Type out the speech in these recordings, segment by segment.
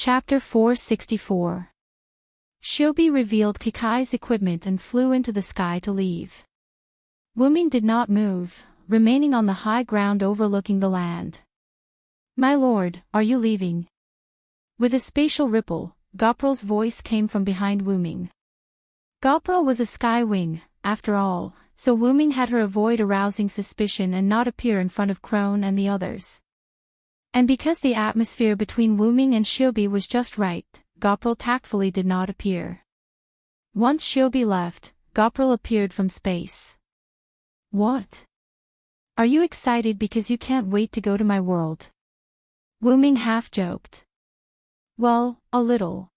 Chapter 464. Shiobi revealed Kikai's equipment and flew into the sky to leave. Wuming did not move, remaining on the high ground overlooking the land. "My lord, are you leaving?" With a spatial ripple, Gopral's voice came from behind Wuming. Gopral was a sky wing, after all, so Wuming had her avoid arousing suspicion and not appear in front of Crone and the others. And because the atmosphere between Wuming and Shiobi was just right, Gopral tactfully did not appear. Once Shiobi left, Gopral appeared from space. "What? Are you excited because you can't wait to go to my world?" Wuming half-joked. "Well, a little."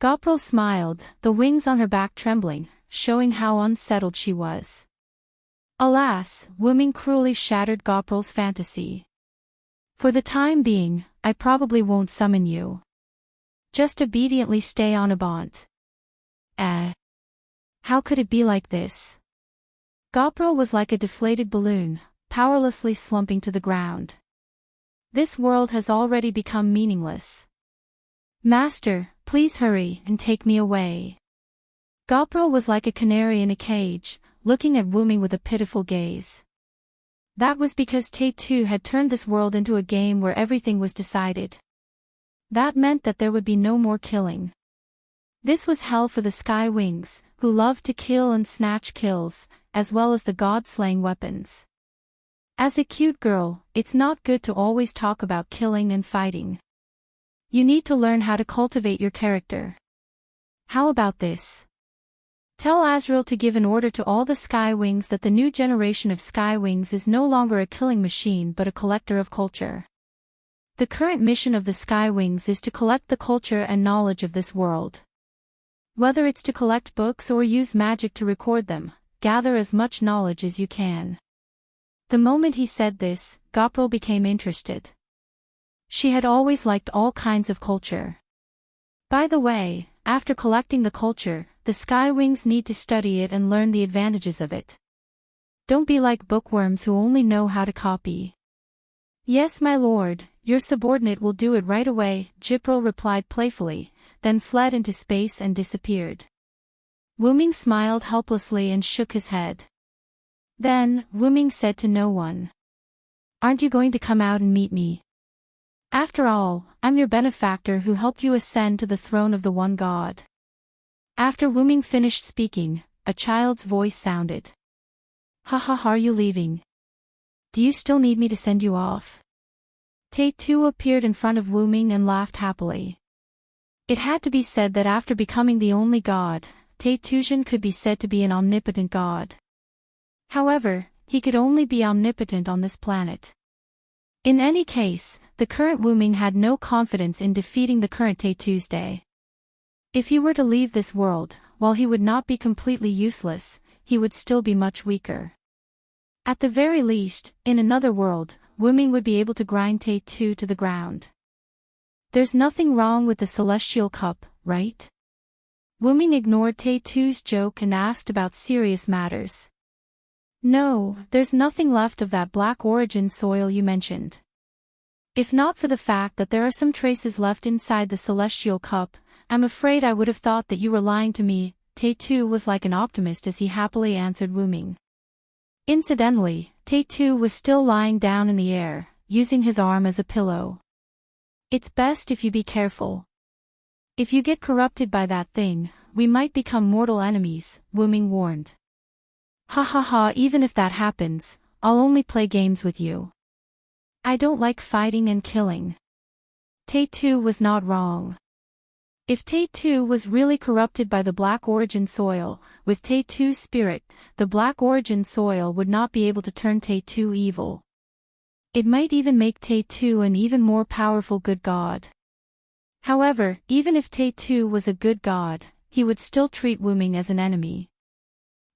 Gopral smiled, the wings on her back trembling, showing how unsettled she was. Alas, Wuming cruelly shattered Gopral's fantasy. "For the time being, I probably won't summon you. Just obediently stay on Abant." How could it be like this? Gopral was like a deflated balloon, powerlessly slumping to the ground. This world has already become meaningless. "Master, please hurry and take me away." Gopral was like a canary in a cage, looking at Wuming with a pitiful gaze. That was because Te-Tu had turned this world into a game where everything was decided. That meant that there would be no more killing. This was hell for the Sky Wings, who loved to kill and snatch kills, as well as the god-slaying weapons. As a cute girl, it's not good to always talk about killing and fighting. You need to learn how to cultivate your character. How about this? Tell Azrael to give an order to all the Sky Wings that the new generation of Sky Wings is no longer a killing machine but a collector of culture. The current mission of the Sky Wings is to collect the culture and knowledge of this world. Whether it's to collect books or use magic to record them, gather as much knowledge as you can. The moment he said this, Gopral became interested. She had always liked all kinds of culture. By the way, after collecting the culture, the Sky Wings need to study it and learn the advantages of it. Don't be like bookworms who only know how to copy. "Yes, my lord, your subordinate will do it right away," Gopral replied playfully, then fled into space and disappeared. Wuming smiled helplessly and shook his head. Then, Wuming said to no one, "Aren't you going to come out and meet me? After all, I'm your benefactor who helped you ascend to the throne of the one god." After Wuming finished speaking, a child's voice sounded. Are you leaving? Do you still need me to send you off?" Te-Tu appeared in front of Wuming and laughed happily. It had to be said that after becoming the only god, Te-Tu could be said to be an omnipotent god. However, he could only be omnipotent on this planet. In any case, the current Wuming had no confidence in defeating the current Te-Tuesday. If he were to leave this world, while he would not be completely useless, he would still be much weaker. At the very least, in another world, Wuming would be able to grind Te-Tu to the ground. "There's nothing wrong with the celestial cup, right?" Wuming ignored Te-Tu's joke and asked about serious matters. "No, there's nothing left of that black origin soil you mentioned. If not for the fact that there are some traces left inside the celestial cup, I'm afraid I would have thought that you were lying to me." Te-Tu was like an optimist as he happily answered Wuming. Incidentally, Te-Tu was still lying down in the air, using his arm as a pillow. "It's best if you be careful. If you get corrupted by that thing, we might become mortal enemies," Wuming warned. Even if that happens, I'll only play games with you. I don't like fighting and killing." Te-Tu was not wrong. If Te-Tu was really corrupted by the black origin soil, with Te-Tu's spirit, the black origin soil would not be able to turn Te-Tu evil. It might even make Te-Tu an even more powerful good god. However, even if Te-Tu was a good god, he would still treat Wuming as an enemy.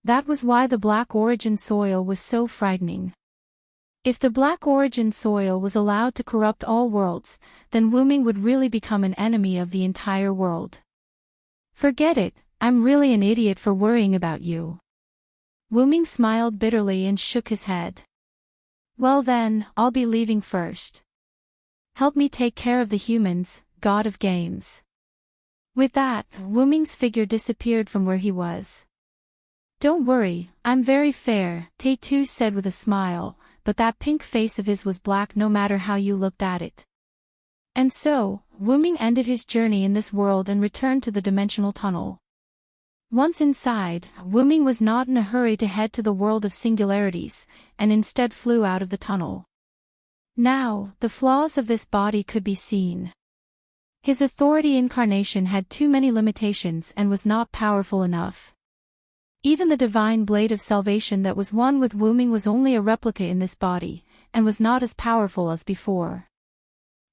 That was why the black origin soil was so frightening. If the black origin soil was allowed to corrupt all worlds, then Wuming would really become an enemy of the entire world. "Forget it, I'm really an idiot for worrying about you." Wuming smiled bitterly and shook his head. "Well then, I'll be leaving first. Help me take care of the humans," god of games. With that, Wu Ming's figure disappeared from where he was. Don't worry, I'm very fair, Tei-Tu said with a smile, but that pink face of his was black no matter how you looked at it. And so, Wu Ming ended his journey in this world and returned to the dimensional tunnel. Once inside, Wu Ming was not in a hurry to head to the world of singularities, and instead flew out of the tunnel. Now, the flaws of this body could be seen. His authority incarnation had too many limitations and was not powerful enough. Even the divine blade of salvation that was one with Wu Ming was only a replica in this body, and was not as powerful as before.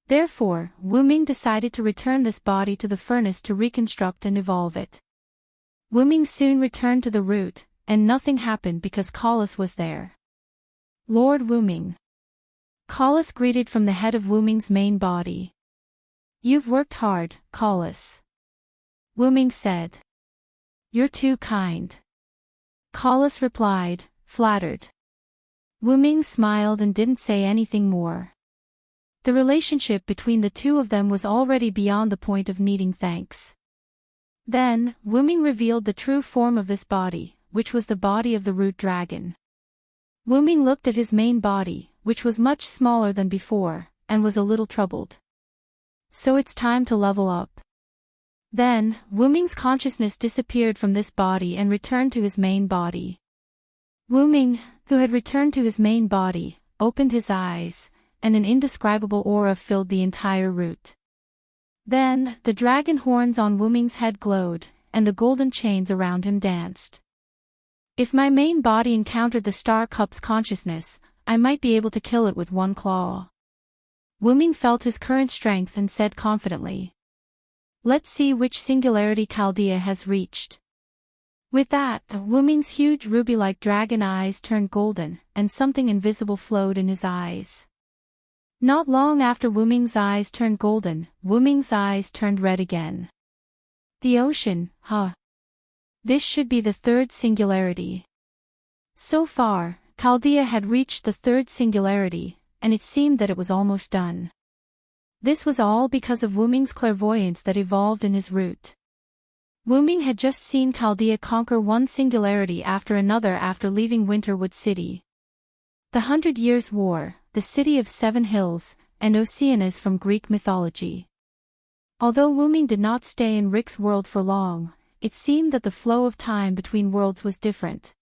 Therefore, Wu Ming decided to return this body to the furnace to reconstruct and evolve it. Wu Ming soon returned to the root, and nothing happened because Kalas was there. Lord Wu Ming. Kalas greeted from the head of Wu Ming's main body. You've worked hard, Kalas. Wu Ming said. You're too kind. Kalas replied, flattered. Wu Ming smiled and didn't say anything more. The relationship between the two of them was already beyond the point of needing thanks. Then, Wu Ming revealed the true form of this body, which was the body of the root dragon. Wu Ming looked at his main body, which was much smaller than before, and was a little troubled. So it's time to level up. Then, Wu Ming's consciousness disappeared from this body and returned to his main body. Wu Ming, who had returned to his main body, opened his eyes, and an indescribable aura filled the entire root. Then, the dragon horns on Wu Ming's head glowed, and the golden chains around him danced. If my main body encountered the star cup's consciousness, I might be able to kill it with one claw. Wu Ming felt his current strength and said confidently. Let's see which singularity Chaldea has reached. With that, Wu Ming's huge ruby-like dragon eyes turned golden, and something invisible flowed in his eyes. Not long after Wu Ming's eyes turned golden, Wu Ming's eyes turned red again. The ocean, huh? This should be the third singularity. So far, Chaldea had reached the third singularity, and it seemed that it was almost done. This was all because of Wu Ming's clairvoyance that evolved in his root. Wu Ming had just seen Chaldea conquer one singularity after another after leaving Winterwood City. The 100 Years' War, the City of Seven Hills, and Oceanus from Greek mythology. Although Wu Ming did not stay in Rick's world for long, it seemed that the flow of time between worlds was different.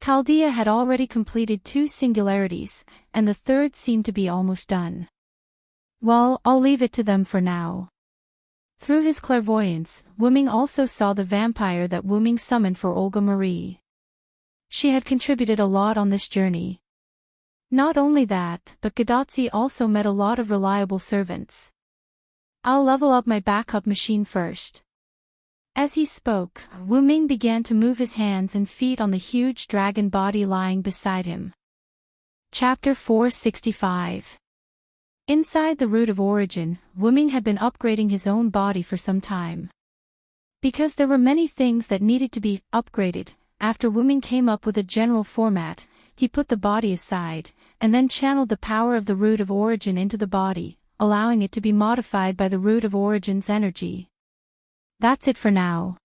Chaldea had already completed 2 singularities, and the third seemed to be almost done. Well, I'll leave it to them for now. Through his clairvoyance, Wu Ming also saw the vampire that Wu Ming summoned for Olga Marie. She had contributed a lot on this journey. Not only that, but Gadotzi also met a lot of reliable servants. I'll level up my backup machine first. As he spoke, Wu Ming began to move his hands and feet on the huge dragon body lying beside him. Chapter 465. Inside the root of origin, Wu Ming had been upgrading his own body for some time. Because there were many things that needed to be upgraded, after Wu Ming came up with a general format, he put the body aside, and then channeled the power of the root of origin into the body, allowing it to be modified by the root of origin's energy. That's it for now.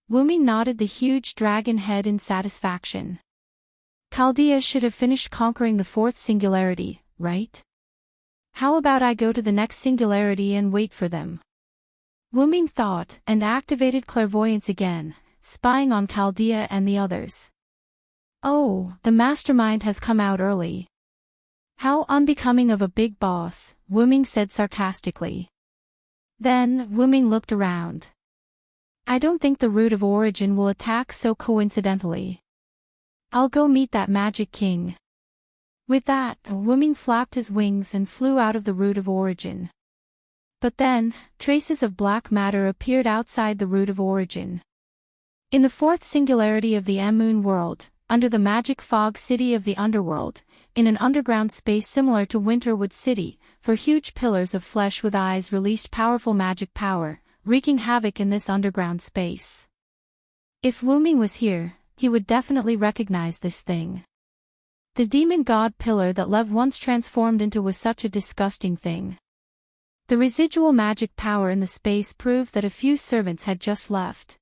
Wu Ming nodded the huge dragon head in satisfaction. Chaldea should have finished conquering the 4th singularity, right? How about I go to the next singularity and wait for them? Wu Ming thought, and activated clairvoyance again, spying on Chaldea and the others. Oh, the mastermind has come out early. How unbecoming of a big boss, Wu Ming said sarcastically. Then, Wu Ming looked around. I don't think the root of origin will attack so coincidentally. I'll go meet that magic king. With that, Wu Ming flapped his wings and flew out of the root of origin. But then, traces of black matter appeared outside the root of origin. In the 4th singularity of the M-Moon world, under the magic fog city of the underworld, in an underground space similar to Winterwood City, for huge pillars of flesh with eyes released powerful magic power, wreaking havoc in this underground space. If Wu Ming was here, he would definitely recognize this thing. The demon god pillar that Lev once transformed into was such a disgusting thing. The residual magic power in the space proved that a few servants had just left.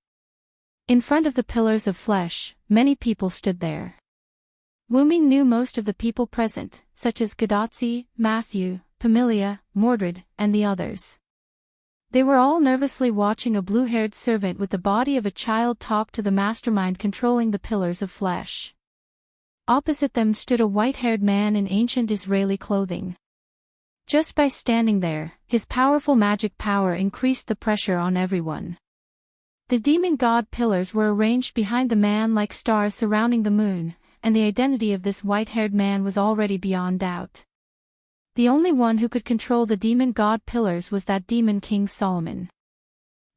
In front of the pillars of flesh, many people stood there. Wu Ming knew most of the people present, such as Gadotsi, Matthew, Pamilia, Mordred, and the others. They were all nervously watching a blue-haired servant with the body of a child talk to the mastermind controlling the pillars of flesh. Opposite them stood a white-haired man in ancient Israeli clothing. Just by standing there, his powerful magic power increased the pressure on everyone. The demon god pillars were arranged behind the man like stars surrounding the moon, and the identity of this white-haired man was already beyond doubt. The only one who could control the demon god pillars was that demon king Solomon.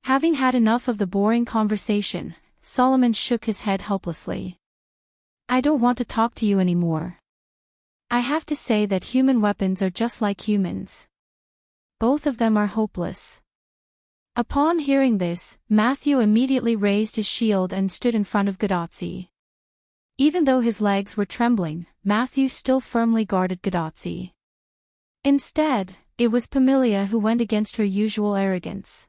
Having had enough of the boring conversation, Solomon shook his head helplessly. "I don't want to talk to you anymore. I have to say that human weapons are just like humans. Both of them are hopeless." Upon hearing this, Matthew immediately raised his shield and stood in front of Gadotsi. Even though his legs were trembling, Matthew still firmly guarded Gadotsi. Instead, it was Pamilia who went against her usual arrogance.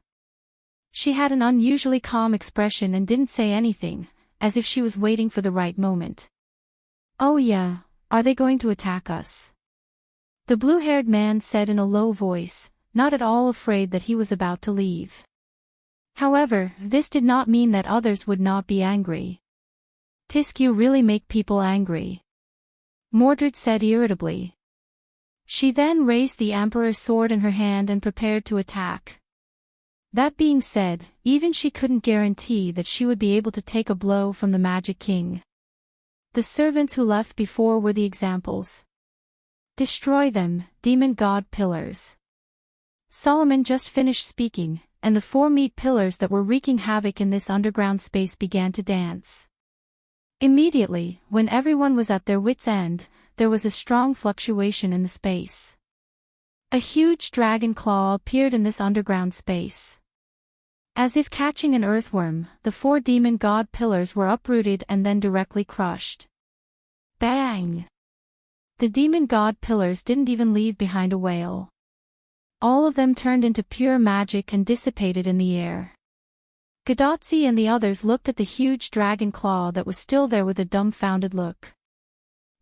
She had an unusually calm expression and didn't say anything, as if she was waiting for the right moment. "Oh yeah, are they going to attack us?" The blue-haired man said in a low voice, not at all afraid that he was about to leave. However, this did not mean that others would not be angry. "Tisk, you really make people angry," Mordred said irritably. She then raised the Emperor's sword in her hand and prepared to attack. That being said, even she couldn't guarantee that she would be able to take a blow from the Magic King. The servants who left before were the examples. "Destroy them, demon god pillars." Solomon just finished speaking, and the four meat pillars that were wreaking havoc in this underground space began to dance. Immediately, when everyone was at their wits' end, there was a strong fluctuation in the space. A huge dragon claw appeared in this underground space. As if catching an earthworm, the four demon god pillars were uprooted and then directly crushed. Bang! The demon god pillars didn't even leave behind a wail. All of them turned into pure magic and dissipated in the air. Gadotsi and the others looked at the huge dragon claw that was still there with a dumbfounded look.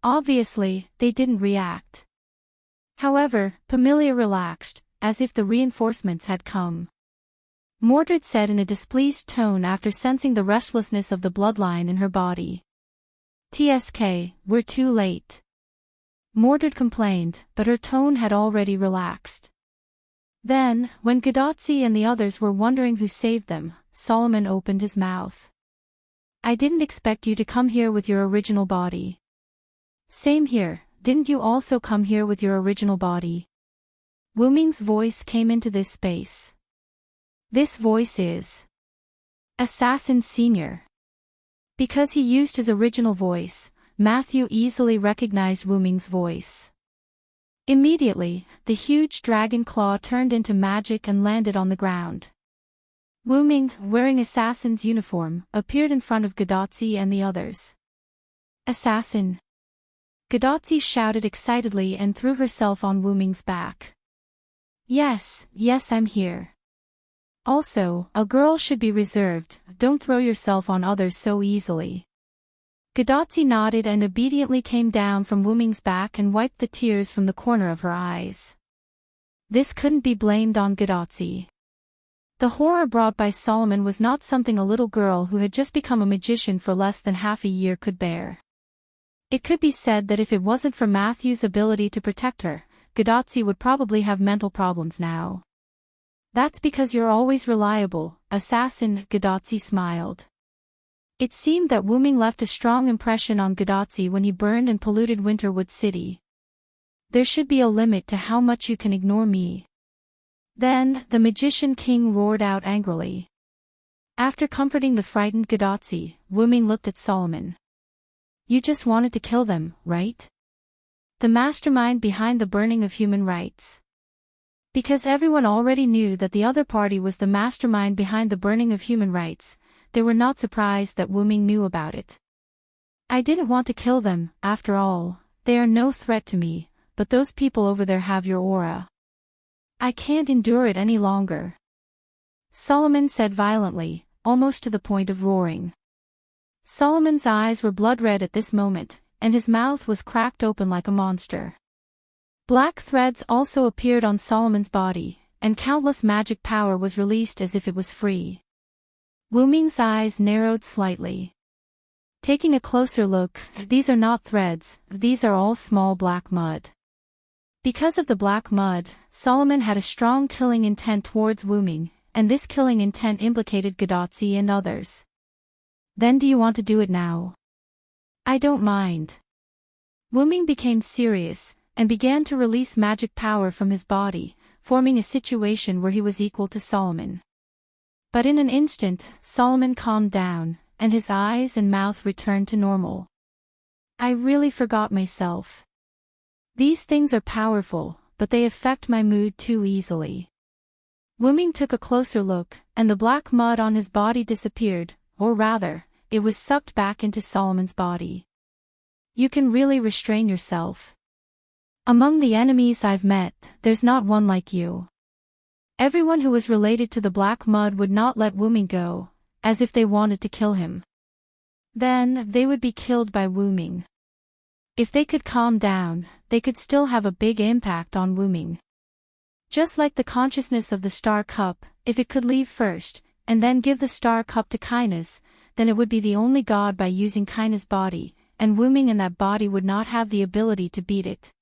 Obviously, they didn't react. However, Pamilia relaxed, as if the reinforcements had come. Mordred said in a displeased tone after sensing the restlessness of the bloodline in her body. "TSK, we're too late." Mordred complained, but her tone had already relaxed. Then, when Gadotsi and the others were wondering who saved them, Solomon opened his mouth. "I didn't expect you to come here with your original body." "Same here, didn't you also come here with your original body?" Wu Ming's voice came into this space. This voice is Assassin Senior. Because he used his original voice, Matthew easily recognized Wu Ming's voice. Immediately, the huge dragon claw turned into magic and landed on the ground. Wu Ming, wearing assassin's uniform, appeared in front of Gadotsi and the others. "Assassin!" Gadotsi shouted excitedly and threw herself on Wu Ming's back. Yes, I'm here. Also, a girl should be reserved, don't throw yourself on others so easily." Gadotsi nodded and obediently came down from Wu Ming's back and wiped the tears from the corner of her eyes. This couldn't be blamed on Gadotsi. The horror brought by Solomon was not something a little girl who had just become a magician for less than half a year could bear. It could be said that if it wasn't for Matthew's ability to protect her, Gadotsi would probably have mental problems now. "That's because you're always reliable, assassin," Gadotsi smiled. It seemed that Wu Ming left a strong impression on Gadotsi when he burned and polluted Winterwood City. "There should be a limit to how much you can ignore me." Then, the Magician King roared out angrily. After comforting the frightened Gadotsi, Wu Ming looked at Solomon. "You just wanted to kill them, right? The mastermind behind the burning of human rights." Because everyone already knew that the other party was the mastermind behind the burning of human rights, they were not surprised that Wu Ming knew about it. "I didn't want to kill them, after all, they are no threat to me, but those people over there have your aura." I can't endure it any longer, Solomon said violently, almost to the point of roaring. Solomon's eyes were blood red at this moment, and his mouth was cracked open like a monster. Black threads also appeared on Solomon's body, and countless magic power was released as if it was free. Wu Ming's eyes narrowed slightly. Taking a closer look, these are not threads, these are all small black mud. Because of the black mud, Solomon had a strong killing intent towards Wu Ming, and this killing intent implicated Gadotsi and others. Then do you want to do it now? I don't mind. Wu Ming became serious, and began to release magic power from his body, forming a situation where he was equal to Solomon. But in an instant, Solomon calmed down, and his eyes and mouth returned to normal. I really forgot myself. These things are powerful, but they affect my mood too easily. Wu Ming took a closer look, and the black mud on his body disappeared, or rather, it was sucked back into Solomon's body. You can really restrain yourself. Among the enemies I've met, there's not one like you. Everyone who was related to the black mud would not let Wu Ming go, as if they wanted to kill him. Then, they would be killed by Wu Ming. If they could calm down, they could still have a big impact on Wu Ming. Just like the consciousness of the star cup, if it could leave first, and then give the star cup to Kindness, then it would be the only god by using Kindness' body, and Wu Ming in that body would not have the ability to beat it.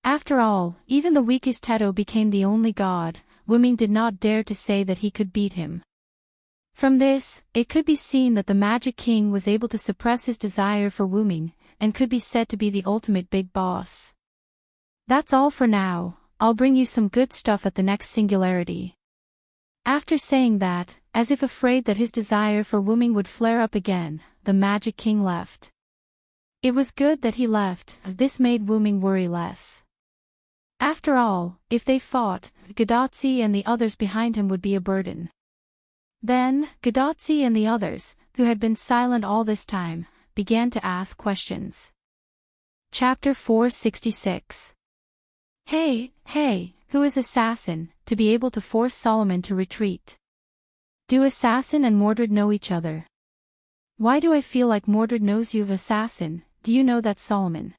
After all, even the weakest Teto became the only god. Wu Ming did not dare to say that he could beat him. From this, it could be seen that the Magic King was able to suppress his desire for Wu Ming, and could be said to be the ultimate big boss. That's all for now, I'll bring you some good stuff at the next singularity. After saying that, as if afraid that his desire for Wu Ming would flare up again, the Magic King left. It was good that he left, this made Wu Ming worry less. After all, if they fought, Gadotsi and the others behind him would be a burden. Then, Gadotsi and the others, who had been silent all this time, began to ask questions. Chapter 466. Hey, who is Assassin, to be able to force Solomon to retreat? Do Assassin and Mordred know each other? Why do I feel like Mordred knows you of Assassin? Do you know that Solomon?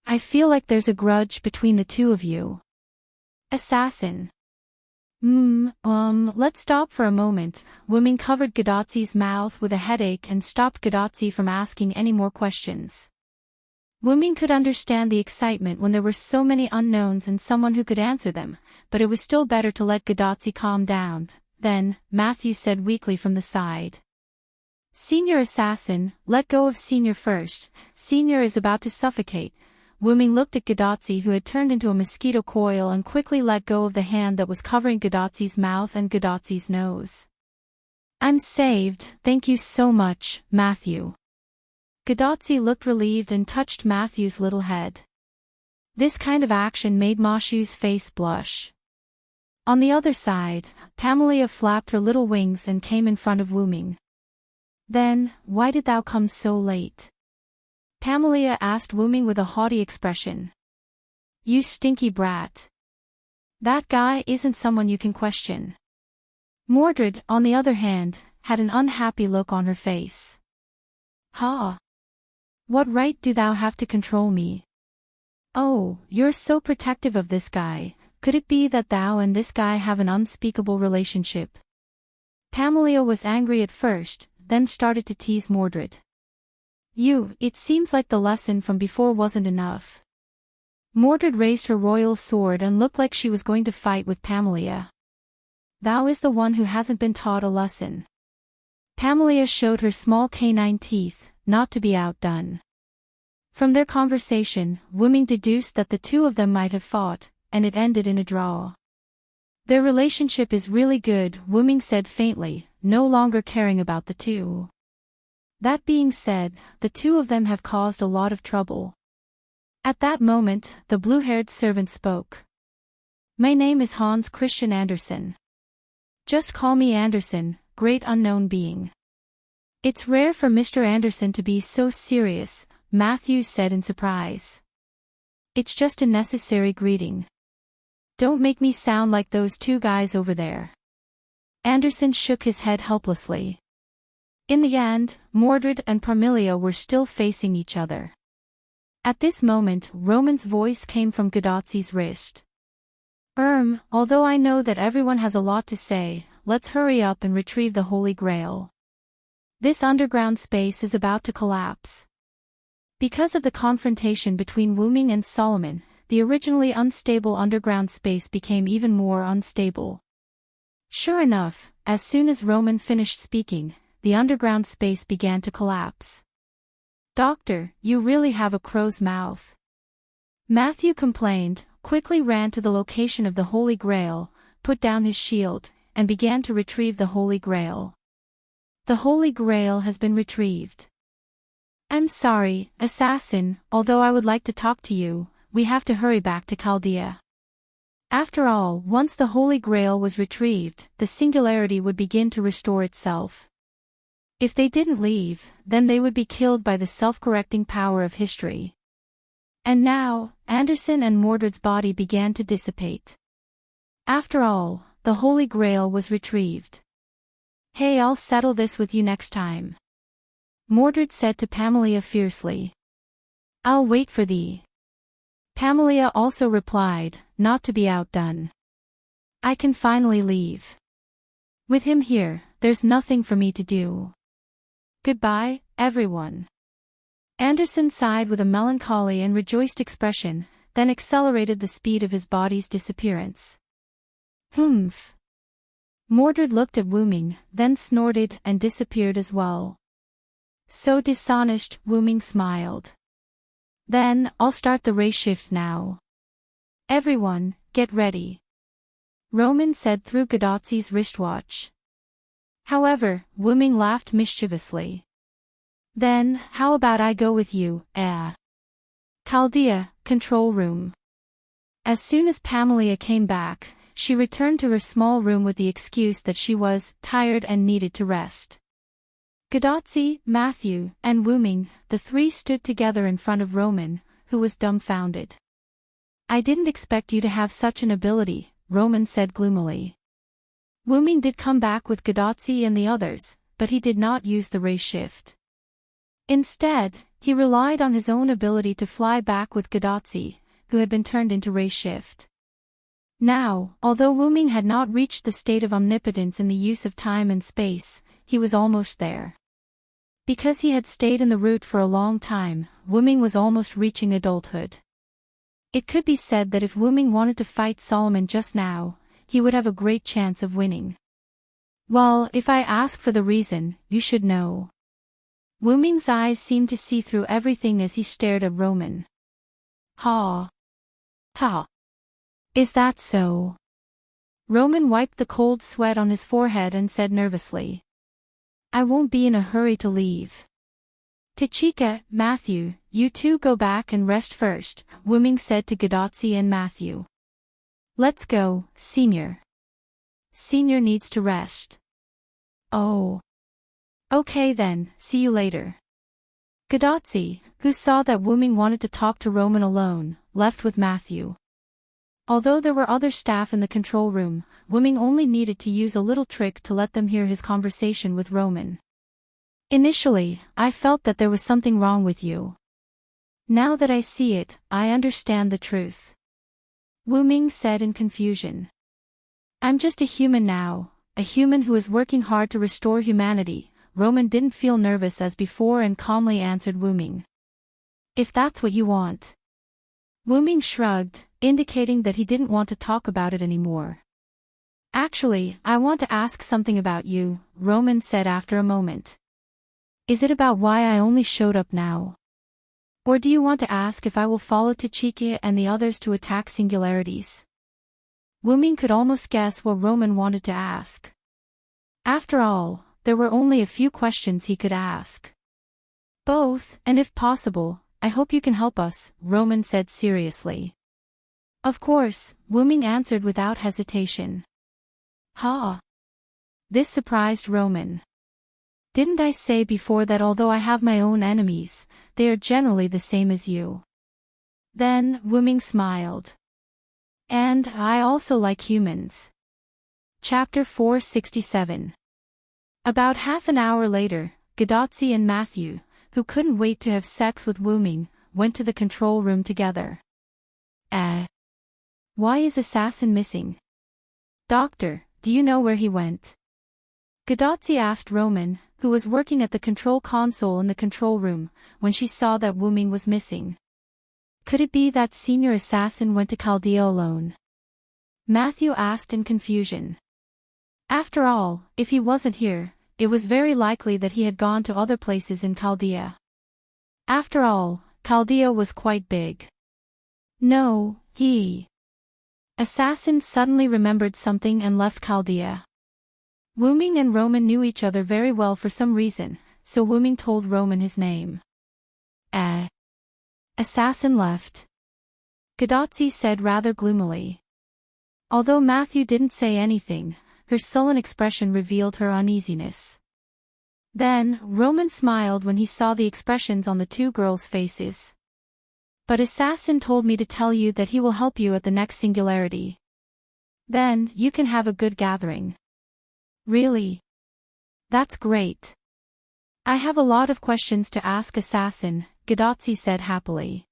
I feel like there's a grudge between the two of you. Assassin. Let's stop for a moment. Wu Ming covered Gadotsi's mouth with a headache and stopped Gadotsi from asking any more questions. Wu Ming could understand the excitement when there were so many unknowns and someone who could answer them, but it was still better to let Gadotsi calm down. Then, Matthew said weakly from the side. Senior Assassin, let go of Senior first. Senior is about to suffocate. Wu Ming looked at Gadotsi, who had turned into a mosquito coil, and quickly let go of the hand that was covering Gadotsi's mouth and Gadotsi's nose. I'm saved, thank you so much, Matthew. Gadotsi looked relieved and touched Matthew's little head. This kind of action made Mashu's face blush. On the other side, Pamela flapped her little wings and came in front of Wu Ming. Then, why did thou come so late? Pamela asked Wu Ming with a haughty expression. You stinky brat. That guy isn't someone you can question. Mordred, on the other hand, had an unhappy look on her face. Ha! What right do thou have to control me? Oh, you're so protective of this guy. Could it be that thou and this guy have an unspeakable relationship? Pamela was angry at first, then started to tease Mordred. It seems like the lesson from before wasn't enough. Mordred raised her royal sword and looked like she was going to fight with Pamela. Thou is the one who hasn't been taught a lesson. Pamela showed her small canine teeth, not to be outdone. From their conversation, Wu Ming deduced that the two of them might have fought, and it ended in a draw. Their relationship is really good, Wu Ming said faintly, no longer caring about the two. That being said, the two of them have caused a lot of trouble. At that moment, the blue-haired servant spoke. My name is Hans Christian Andersen. Just call me Andersen, great unknown being. It's rare for Mr. Andersen to be so serious, Matthew said in surprise. It's just a necessary greeting. Don't make me sound like those two guys over there. Anderson shook his head helplessly. In the end, Mordred and Parmelia were still facing each other. At this moment, Roman's voice came from Gadotzi's wrist. Although I know that everyone has a lot to say, let's hurry up and retrieve the Holy Grail. This underground space is about to collapse. Because of the confrontation between Wuming and Solomon, the originally unstable underground space became even more unstable. Sure enough, as soon as Roman finished speaking, the underground space began to collapse. Doctor, you really have a crow's mouth. Matthew complained, quickly ran to the location of the Holy Grail, put down his shield, and began to retrieve the Holy Grail. The Holy Grail has been retrieved. I'm sorry, assassin, although I would like to talk to you, we have to hurry back to Chaldea. After all, once the Holy Grail was retrieved, the singularity would begin to restore itself. If they didn't leave, then they would be killed by the self-correcting power of history. And now, Anderson and Mordred's body began to dissipate. After all, the Holy Grail was retrieved. Hey, I'll settle this with you next time. Mordred said to Parmelia fiercely. I'll wait for thee. Parmelia also replied, not to be outdone. I can finally leave. With him here, there's nothing for me to do. Goodbye, everyone. Anderson sighed with a melancholy and rejoiced expression, then accelerated the speed of his body's disappearance. Humph. Mordred looked at Wuming, then snorted and disappeared as well. So dishonest, Wuming smiled. Then, I'll start the race shift now. Everyone, get ready. Roman said through Gadotzi's wristwatch. However, Wuming laughed mischievously. Then, how about I go with you, Chaldea, control room. As soon as Parmelia came back, she returned to her small room with the excuse that she was tired and needed to rest. Gadotzi, Matthew, and Wuming, the three stood together in front of Roman, who was dumbfounded. I didn't expect you to have such an ability, Roman said gloomily. Wuming did come back with Gadotzi and the others, but he did not use the race shift. Instead, he relied on his own ability to fly back with Gadotzi, who had been turned into race shift. Now, although Wuming had not reached the state of omnipotence in the use of time and space, he was almost there. Because he had stayed in the route for a long time, Wuming was almost reaching adulthood. It could be said that if Wuming wanted to fight Solomon just now, he would have a great chance of winning. Well, if I ask for the reason, you should know. Wuming's eyes seemed to see through everything as he stared at Roman. Ha! Ha! Is that so? Roman wiped the cold sweat on his forehead and said nervously. I won't be in a hurry to leave. Tachika, Matthew, you two go back and rest first, Wuming said to Gadotzi and Matthew. Let's go, Senior. Senior needs to rest. Oh. Okay then, see you later. Gadotzi, who saw that Wuming wanted to talk to Roman alone, left with Matthew. Although there were other staff in the control room, Wuming only needed to use a little trick to let them hear his conversation with Roman. Initially, I felt that there was something wrong with you. Now that I see it, I understand the truth. Wuming said in confusion. I'm just a human now, a human who is working hard to restore humanity. Roman didn't feel nervous as before and calmly answered Wuming. If that's what you want. Wuming shrugged, indicating that he didn't want to talk about it anymore. Actually, I want to ask something about you, Roman said after a moment. Is it about why I only showed up now? Or do you want to ask if I will follow Tachika and the others to attack singularities? Wuming could almost guess what Roman wanted to ask. After all, there were only a few questions he could ask. Both, and if possible, I hope you can help us, Roman said seriously. Of course, Wuming answered without hesitation. Ha! This surprised Roman. Didn't I say before that although I have my own enemies, they are generally the same as you? Then, Wuming smiled. And I also like humans. Chapter 467. About half an hour later, Gadotsi and Matthew, who couldn't wait to have sex with Wu Ming, went to the control room together. Why is Assassin missing? Doctor, do you know where he went? Gadotsi asked Roman, who was working at the control console in the control room, when she saw that Wu Ming was missing. Could it be that senior assassin went to Chaldea alone? Matthew asked in confusion. After all, if he wasn't here, it was very likely that he had gone to other places in Chaldea. After all, Chaldea was quite big. No, Assassin suddenly remembered something and left Chaldea. Wu Ming and Roman knew each other very well for some reason, so Wu Ming told Roman his name. Assassin left. Gadotsi said rather gloomily. Although Matthew didn't say anything, her sullen expression revealed her uneasiness. Then, Roman smiled when he saw the expressions on the two girls' faces. But Assassin told me to tell you that he will help you at the next singularity. Then, you can have a good gathering. Really? That's great. I have a lot of questions to ask Assassin, Gadotsi said happily.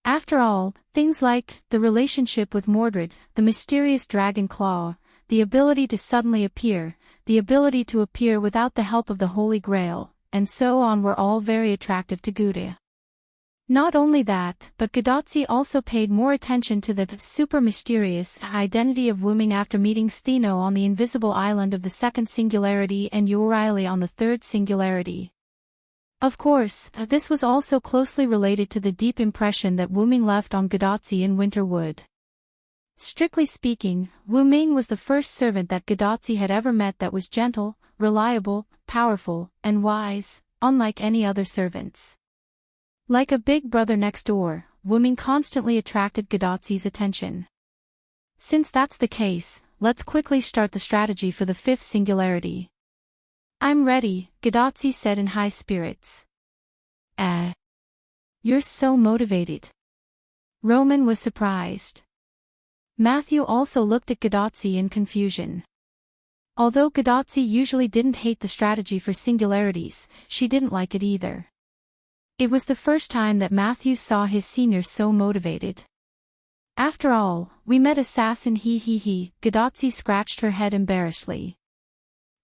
After all, things like the relationship with Mordred, the mysterious dragon claw, the ability to suddenly appear, the ability to appear without the help of the Holy Grail, and so on were all very attractive to Guda. Not only that, but Gadotsi also paid more attention to the super-mysterious identity of Wu Ming after meeting Stheno on the invisible island of the second singularity and O'Reilly on the third singularity. Of course, this was also closely related to the deep impression that Wu Ming left on Gadotsi in Winterwood. Strictly speaking, Wu Ming was the first servant that Gadotsi had ever met that was gentle, reliable, powerful, and wise, unlike any other servants. Like a big brother next door, Wu Ming constantly attracted Gadotsi's attention. Since that's the case, let's quickly start the strategy for the fifth singularity. I'm ready, Gadotsi said in high spirits. You're so motivated. Roman was surprised. Matthew also looked at Gadotsi in confusion. Although Gadotsi usually didn't hate the strategy for singularities, she didn't like it either. It was the first time that Matthew saw his senior so motivated. After all, we met Assassin Gadotsi scratched her head embarrassedly.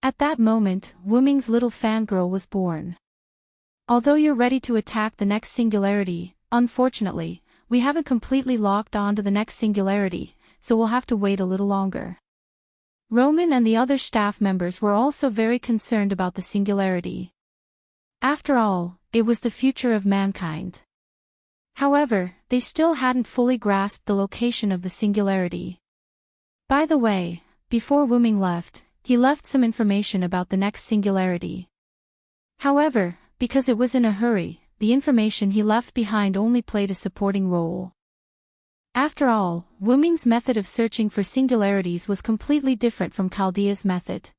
At that moment, Wu Ming's little fangirl was born. Although you're ready to attack the next singularity, unfortunately, we haven't completely locked on to the next singularity, so we'll have to wait a little longer. Roman and the other staff members were also very concerned about the singularity. After all, it was the future of mankind. However, they still hadn't fully grasped the location of the singularity. By the way, before Wu Ming left, he left some information about the next singularity. However, because it was in a hurry, the information he left behind only played a supporting role. After all, Wu Ming's method of searching for singularities was completely different from Chaldea's method.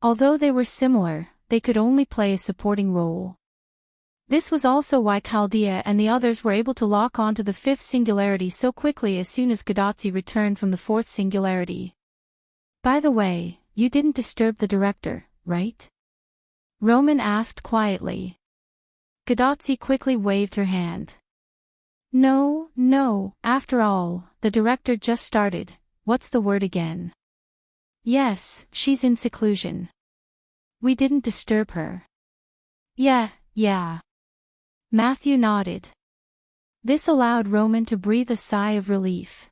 Although they were similar, they could only play a supporting role. This was also why Chaldea and the others were able to lock on to the fifth singularity so quickly as soon as Gadotsi returned from the fourth singularity. By the way, you didn't disturb the director, right? Roman asked quietly. Gadotsi quickly waved her hand. No, after all, the director just started, what's the word again? Yes, she's in seclusion. We didn't disturb her. Yeah. Matthew nodded. This allowed Roman to breathe a sigh of relief.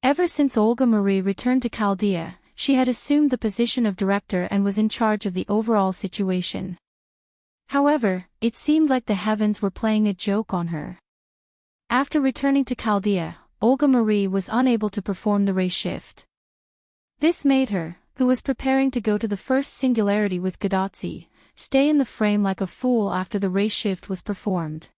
Ever since Olga Marie returned to Chaldea, she had assumed the position of director and was in charge of the overall situation. However, it seemed like the heavens were playing a joke on her. After returning to Chaldea, Olga Marie was unable to perform the ray shift. This made her, who was preparing to go to the first singularity with Gadotsi, stay in the frame like a fool after the ray shift was performed.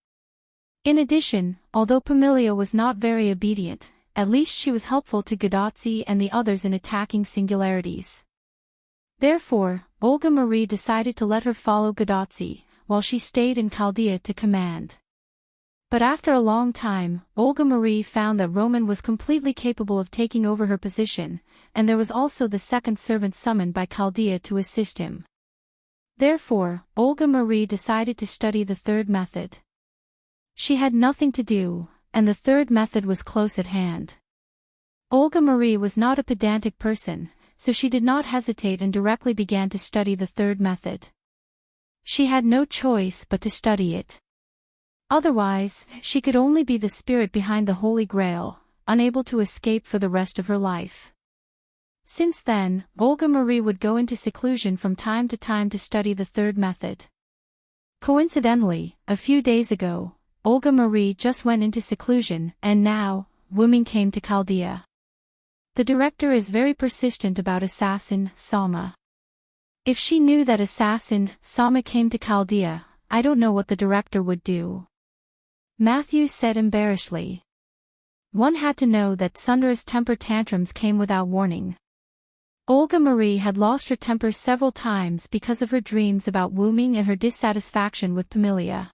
In addition, although Pamilia was not very obedient, at least she was helpful to Gadotsi and the others in attacking singularities. Therefore, Olga Marie decided to let her follow Gadotsi, while she stayed in Chaldea to command. But after a long time, Olga Marie found that Roman was completely capable of taking over her position, and there was also the second servant summoned by Chaldea to assist him. Therefore, Olga Marie decided to study the third method. She had nothing to do, and the third method was close at hand. Olga Marie was not a pedantic person, so she did not hesitate and directly began to study the third method. She had no choice but to study it. Otherwise, she could only be the spirit behind the Holy Grail, unable to escape for the rest of her life. Since then, Olga Marie would go into seclusion from time to time to study the third method. Coincidentally, a few days ago, Olga Marie just went into seclusion, and now, Wuming came to Chaldea. The director is very persistent about assassin, Sama. If she knew that assassin, Sama came to Chaldea, I don't know what the director would do. Matthew said embarrassedly. One had to know that Sundar's temper tantrums came without warning. Olga Marie had lost her temper several times because of her dreams about Wuming and her dissatisfaction with Pamilia.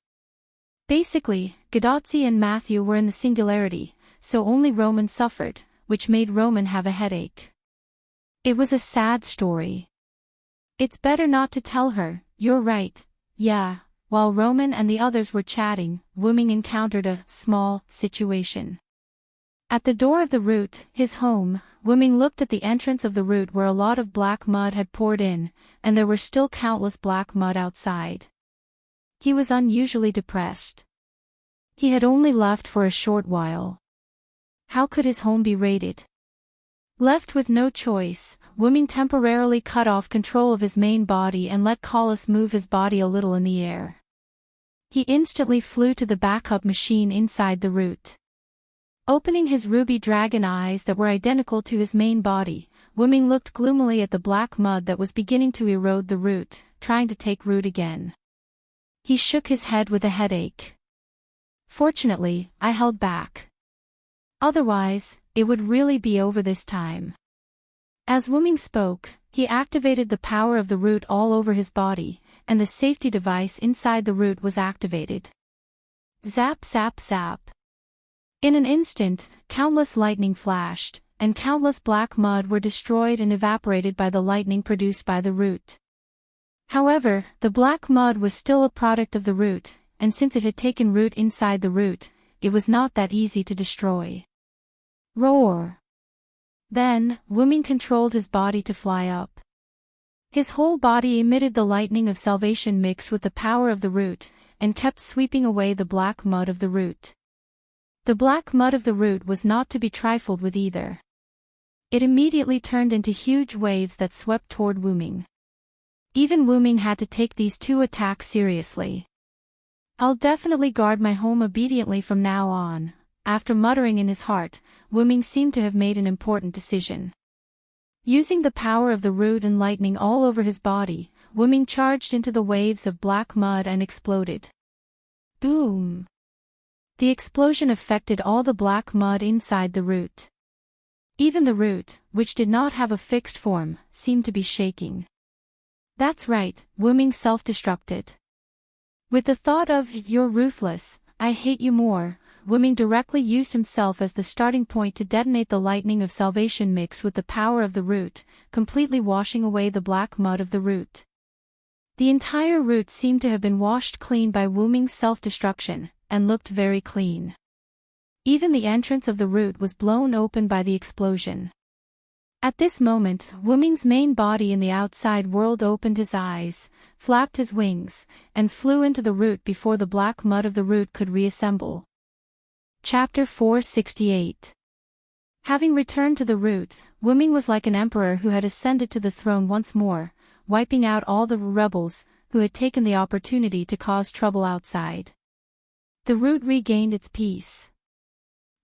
Basically, Gadotzi and Matthew were in the singularity, so only Roman suffered, which made Roman have a headache. It was a sad story. It's better not to tell her, you're right, yeah. While Roman and the others were chatting, Wuming encountered a small situation. At the door of the root, his home, Wuming looked at the entrance of the root where a lot of black mud had poured in, and there were still countless black mud outside. He was unusually depressed. He had only left for a short while. How could his home be raided? Left with no choice, Wuming temporarily cut off control of his main body and let Collis move his body a little in the air. He instantly flew to the backup machine inside the root. Opening his ruby dragon eyes that were identical to his main body, Wuming looked gloomily at the black mud that was beginning to erode the root, trying to take root again. He shook his head with a headache. Fortunately, I held back. Otherwise, it would really be over this time. As Wuming spoke, he activated the power of the root all over his body, and the safety device inside the root was activated. Zap zap zap. In an instant, countless lightning flashed, and countless black mud were destroyed and evaporated by the lightning produced by the root. However, the black mud was still a product of the root, and since it had taken root inside the root, it was not that easy to destroy. Roar! Then, Wuming controlled his body to fly up. His whole body emitted the lightning of salvation mixed with the power of the root, and kept sweeping away the black mud of the root. The black mud of the root was not to be trifled with either. It immediately turned into huge waves that swept toward Wuming. Even Wuming had to take these two attacks seriously. I'll definitely guard my home obediently from now on. After muttering in his heart, Wuming seemed to have made an important decision. Using the power of the root and lightning all over his body, Wuming charged into the waves of black mud and exploded. Boom! The explosion affected all the black mud inside the root. Even the root, which did not have a fixed form, seemed to be shaking. That's right, Wuming self-destructed. With the thought of, you're ruthless, I hate you more, Wuming directly used himself as the starting point to detonate the lightning of salvation mixed with the power of the root, completely washing away the black mud of the root. The entire root seemed to have been washed clean by Wuming's self-destruction, and looked very clean. Even the entrance of the root was blown open by the explosion. At this moment, Wuming's main body in the outside world opened his eyes, flapped his wings, and flew into the root before the black mud of the root could reassemble. Chapter 468. Having returned to the root, Wuming was like an emperor who had ascended to the throne once more, wiping out all the rebels who had taken the opportunity to cause trouble outside. The root regained its peace.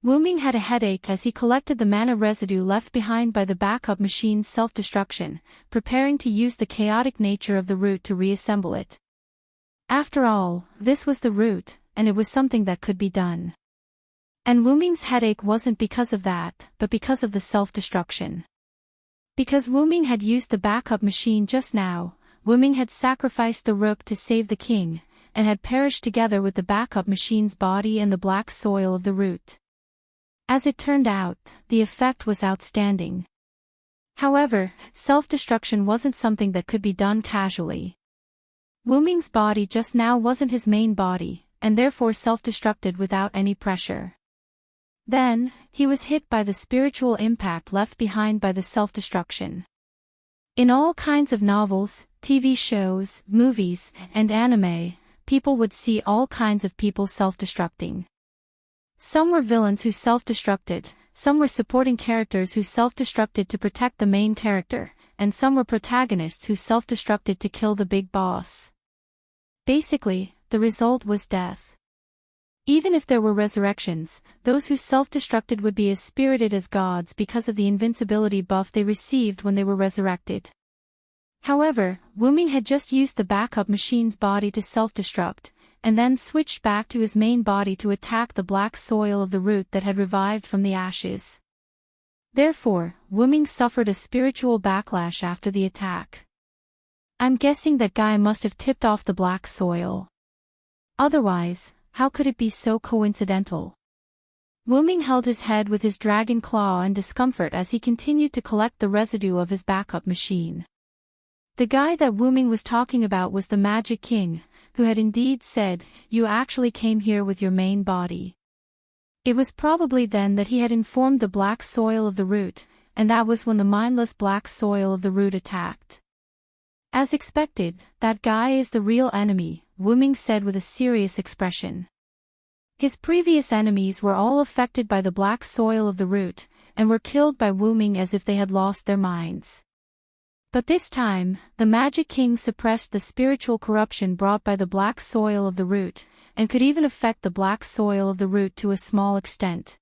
Wuming had a headache as he collected the mana residue left behind by the backup machine's self-destruction, preparing to use the chaotic nature of the root to reassemble it. After all, this was the root, and it was something that could be done. And Wuming's headache wasn't because of that, but because of the self-destruction. Because Wuming had used the backup machine just now, Wuming had sacrificed the rook to save the king, and had perished together with the backup machine's body and the black soil of the root. As it turned out, the effect was outstanding. However, self-destruction wasn't something that could be done casually. Wu Ming's body just now wasn't his main body, and therefore self-destructed without any pressure. Then, he was hit by the spiritual impact left behind by the self-destruction. In all kinds of novels, TV shows, movies, and anime, people would see all kinds of people self-destructing. Some were villains who self-destructed, some were supporting characters who self-destructed to protect the main character, and some were protagonists who self-destructed to kill the big boss. Basically, the result was death. Even if there were resurrections, those who self-destructed would be as spirited as gods because of the invincibility buff they received when they were resurrected. However, Wu Ming had just used the backup machine's body to self-destruct, and then switched back to his main body to attack the black soil of the root that had revived from the ashes. Therefore, Wu Ming suffered a spiritual backlash after the attack. I'm guessing that guy must have tipped off the black soil. Otherwise, how could it be so coincidental? Wu Ming held his head with his dragon claw in discomfort as he continued to collect the residue of his backup machine. The guy that Wu Ming was talking about was the Magic King, who had indeed said, "You actually came here with your main body." It was probably then that he had informed the black soil of the root, and that was when the mindless black soil of the root attacked. As expected, that guy is the real enemy, Wu Ming said with a serious expression. His previous enemies were all affected by the black soil of the root, and were killed by Wu Ming as if they had lost their minds. But this time, the Magic King suppressed the spiritual corruption brought by the black soil of the root, and could even affect the black soil of the root to a small extent.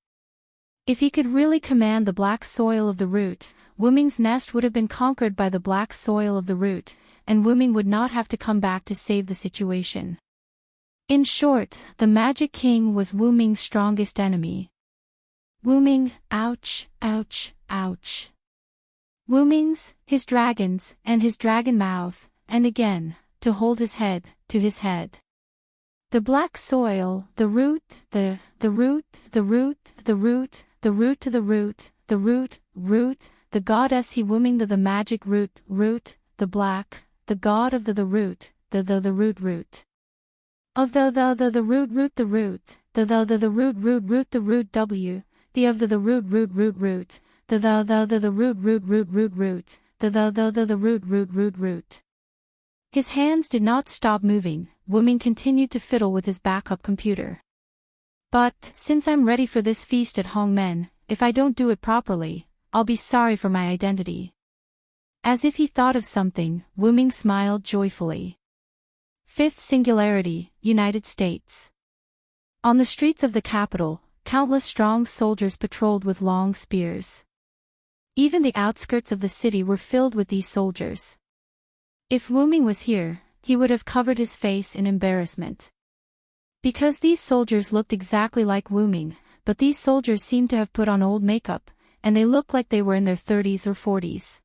If he could really command the black soil of the root, Wu Ming's nest would have been conquered by the black soil of the root, and Wu Ming would not have to come back to save the situation. In short, the Magic King was Wu Ming's strongest enemy. Wu Ming, ouch, ouch, ouch. Wu Ming's, his dragons, and his dragon mouth, and again, to hold his head, to his head. The black soil, the root, the root, the root, the root, the root to the root, the goddess he Wu Ming the magic root, the black, the god of the root, the root. Of the root, the root, the root, the root W, the of the root, the root, the root. His hands did not stop moving. Wu Ming continued to fiddle with his backup computer. But, since I'm ready for this feast at Hongmen, if I don't do it properly, I'll be sorry for my identity. As if he thought of something, Wu Ming smiled joyfully. Fifth Singularity, United States. On the streets of the capital, countless strong soldiers patrolled with long spears. Even the outskirts of the city were filled with these soldiers. If Wu Ming was here, he would have covered his face in embarrassment. Because these soldiers looked exactly like Wu Ming, but these soldiers seemed to have put on old makeup, and they looked like they were in their 30s or 40s.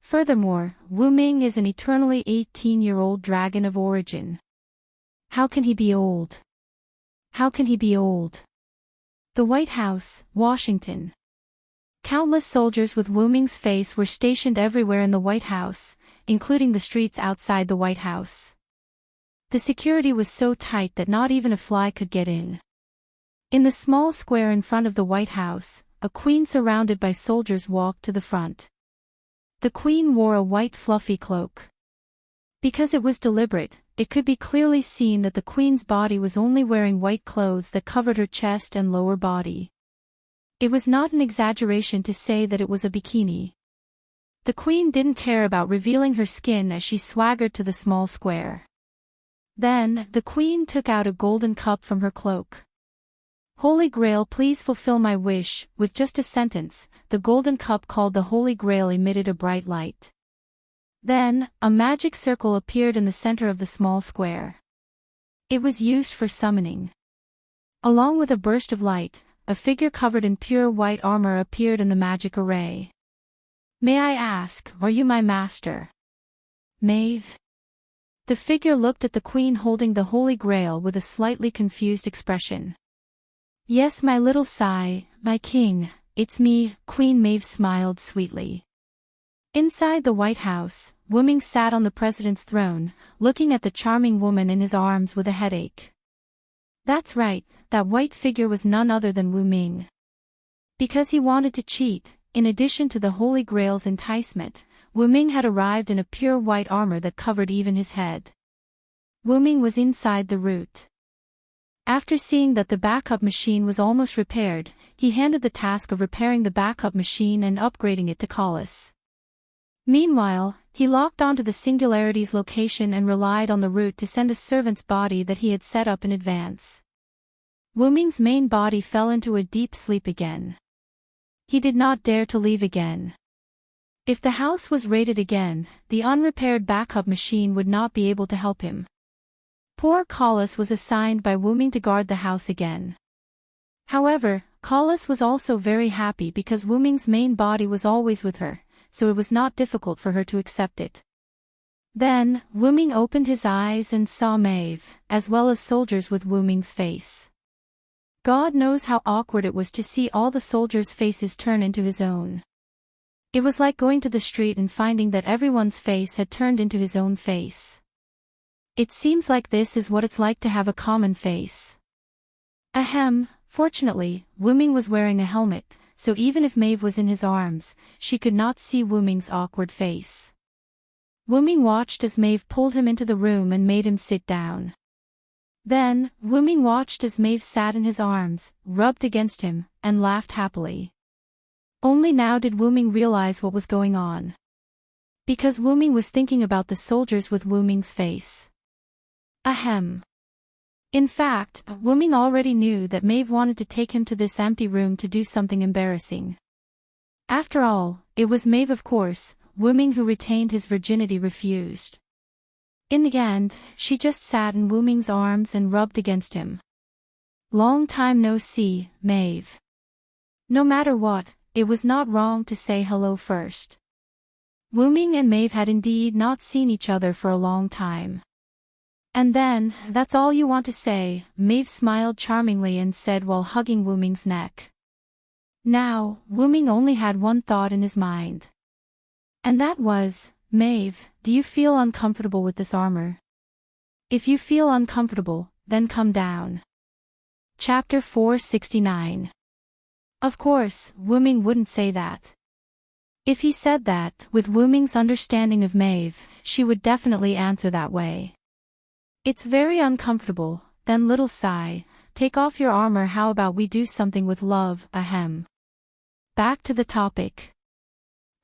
Furthermore, Wu Ming is an eternally 18-year-old dragon of origin. How can he be old? How can he be old? The White House, Washington. Countless soldiers with Wu Ming's face were stationed everywhere in the White House, including the streets outside the White House. The security was so tight that not even a fly could get in. In the small square in front of the White House, a queen surrounded by soldiers walked to the front. The queen wore a white fluffy cloak. Because it was deliberate, it could be clearly seen that the queen's body was only wearing white clothes that covered her chest and lower body. It was not an exaggeration to say that it was a bikini. The queen didn't care about revealing her skin as she swaggered to the small square. Then, the queen took out a golden cup from her cloak. Holy Grail, please fulfill my wish. With just a sentence, the golden cup called the Holy Grail emitted a bright light. Then, a magic circle appeared in the center of the small square. It was used for summoning. Along with a burst of light, a figure covered in pure white armor appeared in the magic array. May I ask, are you my master? Maeve? The figure looked at the queen holding the Holy Grail with a slightly confused expression. "Yes, my little Sai, my king, it's me," Queen Maeve smiled sweetly. Inside the White House, Wu Ming sat on the president's throne, looking at the charming woman in his arms with a headache. That's right, that white figure was none other than Wu Ming. Because he wanted to cheat, in addition to the Holy Grail's enticement, Wu Ming had arrived in a pure white armor that covered even his head. Wu Ming was inside the root. After seeing that the backup machine was almost repaired, he handed the task of repairing the backup machine and upgrading it to Colossus. Meanwhile, he locked onto the Singularity's location and relied on the root to send a servant's body that he had set up in advance. Wu Ming's main body fell into a deep sleep again. He did not dare to leave again. If the house was raided again, the unrepaired backup machine would not be able to help him. Poor Colossus was assigned by Wu Ming to guard the house again. However, Colossus was also very happy because Wu Ming's main body was always with her, so it was not difficult for her to accept it. Then, Wu Ming opened his eyes and saw Maeve, as well as soldiers with Wu Ming's face. God knows how awkward it was to see all the soldiers' faces turn into his own. It was like going to the street and finding that everyone's face had turned into his own face. It seems like this is what it's like to have a common face. Ahem, fortunately, Wu Ming was wearing a helmet, so even if Maeve was in his arms, she could not see Wu Ming's awkward face. Wu Ming watched as Maeve pulled him into the room and made him sit down. Then, Wu Ming watched as Maeve sat in his arms, rubbed against him, and laughed happily. Only now did Wu Ming realize what was going on. Because Wu Ming was thinking about the soldiers with Wu Ming's face. Ahem. In fact, Wu Ming already knew that Maeve wanted to take him to this empty room to do something embarrassing. After all, it was Maeve, of course. Wu Ming, who retained his virginity, refused. In the end, she just sat in Wu Ming's arms and rubbed against him. Long time no see, Maeve. No matter what, it was not wrong to say hello first. Wu Ming and Maeve had indeed not seen each other for a long time. And then, "That's all you want to say," Maeve smiled charmingly and said while hugging Wu Ming's neck. Now, Wu Ming only had one thought in his mind. And that was, "Maeve, do you feel uncomfortable with this armor? If you feel uncomfortable, then come down." Chapter 469. Of course, Wu Ming wouldn't say that. If he said that, with Wu Ming's understanding of Maeve, she would definitely answer that way. "It's very uncomfortable, then little Sai, take off your armor. How about we do something with love, ahem." Back to the topic.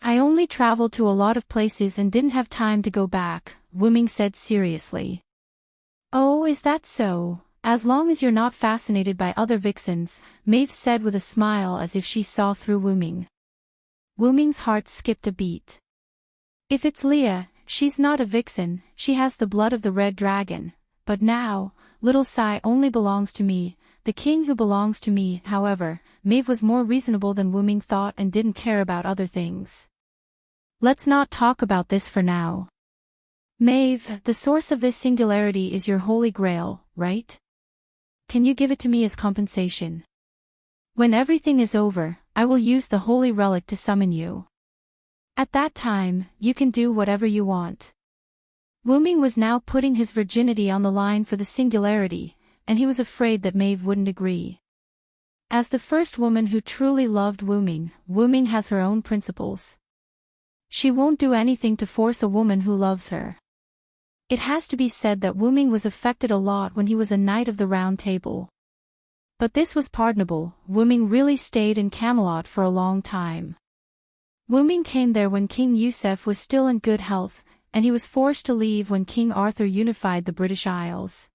"I only traveled to a lot of places and didn't have time to go back," Wu Ming said seriously. "Oh, is that so? As long as you're not fascinated by other vixens," Maeve said with a smile as if she saw through Wu Ming. Wu Ming's heart skipped a beat. If it's Leah, she's not a vixen, she has the blood of the red dragon, but now, little Sai only belongs to me, the king who belongs to me. However, Maeve was more reasonable than Wu Ming thought and didn't care about other things. "Let's not talk about this for now. Maeve, the source of this singularity is your Holy Grail, right? Can you give it to me as compensation? When everything is over, I will use the holy relic to summon you. At that time, you can do whatever you want." Wu Ming was now putting his virginity on the line for the singularity, and he was afraid that Maeve wouldn't agree. As the first woman who truly loved Wu Ming has her own principles. She won't do anything to force a woman who loves her. It has to be said that Wu Ming was affected a lot when he was a Knight of the Round Table. But this was pardonable. Wu Ming really stayed in Camelot for a long time. Wu Ming came there when King Yusuf was still in good health, and he was forced to leave when King Arthur unified the British Isles.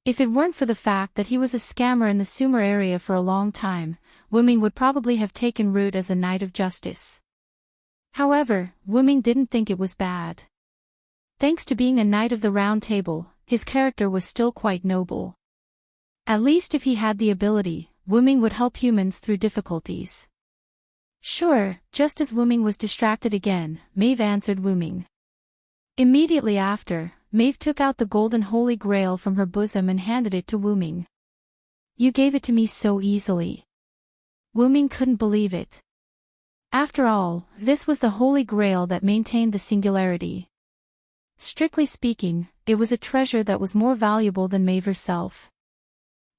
If it weren't for the fact that he was a scammer in the Sumer area for a long time, Wu Ming would probably have taken root as a Knight of Justice. However, Wu Ming didn't think it was bad. Thanks to being a Knight of the Round Table, his character was still quite noble. At least if he had the ability, Wu Ming would help humans through difficulties. Sure, just as Wu Ming was distracted again, Maeve answered Wu Ming. Immediately after, Maeve took out the golden holy grail from her bosom and handed it to Wu Ming. "You gave it to me so easily." Wu Ming couldn't believe it. After all, this was the holy grail that maintained the singularity. Strictly speaking, it was a treasure that was more valuable than Maeve herself.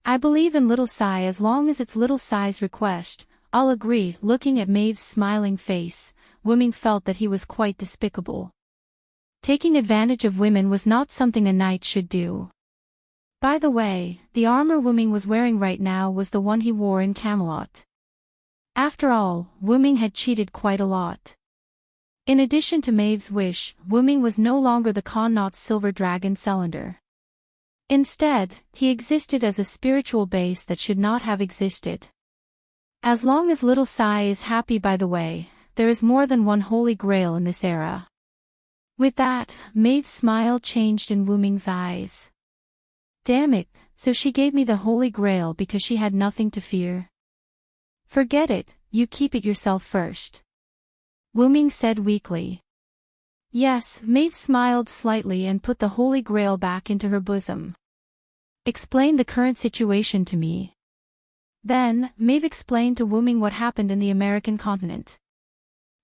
"I believe in Little Sai as long as it's Little Sai's request, I'll agree." Looking at Maeve's smiling face, Wu Ming felt that he was quite despicable. Taking advantage of women was not something a knight should do. By the way, the armor Wu Ming was wearing right now was the one he wore in Camelot. After all, Wu Ming had cheated quite a lot. In addition to Maeve's wish, Wu Ming was no longer the Connaught's silver dragon cylinder. Instead, he existed as a spiritual base that should not have existed. As long as Little Sai is happy. By the way, there is more than one holy grail in this era. With that, Maeve's smile changed in Wu Ming's eyes. Damn it, so she gave me the holy grail because she had nothing to fear. Forget it, you keep it yourself first. Wu Ming said weakly. Yes, Maeve smiled slightly and put the holy grail back into her bosom. Explain the current situation to me. Then, Maeve explained to Wu Ming what happened in the American continent.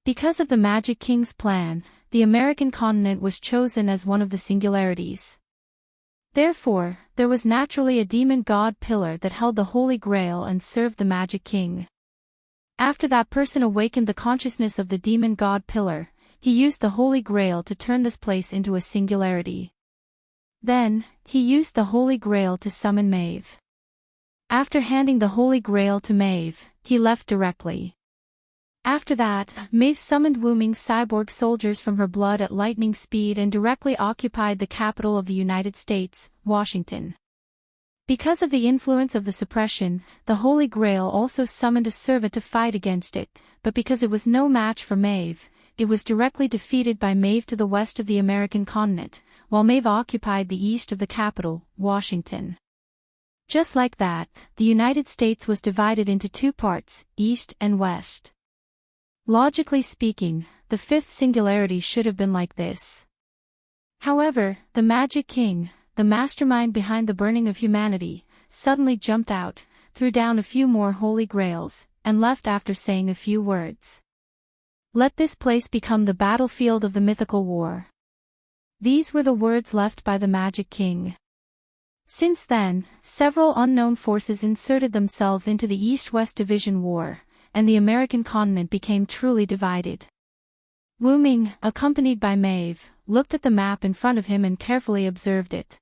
Because of the Magic King's plan, the American continent was chosen as one of the singularities. Therefore, there was naturally a demon god pillar that held the Holy Grail and served the Magic King. After that person awakened the consciousness of the demon god pillar, he used the Holy Grail to turn this place into a singularity. Then, he used the Holy Grail to summon Maeve. After handing the Holy Grail to Maeve, he left directly. After that, Maeve summoned Wu Ming's cyborg soldiers from her blood at lightning speed and directly occupied the capital of the United States, Washington. Because of the influence of the suppression, the Holy Grail also summoned a servant to fight against it, but because it was no match for Maeve, it was directly defeated by Maeve to the west of the American continent, while Maeve occupied the east of the capital, Washington. Just like that, the United States was divided into two parts, east and west. Logically speaking, the fifth singularity should have been like this. However, the Magic King, the mastermind behind the burning of humanity, suddenly jumped out, threw down a few more holy grails, and left after saying a few words. Let this place become the battlefield of the mythical war. These were the words left by the Magic King. Since then, several unknown forces inserted themselves into the East-West Division War, and the American continent became truly divided. Wu Ming, accompanied by Maeve, looked at the map in front of him and carefully observed it.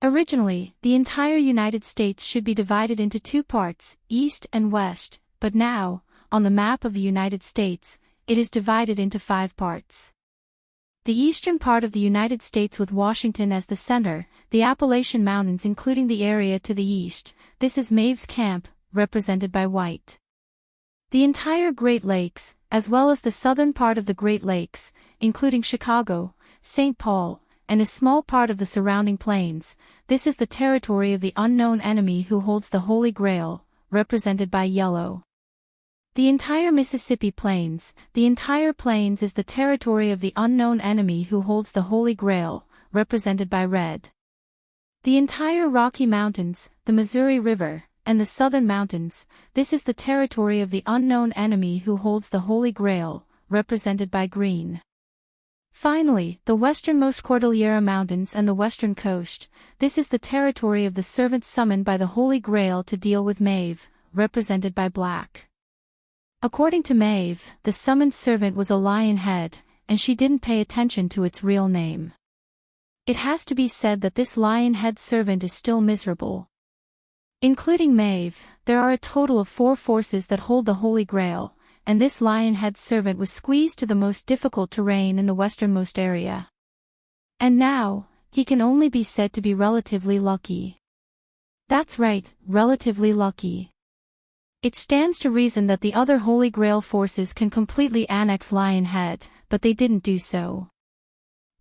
Originally, the entire United States should be divided into two parts, east and west, but now, on the map of the United States, it is divided into 5 parts. The eastern part of the United States with Washington as the center, the Appalachian Mountains including the area to the east, this is Maeve's camp, represented by white. The entire Great Lakes, as well as the southern part of the Great Lakes, including Chicago, St. Paul, and a small part of the surrounding plains, this is the territory of the unknown enemy who holds the Holy Grail, represented by yellow. The entire Mississippi Plains, the entire plains is the territory of the unknown enemy who holds the Holy Grail, represented by red. The entire Rocky Mountains, the Missouri River, and the southern mountains, this is the territory of the unknown enemy who holds the Holy Grail, represented by green. Finally, the westernmost Cordillera Mountains and the western coast, this is the territory of the servant summoned by the Holy Grail to deal with Maeve, represented by black. According to Maeve, the summoned servant was a lion head, and she didn't pay attention to its real name. It has to be said that this lion head servant is still miserable. Including Maeve, there are a total of 4 forces that hold the Holy Grail, and this lion head servant was squeezed to the most difficult terrain in the westernmost area. And now, he can only be said to be relatively lucky. That's right, relatively lucky. It stands to reason that the other Holy Grail forces can completely annex Lionhead, but they didn't do so.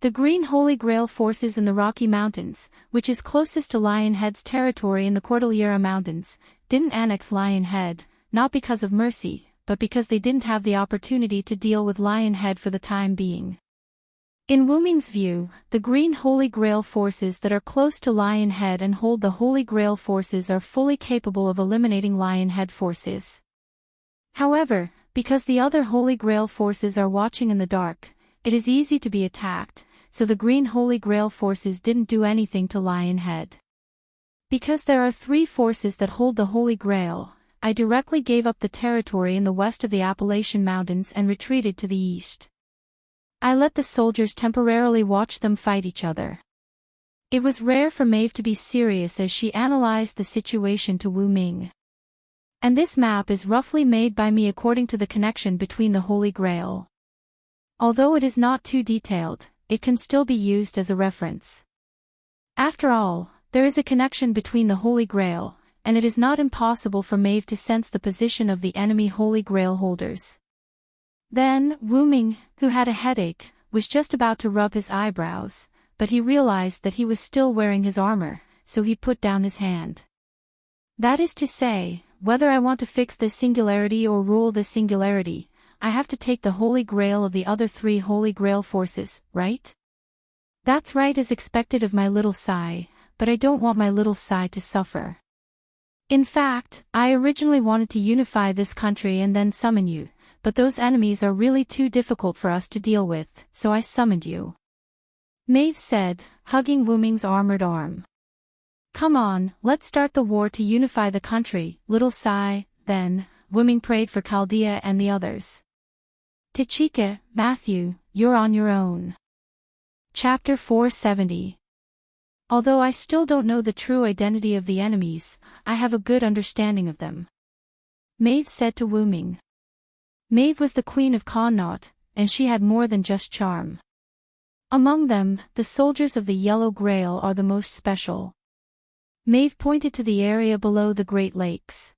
The green Holy Grail forces in the Rocky Mountains, which is closest to Lionhead's territory in the Cordillera Mountains, didn't annex Lionhead, not because of mercy, but because they didn't have the opportunity to deal with Lionhead for the time being. In Wu Ming's view, the green Holy Grail forces that are close to Lion Head and hold the Holy Grail forces are fully capable of eliminating Lion Head forces. However, because the other Holy Grail forces are watching in the dark, it is easy to be attacked, so the green Holy Grail forces didn't do anything to Lion Head. Because there are 3 forces that hold the Holy Grail, I directly gave up the territory in the west of the Appalachian Mountains and retreated to the east. I let the soldiers temporarily watch them fight each other. It was rare for Maeve to be serious as she analyzed the situation to Wu Ming. And this map is roughly made by me according to the connection between the Holy Grail. Although it is not too detailed, it can still be used as a reference. After all, there is a connection between the Holy Grail, and it is not impossible for Maeve to sense the position of the enemy Holy Grail holders. Then, Wu Ming, who had a headache, was just about to rub his eyebrows, but he realized that he was still wearing his armor, so he put down his hand. That is to say, whether I want to fix this singularity or rule this singularity, I have to take the Holy Grail of the other 3 Holy Grail forces, right? That's right as expected of my little Sai, but I don't want my little Sai to suffer. In fact, I originally wanted to unify this country and then summon you, but those enemies are really too difficult for us to deal with, so I summoned you. Maeve said, hugging Wu Ming's armored arm. Come on, let's start the war to unify the country, little Sai. Then, Wu Ming prayed for Chaldea and the others. Tachika, Matthew, you're on your own. Chapter 470. Although I still don't know the true identity of the enemies, I have a good understanding of them. Maeve said to Wu Ming. Maeve was the queen of Connaught, and she had more than just charm. Among them, the soldiers of the Yellow Grail are the most special. Maeve pointed to the area below the Great Lakes.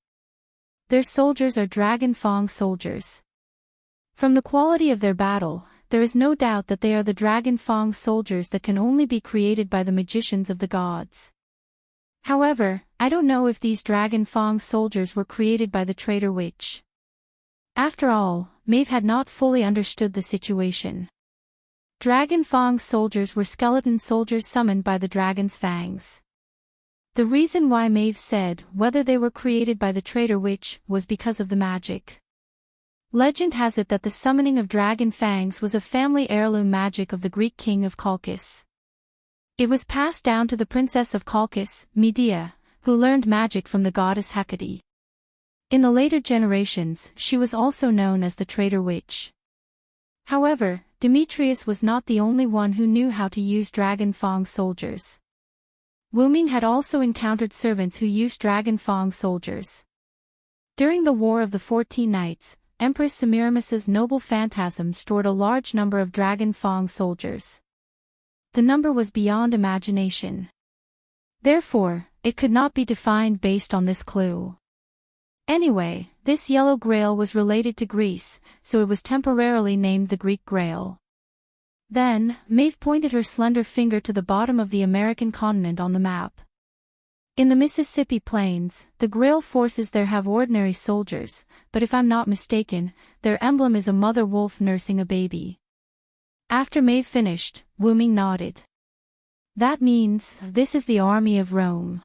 Their soldiers are Dragon Fang soldiers. From the quality of their battle, there is no doubt that they are the Dragon Fang soldiers that can only be created by the magicians of the gods. However, I don't know if these Dragon Fang soldiers were created by the traitor witch. After all, Maeve had not fully understood the situation. Dragon Fang soldiers were skeleton soldiers summoned by the dragon's fangs. The reason why Maeve said whether they were created by the traitor witch was because of the magic. Legend has it that the summoning of dragon fangs was a family heirloom magic of the Greek king of Colchis. It was passed down to the princess of Colchis, Medea, who learned magic from the goddess Hecate. In the later generations, she was also known as the traitor witch. However, Demetrius was not the only one who knew how to use Dragon Fang soldiers. Wu Ming had also encountered servants who used Dragon Fang soldiers. During the War of the 14 Nights, Empress Semiramis's noble phantasm stored a large number of Dragon Fang soldiers. The number was beyond imagination. Therefore, it could not be defined based on this clue. Anyway, this Yellow Grail was related to Greece, so it was temporarily named the Greek Grail. Then, Maeve pointed her slender finger to the bottom of the American continent on the map. In the Mississippi Plains, the Grail forces there have ordinary soldiers, but if I'm not mistaken, their emblem is a mother wolf nursing a baby. After Maeve finished, Wu Ming nodded. That means, this is the army of Rome.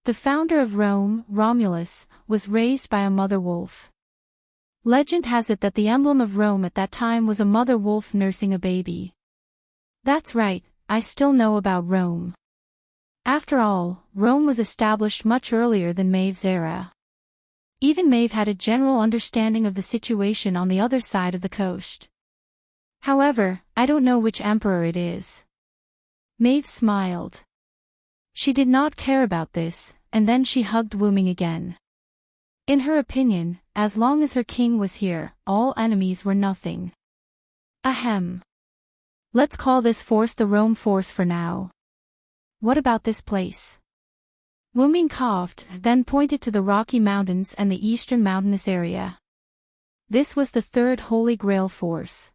The founder of Rome, Romulus, was raised by a mother wolf. Legend has it that the emblem of Rome at that time was a mother wolf nursing a baby. That's right, I still know about Rome. After all, Rome was established much earlier than Maeve's era. Even Maeve had a general understanding of the situation on the other side of the coast. However, I don't know which emperor it is. Maeve smiled. She did not care about this, and then she hugged Wu Ming again. In her opinion, as long as her king was here, all enemies were nothing. Ahem. Let's call this force the Rome force for now. What about this place? Wu Ming coughed, then pointed to the Rocky Mountains and the eastern mountainous area. This was the 3rd Holy Grail force.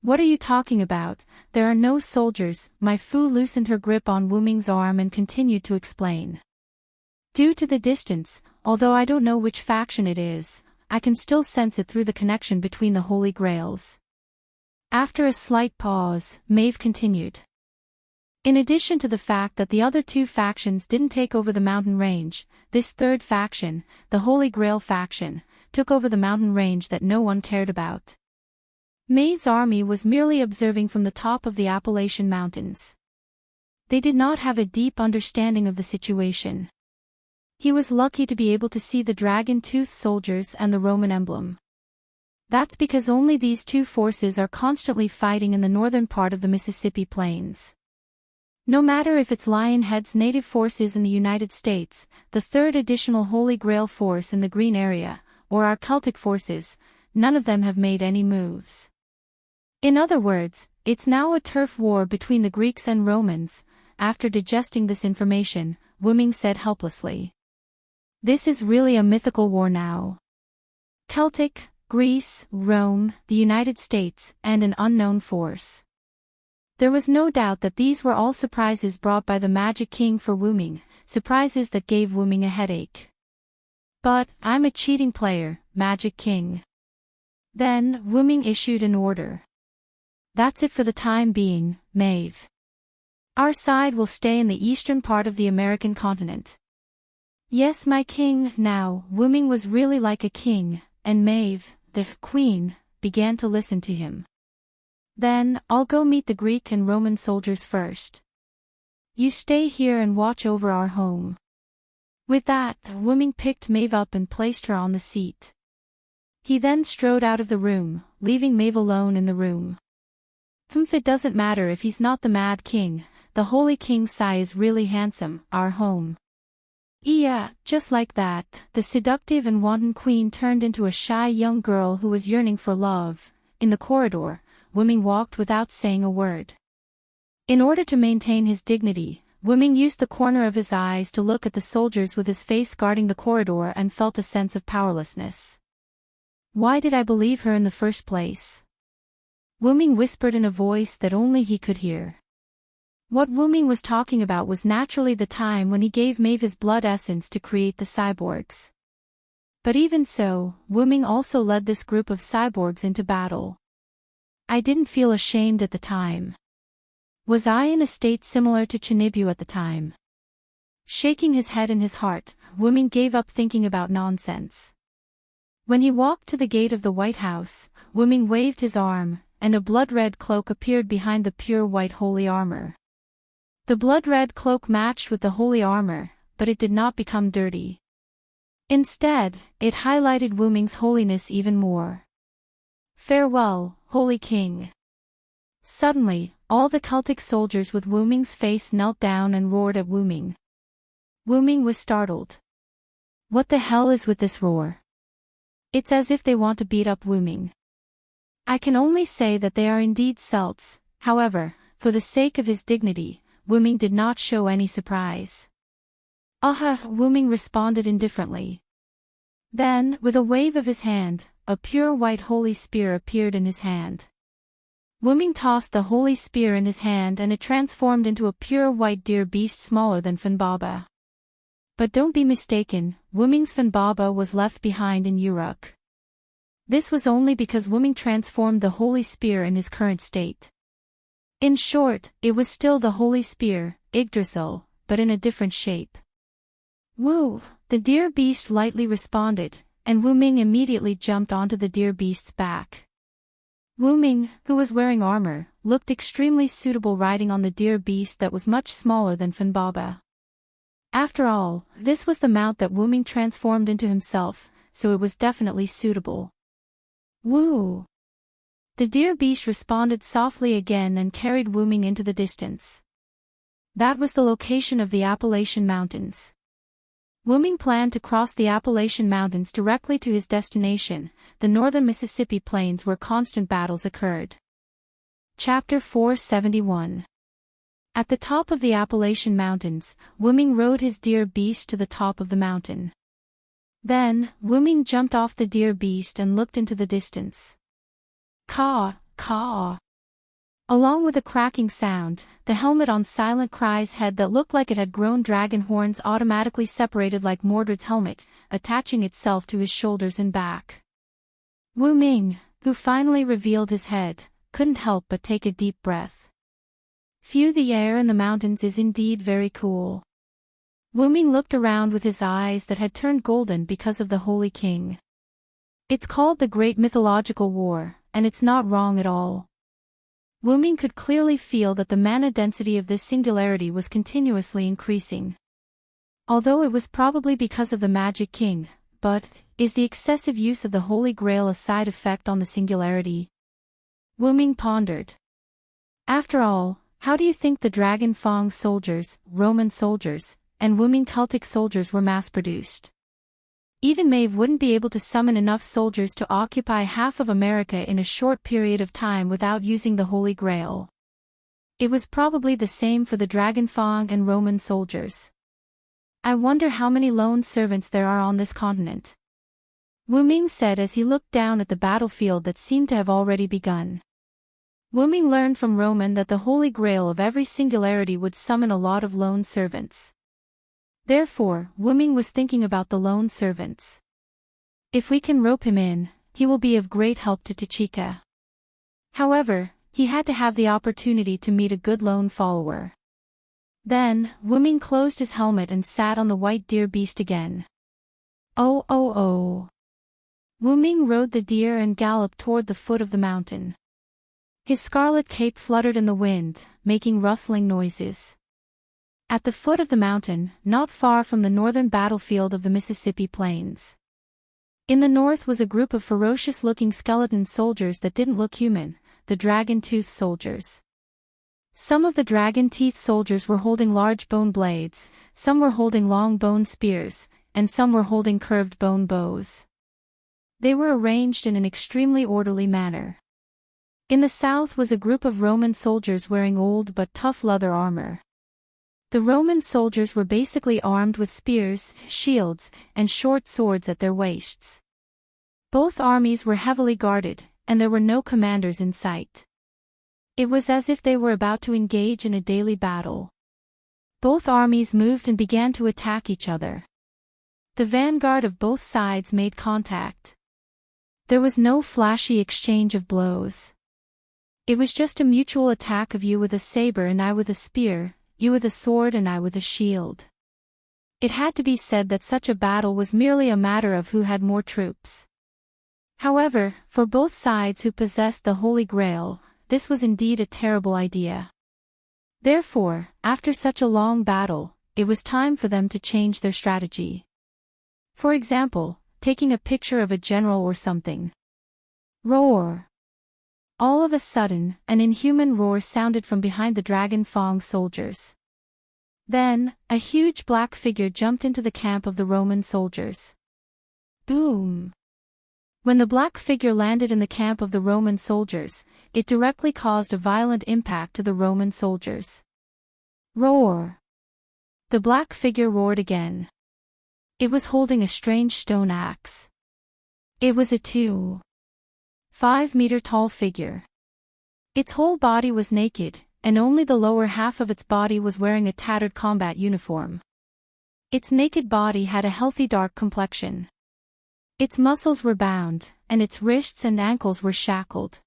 What are you talking about? There are no soldiers. Mai Fu loosened her grip on Wu Ming's arm and continued to explain. Due to the distance, although I don't know which faction it is, I can still sense it through the connection between the Holy Grails. After a slight pause, Maeve continued. In addition to the fact that the other two factions didn't take over the mountain range, this third faction, the Holy Grail faction, took over the mountain range that no one cared about. Maeve's army was merely observing from the top of the Appalachian Mountains. They did not have a deep understanding of the situation. He was lucky to be able to see the dragon-toothed soldiers and the Roman emblem. That's because only these two forces are constantly fighting in the northern part of the Mississippi Plains. No matter if it's Lionhead's native forces in the United States, the third additional Holy Grail force in the Green Area, or our Celtic forces, none of them have made any moves. In other words, it's now a turf war between the Greeks and Romans. After digesting this information, Wuming said helplessly. This is really a mythical war now. Celtic, Greece, Rome, the United States, and an unknown force. There was no doubt that these were all surprises brought by the Magic King for Wuming, surprises that gave Wuming a headache. But, I'm a cheating player, Magic King. Then, Wuming issued an order. That's it for the time being, Maeve. Our side will stay in the eastern part of the American continent. Yes, my king. Now, Wuming was really like a king, and Maeve, the queen, began to listen to him. Then, I'll go meet the Greek and Roman soldiers first. You stay here and watch over our home. With that, Wuming picked Maeve up and placed her on the seat. He then strode out of the room, leaving Maeve alone in the room. It doesn't matter if he's not the Mad King, the Holy King Sai is really handsome, our home. Yeah, just like that, the seductive and wanton queen turned into a shy young girl who was yearning for love. In the corridor, Wuming walked without saying a word. In order to maintain his dignity, Wuming used the corner of his eyes to look at the soldiers with his face guarding the corridor and felt a sense of powerlessness. Why did I believe her in the first place? Wuming whispered in a voice that only he could hear. What Wuming was talking about was naturally the time when he gave Maeve his blood essence to create the cyborgs. But even so, Wuming also led this group of cyborgs into battle. I didn't feel ashamed at the time. Was I in a state similar to Chinibu at the time? Shaking his head in his heart, Wuming gave up thinking about nonsense. When he walked to the gate of the White House, Wuming waved his arm, and a blood-red cloak appeared behind the pure white holy armor. The blood-red cloak matched with the holy armor, but it did not become dirty. Instead, it highlighted Wuming's holiness even more. Farewell, Holy King. Suddenly, all the Celtic soldiers with Wuming's face knelt down and roared at Wuming. Wuming was startled. What the hell is with this roar? It's as if they want to beat up Wuming. I can only say that they are indeed Celts. However, for the sake of his dignity, Wuming did not show any surprise. Wuming responded indifferently. Then, with a wave of his hand, a pure white holy spear appeared in his hand. Wuming tossed the holy spear in his hand and it transformed into a pure white deer beast smaller than Funbaba. But don't be mistaken, Wuming's Funbaba was left behind in Uruk. This was only because Wuming transformed the holy spear in his current state. In short, it was still the holy spear, Yggdrasil, but in a different shape. Woo! The deer beast lightly responded, and Wuming immediately jumped onto the deer beast's back. Wuming, who was wearing armor, looked extremely suitable riding on the deer beast that was much smaller than Funbaba. After all, this was the mount that Wuming transformed into himself, so it was definitely suitable. Woo! The deer beast responded softly again and carried Wuming into the distance. That was the location of the Appalachian Mountains. Wuming planned to cross the Appalachian Mountains directly to his destination, the northern Mississippi Plains where constant battles occurred. Chapter 471. At the top of the Appalachian Mountains, Wuming rode his deer beast to the top of the mountain. Then, Wuming jumped off the deer beast and looked into the distance. Caw, caw. Along with a cracking sound, the helmet on Silent Cry's head that looked like it had grown dragon horns automatically separated like Mordred's helmet, attaching itself to his shoulders and back. Wuming, who finally revealed his head, couldn't help but take a deep breath. Phew, the air in the mountains is indeed very cool. Wu Ming looked around with his eyes that had turned golden because of the Holy King. It's called the Great Mythological War, and it's not wrong at all. Wu Ming could clearly feel that the mana density of this singularity was continuously increasing. Although it was probably because of the Magic King, but, is the excessive use of the Holy Grail a side effect on the singularity? Wu Ming pondered. After all, how do you think the Dragon Fang soldiers, Roman soldiers, and Wu Ming Celtic soldiers were mass-produced? Even Maeve wouldn't be able to summon enough soldiers to occupy half of America in a short period of time without using the Holy Grail. It was probably the same for the Dragon Fang and Roman soldiers. I wonder how many lone servants there are on this continent. Wu Ming said as he looked down at the battlefield that seemed to have already begun. Wu Ming learned from Roman that the Holy Grail of every singularity would summon a lot of lone servants. Therefore, Wu Ming was thinking about the lone servants. If we can rope him in, he will be of great help to Tachika. However, he had to have the opportunity to meet a good lone follower. Then, Wu Ming closed his helmet and sat on the white deer beast again. Oh oh oh. Wu Ming rode the deer and galloped toward the foot of the mountain. His scarlet cape fluttered in the wind, making rustling noises. At the foot of the mountain, not far from the northern battlefield of the Mississippi Plains. In the north was a group of ferocious-looking skeleton soldiers that didn't look human, the dragon-tooth soldiers. Some of the dragon-teeth soldiers were holding large bone blades, some were holding long bone spears, and some were holding curved bone bows. They were arranged in an extremely orderly manner. In the south was a group of Roman soldiers wearing old but tough leather armor. The Roman soldiers were basically armed with spears, shields, and short swords at their waists. Both armies were heavily guarded, and there were no commanders in sight. It was as if they were about to engage in a daily battle. Both armies moved and began to attack each other. The vanguard of both sides made contact. There was no flashy exchange of blows. It was just a mutual attack of you with a saber and I with a spear, you with a sword and I with a shield. It had to be said that such a battle was merely a matter of who had more troops. However, for both sides who possessed the Holy Grail, this was indeed a terrible idea. Therefore, after such a long battle, it was time for them to change their strategy. For example, taking a picture of a general or something. Roar! All of a sudden, an inhuman roar sounded from behind the Dragon Fang soldiers. Then, a huge black figure jumped into the camp of the Roman soldiers. Boom! When the black figure landed in the camp of the Roman soldiers, it directly caused a violent impact to the Roman soldiers. Roar! The black figure roared again. It was holding a strange stone axe. It was a 2.5-meter tall figure. Its whole body was naked, and only the lower half of its body was wearing a tattered combat uniform. Its naked body had a healthy dark complexion. Its muscles were bound, and its wrists and ankles were shackled.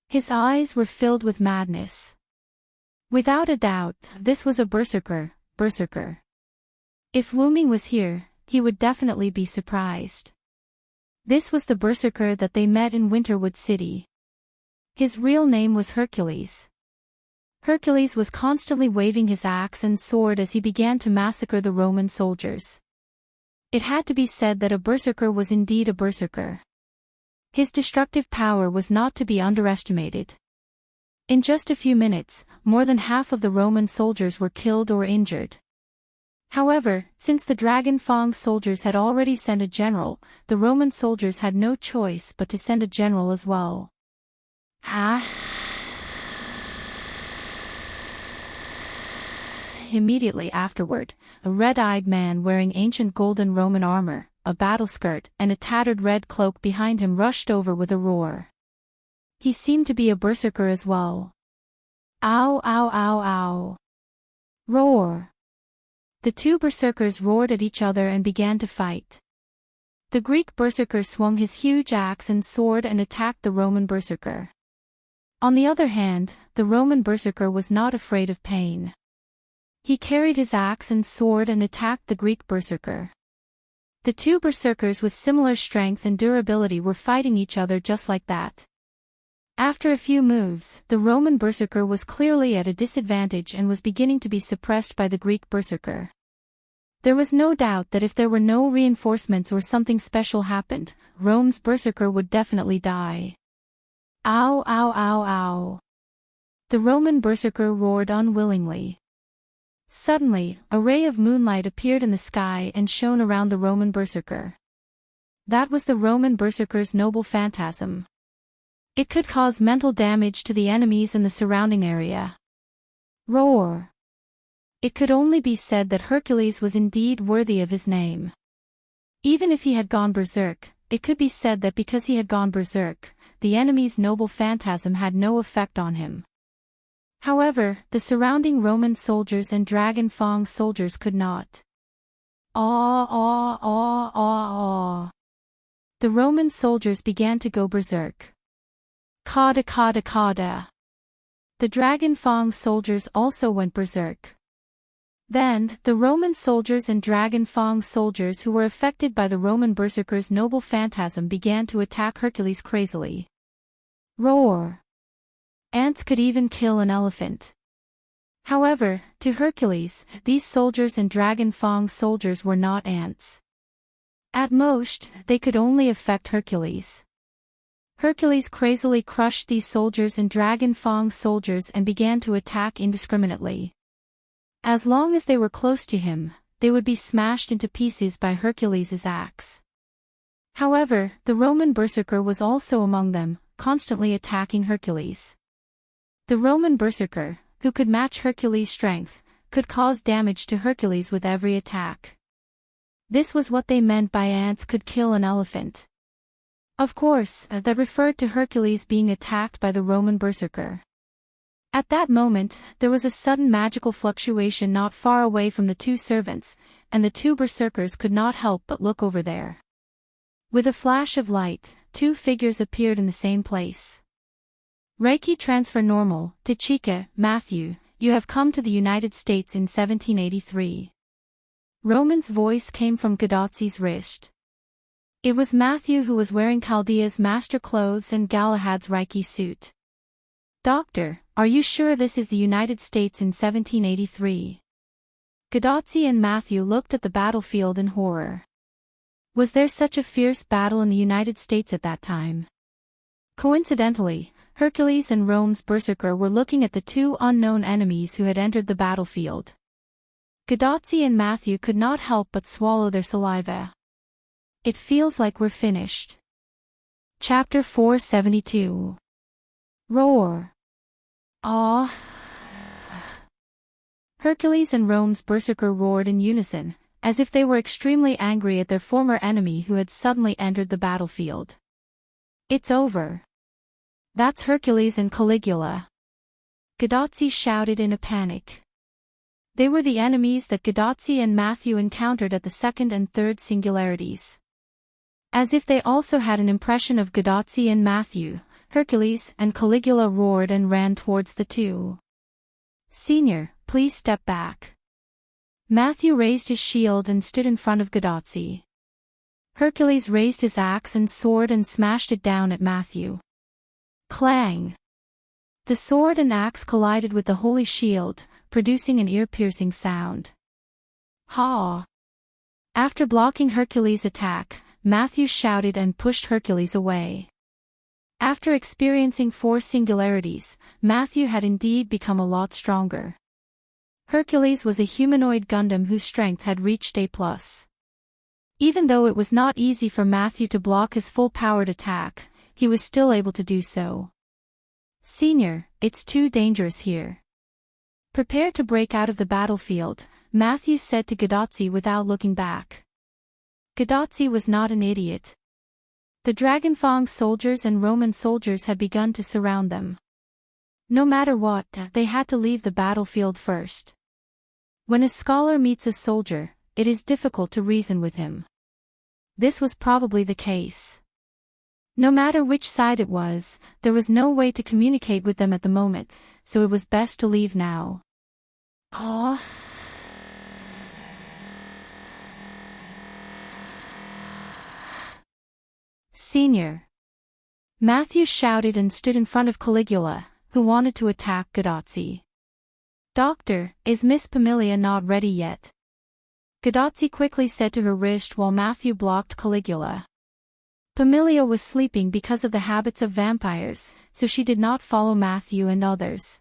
His eyes were filled with madness. Without a doubt, this was a berserker. If Wu Ming was here, he would definitely be surprised. This was the berserker that they met in Winterwood City. His real name was Hercules. Hercules was constantly waving his axe and sword as he began to massacre the Roman soldiers. It had to be said that a berserker was indeed a berserker. His destructive power was not to be underestimated. In just a few minutes, more than half of the Roman soldiers were killed or injured. However, since the Dragon Fang soldiers had already sent a general, the Roman soldiers had no choice but to send a general as well. Immediately afterward, a red-eyed man wearing ancient golden Roman armor, a battle skirt, and a tattered red cloak behind him rushed over with a roar. He seemed to be a berserker as well. Ow ow ow ow. Roar. The two berserkers roared at each other and began to fight. The Greek berserker swung his huge axe and sword and attacked the Roman berserker. On the other hand, the Roman berserker was not afraid of pain. He carried his axe and sword and attacked the Greek berserker. The two berserkers with similar strength and durability were fighting each other just like that. After a few moves, the Roman berserker was clearly at a disadvantage and was beginning to be suppressed by the Greek berserker. There was no doubt that if there were no reinforcements or something special happened, Rome's berserker would definitely die. Ow, ow, ow, ow. The Roman berserker roared unwillingly. Suddenly, a ray of moonlight appeared in the sky and shone around the Roman berserker. That was the Roman berserker's noble phantasm. It could cause mental damage to the enemies in the surrounding area. Roar. It could only be said that Hercules was indeed worthy of his name. Even if he had gone berserk, it could be said that because he had gone berserk, the enemy's noble phantasm had no effect on him. However, the surrounding Roman soldiers and Dragon Fang soldiers could not. Aw, aw, aw, aw, aw. The Roman soldiers began to go berserk. Kada, kada, kada. The Dragon Fang soldiers also went berserk. Then, the Roman soldiers and Dragon Fang soldiers who were affected by the Roman berserker's noble phantasm began to attack Hercules crazily. Roar. Ants could even kill an elephant. However, to Hercules, these soldiers and Dragon Fang soldiers were not ants. At most, they could only affect Hercules. Hercules crazily crushed these soldiers and Dragon Fang soldiers and began to attack indiscriminately. As long as they were close to him, they would be smashed into pieces by Hercules' axe. However, the Roman berserker was also among them, constantly attacking Hercules. The Roman berserker, who could match Hercules' strength, could cause damage to Hercules with every attack. This was what they meant by ants could kill an elephant. Of course, that referred to Hercules being attacked by the Roman berserker. At that moment, there was a sudden magical fluctuation not far away from the two servants, and the two berserkers could not help but look over there. With a flash of light, two figures appeared in the same place. Reiki transfer normal, Tachika, Matthew, you have come to the United States in 1783. Roman's voice came from Gadotzi's wrist. It was Matthew who was wearing Chaldea's master clothes and Galahad's Reiki suit. Doctor, are you sure this is the United States in 1783? Gadotzi and Matthew looked at the battlefield in horror. Was there such a fierce battle in the United States at that time? Coincidentally, Hercules and Rome's berserker were looking at the two unknown enemies who had entered the battlefield. Gadotzi and Matthew could not help but swallow their saliva. It feels like we're finished. Chapter 472. Roar. Ah! Hercules and Rome's berserker roared in unison, as if they were extremely angry at their former enemy who had suddenly entered the battlefield. It's over. That's Hercules and Caligula. Gadotzi shouted in a panic. They were the enemies that Gadotzi and Matthew encountered at the second and third singularities. As if they also had an impression of Gadotzi and Matthew, Hercules and Caligula roared and ran towards the two. Senior, please step back. Matthew raised his shield and stood in front of Gadotzi. Hercules raised his axe and sword and smashed it down at Matthew. Clang! The sword and axe collided with the holy shield, producing an ear-piercing sound. Ha! After blocking Hercules' attack, Matthew shouted and pushed Hercules away. After experiencing 4 singularities, Matthew had indeed become a lot stronger. Hercules was a humanoid Gundam whose strength had reached A+. Even though it was not easy for Matthew to block his full-powered attack, he was still able to do so. Senior, it's too dangerous here. Prepare to break out of the battlefield, Matthew said to Gadotzi without looking back. Gadotzi was not an idiot. The Dragonfang soldiers and Roman soldiers had begun to surround them. No matter what, they had to leave the battlefield first. When a scholar meets a soldier, it is difficult to reason with him. This was probably the case. No matter which side it was, there was no way to communicate with them at the moment, so it was best to leave now. Ah. Senior. Matthew shouted and stood in front of Caligula, who wanted to attack Gadotsi. Doctor, is Miss Pamilia not ready yet? Gadotsi quickly said to her wrist while Matthew blocked Caligula. Pamilia was sleeping because of the habits of vampires, so she did not follow Matthew and others.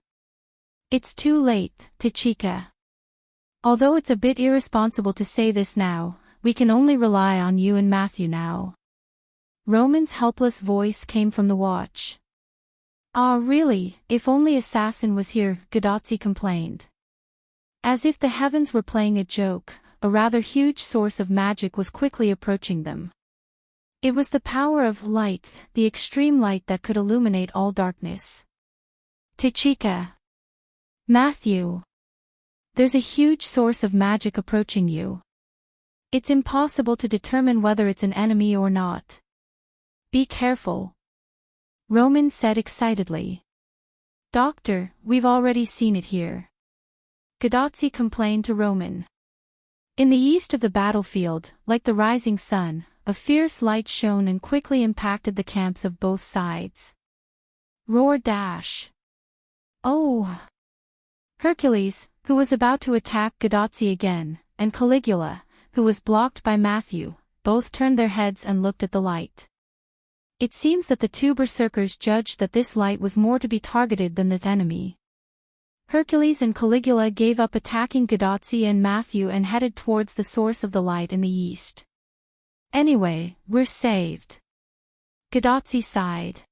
It's too late, Tachika. Although it's a bit irresponsible to say this now, we can only rely on you and Matthew now. Roman's helpless voice came from the watch. Ah, really, if only Assassin was here, Gadotsi complained. As if the heavens were playing a joke, a rather huge source of magic was quickly approaching them. It was the power of light, the extreme light that could illuminate all darkness. Tachika. Matthew. There's a huge source of magic approaching you. It's impossible to determine whether it's an enemy or not. Be careful. Roman said excitedly. Doctor, we've already seen it here. Gadotsi complained to Roman. In the east of the battlefield, like the rising sun, a fierce light shone and quickly impacted the camps of both sides. Roar dash. Oh! Hercules, who was about to attack Gadotsi again, and Caligula, who was blocked by Matthew, both turned their heads and looked at the light. It seems that the two berserkers judged that this light was more to be targeted than the enemy. Hercules and Caligula gave up attacking Gadotsi and Matthew and headed towards the source of the light in the east. Anyway, we're saved. Gadotsi sighed.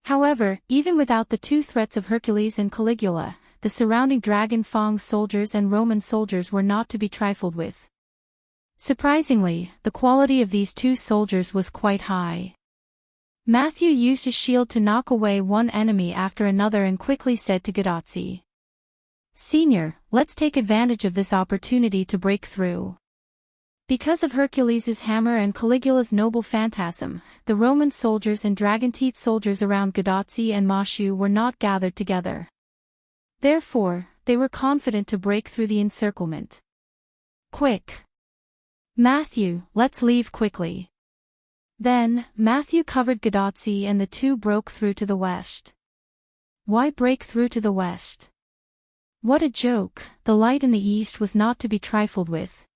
However, even without the two threats of Hercules and Caligula, the surrounding Dragon Fang soldiers and Roman soldiers were not to be trifled with. Surprisingly, the quality of these two soldiers was quite high. Matthew used his shield to knock away one enemy after another and quickly said to Gadotsi. Senior, let's take advantage of this opportunity to break through. Because of Hercules' hammer and Caligula's noble phantasm, the Roman soldiers and dragon-teeth soldiers around Gadotsi and Mashu were not gathered together. Therefore, they were confident to break through the encirclement. Quick! Matthew, let's leave quickly. Then, Matthew covered Gadotsi and the two broke through to the west. Why break through to the west? What a joke, the light in the east was not to be trifled with.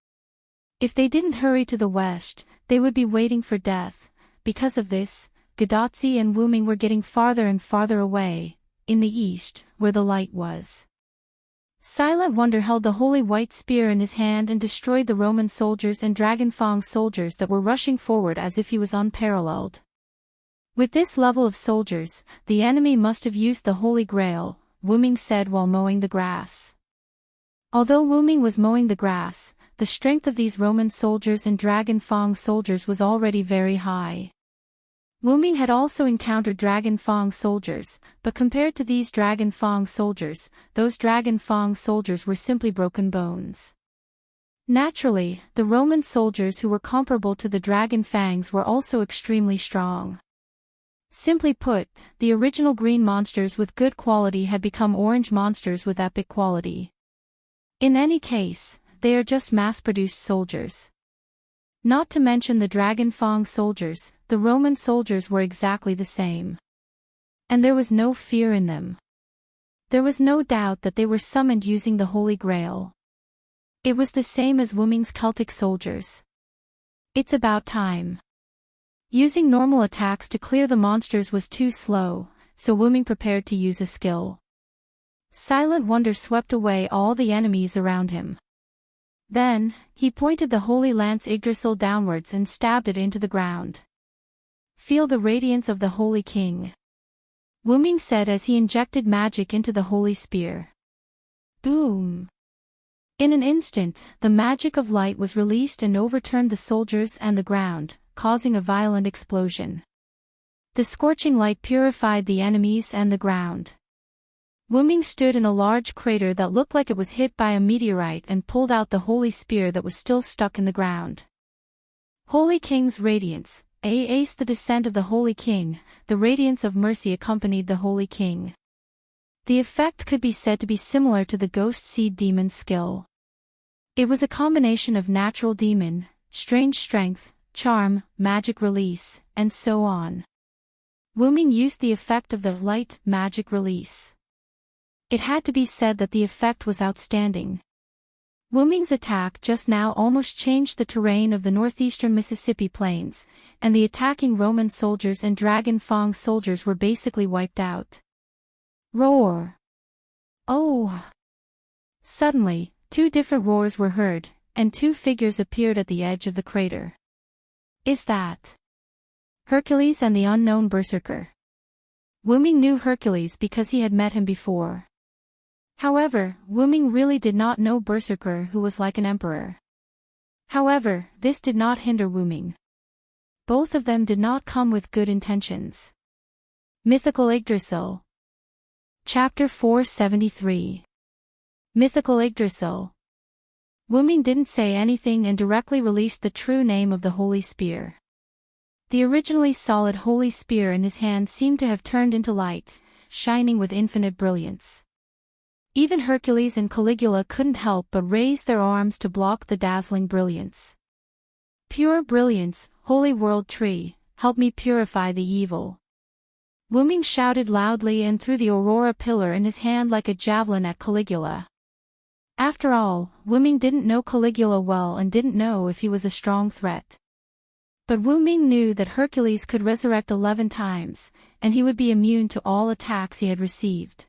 If they didn't hurry to the west, they would be waiting for death. Because of this, Gadotsi and Wuming were getting farther and farther away, in the east, where the light was. Silent Wonder held the holy white spear in his hand and destroyed the Roman soldiers and Dragon Fang soldiers that were rushing forward as if he was unparalleled. With this level of soldiers, the enemy must have used the Holy Grail, Wuming said while mowing the grass. Although Wuming was mowing the grass, the strength of these Roman soldiers and Dragon Fang soldiers was already very high. Wuming had also encountered Dragon Fang soldiers, but compared to these Dragon Fang soldiers, those Dragon Fang soldiers were simply broken bones. Naturally, the Roman soldiers who were comparable to the Dragon Fangs were also extremely strong. Simply put, the original green monsters with good quality had become orange monsters with epic quality. In any case, they are just mass-produced soldiers. Not to mention the Dragon Fang soldiers, the Roman soldiers were exactly the same. And there was no fear in them. There was no doubt that they were summoned using the Holy Grail. It was the same as Wuming's Celtic soldiers. It's about time. Using normal attacks to clear the monsters was too slow, so Wuming prepared to use a skill. Silent Wonder swept away all the enemies around him. Then, he pointed the holy lance Yggdrasil downwards and stabbed it into the ground. Feel the radiance of the Holy King. Wuming said as he injected magic into the holy spear. Boom! In an instant, the magic of light was released and overturned the soldiers and the ground, causing a violent explosion. The scorching light purified the enemies and the ground. Wuming stood in a large crater that looked like it was hit by a meteorite and pulled out the holy spear that was still stuck in the ground. Holy King's radiance, As the descent of the Holy King, the radiance of mercy accompanied the Holy King. The effect could be said to be similar to the ghost seed demon's skill. It was a combination of natural demon, strange strength, charm, magic release, and so on. Wu-Ming used the effect of the light magic release. It had to be said that the effect was outstanding. Wu-Ming's attack just now almost changed the terrain of the northeastern Mississippi plains, and the attacking Roman soldiers and Dragon Fang soldiers were basically wiped out. Roar! Oh! Suddenly, two different roars were heard, and two figures appeared at the edge of the crater. Is that Hercules and the unknown berserker? Wu-Ming knew Hercules because he had met him before. However, Wu-Ming really did not know Berserker, who was like an emperor. However, this did not hinder Wu-Ming. Both of them did not come with good intentions. Mythical Yggdrasil. Chapter 473. Mythical Yggdrasil. Wu-Ming didn't say anything and directly released the true name of the Holy Spear. The originally solid Holy Spear in his hand seemed to have turned into light, shining with infinite brilliance. Even Hercules and Caligula couldn't help but raise their arms to block the dazzling brilliance. Pure brilliance, holy world tree, help me purify the evil. Wu-Ming shouted loudly and threw the aurora pillar in his hand like a javelin at Caligula. After all, Wu-Ming didn't know Caligula well and didn't know if he was a strong threat. But Wu-Ming knew that Hercules could resurrect 11 times, and he would be immune to all attacks he had received.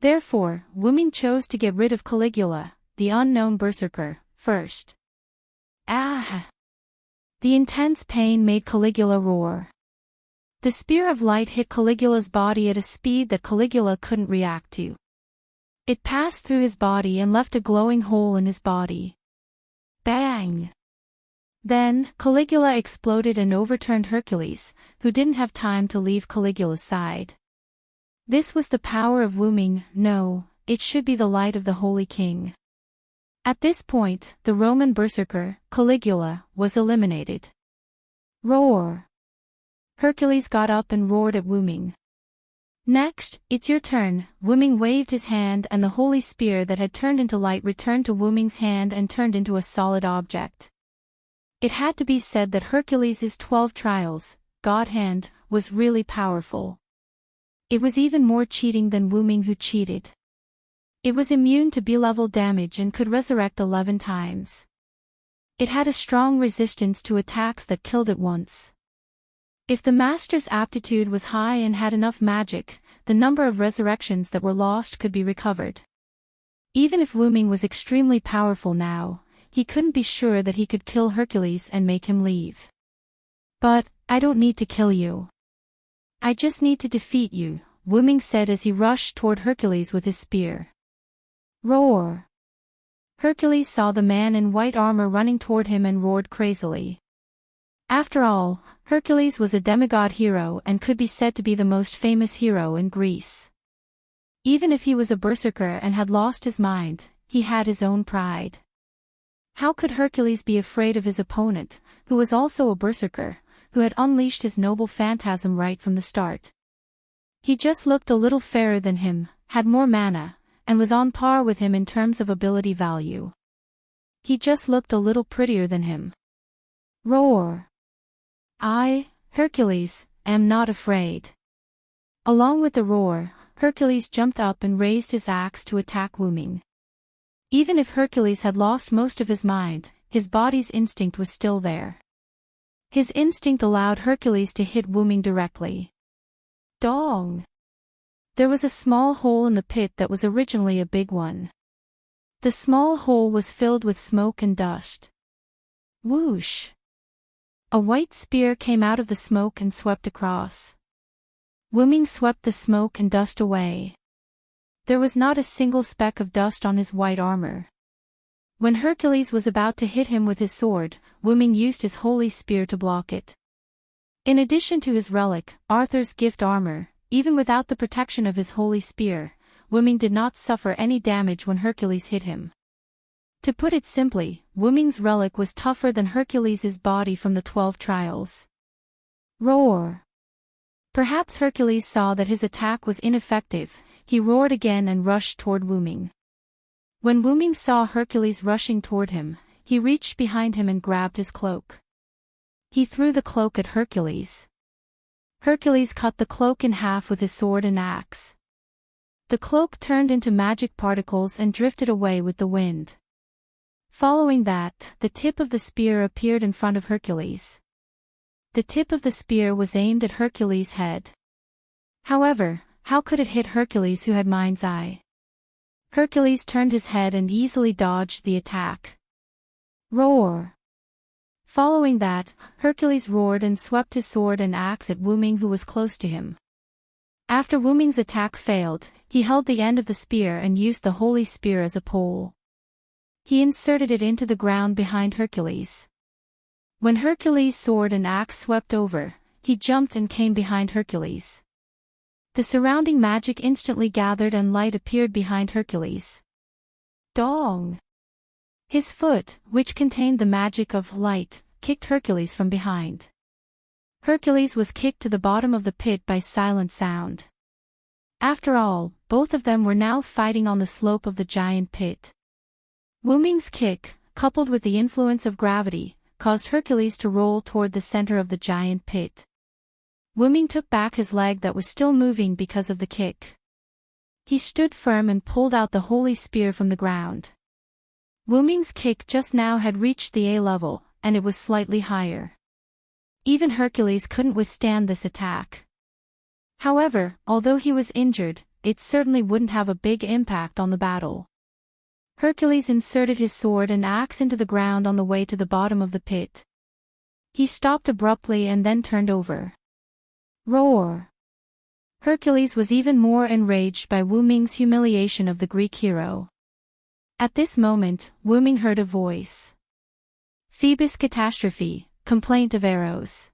Therefore, Wu-Ming chose to get rid of Caligula, the unknown berserker, first. Ah! The intense pain made Caligula roar. The spear of light hit Caligula's body at a speed that Caligula couldn't react to. It passed through his body and left a glowing hole in his body. Bang! Then, Caligula exploded and overturned Hercules, who didn't have time to leave Caligula's side. This was the power of Wu-Ming. No, it should be the light of the Holy King. At this point, the Roman berserker, Caligula, was eliminated. Roar! Hercules got up and roared at Wu-Ming. Next, it's your turn. Wu-Ming waved his hand and the holy spear that had turned into light returned to Wu-Ming's hand and turned into a solid object. It had to be said that Hercules' 12 trials, God hand, was really powerful. It was even more cheating than Wu-Ming, who cheated. It was immune to B-level damage and could resurrect 11 times. It had a strong resistance to attacks that killed it once. If the master's aptitude was high and had enough magic, the number of resurrections that were lost could be recovered. Even if Wu-Ming was extremely powerful now, he couldn't be sure that he could kill Hercules and make him leave. But, I don't need to kill you. I just need to defeat you, Wu-Ming said as he rushed toward Hercules with his spear. Roar! Hercules saw the man in white armor running toward him and roared crazily. After all, Hercules was a demigod hero and could be said to be the most famous hero in Greece. Even if he was a berserker and had lost his mind, he had his own pride. How could Hercules be afraid of his opponent, who was also a berserker, who had unleashed his noble phantasm right from the start? He just looked a little fairer than him, had more mana, and was on par with him in terms of ability value. He just looked a little prettier than him. Roar! I, Hercules, am not afraid. Along with the roar, Hercules jumped up and raised his axe to attack Wu-Ming. Even if Hercules had lost most of his mind, his body's instinct was still there. His instinct allowed Hercules to hit Wu-Ming directly. Dong! There was a small hole in the pit that was originally a big one. The small hole was filled with smoke and dust. Whoosh! A white spear came out of the smoke and swept across. Wu-Ming swept the smoke and dust away. There was not a single speck of dust on his white armor. When Hercules was about to hit him with his sword, Wu-Ming used his holy spear to block it. In addition to his relic, Arthur's gift armor, even without the protection of his holy spear, Wu-Ming did not suffer any damage when Hercules hit him. To put it simply, Wu-Ming's relic was tougher than Hercules' body from the 12 trials. Roar. Perhaps Hercules saw that his attack was ineffective. He roared again and rushed toward Wu Ming. When Wu Ming saw Hercules rushing toward him, he reached behind him and grabbed his cloak. He threw the cloak at Hercules. Hercules cut the cloak in half with his sword and axe. The cloak turned into magic particles and drifted away with the wind. Following that, the tip of the spear appeared in front of Hercules. The tip of the spear was aimed at Hercules' head. However, how could it hit Hercules, who had mind's eye? Hercules turned his head and easily dodged the attack. Roar. Following that, Hercules roared and swept his sword and axe at Wu Ming, who was close to him. After Wu Ming's attack failed, he held the end of the spear and used the holy spear as a pole. He inserted it into the ground behind Hercules. When Hercules' sword and axe swept over, he jumped and came behind Hercules. The surrounding magic instantly gathered and light appeared behind Hercules. Dong! His foot, which contained the magic of light, kicked Hercules from behind. Hercules was kicked to the bottom of the pit by silent sound. After all, both of them were now fighting on the slope of the giant pit. Wu Ming's kick, coupled with the influence of gravity, caused Hercules to roll toward the center of the giant pit. Wu Ming took back his leg that was still moving because of the kick. He stood firm and pulled out the holy spear from the ground. Wu Ming's kick just now had reached the A level, and it was slightly higher. Even Hercules couldn't withstand this attack. However, although he was injured, it certainly wouldn't have a big impact on the battle. Hercules inserted his sword and axe into the ground on the way to the bottom of the pit. He stopped abruptly and then turned over. Roar! Hercules was even more enraged by Wu Ming's humiliation of the Greek hero. At this moment, Wu Ming heard a voice. Phoebus' catastrophe, complaint of arrows.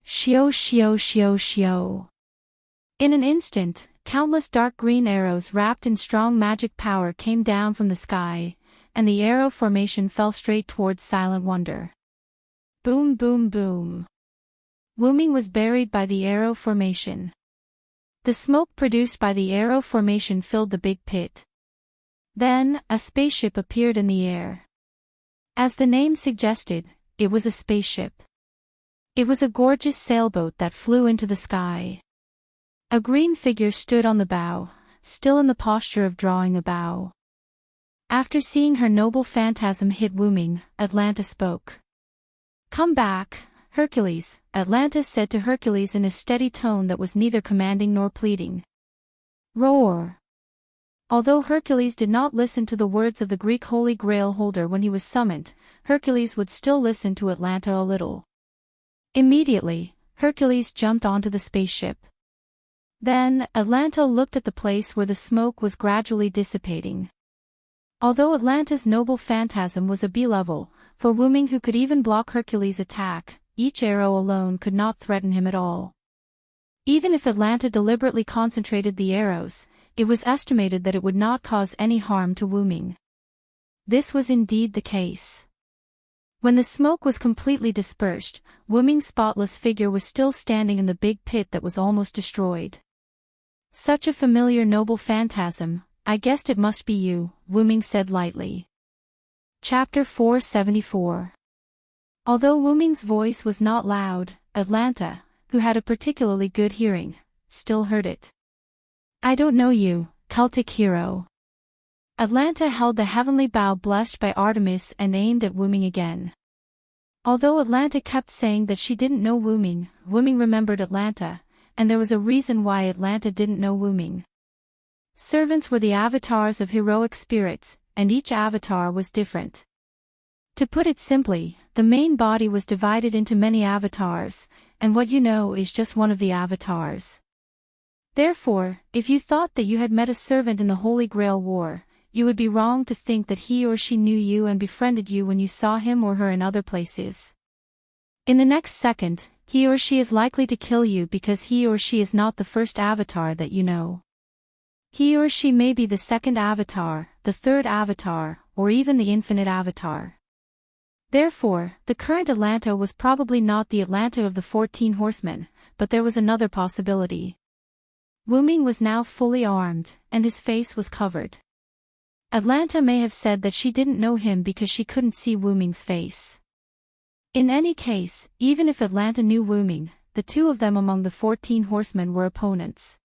Shio shio shio shio. In an instant, countless dark green arrows wrapped in strong magic power came down from the sky, and the arrow formation fell straight towards Silent Wonder. Boom boom boom. Wu Ming was buried by the arrow formation. The smoke produced by the arrow formation filled the big pit. Then, a spaceship appeared in the air. As the name suggested, it was a spaceship. It was a gorgeous sailboat that flew into the sky. A green figure stood on the bow, still in the posture of drawing a bow. After seeing her noble phantasm hit Wu Ming, Atlanta spoke. Come back, Hercules, Atlanta said to Hercules in a steady tone that was neither commanding nor pleading. Roar! Although Hercules did not listen to the words of the Greek Holy Grail holder when he was summoned, Hercules would still listen to Atlanta a little. Immediately, Hercules jumped onto the spaceship. Then, Atlanta looked at the place where the smoke was gradually dissipating. Although Atlanta's noble phantasm was a B-level, for Wu Ming, who could even block Hercules' attack, each arrow alone could not threaten him at all. Even if Atlanta deliberately concentrated the arrows, it was estimated that it would not cause any harm to Wu Ming. This was indeed the case. When the smoke was completely dispersed, Wu Ming's spotless figure was still standing in the big pit that was almost destroyed. Such a familiar noble phantasm, I guessed it must be you, Wu Ming said lightly. Chapter 474. Although Wu Ming's voice was not loud, Atlanta, who had a particularly good hearing, still heard it. I don't know you, cultic hero. Atlanta held the heavenly bow blessed by Artemis and aimed at Wu Ming again. Although Atlanta kept saying that she didn't know Wu Ming remembered Atlanta, and there was a reason why Atlanta didn't know Wu Ming. Servants were the avatars of heroic spirits, and each avatar was different. To put it simply, the main body was divided into many avatars, and what you know is just one of the avatars. Therefore, if you thought that you had met a servant in the Holy Grail War, you would be wrong to think that he or she knew you and befriended you when you saw him or her in other places. In the next second, he or she is likely to kill you because he or she is not the first avatar that you know. He or she may be the second avatar, the third avatar, or even the infinite avatar. Therefore, the current Atlanta was probably not the Atlanta of the 14 Horsemen, but there was another possibility. Wu Ming was now fully armed, and his face was covered. Atlanta may have said that she didn't know him because she couldn't see Wu Ming's face. In any case, even if Atlanta knew Wu Ming, the two of them among the 14 Horsemen were opponents.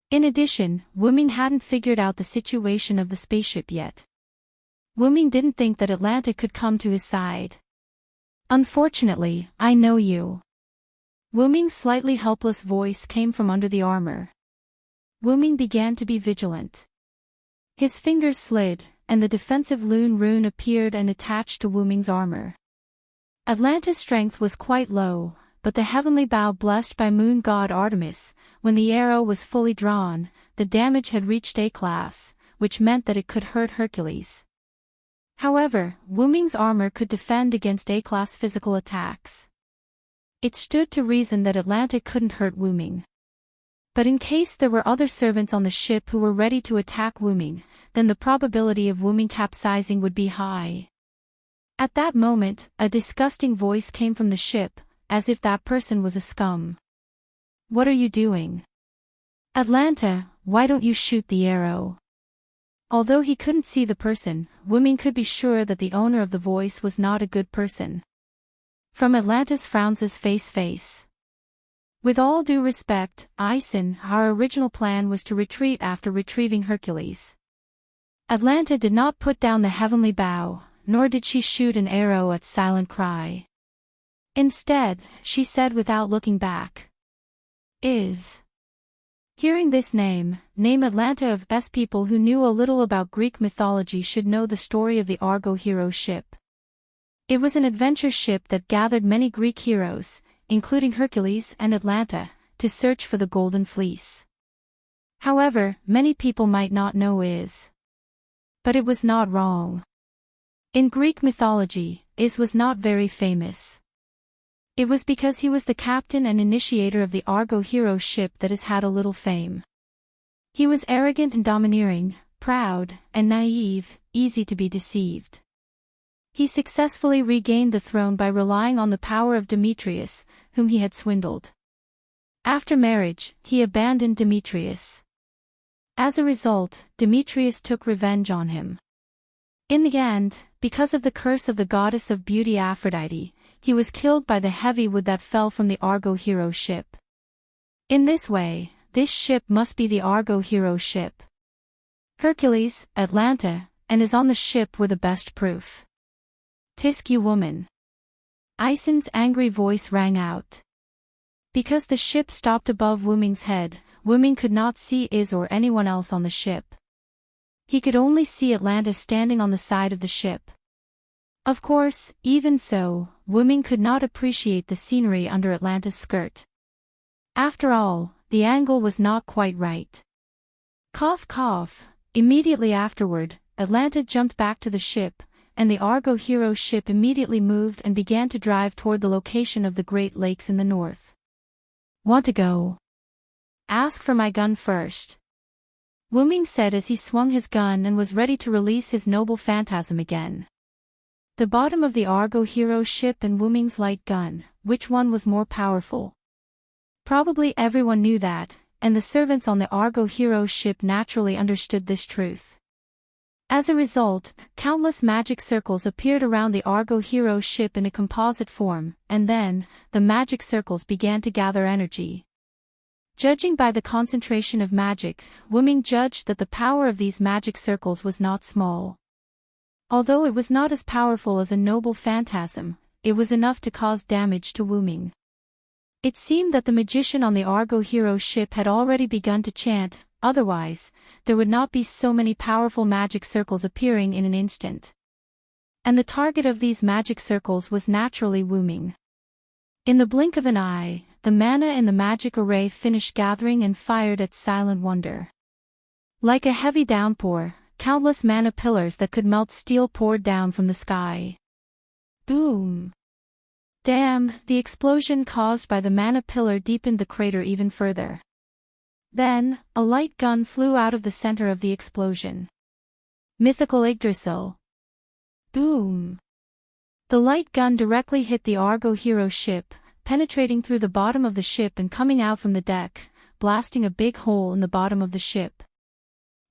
In addition, Wu Ming hadn't figured out the situation of the spaceship yet. Wu Ming didn't think that Atlanta could come to his side. "Unfortunately, I know you." Wu Ming's slightly helpless voice came from under the armor. Wu Ming began to be vigilant. His fingers slid, and the defensive Lune rune appeared and attached to Wu Ming's armor. Atlanta's strength was quite low, but the heavenly bow blessed by moon god Artemis, when the arrow was fully drawn, the damage had reached A class, which meant that it could hurt Hercules. However, Wu Ming's armor could defend against A-class physical attacks. It stood to reason that Atlanta couldn't hurt Wu Ming. But in case there were other servants on the ship who were ready to attack Wu Ming, then the probability of Wu Ming capsizing would be high. At that moment, a disgusting voice came from the ship, as if that person was a scum. "What are you doing? Atlanta, why don't you shoot the arrow?" Although he couldn't see the person, Wu Ming could be sure that the owner of the voice was not a good person. From Atlanta's frowns' face. "With all due respect, Ison, our original plan was to retreat after retrieving Hercules." Atlanta did not put down the heavenly bow, nor did she shoot an arrow at Silent Cry. Instead, she said without looking back, "Is." Hearing this name Atlanta of S people who knew a little about Greek mythology should know the story of the Argo hero ship. It was an adventure ship that gathered many Greek heroes, including Hercules and Atlanta, to search for the Golden Fleece. However, many people might not know Is. But it was not wrong. In Greek mythology, Is was not very famous. It was because he was the captain and initiator of the Argo hero ship that has had a little fame. He was arrogant and domineering, proud, and naive, easy to be deceived. He successfully regained the throne by relying on the power of Demetrius, whom he had swindled. After marriage, he abandoned Demetrius. As a result, Demetrius took revenge on him. In the end, because of the curse of the goddess of beauty Aphrodite, he was killed by the heavy wood that fell from the Argo hero ship. In this way, this ship must be the Argo hero ship. Hercules, Atlanta, and Is on the ship were the best proof. "Tisk you woman." Ison's angry voice rang out. Because the ship stopped above Wu Ming's head, Wu Ming could not see Is or anyone else on the ship. He could only see Atlanta standing on the side of the ship. Of course, even so, Wu Ming could not appreciate the scenery under Atlanta's skirt. After all, the angle was not quite right. Cough cough. Immediately afterward, Atlanta jumped back to the ship, and the Argo hero ship immediately moved and began to drive toward the location of the Great Lakes in the north. "Want to go?" "Ask for my gun first," Wu Ming said as he swung his gun and was ready to release his noble phantasm again. The bottom of the Argo hero ship and Wu Ming's light gun, which one was more powerful? Probably everyone knew that, and the servants on the Argo hero ship naturally understood this truth. As a result, countless magic circles appeared around the Argo hero ship in a composite form, and then, the magic circles began to gather energy. Judging by the concentration of magic, Wu Ming judged that the power of these magic circles was not small. Although it was not as powerful as a noble phantasm, it was enough to cause damage to Wu Ming. It seemed that the magician on the Argo hero ship had already begun to chant, otherwise, there would not be so many powerful magic circles appearing in an instant. And the target of these magic circles was naturally Wu Ming. In the blink of an eye, the mana in the magic array finished gathering and fired at silent wonder. Like a heavy downpour, countless mana pillars that could melt steel poured down from the sky. Boom! Damn, the explosion caused by the mana pillar deepened the crater even further. Then, a light gun flew out of the center of the explosion. Mythical Yggdrasil. Boom! The light gun directly hit the Argo hero's ship, penetrating through the bottom of the ship and coming out from the deck, blasting a big hole in the bottom of the ship.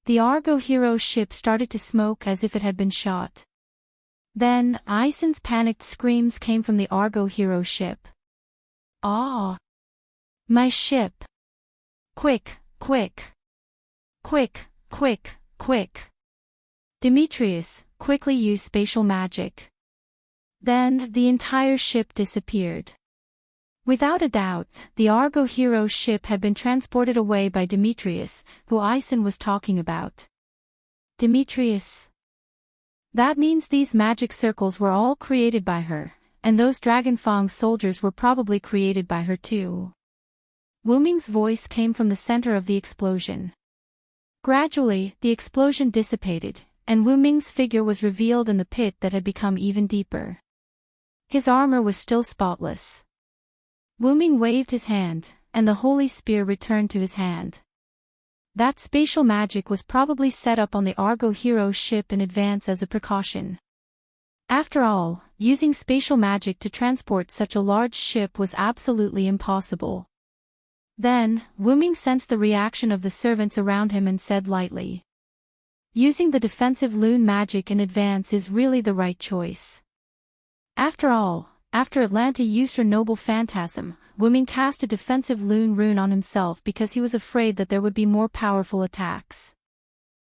The Argo hero's ship started to smoke as if it had been shot. Then, Aisen's panicked screams came from the Argo hero's ship. "Ah! My ship! Quick, quick! Quick, quick, quick! Demetrius, quickly use spatial magic." Then, the entire ship disappeared. Without a doubt, the Argo hero's ship had been transported away by Demetrius, who Aisen was talking about. Demetrius. That means these magic circles were all created by her, and those Dragonfang soldiers were probably created by her too. Wu Ming's voice came from the center of the explosion. Gradually, the explosion dissipated, and Wu Ming's figure was revealed in the pit that had become even deeper. His armor was still spotless. Wu Ming waved his hand, and the holy spear returned to his hand. That spatial magic was probably set up on the Argo hero's ship in advance as a precaution. After all, using spatial magic to transport such a large ship was absolutely impossible. Then, Wu Ming sensed the reaction of the servants around him and said lightly, "Using the defensive Lune magic in advance is really the right choice." After all, after Atlanta used her noble phantasm, Wu Ming cast a defensive Lune rune on himself because he was afraid that there would be more powerful attacks.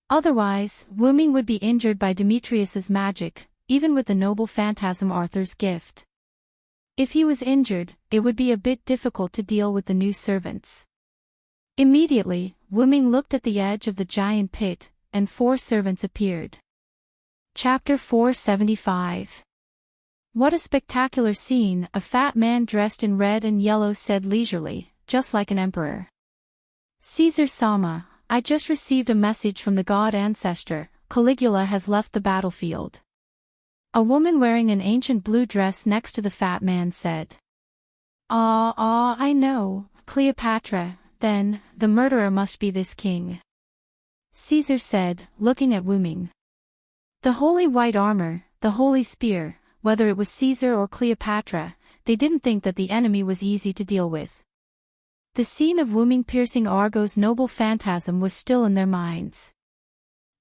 Otherwise, Wu Ming would be injured by Demetrius's magic, even with the noble phantasm Arthur's gift. If he was injured, it would be a bit difficult to deal with the new servants. Immediately, Wu Ming looked at the edge of the giant pit, and 4 servants appeared. Chapter 475. What a spectacular scene, a fat man dressed in red and yellow said leisurely, just like an emperor. "Caesar-sama, I just received a message from the god ancestor, Caligula has left the battlefield." A woman wearing an ancient blue dress next to the fat man said. I know, Cleopatra, then, the murderer must be this king." Caesar said, looking at Wu Ming. The holy white armor, the holy spear, whether it was Caesar or Cleopatra, they didn't think that the enemy was easy to deal with. The scene of Wu Ming piercing Argo's noble phantasm was still in their minds.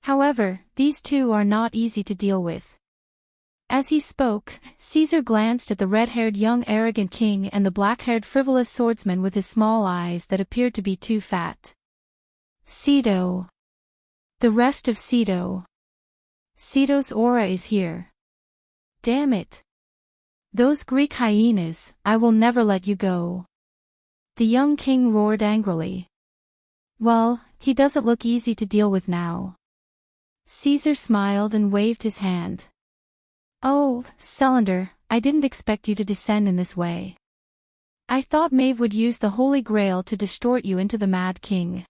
However, these two are not easy to deal with. As he spoke, Caesar glanced at the red-haired young arrogant king and the black-haired frivolous swordsman with his small eyes that appeared to be too fat. "Cedo. The rest of Cedo. Cedo's aura is here. Damn it. Those Greek hyenas, I will never let you go." The young king roared angrily. "Well, he doesn't look easy to deal with now." Caesar smiled and waved his hand. "Oh, Cylinder, I didn't expect you to descend in this way. I thought Maeve would use the Holy Grail to distort you into the Mad King."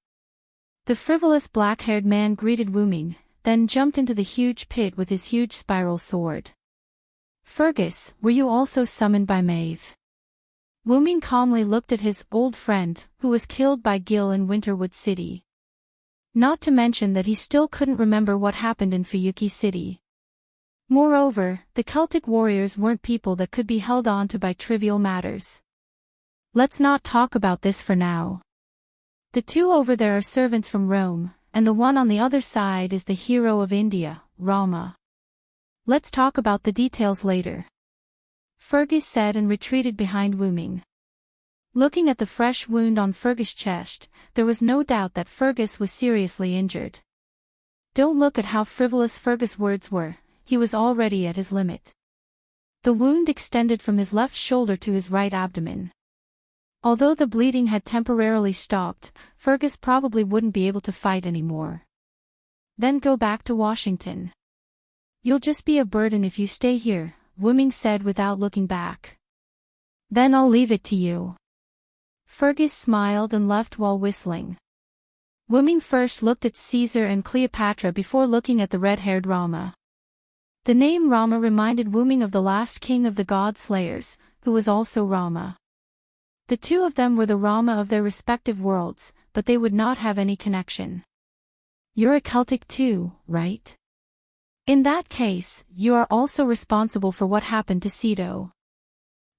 The frivolous black-haired man greeted Wu Ming, then jumped into the huge pit with his huge spiral sword. "Fergus, were you also summoned by Maeve?" Wu Ming calmly looked at his old friend, who was killed by Gil in Winterwood City. Not to mention that he still couldn't remember what happened in Fuyuki City. Moreover, the Celtic warriors weren't people that could be held on to by trivial matters. Let's not talk about this for now. The two over there are servants from Rome, and the one on the other side is the hero of India, Rama. Let's talk about the details later." Fergus said and retreated behind Wu Ming. Looking at the fresh wound on Fergus' chest, there was no doubt that Fergus was seriously injured. Don't look at how frivolous Fergus' words were, he was already at his limit. The wound extended from his left shoulder to his right abdomen. Although the bleeding had temporarily stopped, Fergus probably wouldn't be able to fight anymore. "Then go back to Washington. You'll just be a burden if you stay here," Wu Ming said without looking back. "Then I'll leave it to you." Fergus smiled and left while whistling. Wu Ming first looked at Caesar and Cleopatra before looking at the red-haired Rama. The name Rama reminded Wu Ming of the last king of the god slayers, who was also Rama. The two of them were the Rama of their respective worlds, but they would not have any connection. "You're a Celtic too, right?" In that case, you are also responsible for what happened to Sito.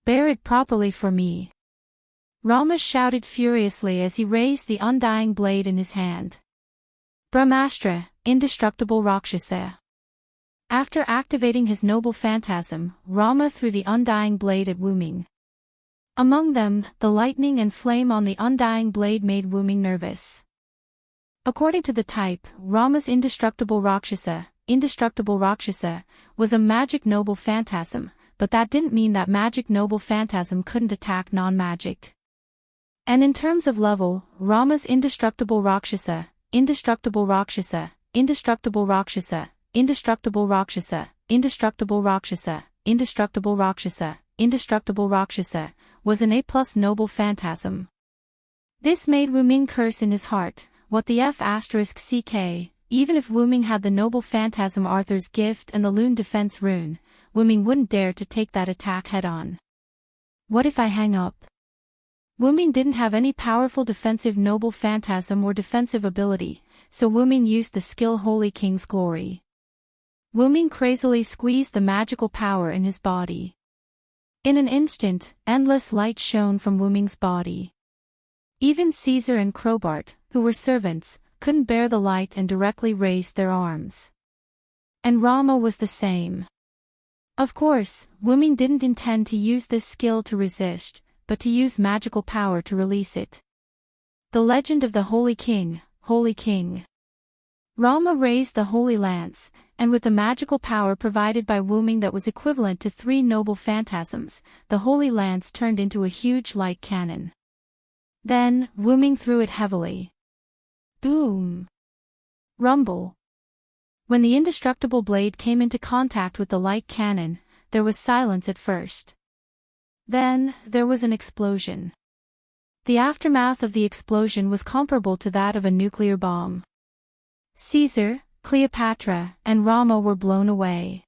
Bear it properly for me. Rama shouted furiously as he raised the undying blade in his hand. Brahmastra, indestructible Rakshasa. After activating his noble phantasm, Rama threw the undying blade at Wuming. Among them, the lightning and flame on the undying blade made Wuming nervous. According to the type, Rama's indestructible Rakshasa, was a magic noble phantasm, but that didn't mean that magic noble phantasm couldn't attack non-magic. And in terms of level, Rama's indestructible Rakshasa, indestructible Rakshasa, indestructible Rakshasa, indestructible Rakshasa, indestructible Rakshasa, indestructible Rakshasa, indestructible Rakshasa, was an A+ noble phantasm. This made Wuming curse in his heart, what the F***ck, even if Wuming had the noble phantasm Arthur's gift and the Lune defense rune, Wuming wouldn't dare to take that attack head-on. What if I hang up? Wuming didn't have any powerful defensive noble phantasm or defensive ability, so Wuming used the skill Holy King's Glory. Wuming crazily squeezed the magical power in his body. In an instant, endless light shone from Wuming's body. Even Caesar and Crowbart, who were servants, couldn't bear the light and directly raised their arms. And Rama was the same. Of course, Wuming didn't intend to use this skill to resist, but to use magical power to release it. The legend of the Holy King, Holy King. Rama raised the holy lance, and with the magical power provided by Wuming that was equivalent to 3 noble phantasms, the holy lance turned into a huge light cannon. Then, Wuming threw it heavily. Boom! Rumble! When the indestructible blade came into contact with the light cannon, there was silence at first. Then, there was an explosion. The aftermath of the explosion was comparable to that of a nuclear bomb. Caesar, Cleopatra, and Rama were blown away.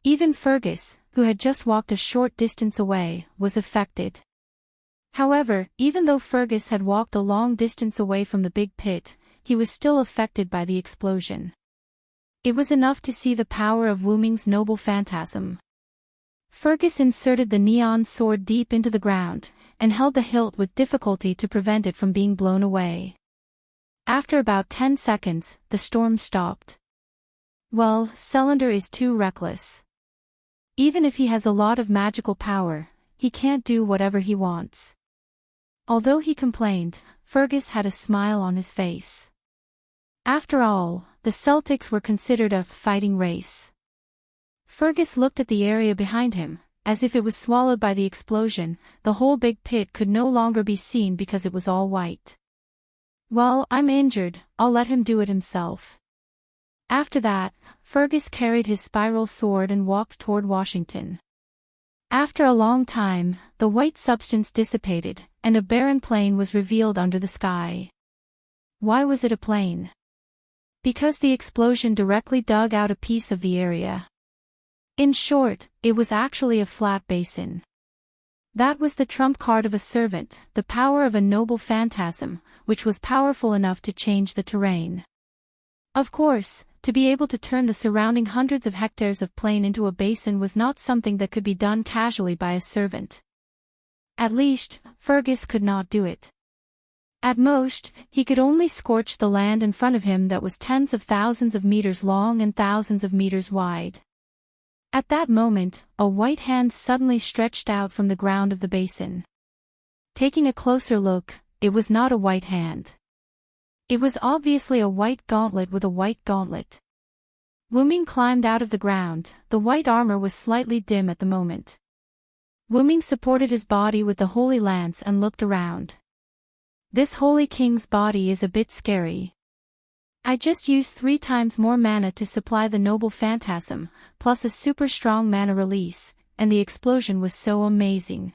Even Fergus, who had just walked a short distance away, was affected. However, even though Fergus had walked a long distance away from the big pit, he was still affected by the explosion. It was enough to see the power of Wuming's noble phantasm. Fergus inserted the neon sword deep into the ground, and held the hilt with difficulty to prevent it from being blown away. After about 10 seconds, the storm stopped. Well, Selander is too reckless. Even if he has a lot of magical power, he can't do whatever he wants. Although he complained, Fergus had a smile on his face. After all, the Celtics were considered a fighting race. Fergus looked at the area behind him, as if it was swallowed by the explosion. The whole big pit could no longer be seen because it was all white. Well, I'm injured, I'll let him do it himself. After that, Fergus carried his spiral sword and walked toward Washington. After a long time, the white substance dissipated, and a barren plain was revealed under the sky. Why was it a plain? Because the explosion directly dug out a piece of the area. In short, it was actually a flat basin. That was the trump card of a servant, the power of a noble phantasm, which was powerful enough to change the terrain. Of course, to be able to turn the surrounding hundreds of hectares of plain into a basin was not something that could be done casually by a servant. At least, Fergus could not do it. At most, he could only scorch the land in front of him that was tens of thousands of meters long and thousands of meters wide. At that moment, a white hand suddenly stretched out from the ground of the basin. Taking a closer look, it was not a white hand. It was obviously a white gauntlet with a white gauntlet. Wuming climbed out of the ground. The white armor was slightly dim at the moment. Wuming supported his body with the holy lance and looked around. This holy king's body is a bit scary. I just used 3 times more mana to supply the noble phantasm, plus a super strong mana release, and the explosion was so amazing.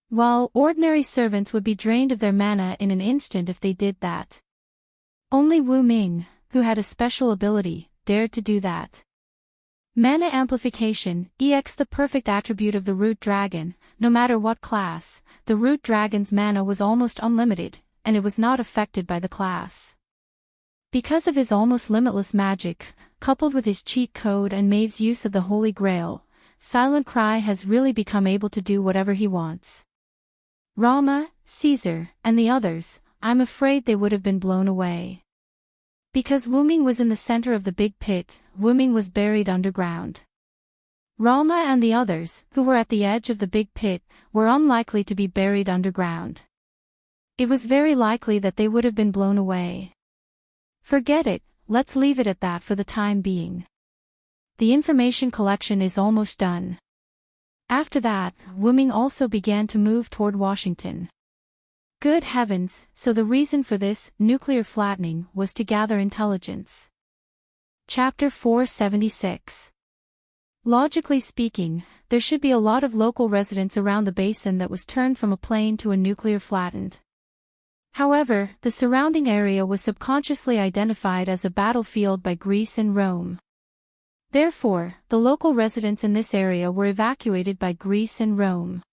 While ordinary servants would be drained of their mana in an instant if they did that. Only Wuming, who had a special ability, dared to do that. Mana amplification, EX, the perfect attribute of the root dragon. No matter what class, the root dragon's mana was almost unlimited, and it was not affected by the class. Because of his almost limitless magic, coupled with his cheat code and Maeve's use of the Holy Grail, Silent Cry has really become able to do whatever he wants. Rama, Caesar, and the others, I'm afraid they would have been blown away. Because Wu Ming was in the center of the big pit, Wu Ming was buried underground. Rama and the others, who were at the edge of the big pit, were unlikely to be buried underground. It was very likely that they would have been blown away. Forget it, let's leave it at that for the time being. The information collection is almost done. After that, Wu Ming also began to move toward Washington. Good heavens, so the reason for this nuclear flattening was to gather intelligence. Chapter 476. Logically speaking, there should be a lot of local residents around the basin that was turned from a plain to a nuclear flattened. However, the surrounding area was subconsciously identified as a battlefield by Greece and Rome. Therefore, the local residents in this area were evacuated by Greece and Rome.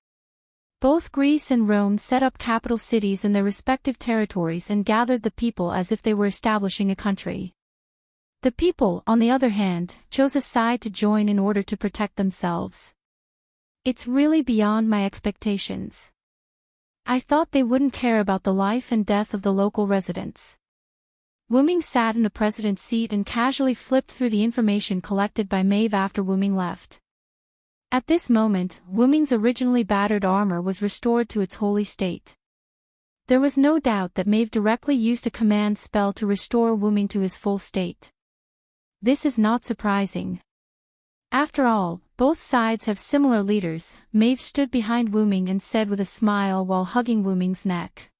Both Greece and Rome set up capital cities in their respective territories and gathered the people as if they were establishing a country. The people, on the other hand, chose a side to join in order to protect themselves. It's really beyond my expectations. I thought they wouldn't care about the life and death of the local residents. Wu Ming sat in the president's seat and casually flipped through the information collected by Maeve after Wu Ming left. At this moment, Wu Ming's originally battered armor was restored to its holy state. There was no doubt that Maeve directly used a command spell to restore Wu Ming to his full state. This is not surprising. After all, both sides have similar leaders. Maeve stood behind Wu Ming and said with a smile while hugging Wu Ming's neck.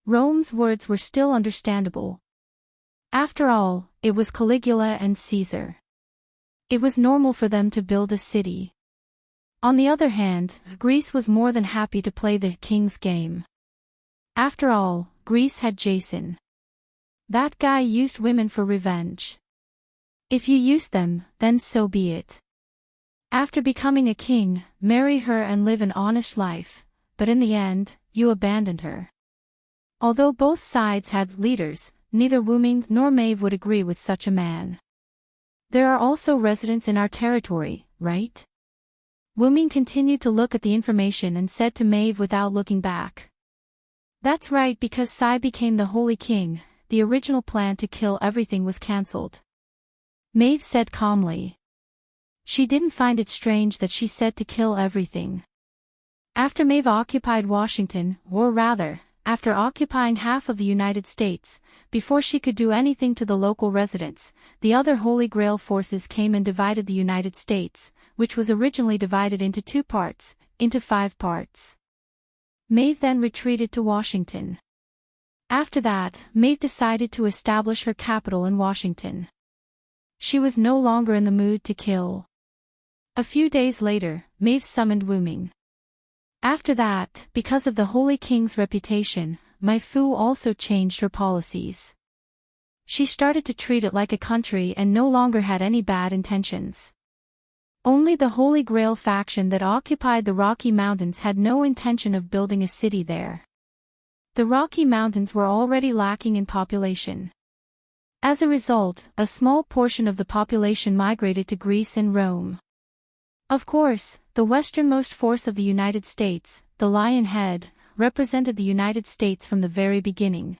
Rome's words were still understandable. After all, it was Caligula and Caesar. It was normal for them to build a city. On the other hand, Greece was more than happy to play the king's game. After all, Greece had Jason. That guy used women for revenge. If you use them, then so be it. After becoming a king, marry her and live an honest life, but in the end, you abandoned her. Although both sides had leaders, neither Wu Ming nor Maeve would agree with such a man. There are also residents in our territory, right? Wu Ming continued to look at the information and said to Maeve without looking back. That's right, because Sai became the Holy King, the original plan to kill everything was cancelled. Maeve said calmly. She didn't find it strange that she said to kill everything. After Maeve occupied Washington, or rather, after occupying half of the United States, before she could do anything to the local residents, the other Holy Grail forces came and divided the United States, which was originally divided into 2 parts, into 5 parts. Maeve then retreated to Washington. After that, Maeve decided to establish her capital in Washington. She was no longer in the mood to kill. A few days later, Maeve summoned Wu Ming. After that, because of the Holy King's reputation, Mai Fu also changed her policies. She started to treat it like a country and no longer had any bad intentions. Only the Holy Grail faction that occupied the Rocky Mountains had no intention of building a city there. The Rocky Mountains were already lacking in population. As a result, a small portion of the population migrated to Greece and Rome. Of course, the westernmost force of the United States, the Lion Head, represented the United States from the very beginning.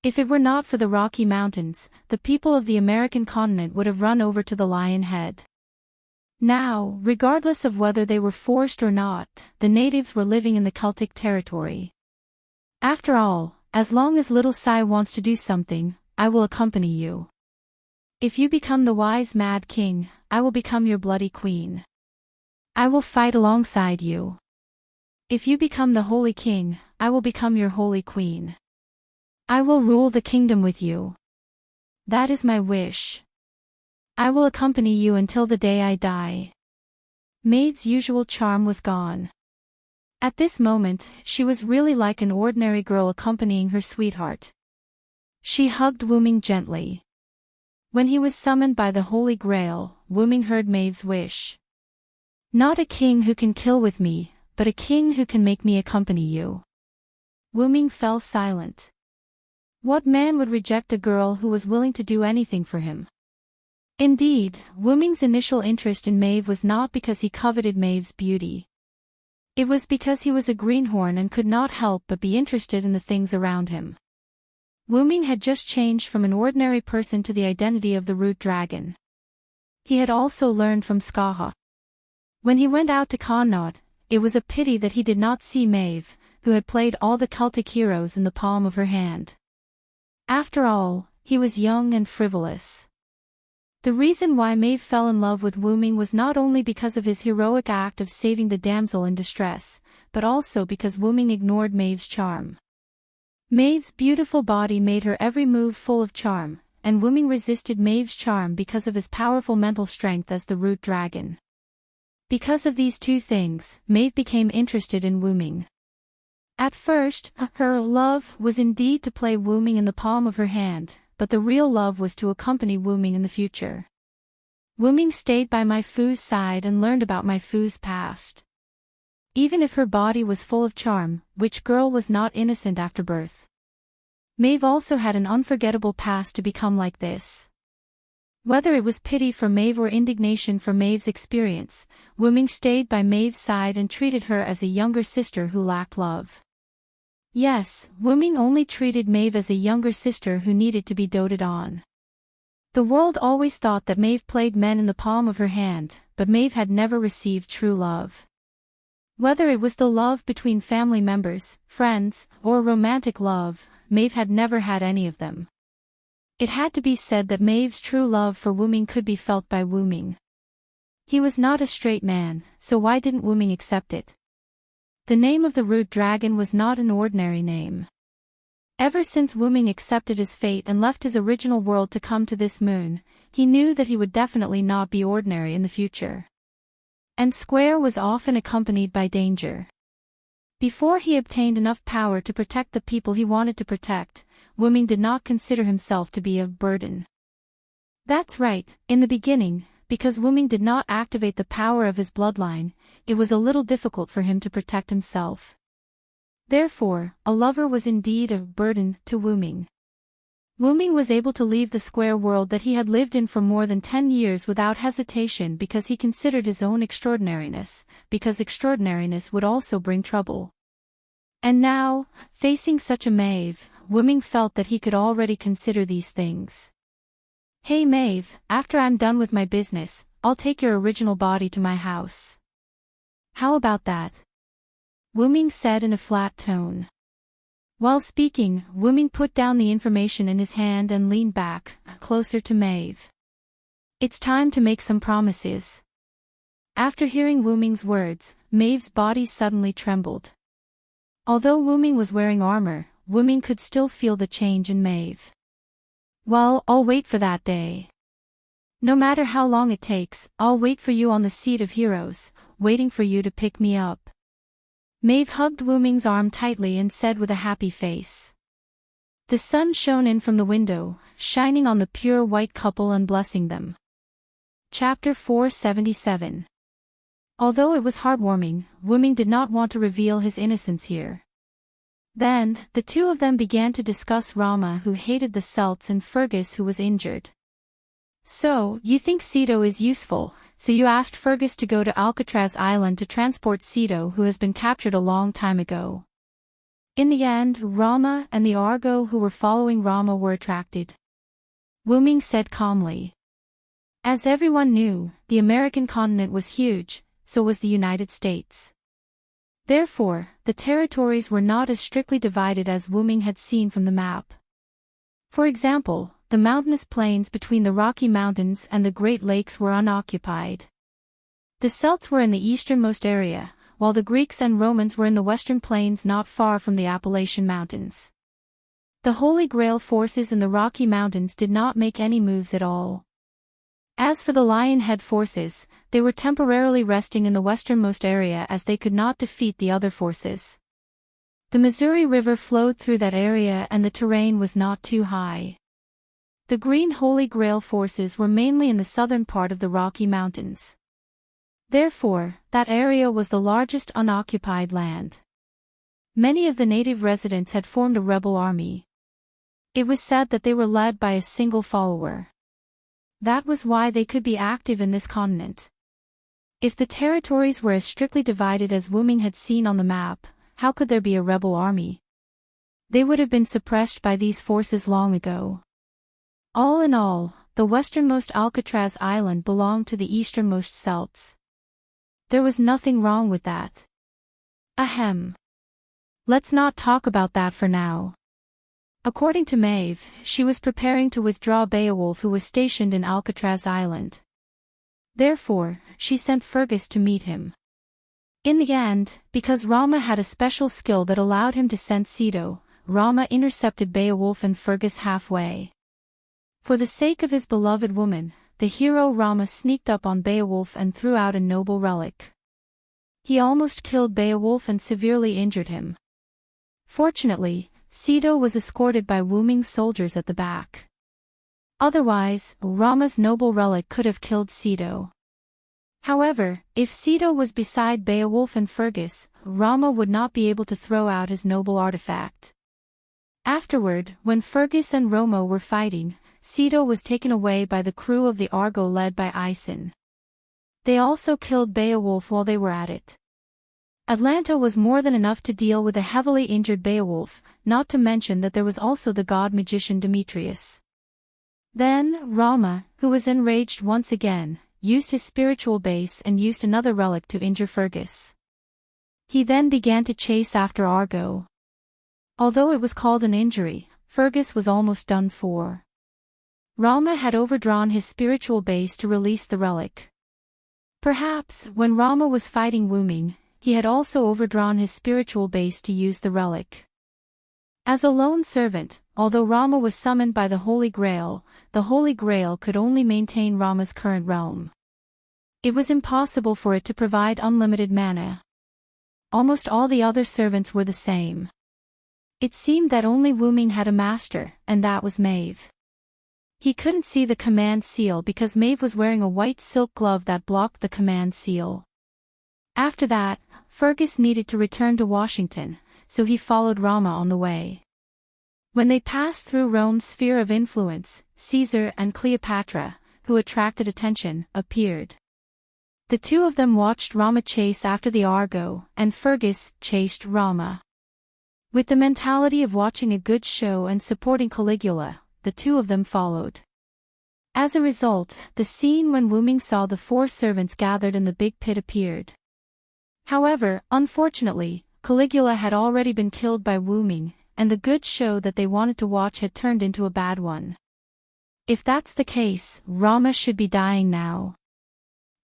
If it were not for the Rocky Mountains, the people of the American continent would have run over to the Lion Head. Now, regardless of whether they were forced or not, the natives were living in the Celtic territory. After all, as long as little Sai wants to do something, I will accompany you. If you become the wise mad king, I will become your bloody queen. I will fight alongside you. If you become the holy king, I will become your holy queen. I will rule the kingdom with you. That is my wish. I will accompany you until the day I die. Maeve's usual charm was gone. At this moment, she was really like an ordinary girl accompanying her sweetheart. She hugged Wu Ming gently. When he was summoned by the Holy Grail, Wu Ming heard Maeve's wish. Not a king who can kill with me, but a king who can make me accompany you. Wu Ming fell silent. What man would reject a girl who was willing to do anything for him? Indeed, Wu Ming's initial interest in Maeve was not because he coveted Maeve's beauty. It was because he was a greenhorn and could not help but be interested in the things around him. Wu Ming had just changed from an ordinary person to the identity of the root dragon. He had also learned from Skaha. When he went out to Connaught, it was a pity that he did not see Maeve, who had played all the Celtic heroes in the palm of her hand. After all, he was young and frivolous. The reason why Maeve fell in love with Wu Ming was not only because of his heroic act of saving the damsel in distress, but also because Wu Ming ignored Maeve's charm. Maeve's beautiful body made her every move full of charm, and Wu Ming resisted Maeve's charm because of his powerful mental strength as the root dragon. Because of these two things, Maeve became interested in Wu Ming. At first, her love was indeed to play Wu Ming in the palm of her hand, but the real love was to accompany Wu Ming in the future. Wu Ming stayed by Mai Fu's side and learned about Mai Fu's past. Even if her body was full of charm, which girl was not innocent after birth? Maeve also had an unforgettable past to become like this. Whether it was pity for Maeve or indignation for Maeve's experience, Wu Ming stayed by Maeve's side and treated her as a younger sister who lacked love. Yes, Wu Ming only treated Maeve as a younger sister who needed to be doted on. The world always thought that Maeve played men in the palm of her hand, but Maeve had never received true love. Whether it was the love between family members, friends, or romantic love, Maeve had never had any of them. It had to be said that Maeve's true love for Wu Ming could be felt by Wu Ming. He was not a straight man, so why didn't Wu Ming accept it? The name of the root dragon was not an ordinary name. Ever since Wu Ming accepted his fate and left his original world to come to this moon, he knew that he would definitely not be ordinary in the future. And Square was often accompanied by danger. Before he obtained enough power to protect the people he wanted to protect, Wu Ming did not consider himself to be a burden. That's right, in the beginning, because Wu Ming did not activate the power of his bloodline, it was a little difficult for him to protect himself. Therefore, a lover was indeed a burden to Wu Ming. Wu Ming was able to leave the square world that he had lived in for more than 10 years without hesitation because he considered his own extraordinariness, because extraordinariness would also bring trouble. And now, facing such a Maeve, Wu Ming felt that he could already consider these things. Hey Maeve, after I'm done with my business, I'll take your original body to my house. How about that? Wu Ming said in a flat tone. While speaking, Wu Ming put down the information in his hand and leaned back, closer to Maeve. It's time to make some promises. After hearing Wu Ming's words, Maeve's body suddenly trembled. Although Wu Ming was wearing armor, Wu Ming could still feel the change in Maeve. Well, I'll wait for that day. No matter how long it takes, I'll wait for you on the seat of heroes, waiting for you to pick me up. Maeve hugged Wu Ming's arm tightly and said with a happy face. The sun shone in from the window, shining on the pure white couple and blessing them. Chapter 477. Although it was heartwarming, Wu Ming did not want to reveal his innocence here. Then, the two of them began to discuss Rama who hated the Celts and Fergus who was injured. So, you think Cedo is useful, so you asked Fergus to go to Alcatraz Island to transport Cedo who has been captured a long time ago. In the end, Rama and the Argo who were following Rama were attracted. Wu Ming said calmly. As everyone knew, the American continent was huge, so was the United States. Therefore, the territories were not as strictly divided as Wu Ming had seen from the map. For example, the mountainous plains between the Rocky Mountains and the Great Lakes were unoccupied. The Celts were in the easternmost area, while the Greeks and Romans were in the western plains not far from the Appalachian Mountains. The Holy Grail forces in the Rocky Mountains did not make any moves at all. As for the Lionhead forces, they were temporarily resting in the westernmost area as they could not defeat the other forces. The Missouri River flowed through that area and the terrain was not too high. The Green Holy Grail forces were mainly in the southern part of the Rocky Mountains. Therefore, that area was the largest unoccupied land. Many of the native residents had formed a rebel army. It was said that they were led by a single follower. That was why they could be active in this continent. If the territories were as strictly divided as Wu Ming had seen on the map, how could there be a rebel army? They would have been suppressed by these forces long ago. All in all, the westernmost Alcatraz island belonged to the easternmost Celts. There was nothing wrong with that. Ahem. Let's not talk about that for now. According to Maeve, she was preparing to withdraw Beowulf, who was stationed in Alcatraz Island. Therefore, she sent Fergus to meet him. In the end, because Rama had a special skill that allowed him to sense Cedo, Rama intercepted Beowulf and Fergus halfway. For the sake of his beloved woman, the hero Rama sneaked up on Beowulf and threw out a noble relic. He almost killed Beowulf and severely injured him. Fortunately, Cedo was escorted by Wu Ming's soldiers at the back. Otherwise, Rama's noble relic could have killed Cedo. However, if Cedo was beside Beowulf and Fergus, Rama would not be able to throw out his noble artifact. Afterward, when Fergus and Romo were fighting, Cedo was taken away by the crew of the Argo led by Aeson. They also killed Beowulf while they were at it. Atlanta was more than enough to deal with a heavily injured Beowulf, not to mention that there was also the god-magician Demetrius. Then, Rama, who was enraged once again, used his spiritual base and used another relic to injure Fergus. He then began to chase after Argo. Although it was called an injury, Fergus was almost done for. Rama had overdrawn his spiritual base to release the relic. Perhaps, when Rama was fighting Wu Ming, he had also overdrawn his spiritual base to use the relic. As a lone servant, although Rama was summoned by the Holy Grail could only maintain Rama's current realm. It was impossible for it to provide unlimited mana. Almost all the other servants were the same. It seemed that only Wu Ming had a master, and that was Maeve. He couldn't see the command seal because Maeve was wearing a white silk glove that blocked the command seal. After that, Fergus needed to return to Washington, so he followed Rama on the way. When they passed through Rome's sphere of influence, Caesar and Cleopatra, who attracted attention, appeared. The two of them watched Rama chase after the Argo, and Fergus chased Rama. With the mentality of watching a good show and supporting Caligula, the two of them followed. As a result, the scene when Wu Ming saw the four servants gathered in the big pit appeared. However, unfortunately, Caligula had already been killed by Wu Ming, and the good show that they wanted to watch had turned into a bad one. If that's the case, Rama should be dying now.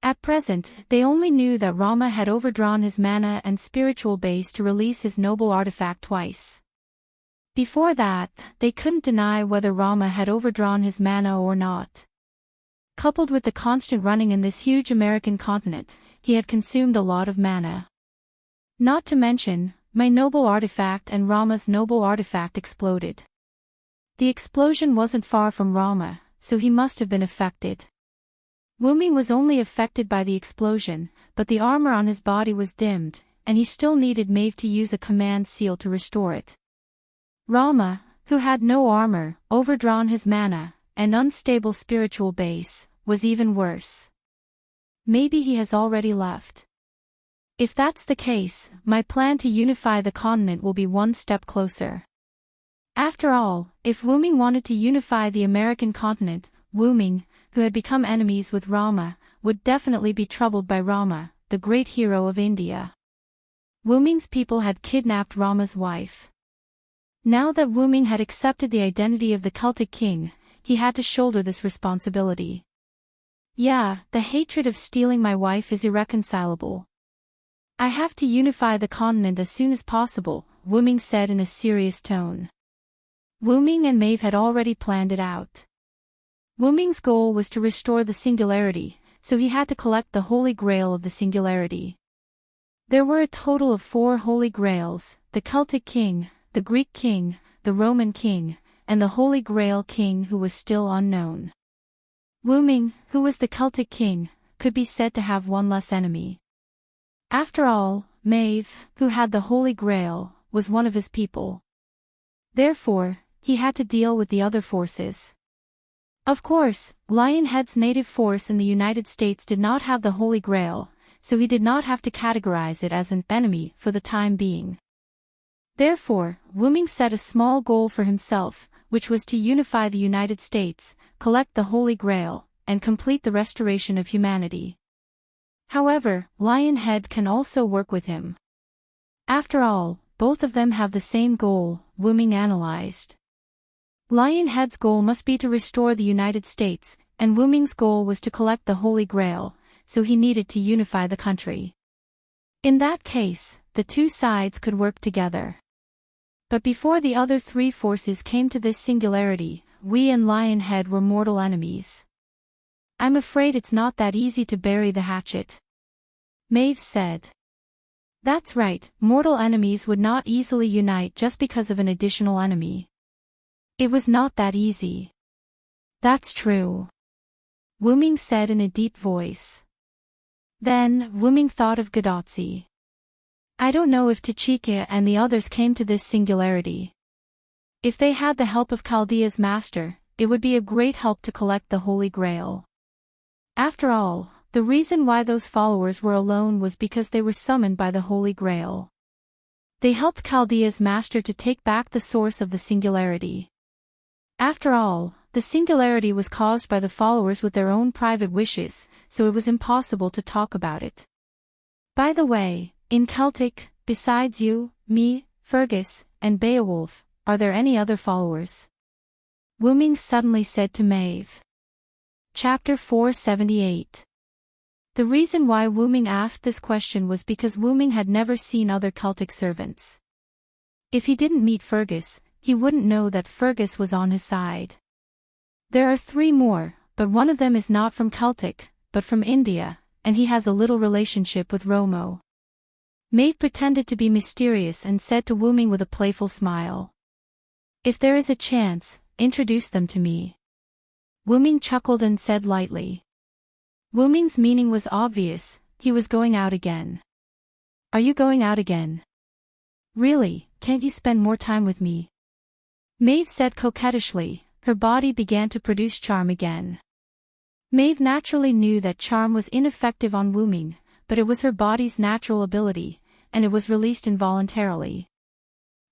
At present, they only knew that Rama had overdrawn his mana and spiritual base to release his noble artifact twice. Before that, they couldn't deny whether Rama had overdrawn his mana or not. Coupled with the constant running in this huge American continent, he had consumed a lot of mana. Not to mention, my noble artifact and Rama's noble artifact exploded. The explosion wasn't far from Rama, so he must have been affected. Wu Ming was only affected by the explosion, but the armor on his body was dimmed, and he still needed Maeve to use a command seal to restore it. Rama, who had no armor, overdrawn his mana, and unstable spiritual base, was even worse. Maybe he has already left. If that's the case, my plan to unify the continent will be one step closer. After all, if Wu Ming wanted to unify the American continent, Wu Ming, who had become enemies with Rama, would definitely be troubled by Rama, the great hero of India. Wu Ming's people had kidnapped Rama's wife. Now that Wu Ming had accepted the identity of the Celtic king, he had to shoulder this responsibility. Yeah, the hatred of stealing my wife is irreconcilable. I have to unify the continent as soon as possible, Wu Ming said in a serious tone. Wu Ming and Maeve had already planned it out. Wu Ming's goal was to restore the singularity, so he had to collect the Holy Grail of the singularity. There were a total of 4 Holy Grails, the Celtic king, the Greek king, the Roman king, and the Holy Grail king who was still unknown. Wu Ming, who was the Celtic king, could be said to have one less enemy. After all, Maeve, who had the Holy Grail, was one of his people. Therefore, he had to deal with the other forces. Of course, Lionhead's native force in the United States did not have the Holy Grail, so he did not have to categorize it as an enemy for the time being. Therefore, Wu-Ming set a small goal for himself, which was to unify the United States, collect the Holy Grail, and complete the restoration of humanity. However, Lionhead can also work with him. After all, both of them have the same goal, Wu-Ming analyzed. Lionhead's goal must be to restore the United States, and Wu-Ming's goal was to collect the Holy Grail, so he needed to unify the country. In that case, the two sides could work together. But before the other three forces came to this singularity, we and Lionhead were mortal enemies. I'm afraid it's not that easy to bury the hatchet, Maeve said. That's right, mortal enemies would not easily unite just because of an additional enemy. It was not that easy. That's true, Wu-Ming said in a deep voice. Then, Wu-Ming thought of Gadotsi. I don't know if Tachika and the others came to this singularity. If they had the help of Chaldea's master, it would be a great help to collect the Holy Grail. After all, the reason why those followers were alone was because they were summoned by the Holy Grail. They helped Chaldea's master to take back the source of the singularity. After all, the singularity was caused by the followers with their own private wishes, so it was impossible to talk about it. By the way, in Celtic, besides you, me, Fergus, and Beowulf, are there any other followers? Wu-Ming suddenly said to Maeve. Chapter 478. The reason why Wu-Ming asked this question was because Wu-Ming had never seen other Celtic servants. If he didn't meet Fergus, he wouldn't know that Fergus was on his side. There are three more, but one of them is not from Celtic, but from India, and he has a little relationship with Romo. Maeve pretended to be mysterious and said to Wu-Ming with a playful smile. If there is a chance, introduce them to me. Wu-Ming chuckled and said lightly. Wu-Ming's meaning was obvious, he was going out again. Are you going out again? Really, can't you spend more time with me? Maeve said coquettishly, her body began to produce charm again. Maeve naturally knew that charm was ineffective on Wu-Ming, but it was her body's natural ability, and it was released involuntarily.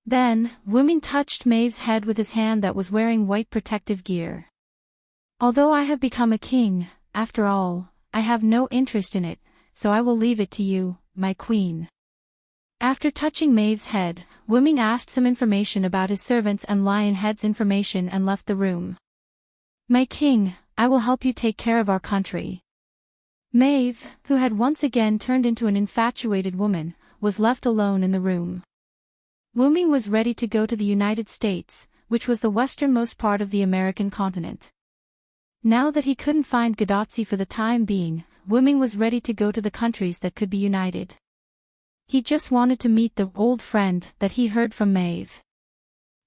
Then, Wu-Ming touched Maeve's head with his hand that was wearing white protective gear. Although I have become a king, after all, I have no interest in it, so I will leave it to you, my queen. After touching Maeve's head, Wu-Ming asked some information about his servants and Lionhead's information and left the room. My king, I will help you take care of our country. Maeve, who had once again turned into an infatuated woman, was left alone in the room. Wu-Ming was ready to go to the United States, which was the westernmost part of the American continent. Now that he couldn't find Gadotsi for the time being, Wu-Ming was ready to go to the countries that could be united. He just wanted to meet the old friend that he heard from Maeve.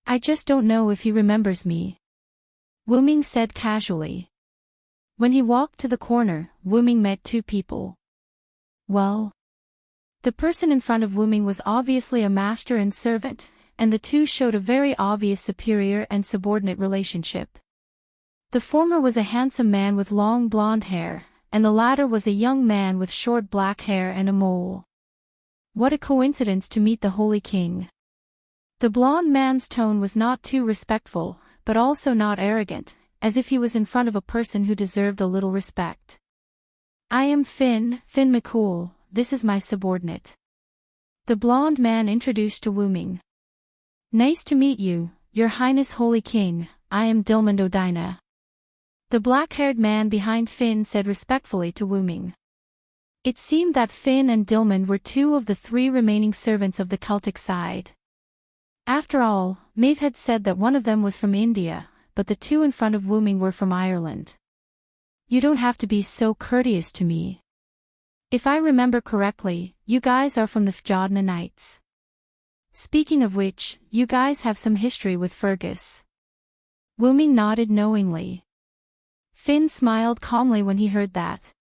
I just don't know if he remembers me, Wu-Ming said casually. When he walked to the corner, Wu-Ming met two people. Well, the person in front of Wu-Ming was obviously a master and servant, and the two showed a very obvious superior and subordinate relationship. The former was a handsome man with long blonde hair, and the latter was a young man with short black hair and a mole. What a coincidence to meet the Holy King. The blonde man's tone was not too respectful, but also not arrogant, as if he was in front of a person who deserved a little respect. I am Finn McCool, this is my subordinate. The blonde man introduced to Wu-Ming. Nice to meet you, Your Highness Holy King, I am Dilmund Odina. The black-haired man behind Finn said respectfully to Wu-Ming. It seemed that Finn and Dilmund were two of the three remaining servants of the Celtic side. After all, Maeve had said that one of them was from India, but the two in front of Wu-Ming were from Ireland. You don't have to be so courteous to me. If I remember correctly, you guys are from the Fjordna Knights. Speaking of which, you guys have some history with Fergus. Wu-Ming nodded knowingly. Finn smiled calmly when he heard that.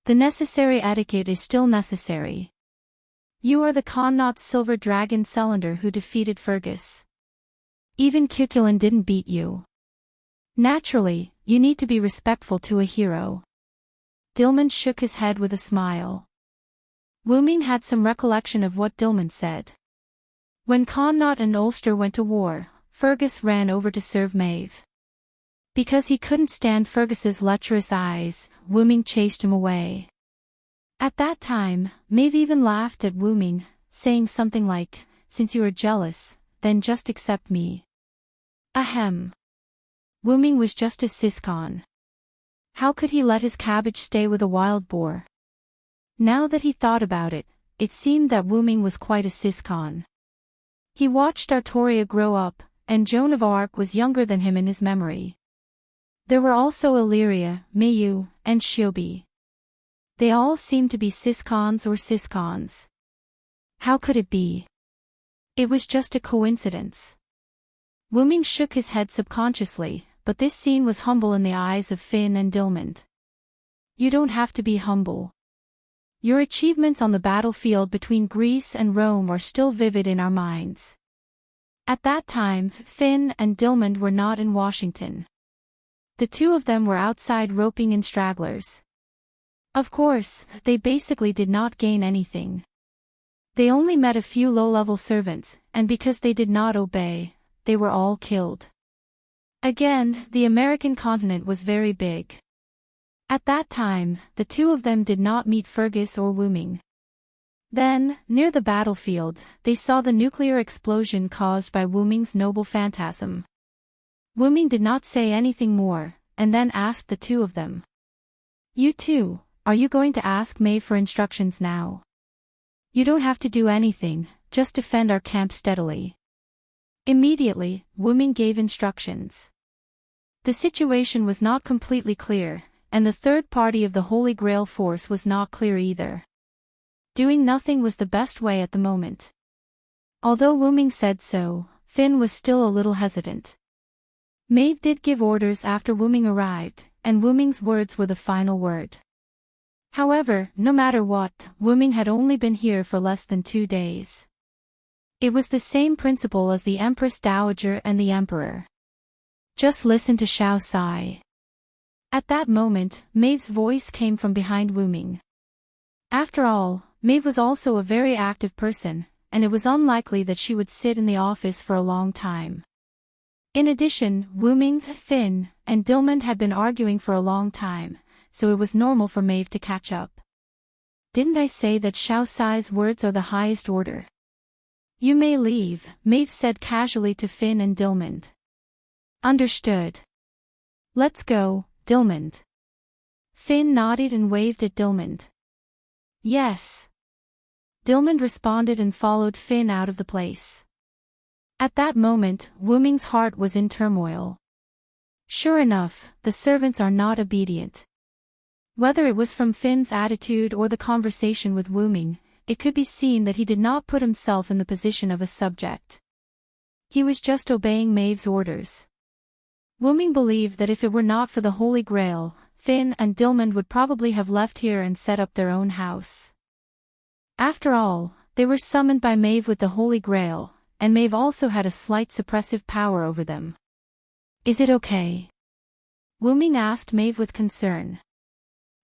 The necessary etiquette is still necessary. You are the Connaught's silver dragon cylinder who defeated Fergus. Even Cuchulainn didn't beat you. Naturally, You need to be respectful to a hero. Dillman shook his head with a smile. Wu-ming had some recollection of what Dillman said. When Connaught and Ulster went to war, Fergus ran over to serve Maeve. Because he couldn't stand Fergus's lecherous eyes, Wu-ming chased him away. At that time, Maeve even laughed at Wu-ming, saying something like, "Since you are jealous, then just accept me." Ahem. Wu-ming was just a siscon. How could he let his cabbage stay with a wild boar? Now that he thought about it, it seemed that Wu-ming was quite a siscon. He watched Artoria grow up, and Joan of Arc was younger than him in his memory. There were also Illyria, Mayu, and Shiobi. They all seemed to be siscons or siscons. How could it be? It was just a coincidence. Wu-ming shook his head subconsciously, but this scene was humble in the eyes of Finn and Dillman. You don't have to be humble. Your achievements on the battlefield between Greece and Rome are still vivid in our minds. At that time, Finn and Dillman were not in Washington. The two of them were outside roping in stragglers. Of course, they basically did not gain anything. They only met a few low-level servants, and because they did not obey, they were all killed. Again, the American continent was very big. At that time, the two of them did not meet Fergus or Wu-ming. Then, near the battlefield, they saw the nuclear explosion caused by Wu-ming's noble phantasm. Wu-ming did not say anything more, and then asked the two of them. You two, are you going to ask Maeve for instructions now? You don't have to do anything, just defend our camp steadily. Immediately, Wu-ming gave instructions. The situation was not completely clear, and the third party of the Holy Grail force was not clear either. Doing nothing was the best way at the moment. Although Wu-ming said so, Finn was still a little hesitant. Maeve did give orders after Wu-ming arrived, and Wu-ming's words were the final word. However, no matter what, Wu-ming had only been here for less than 2 days. It was the same principle as the Empress Dowager and the Emperor. Just listen to Xiao Sai. At that moment, Maeve's voice came from behind Wu-ming. After all, Maeve was also a very active person, and it was unlikely that she would sit in the office for a long time. In addition, Wu-ming, Finn, and Dillman had been arguing for a long time, so it was normal for Maeve to catch up. Didn't I say that Xiao Sai's words are the highest order? You may leave, Maeve said casually to Finn and Dillman. Understood. Let's go, Dillman. Finn nodded and waved at Dillman. Yes. Dillman responded and followed Finn out of the place. At that moment, Wu-ming's heart was in turmoil. Sure enough, the servants are not obedient. Whether it was from Finn's attitude or the conversation with Wu-ming, it could be seen that he did not put himself in the position of a subject. He was just obeying Maeve's orders. Wu-ming believed that if it were not for the Holy Grail, Finn and Dillman would probably have left here and set up their own house. After all, they were summoned by Maeve with the Holy Grail, and Maeve also had a slight suppressive power over them. Is it okay? Wu-ming asked Maeve with concern.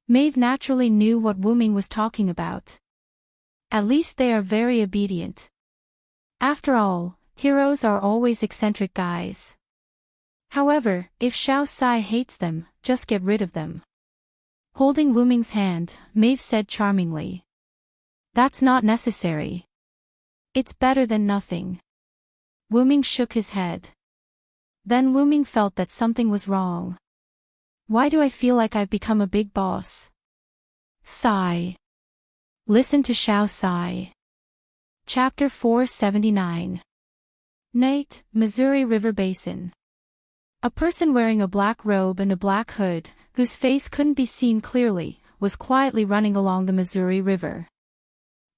Maeve naturally knew what Wu-ming was talking about. At least they are very obedient. After all, heroes are always eccentric guys. However, if Xiao Sai hates them, just get rid of them. Holding Wu-ming's hand, Maeve said charmingly. That's not necessary. It's better than nothing. Wu-ming shook his head. Then Wu-ming felt that something was wrong. Why do I feel like I've become a big boss? Sai. Listen to Xiao Sai. Chapter 479. Night, Missouri River Basin. A person wearing a black robe and a black hood, whose face couldn't be seen clearly, was quietly running along the Missouri River.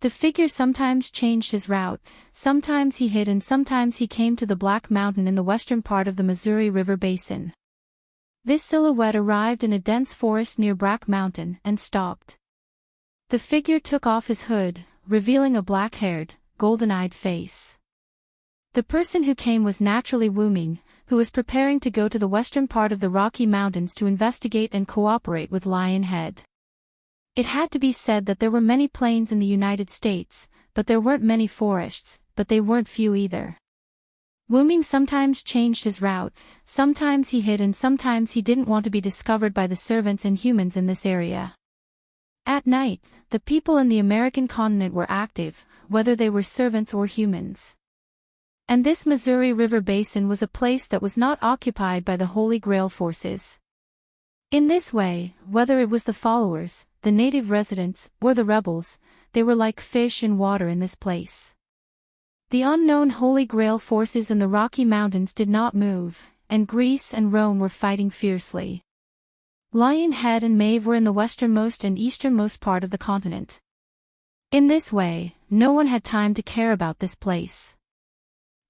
The figure sometimes changed his route, sometimes he hid and sometimes he came to the Black Mountain in the western part of the Missouri River Basin. This silhouette arrived in a dense forest near Black Mountain and stopped. The figure took off his hood, revealing a black-haired, golden-eyed face. The person who came was naturally Wu-ming, who was preparing to go to the western part of the Rocky Mountains to investigate and cooperate with Lionhead. It had to be said that there were many plains in the United States, but there weren't many forests, but they weren't few either. Wu-Ming sometimes changed his route, sometimes he hid and sometimes he didn't want to be discovered by the servants and humans in this area. At night, the people in the American continent were active, whether they were servants or humans. And this Missouri River Basin was a place that was not occupied by the Holy Grail forces. In this way, whether it was the followers, the native residents, or the rebels, they were like fish in water in this place. The unknown Holy Grail forces in the Rocky Mountains did not move, and Greece and Rome were fighting fiercely. Lionhead and Maeve were in the westernmost and easternmost part of the continent. In this way, no one had time to care about this place.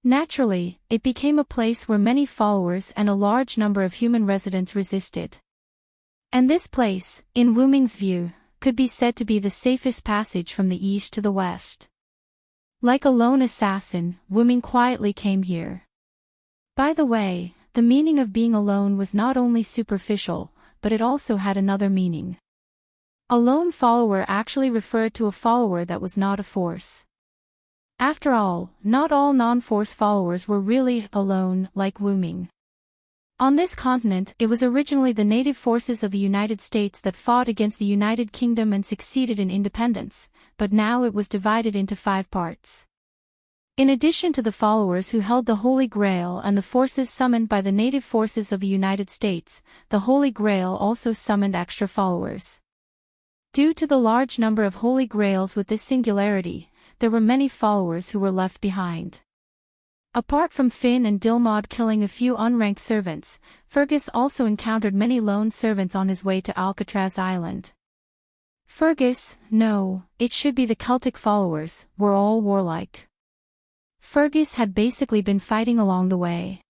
Naturally, it became a place where many followers and a large number of human residents resisted. And this place, in Wu-Ming's view, could be said to be the safest passage from the east to the west. Like a lone assassin, Wu-Ming quietly came here. By the way, the meaning of being alone was not only superficial, but it also had another meaning. A lone follower actually referred to a follower that was not a force. After all, not all non-force followers were really alone like Wu-Ming. On this continent, it was originally the native forces of the United States that fought against the United Kingdom and succeeded in independence, but now it was divided into 5 parts. In addition to the followers who held the Holy Grail and the forces summoned by the native forces of the United States, the Holy Grail also summoned extra followers. Due to the large number of Holy Grails with this singularity, there were many followers who were left behind. Apart from Finn and Dilmod killing a few unranked servants, Fergus also encountered many lone servants on his way to Alcatraz Island. Fergus, no, it should be the Celtic followers, were all warlike. Fergus had basically been fighting along the way.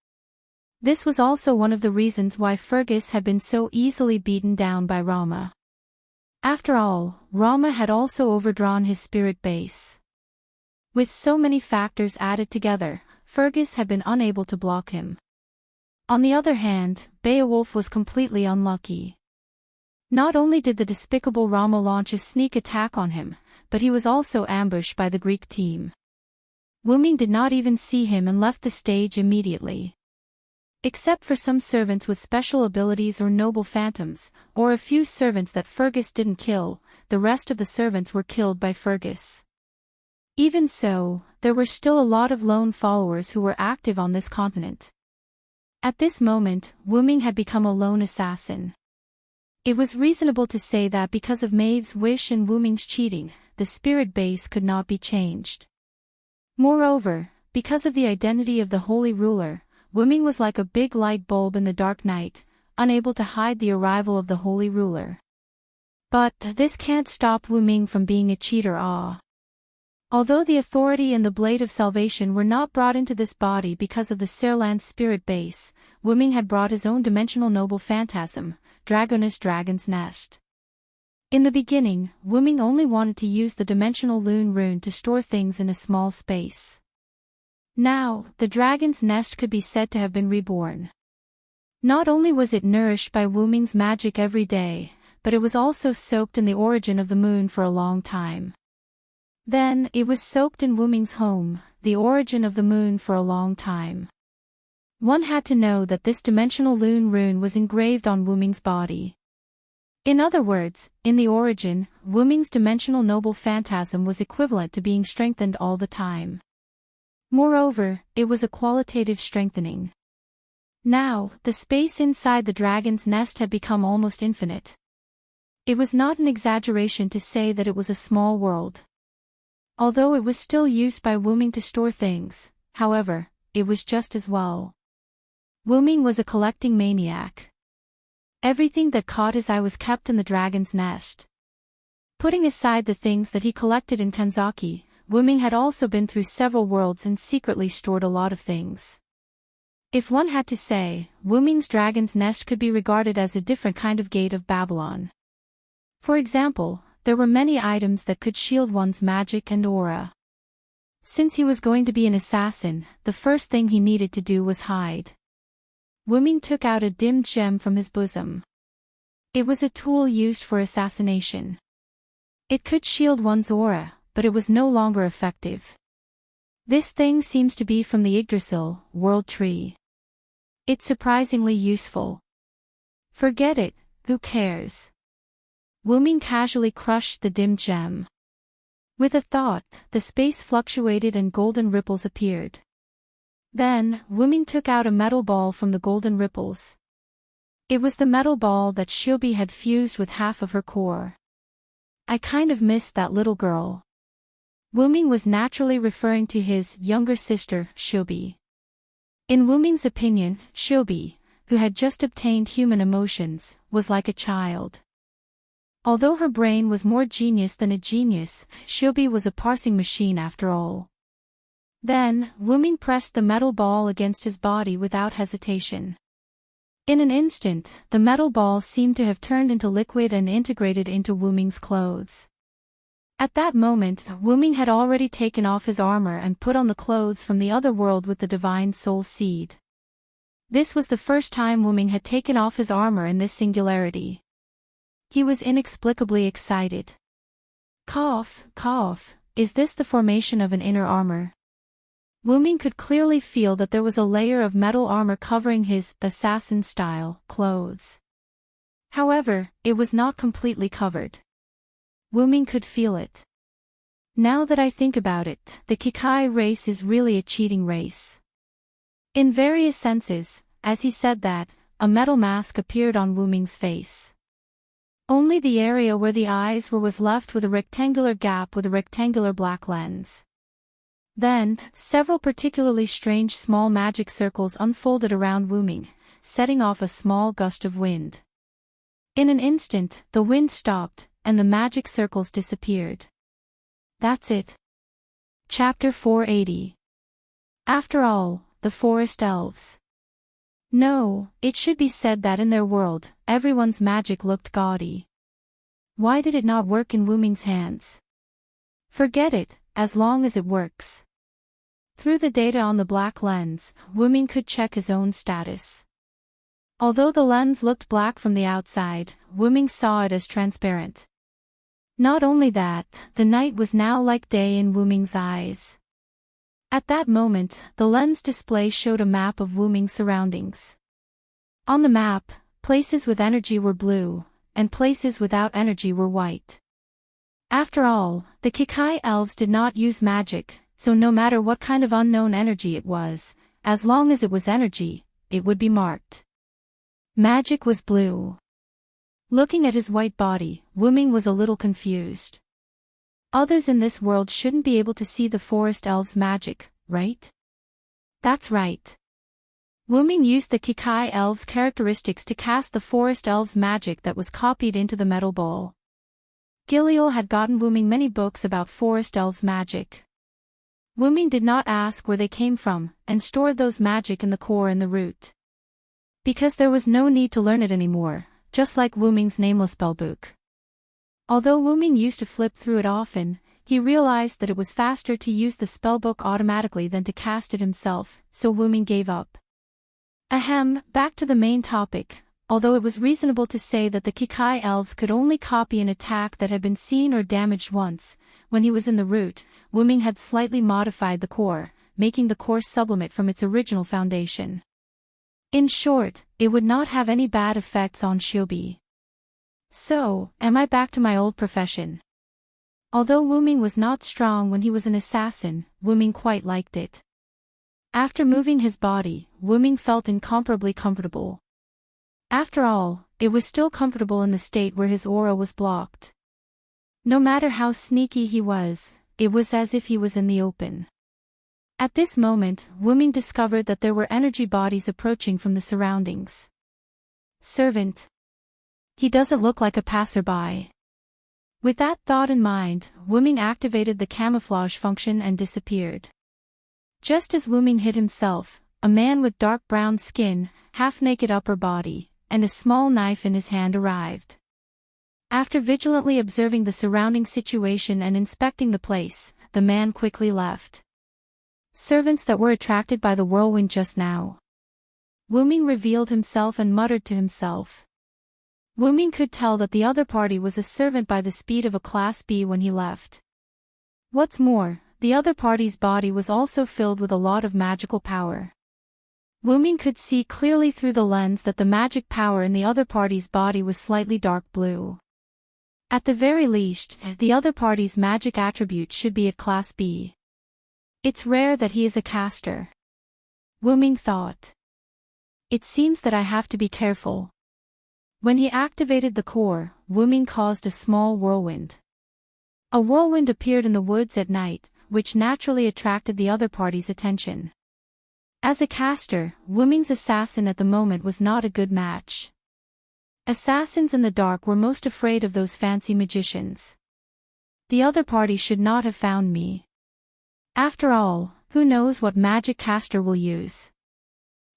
This was also one of the reasons why Fergus had been so easily beaten down by Rama. After all, Rama had also overdrawn his spirit base. With so many factors added together, Fergus had been unable to block him. On the other hand, Beowulf was completely unlucky. Not only did the despicable Rama launch a sneak attack on him, but he was also ambushed by the Greek team. Wu-Ming did not even see him and left the stage immediately. Except for some servants with special abilities or noble phantoms, or a few servants that Fergus didn't kill, the rest of the servants were killed by Fergus. Even so, there were still a lot of lone followers who were active on this continent. At this moment, Wu-Ming had become a lone assassin. It was reasonable to say that because of Maeve's wish and Wu-Ming's cheating, the spirit base could not be changed. Moreover, because of the identity of the Holy Ruler, Wu-Ming was like a big light bulb in the dark night, unable to hide the arrival of the Holy Ruler. But this can't stop Wu-Ming from being a cheater. Although the authority and the blade of salvation were not brought into this body because of the Serland spirit base, Wu-Ming had brought his own dimensional noble phantasm, Dragonus Dragon's Nest. In the beginning, Wu-Ming only wanted to use the dimensional Lune rune to store things in a small space. Now, the Dragon's Nest could be said to have been reborn. Not only was it nourished by Wu-Ming's magic every day, but it was also soaked in the origin of the moon for a long time. Then, it was soaked in Wu-Ming's home, the origin of the moon for a long time. One had to know that this dimensional Lune rune was engraved on Wu-Ming's body. In other words, in the origin, Wu-Ming's dimensional noble phantasm was equivalent to being strengthened all the time. Moreover, it was a qualitative strengthening. Now, the space inside the dragon's nest had become almost infinite. It was not an exaggeration to say that it was a small world. Although it was still used by Wu-Ming to store things, however, it was just as well. Wu-Ming was a collecting maniac. Everything that caught his eye was kept in the dragon's nest. Putting aside the things that he collected in Kanzaki, Wu-Ming had also been through several worlds and secretly stored a lot of things. If one had to say, Wu-Ming's dragon's nest could be regarded as a different kind of gate of Babylon. For example, there were many items that could shield one's magic and aura. Since he was going to be an assassin, the first thing he needed to do was hide. Wu-Ming took out a dimmed gem from his bosom. It was a tool used for assassination. It could shield one's aura, but it was no longer effective. This thing seems to be from the Yggdrasil, world tree. It's surprisingly useful. Forget it, who cares? Wu-Ming casually crushed the dimmed gem. With a thought, the space fluctuated and golden ripples appeared. Then, Wu-Ming took out a metal ball from the golden ripples. It was the metal ball that Shiobi had fused with half of her core. I kind of missed that little girl. Wu-Ming was naturally referring to his younger sister, Shiobi. In Wu-Ming's opinion, Shiobi, who had just obtained human emotions, was like a child. Although her brain was more genius than a genius, Shiobi was a parsing machine after all. Then, Wu-Ming pressed the metal ball against his body without hesitation. In an instant, the metal ball seemed to have turned into liquid and integrated into Wu-Ming's clothes. At that moment, Wu-Ming had already taken off his armor and put on the clothes from the other world with the divine soul seed. This was the first time Wu-Ming had taken off his armor in this singularity. He was inexplicably excited. Cough, cough, is this the formation of an inner armor? Wu-Ming could clearly feel that there was a layer of metal armor covering his assassin-style clothes. However, it was not completely covered. Wu-Ming could feel it. Now that I think about it, the Kikai race is really a cheating race. In various senses, as he said that, a metal mask appeared on Wu-Ming's face. Only the area where the eyes were was left with a rectangular gap with a rectangular black lens. Then, several particularly strange small magic circles unfolded around Wu-Ming, setting off a small gust of wind. In an instant, the wind stopped, and the magic circles disappeared. That's it. Chapter 480. After all, the forest elves. No, it should be said that in their world, everyone's magic looked gaudy. Why did it not work in Wu-Ming's hands? Forget it, as long as it works. Through the data on the black lens, Wu-Ming could check his own status. Although the lens looked black from the outside, Wu-Ming saw it as transparent. Not only that, the night was now like day in Wu-Ming's eyes. At that moment, the lens display showed a map of Wu-Ming's surroundings. On the map, places with energy were blue, and places without energy were white. After all, the Kikai elves did not use magic, so no matter what kind of unknown energy it was, as long as it was energy, it would be marked. Magic was blue. Looking at his white body, Wu-Ming was a little confused. Others in this world shouldn't be able to see the forest elves' magic, right? That's right. Wu-Ming used the Kikai elves' characteristics to cast the forest elves' magic that was copied into the metal ball. Giliel had gotten Wu-Ming many books about forest elves' magic. Wu-Ming did not ask where they came from, and stored those magic in the core and the root. Because there was no need to learn it anymore, just like Wu-Ming's nameless spellbook. Although Wu-Ming used to flip through it often, he realized that it was faster to use the spellbook automatically than to cast it himself, so Wu-Ming gave up. Ahem, back to the main topic. Although it was reasonable to say that the Kikai elves could only copy an attack that had been seen or damaged once, when he was in the root, Wu-Ming had slightly modified the core, making the core sublimate from its original foundation. In short, it would not have any bad effects on Shiobi. So, am I back to my old profession? Although Wu-Ming was not strong when he was an assassin, Wu-Ming quite liked it. After moving his body, Wu-Ming felt incomparably comfortable. After all, it was still comfortable in the state where his aura was blocked. No matter how sneaky he was, it was as if he was in the open. At this moment, Wu-Ming discovered that there were energy bodies approaching from the surroundings. Servant. He doesn't look like a passerby. With that thought in mind, Wu-Ming activated the camouflage function and disappeared. Just as Wu-Ming hid himself, a man with dark brown skin, half-naked upper body, and a small knife in his hand arrived. After vigilantly observing the surrounding situation and inspecting the place, the man quickly left. Servants that were attracted by the whirlwind just now. Wu Ming revealed himself and muttered to himself. Wu Ming could tell that the other party was a servant by the speed of a Class B when he left. What's more, the other party's body was also filled with a lot of magical power. Wu Ming could see clearly through the lens that the magic power in the other party's body was slightly dark blue. At the very least, the other party's magic attribute should be at Class B. It's rare that he is a caster. Wu Ming thought. It seems that I have to be careful. When he activated the core, Wu Ming caused a small whirlwind. A whirlwind appeared in the woods at night, which naturally attracted the other party's attention. As a caster, Wu Ming's assassin at the moment was not a good match. Assassins in the dark were most afraid of those fancy magicians. The other party should not have found me. After all, who knows what magic caster will use?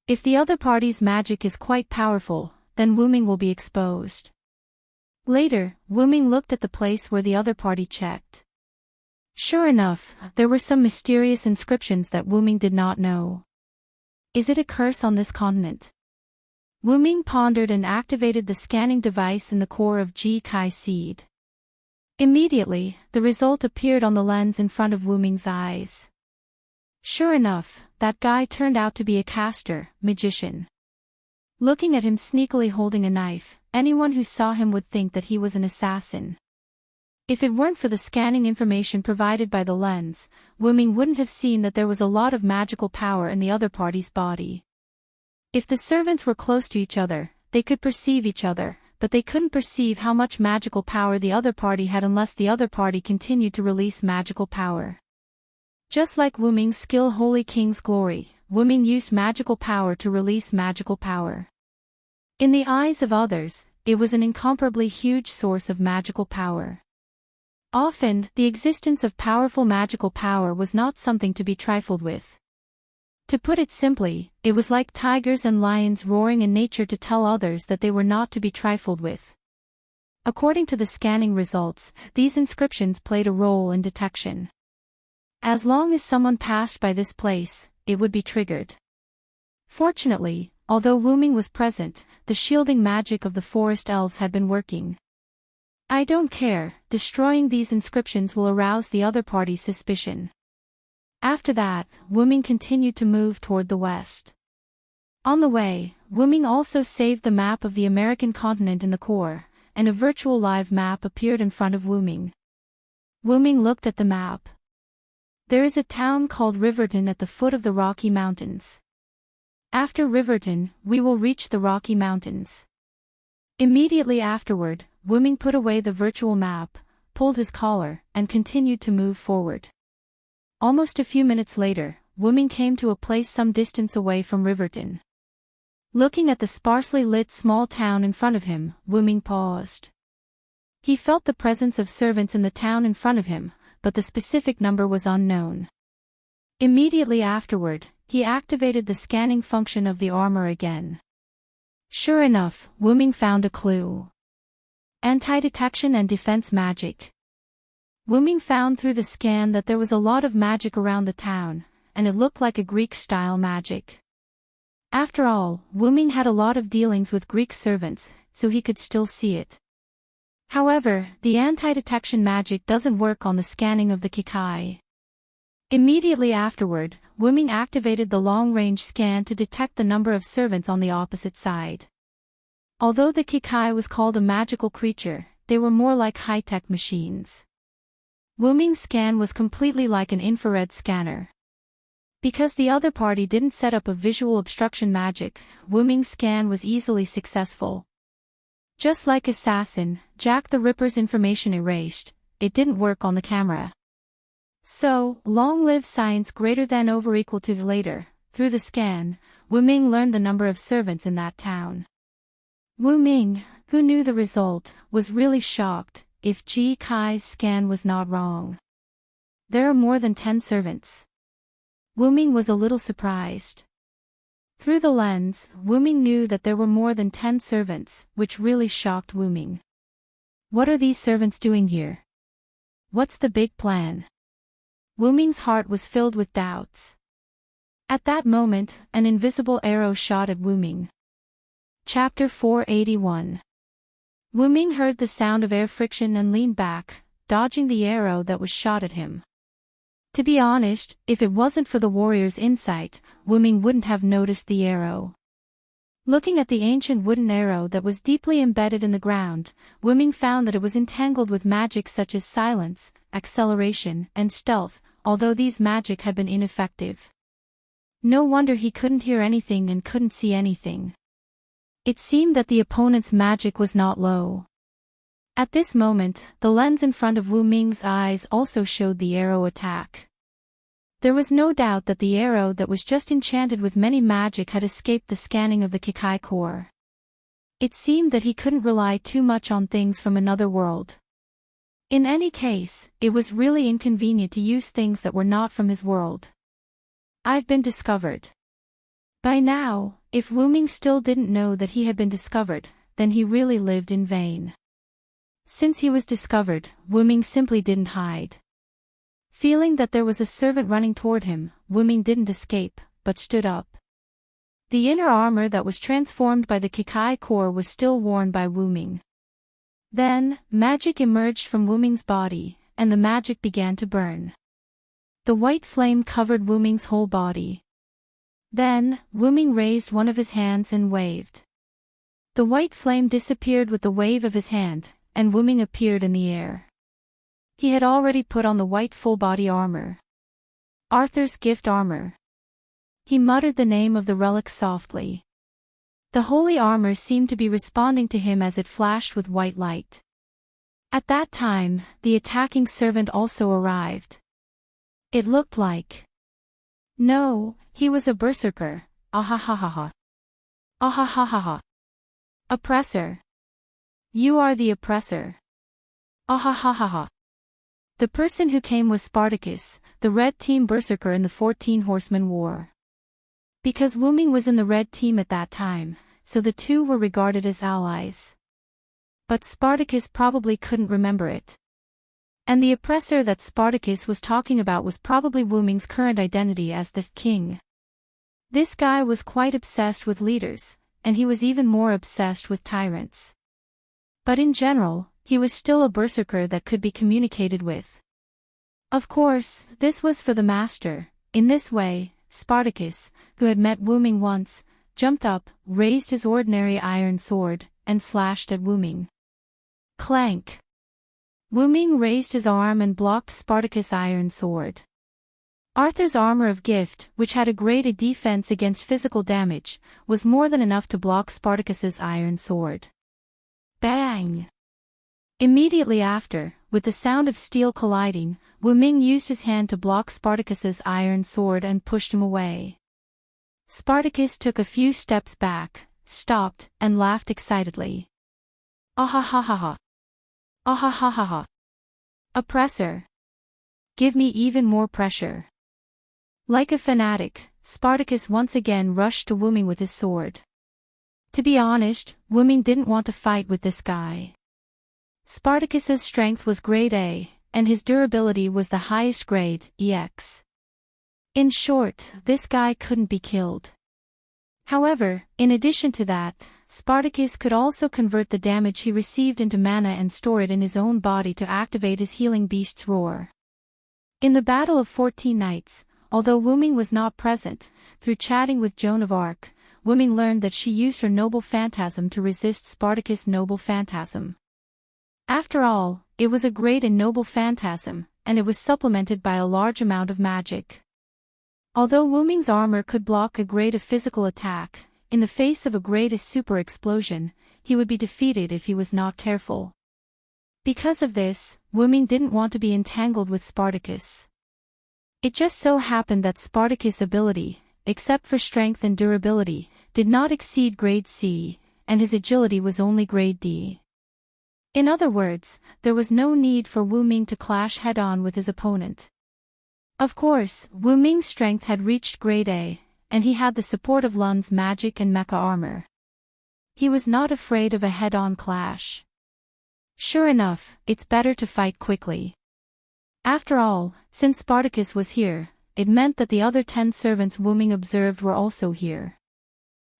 If the other party's magic is quite powerful, then Wu Ming will be exposed. Later, Wu Ming looked at the place where the other party checked. Sure enough, there were some mysterious inscriptions that Wu Ming did not know. Is it a curse on this continent? Wu Ming pondered and activated the scanning device in the core of Ji Kai seed. Immediately, the result appeared on the lens in front of Wu Ming's eyes. Sure enough, that guy turned out to be a caster, magician. Looking at him sneakily holding a knife, anyone who saw him would think that he was an assassin. If it weren't for the scanning information provided by the lens, Wu Ming wouldn't have seen that there was a lot of magical power in the other party's body. If the servants were close to each other, they could perceive each other, but they couldn't perceive how much magical power the other party had unless the other party continued to release magical power. Just like Wu Ming's skill Holy King's Glory, Wu Ming used magical power to release magical power. In the eyes of others, it was an incomparably huge source of magical power. Often, the existence of powerful magical power was not something to be trifled with. To put it simply, it was like tigers and lions roaring in nature to tell others that they were not to be trifled with. According to the scanning results, these inscriptions played a role in detection. As long as someone passed by this place, it would be triggered. Fortunately, although Wu Ming was present, the shielding magic of the forest elves had been working. I don't care, destroying these inscriptions will arouse the other party's suspicion. After that, Wu Ming continued to move toward the west. On the way, Wu Ming also saved the map of the American continent in the core, and a virtual live map appeared in front of Wu Ming. Wu Ming looked at the map. There is a town called Riverton at the foot of the Rocky Mountains. After Riverton, we will reach the Rocky Mountains. Immediately afterward, Wu Ming put away the virtual map, pulled his collar, and continued to move forward. Almost a few minutes later, Wu Ming came to a place some distance away from Riverton. Looking at the sparsely lit small town in front of him, Wu Ming paused. He felt the presence of servants in the town in front of him, but the specific number was unknown. Immediately afterward, he activated the scanning function of the armor again. Sure enough, Wu Ming found a clue. Anti-detection and defense magic. Wu Ming found through the scan that there was a lot of magic around the town, and it looked like a Greek-style magic. After all, Wu Ming had a lot of dealings with Greek servants, so he could still see it. However, the anti-detection magic doesn't work on the scanning of the Kikai. Immediately afterward, Wu Ming activated the long-range scan to detect the number of servants on the opposite side. Although the Kikai was called a magical creature, they were more like high-tech machines. Wu Ming's scan was completely like an infrared scanner. Because the other party didn't set up a visual obstruction magic, Wu Ming's scan was easily successful. Just like Assassin, Jack the Ripper's information erased, it didn't work on the camera. So, long live science greater than over equal to later, through the scan, Wu Ming learned the number of servants in that town. Wu Ming, who knew the result, was really shocked, if Ji Kai's scan was not wrong. There are more than 10 servants. Wu Ming was a little surprised. Through the lens, Wu Ming knew that there were more than 10 servants, which really shocked Wu Ming. What are these servants doing here? What's the big plan? Wu Ming's heart was filled with doubts. At that moment, an invisible arrow shot at Wu Ming. Chapter 481. Wu Ming heard the sound of air friction and leaned back, dodging the arrow that was shot at him. To be honest, if it wasn't for the warrior's insight, Wu Ming wouldn't have noticed the arrow. Looking at the ancient wooden arrow that was deeply embedded in the ground, Wu Ming found that it was entangled with magic such as silence, acceleration, and stealth, although these magic had been ineffective. No wonder he couldn't hear anything and couldn't see anything. It seemed that the opponent's magic was not low. At this moment, the lens in front of Wu Ming's eyes also showed the arrow attack. There was no doubt that the arrow that was just enchanted with many magic had escaped the scanning of the Kikai core. It seemed that he couldn't rely too much on things from another world. In any case, it was really inconvenient to use things that were not from his world. I've been discovered. By now, if Wu Ming still didn't know that he had been discovered, then he really lived in vain. Since he was discovered, Wu Ming simply didn't hide. Feeling that there was a servant running toward him, Wu Ming didn't escape, but stood up. The inner armor that was transformed by the Kikai core was still worn by Wu Ming. Then, magic emerged from Wu Ming's body, and the magic began to burn. The white flame covered Wu Ming's whole body. Then, Wu Ming raised one of his hands and waved. The white flame disappeared with the wave of his hand, and Wu Ming appeared in the air. He had already put on the white full-body armor. Arthur's gift armor. He muttered the name of the relic softly. The holy armor seemed to be responding to him as it flashed with white light. At that time, the attacking servant also arrived. It looked like... No, he was a berserker. Ahahaha. Ahahaha. Oppressor. You are the oppressor. Ahahaha. The person who came was Spartacus, the Red Team berserker in the 14 Horsemen War. Because Wu Ming was in the Red Team at that time, so the two were regarded as allies. But Spartacus probably couldn't remember it. And the oppressor that Spartacus was talking about was probably Wu Ming's current identity as the king. This guy was quite obsessed with leaders, and he was even more obsessed with tyrants. But in general, he was still a berserker that could be communicated with. Of course, this was for the master. In this way, Spartacus, who had met Wu Ming once, jumped up, raised his ordinary iron sword, and slashed at Wu Ming. Clank! Wu Ming raised his arm and blocked Spartacus' iron sword. Arthur's armor of gift, which had a great defense against physical damage, was more than enough to block Spartacus's iron sword. Bang! Immediately after, with the sound of steel colliding, Wu Ming used his hand to block Spartacus's iron sword and pushed him away. Spartacus took a few steps back, stopped, and laughed excitedly. Ahahaha. Ahahaha. Oppressor. Give me even more pressure. Like a fanatic, Spartacus once again rushed to Wu Ming with his sword. To be honest, Wu Ming didn't want to fight with this guy. Spartacus's strength was grade A, and his durability was the highest grade, EX. In short, this guy couldn't be killed. However, in addition to that, Spartacus could also convert the damage he received into mana and store it in his own body to activate his healing beast's roar. In the Battle of 14 Nights, although Wu Ming was not present, through chatting with Joan of Arc, Wu Ming learned that she used her noble phantasm to resist Spartacus' noble phantasm. After all, it was a great and noble phantasm, and it was supplemented by a large amount of magic. Although Wu Ming's armor could block a grade of physical attack, in the face of a grade super explosion, he would be defeated if he was not careful. Because of this, Wu Ming didn't want to be entangled with Spartacus. It just so happened that Spartacus' ability, except for strength and durability, did not exceed grade C, and his agility was only grade D. In other words, there was no need for Wu Ming to clash head-on with his opponent. Of course, Wu Ming's strength had reached grade A, and he had the support of Lun's magic and mecha armor. He was not afraid of a head-on clash. Sure enough, it's better to fight quickly. After all, since Spartacus was here, it meant that the other 10 servants Wu Ming observed were also here.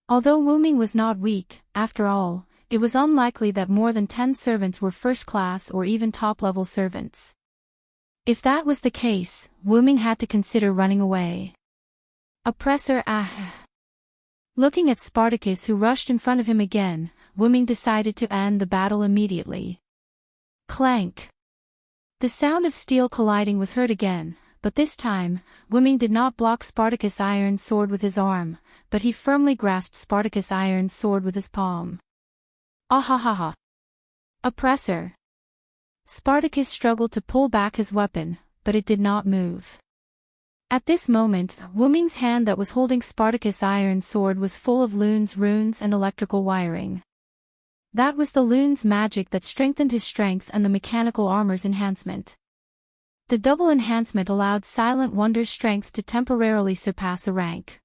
Although Wu Ming was not weak, after all, it was unlikely that more than 10 servants were first-class or even top-level servants. If that was the case, Wu Ming had to consider running away. Oppressor Looking at Spartacus who rushed in front of him again, Wu Ming decided to end the battle immediately. Clank! The sound of steel colliding was heard again, but this time, Wu Ming did not block Spartacus' iron sword with his arm, but he firmly grasped Spartacus' iron sword with his palm. Ahahaha! Oppressor! Spartacus struggled to pull back his weapon, but it did not move. At this moment, Wu Ming's hand that was holding Spartacus' iron sword was full of Lun's runes and electrical wiring. That was the Lun's magic that strengthened his strength and the mechanical armor's enhancement. The double enhancement allowed Silent Wonder's strength to temporarily surpass a rank.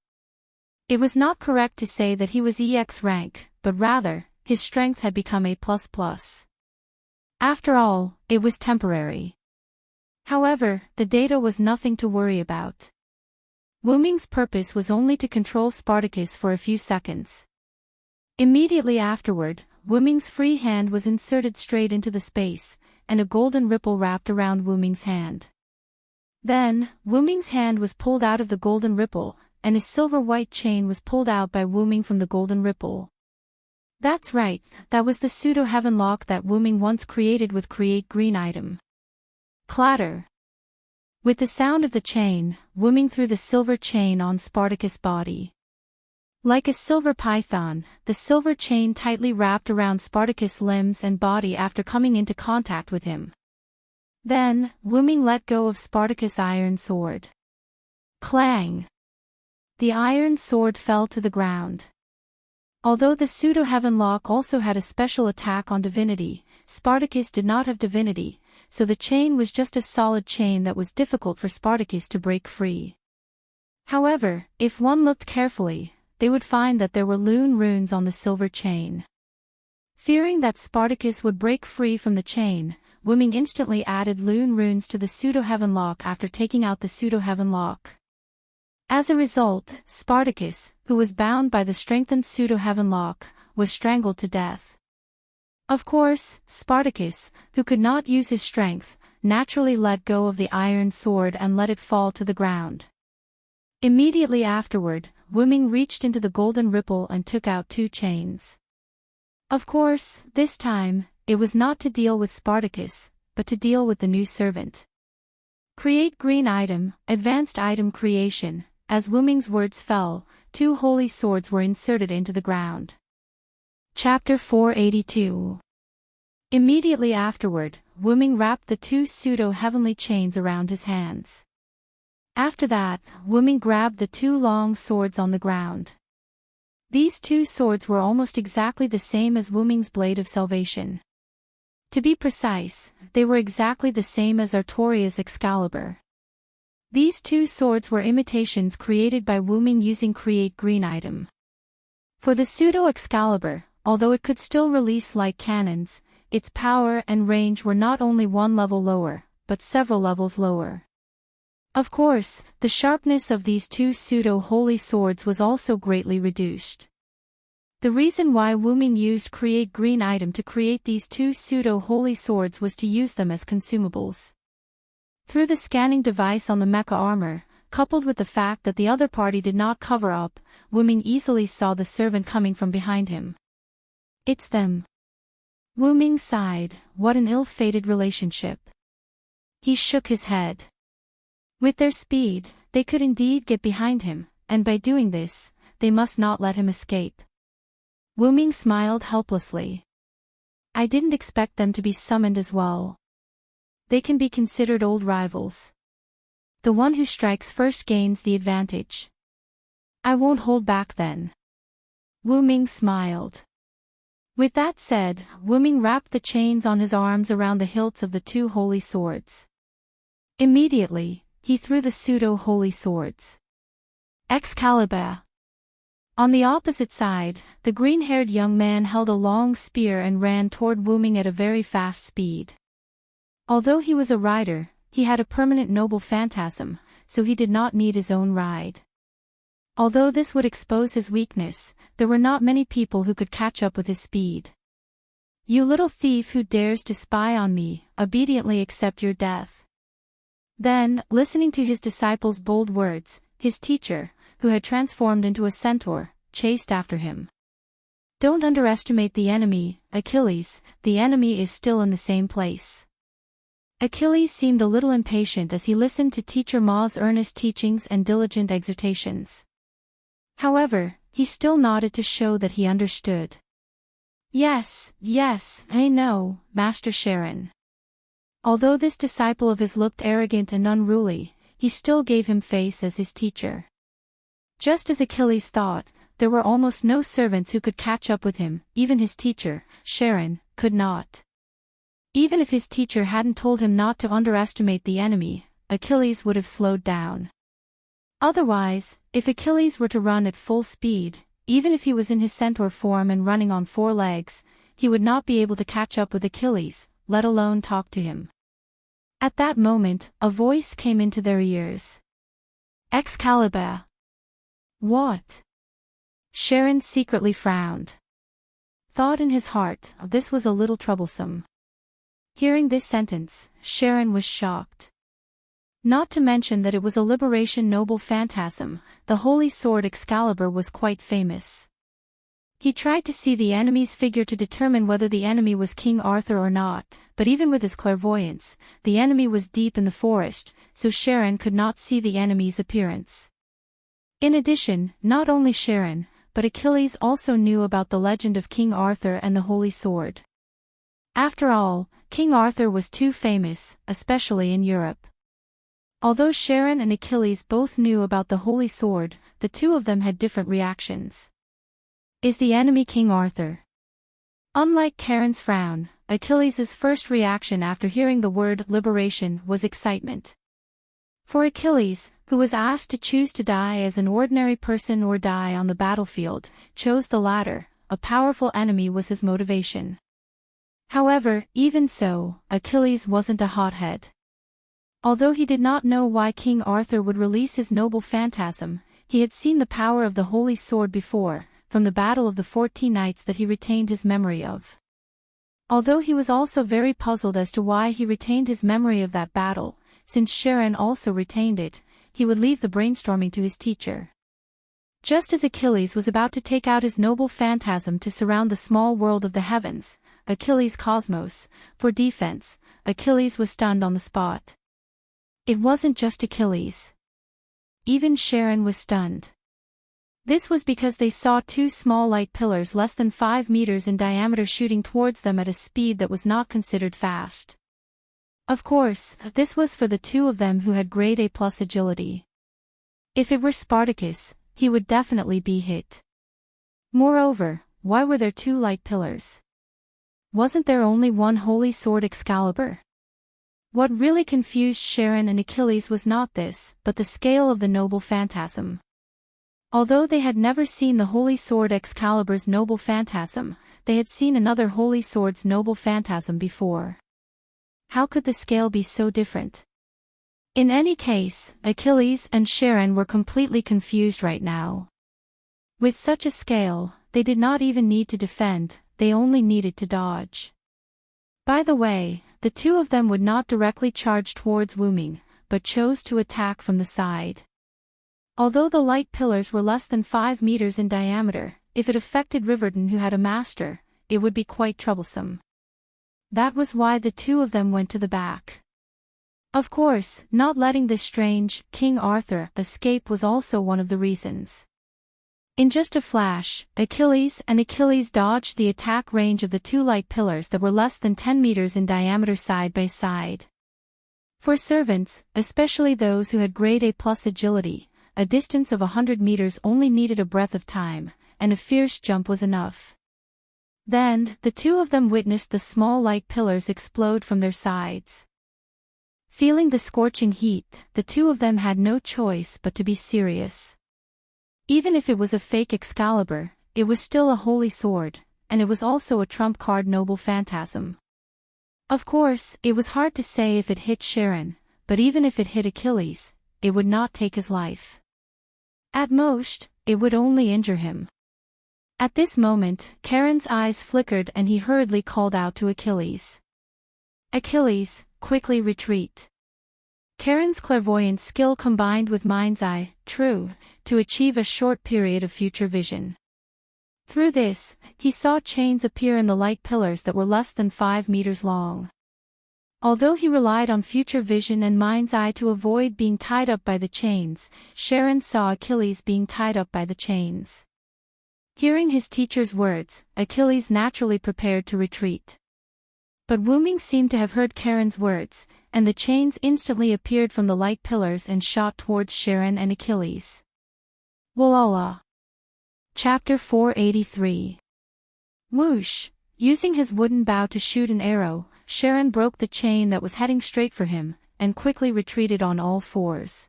It was not correct to say that he was EX rank, but rather, his strength had become A++. After all, it was temporary. However, the data was nothing to worry about. Wu Ming's purpose was only to control Spartacus for a few seconds. Immediately afterward, Wu Ming's free hand was inserted straight into the space, and a golden ripple wrapped around Wu Ming's hand. Then, Wu Ming's hand was pulled out of the golden ripple, and a silver-white chain was pulled out by Wu Ming from the golden ripple. That's right, that was the pseudo-heaven lock that Wu Ming once created with Create Green item. Clatter! With the sound of the chain, Wu Ming threw the silver chain on Spartacus' body. Like a silver python, the silver chain tightly wrapped around Spartacus' limbs and body after coming into contact with him. Then, Wu Ming let go of Spartacus' iron sword. Clang! The iron sword fell to the ground. Although the pseudo-heaven lock also had a special attack on divinity, Spartacus did not have divinity, so the chain was just a solid chain that was difficult for Spartacus to break free. However, if one looked carefully, they would find that there were Lun runes on the silver chain. Fearing that Spartacus would break free from the chain, Wu Ming instantly added Lun runes to the pseudo-heaven lock after taking out the pseudo-heaven lock. As a result, Spartacus, who was bound by the strengthened pseudo-heaven lock, was strangled to death. Of course, Spartacus, who could not use his strength, naturally let go of the iron sword and let it fall to the ground. Immediately afterward, Wu Ming reached into the golden ripple and took out 2 chains. Of course, this time, it was not to deal with Spartacus, but to deal with the new servant. Create Green item, Advanced item creation. As Wu Ming's words fell, 2 holy swords were inserted into the ground. Chapter 482. Immediately afterward, Wu Ming wrapped the 2 pseudo-heavenly chains around his hands. After that, Wu Ming grabbed the 2 long swords on the ground. These 2 swords were almost exactly the same as Wu Ming's blade of salvation. To be precise, they were exactly the same as Artoria's Excalibur. These 2 swords were imitations created by Wu Ming using Create Green item. For the pseudo-Excalibur, although it could still release light cannons, its power and range were not only 1 level lower, but several levels lower. Of course, the sharpness of these 2 pseudo-holy swords was also greatly reduced. The reason why Wu Ming used Create Green item to create these 2 pseudo-holy swords was to use them as consumables. Through the scanning device on the mecha armor, coupled with the fact that the other party did not cover up, Wu Ming easily saw the servant coming from behind him. It's them. Wu Ming sighed, what an ill-fated relationship. He shook his head. With their speed, they could indeed get behind him, and by doing this, they must not let him escape. Wu Ming smiled helplessly. I didn't expect them to be summoned as well. They can be considered old rivals. The one who strikes first gains the advantage. I won't hold back then. Wu Ming smiled. With that said, Wu Ming wrapped the chains on his arms around the hilts of the 2 holy swords. Immediately, he threw the pseudo-holy swords. Excalibur! On the opposite side, the green-haired young man held a long spear and ran toward Wu Ming at a very fast speed. Although he was a rider, he had a permanent noble phantasm, so he did not need his own ride. Although this would expose his weakness, there were not many people who could catch up with his speed. "You little thief who dares to spy on me, obediently accept your death." Then, listening to his disciples' bold words, his teacher, who had transformed into a centaur, chased after him. "Don't underestimate the enemy, Achilles, the enemy is still in the same place." Achilles seemed a little impatient as he listened to Teacher Ma's earnest teachings and diligent exhortations. However, he still nodded to show that he understood. "Yes, I know, Master Sharon." Although this disciple of his looked arrogant and unruly, he still gave him face as his teacher. Just as Achilles thought, there were almost no servants who could catch up with him, even his teacher, Sharon, could not. Even if his teacher hadn't told him not to underestimate the enemy, Achilles would have slowed down. Otherwise, if Achilles were to run at full speed, even if he was in his centaur form and running on 4 legs, he would not be able to catch up with Achilles, let alone talk to him. At that moment, a voice came into their ears. "Excalibur." "What?" Sharon secretly frowned. Thought in his heart, this was a little troublesome. Hearing this sentence, Sharon was shocked. Not to mention that it was a liberation noble phantasm, the holy sword Excalibur was quite famous. He tried to see the enemy's figure to determine whether the enemy was King Arthur or not, but even with his clairvoyance, the enemy was deep in the forest, so Sharon could not see the enemy's appearance. In addition, not only Sharon, but Achilles also knew about the legend of King Arthur and the holy sword. After all, King Arthur was too famous, especially in Europe. Although Sharon and Achilles both knew about the holy sword, the two of them had different reactions. Is the enemy King Arthur? Unlike Charon's frown, Achilles' first reaction after hearing the word liberation was excitement. For Achilles, who was asked to choose to die as an ordinary person or die on the battlefield, chose the latter. A powerful enemy was his motivation. However, even so, Achilles wasn't a hothead. Although he did not know why King Arthur would release his noble phantasm, he had seen the power of the holy sword before, from the battle of the 14 Knights that he retained his memory of. Although he was also very puzzled as to why he retained his memory of that battle, since Sharon also retained it, he would leave the brainstorming to his teacher. Just as Achilles was about to take out his noble phantasm to surround the small world of the heavens, Achilles' cosmos, for defense, Achilles was stunned on the spot. It wasn't just Achilles. Even Sharon was stunned. This was because they saw 2 small light pillars less than 5 meters in diameter shooting towards them at a speed that was not considered fast. Of course, this was for the 2 of them who had grade A+ agility. If it were Spartacus, he would definitely be hit. Moreover, why were there 2 light pillars? Wasn't there only one holy sword Excalibur? What really confused Sharon and Achilles was not this, but the scale of the noble phantasm. Although they had never seen the holy sword Excalibur's noble phantasm, they had seen another holy sword's noble phantasm before. How could the scale be so different? In any case, Achilles and Sharon were completely confused right now. With such a scale, they did not even need to defend, they only needed to dodge. By the way, the 2 of them would not directly charge towards Wuming, but chose to attack from the side. Although the light pillars were less than 5 meters in diameter, if it affected Riverdon who had a master, it would be quite troublesome. That was why the 2 of them went to the back. Of course, not letting this strange King Arthur escape was also one of the reasons. In just a flash, Achilles dodged the attack range of the 2 light pillars that were less than 10 meters in diameter side by side. For servants, especially those who had grade A+ agility, a distance of 100 meters only needed a breath of time, and a fierce jump was enough. Then, the 2 of them witnessed the small light pillars explode from their sides. Feeling the scorching heat, the 2 of them had no choice but to be serious. Even if it was a fake Excalibur, it was still a holy sword, and it was also a trump card noble phantasm. Of course, it was hard to say if it hit Sharon, but even if it hit Achilles, it would not take his life. At most, it would only injure him. At this moment, Charon's eyes flickered and he hurriedly called out to Achilles. Achilles, quickly retreat. Charon's clairvoyant skill combined with mind's eye, true, to achieve a short period of future vision. Through this, he saw chains appear in the light pillars that were less than 5 meters long. Although he relied on future vision and mind's eye to avoid being tied up by the chains, Charon saw Achilles being tied up by the chains. Hearing his teacher's words, Achilles naturally prepared to retreat. But Wu Ming seemed to have heard Charon's words, and the chains instantly appeared from the light pillars and shot towards Charon and Achilles. Wolala. Chapter 483. Whoosh! Using his wooden bow to shoot an arrow, Charon broke the chain that was heading straight for him, and quickly retreated on all fours.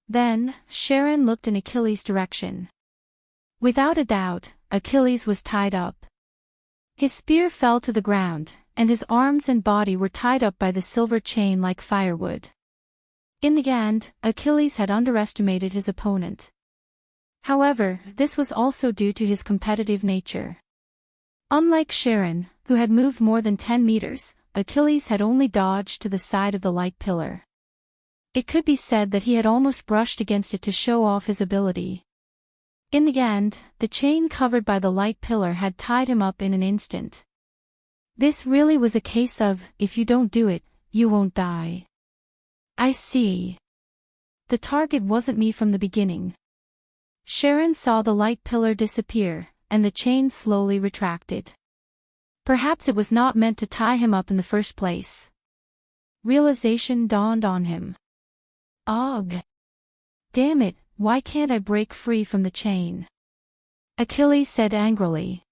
Then, Charon looked in Achilles' direction. Without a doubt, Achilles was tied up. His spear fell to the ground, and his arms and body were tied up by the silver chain like firewood. In the end, Achilles had underestimated his opponent. However, this was also due to his competitive nature. Unlike Charon, who had moved more than 10 meters, Achilles had only dodged to the side of the light pillar. It could be said that he had almost brushed against it to show off his ability. In the end, the chain covered by the light pillar had tied him up in an instant. This really was a case of, if you don't do it, you won't die. I see. The target wasn't me from the beginning. Charon saw the light pillar disappear, and the chain slowly retracted. Perhaps it was not meant to tie him up in the first place. Realization dawned on him. Ugh! Damn it, why can't I break free from the chain? Achilles said angrily.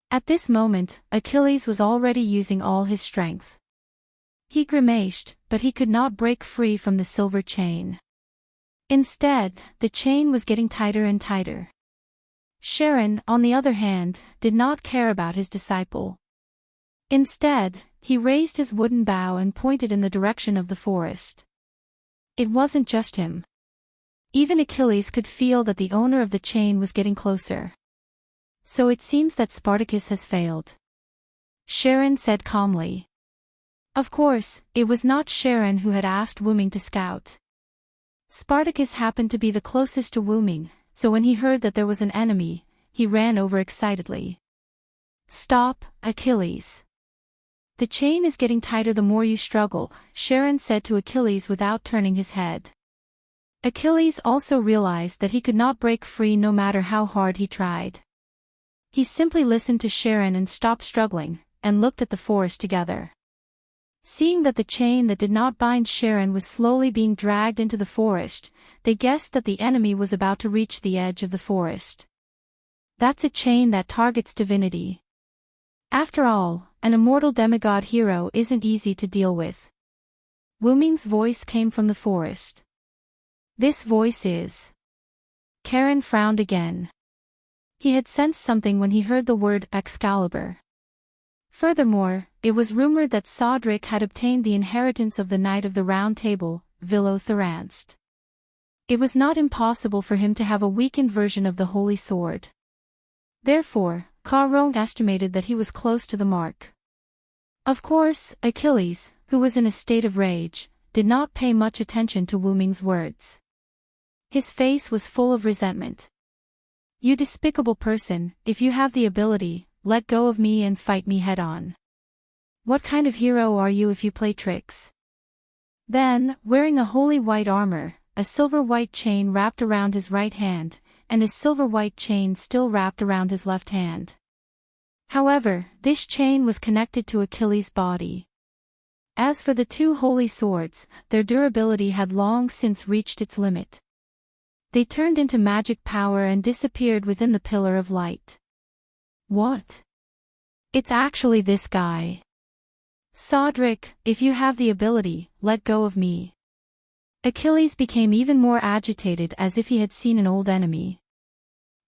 At this moment, Achilles was already using all his strength. He grimaced, but he could not break free from the silver chain. Instead, the chain was getting tighter and tighter. Charon, on the other hand, did not care about his disciple. Instead, he raised his wooden bow and pointed in the direction of the forest. It wasn't just him. Even Achilles could feel that the owner of the chain was getting closer. So it seems that Spartacus has failed. Charon said calmly. Of course, it was not Charon who had asked Wu Ming to scout. Spartacus happened to be the closest to Wu Ming, so when he heard that there was an enemy, he ran over excitedly. Stop, Achilles. The chain is getting tighter the more you struggle, Charon said to Achilles without turning his head. Achilles also realized that he could not break free no matter how hard he tried. He simply listened to Charon and stopped struggling, and looked at the forest together. Seeing that the chain that did not bind Charon was slowly being dragged into the forest, they guessed that the enemy was about to reach the edge of the forest. That's a chain that targets divinity. After all, an immortal demigod hero isn't easy to deal with. Wu Ming's voice came from the forest. This voice is... Charon frowned again. He had sensed something when he heard the word Excalibur. Furthermore, it was rumored that Sodric had obtained the inheritance of the Knight of the Round Table, Vilo-Thoranst. It was not impossible for him to have a weakened version of the Holy Sword. Therefore, Ka Rong estimated that he was close to the mark. Of course, Achilles, who was in a state of rage, did not pay much attention to Wu Ming's words. His face was full of resentment. You despicable person, if you have the ability, let go of me and fight me head-on. What kind of hero are you if you play tricks? Then, wearing a holy white armor, a silver-white chain wrapped around his right hand, and his silver-white chain still wrapped around his left hand. However, this chain was connected to Achilles' body. As for the two holy swords, their durability had long since reached its limit. They turned into magic power and disappeared within the pillar of light. What? It's actually this guy. Sodric, if you have the ability, let go of me. Achilles became even more agitated as if he had seen an old enemy.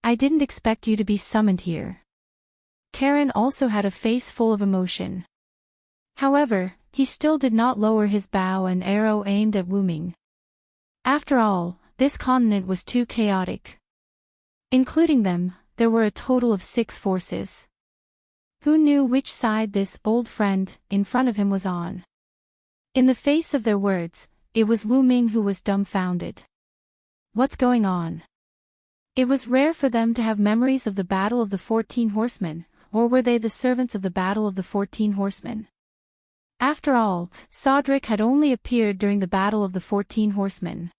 I didn't expect you to be summoned here. Charon also had a face full of emotion. However, he still did not lower his bow and arrow aimed at Wu Ming. After all, this continent was too chaotic. Including them, there were a total of 6 forces. Who knew which side this old friend in front of him was on? In the face of their words, it was Wu Ming who was dumbfounded. What's going on? It was rare for them to have memories of the Battle of the 14 Horsemen, or were they the servants of the Battle of the 14 Horsemen? After all, Sodric had only appeared during the Battle of the 14 Horsemen.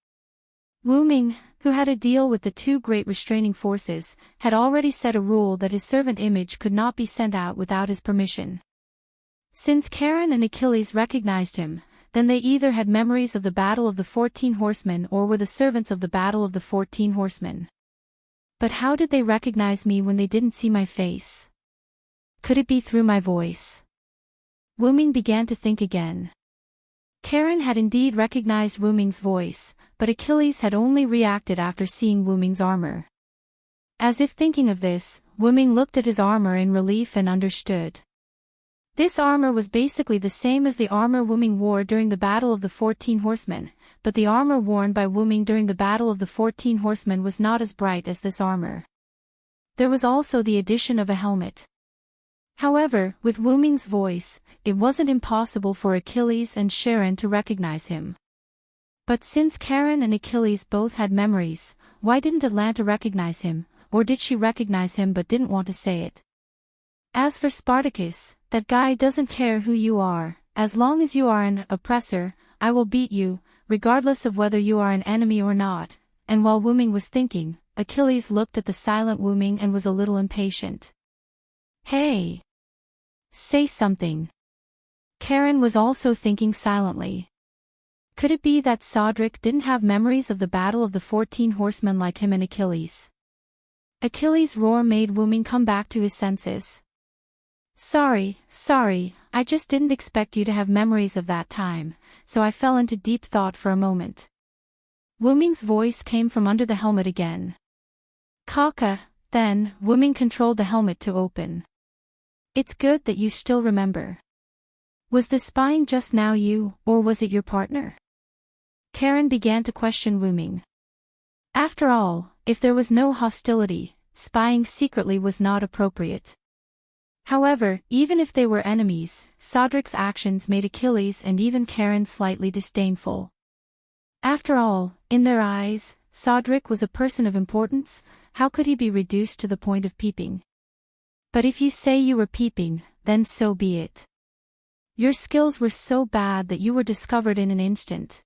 Wu Ming, who had a deal with the 2 great restraining forces, had already set a rule that his servant image could not be sent out without his permission. Since Karen and Achilles recognized him, then they either had memories of the Battle of the 14 Horsemen or were the servants of the Battle of the 14 Horsemen. But how did they recognize me when they didn't see my face? Could it be through my voice? Wu Ming began to think again. Karen had indeed recognized Wu Ming's voice, but Achilles had only reacted after seeing Wu Ming's armor. As if thinking of this, Wu Ming looked at his armor in relief and understood. This armor was basically the same as the armor Wu Ming wore during the Battle of the 14 Horsemen, but the armor worn by Wu Ming during the Battle of the 14 Horsemen was not as bright as this armor. There was also the addition of a helmet. However, with Wu Ming's voice, it wasn't impossible for Achilles and Sharon to recognize him. But since Karen and Achilles both had memories, why didn't Atlanta recognize him, or did she recognize him but didn't want to say it? As for Spartacus, that guy doesn't care who you are, as long as you are an oppressor, I will beat you, regardless of whether you are an enemy or not. And while Wu Ming was thinking, Achilles looked at the silent Wu Ming and was a little impatient. Hey! Say something. Karen was also thinking silently. Could it be that Sodric didn't have memories of the Battle of the 14 Horsemen like him and Achilles? Achilles' roar made Wu Ming come back to his senses. Sorry, I just didn't expect you to have memories of that time, so I fell into deep thought for a moment. Wu Ming's voice came from under the helmet again. Kaka, then, Wu Ming controlled the helmet to open. It's good that you still remember. Was the spying just now you, or was it your partner? Karen began to question Wu Ming. After all, if there was no hostility, spying secretly was not appropriate. However, even if they were enemies, Sodric's actions made Achilles and even Karen slightly disdainful. After all, in their eyes, Sodric was a person of importance. How could he be reduced to the point of peeping? But if you say you were peeping, then so be it. Your skills were so bad that you were discovered in an instant.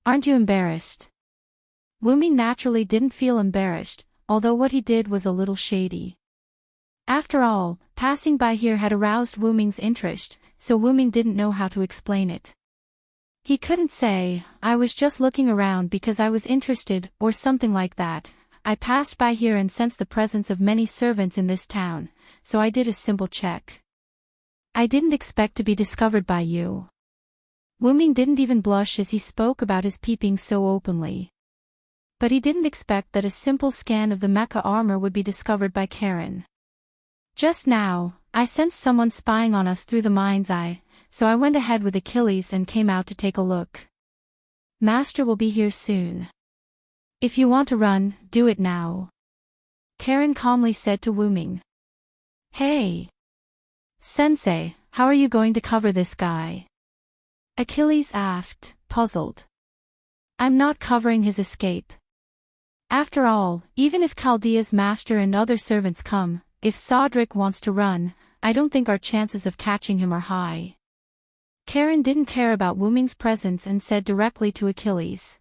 Aren't you embarrassed? Wu Ming naturally didn't feel embarrassed, although what he did was a little shady. After all, passing by here had aroused Wu Ming's interest, so Wu Ming didn't know how to explain it. He couldn't say, I was just looking around because I was interested, or something like that. I passed by here and sensed the presence of many servants in this town, so I did a simple check. I didn't expect to be discovered by you. Wu Ming didn't even blush as he spoke about his peeping so openly. But he didn't expect that a simple scan of the mecha armor would be discovered by Karen. Just now, I sensed someone spying on us through the mind's eye, so I went ahead with Achilles and came out to take a look. Master will be here soon. If you want to run, do it now. Karen calmly said to Wu Ming. Hey! Sensei, how are you going to cover this guy? Achilles asked, puzzled. I'm not covering his escape. After all, even if Chaldea's master and other servants come, if Sodric wants to run, I don't think our chances of catching him are high. Karen didn't care about Wu Ming's presence and said directly to Achilles.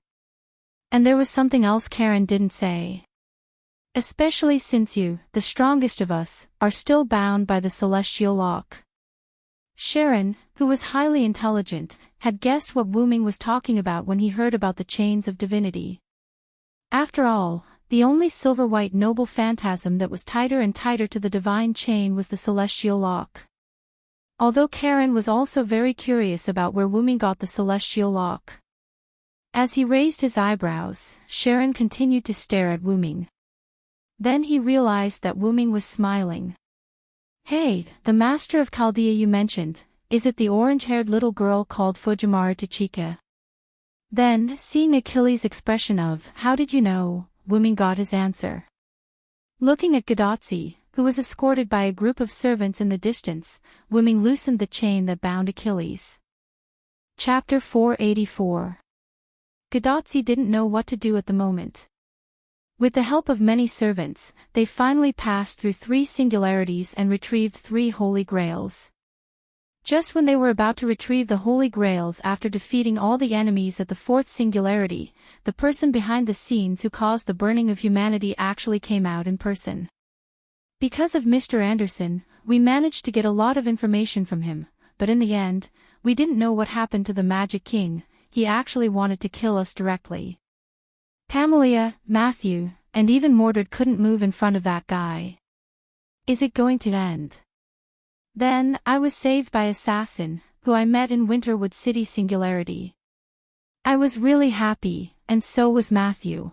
And there was something else Karen didn't say. Especially since you, the strongest of us, are still bound by the celestial lock. Sharon, who was highly intelligent, had guessed what Wu Ming was talking about when he heard about the chains of divinity. After all, the only silver-white noble phantasm that was tighter and tighter to the divine chain was the celestial lock. Although Karen was also very curious about where Wu Ming got the celestial lock. As he raised his eyebrows, Sharon continued to stare at Wu Ming. Then he realized that Wu Ming was smiling. Hey, the master of Chaldea you mentioned, is it the orange-haired little girl called Fujimaru Tachika? Then, seeing Achilles' expression of, "How did you know?" Wuming got his answer. Looking at Gadotsi, who was escorted by a group of servants in the distance, Wuming loosened the chain that bound Achilles. Chapter 484. Gadotsi didn't know what to do at the moment. With the help of many servants, they finally passed through 3 singularities and retrieved 3 holy grails. Just when they were about to retrieve the holy grails after defeating all the enemies at the 4th singularity, the person behind the scenes who caused the burning of humanity actually came out in person. Because of Mr. Anderson, we managed to get a lot of information from him, but in the end, we didn't know what happened to the Magic King. He actually wanted to kill us directly. Pamela, Matthew, and even Mordred couldn't move in front of that guy. Is it going to end? Then, I was saved by Assassin, who I met in Winterwood City Singularity. I was really happy, and so was Matthew.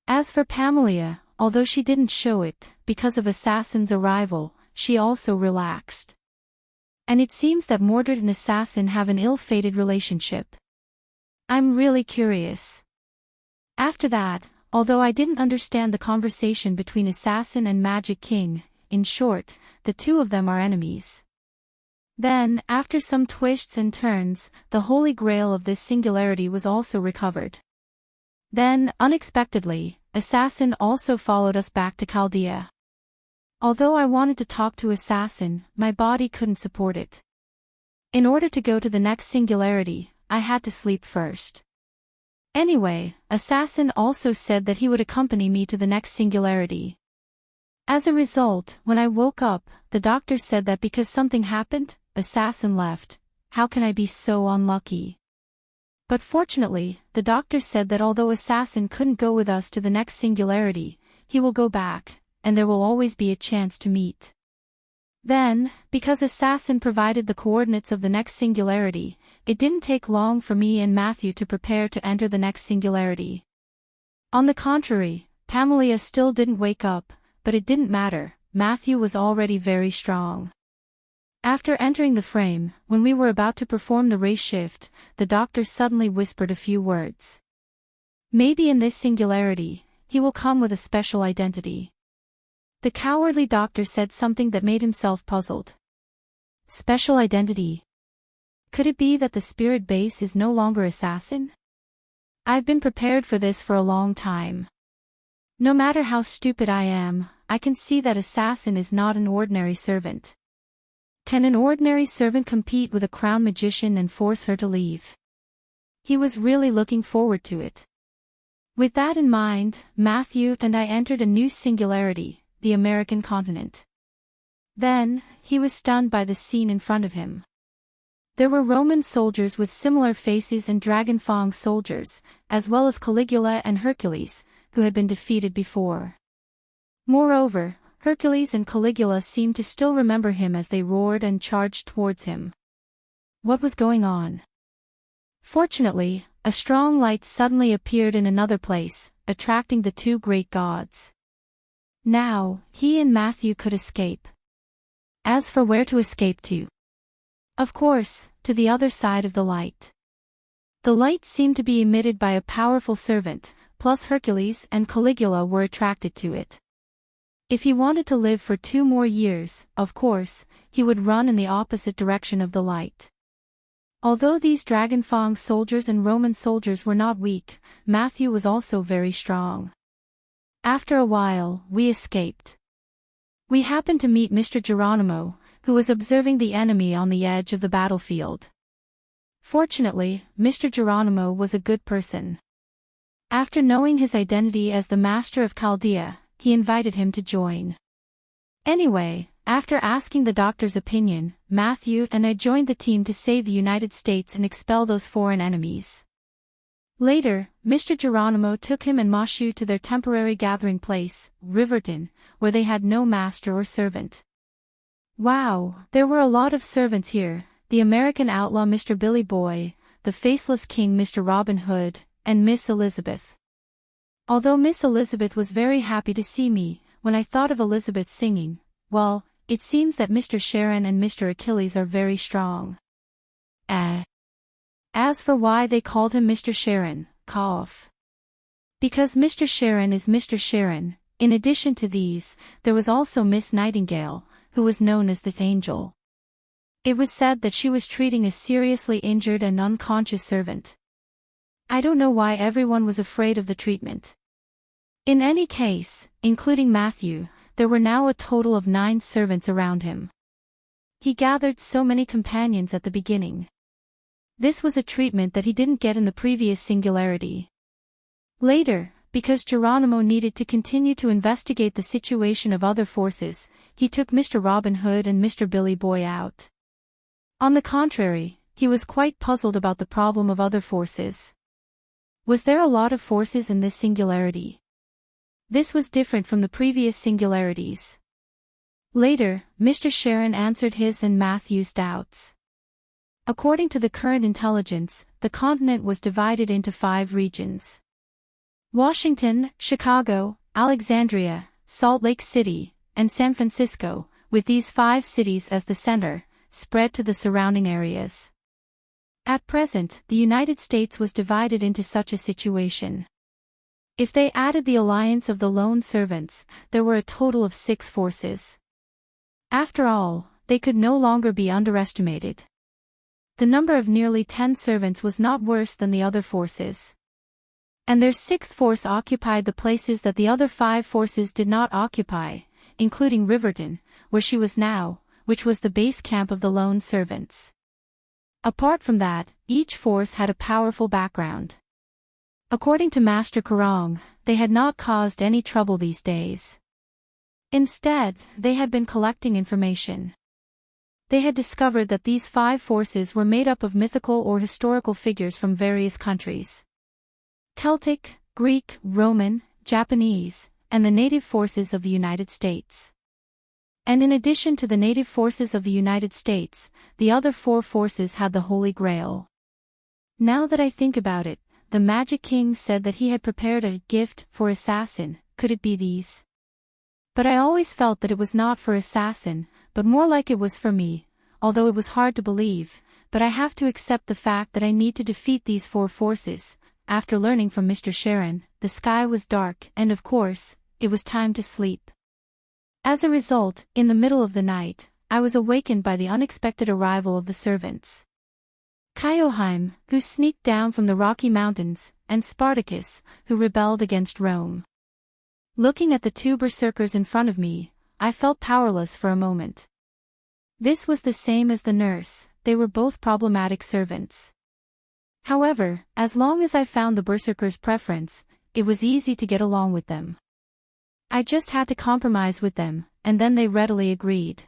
As for Pamela, although she didn't show it, because of Assassin's arrival, she also relaxed. And it seems that Mordred and Assassin have an ill-fated relationship. I'm really curious. After that, although I didn't understand the conversation between Assassin and Magic King, in short, the two of them are enemies. Then, after some twists and turns, the Holy Grail of this singularity was also recovered. Then, unexpectedly, Assassin also followed us back to Chaldea. Although I wanted to talk to Assassin, my body couldn't support it. In order to go to the next singularity, I had to sleep first. Anyway, Assassin also said that he would accompany me to the next singularity. As a result, when I woke up, the doctor said that because something happened, Assassin left. How can I be so unlucky? But fortunately, the doctor said that although Assassin couldn't go with us to the next singularity, he will go back, and there will always be a chance to meet. Then, because Assassin provided the coordinates of the next singularity, it didn't take long for me and Matthew to prepare to enter the next singularity. On the contrary, Pamela still didn't wake up, but it didn't matter, Matthew was already very strong. After entering the frame, when we were about to perform the race shift, the doctor suddenly whispered a few words. Maybe in this singularity, he will come with a special identity. The cowardly doctor said something that made himself puzzled. Special identity? Could it be that the spirit base is no longer Assassin? I've been prepared for this for a long time. No matter how stupid I am, I can see that Assassin is not an ordinary servant. Can an ordinary servant compete with a crown magician and force her to leave? He was really looking forward to it. With that in mind, Matthew and I entered a new singularity, the American continent. Then, he was stunned by the scene in front of him. There were Roman soldiers with similar faces and Dragon Fang soldiers, as well as Caligula and Hercules, who had been defeated before. Moreover, Hercules and Caligula seemed to still remember him as they roared and charged towards him. What was going on? Fortunately, a strong light suddenly appeared in another place, attracting the 2 great gods. Now, he and Matthew could escape. As for where to escape to? Of course, to the other side of the light. The light seemed to be emitted by a powerful servant, plus Hercules and Caligula were attracted to it. If he wanted to live for 2 more years, of course, he would run in the opposite direction of the light. Although these Dragon Fang soldiers and Roman soldiers were not weak, Matthew was also very strong. After a while, we escaped. We happened to meet Mr. Geronimo, who was observing the enemy on the edge of the battlefield. Fortunately, Mr. Geronimo was a good person. After knowing his identity as the Master of Chaldea, he invited him to join. Anyway, after asking the doctor's opinion, Matthew and I joined the team to save the United States and expel those foreign enemies. Later, Mr. Geronimo took him and Mashu to their temporary gathering place, Riverton, where they had no master or servant. Wow, there were a lot of servants here, the American outlaw Mr. Billy Boy, the faceless king Mr. Robin Hood, and Miss Elizabeth. Although Miss Elizabeth was very happy to see me, when I thought of Elizabeth singing, well, it seems that Mr. Sharon and Mr. Achilles are very strong. As for why they called him Mr. Sharon, cough. Because Mr. Sharon is Mr. Sharon. In addition to these, there was also Miss Nightingale, who was known as the Angel. It was said that she was treating a seriously injured and unconscious servant. I don't know why everyone was afraid of the treatment. In any case, including Matthew, there were now a total of 9 servants around him. He gathered so many companions at the beginning. This was a treatment that he didn't get in the previous singularity. Later, because Geronimo needed to continue to investigate the situation of other forces, he took Mr. Robin Hood and Mr. Billy Boy out. On the contrary, he was quite puzzled about the problem of other forces. Was there a lot of forces in this singularity? This was different from the previous singularities. Later, Mr. Sharon answered his and Matthew's doubts. According to the current intelligence, the continent was divided into 5 regions. Washington, Chicago, Alexandria, Salt Lake City, and San Francisco, with these 5 cities as the center, spread to the surrounding areas. At present, the United States was divided into such a situation. If they added the alliance of the lone servants, there were a total of 6 forces. After all, they could no longer be underestimated. The number of nearly 10 servants was not worse than the other forces. And their 6th force occupied the places that the other 5 forces did not occupy, including Riverton, where she was now, which was the base camp of the lone servants. Apart from that, each force had a powerful background. According to Master Karong, they had not caused any trouble these days. Instead, they had been collecting information. They had discovered that these 5 forces were made up of mythical or historical figures from various countries: Celtic, Greek, Roman, Japanese, and the native forces of the United States. And in addition to the native forces of the United States, the other 4 forces had the Holy Grail. Now that I think about it, the Magic King said that he had prepared a gift for Assassin. Could it be these? But I always felt that it was not for Assassin, but more like it was for me, although it was hard to believe, but I have to accept the fact that I need to defeat these 4 forces. After learning from Mr. Sharon, the sky was dark and of course, it was time to sleep. As a result, in the middle of the night, I was awakened by the unexpected arrival of the servants. Kaioheim, who sneaked down from the Rocky Mountains, and Spartacus, who rebelled against Rome. Looking at the 2 berserkers in front of me, I felt powerless for a moment. This was the same as the nurse, they were both problematic servants. However, as long as I found the berserkers' preference, it was easy to get along with them. I just had to compromise with them, and then they readily agreed.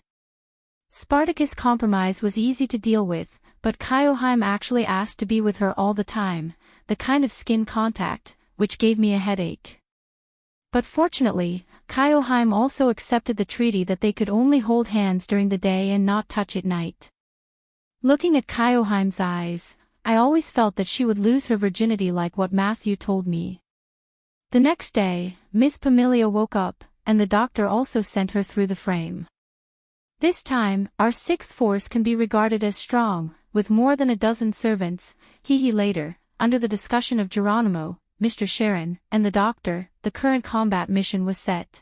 Spartacus' compromise was easy to deal with, but Kaioheim actually asked to be with her all the time, the kind of skin contact, which gave me a headache. But fortunately, Kaioheim also accepted the treaty that they could only hold hands during the day and not touch at night. Looking at Kaioheim's eyes, I always felt that she would lose her virginity like what Matthew told me. The next day, Miss Pamelia woke up, and the doctor also sent her through the frame. This time, our 6th force can be regarded as strong, with more than a dozen servants. Later, under the discussion of Geronimo, Mr. Sharon, and the doctor, the current combat mission was set.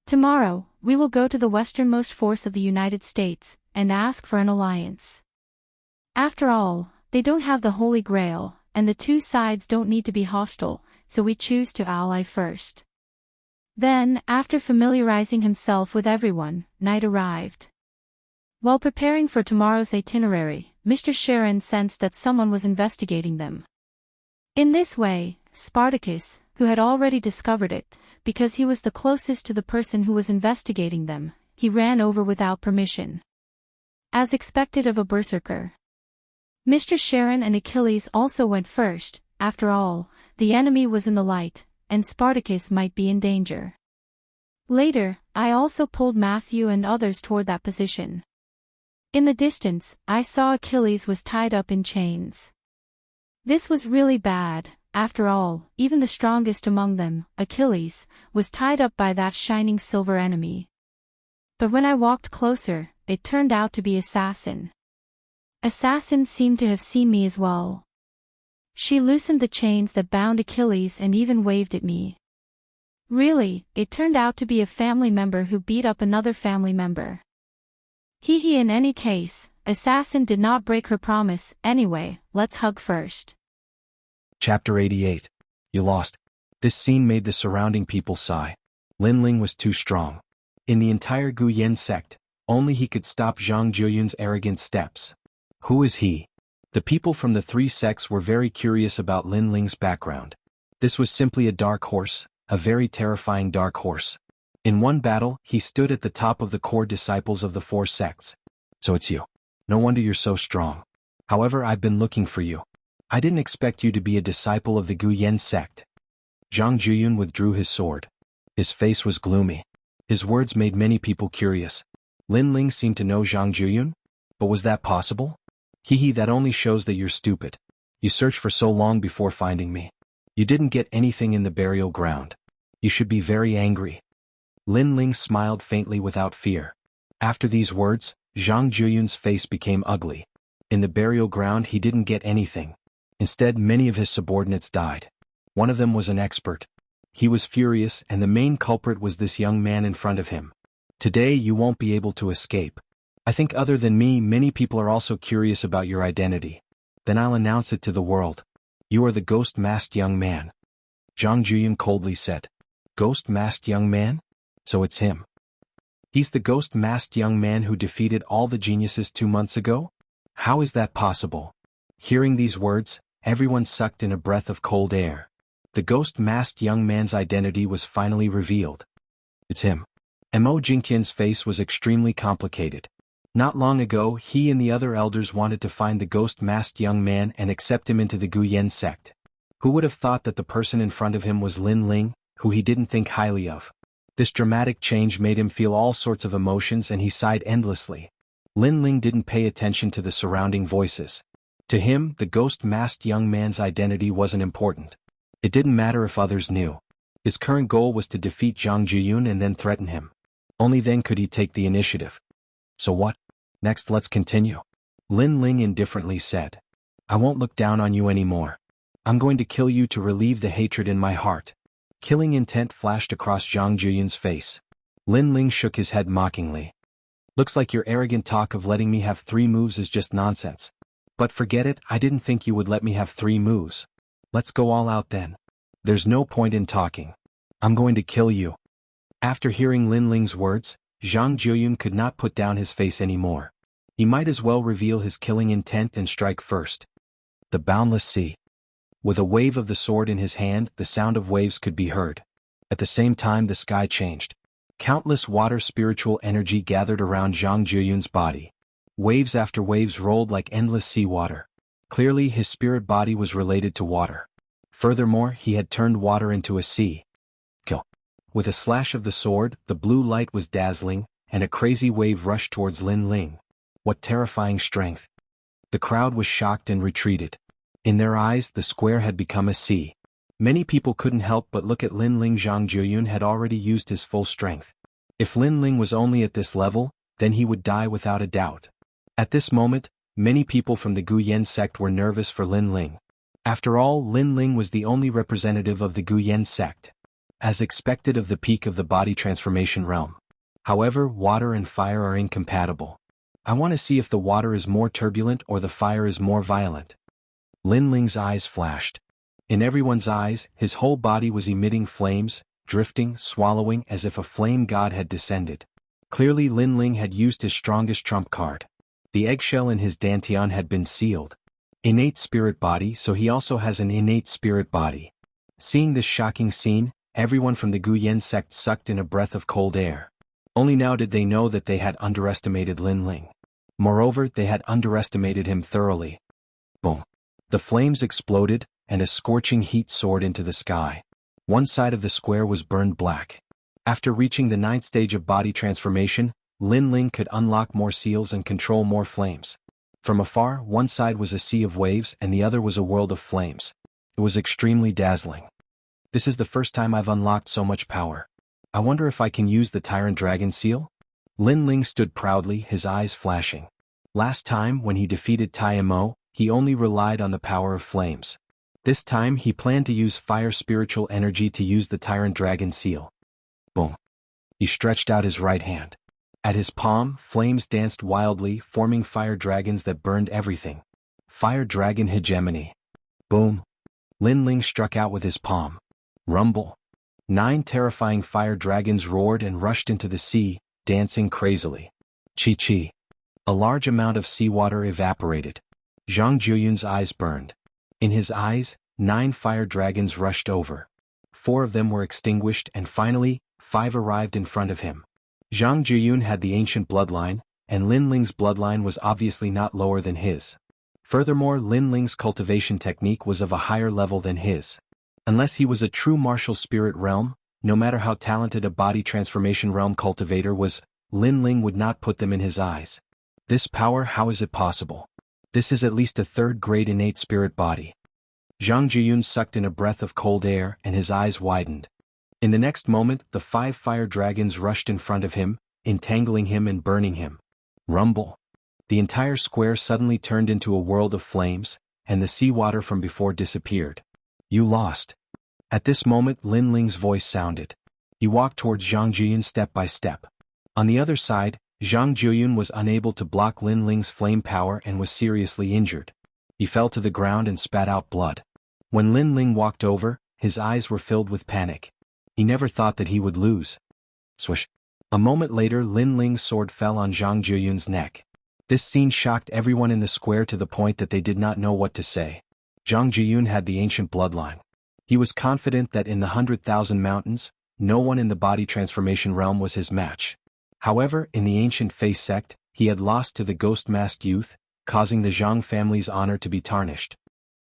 Tomorrow, we will go to the westernmost force of the United States, and ask for an alliance. After all, they don't have the Holy Grail, and the 2 sides don't need to be hostile, so we choose to ally first. Then, after familiarizing himself with everyone, night arrived. While preparing for tomorrow's itinerary, Mr. Sharon sensed that someone was investigating them. In this way, Spartacus, who had already discovered it, because he was the closest to the person who was investigating them, he ran over without permission. As expected of a berserker. Mr. Sharon and Achilles also went first. After all, the enemy was in the light, and Spartacus might be in danger. Later, I also pulled Matthew and others toward that position. In the distance, I saw Achilles was tied up in chains. This was really bad. After all, even the strongest among them, Achilles, was tied up by that shining silver enemy. But when I walked closer, it turned out to be Assassin. assassin seemed to have seen me as well. She loosened the chains that bound Achilles and even waved at me. Really, it turned out to be a family member who beat up another family member. In any case, assassin did not break her promise. Anyway, let's hug first. Chapter 88. You lost. This scene made the surrounding people sigh. Lin Ling was too strong. In the entire Gu Yen sect, only he could stop Zhang Juyun's arrogant steps. Who is he? The people from the three sects were very curious about Lin Ling's background. This was simply a dark horse, a very terrifying dark horse. In one battle, he stood at the top of the core disciples of the four sects. So it's you. No wonder you're so strong. However, I've been looking for you. I didn't expect you to be a disciple of the Gu Yen sect. Zhang Juyun withdrew his sword. His face was gloomy. His words made many people curious. Lin Ling seemed to know Zhang Juyun? But was that possible? That only shows that you're stupid. You searched for so long before finding me. You didn't get anything in the burial ground. You should be very angry. Lin Ling smiled faintly without fear. After these words, Zhang Juyun's face became ugly. In the burial ground he didn't get anything. Instead, many of his subordinates died. One of them was an expert. He was furious, and the main culprit was this young man in front of him. Today you won't be able to escape. I think other than me, many people are also curious about your identity. Then I'll announce it to the world. You are the ghost-masked young man. Zhang Juyun coldly said. Ghost-masked young man? So it's him. He's the ghost-masked young man who defeated all the geniuses 2 months ago? How is that possible? Hearing these words, everyone sucked in a breath of cold air. The ghost-masked young man's identity was finally revealed. It's him. Mo Jingtian's face was extremely complicated. Not long ago, he and the other elders wanted to find the ghost-masked young man and accept him into the Gu Yen sect. Who would have thought that the person in front of him was Lin Ling, who he didn't think highly of? This dramatic change made him feel all sorts of emotions and he sighed endlessly. Lin Ling didn't pay attention to the surrounding voices. To him, the ghost-masked young man's identity wasn't important. It didn't matter if others knew. His current goal was to defeat Zhang Juyun and then threaten him. Only then could he take the initiative. So what? Next, let's continue. Lin Ling indifferently said. I won't look down on you anymore. I'm going to kill you to relieve the hatred in my heart. Killing intent flashed across Zhang Juyun's face. Lin Ling shook his head mockingly. Looks like your arrogant talk of letting me have 3 moves is just nonsense. But forget it, I didn't think you would let me have 3 moves. Let's go all out then. There's no point in talking. I'm going to kill you. After hearing Lin Ling's words, Zhang Juyun could not put down his face anymore. He might as well reveal his killing intent and strike first. The boundless sea. With a wave of the sword in his hand, the sound of waves could be heard. At the same time the sky changed. Countless water spiritual energy gathered around Zhang Juyun's body. Waves after waves rolled like endless seawater. Clearly his spirit body was related to water. Furthermore, he had turned water into a sea. Kill. With a slash of the sword, the blue light was dazzling, and a crazy wave rushed towards Lin Ling. What terrifying strength! The crowd was shocked and retreated. In their eyes, the square had become a sea. Many people couldn't help but look at Lin Ling. Zhang Juyun had already used his full strength. If Lin Ling was only at this level, then he would die without a doubt. At this moment, many people from the Gu Yen sect were nervous for Lin Ling. After all, Lin Ling was the only representative of the Gu Yen sect. As expected of the peak of the body transformation realm. However, water and fire are incompatible. I want to see if the water is more turbulent or the fire is more violent. Lin Ling's eyes flashed. In everyone's eyes, his whole body was emitting flames, drifting, swallowing as if a flame god had descended. Clearly Lin Ling had used his strongest trump card. The eggshell in his dantian had been sealed. Innate spirit body, so he also has an innate spirit body. Seeing this shocking scene, everyone from the Gu Yen sect sucked in a breath of cold air. Only now did they know that they had underestimated Lin Ling. Moreover, they had underestimated him thoroughly. Boom. The flames exploded, and a scorching heat soared into the sky. One side of the square was burned black. After reaching the 9th stage of body transformation, Lin Ling could unlock more seals and control more flames. From afar, one side was a sea of waves and the other was a world of flames. It was extremely dazzling. This is the first time I've unlocked so much power. I wonder if I can use the Tyrant Dragon seal? Lin Ling stood proudly, his eyes flashing. Last time when he defeated Tai Mo, he only relied on the power of flames. This time he planned to use fire spiritual energy to use the tyrant dragon seal. Boom. He stretched out his right hand. At his palm, flames danced wildly, forming fire dragons that burned everything. Fire dragon hegemony. Boom. Lin Ling struck out with his palm. Rumble. 9 terrifying fire dragons roared and rushed into the sea, dancing crazily. Chi-chi. A large amount of seawater evaporated. Zhang Juyun's eyes burned. In his eyes, 9 fire dragons rushed over. 4 of them were extinguished and finally, 5 arrived in front of him. Zhang Juyun had the ancient bloodline, and Lin Ling's bloodline was obviously not lower than his. Furthermore, Lin Ling's cultivation technique was of a higher level than his. Unless he was a true martial spirit realm, no matter how talented a body transformation realm cultivator was, Lin Ling would not put them in his eyes. This power, how is it possible? This is at least a 3rd grade innate spirit body. Zhang Juyun sucked in a breath of cold air and his eyes widened. In the next moment, the 5 fire dragons rushed in front of him, entangling him and burning him. Rumble. The entire square suddenly turned into a world of flames, and the seawater from before disappeared. You lost. At this moment Lin Ling's voice sounded. He walked towards Zhang Juyun step by step. On the other side, Zhang Juyun was unable to block Lin Ling's flame power and was seriously injured. He fell to the ground and spat out blood. When Lin Ling walked over, his eyes were filled with panic. He never thought that he would lose. Swish. A moment later Lin Ling's sword fell on Zhang Juyun's neck. This scene shocked everyone in the square to the point that they did not know what to say. Zhang Juyun had the ancient bloodline. He was confident that in the 100,000 mountains, no one in the body transformation realm was his match. However, in the ancient face sect, he had lost to the ghost-masked youth, causing the Zhang family's honor to be tarnished.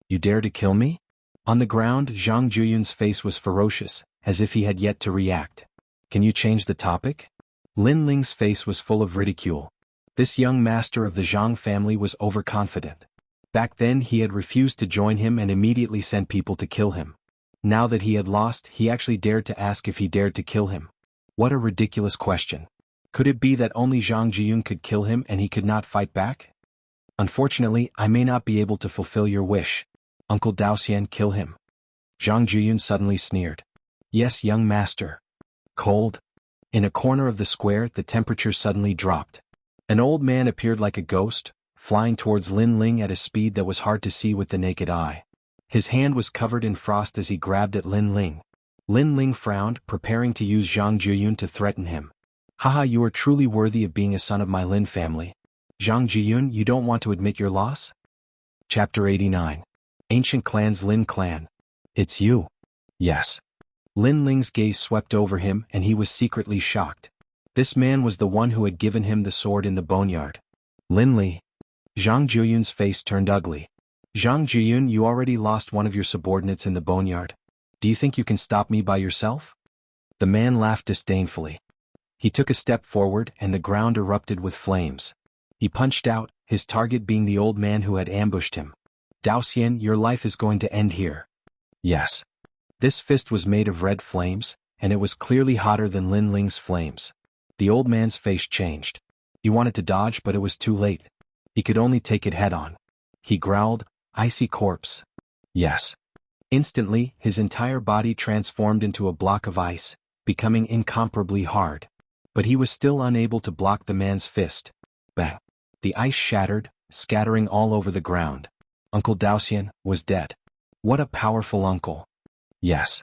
You dare to kill me? On the ground, Zhang Juyun's face was ferocious, as if he had yet to react. Can you change the topic? Lin Ling's face was full of ridicule. This young master of the Zhang family was overconfident. Back then he had refused to join him and immediately sent people to kill him. Now that he had lost, he actually dared to ask if he dared to kill him. What a ridiculous question. Could it be that only Zhang Jiyun could kill him and he could not fight back? Unfortunately, I may not be able to fulfill your wish. Uncle Daoxian, kill him. Zhang Jiyun suddenly sneered. Yes, young master. Cold. In a corner of the square, the temperature suddenly dropped. An old man appeared like a ghost, flying towards Lin Ling at a speed that was hard to see with the naked eye. His hand was covered in frost as he grabbed at Lin Ling. Lin Ling frowned, preparing to use Zhang Jiyun to threaten him. Haha, you are truly worthy of being a son of my Lin family. Zhang Jiyun, you don't want to admit your loss? Chapter 89. Ancient Clan's Lin Clan. It's you. Yes. Lin Ling's gaze swept over him and he was secretly shocked. This man was the one who had given him the sword in the boneyard. Lin Li. Zhang Jiyun's face turned ugly. Zhang Jiyun, you already lost one of your subordinates in the boneyard. Do you think you can stop me by yourself? The man laughed disdainfully. He took a step forward and the ground erupted with flames. He punched out, his target being the old man who had ambushed him. Daoxian, your life is going to end here. Yes. This fist was made of red flames, and it was clearly hotter than Lin Ling's flames. The old man's face changed. He wanted to dodge but it was too late. He could only take it head-on. He growled, icy corpse. Yes. Instantly, his entire body transformed into a block of ice, becoming incomparably hard. But he was still unable to block the man's fist. Bang. The ice shattered, scattering all over the ground. Uncle Daoxian was dead. What a powerful uncle. Yes.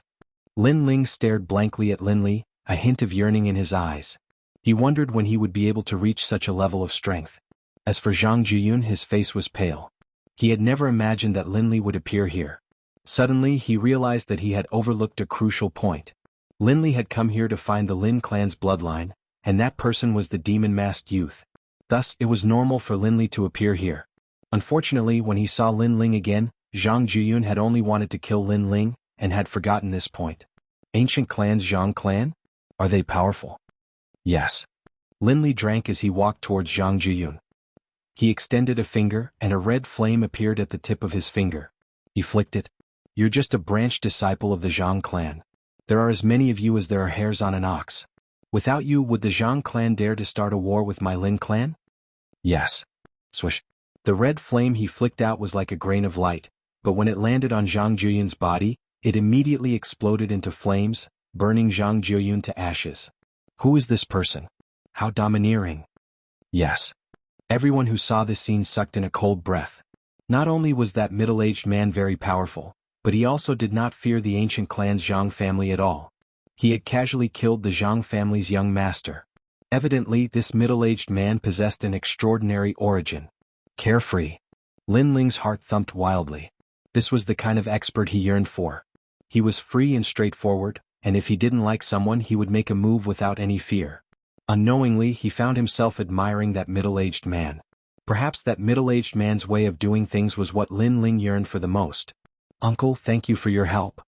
Lin Ling stared blankly at Lin Li, a hint of yearning in his eyes. He wondered when he would be able to reach such a level of strength. As for Zhang Jiyun, his face was pale. He had never imagined that Lin Li would appear here. Suddenly, he realized that he had overlooked a crucial point. Lin Li had come here to find the Lin clan's bloodline, and that person was the demon-masked youth. Thus, it was normal for Lin Li to appear here. Unfortunately, when he saw Lin Ling again, Zhang Jiyun had only wanted to kill Lin Ling, and had forgotten this point. Ancient Clan's Zhang clan? Are they powerful? Yes. Lin Li drank as he walked towards Zhang Jiyun. He extended a finger, and a red flame appeared at the tip of his finger. He flicked it. You're just a branch disciple of the Zhang clan. There are as many of you as there are hairs on an ox. Without you, would the Zhang clan dare to start a war with my Lin clan? Yes. Swish. The red flame he flicked out was like a grain of light, but when it landed on Zhang Juyun's body, it immediately exploded into flames, burning Zhang Juyun to ashes. Who is this person? How domineering. Yes. Everyone who saw this scene sucked in a cold breath. Not only was that middle-aged man very powerful, but he also did not fear the ancient clan's Zhang family at all. He had casually killed the Zhang family's young master. Evidently, this middle-aged man possessed an extraordinary origin. Carefree. Lin Ling's heart thumped wildly. This was the kind of expert he yearned for. He was free and straightforward, and if he didn't like someone he would make a move without any fear. Unknowingly, he found himself admiring that middle-aged man. Perhaps that middle-aged man's way of doing things was what Lin Ling yearned for the most. Uncle, thank you for your help.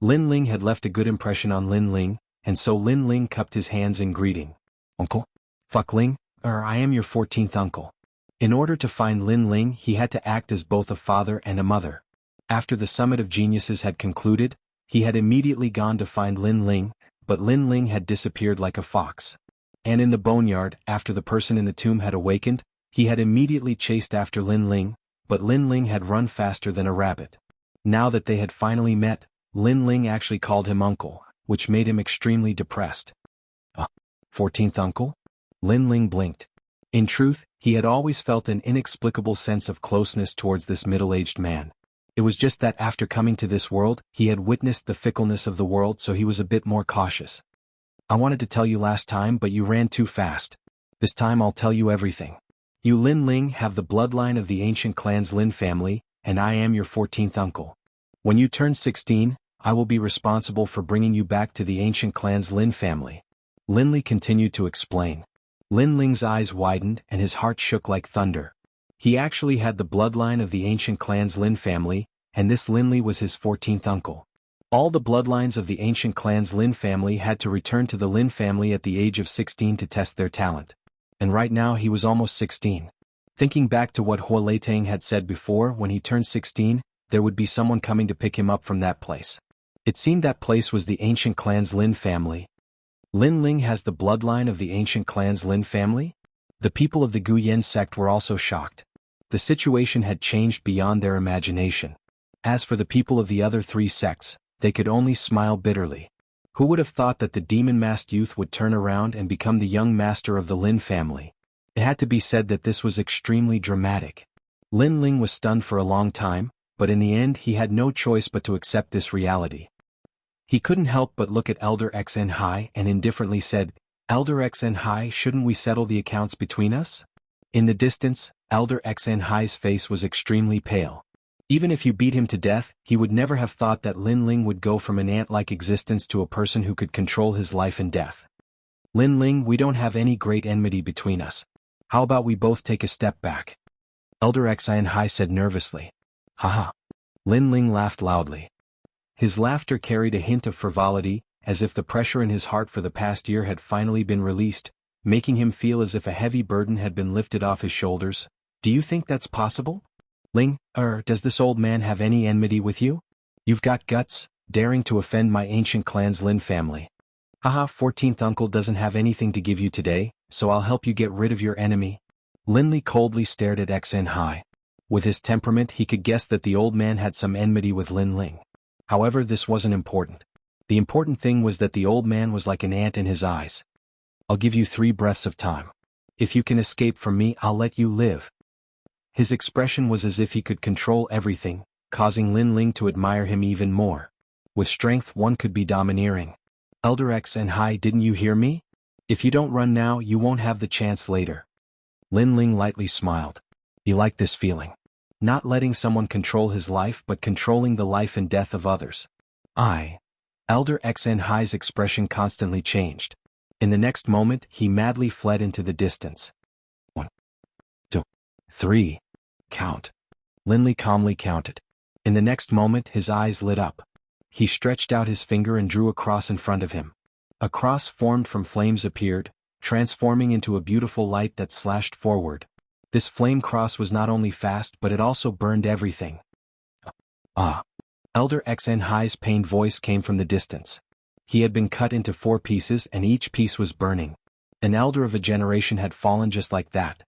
Lin Ling had left a good impression on Lin Ling, and so Lin Ling cupped his hands in greeting. Uncle? Fuck Ling, I am your 14th uncle. In order to find Lin Ling he had to act as both a father and a mother. After the Summit of Geniuses had concluded, he had immediately gone to find Lin Ling, but Lin Ling had disappeared like a fox. And in the boneyard, after the person in the tomb had awakened, he had immediately chased after Lin Ling, but Lin Ling had run faster than a rabbit. Now that they had finally met, Lin Ling actually called him uncle, which made him extremely depressed. 14th uncle? Lin Ling blinked. In truth, he had always felt an inexplicable sense of closeness towards this middle-aged man. It was just that after coming to this world, he had witnessed the fickleness of the world, so he was a bit more cautious. I wanted to tell you last time, but you ran too fast. This time I'll tell you everything. You Lin Ling have the bloodline of the ancient clan's Lin family, and I am your 14th uncle. When you turn 16, I will be responsible for bringing you back to the ancient clan's Lin family. Lin Li continued to explain. Lin Ling's eyes widened and his heart shook like thunder. He actually had the bloodline of the ancient clan's Lin family, and this Lin Li was his 14th uncle. All the bloodlines of the ancient clan's Lin family had to return to the Lin family at the age of 16 to test their talent. And right now he was almost 16. Thinking back to what Hua Leitang had said before, when he turned 16, there would be someone coming to pick him up from that place. It seemed that place was the ancient clan's Lin family. Lin Ling has the bloodline of the ancient clan's Lin family? The people of the Guyan sect were also shocked. The situation had changed beyond their imagination. As for the people of the other three sects, they could only smile bitterly. Who would have thought that the demon-masked youth would turn around and become the young master of the Lin family? It had to be said that this was extremely dramatic. Lin Ling was stunned for a long time, but in the end he had no choice but to accept this reality. He couldn't help but look at Elder Xn Hai and indifferently said, Elder Xn Hai, shouldn't we settle the accounts between us? In the distance, Elder Xn Hai's face was extremely pale. Even if you beat him to death, he would never have thought that Lin Ling would go from an ant-like existence to a person who could control his life and death. Lin Ling, we don't have any great enmity between us. How about we both take a step back? Elder Xn Hai said nervously. Haha. Lin Ling laughed loudly. His laughter carried a hint of frivolity, as if the pressure in his heart for the past year had finally been released, making him feel as if a heavy burden had been lifted off his shoulders. Do you think that's possible? Ling, does this old man have any enmity with you? You've got guts, daring to offend my ancient clan's Lin family. Haha, 14th uncle doesn't have anything to give you today, so I'll help you get rid of your enemy. Lin Li coldly stared at Xn Hai. With his temperament he could guess that the old man had some enmity with Lin Ling. However, this wasn't important. The important thing was that the old man was like an ant in his eyes. I'll give you 3 breaths of time. If you can escape from me, I'll let you live. His expression was as if he could control everything, causing Lin Ling to admire him even more. With strength one could be domineering. Elder Xn Hai, didn't you hear me? If you don't run now, you won't have the chance later. Lin Ling lightly smiled. He liked this feeling. Not letting someone control his life but controlling the life and death of others. Elder Xn Hai's expression constantly changed. In the next moment he madly fled into the distance. 1, 2, 3. Count. Lin Li calmly counted. In the next moment his eyes lit up. He stretched out his finger and drew a cross in front of him. A cross formed from flames appeared, transforming into a beautiful light that slashed forward. This flame cross was not only fast but it also burned everything. Elder Xn Hai's pained voice came from the distance. He had been cut into 4 pieces and each piece was burning. An elder of a generation had fallen just like that.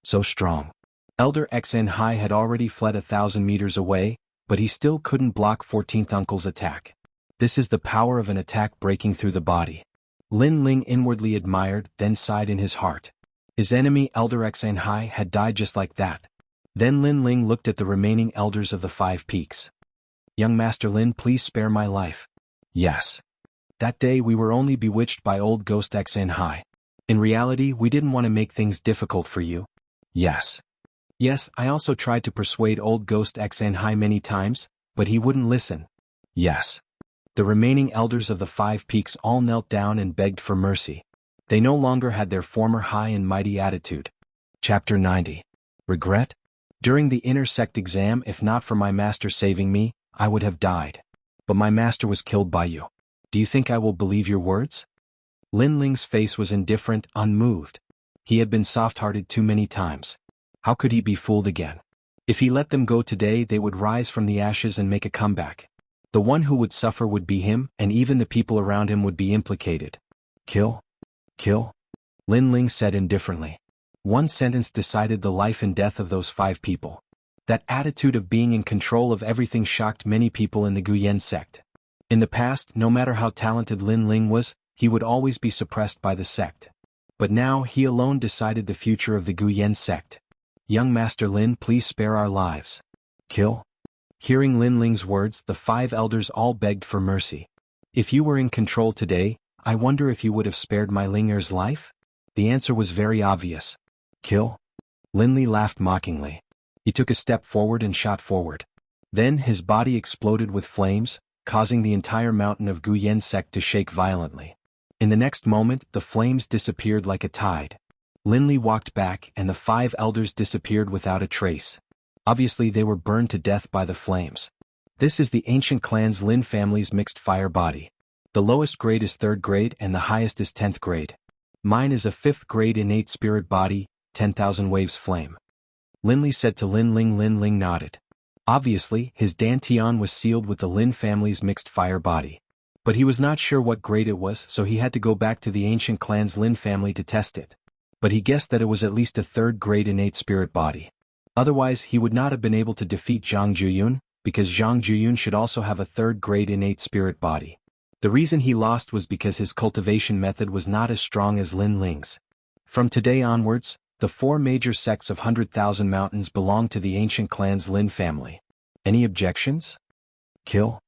So strong. Elder XN Hai had already fled 1,000 meters away, but he still couldn't block 14th Uncle's attack. This is the power of an attack breaking through the body. Lin Ling inwardly admired, then sighed in his heart. His enemy Elder XN Hai had died just like that. Then Lin Ling looked at the remaining elders of the 5 peaks. Young Master Lin, please spare my life. Yes. That day we were only bewitched by old ghost XN Hai. In reality, we didn't want to make things difficult for you. Yes. Yes, I also tried to persuade old ghost XN Hai many times, but he wouldn't listen. Yes. The remaining elders of the 5 peaks all knelt down and begged for mercy. They no longer had their former high and mighty attitude. Chapter 90. Regret? During the inner sect exam, if not for my master saving me, I would have died. But my master was killed by you. Do you think I will believe your words? Lin Ling's face was indifferent, unmoved. He had been soft-hearted too many times. How could he be fooled again? If he let them go today, they would rise from the ashes and make a comeback. The one who would suffer would be him, and even the people around him would be implicated. Kill? Kill? Lin Ling said indifferently. One sentence decided the life and death of those 5 people. That attitude of being in control of everything shocked many people in the Guyan sect. In the past, no matter how talented Lin Ling was, he would always be suppressed by the sect. But now he alone decided the future of the Guyan sect. Young Master Lin, please spare our lives. Kill? Hearing Lin Ling's words, the 5 elders all begged for mercy. If you were in control today, I wonder if you would have spared my Linger's life? The answer was very obvious. Kill? Lin Li laughed mockingly. He took a step forward and shot forward. Then his body exploded with flames, causing the entire mountain of Guyan sect to shake violently. In the next moment, the flames disappeared like a tide. Lin Li walked back and the 5 elders disappeared without a trace. Obviously they were burned to death by the flames. This is the ancient clan's Lin family's mixed fire body. The lowest grade is 3rd grade and the highest is 10th grade. Mine is a 5th grade innate spirit body, 10,000 waves flame. Lin Li said to Lin Ling. Lin Ling nodded. Obviously, his dantian was sealed with the Lin family's mixed fire body. But he was not sure what grade it was, so he had to go back to the ancient clan's Lin family to test it. But he guessed that it was at least a 3rd grade innate spirit body. Otherwise he would not have been able to defeat Zhang Juyun, because Zhang Juyun should also have a 3rd grade innate spirit body. The reason he lost was because his cultivation method was not as strong as Lin Ling's. From today onwards, the 4 major sects of 100,000 mountains belong to the ancient clan's Lin family. Any objections? Kill?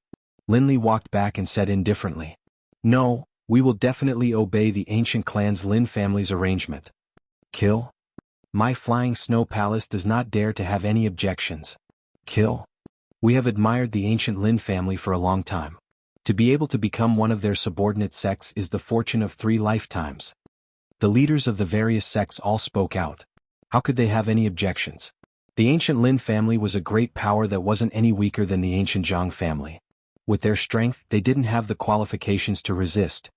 Lin Li walked back and said indifferently. No, we will definitely obey the ancient clan's Lin family's arrangement. Kill? My flying snow palace does not dare to have any objections. Kill? We have admired the ancient Lin family for a long time. To be able to become one of their subordinate sects is the fortune of 3 lifetimes. The leaders of the various sects all spoke out. How could they have any objections? The ancient Lin family was a great power that wasn't any weaker than the ancient Zhang family. With their strength, they didn't have the qualifications to resist.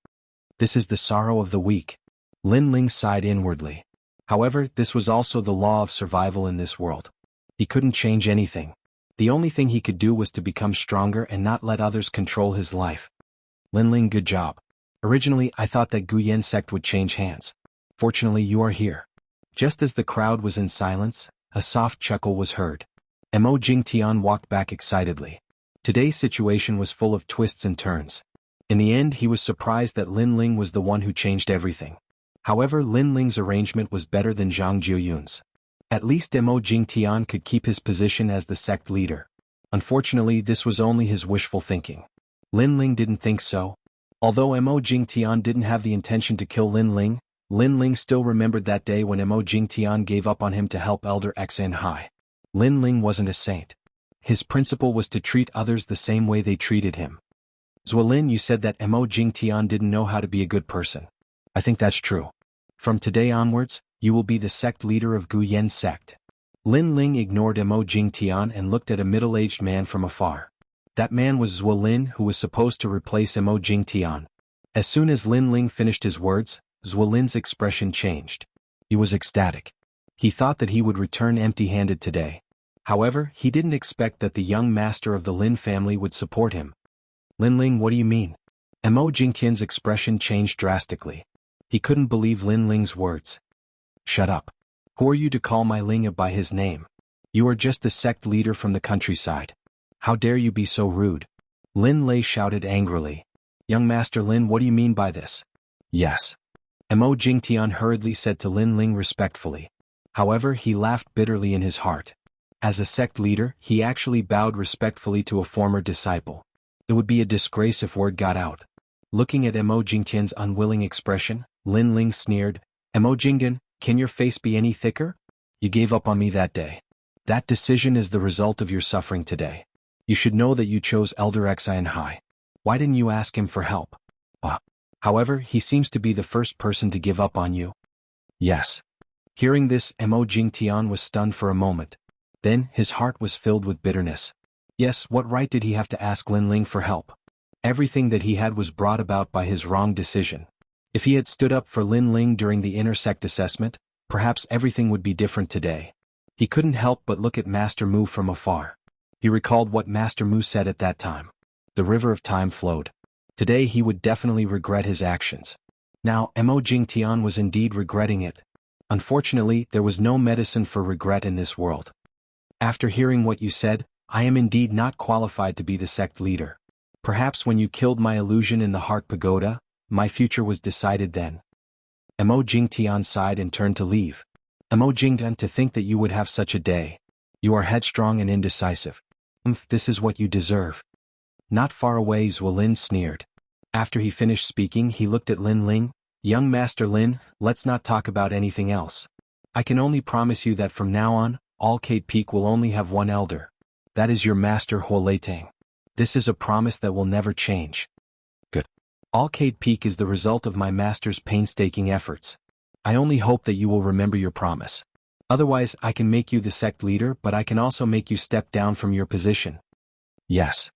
This is the sorrow of the weak. Lin Ling sighed inwardly. However, this was also the law of survival in this world. He couldn't change anything. The only thing he could do was to become stronger and not let others control his life. Lin Ling, good job. Originally, I thought that Guyan sect would change hands. Fortunately, you are here. Just as the crowd was in silence, a soft chuckle was heard. Mo Jingtian walked back excitedly. Today's situation was full of twists and turns. In the end, he was surprised that Lin Ling was the one who changed everything. However, Lin Ling's arrangement was better than Zhang Jiuyun's. At least Mo Jingtian could keep his position as the sect leader. Unfortunately, this was only his wishful thinking. Lin Ling didn't think so. Although Mo Jingtian didn't have the intention to kill Lin Ling still remembered that day when Mo Jingtian gave up on him to help Elder XN Hai. Lin Ling wasn't a saint. His principle was to treat others the same way they treated him. Zuolin, you said that Mo Jingtian didn't know how to be a good person. I think that's true. From today onwards, you will be the sect leader of Guyan sect. Lin Ling ignored Mo Jingtian and looked at a middle-aged man from afar. That man was Zuolin, who was supposed to replace Mo Jingtian. As soon as Lin Ling finished his words, Zuolin's expression changed. He was ecstatic. He thought that he would return empty-handed today. However, he didn't expect that the young master of the Lin family would support him. Lin Ling, what do you mean? Mo Jingtian's expression changed drastically. He couldn't believe Lin Ling's words. Shut up. Who are you to call my Ling by his name? You are just a sect leader from the countryside. How dare you be so rude? Lin Lei shouted angrily. Young Master Lin, what do you mean by this? Yes. Mo Jingtian hurriedly said to Lin Ling respectfully. However, he laughed bitterly in his heart. As a sect leader, he actually bowed respectfully to a former disciple. It would be a disgrace if word got out. Looking at Mo Jingtian's unwilling expression, Lin Ling sneered, Mo Jingtian, can your face be any thicker? You gave up on me that day. That decision is the result of your suffering today. You should know that you chose Elder Xian Hai. Why didn't you ask him for help? However, he seems to be the first person to give up on you. Yes. Hearing this, Mo Jingtian was stunned for a moment. Then, his heart was filled with bitterness. Yes, what right did he have to ask Lin Ling for help? Everything that he had was brought about by his wrong decision. If he had stood up for Lin Ling during the inner sect assessment, perhaps everything would be different today. He couldn't help but look at Master Mu from afar. He recalled what Master Mu said at that time. The river of time flowed. Today he would definitely regret his actions. Now, Mo Jingtian was indeed regretting it. Unfortunately, there was no medicine for regret in this world. After hearing what you said, I am indeed not qualified to be the sect leader. Perhaps when you killed my illusion in the Heart Pagoda, my future was decided then. Mo Jingtian sighed and turned to leave. Mo Jingtian, to think that you would have such a day. You are headstrong and indecisive. This is what you deserve. Not far away, Zuolin sneered. After he finished speaking, he looked at Lin Ling. Young Master Lin, let's not talk about anything else. I can only promise you that from now on, Alcade Peak will only have one elder. That is your master Huoleitang. This is a promise that will never change. Good. Alcade Peak is the result of my master's painstaking efforts. I only hope that you will remember your promise. Otherwise, I can make you the sect leader, but I can also make you step down from your position. Yes.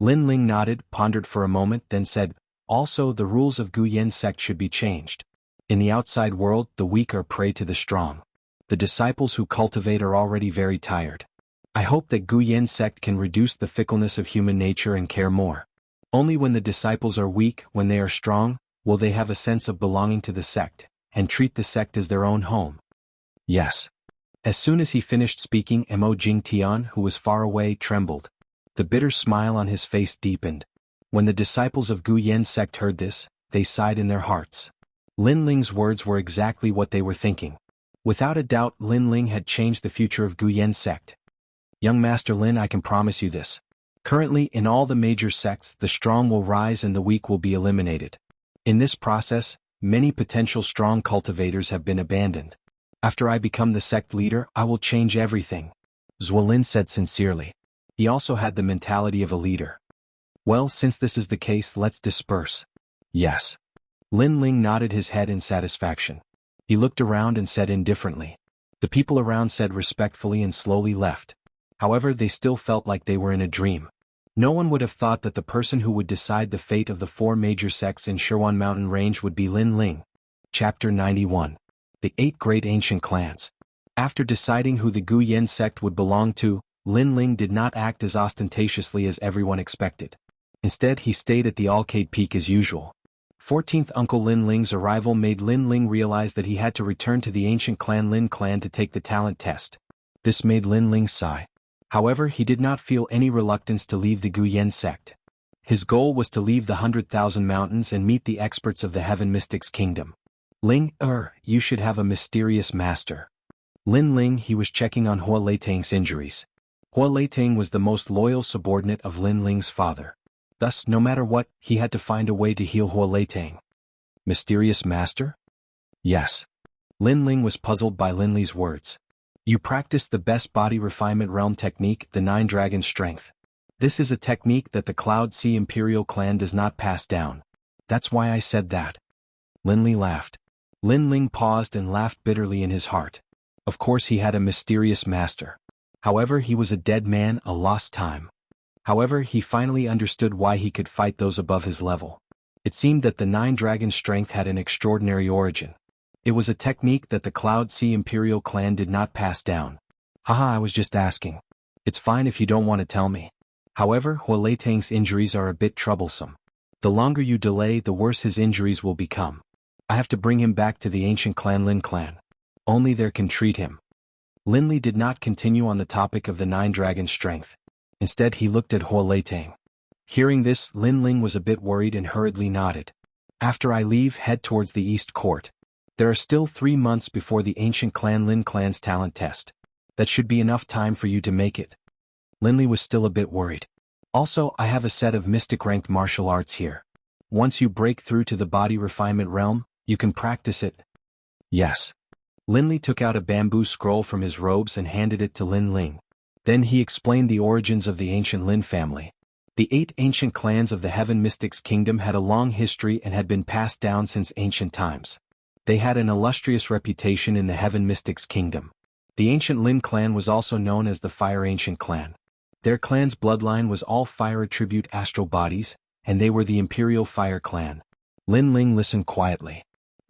Lin Ling nodded, pondered for a moment, then said, also the rules of Guyan sect should be changed. In the outside world, the weak are prey to the strong. The disciples who cultivate are already very tired. I hope that Guyan sect can reduce the fickleness of human nature and care more. Only when the disciples are weak, when they are strong, will they have a sense of belonging to the sect, and treat the sect as their own home. Yes. As soon as he finished speaking, Mo Jingtian, who was far away, trembled. The bitter smile on his face deepened. When the disciples of Guyan sect heard this, they sighed in their hearts. Lin Ling's words were exactly what they were thinking. Without a doubt, Lin Ling had changed the future of Guyan sect. Young Master Lin, I can promise you this. Currently, in all the major sects, the strong will rise and the weak will be eliminated. In this process, many potential strong cultivators have been abandoned. After I become the sect leader, I will change everything. Zuolin said sincerely. He also had the mentality of a leader. Well, since this is the case, let's disperse. Yes. Lin Ling nodded his head in satisfaction. He looked around and said indifferently. The people around said respectfully and slowly left. However, they still felt like they were in a dream. No one would have thought that the person who would decide the fate of the 4 major sects in Shirwan Mountain Range would be Lin Ling. Chapter 91. The 8 Great Ancient Clans. After deciding who the Guyan sect would belong to, Lin Ling did not act as ostentatiously as everyone expected. Instead, he stayed at the Alcade Peak as usual. 14th Uncle Lin Ling's arrival made Lin Ling realize that he had to return to the ancient clan Lin clan to take the talent test. This made Lin Ling sigh. However, he did not feel any reluctance to leave the Guyan sect. His goal was to leave the 100,000 mountains and meet the experts of the Heaven Mystics Kingdom. Ling, you should have a mysterious master. Lin Ling, he was checking on Huoleitang's injuries. Huoleitang was the most loyal subordinate of Lin Ling's father. Thus, no matter what, he had to find a way to heal Huoleitang. Mysterious master? Yes. Lin Ling was puzzled by Lin Li's words. You practice the best body refinement realm technique, the 9 Dragon Strength. This is a technique that the Cloud Sea Imperial clan does not pass down. That's why I said that. Lin Li laughed. Lin Ling paused and laughed bitterly in his heart. Of course he had a mysterious master. However, he was a dead man, a lost time. However, he finally understood why he could fight those above his level. It seemed that the 9 Dragon Strength had an extraordinary origin. It was a technique that the Cloud Sea Imperial clan did not pass down. Haha, I was just asking. It's fine if you don't want to tell me. However, Huoleitang's injuries are a bit troublesome. The longer you delay, the worse his injuries will become. I have to bring him back to the ancient clan Lin clan. Only there can treat him. Linli did not continue on the topic of the 9 dragon strength. Instead he looked at Huoletang. Hearing this, Linling was a bit worried and hurriedly nodded. After I leave, head towards the East Court. There are still 3 months before the ancient clan Lin clan's talent test. That should be enough time for you to make it. Linli was still a bit worried. Also, I have a set of mystic-ranked martial arts here. Once you break through to the body refinement realm, you can practice it. Yes. Linli took out a bamboo scroll from his robes and handed it to Lin Ling. Then he explained the origins of the ancient Lin family. The 8 ancient clans of the Heaven Mystics Kingdom had a long history and had been passed down since ancient times. They had an illustrious reputation in the Heaven Mystics Kingdom. The ancient Lin clan was also known as the Fire Ancient Clan. Their clan's bloodline was all fire attribute astral bodies, and they were the Imperial Fire Clan. Lin Ling listened quietly.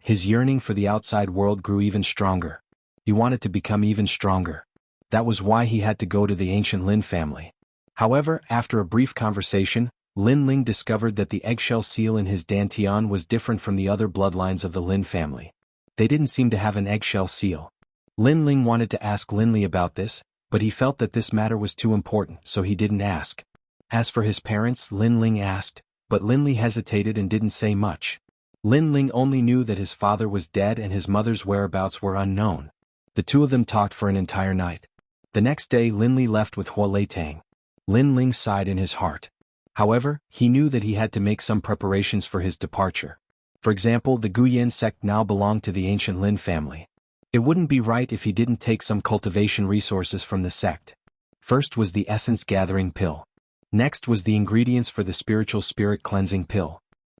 His yearning for the outside world grew even stronger. He wanted to become even stronger. That was why he had to go to the ancient Lin family. However, after a brief conversation, Lin Ling discovered that the eggshell seal in his dantian was different from the other bloodlines of the Lin family. They didn't seem to have an eggshell seal. Lin Ling wanted to ask Linli about this, but he felt that this matter was too important, so he didn't ask. As for his parents, Lin Ling asked, but Linli hesitated and didn't say much. Lin Ling only knew that his father was dead and his mother's whereabouts were unknown. The two of them talked for an entire night. The next day Linli left with Huoletang. Lin Ling sighed in his heart. However, he knew that he had to make some preparations for his departure. For example, the Guyan sect now belonged to the ancient Lin family. It wouldn't be right if he didn't take some cultivation resources from the sect. First was the essence gathering pill. Next was the ingredients for the spiritual spirit cleansing pill.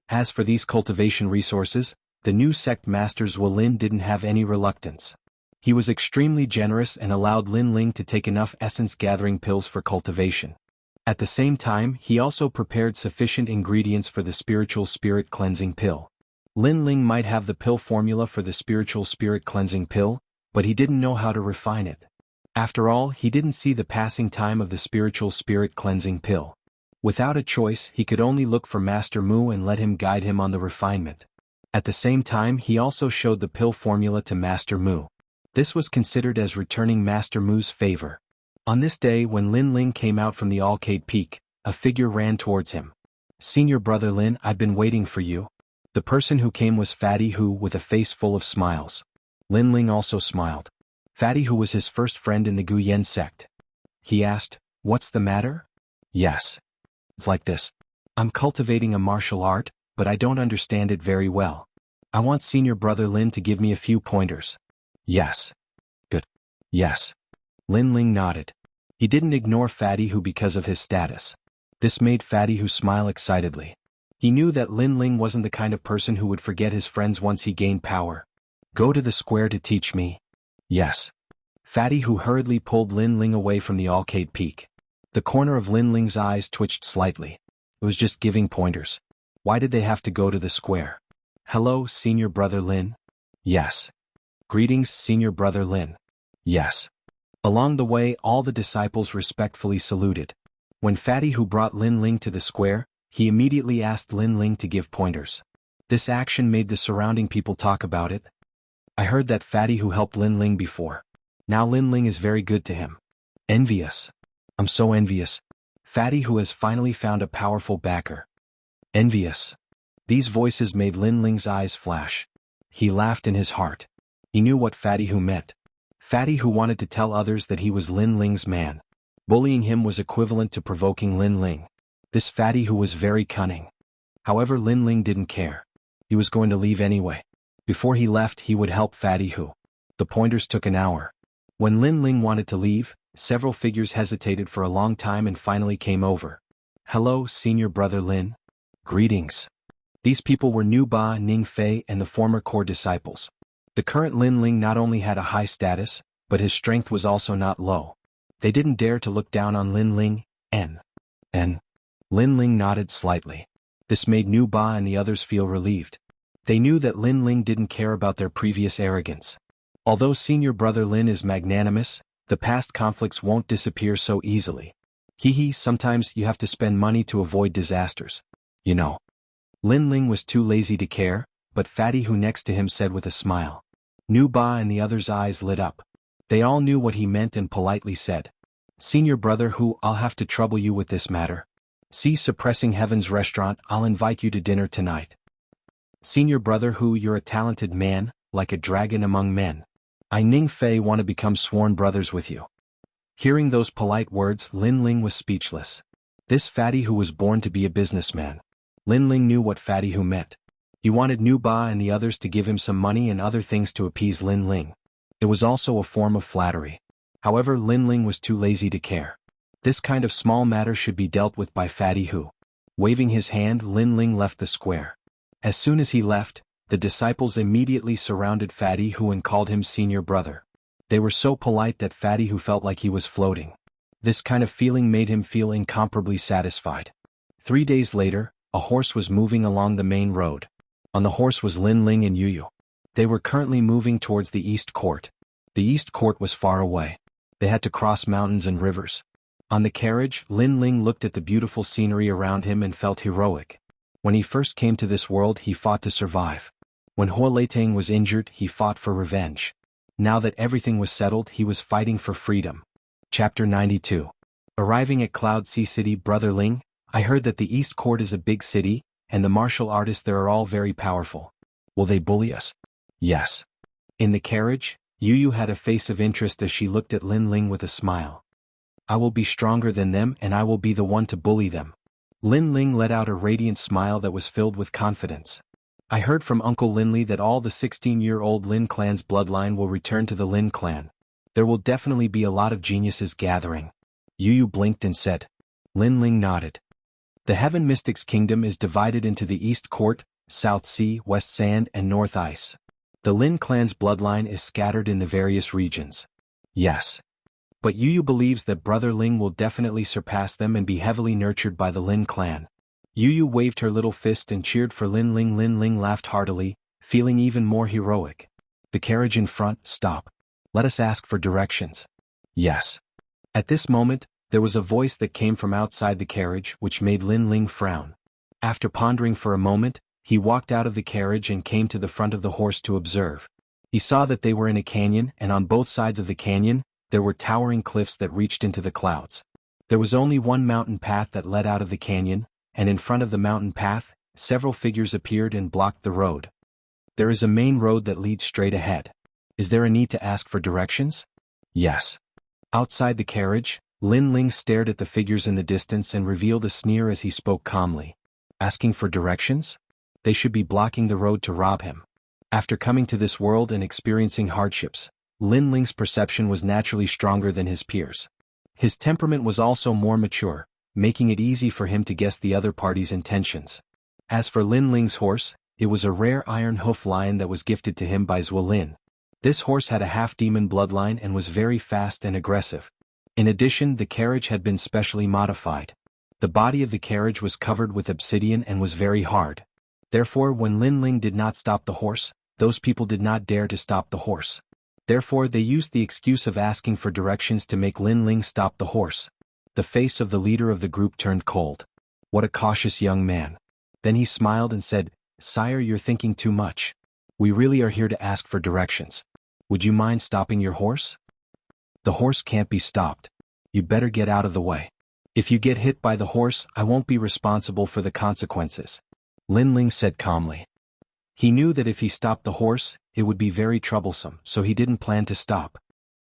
As for these cultivation resources, the new sect master Zuolin didn't have any reluctance. He was extremely generous and allowed Lin Ling to take enough essence gathering pills for cultivation. At the same time, he also prepared sufficient ingredients for the spiritual spirit cleansing pill. Lin Ling might have the pill formula for the spiritual spirit cleansing pill, but he didn't know how to refine it. After all, he didn't see the passing time of the spiritual spirit cleansing pill. Without a choice, he could only look for Master Mu and let him guide him on the refinement. At the same time, he also showed the pill formula to Master Mu. This was considered as returning Master Mu's favor. On this day, when Lin Ling came out from the Alcade Peak, a figure ran towards him. "Senior brother Lin, I've been waiting for you." The person who came was Fatty Hu with a face full of smiles. Lin Ling also smiled. Fatty Hu was his first friend in the Guyan sect. He asked, "What's the matter?" "Yes. It's like this. I'm cultivating a martial art, but I don't understand it very well. I want senior brother Lin to give me a few pointers." "Yes." "Good." "Yes." Lin Ling nodded. He didn't ignore Fatty Hu because of his status. This made Fatty Hu smile excitedly. He knew that Lin Ling wasn't the kind of person who would forget his friends once he gained power. "Go to the square to teach me." "Yes." Fatty Hu hurriedly pulled Lin Ling away from the Alcade Peak. The corner of Lin Ling's eyes twitched slightly. It was just giving pointers. Why did they have to go to the square? "Hello, senior brother Lin." "Yes." "Greetings, senior brother Lin." "Yes." Along the way, all the disciples respectfully saluted. When Fatty Hu brought Lin Ling to the square, he immediately asked Lin Ling to give pointers. This action made the surrounding people talk about it. "I heard that Fatty Hu helped Lin Ling before. Now Lin Ling is very good to him. Envious. I'm so envious. Fatty Hu has finally found a powerful backer. Envious." These voices made Lin Ling's eyes flash. He laughed in his heart. He knew what Fatty Hu meant. Fatty Hu wanted to tell others that he was Lin Ling's man. Bullying him was equivalent to provoking Lin Ling. This Fatty Hu was very cunning. However, Lin Ling didn't care. He was going to leave anyway. Before he left, he would help Fatty Hu. The pointers took an hour. When Lin Ling wanted to leave, several figures hesitated for a long time and finally came over. "Hello, senior brother Lin." "Greetings." These people were Nu Ba, Ning Fei and the former core disciples. The current Lin Ling not only had a high status, but his strength was also not low. They didn't dare to look down on Lin Ling, N. Lin Ling nodded slightly. This made Nu Ba and the others feel relieved. They knew that Lin Ling didn't care about their previous arrogance. Although senior brother Lin is magnanimous, the past conflicts won't disappear so easily. Sometimes you have to spend money to avoid disasters. You know. Lin Ling was too lazy to care, but Fatty Hu next to him said with a smile. Nu Ba and the others' eyes lit up. They all knew what he meant and politely said, "Senior brother Hu, I'll have to trouble you with this matter. See Suppressing Heaven's restaurant, I'll invite you to dinner tonight. Senior brother Hu, you're a talented man, like a dragon among men. I Ning Fei want to become sworn brothers with you." Hearing those polite words, Lin Ling was speechless. This Fatty Hu was born to be a businessman. Lin Ling knew what Fatty Hu meant. He wanted Nu Ba and the others to give him some money and other things to appease Lin Ling. It was also a form of flattery. However, Lin Ling was too lazy to care. This kind of small matter should be dealt with by Fatty Hu. Waving his hand, Lin Ling left the square. As soon as he left, the disciples immediately surrounded Fatty Hu and called him senior brother. They were so polite that Fatty Hu felt like he was floating. This kind of feeling made him feel incomparably satisfied. 3 days later, a horse was moving along the main road. On the horse was Lin Ling and Yu. They were currently moving towards the East Court. The East Court was far away. They had to cross mountains and rivers. On the carriage, Lin Ling looked at the beautiful scenery around him and felt heroic. When he first came to this world, he fought to survive. When Hua Leitang was injured, he fought for revenge. Now that everything was settled, he was fighting for freedom. Chapter 92. Arriving at Cloud Sea City, Brother Ling, I heard that the East Court is a big city, and the martial artists there are all very powerful. Will they bully us? Yes. In the carriage, Yu had a face of interest as she looked at Lin Ling with a smile. I will be stronger than them and I will be the one to bully them. Lin Ling let out a radiant smile that was filled with confidence. I heard from Uncle Linley that all the 16-year-old Lin clan's bloodline will return to the Lin clan. There will definitely be a lot of geniuses gathering. Yu blinked and said. Lin Ling nodded. The Heaven Mystics Kingdom is divided into the East Court, South Sea, West Sand, and North Ice. The Lin clan's bloodline is scattered in the various regions. Yes. But Yu believes that Brother Ling will definitely surpass them and be heavily nurtured by the Lin clan. Yu waved her little fist and cheered for Lin Ling. Lin Ling laughed heartily, feeling even more heroic. The carriage in front, stop. Let us ask for directions. Yes. At this moment, there was a voice that came from outside the carriage which made Lin Ling frown. After pondering for a moment, he walked out of the carriage and came to the front of the horse to observe. He saw that they were in a canyon, and on both sides of the canyon, there were towering cliffs that reached into the clouds. There was only one mountain path that led out of the canyon, and in front of the mountain path, several figures appeared and blocked the road. There is a main road that leads straight ahead. Is there a need to ask for directions? Yes. Outside the carriage, Lin Ling stared at the figures in the distance and revealed a sneer as he spoke calmly. Asking for directions? They should be blocking the road to rob him. After coming to this world and experiencing hardships, Lin Ling's perception was naturally stronger than his peers. His temperament was also more mature, making it easy for him to guess the other party's intentions. As for Lin Ling's horse, it was a rare iron hoof lion that was gifted to him by Zhuo Lin. This horse had a half-demon bloodline and was very fast and aggressive. In addition, the carriage had been specially modified. The body of the carriage was covered with obsidian and was very hard. Therefore, when Lin Ling did not stop the horse, those people did not dare to stop the horse. Therefore, they used the excuse of asking for directions to make Lin Ling stop the horse. The face of the leader of the group turned cold. What a cautious young man. Then he smiled and said, Sire, you're thinking too much. We really are here to ask for directions. Would you mind stopping your horse? The horse can't be stopped. You better get out of the way. If you get hit by the horse, I won't be responsible for the consequences. Lin Ling said calmly. He knew that if he stopped the horse, it would be very troublesome, so he didn't plan to stop.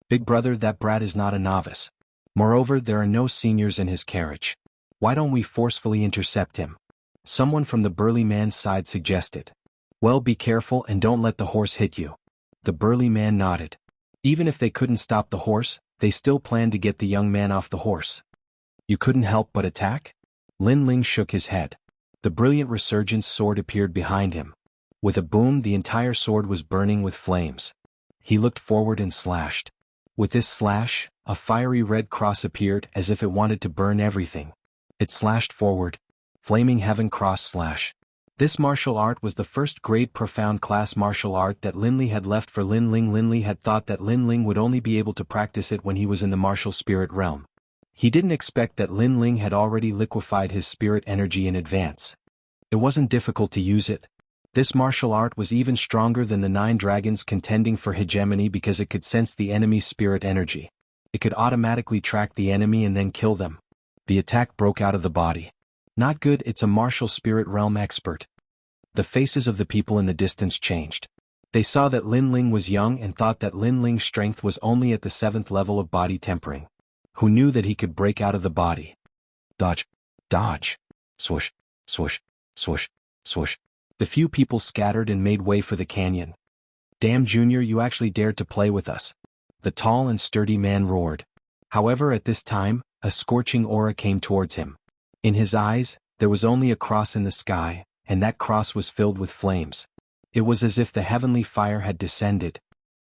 Big brother, that brat is not a novice. Moreover, there are no seniors in his carriage. Why don't we forcefully intercept him? Someone from the burly man's side suggested. Well, be careful and don't let the horse hit you. The burly man nodded. Even if they couldn't stop the horse, they still planned to get the young man off the horse. You couldn't help but attack? Lin Ling shook his head. The brilliant resurgence sword appeared behind him. With a boom, the entire sword was burning with flames. He looked forward and slashed. With this slash, a fiery red cross appeared as if it wanted to burn everything. It slashed forward. Flaming Heaven Cross Slash. This martial art was the first grade profound class martial art that Linley had left for Lin Ling. Linley had thought that Lin Ling would only be able to practice it when he was in the martial spirit realm. He didn't expect that Lin Ling had already liquefied his spirit energy in advance. It wasn't difficult to use it. This martial art was even stronger than the 9 dragons contending for hegemony because it could sense the enemy's spirit energy. It could automatically track the enemy and then kill them. The attack broke out of the body. Not good, it's a martial spirit realm expert. The faces of the people in the distance changed. They saw that Lin Ling was young and thought that Lin Ling's strength was only at the 7th level of body tempering. Who knew that he could break out of the body? Dodge. Dodge. Swoosh. Swoosh. Swoosh. Swoosh. The few people scattered and made way for the canyon. Damn, Junior, you actually dared to play with us. The tall and sturdy man roared. However, at this time, a scorching aura came towards him. In his eyes, there was only a cross in the sky, and that cross was filled with flames. It was as if the heavenly fire had descended.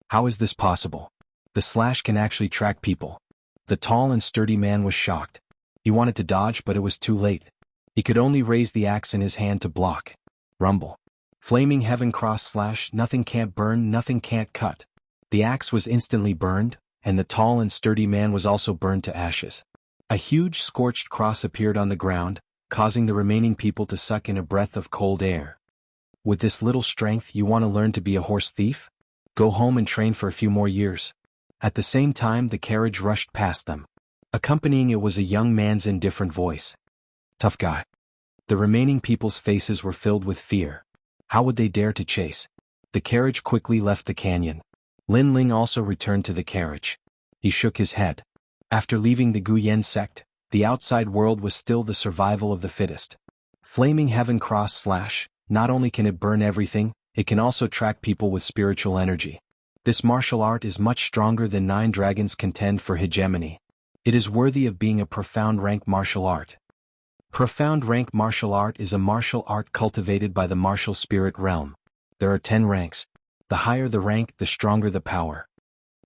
How is this possible? The slash can actually track people. The tall and sturdy man was shocked. He wanted to dodge, but it was too late. He could only raise the axe in his hand to block. Rumble. Flaming heaven cross slash, nothing can't burn, nothing can't cut. The axe was instantly burned, and the tall and sturdy man was also burned to ashes. A huge scorched cross appeared on the ground, causing the remaining people to suck in a breath of cold air. With this little strength, you want to learn to be a horse thief? Go home and train for a few more years. At the same time, the carriage rushed past them. Accompanying it was a young man's indifferent voice. Tough guy. The remaining people's faces were filled with fear. How would they dare to chase? The carriage quickly left the canyon. Lin Ling also returned to the carriage. He shook his head. After leaving the Guyen sect, the outside world was still the survival of the fittest. Flaming heaven cross slash, not only can it burn everything, it can also track people with spiritual energy. This martial art is much stronger than 9 dragons contend for hegemony. It is worthy of being a profound rank martial art. Profound rank martial art is a martial art cultivated by the martial spirit realm. There are 10 ranks. The higher the rank, the stronger the power.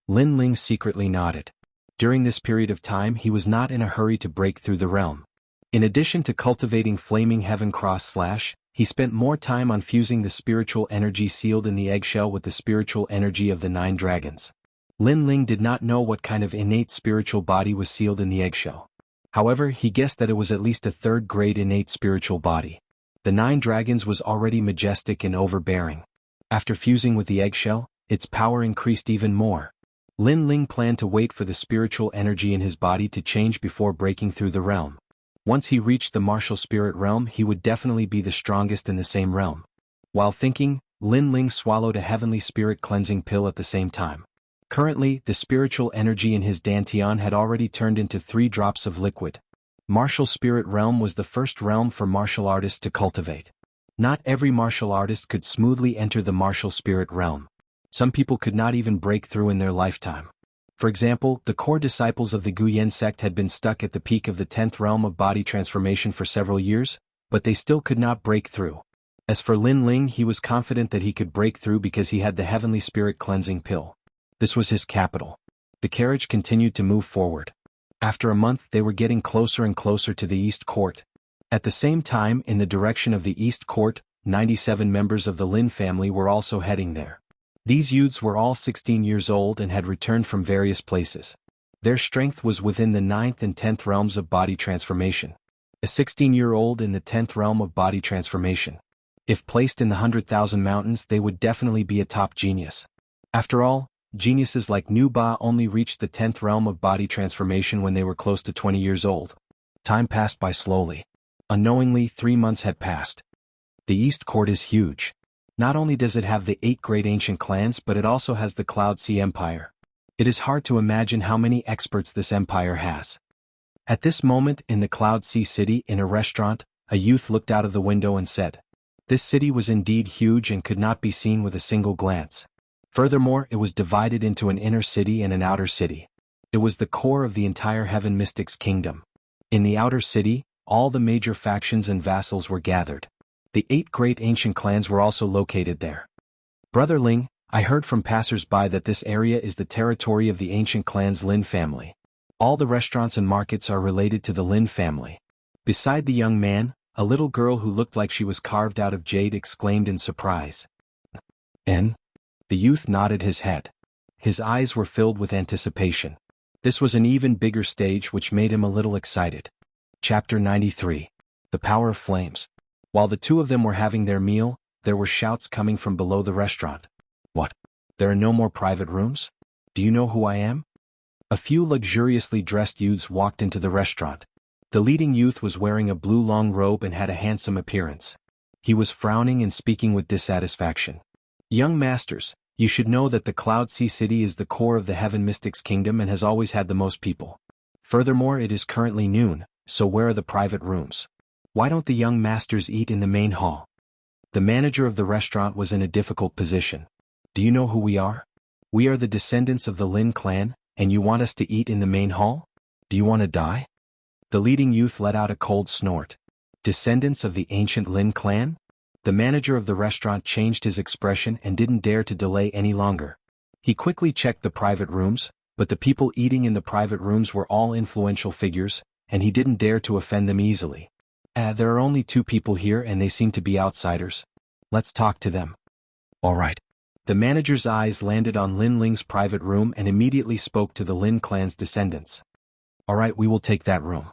Lin Ling secretly nodded. During this period of time, he was not in a hurry to break through the realm. In addition to cultivating flaming heaven cross slash, he spent more time on fusing the spiritual energy sealed in the eggshell with the spiritual energy of the 9 dragons. Lin Ling did not know what kind of innate spiritual body was sealed in the eggshell. However, he guessed that it was at least a 3rd-grade innate spiritual body. The 9 dragons was already majestic and overbearing. After fusing with the eggshell, its power increased even more. Lin Ling planned to wait for the spiritual energy in his body to change before breaking through the realm. Once he reached the martial spirit realm, he would definitely be the strongest in the same realm. While thinking, Lin Ling swallowed a heavenly spirit cleansing pill at the same time. Currently, the spiritual energy in his dantian had already turned into 3 drops of liquid. Martial spirit realm was the first realm for martial artists to cultivate. Not every martial artist could smoothly enter the martial spirit realm. Some people could not even break through in their lifetime. For example, the core disciples of the Guyen sect had been stuck at the peak of the 10th realm of body transformation for several years, but they still could not break through. As for Lin Ling, he was confident that he could break through because he had the heavenly spirit cleansing pill. This was his capital. The carriage continued to move forward. After a month, they were getting closer and closer to the East Court. At the same time, in the direction of the East Court, 97 members of the Lin family were also heading there. These youths were all 16 years old and had returned from various places. Their strength was within the 9th and 10th realms of body transformation. A 16-year-old in the 10th realm of body transformation. If placed in the 100,000 mountains, they would definitely be a top genius. After all, geniuses like Nu Ba only reached the 10th realm of body transformation when they were close to 20 years old. Time passed by slowly. Unknowingly, 3 months had passed. The East Court is huge. Not only does it have the 8 great ancient clans, but it also has the Cloud Sea Empire. It is hard to imagine how many experts this empire has. At this moment, in the Cloud Sea City, in a restaurant, a youth looked out of the window and said, "This city was indeed huge and could not be seen with a single glance. Furthermore, it was divided into an inner city and an outer city. It was the core of the entire Heaven Mystics kingdom. In the outer city, all the major factions and vassals were gathered. The 8 great ancient clans were also located there. Brother Ling, I heard from passers-by that this area is the territory of the ancient clan's Lin family. All the restaurants and markets are related to the Lin family." Beside the young man, a little girl who looked like she was carved out of jade exclaimed in surprise. "N?" The youth nodded his head. His eyes were filled with anticipation. This was an even bigger stage which made him a little excited. Chapter 93. The Power of Flames. While the two of them were having their meal, there were shouts coming from below the restaurant. What? There are no more private rooms? Do you know who I am? A few luxuriously dressed youths walked into the restaurant. The leading youth was wearing a blue long robe and had a handsome appearance. He was frowning and speaking with dissatisfaction. Young masters, you should know that the Cloud Sea City is the core of the Heaven Mystics Kingdom and has always had the most people. Furthermore, it is currently noon, so where are the private rooms? Why don't the young masters eat in the main hall? The manager of the restaurant was in a difficult position. Do you know who we are? We are the descendants of the Lin clan, and you want us to eat in the main hall? Do you want to die? The leading youth let out a cold snort. Descendants of the ancient Lin clan? The manager of the restaurant changed his expression and didn't dare to delay any longer. He quickly checked the private rooms, but the people eating in the private rooms were all influential figures, and he didn't dare to offend them easily. There are only 2 people here and they seem to be outsiders. Let's talk to them. All right. The manager's eyes landed on Lin Ling's private room and immediately spoke to the Lin clan's descendants. All right, we will take that room.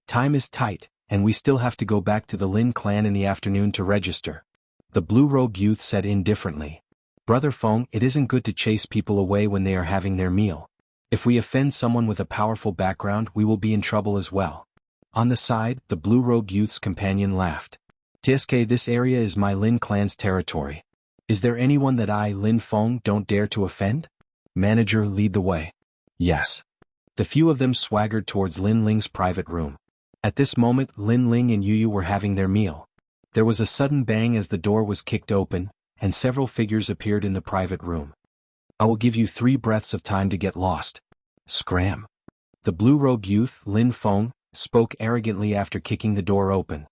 Time is tight, and we still have to go back to the Lin clan in the afternoon to register. The blue-robed youth said indifferently. Brother Feng, it isn't good to chase people away when they are having their meal. If we offend someone with a powerful background, we will be in trouble as well. On the side, the blue-robed youth's companion laughed. TSK, this area is my Lin clan's territory. Is there anyone that I, Lin Feng, don't dare to offend? Manager, lead the way. Yes. The few of them swaggered towards Lin Ling's private room. At this moment, Lin Ling and Yu were having their meal. There was a sudden bang as the door was kicked open, and several figures appeared in the private room. I will give you 3 breaths of time to get lost. Scram. The blue-robed youth, Lin Feng, spoke arrogantly after kicking the door open.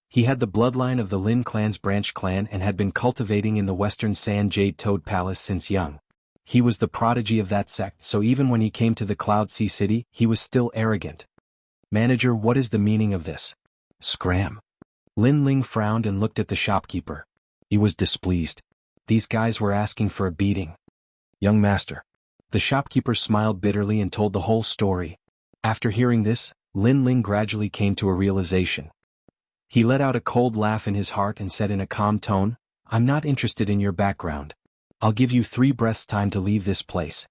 He had the bloodline of the Lin clan's branch clan and had been cultivating in the Western Sand Jade Toad Palace since young. He was the prodigy of that sect, so even when he came to the Cloud Sea City, he was still arrogant. Manager, what is the meaning of this? Scram. Lin Ling frowned and looked at the shopkeeper. He was displeased. These guys were asking for a beating. Young master. The shopkeeper smiled bitterly and told the whole story. After hearing this, Lin Ling gradually came to a realization. He let out a cold laugh in his heart and said in a calm tone, I'm not interested in your background. I'll give you 3 breaths time to leave this place.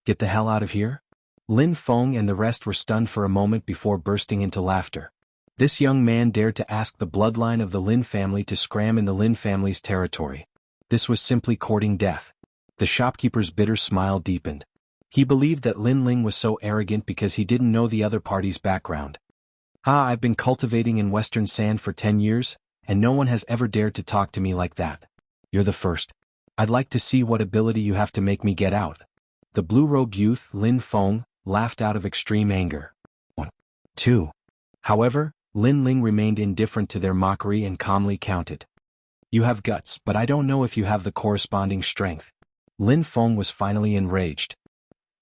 Get the hell out of here? Lin Feng and the rest were stunned for a moment before bursting into laughter. This young man dared to ask the bloodline of the Lin family to scram in the Lin family's territory. This was simply courting death. The shopkeeper's bitter smile deepened. He believed that Lin Ling was so arrogant because he didn't know the other party's background. I've been cultivating in Western Sand for 10 years, and no one has ever dared to talk to me like that. You're the first. I'd like to see what ability you have to make me get out. The blue-robed youth, Lin Feng, laughed out of extreme anger. 1, 2. However, Lin Ling remained indifferent to their mockery and calmly counted. You have guts, but I don't know if you have the corresponding strength. Lin Feng was finally enraged.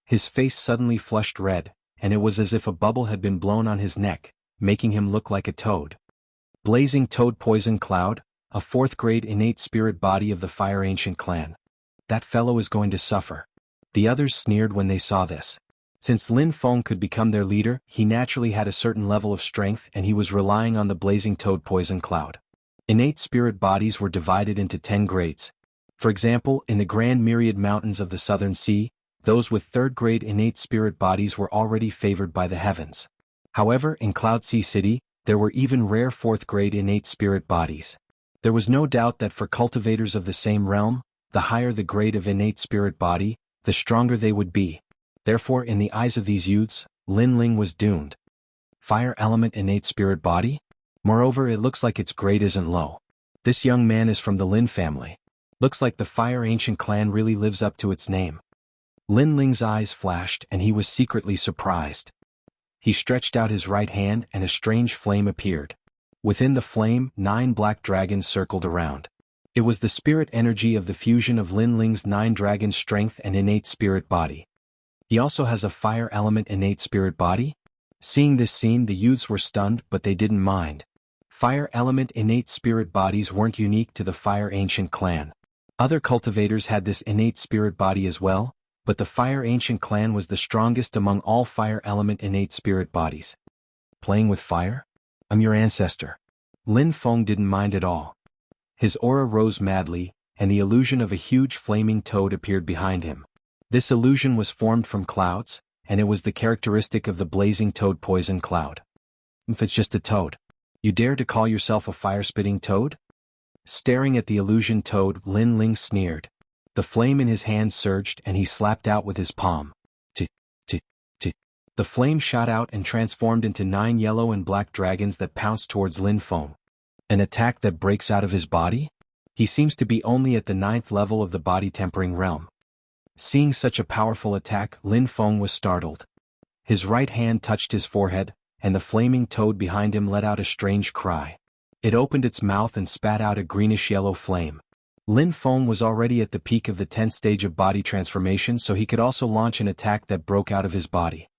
His face suddenly flushed red, and it was as if a bubble had been blown on his neck, making him look like a toad. Blazing Toad Poison Cloud, a 4th-grade innate spirit body of the Fire Ancient clan. That fellow is going to suffer. The others sneered when they saw this. Since Lin Feng could become their leader, he naturally had a certain level of strength and he was relying on the Blazing Toad Poison Cloud. Innate spirit bodies were divided into 10 grades. For example, in the Grand Myriad Mountains of the Southern Sea, those with 3rd-grade innate spirit bodies were already favored by the heavens. However, in Cloud Sea City, there were even rare 4th-grade innate spirit bodies. There was no doubt that for cultivators of the same realm, the higher the grade of innate spirit body, the stronger they would be. Therefore, in the eyes of these youths, Lin Ling was doomed. Fire element innate spirit body? Moreover, it looks like its grade isn't low. This young man is from the Lin family. Looks like the Fire Ancient clan really lives up to its name. Lin Ling's eyes flashed and he was secretly surprised. He stretched out his right hand and a strange flame appeared. Within the flame, 9 black dragons circled around. It was the spirit energy of the fusion of Lin Ling's 9 dragon strength and innate spirit body. He also has a fire element innate spirit body? Seeing this scene, the youths were stunned, but they didn't mind. Fire element innate spirit bodies weren't unique to the Fire Ancient clan. Other cultivators had this innate spirit body as well, but the Fire Ancient clan was the strongest among all fire element innate spirit bodies. Playing with fire? I'm your ancestor. Lin Feng didn't mind at all. His aura rose madly, and the illusion of a huge flaming toad appeared behind him. This illusion was formed from clouds, and it was the characteristic of the blazing toad poison cloud. If it's just a toad, you dare to call yourself a fire-spitting toad? Staring at the illusion toad, Lin Ling sneered. The flame in his hand surged and he slapped out with his palm. T. The flame shot out and transformed into 9 yellow and black dragons that pounced towards Lin Feng. An attack that breaks out of his body? He seems to be only at the 9th level of the body-tempering realm. Seeing such a powerful attack, Lin Feng was startled. His right hand touched his forehead, and the flaming toad behind him let out a strange cry. It opened its mouth and spat out a greenish-yellow flame. Lin Feng was already at the peak of the 10th stage of body transformation, so he could also launch an attack that broke out of his body.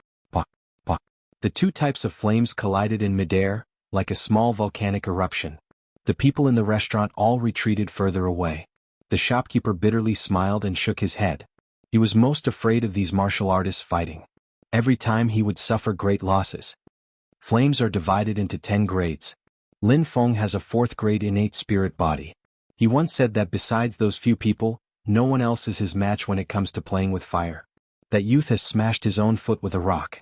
The two types of flames collided in midair, like a small volcanic eruption. The people in the restaurant all retreated further away. The shopkeeper bitterly smiled and shook his head. He was most afraid of these martial artists fighting. Every time he would suffer great losses. Flames are divided into 10 grades. Lin Feng has a 4th grade innate spirit body. He once said that besides those few people, no one else is his match when it comes to playing with fire. That youth has smashed his own foot with a rock.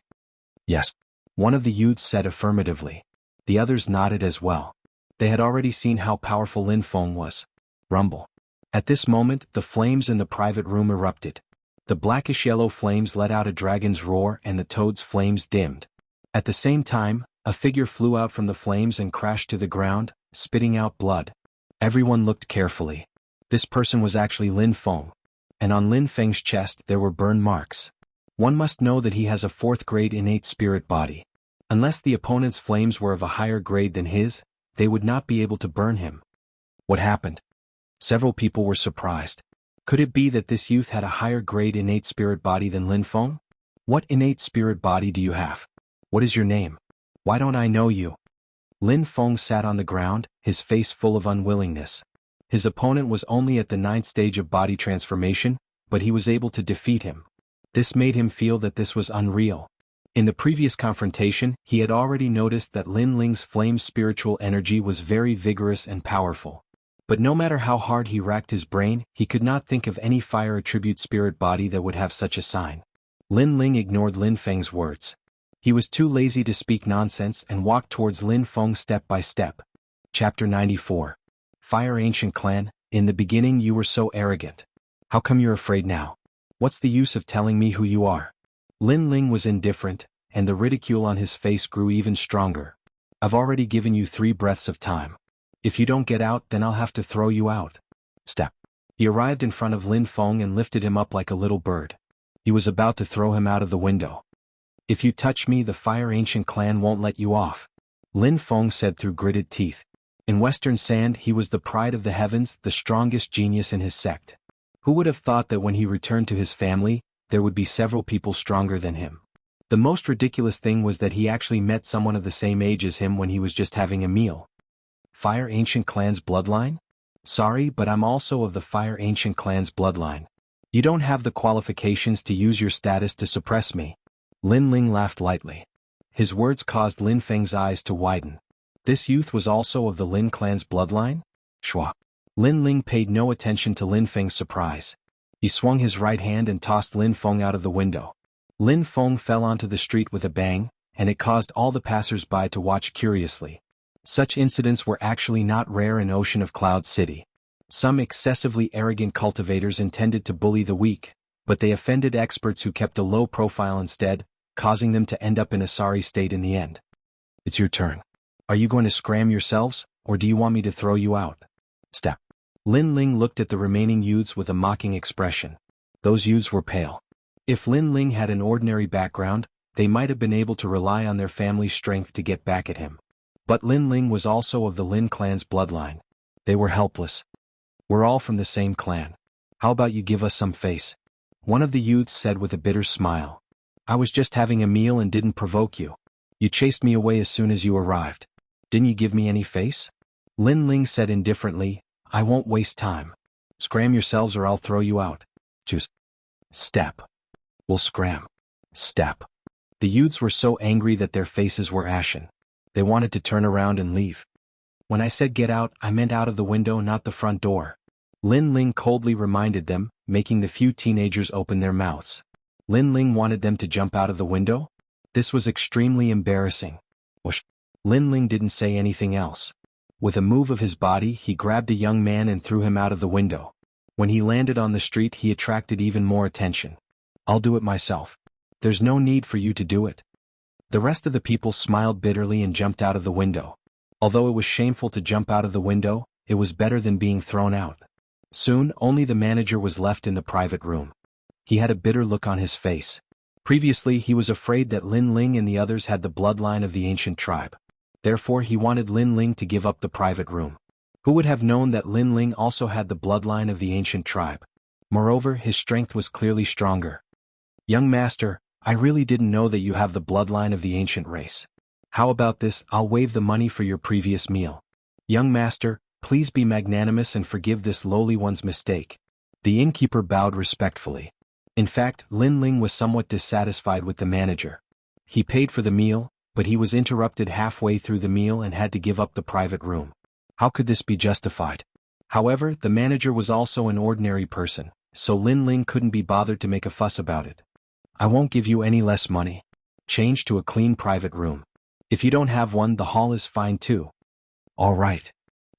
Yes. One of the youths said affirmatively. The others nodded as well. They had already seen how powerful Lin Feng was. Rumble. At this moment, the flames in the private room erupted. The blackish-yellow flames let out a dragon's roar and the toad's flames dimmed. At the same time, a figure flew out from the flames and crashed to the ground, spitting out blood. Everyone looked carefully. This person was actually Lin Feng. And on Lin Feng's chest there were burn marks. One must know that he has a 4th grade innate spirit body. Unless the opponent's flames were of a higher grade than his, they would not be able to burn him. What happened? Several people were surprised. Could it be that this youth had a higher grade innate spirit body than Lin Feng? What innate spirit body do you have? What is your name? Why don't I know you? Lin Feng sat on the ground, his face full of unwillingness. His opponent was only at the 9th stage of body transformation, but he was able to defeat him. This made him feel that this was unreal. In the previous confrontation, he had already noticed that Lin Ling's flame spiritual energy was very vigorous and powerful. But no matter how hard he racked his brain, he could not think of any fire attribute spirit body that would have such a sign. Lin Ling ignored Lin Feng's words. He was too lazy to speak nonsense and walked towards Lin Feng step by step. Chapter 94. Fire Ancient Clan, in the beginning you were so arrogant. How come you're afraid now? What's the use of telling me who you are? Lin Ling was indifferent, and the ridicule on his face grew even stronger. I've already given you 3 breaths of time. If you don't get out, then I'll have to throw you out. Step. He arrived in front of Lin Feng and lifted him up like a little bird. He was about to throw him out of the window. If you touch me, the Fire Ancient Clan won't let you off. Lin Feng said through gritted teeth. In Western Sand, he was the pride of the heavens, the strongest genius in his sect. Who would have thought that when he returned to his family, there would be several people stronger than him? The most ridiculous thing was that he actually met someone of the same age as him when he was just having a meal. Fire Ancient Clan's bloodline? Sorry, but I'm also of the Fire Ancient Clan's bloodline. You don't have the qualifications to use your status to suppress me. Lin Ling laughed lightly. His words caused Lin Feng's eyes to widen. This youth was also of the Lin clan's bloodline? Shua. Lin Ling paid no attention to Lin Feng's surprise. He swung his right hand and tossed Lin Feng out of the window. Lin Feng fell onto the street with a bang, and it caused all the passers-by to watch curiously. Such incidents were actually not rare in Ocean of Cloud City. Some excessively arrogant cultivators intended to bully the weak, but they offended experts who kept a low profile instead, causing them to end up in a sorry state in the end. It's your turn. Are you going to scram yourselves, or do you want me to throw you out? Step. Lin Ling looked at the remaining youths with a mocking expression. Those youths were pale. If Lin Ling had an ordinary background, they might have been able to rely on their family's strength to get back at him. But Lin Ling was also of the Lin clan's bloodline. They were helpless. We're all from the same clan. How about you give us some face? One of the youths said with a bitter smile. I was just having a meal and didn't provoke you. You chased me away as soon as you arrived. Didn't you give me any face? Lin Ling said indifferently, I won't waste time. Scram yourselves or I'll throw you out. Choose. Step. We'll scram. Step. The youths were so angry that their faces were ashen. They wanted to turn around and leave. When I said get out, I meant out of the window, not the front door. Lin Ling coldly reminded them, making the few teenagers open their mouths. Lin Ling wanted them to jump out of the window? This was extremely embarrassing. Whoosh. Lin Ling didn't say anything else. With a move of his body, he grabbed a young man and threw him out of the window. When he landed on the street, he attracted even more attention. I'll do it myself. There's no need for you to do it. The rest of the people smiled bitterly and jumped out of the window. Although it was shameful to jump out of the window, it was better than being thrown out. Soon, only the manager was left in the private room. He had a bitter look on his face. Previously, he was afraid that Lin Ling and the others had the bloodline of the ancient tribe. Therefore, he wanted Lin Ling to give up the private room. Who would have known that Lin Ling also had the bloodline of the ancient tribe? Moreover, his strength was clearly stronger. Young master, I really didn't know that you have the bloodline of the ancient race. How about this? I'll waive the money for your previous meal. Young master, please be magnanimous and forgive this lowly one's mistake. The innkeeper bowed respectfully. In fact, Lin Ling was somewhat dissatisfied with the manager. He paid for the meal, but he was interrupted halfway through the meal and had to give up the private room. How could this be justified? However, the manager was also an ordinary person, so Lin Ling couldn't be bothered to make a fuss about it. I won't give you any less money. Change to a clean private room. If you don't have one, the hall is fine too. All right.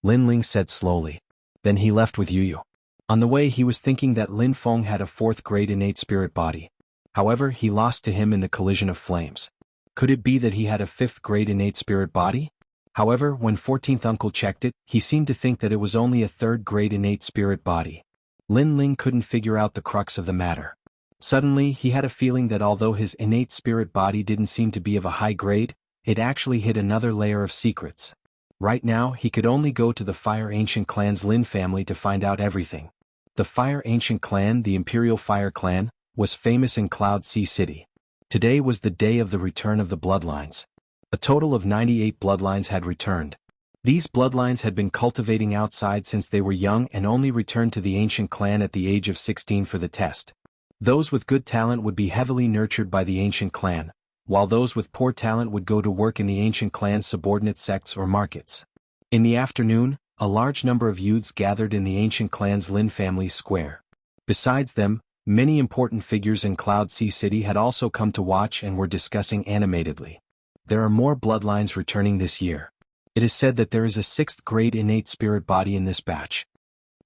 Lin Ling said slowly. Then he left with Yu. On the way, he was thinking that Lin Feng had a 4th grade innate spirit body. However, he lost to him in the collision of flames. Could it be that he had a 5th grade innate spirit body? However, when 14th uncle checked it, he seemed to think that it was only a 3rd grade innate spirit body. Lin Ling couldn't figure out the crux of the matter. Suddenly, he had a feeling that although his innate spirit body didn't seem to be of a high grade, it actually hid another layer of secrets. Right now, he could only go to the Fire Ancient Clan's Lin family to find out everything. The Fire Ancient Clan, the Imperial Fire Clan, was famous in Cloud Sea City. Today was the day of the return of the bloodlines. A total of 98 bloodlines had returned. These bloodlines had been cultivating outside since they were young and only returned to the ancient clan at the age of 16 for the test. Those with good talent would be heavily nurtured by the ancient clan, while those with poor talent would go to work in the ancient clan's subordinate sects or markets. In the afternoon, a large number of youths gathered in the ancient clan's Lin family's square. Besides them, many important figures in Cloud Sea City had also come to watch and were discussing animatedly. There are more bloodlines returning this year. It is said that there is a 6th grade innate spirit body in this batch.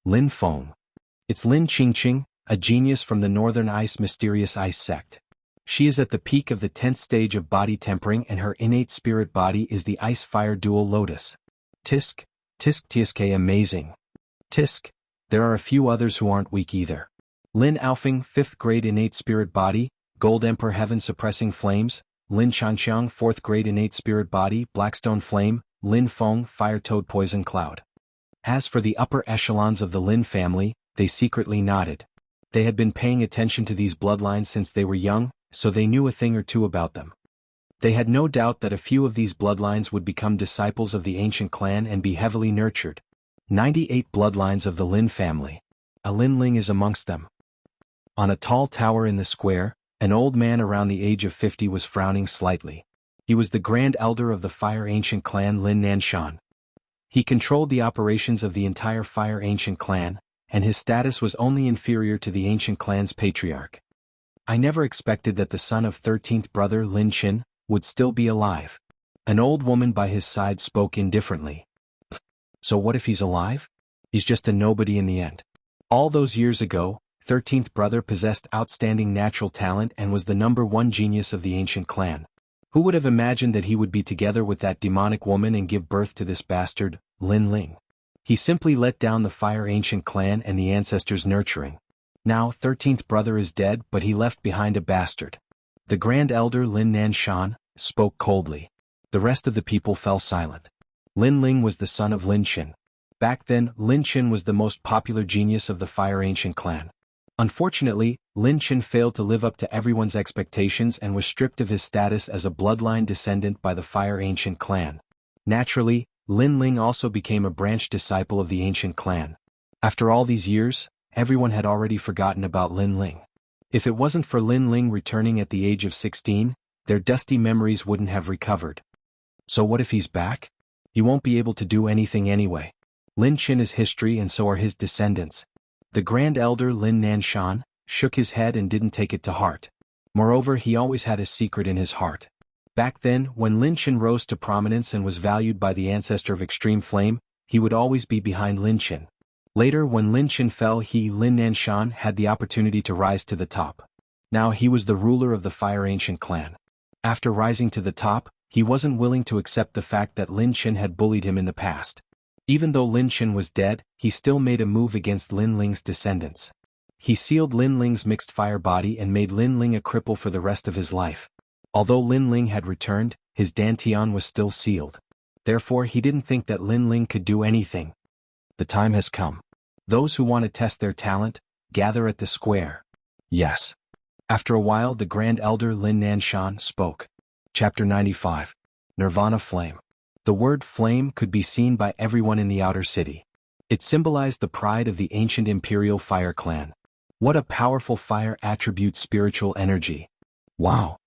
Lin Feng. It's Lin Qingqing, a genius from the Northern Ice mysterious ice sect. She is at the peak of the 10th stage of body tempering and her innate spirit body is the ice-fire dual lotus. Tisk, tisk tsk amazing. Tisk, there are a few others who aren't weak either. Lin Aofeng 5th grade innate spirit body, Gold Emperor heaven suppressing flames, Lin Changqiang 4th grade innate spirit body, Blackstone flame, Lin Feng fire toad poison cloud. As for the upper echelons of the Lin family, they secretly nodded. They had been paying attention to these bloodlines since they were young, so they knew a thing or two about them. They had no doubt that a few of these bloodlines would become disciples of the ancient clan and be heavily nurtured. 98 bloodlines of the Lin family. A Lin Ling is amongst them. On a tall tower in the square, an old man around the age of 50 was frowning slightly. He was the grand elder of the Fire Ancient Clan Lin Nanshan. He controlled the operations of the entire Fire Ancient Clan, and his status was only inferior to the Ancient Clan's patriarch. I never expected that the son of 13th brother Lin Qin would still be alive. An old woman by his side spoke indifferently. So what if he's alive? He's just a nobody in the end. All those years ago, 13th brother possessed outstanding natural talent and was the #1 genius of the ancient clan. Who would have imagined that he would be together with that demonic woman and give birth to this bastard, Lin Ling? He simply let down the Fire Ancient Clan and the ancestors' nurturing. Now 13th brother is dead, but he left behind a bastard. The Grand Elder Lin Nanshan spoke coldly. The rest of the people fell silent. Lin Ling was the son of Lin Qin. Back then, Lin Qin was the most popular genius of the Fire Ancient Clan. Unfortunately, Lin Qin failed to live up to everyone's expectations and was stripped of his status as a bloodline descendant by the Fire Ancient Clan. Naturally, Lin Ling also became a branch disciple of the Ancient Clan. After all these years, everyone had already forgotten about Lin Ling. If it wasn't for Lin Ling returning at the age of 16, their dusty memories wouldn't have recovered. So what if he's back? He won't be able to do anything anyway. Lin Qin is history and so are his descendants. The Grand Elder Lin Nanshan shook his head and didn't take it to heart. Moreover, he always had a secret in his heart. Back then, when Lin Qin rose to prominence and was valued by the ancestor of extreme flame, he would always be behind Lin Qin. Later, when Lin Qin fell, Lin Nanshan, had the opportunity to rise to the top. Now he was the ruler of the Fire Ancient clan. After rising to the top, he wasn't willing to accept the fact that Lin Qin had bullied him in the past. Even though Lin Qin was dead, he still made a move against Lin Ling's descendants. He sealed Lin Ling's mixed fire body and made Lin Ling a cripple for the rest of his life. Although Lin Ling had returned, his dantian was still sealed. Therefore, he didn't think that Lin Ling could do anything. The time has come. Those who want to test their talent, gather at the square. Yes. After a while, the Grand Elder Lin Nanshan spoke. Chapter 95. Nirvana Flame. The word flame could be seen by everyone in the outer city. It symbolized the pride of the ancient imperial fire clan. What a powerful fire attribute spiritual energy. Wow.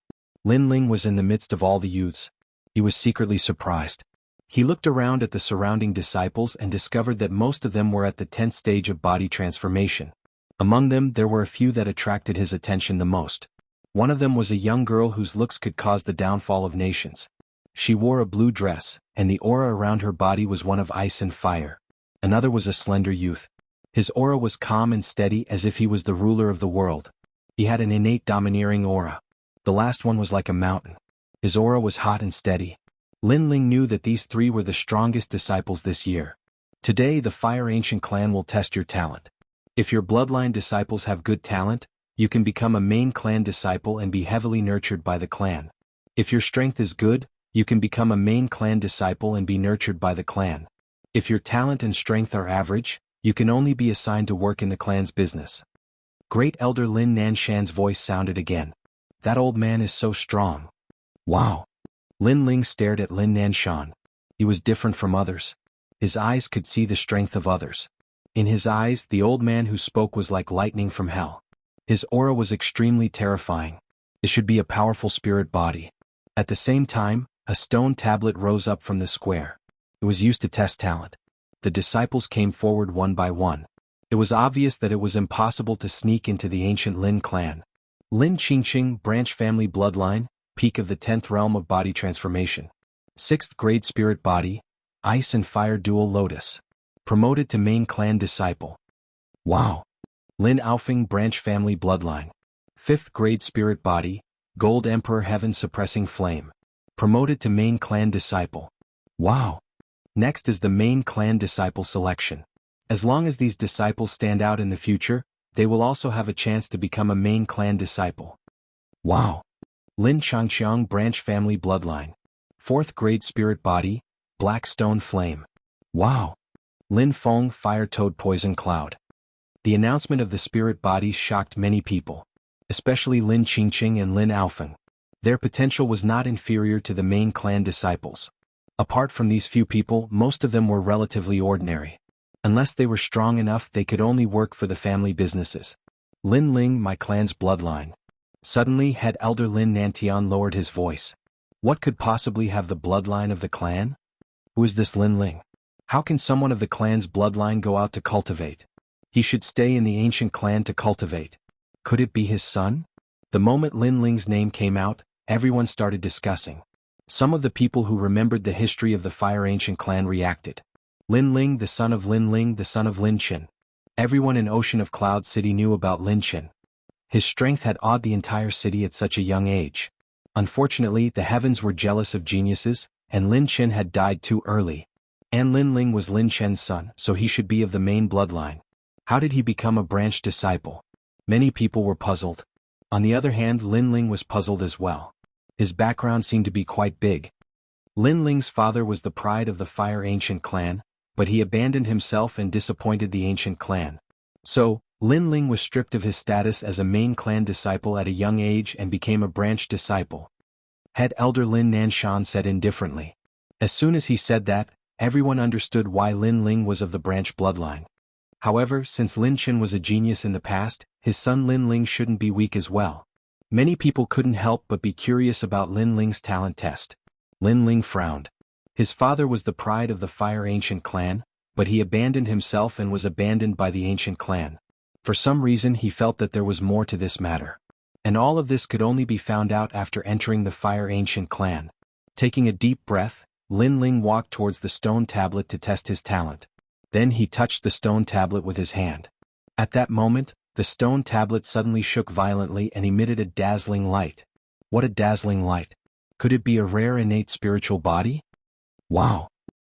Lin Ling was in the midst of all the youths. He was secretly surprised. He looked around at the surrounding disciples and discovered that most of them were at the 10th stage of body transformation. Among them, there were a few that attracted his attention the most. One of them was a young girl whose looks could cause the downfall of nations. She wore a blue dress, and the aura around her body was one of ice and fire. Another was a slender youth. His aura was calm and steady as if he was the ruler of the world. He had an innate domineering aura. The last one was like a mountain. His aura was hot and steady. Lin Ling knew that these three were the strongest disciples this year. Today, the Fire Ancient clan will test your talent. If your bloodline disciples have good talent, you can become a main clan disciple and be heavily nurtured by the clan. If your strength is good, you can become a main clan disciple and be nurtured by the clan. If your talent and strength are average, you can only be assigned to work in the clan's business. Great Elder Lin Nanshan's voice sounded again. That old man is so strong. Wow. Lin Ling stared at Lin Nanshan. He was different from others. His eyes could see the strength of others. In his eyes, the old man who spoke was like lightning from hell. His aura was extremely terrifying. It should be a powerful spirit body. At the same time, a stone tablet rose up from the square. It was used to test talent. The disciples came forward one by one. It was obvious that it was impossible to sneak into the ancient Lin clan. Lin Qingqing, branch family bloodline, peak of the 10th realm of body transformation. 6th grade spirit body, ice and fire dual lotus. Promoted to main clan disciple. Wow. Lin Aofeng, branch family bloodline. 5th grade spirit body, gold emperor heaven suppressing flame. Promoted to main clan disciple. Wow. Next is the main clan disciple selection. As long as these disciples stand out in the future, they will also have a chance to become a main clan disciple. Wow. Lin Changqiang, branch family bloodline. 4th grade spirit body, black stone flame. Wow. Lin Feng, fire toad poison cloud. The announcement of the spirit bodies shocked many people, especially Lin Qingqing and Lin Aofeng. Their potential was not inferior to the main clan disciples. Apart from these few people, most of them were relatively ordinary. Unless they were strong enough, they could only work for the family businesses. Lin Ling, my clan's bloodline. Suddenly, head elder Lin Nantian lowered his voice. What could possibly have the bloodline of the clan? Who is this Lin Ling? How can someone of the clan's bloodline go out to cultivate? He should stay in the ancient clan to cultivate. Could it be his son? The moment Lin Ling's name came out, everyone started discussing. Some of the people who remembered the history of the Fire Ancient clan reacted. Lin Ling, the son of Lin Ling, the son of Lin Qin. Everyone in Ocean of Cloud City knew about Lin Qin. His strength had awed the entire city at such a young age. Unfortunately, the heavens were jealous of geniuses, and Lin Qin had died too early. And Lin Ling was Lin Chen's son, so he should be of the main bloodline. How did he become a branch disciple? Many people were puzzled. On the other hand, Lin Ling was puzzled as well. His background seemed to be quite big. Lin Ling's father was the pride of the Fire Ancient clan, but he abandoned himself and disappointed the ancient clan. So, Lin Ling was stripped of his status as a main clan disciple at a young age and became a branch disciple. Head elder Lin Nanshan said indifferently. As soon as he said that, everyone understood why Lin Ling was of the branch bloodline. However, since Lin Qin was a genius in the past, his son Lin Ling shouldn't be weak as well. Many people couldn't help but be curious about Lin Ling's talent test. Lin Ling frowned. His father was the pride of the Fire Ancient clan, but he abandoned himself and was abandoned by the Ancient clan. For some reason he felt that there was more to this matter. And all of this could only be found out after entering the Fire Ancient clan. Taking a deep breath, Lin Ling walked towards the stone tablet to test his talent. Then he touched the stone tablet with his hand. At that moment, the stone tablet suddenly shook violently and emitted a dazzling light. What a dazzling light! Could it be a rare innate spiritual body? Wow!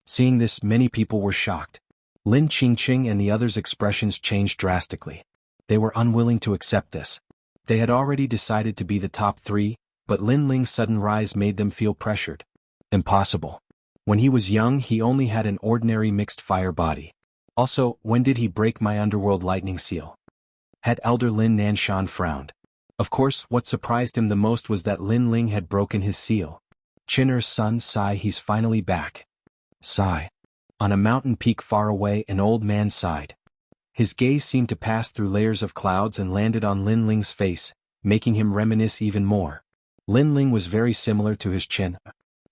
Seeing this, many people were shocked. Lin Qingqing and the others' expressions changed drastically. They were unwilling to accept this. They had already decided to be the top 3, but Lin Ling's sudden rise made them feel pressured. Impossible. When he was young, he only had an ordinary mixed fire body. Also, when did he break my underworld lightning seal? Had Elder Lin Nanshan frowned. Of course, what surprised him the most was that Lin Ling had broken his seal. Qin'er's son, Sai, he's finally back. Sai. On a mountain peak far away, an old man sighed. His gaze seemed to pass through layers of clouds and landed on Lin Ling's face, making him reminisce even more. Lin Ling was very similar to his Qin.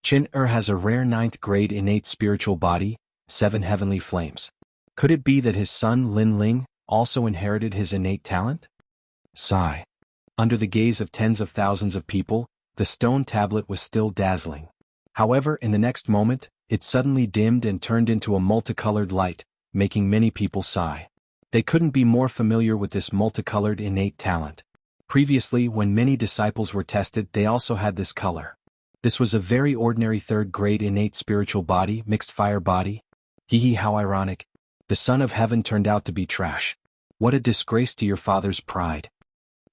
Qin'er has a rare 9th grade innate spiritual body, 7 heavenly flames. Could it be that his son Lin Ling also inherited his innate talent? Sigh. Under the gaze of tens of thousands of people, the stone tablet was still dazzling. However, in the next moment, it suddenly dimmed and turned into a multicolored light, making many people sigh. They couldn't be more familiar with this multicolored innate talent. Previously, when many disciples were tested, they also had this color. This was a very ordinary 3rd grade innate spiritual body, mixed fire body. Hee, how ironic. The son of heaven turned out to be trash. What a disgrace to your father's pride.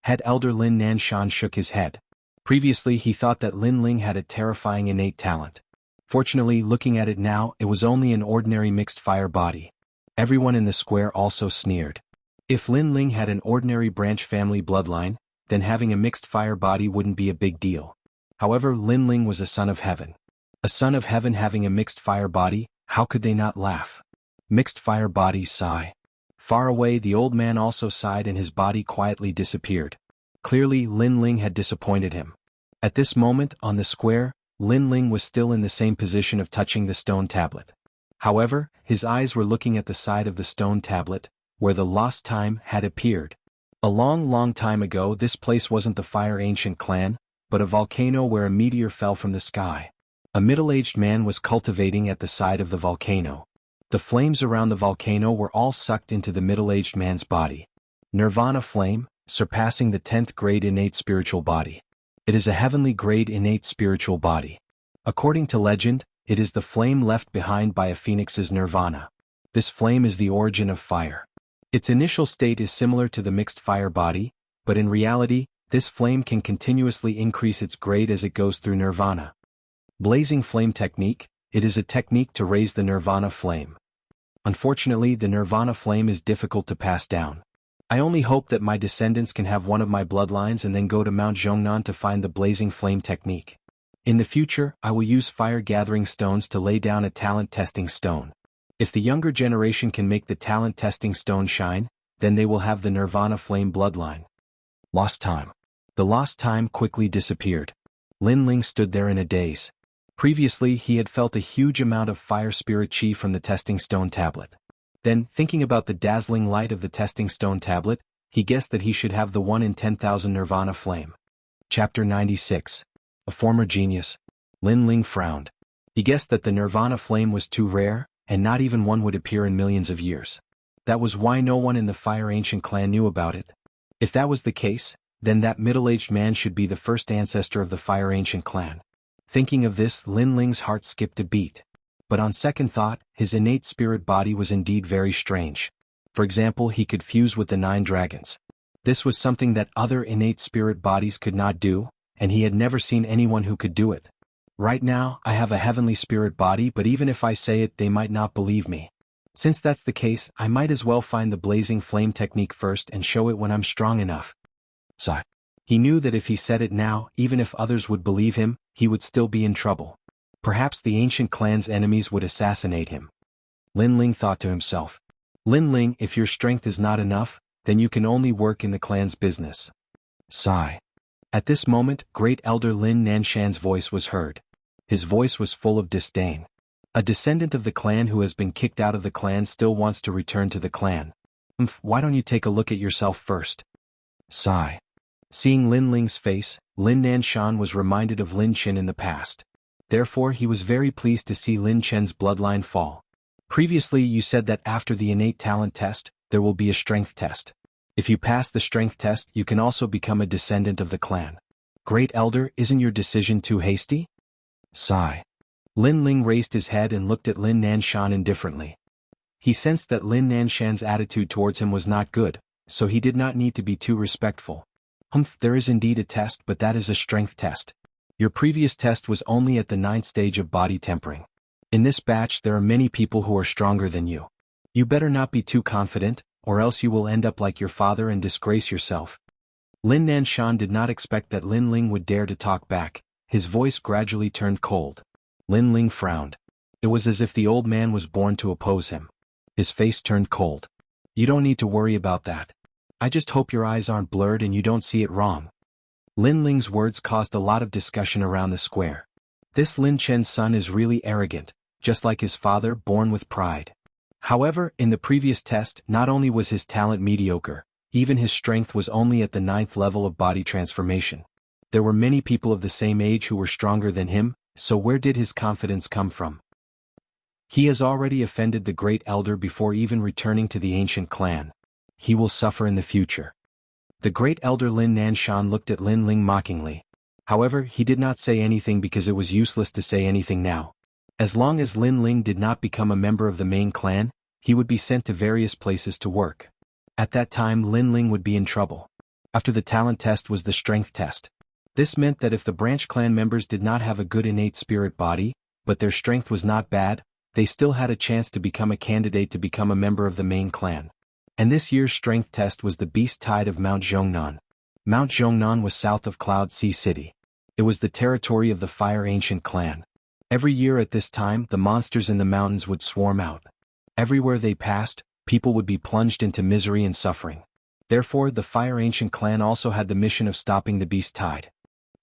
Had Elder Lin Nanshan shook his head. Previously he thought that Lin Ling had a terrifying innate talent. Fortunately, looking at it now, it was only an ordinary mixed fire body. Everyone in the square also sneered. If Lin Ling had an ordinary branch family bloodline, then having a mixed fire body wouldn't be a big deal. However, Lin Ling was a son of heaven. A son of heaven having a mixed fire body, how could they not laugh? Mixed fire body sigh. Far away, the old man also sighed and his body quietly disappeared. Clearly, Lin Ling had disappointed him. At this moment, on the square, Lin Ling was still in the same position of touching the stone tablet. However, his eyes were looking at the side of the stone tablet, where the lost time had appeared. A long time ago, this place wasn't the Fire Ancient clan, but a volcano where a meteor fell from the sky. A middle-aged man was cultivating at the side of the volcano. The flames around the volcano were all sucked into the middle-aged man's body. Nirvana flame, surpassing the 10th grade innate spiritual body. It is a heavenly grade innate spiritual body. According to legend, it is the flame left behind by a phoenix's nirvana. This flame is the origin of fire. Its initial state is similar to the mixed fire body, but in reality, this flame can continuously increase its grade as it goes through nirvana. Blazing flame technique. It is a technique to raise the nirvana flame. Unfortunately, the nirvana flame is difficult to pass down. I only hope that my descendants can have one of my bloodlines and then go to Mount Zhongnan to find the blazing flame technique. In the future, I will use fire-gathering stones to lay down a talent-testing stone. If the younger generation can make the talent-testing stone shine, then they will have the nirvana flame bloodline. Lost time. The lost time quickly disappeared. Lin Ling stood there in a daze. Previously, he had felt a huge amount of fire spirit chi from the testing stone tablet. Then, thinking about the dazzling light of the testing stone tablet, he guessed that he should have the 1 in 10,000 nirvana flame. Chapter 96. A former genius. Lin Ling frowned. He guessed that the nirvana flame was too rare, and not even one would appear in millions of years. That was why no one in the Fire Ancient clan knew about it. If that was the case, then that middle-aged man should be the first ancestor of the Fire Ancient clan. Thinking of this, Lin Ling's heart skipped a beat. But on second thought, his innate spirit body was indeed very strange. For example, he could fuse with the 9 dragons. This was something that other innate spirit bodies could not do, and he had never seen anyone who could do it. Right now, I have a heavenly spirit body, but even if I say it, they might not believe me. Since that's the case, I might as well find the blazing flame technique first and show it when I'm strong enough. So, he knew that if he said it now, even if others would believe him, he would still be in trouble. Perhaps the ancient clan's enemies would assassinate him. Lin Ling thought to himself. Lin Ling, if your strength is not enough, then you can only work in the clan's business. Sigh. At this moment, great elder Lin Nanshan's voice was heard. His voice was full of disdain. A descendant of the clan who has been kicked out of the clan still wants to return to the clan. Why don't you take a look at yourself first? Sigh. Seeing Lin Ling's face, Lin Nanshan was reminded of Lin Chen in the past. Therefore he was very pleased to see Lin Chen's bloodline fall. Previously you said that after the innate talent test, there will be a strength test. If you pass the strength test, you can also become a descendant of the clan. Great Elder, isn't your decision too hasty? Sigh. Lin Ling raised his head and looked at Lin Nanshan indifferently. He sensed that Lin Nanshan's attitude towards him was not good, so he did not need to be too respectful. There is indeed a test, but that is a strength test. Your previous test was only at the 9th stage of body tempering. In this batch there are many people who are stronger than you. You better not be too confident, or else you will end up like your father and disgrace yourself. Lin Nanshan did not expect that Lin Ling would dare to talk back. His voice gradually turned cold. Lin Ling frowned. It was as if the old man was born to oppose him. His face turned cold. You don't need to worry about that. I just hope your eyes aren't blurred and you don't see it wrong. Lin Ling's words caused a lot of discussion around the square. This Lin Chen's son is really arrogant, just like his father, born with pride. However, in the previous test, not only was his talent mediocre, even his strength was only at the 9th level of body transformation. There were many people of the same age who were stronger than him, so where did his confidence come from? He has already offended the Great Elder before even returning to the ancient clan. He will suffer in the future. The Great Elder Lin Nanshan looked at Lin Ling mockingly. However, he did not say anything because it was useless to say anything now. As long as Lin Ling did not become a member of the main clan, he would be sent to various places to work. At that time Lin Ling would be in trouble. After the talent test was the strength test. This meant that if the branch clan members did not have a good innate spirit body, but their strength was not bad, they still had a chance to become a candidate to become a member of the main clan. And this year's strength test was the Beast Tide of Mount Zhongnan. Mount Zhongnan was south of Cloud Sea City. It was the territory of the Fire Ancient clan. Every year at this time the monsters in the mountains would swarm out. Everywhere they passed, people would be plunged into misery and suffering. Therefore the Fire Ancient clan also had the mission of stopping the Beast Tide.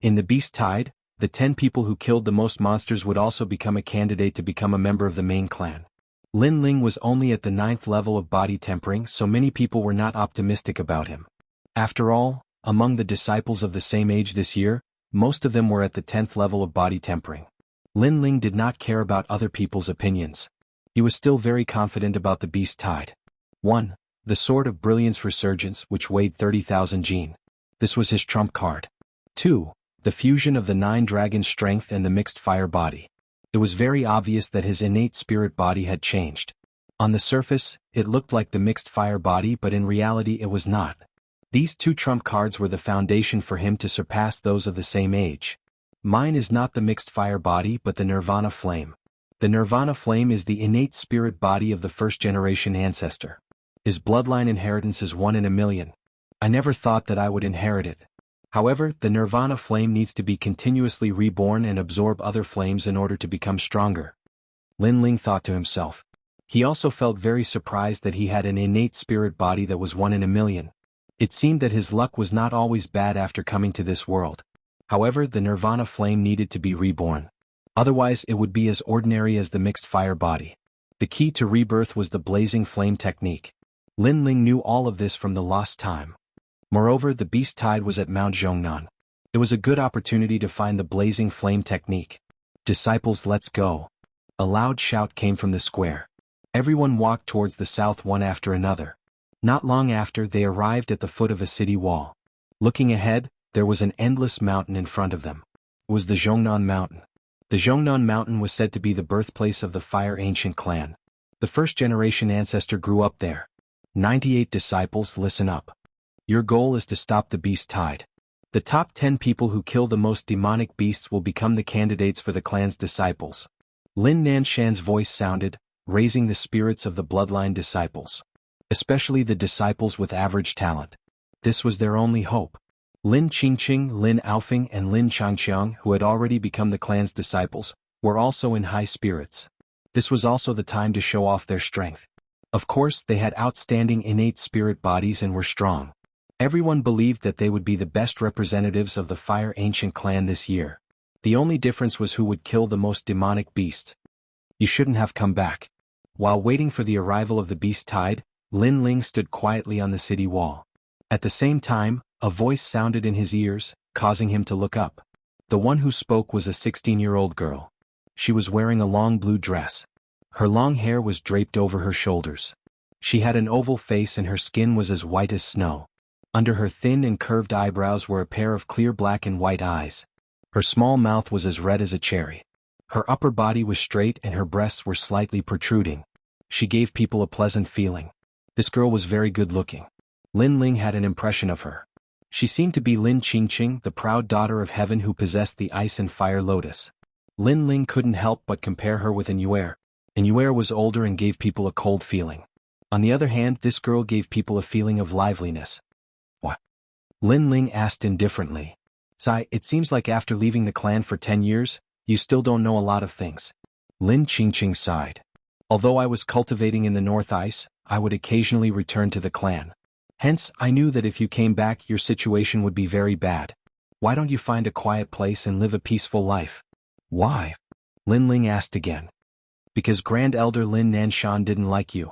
In the Beast Tide, the 10 people who killed the most monsters would also become a candidate to become a member of the main clan. Lin Ling was only at the 9th level of body tempering, so many people were not optimistic about him. After all, among the disciples of the same age this year, most of them were at the 10th level of body tempering. Lin Ling did not care about other people's opinions. He was still very confident about the Beast Tide. 1. The Sword of Brilliance Resurgence, which weighed 30,000 jin. This was his trump card. 2. The fusion of the 9 dragon strength and the mixed fire body. It was very obvious that his innate spirit body had changed. On the surface, it looked like the mixed fire body, but in reality it was not. These 2 trump cards were the foundation for him to surpass those of the same age. Mine is not the mixed fire body but the Nirvana flame. The Nirvana flame is the innate spirit body of the first-generation ancestor. His bloodline inheritance is 1 in a million. I never thought that I would inherit it. However, the Nirvana flame needs to be continuously reborn and absorb other flames in order to become stronger. Lin Ling thought to himself. He also felt very surprised that he had an innate spirit body that was 1 in a million. It seemed that his luck was not always bad after coming to this world. However, the Nirvana flame needed to be reborn. Otherwise it would be as ordinary as the mixed fire body. The key to rebirth was the blazing flame technique. Lin Ling knew all of this from the lost time. Moreover, the Beast Tide was at Mount Zhongnan. It was a good opportunity to find the blazing flame technique. Disciples, let's go. A loud shout came from the square. Everyone walked towards the south one after another. Not long after, they arrived at the foot of a city wall. Looking ahead, there was an endless mountain in front of them. It was the Zhongnan Mountain. The Zhongnan Mountain was said to be the birthplace of the Fire Ancient clan. The first-generation ancestor grew up there. 98 disciples, listen up. Your goal is to stop the Beast Tide. The top 10 people who kill the most demonic beasts will become the candidates for the clan's disciples. Lin Nanshan's voice sounded, raising the spirits of the bloodline disciples. Especially the disciples with average talent. This was their only hope. Lin Qingqing, Lin Aofeng and Lin Changqiang, who had already become the clan's disciples, were also in high spirits. This was also the time to show off their strength. Of course, they had outstanding innate spirit bodies and were strong. Everyone believed that they would be the best representatives of the Fire Ancient clan this year. The only difference was who would kill the most demonic beasts. You shouldn't have come back. While waiting for the arrival of the beast tide, Lin Ling stood quietly on the city wall. At the same time, a voice sounded in his ears, causing him to look up. The one who spoke was a 16-year-old girl. She was wearing a long blue dress. Her long hair was draped over her shoulders. She had an oval face and her skin was as white as snow. Under her thin and curved eyebrows were a pair of clear black and white eyes. Her small mouth was as red as a cherry. Her upper body was straight and her breasts were slightly protruding. She gave people a pleasant feeling. This girl was very good-looking. Lin Ling had an impression of her. She seemed to be Lin Qingqing, the proud daughter of heaven who possessed the ice and fire lotus. Lin Ling couldn't help but compare her with An'Yuer. An'Yuer was older and gave people a cold feeling. On the other hand, this girl gave people a feeling of liveliness. What? Lin Ling asked indifferently. Sai, it seems like after leaving the clan for 10 years, you still don't know a lot of things. Lin Qingqing sighed. Although I was cultivating in the North Ice, I would occasionally return to the clan. Hence, I knew that if you came back your situation would be very bad. Why don't you find a quiet place and live a peaceful life? Why? Lin Ling asked again. Because Grand Elder Lin Nanshan didn't like you.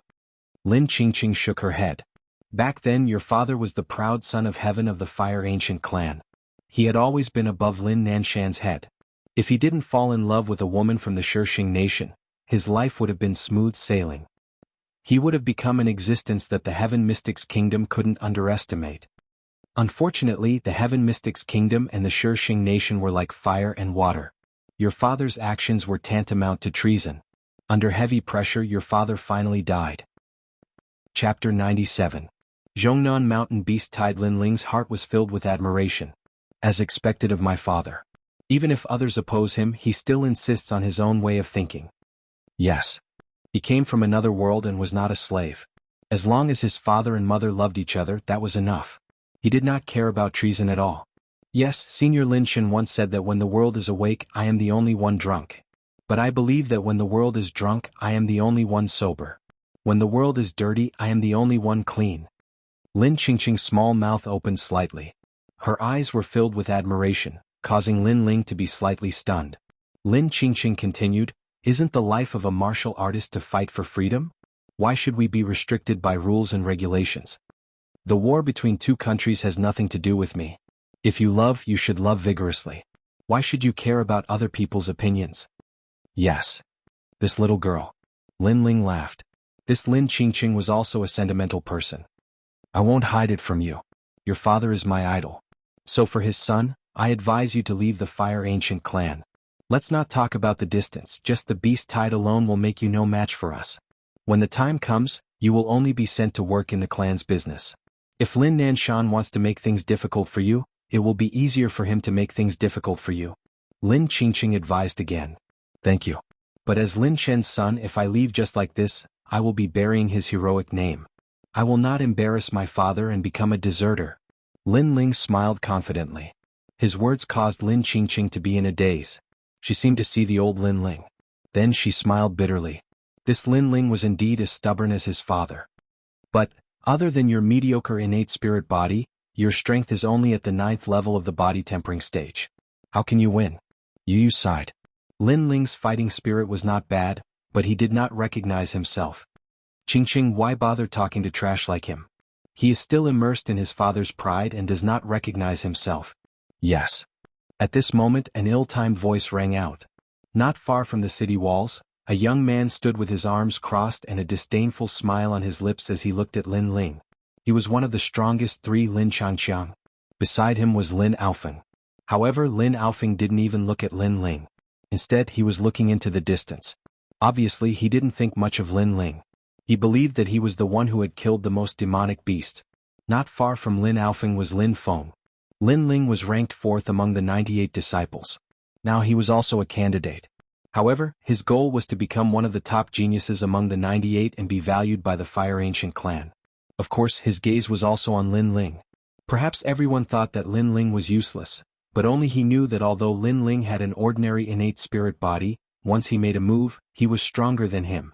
Lin Qingqing shook her head. Back then your father was the proud son of heaven of the Fire Ancient clan. He had always been above Lin Nanshan's head. If he didn't fall in love with a woman from the Shixing nation, his life would have been smooth sailing. He would have become an existence that the Heaven Mystics Kingdom couldn't underestimate. Unfortunately, the Heaven Mystics Kingdom and the Shixing nation were like fire and water. Your father's actions were tantamount to treason. Under heavy pressure your father finally died. Chapter 97. Zhongnan Mountain Beast Tide. Lin Ling's heart was filled with admiration. As expected of my father. Even if others oppose him, he still insists on his own way of thinking. Yes. He came from another world and was not a slave. As long as his father and mother loved each other, that was enough. He did not care about treason at all. Yes, Senior Lin Shen once said that when the world is awake, I am the only one drunk. But I believe that when the world is drunk, I am the only one sober. When the world is dirty, I am the only one clean. Lin Qingqing's small mouth opened slightly. Her eyes were filled with admiration, causing Lin Ling to be slightly stunned. Lin Qingqing continued, Isn't the life of a martial artist to fight for freedom? Why should we be restricted by rules and regulations? The war between two countries has nothing to do with me. If you love, you should love vigorously. Why should you care about other people's opinions? Yes. This little girl. Lin Ling laughed. This Lin Qingqing was also a sentimental person. I won't hide it from you. Your father is my idol. So for his son, I advise you to leave the Fire Ancient clan. Let's not talk about the distance, just the beast tide alone will make you no match for us. When the time comes, you will only be sent to work in the clan's business. If Lin Nanshan wants to make things difficult for you, it will be easier for him to make things difficult for you. Lin Qingqing advised again. Thank you. But as Lin Shen's son, if I leave just like this, I will be burying his heroic name. I will not embarrass my father and become a deserter. Lin Ling smiled confidently. His words caused Lin Qingqing to be in a daze. She seemed to see the old Lin Ling. Then she smiled bitterly. This Lin Ling was indeed as stubborn as his father. But, other than your mediocre innate spirit body, your strength is only at the 9th level of the body tempering stage. How can you win? Yu sighed. Lin Ling's fighting spirit was not bad, but he did not recognize himself. Qingqing, why bother talking to trash like him? He is still immersed in his father's pride and does not recognize himself. Yes. At this moment an ill-timed voice rang out. Not far from the city walls, a young man stood with his arms crossed and a disdainful smile on his lips as he looked at Lin Ling. He was one of the strongest 3 Lin Changqiang. Beside him was Lin Aofeng. However, Lin Aofeng didn't even look at Lin Ling. Instead, he was looking into the distance. Obviously, he didn't think much of Lin Ling. He believed that he was the one who had killed the most demonic beast. Not far from Lin Aofeng was Lin Feng. Lin Ling was ranked 4th among the 98 disciples. Now he was also a candidate. However, his goal was to become one of the top geniuses among the 98 and be valued by the Fire Ancient clan. Of course, his gaze was also on Lin Ling. Perhaps everyone thought that Lin Ling was useless, but only he knew that although Lin Ling had an ordinary innate spirit body, once he made a move, he was stronger than him.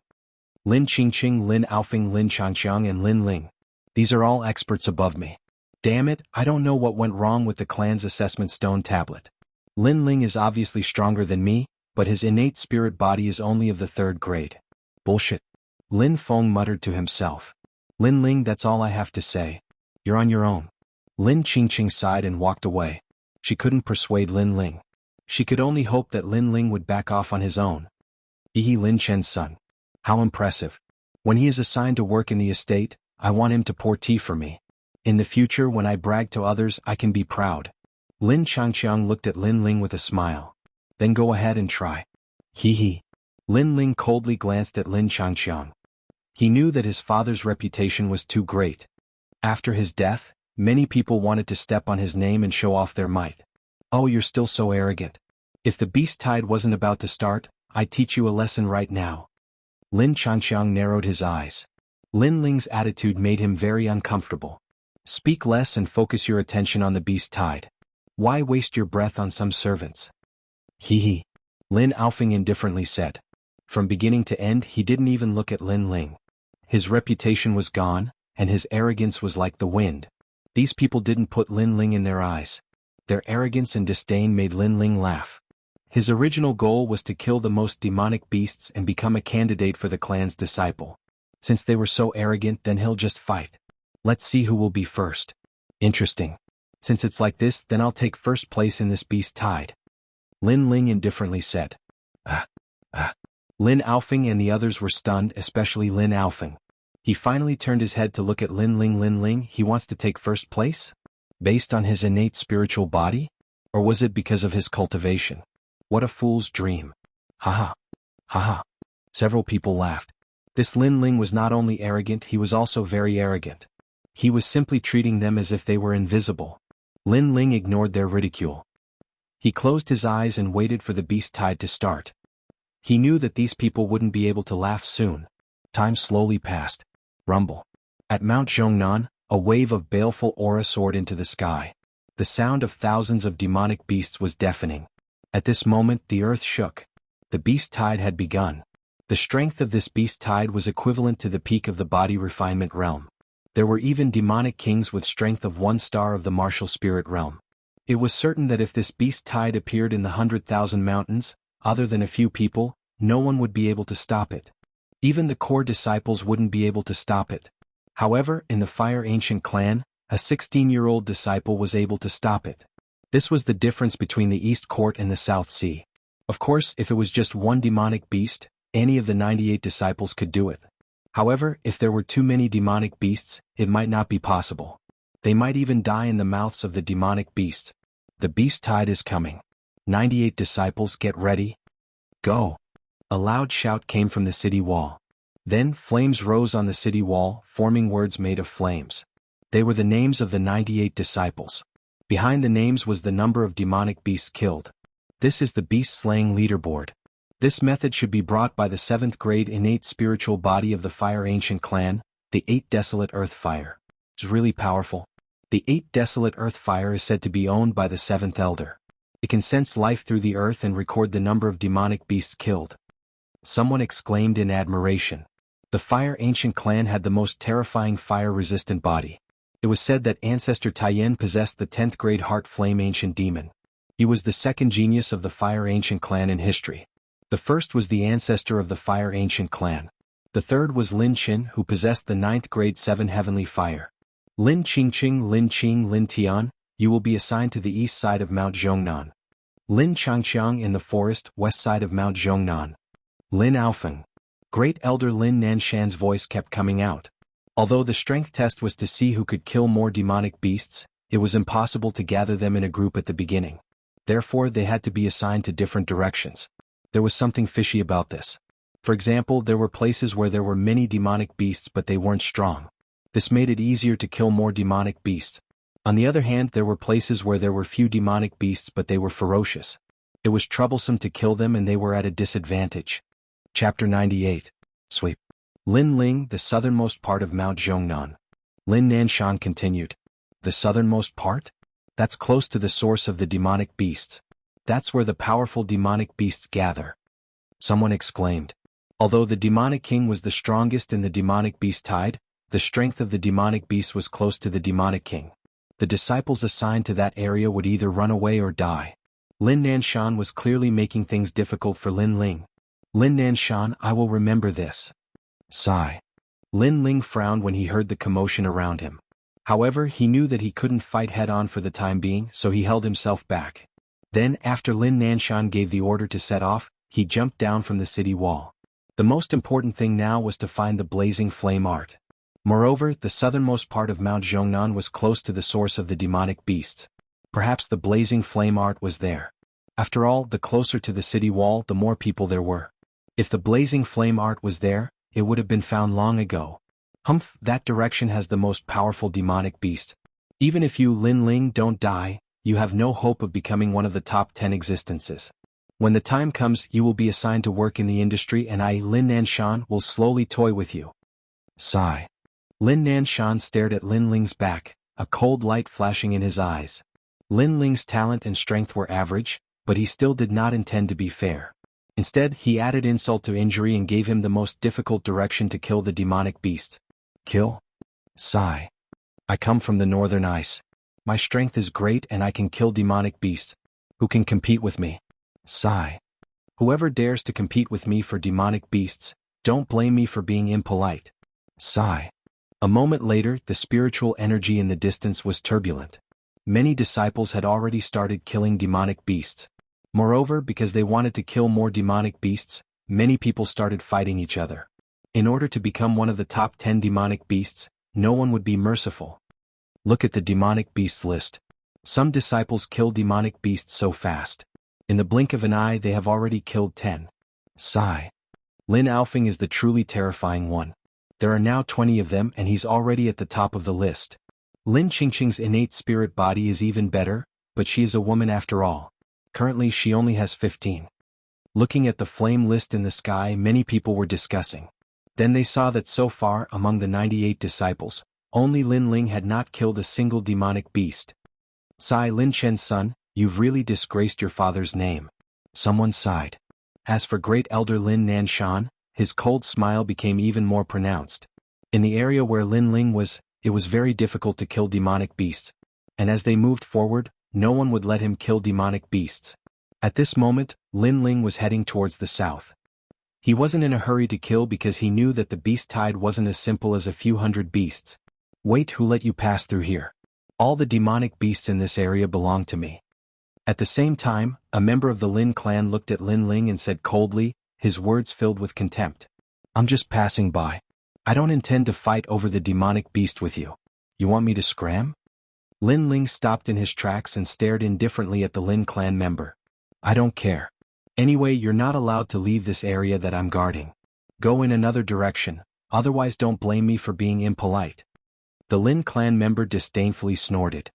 Lin Qingqing, Lin Aofeng, Lin Changqiang and Lin Ling. These are all experts above me. Damn it, I don't know what went wrong with the clan's assessment stone tablet. Lin Ling is obviously stronger than me, but his innate spirit body is only of the 3rd grade. Bullshit. Lin Feng muttered to himself. Lin Ling, that's all I have to say. You're on your own. Lin Qingqing sighed and walked away. She couldn't persuade Lin Ling. She could only hope that Lin Ling would back off on his own. Yi Lin Chen's son. How impressive. When he is assigned to work in the estate, I want him to pour tea for me. In the future, when I brag to others, I can be proud. Lin Changqiang looked at Lin Ling with a smile. Then go ahead and try. Hee. Lin Ling coldly glanced at Lin Changqiang. He knew that his father's reputation was too great. After his death, many people wanted to step on his name and show off their might. Oh, you're still so arrogant. If the beast tide wasn't about to start, I'd teach you a lesson right now. Lin Changqiang narrowed his eyes. Lin Ling's attitude made him very uncomfortable. Speak less and focus your attention on the beast tide. Why waste your breath on some servants? Hee. Lin Aofeng indifferently said. From beginning to end, he didn't even look at Lin Ling. His reputation was gone, and his arrogance was like the wind. These people didn't put Lin Ling in their eyes. Their arrogance and disdain made Lin Ling laugh. His original goal was to kill the most demonic beasts and become a candidate for the clan's disciple. Since they were so arrogant, then he'll just fight. Let's see who will be first. Interesting. Since it's like this, then I'll take first place in this beast tide. Lin Ling indifferently said. Lin Aofeng and the others were stunned, especially Lin Aofeng. He finally turned his head to look at Lin Ling. Lin Ling, he wants to take first place? Based on his innate spiritual body? Or was it because of his cultivation? What a fool's dream. Ha ha. Several people laughed. This Lin Ling was not only arrogant, he was also very arrogant. He was simply treating them as if they were invisible. Lin Ling ignored their ridicule. He closed his eyes and waited for the beast tide to start. He knew that these people wouldn't be able to laugh soon. Time slowly passed. Rumble. At Mount Zhongnan, a wave of baleful aura soared into the sky. The sound of thousands of demonic beasts was deafening. At this moment, the earth shook. The beast tide had begun. The strength of this beast tide was equivalent to the peak of the body refinement realm. There were even demonic kings with strength of 1 star of the martial spirit realm. It was certain that if this beast tide appeared in the 100,000 mountains, other than a few people, no one would be able to stop it. Even the core disciples wouldn't be able to stop it. However, in the Fire Ancient clan, a 16-year-old disciple was able to stop it. This was the difference between the East Court and the South Sea. Of course, if it was just one demonic beast, any of the 98 disciples could do it. However, if there were too many demonic beasts, it might not be possible. They might even die in the mouths of the demonic beasts. The beast tide is coming. 98 disciples, get ready. Go. A loud shout came from the city wall. Then, flames rose on the city wall, forming words made of flames. They were the names of the 98 disciples. Behind the names was the number of demonic beasts killed. This is the beast-slaying leaderboard. This method should be brought by the 7th grade innate spiritual body of the Fire Ancient clan, the 8 Desolate Earth Fire. It's really powerful. The 8 Desolate Earth Fire is said to be owned by the 7th Elder. It can sense life through the earth and record the number of demonic beasts killed. Someone exclaimed in admiration. The Fire Ancient clan had the most terrifying fire-resistant body. It was said that Ancestor Taiyen possessed the 10th grade Heart Flame Ancient Demon. He was the second genius of the Fire Ancient clan in history. The first was the ancestor of the Fire Ancient clan. The third was Lin Qin, who possessed the 9th grade 7 Heavenly Fire. Lin Qingqing, Lin Qing, Lin Tian, you will be assigned to the east side of Mount Zhongnan. Lin Changqiang in the forest, west side of Mount Zhongnan. Lin Aofeng. Great Elder Lin Nanshan's voice kept coming out. Although the strength test was to see who could kill more demonic beasts, it was impossible to gather them in a group at the beginning. Therefore, they had to be assigned to different directions. There was something fishy about this. For example, there were places where there were many demonic beasts but they weren't strong. This made it easier to kill more demonic beasts. On the other hand, there were places where there were few demonic beasts but they were ferocious. It was troublesome to kill them and they were at a disadvantage. Chapter 98. Sweep. Lin Ling, the southernmost part of Mount Zhongnan. Lin Nanshan continued. The southernmost part? That's close to the source of the demonic beasts. That's where the powerful demonic beasts gather. Someone exclaimed. Although the demonic king was the strongest in the demonic beast tide, the strength of the demonic beast was close to the demonic king. The disciples assigned to that area would either run away or die. Lin Nanshan was clearly making things difficult for Lin Ling. Lin Nanshan, I will remember this. Sigh. Lin Ling frowned when he heard the commotion around him. However, he knew that he couldn't fight head-on for the time being, so he held himself back. Then, after Lin Nanshan gave the order to set off, he jumped down from the city wall. The most important thing now was to find the blazing flame art. Moreover, the southernmost part of Mount Zhongnan was close to the source of the demonic beasts. Perhaps the blazing flame art was there. After all, the closer to the city wall, the more people there were. If the blazing flame art was there, it would have been found long ago. Humph, that direction has the most powerful demonic beast. Even if you, Lin Ling, don't die, you have no hope of becoming one of the top 10 existences. When the time comes, you will be assigned to work in the industry and I, Lin Nanshan, will slowly toy with you. Sigh. Lin Nanshan stared at Lin Ling's back, a cold light flashing in his eyes. Lin Ling's talent and strength were average, but he still did not intend to be fair. Instead, he added insult to injury and gave him the most difficult direction to kill the demonic beasts. Kill? Sigh. I come from the northern ice. My strength is great and I can kill demonic beasts. Who can compete with me? Sigh. Whoever dares to compete with me for demonic beasts, don't blame me for being impolite. Sigh. A moment later, the spiritual energy in the distance was turbulent. Many disciples had already started killing demonic beasts. Moreover, because they wanted to kill more demonic beasts, many people started fighting each other. In order to become one of the top 10 demonic beasts, no one would be merciful. Look at the demonic beasts list. Some disciples kill demonic beasts so fast. In the blink of an eye they have already killed 10. Sigh. Lin Alfing is the truly terrifying one. There are now 20 of them and he's already at the top of the list. Lin Qingqing's innate spirit body is even better, but she is a woman after all. Currently she only has 15. Looking at the flame list in the sky, many people were discussing. Then they saw that so far, among the 98 disciples, only Lin Ling had not killed a single demonic beast. Sigh. Lin Chen's son, you've really disgraced your father's name. Someone sighed. As for great elder Lin Nanshan, his cold smile became even more pronounced. In the area where Lin Ling was, it was very difficult to kill demonic beasts. And as they moved forward, no one would let him kill demonic beasts. At this moment, Lin Ling was heading towards the south. He wasn't in a hurry to kill because he knew that the beast tide wasn't as simple as a few hundred beasts. Wait, who let you pass through here? All the demonic beasts in this area belong to me. At the same time, a member of the Lin clan looked at Lin Ling and said coldly, his words filled with contempt. I'm just passing by. I don't intend to fight over the demonic beast with you. You want me to scram? Lin Ling stopped in his tracks and stared indifferently at the Lin clan member. I don't care. Anyway, you're not allowed to leave this area that I'm guarding. Go in another direction, otherwise don't blame me for being impolite. The Lin clan member disdainfully snorted.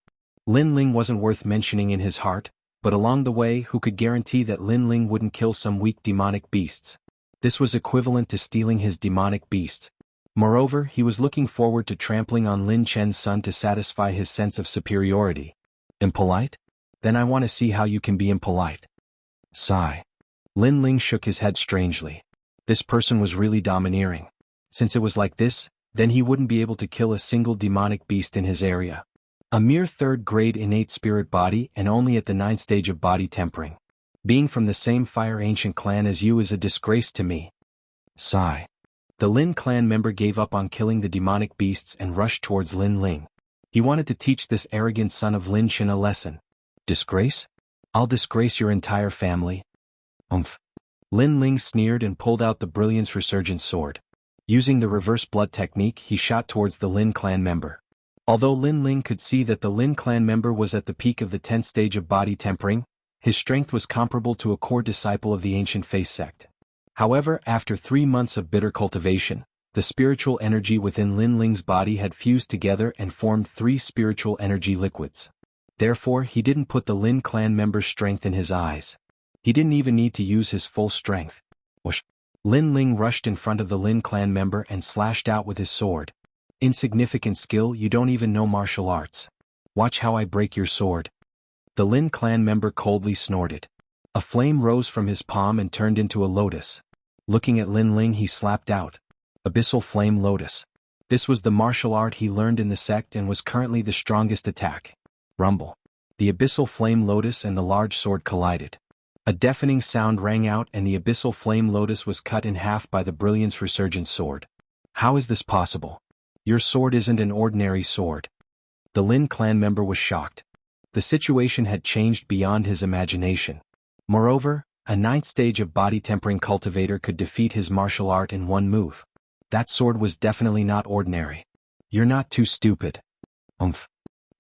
Lin Ling wasn't worth mentioning in his heart, but along the way, who could guarantee that Lin Ling wouldn't kill some weak demonic beasts? This was equivalent to stealing his demonic beast. Moreover, he was looking forward to trampling on Lin Chen's son to satisfy his sense of superiority. Impolite? Then I want to see how you can be impolite. Sigh. Lin Ling shook his head strangely. This person was really domineering. Since it was like this, then he wouldn't be able to kill a single demonic beast in his area. A mere third-grade innate spirit body and only at the 9th stage of body tempering. Being from the same fire ancient clan as you is a disgrace to me. Sigh. The Lin clan member gave up on killing the demonic beasts and rushed towards Lin Ling. He wanted to teach this arrogant son of Lin Chen a lesson. Disgrace? I'll disgrace your entire family. Umph. Lin Ling sneered and pulled out the Brilliance Resurgent sword. Using the reverse blood technique, he shot towards the Lin clan member. Although Lin Ling could see that the Lin clan member was at the peak of the 10th stage of body tempering, his strength was comparable to a core disciple of the ancient Face sect. However, after 3 months of bitter cultivation, the spiritual energy within Lin Ling's body had fused together and formed 3 spiritual energy liquids. Therefore, he didn't put the Lin clan member's strength in his eyes. He didn't even need to use his full strength. Whoosh! Lin Ling rushed in front of the Lin clan member and slashed out with his sword. Insignificant skill, you don't even know martial arts. Watch how I break your sword. The Lin clan member coldly snorted. A flame rose from his palm and turned into a lotus. Looking at Lin Ling, he slapped out. Abyssal Flame Lotus. This was the martial art he learned in the sect and was currently the strongest attack. Rumble. The abyssal flame lotus and the large sword collided. A deafening sound rang out and the abyssal flame lotus was cut in half by the brilliance resurgent sword. How is this possible? Your sword isn't an ordinary sword. The Lin clan member was shocked. The situation had changed beyond his imagination. Moreover, a ninth stage of body tempering cultivator could defeat his martial art in one move. That sword was definitely not ordinary. You're not too stupid.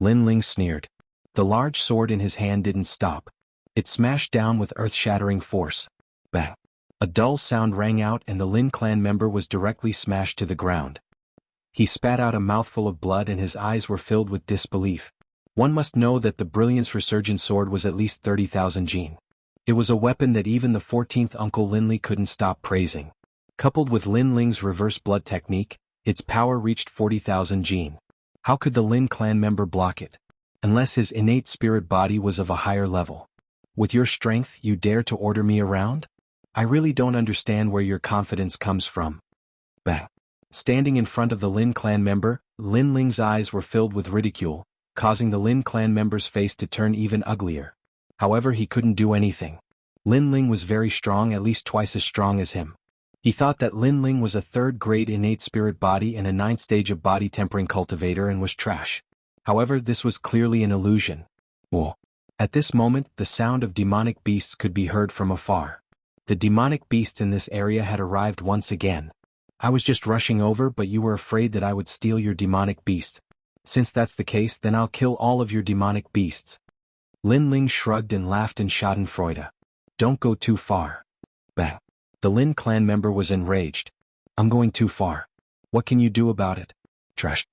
Lin Ling sneered. The large sword in his hand didn't stop. It smashed down with earth-shattering force. Bang! A dull sound rang out and the Lin clan member was directly smashed to the ground. He spat out a mouthful of blood and his eyes were filled with disbelief. One must know that the brilliance resurgent sword was at least 30,000 jin. It was a weapon that even the 14th uncle Linli couldn't stop praising. Coupled with Lin Ling's reverse blood technique, its power reached 40,000 jin. How could the Lin clan member block it? Unless his innate spirit body was of a higher level. With your strength, you dare to order me around? I really don't understand where your confidence comes from. Bang! Standing in front of the Lin clan member, Lin Ling's eyes were filled with ridicule, causing the Lin clan member's face to turn even uglier. However, he couldn't do anything. Lin Ling was very strong, at least twice as strong as him. He thought that Lin Ling was a third-grade innate spirit body and a ninth stage of body tempering cultivator and was trash. However, this was clearly an illusion. Whoa. At this moment, the sound of demonic beasts could be heard from afar. The demonic beasts in this area had arrived once again. I was just rushing over, but you were afraid that I would steal your demonic beast. Since that's the case, then I'll kill all of your demonic beasts. Lin Ling shrugged and laughed in schadenfreude. Don't go too far. Bang. The Lin clan member was enraged. I'm going too far. What can you do about it? Trash.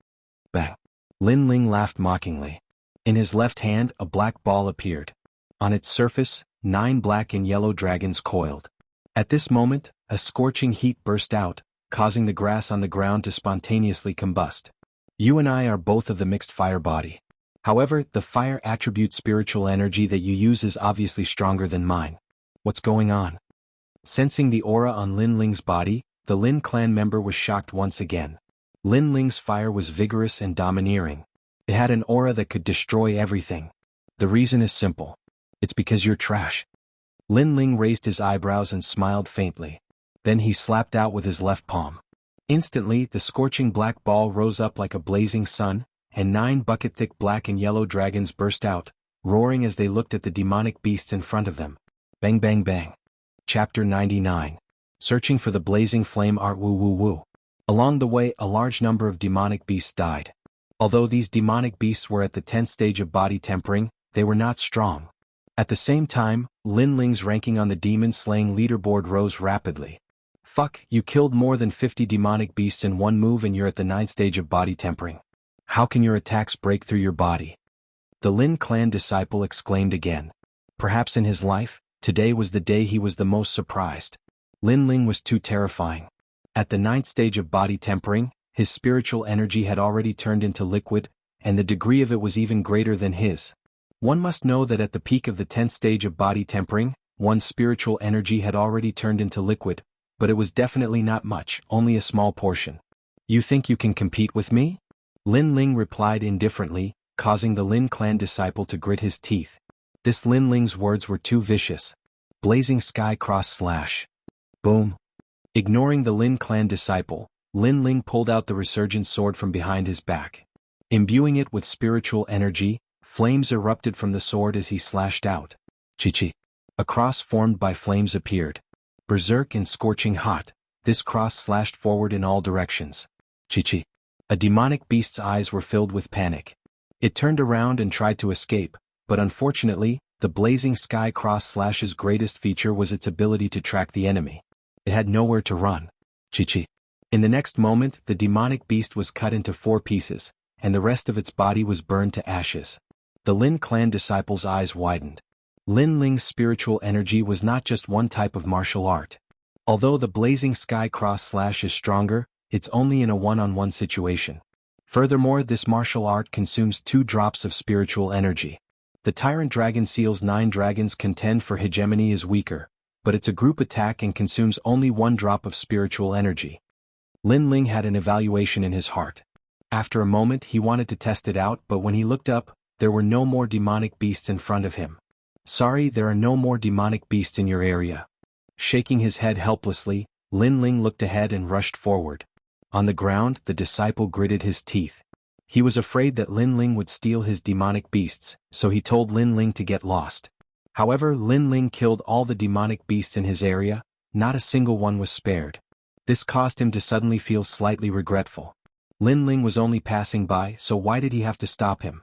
Bang. Lin Ling laughed mockingly. In his left hand, a black ball appeared. On its surface, 9 black and yellow dragons coiled. At this moment, a scorching heat burst out, causing the grass on the ground to spontaneously combust. You and I are both of the mixed fire body. However, the fire attribute spiritual energy that you use is obviously stronger than mine. What's going on? Sensing the aura on Lin Ling's body, the Lin clan member was shocked once again. Lin Ling's fire was vigorous and domineering. It had an aura that could destroy everything. The reason is simple. It's because you're trash. Lin Ling raised his eyebrows and smiled faintly. Then he slapped out with his left palm. Instantly, the scorching black ball rose up like a blazing sun, and 9 bucket-thick black and yellow dragons burst out, roaring as they looked at the demonic beasts in front of them. Bang bang bang. Chapter 99. Searching for the blazing flame art woo woo woo. Along the way, a large number of demonic beasts died. Although these demonic beasts were at the 10th stage of body tempering, they were not strong. At the same time, Lin Ling's ranking on the demon-slaying leaderboard rose rapidly. Fuck, you killed more than 50 demonic beasts in one move and you're at the 9th stage of body tempering. How can your attacks break through your body? The Lin clan disciple exclaimed again. Perhaps in his life, today was the day he was the most surprised. Lin Ling was too terrifying. At the 9th stage of body tempering, his spiritual energy had already turned into liquid, and the degree of it was even greater than his. One must know that at the peak of the 10th stage of body tempering, one's spiritual energy had already turned into liquid, but it was definitely not much, only a small portion. You think you can compete with me? Lin Ling replied indifferently, causing the Lin clan disciple to grit his teeth. This Lin Ling's words were too vicious. Blazing sky cross slash. Boom. Ignoring the Lin clan disciple, Lin Ling pulled out the resurgent sword from behind his back. Imbuing it with spiritual energy, flames erupted from the sword as he slashed out. Chi-chi. A cross formed by flames appeared. Berserk and scorching hot, this cross slashed forward in all directions. Chi-chi. A demonic beast's eyes were filled with panic. It turned around and tried to escape, but unfortunately, the blazing sky cross slash's greatest feature was its ability to track the enemy. It had nowhere to run. Chi-chi. In the next moment, the demonic beast was cut into 4 pieces, and the rest of its body was burned to ashes. The Lin clan disciple's eyes widened. Lin Ling's spiritual energy was not just one type of martial art. Although the blazing sky cross slash is stronger, it's only in a one-on-one situation. Furthermore, this martial art consumes 2 drops of spiritual energy. The Tyrant Dragon Seal's 9 dragons contend for hegemony is weaker, but it's a group attack and consumes only 1 drop of spiritual energy. Lin Ling had an evaluation in his heart. After a moment he wanted to test it out, but when he looked up, there were no more demonic beasts in front of him. Sorry, there are no more demonic beasts in your area. Shaking his head helplessly, Lin Ling looked ahead and rushed forward. On the ground, the disciple gritted his teeth. He was afraid that Lin Ling would steal his demonic beasts, so he told Lin Ling to get lost. However, Lin Ling killed all the demonic beasts in his area, not a single one was spared. This caused him to suddenly feel slightly regretful. Lin Ling was only passing by, so why did he have to stop him?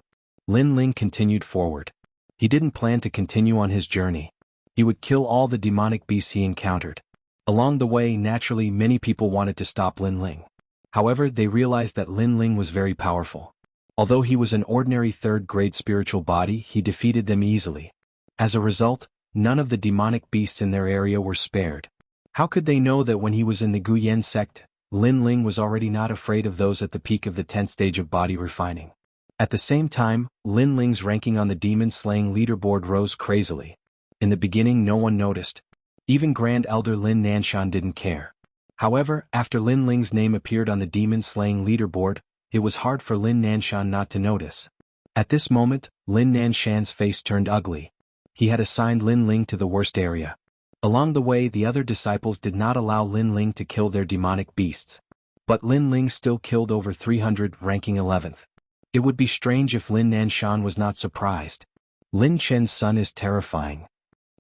Lin Ling continued forward. He didn't plan to continue on his journey. He would kill all the demonic beasts he encountered. Along the way, naturally, many people wanted to stop Lin Ling. However, they realized that Lin Ling was very powerful. Although he was an ordinary third-grade spiritual body, he defeated them easily. As a result, none of the demonic beasts in their area were spared. How could they know that when he was in the Guyan sect, Lin Ling was already not afraid of those at the peak of the 10th stage of body refining? At the same time, Lin Ling's ranking on the demon-slaying leaderboard rose crazily. In the beginning, no one noticed. Even Grand Elder Lin Nanshan didn't care. However, after Lin Ling's name appeared on the demon-slaying leaderboard, it was hard for Lin Nanshan not to notice. At this moment, Lin Nanshan's face turned ugly. He had assigned Lin Ling to the worst area. Along the way, the other disciples did not allow Lin Ling to kill their demonic beasts. But Lin Ling still killed over 300, ranking 11th. It would be strange if Lin Nanshan was not surprised. Lin Chen's son is terrifying.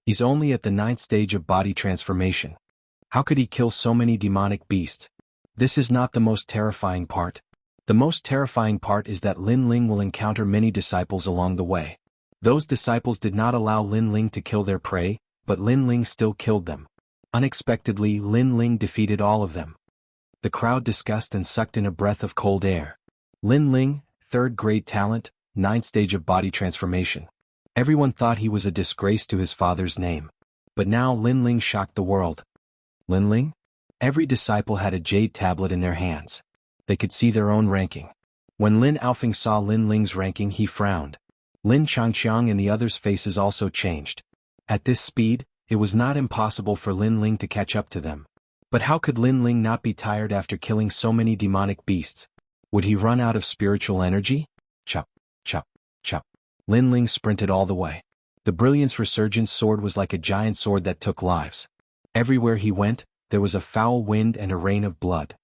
He's only at the 9th stage of body transformation. How could he kill so many demonic beasts? This is not the most terrifying part. The most terrifying part is that Lin Ling will encounter many disciples along the way. Those disciples did not allow Lin Ling to kill their prey, but Lin Ling still killed them. Unexpectedly, Lin Ling defeated all of them. The crowd discussed and sucked in a breath of cold air. Lin Ling, third-grade talent, 9th stage of body transformation. Everyone thought he was a disgrace to his father's name. But now Lin Ling shocked the world. Lin Ling? Every disciple had a jade tablet in their hands. They could see their own ranking. When Lin Aofeng saw Lin Ling's ranking, he frowned. Lin Changqiang and the others' faces also changed. At this speed, it was not impossible for Lin Ling to catch up to them. But how could Lin Ling not be tired after killing so many demonic beasts? Would he run out of spiritual energy? Chop, chop, chop. Lin Ling sprinted all the way. The Brilliance Resurgence sword was like a giant sword that took lives. Everywhere he went, there was a foul wind and a rain of blood.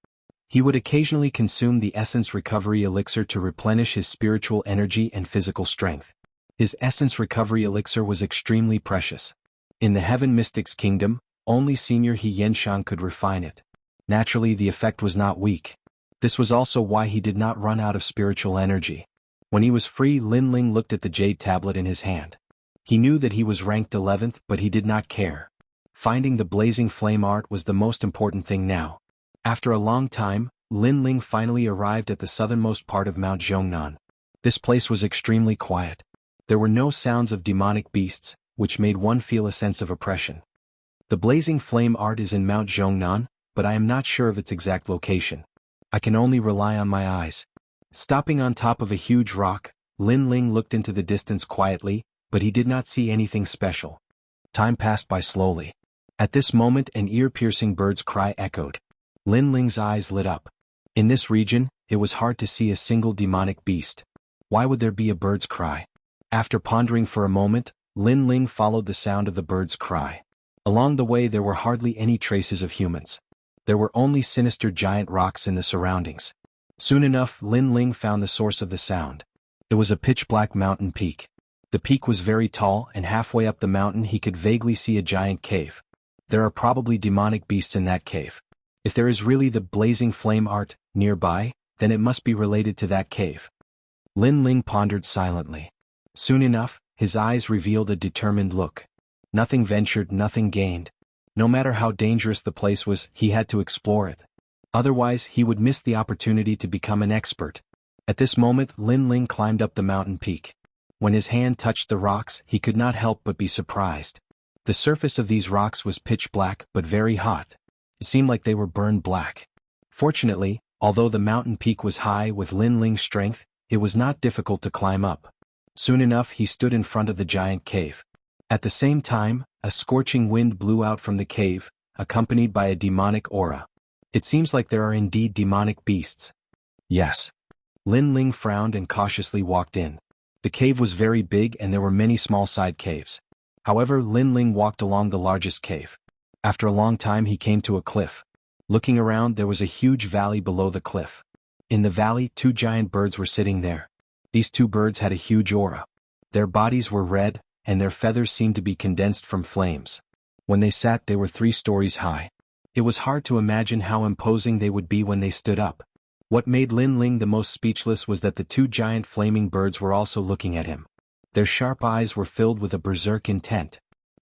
He would occasionally consume the Essence Recovery Elixir to replenish his spiritual energy and physical strength. His Essence Recovery Elixir was extremely precious. In the Heaven Mystics Kingdom, only Senior He Yenshan could refine it. Naturally, the effect was not weak. This was also why he did not run out of spiritual energy. When he was free, Lin Ling looked at the jade tablet in his hand. He knew that he was ranked 11th, but he did not care. Finding the blazing flame art was the most important thing now. After a long time, Lin Ling finally arrived at the southernmost part of Mount Zhongnan. This place was extremely quiet. There were no sounds of demonic beasts, which made one feel a sense of oppression. The blazing flame art is in Mount Zhongnan, but I am not sure of its exact location. I can only rely on my eyes. Stopping on top of a huge rock, Lin Ling looked into the distance quietly, but he did not see anything special. Time passed by slowly. At this moment, an ear-piercing bird's cry echoed. Lin Ling's eyes lit up. In this region, it was hard to see a single demonic beast. Why would there be a bird's cry? After pondering for a moment, Lin Ling followed the sound of the bird's cry. Along the way, there were hardly any traces of humans. There were only sinister giant rocks in the surroundings. Soon enough, Lin Ling found the source of the sound. It was a pitch-black mountain peak. The peak was very tall, and halfway up the mountain he could vaguely see a giant cave. There are probably demonic beasts in that cave. If there is really the blazing flame art nearby, then it must be related to that cave. Lin Ling pondered silently. Soon enough, his eyes revealed a determined look. Nothing ventured, nothing gained. No matter how dangerous the place was, he had to explore it. Otherwise, he would miss the opportunity to become an expert. At this moment, Lin Ling climbed up the mountain peak. When his hand touched the rocks, he could not help but be surprised. The surface of these rocks was pitch black, but very hot. It seemed like they were burned black. Fortunately, although the mountain peak was high with Lin Ling's strength, it was not difficult to climb up. Soon enough, he stood in front of the giant cave. At the same time, a scorching wind blew out from the cave, accompanied by a demonic aura. It seems like there are indeed demonic beasts. Yes. Lin Ling frowned and cautiously walked in. The cave was very big and there were many small side caves. However, Lin Ling walked along the largest cave. After a long time he came to a cliff. Looking around, there was a huge valley below the cliff. In the valley, two giant birds were sitting there. These two birds had a huge aura. Their bodies were red, and their feathers seemed to be condensed from flames. When they sat, they were 3 stories high. It was hard to imagine how imposing they would be when they stood up. What made Lin Ling the most speechless was that the 2 giant flaming birds were also looking at him. Their sharp eyes were filled with a berserk intent.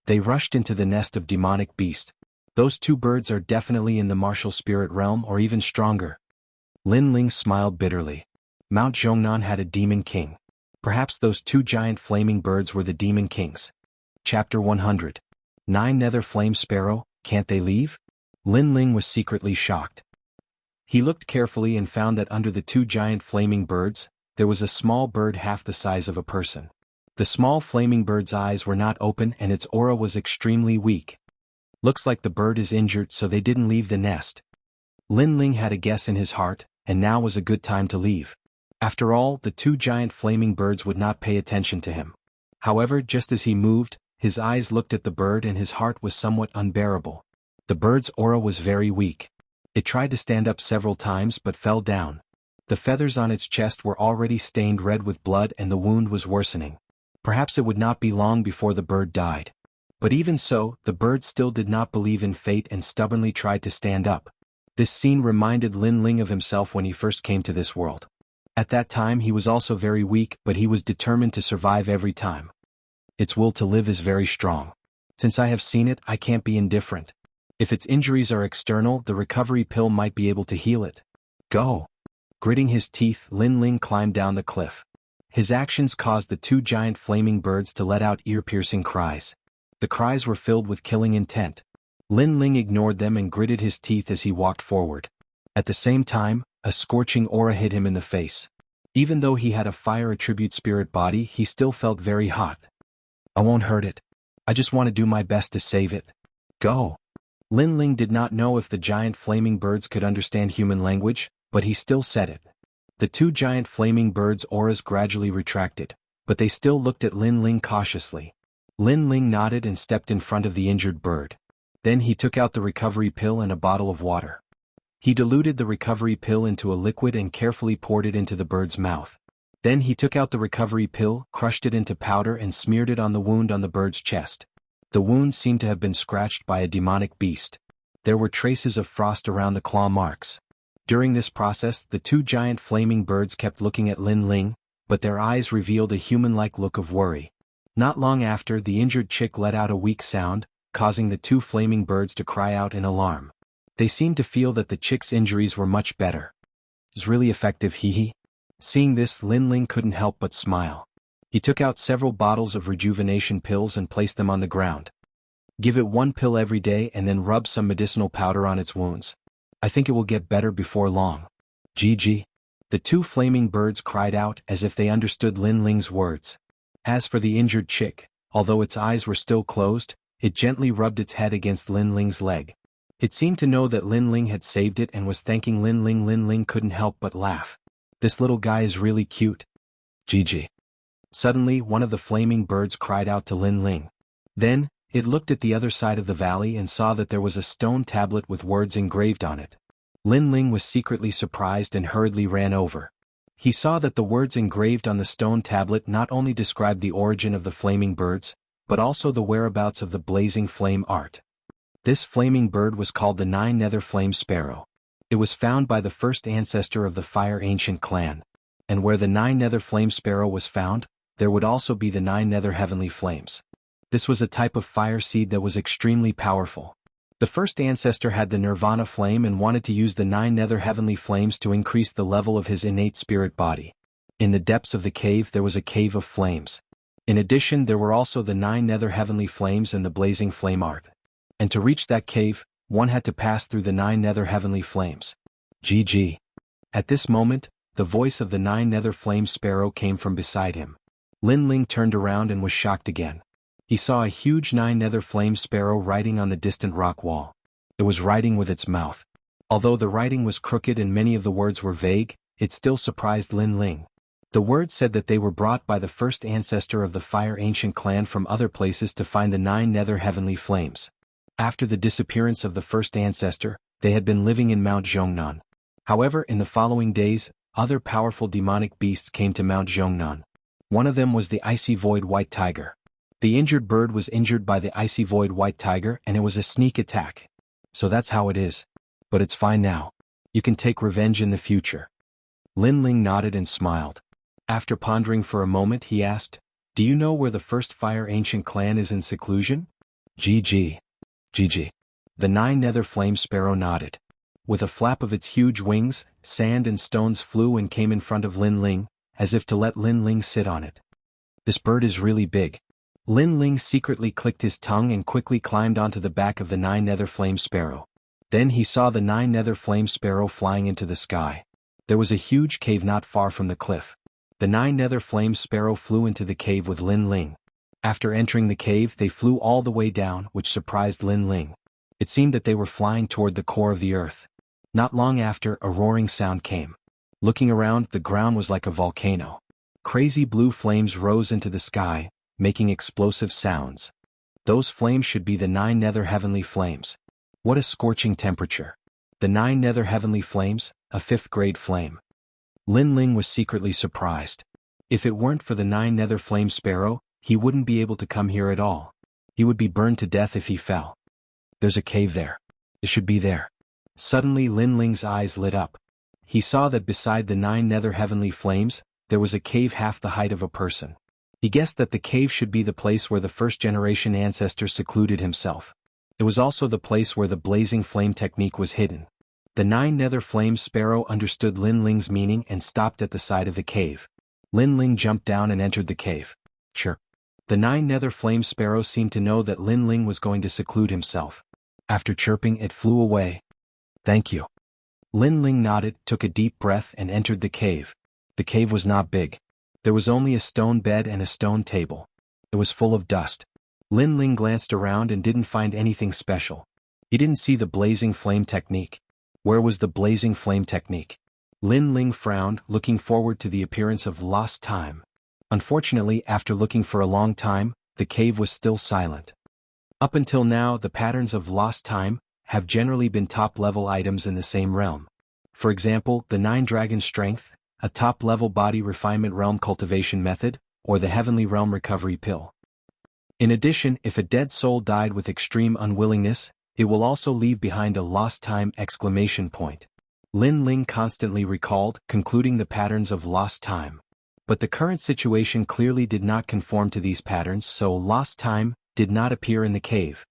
They rushed into the nest of demonic beast. Those 2 birds are definitely in the martial spirit realm or even stronger. Lin Ling smiled bitterly. Mount Zhongnan had a demon king. Perhaps those 2 giant flaming birds were the demon kings. Chapter 100. 9 Nether Flame Sparrow, can't they leave? Lin Ling was secretly shocked. He looked carefully and found that under the 2 giant flaming birds, there was a small bird half the size of a person. The small flaming bird's eyes were not open and its aura was extremely weak. Looks like the bird is injured, so they didn't leave the nest. Lin Ling had a guess in his heart, and now was a good time to leave. After all, the 2 giant flaming birds would not pay attention to him. However, just as he moved, his eyes looked at the bird and his heart was somewhat unbearable. The bird's aura was very weak. It tried to stand up several times but fell down. The feathers on its chest were already stained red with blood and the wound was worsening. Perhaps it would not be long before the bird died. But even so, the bird still did not believe in fate and stubbornly tried to stand up. This scene reminded Lin Ling of himself when he first came to this world. At that time he was also very weak, but he was determined to survive every time. Its will to live is very strong. Since I have seen it, I can't be indifferent. If its injuries are external, the recovery pill might be able to heal it. Go! Gritting his teeth, Lin Ling climbed down the cliff. His actions caused the 2 giant flaming birds to let out ear-piercing cries. The cries were filled with killing intent. Lin Ling ignored them and gritted his teeth as he walked forward. At the same time, a scorching aura hit him in the face. Even though he had a fire attribute spirit body, he still felt very hot. I won't hurt it. I just want to do my best to save it. Go! Lin Ling did not know if the giant flaming birds could understand human language, but he still said it. The 2 giant flaming birds' auras gradually retracted, but they still looked at Lin Ling cautiously. Lin Ling nodded and stepped in front of the injured bird. Then he took out the recovery pill and a bottle of water. He diluted the recovery pill into a liquid and carefully poured it into the bird's mouth. Then he took out the recovery pill, crushed it into powder and smeared it on the wound on the bird's chest. The wound seemed to have been scratched by a demonic beast. There were traces of frost around the claw marks. During this process, the 2 giant flaming birds kept looking at Lin Ling, but their eyes revealed a human-like look of worry. Not long after, the injured chick let out a weak sound, causing the 2 flaming birds to cry out in alarm. They seemed to feel that the chick's injuries were much better. It's really effective, hee. Seeing this, Lin Ling couldn't help but smile. He took out several bottles of rejuvenation pills and placed them on the ground. Give it 1 pill every day and then rub some medicinal powder on its wounds. I think it will get better before long. GG. The 2 flaming birds cried out as if they understood Lin Ling's words. As for the injured chick, although its eyes were still closed, it gently rubbed its head against Lin Ling's leg. It seemed to know that Lin Ling had saved it and was thanking Lin Ling. Lin Ling couldn't help but laugh. This little guy is really cute. GG. Suddenly, one of the flaming birds cried out to Lin Ling. Then, it looked at the other side of the valley and saw that there was a stone tablet with words engraved on it. Lin Ling was secretly surprised and hurriedly ran over. He saw that the words engraved on the stone tablet not only described the origin of the flaming birds, but also the whereabouts of the blazing flame art. This flaming bird was called the 9 Nether Flame Sparrow. It was found by the first ancestor of the Fire Ancient clan. And where the 9 Nether Flame Sparrow was found, there would also be the 9 Nether Heavenly Flames. This was a type of fire seed that was extremely powerful. The first ancestor had the Nirvana flame and wanted to use the 9 Nether Heavenly Flames to increase the level of his innate spirit body. In the depths of the cave there was a cave of flames. In addition, there were also the 9 Nether Heavenly Flames and the blazing flame art. And to reach that cave, one had to pass through the 9 Nether Heavenly Flames. GG. At this moment, the voice of the 9 Nether Flame Sparrow came from beside him. Lin Ling turned around and was shocked again. He saw a huge 9 Nether Flame Sparrow writing on the distant rock wall. It was writing with its mouth. Although the writing was crooked and many of the words were vague, it still surprised Lin Ling. The word said that they were brought by the first ancestor of the fire ancient clan from other places to find the 9 nether heavenly flames. After the disappearance of the first ancestor, they had been living in Mount Zhongnan. However, in the following days, other powerful demonic beasts came to Mount Zhongnan. One of them was the icy void white tiger. The injured bird was injured by the icy void white tiger and it was a sneak attack. So that's how it is. But it's fine now. You can take revenge in the future. Lin Ling nodded and smiled. After pondering for a moment he asked, "Do you know where the first fire ancient clan is in seclusion?" GG. GG. The 9 nether flame sparrow nodded. With a flap of its huge wings, sand and stones flew and came in front of Lin Ling, as if to let Lin Ling sit on it. This bird is really big. Lin Ling secretly clicked his tongue and quickly climbed onto the back of the 9 nether flame sparrow. Then he saw the 9 nether flame sparrow flying into the sky. There was a huge cave not far from the cliff. The 9 nether flame sparrow flew into the cave with Lin Ling. After entering the cave they flew all the way down, which surprised Lin Ling. It seemed that they were flying toward the core of the earth. Not long after, a roaring sound came. Looking around, the ground was like a volcano. Crazy blue flames rose into the sky, making explosive sounds. Those flames should be the 9 nether heavenly flames. What a scorching temperature. The 9 nether heavenly flames, a 5th grade flame. Lin Ling was secretly surprised. If it weren't for the 9 nether flame sparrow, he wouldn't be able to come here at all. He would be burned to death if he fell. There's a cave there. It should be there. Suddenly Lin Ling's eyes lit up. He saw that beside the 9 nether heavenly flames, there was a cave half the height of a person. He guessed that the cave should be the place where the first-generation ancestor secluded himself. It was also the place where the blazing flame technique was hidden. The 9 nether flame sparrow understood Lin Ling's meaning and stopped at the side of the cave. Lin Ling jumped down and entered the cave. Sure. The 9 nether flame sparrow seemed to know that Lin Ling was going to seclude himself. After chirping, it flew away. Thank you. Lin Ling nodded, took a deep breath and entered the cave. The cave was not big. There was only a stone bed and a stone table. It was full of dust. Lin Ling glanced around and didn't find anything special. He didn't see the blazing flame technique. Where was the blazing flame technique? Lin Ling frowned, looking forward to the appearance of lost time. Unfortunately, after looking for a long time, the cave was still silent. Up until now, the patterns of lost time have generally been top-level items in the same realm. For example, the 9 dragon strength, a top-level body refinement realm cultivation method, or the heavenly realm recovery pill. In addition, if a dead soul died with extreme unwillingness, it will also leave behind a lost time exclamation point. Lin Ling constantly recalled, concluding the patterns of lost time. But the current situation clearly did not conform to these patterns, so lost time did not appear in the cave.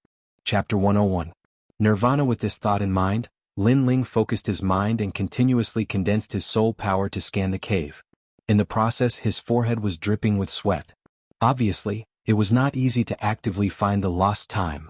Chapter 101. Nirvana. With this thought in mind, Lin Ling focused his mind and continuously condensed his soul power to scan the cave. In the process, his forehead was dripping with sweat. Obviously, it was not easy to actively find the lost time.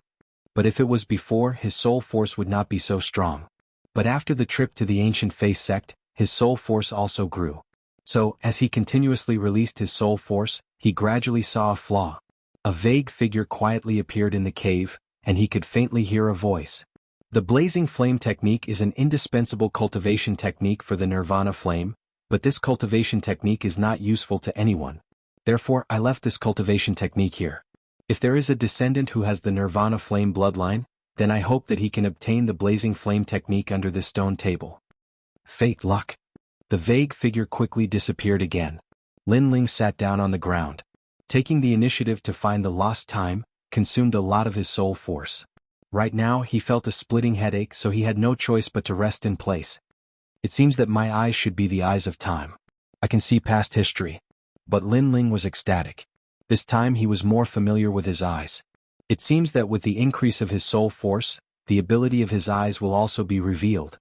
But if it was before, his soul force would not be so strong. But after the trip to the ancient faith sect, his soul force also grew. So, as he continuously released his soul force, he gradually saw a flaw. A vague figure quietly appeared in the cave, and he could faintly hear a voice. The blazing flame technique is an indispensable cultivation technique for the nirvana flame, but this cultivation technique is not useful to anyone. Therefore, I left this cultivation technique here. If there is a descendant who has the nirvana flame bloodline, then I hope that he can obtain the blazing flame technique under this stone table. Fate luck. The vague figure quickly disappeared again. Lin Ling sat down on the ground. Taking the initiative to find the lost time consumed a lot of his soul force. Right now he felt a splitting headache, so he had no choice but to rest in place. It seems that my eyes should be the eyes of time. I can see past history. But Lin Ling was ecstatic. This time he was more familiar with his eyes. It seems that with the increase of his soul force, the ability of his eyes will also be revealed.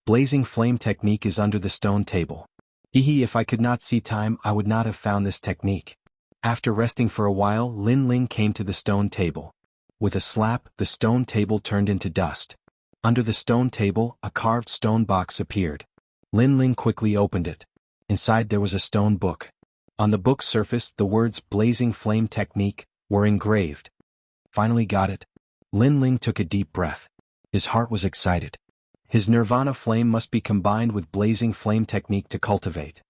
Blazing flame technique is under the stone table. If I could not see time, I would not have found this technique. After resting for a while, Lin Ling came to the stone table. With a slap, the stone table turned into dust. Under the stone table, a carved stone box appeared. Lin Ling quickly opened it. Inside there was a stone book. On the book's surface, the words "Blazing Flame Technique" were engraved. Finally got it. Lin Ling took a deep breath. His heart was excited. His nirvana flame must be combined with blazing flame technique to cultivate.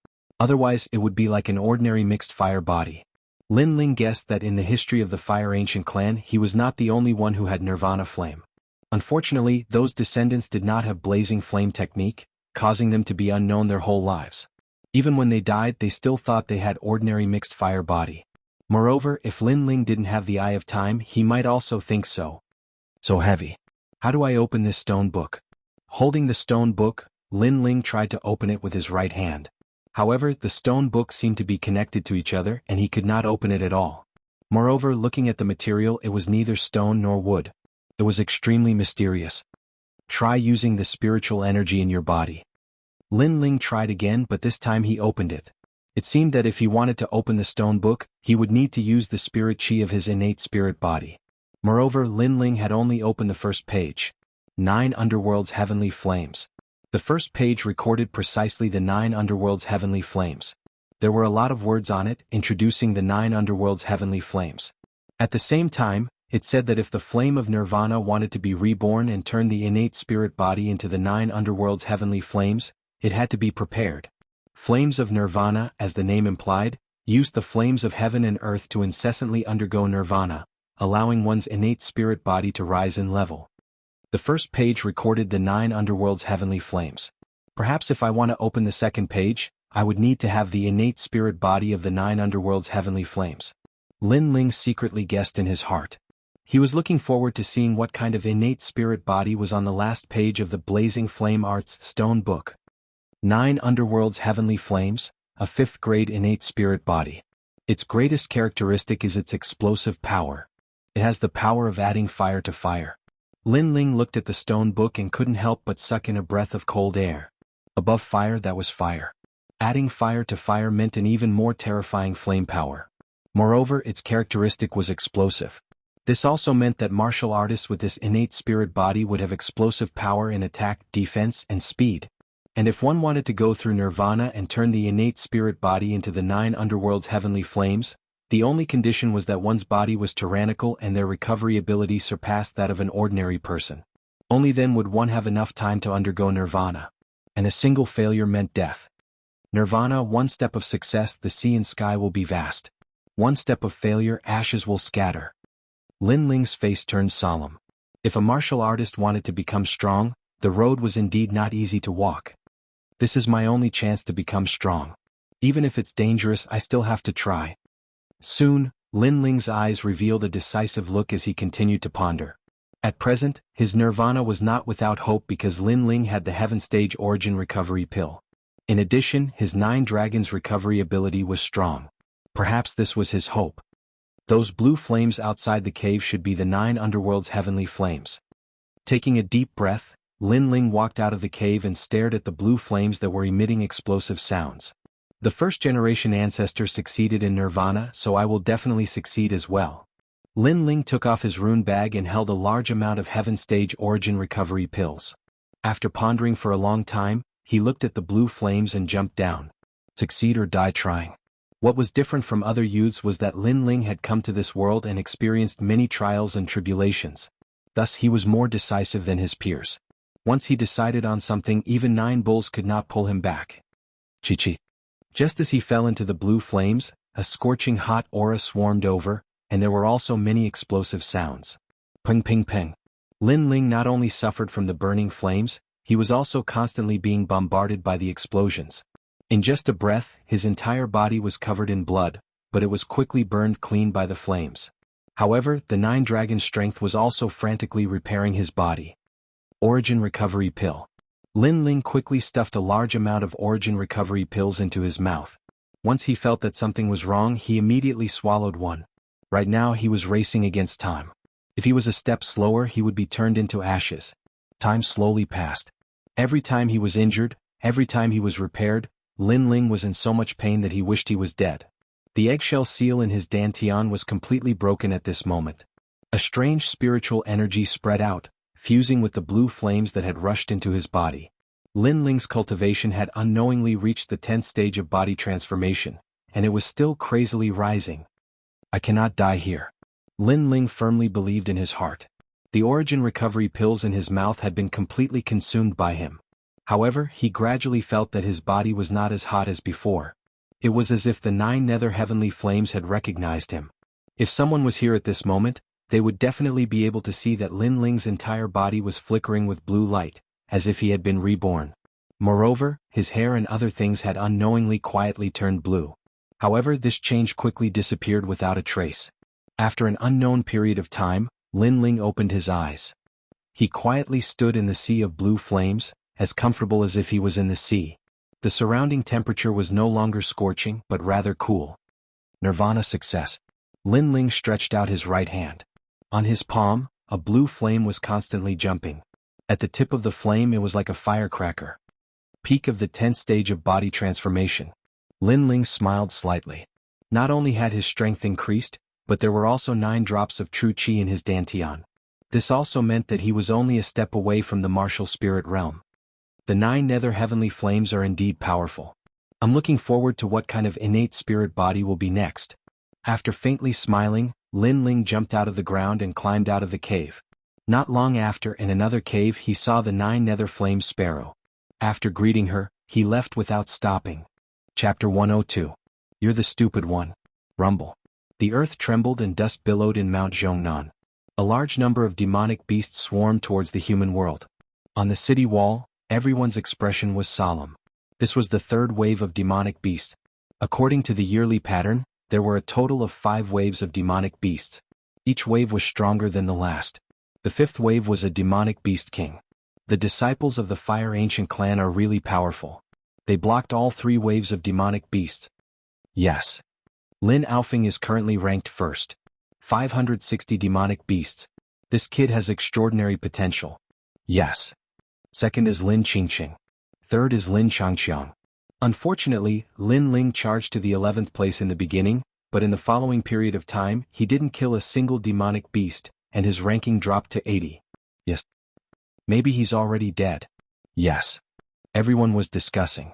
Otherwise it would be like an ordinary mixed fire body. Lin Ling guessed that in the history of the Fire Ancient clan he was not the only one who had nirvana flame. Unfortunately, those descendants did not have blazing flame technique, causing them to be unknown their whole lives. Even when they died, they still thought they had ordinary mixed fire body. Moreover, if Lin Ling didn't have the Eye of Time, he might also think so. So heavy. How do I open this stone book? Holding the stone book, Lin Ling tried to open it with his right hand. However, the stone book seemed to be connected to each other and he could not open it at all. Moreover, looking at the material, it was neither stone nor wood. It was extremely mysterious. Try using the spiritual energy in your body. Lin Ling tried again, but this time he opened it. It seemed that if he wanted to open the stone book, he would need to use the spirit chi of his innate spirit body. Moreover, Lin Ling had only opened the first page. 9 Underworld's Heavenly Flames. The first page recorded precisely the 9 Underworld's Heavenly Flames. There were a lot of words on it, introducing the 9 Underworld's Heavenly Flames. At the same time, it said that if the flame of nirvana wanted to be reborn and turn the innate spirit body into the 9 Underworld's Heavenly Flames, it had to be prepared. Flames of nirvana, as the name implied, used the flames of heaven and earth to incessantly undergo nirvana, allowing one's innate spirit body to rise in level. The first page recorded the 9 Underworld's Heavenly Flames. Perhaps if I want to open the second page, I would need to have the innate spirit body of the 9 Underworld's Heavenly Flames. Lin Ling secretly guessed in his heart. He was looking forward to seeing what kind of innate spirit body was on the last page of the Blazing Flame Arts Stone Book. 9 Underworld's Heavenly Flames, a 5th grade innate spirit body. Its greatest characteristic is its explosive power. It has the power of adding fire to fire. Lin Ling looked at the stone book and couldn't help but suck in a breath of cold air. Above fire, that was fire. Adding fire to fire meant an even more terrifying flame power. Moreover, its characteristic was explosive. This also meant that martial artists with this innate spirit body would have explosive power in attack, defense, and speed. And if one wanted to go through nirvana and turn the innate spirit body into the 9 Underworld's Heavenly Flames, the only condition was that one's body was tyrannical and their recovery ability surpassed that of an ordinary person. Only then would one have enough time to undergo nirvana. And a single failure meant death. Nirvana, 1 step of success, the sea and sky will be vast. 1 step of failure, ashes will scatter. Lin Ling's face turned solemn. If a martial artist wanted to become strong, the road was indeed not easy to walk. This is my only chance to become strong. Even if it's dangerous, I still have to try. Soon, Lin Ling's eyes revealed a decisive look as he continued to ponder. At present, his nirvana was not without hope because Lin Ling had the Heaven Stage Origin Recovery Pill. In addition, his 9 Dragons recovery ability was strong. Perhaps this was his hope. Those blue flames outside the cave should be the 9 Underworld's Heavenly Flames. Taking a deep breath, Lin Ling walked out of the cave and stared at the blue flames that were emitting explosive sounds. The first-generation ancestor succeeded in nirvana, so I will definitely succeed as well. Lin Ling took off his rune bag and held a large amount of Heaven Stage Origin recovery pills. After pondering for a long time, he looked at the blue flames and jumped down. Succeed or die trying. What was different from other youths was that Lin Ling had come to this world and experienced many trials and tribulations. Thus he was more decisive than his peers. Once he decided on something, even 9 bulls could not pull him back. Chi-chi. Just as he fell into the blue flames, a scorching hot aura swarmed over, and there were also many explosive sounds. Ping ping ping. Lin Ling not only suffered from the burning flames, he was also constantly being bombarded by the explosions. In just a breath, his entire body was covered in blood, but it was quickly burned clean by the flames. However, the 9 Dragon strength was also frantically repairing his body. Origin Recovery Pill. Lin Ling quickly stuffed a large amount of Origin Recovery pills into his mouth. Once he felt that something was wrong, he immediately swallowed one. Right now he was racing against time. If he was a step slower, he would be turned into ashes. Time slowly passed. Every time he was injured, every time he was repaired, Lin Ling was in so much pain that he wished he was dead. The eggshell seal in his dantian was completely broken at this moment. A strange spiritual energy spread out, fusing with the blue flames that had rushed into his body. Lin Ling's cultivation had unknowingly reached the 10th stage of body transformation, and it was still crazily rising. I cannot die here. Lin Ling firmly believed in his heart. The Origin recovery pills in his mouth had been completely consumed by him. However, he gradually felt that his body was not as hot as before. It was as if the 9 nether heavenly flames had recognized him. If someone was here at this moment, they would definitely be able to see that Lin Ling's entire body was flickering with blue light, as if he had been reborn. Moreover, his hair and other things had unknowingly quietly turned blue. However, this change quickly disappeared without a trace. After an unknown period of time, Lin Ling opened his eyes. He quietly stood in the sea of blue flames, as comfortable as if he was in the sea. The surrounding temperature was no longer scorching but rather cool. Nirvana success. Lin Ling stretched out his right hand. On his palm, a blue flame was constantly jumping. At the tip of the flame it was like a firecracker. Peak of the 10th stage of body transformation. Lin Ling smiled slightly. Not only had his strength increased, but there were also 9 drops of true qi in his dantian. This also meant that he was only a step away from the martial spirit realm. The 9 nether heavenly flames are indeed powerful. I'm looking forward to what kind of innate spirit body will be next. After faintly smiling, Lin Ling jumped out of the ground and climbed out of the cave. Not long after, in another cave, he saw the 9 nether flame sparrow. After greeting her, he left without stopping. Chapter 102. You're the stupid one. Rumble. The earth trembled and dust billowed in Mount Zhongnan. A large number of demonic beasts swarmed towards the human world. On the city wall, everyone's expression was solemn. This was the 3rd wave of demonic beasts. According to the yearly pattern, there were a total of 5 waves of demonic beasts. Each wave was stronger than the last. The 5th wave was a demonic beast king. The disciples of the Fire Ancient clan are really powerful. They blocked all 3 waves of demonic beasts. Yes. Lin Aofing is currently ranked first. 560 demonic beasts. This kid has extraordinary potential. Yes. Second is Lin Qingqing. Third is Lin Changqiang. Unfortunately, Lin Ling charged to the 11th place in the beginning, but in the following period of time, he didn't kill a single demonic beast, and his ranking dropped to 80. Yes. Maybe he's already dead. Yes. Everyone was discussing.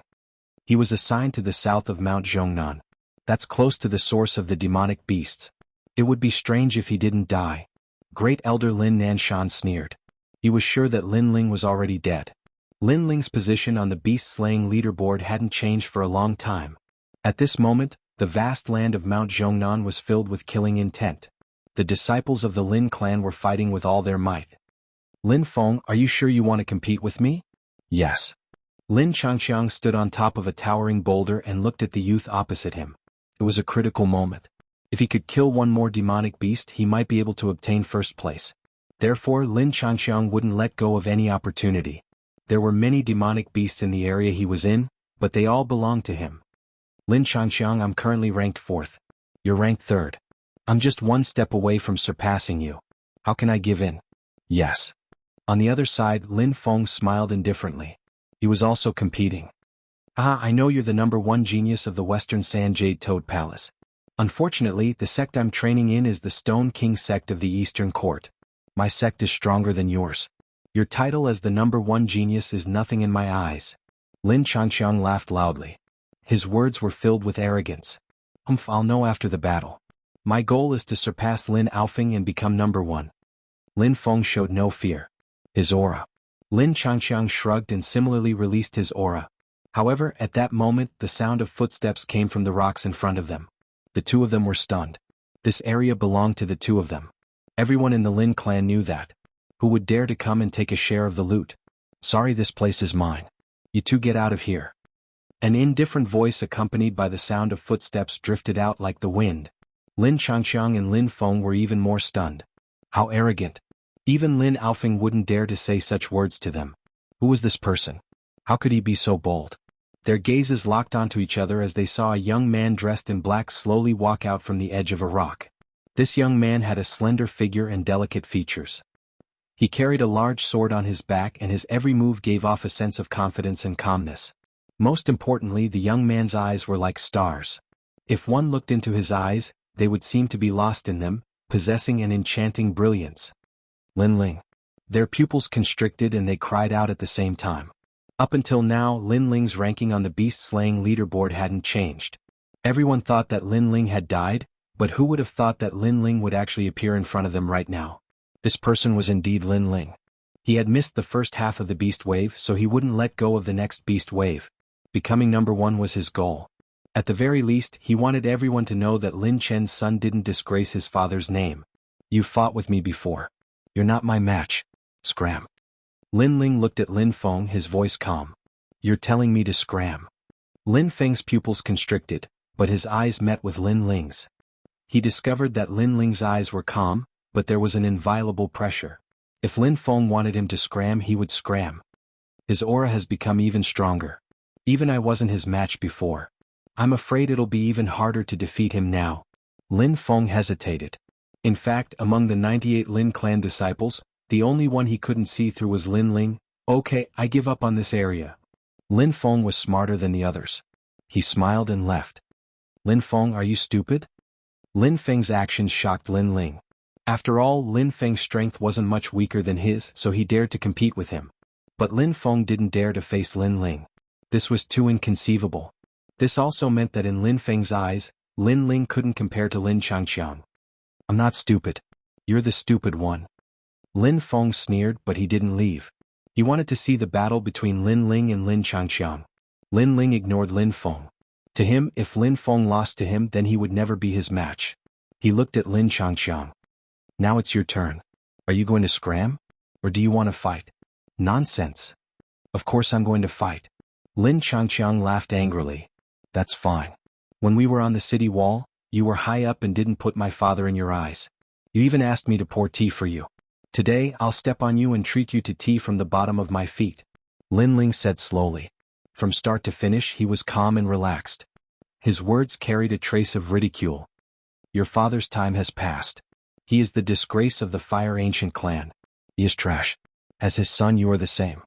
He was assigned to the south of Mount Zhongnan. That's close to the source of the demonic beasts. It would be strange if he didn't die. Great Elder Lin Nanshan sneered. He was sure that Lin Ling was already dead. Lin Ling's position on the beast-slaying leaderboard hadn't changed for a long time. At this moment, the vast land of Mount Zhongnan was filled with killing intent. The disciples of the Lin clan were fighting with all their might. Lin Feng, are you sure you want to compete with me? Yes. Lin Changqiang stood on top of a towering boulder and looked at the youth opposite him. It was a critical moment. If he could kill one more demonic beast, he might be able to obtain first place. Therefore, Lin Changqiang wouldn't let go of any opportunity. There were many demonic beasts in the area he was in, but they all belonged to him. Lin Changqiang, I'm currently ranked 4th. You're ranked 3rd. I'm just 1 step away from surpassing you. How can I give in? Yes. On the other side, Lin Feng smiled indifferently. He was also competing. I know you're the number 1 genius of the Western Sand Jade Toad Palace. Unfortunately, the sect I'm training in is the Stone King sect of the Eastern Court. My sect is stronger than yours. Your title as the number 1 genius is nothing in my eyes. Lin Changqiang laughed loudly. His words were filled with arrogance. I'll know after the battle. My goal is to surpass Lin Aofing and become number 1. Lin Feng showed no fear. His aura. Lin Changqiang shrugged and similarly released his aura. However, at that moment, the sound of footsteps came from the rocks in front of them. The 2 of them were stunned. This area belonged to the 2 of them. Everyone in the Lin clan knew that. Who would dare to come and take a share of the loot? Sorry, this place is mine. You 2 get out of here. An indifferent voice accompanied by the sound of footsteps drifted out like the wind. Lin Changqiang and Lin Feng were even more stunned. How arrogant. Even Lin Aofing wouldn't dare to say such words to them. Who was this person? How could he be so bold? Their gazes locked onto each other as they saw a young man dressed in black slowly walk out from the edge of a rock. This young man had a slender figure and delicate features. He carried a large sword on his back and his every move gave off a sense of confidence and calmness. Most importantly, the young man's eyes were like stars. If one looked into his eyes, they would seem to be lost in them, possessing an enchanting brilliance. Lin Ling. Their pupils constricted and they cried out at the same time. Up until now, Lin Ling's ranking on the beast-slaying leaderboard hadn't changed. Everyone thought that Lin Ling had died, but who would have thought that Lin Ling would actually appear in front of them right now? This person was indeed Lin Ling. He had missed the first half of the beast wave, so he wouldn't let go of the next beast wave. Becoming number 1 was his goal. At the very least, he wanted everyone to know that Lin Chen's son didn't disgrace his father's name. "You've fought with me before. You're not my match. Scram." Lin Ling looked at Lin Feng, his voice calm. "You're telling me to scram?" Lin Feng's pupils constricted, but his eyes met with Lin Ling's. He discovered that Lin Ling's eyes were calm, but there was an inviolable pressure. If Lin Feng wanted him to scram, he would scram. His aura has become even stronger. Even I wasn't his match before. I'm afraid it'll be even harder to defeat him now. Lin Feng hesitated. In fact, among the 98 Lin clan disciples, the only one he couldn't see through was Lin Ling. "Okay, I give up on this area." Lin Feng was smarter than the others. He smiled and left. "Lin Feng, are you stupid?" Lin Feng's actions shocked Lin Ling. After all, Lin Feng's strength wasn't much weaker than his, so he dared to compete with him. But Lin Feng didn't dare to face Lin Ling. This was too inconceivable. This also meant that in Lin Feng's eyes, Lin Ling couldn't compare to Lin Changqiang. "I'm not stupid. You're the stupid one." Lin Feng sneered, but he didn't leave. He wanted to see the battle between Lin Ling and Lin Changqiang. Lin Ling ignored Lin Feng. To him, if Lin Feng lost to him, then he would never be his match. He looked at Lin Changqiang. "Now it's your turn. Are you going to scram? Or do you want to fight?" "Nonsense. Of course I'm going to fight." Lin Changqiang laughed angrily. "That's fine. When we were on the city wall, you were high up and didn't put my father in your eyes. You even asked me to pour tea for you. Today I'll step on you and treat you to tea from the bottom of my feet." Lin Ling said slowly. From start to finish he was calm and relaxed. His words carried a trace of ridicule. "Your father's time has passed. He is the disgrace of the Fire Ancient clan. He is trash. As his son you are the same.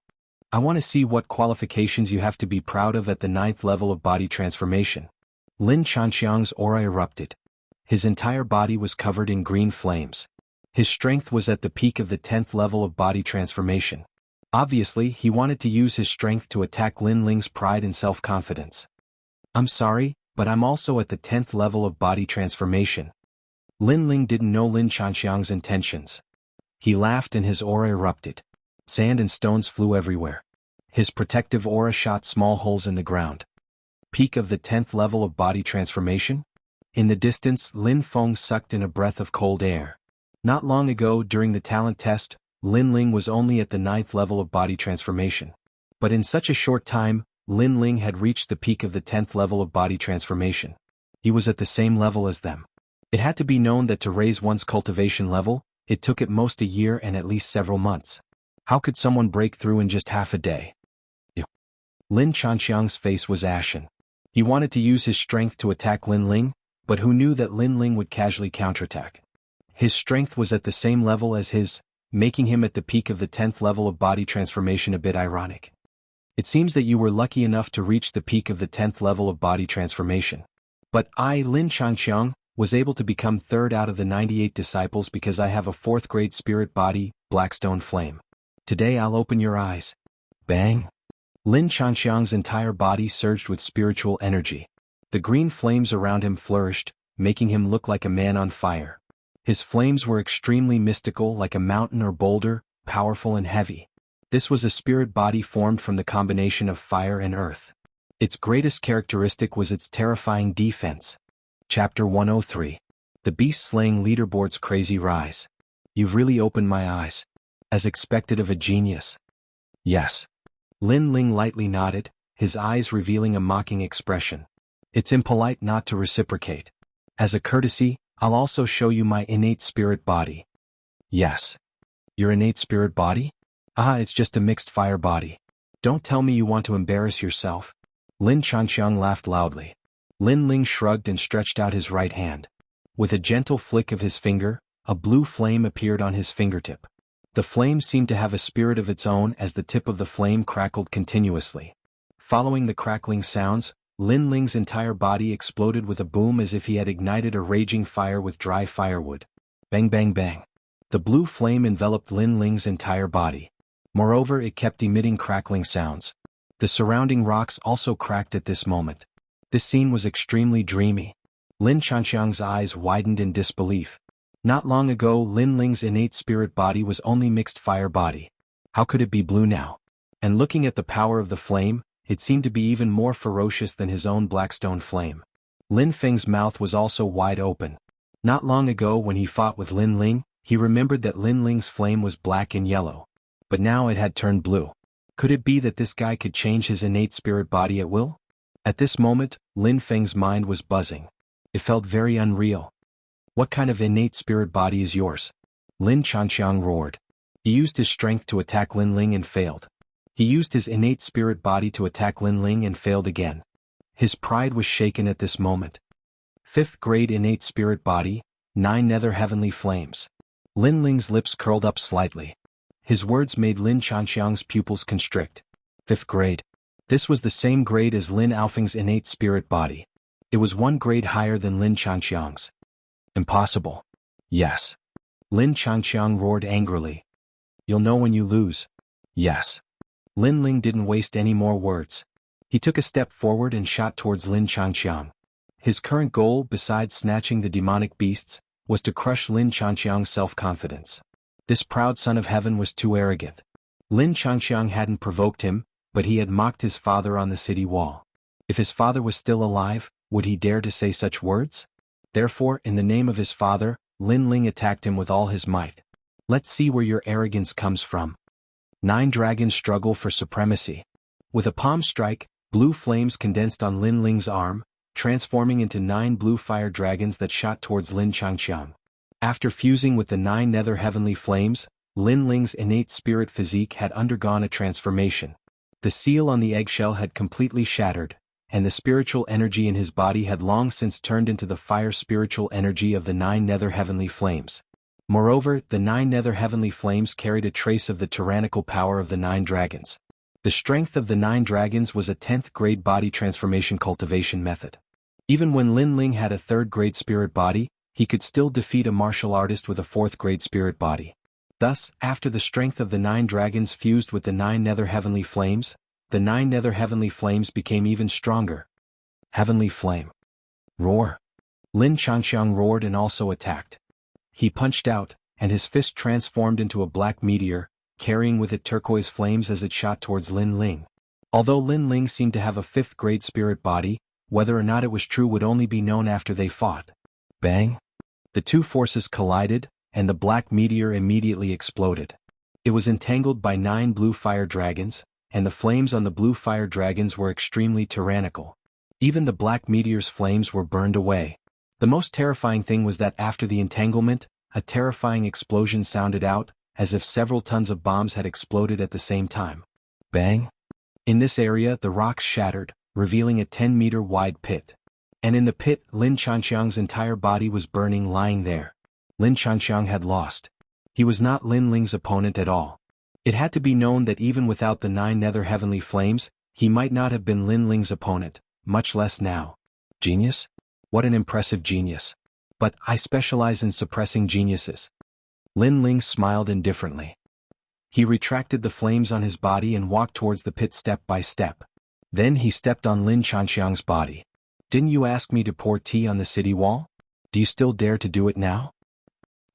I want to see what qualifications you have to be proud of at the 9th level of body transformation." Lin Changqiang's aura erupted. His entire body was covered in green flames. His strength was at the peak of the 10th level of body transformation. Obviously, he wanted to use his strength to attack Lin Ling's pride and self-confidence. "I'm sorry, but I'm also at the 10th level of body transformation." Lin Ling didn't know Lin Changqiang's intentions. He laughed and his aura erupted. Sand and stones flew everywhere. His protective aura shot small holes in the ground. Peak of the 10th level of body transformation? In the distance, Lin Feng sucked in a breath of cold air. Not long ago, during the talent test, Lin Ling was only at the 9th level of body transformation. But in such a short time, Lin Ling had reached the peak of the 10th level of body transformation. He was at the same level as them. It had to be known that to raise one's cultivation level, it took at most a year and at least several months. How could someone break through in just half a day? Lin Changqiang's face was ashen. He wanted to use his strength to attack Lin Ling, but who knew that Lin Ling would casually counterattack? His strength was at the same level as his, making him at the peak of the 10th level of body transformation a bit ironic. "It seems that you were lucky enough to reach the peak of the 10th level of body transformation. But I, Lin Changqiang, was able to become 3rd out of the 98 disciples because I have a 4th grade spirit body, Blackstone Flame. Today I'll open your eyes." Bang! Lin Changqiang's entire body surged with spiritual energy. The green flames around him flourished, making him look like a man on fire. His flames were extremely mystical, like a mountain or boulder, powerful and heavy. This was a spirit body formed from the combination of fire and earth. Its greatest characteristic was its terrifying defense. Chapter 103. The Beast-Slaying Leaderboard's Crazy Rise. "You've really opened my eyes. As expected of a genius." "Yes." Lin Ling lightly nodded, his eyes revealing a mocking expression. "It's impolite not to reciprocate. As a courtesy, I'll also show you my innate spirit body." "Yes." "Your innate spirit body?" "Ah, it's just a mixed fire body. Don't tell me you want to embarrass yourself." Lin Changqiang laughed loudly. Lin Ling shrugged and stretched out his right hand. With a gentle flick of his finger, a blue flame appeared on his fingertip. The flame seemed to have a spirit of its own as the tip of the flame crackled continuously. Following the crackling sounds, Lin Ling's entire body exploded with a boom as if he had ignited a raging fire with dry firewood. Bang bang bang. The blue flame enveloped Lin Ling's entire body. Moreover, it kept emitting crackling sounds. The surrounding rocks also cracked at this moment. This scene was extremely dreamy. Lin Changqiang's eyes widened in disbelief. Not long ago, Lin Ling's innate spirit body was only mixed fire body. How could it be blue now? And looking at the power of the flame, it seemed to be even more ferocious than his own blackstone flame. Lin Feng's mouth was also wide open. Not long ago when he fought with Lin Ling, he remembered that Lin Ling's flame was black and yellow. But now it had turned blue. Could it be that this guy could change his innate spirit body at will? At this moment, Lin Feng's mind was buzzing. It felt very unreal. What kind of innate spirit body is yours? Lin Chanxiang roared. He used his strength to attack Lin Ling and failed. He used his innate spirit body to attack Lin Ling and failed again. His pride was shaken at this moment. 5th grade innate spirit body, 9 nether heavenly flames. Lin Ling's lips curled up slightly. His words made Lin Chanxiang's pupils constrict. 5th grade. This was the same grade as Lin Alfeng's innate spirit body. It was 1 grade higher than Lin Chanxiang's. Impossible. Yes. Lin Chanxiang roared angrily. You'll know when you lose. Yes. Lin Ling didn't waste any more words. He took a step forward and shot towards Lin Chanxiang. His current goal, besides snatching the demonic beasts, was to crush Lin Chanxiang's self-confidence. This proud son of heaven was too arrogant. Lin Chanxiang hadn't provoked him, but he had mocked his father on the city wall. If his father was still alive, would he dare to say such words? Therefore, in the name of his father, Lin Ling attacked him with all his might. Let's see where your arrogance comes from. 9 dragons struggle for supremacy. With a palm strike, blue flames condensed on Lin Ling's arm, transforming into 9 blue fire dragons that shot towards Lin Chanxiang. After fusing with the 9 nether heavenly flames, Lin Ling's innate spirit physique had undergone a transformation. The seal on the eggshell had completely shattered, and the spiritual energy in his body had long since turned into the fire spiritual energy of the 9 nether heavenly flames. Moreover, the 9 nether heavenly flames carried a trace of the tyrannical power of the 9 dragons. The strength of the 9 dragons was a 10th grade body transformation cultivation method. Even when Lin Ling had a 3rd grade spirit body, he could still defeat a martial artist with a 4th grade spirit body. Thus, after the strength of the 9 dragons fused with the 9 nether heavenly flames, the 9 nether heavenly flames became even stronger. Heavenly flame. Roar. Lin Chanxiang roared and also attacked. He punched out, and his fist transformed into a black meteor, carrying with it turquoise flames as it shot towards Lin Ling. Although Lin Ling seemed to have a 5th grade spirit body, whether or not it was true would only be known after they fought. Bang! The two forces collided, and the black meteor immediately exploded. It was entangled by 9 blue fire dragons, and the flames on the blue fire dragons were extremely tyrannical. Even the black meteor's flames were burned away. The most terrifying thing was that after the entanglement, a terrifying explosion sounded out, as if several tons of bombs had exploded at the same time. Bang! In this area the rocks shattered, revealing a 10-meter wide pit. And in the pit, Lin Chanxiang's entire body was burning lying there. Lin Chanxiang had lost. He was not Lin Ling's opponent at all. It had to be known that even without the 9 nether heavenly flames, he might not have been Lin Ling's opponent, much less now. Genius? What an impressive genius. But I specialize in suppressing geniuses. Lin Ling smiled indifferently. He retracted the flames on his body and walked towards the pit step by step. Then he stepped on Lin Chanxiang's body. Didn't you ask me to pour tea on the city wall? Do you still dare to do it now?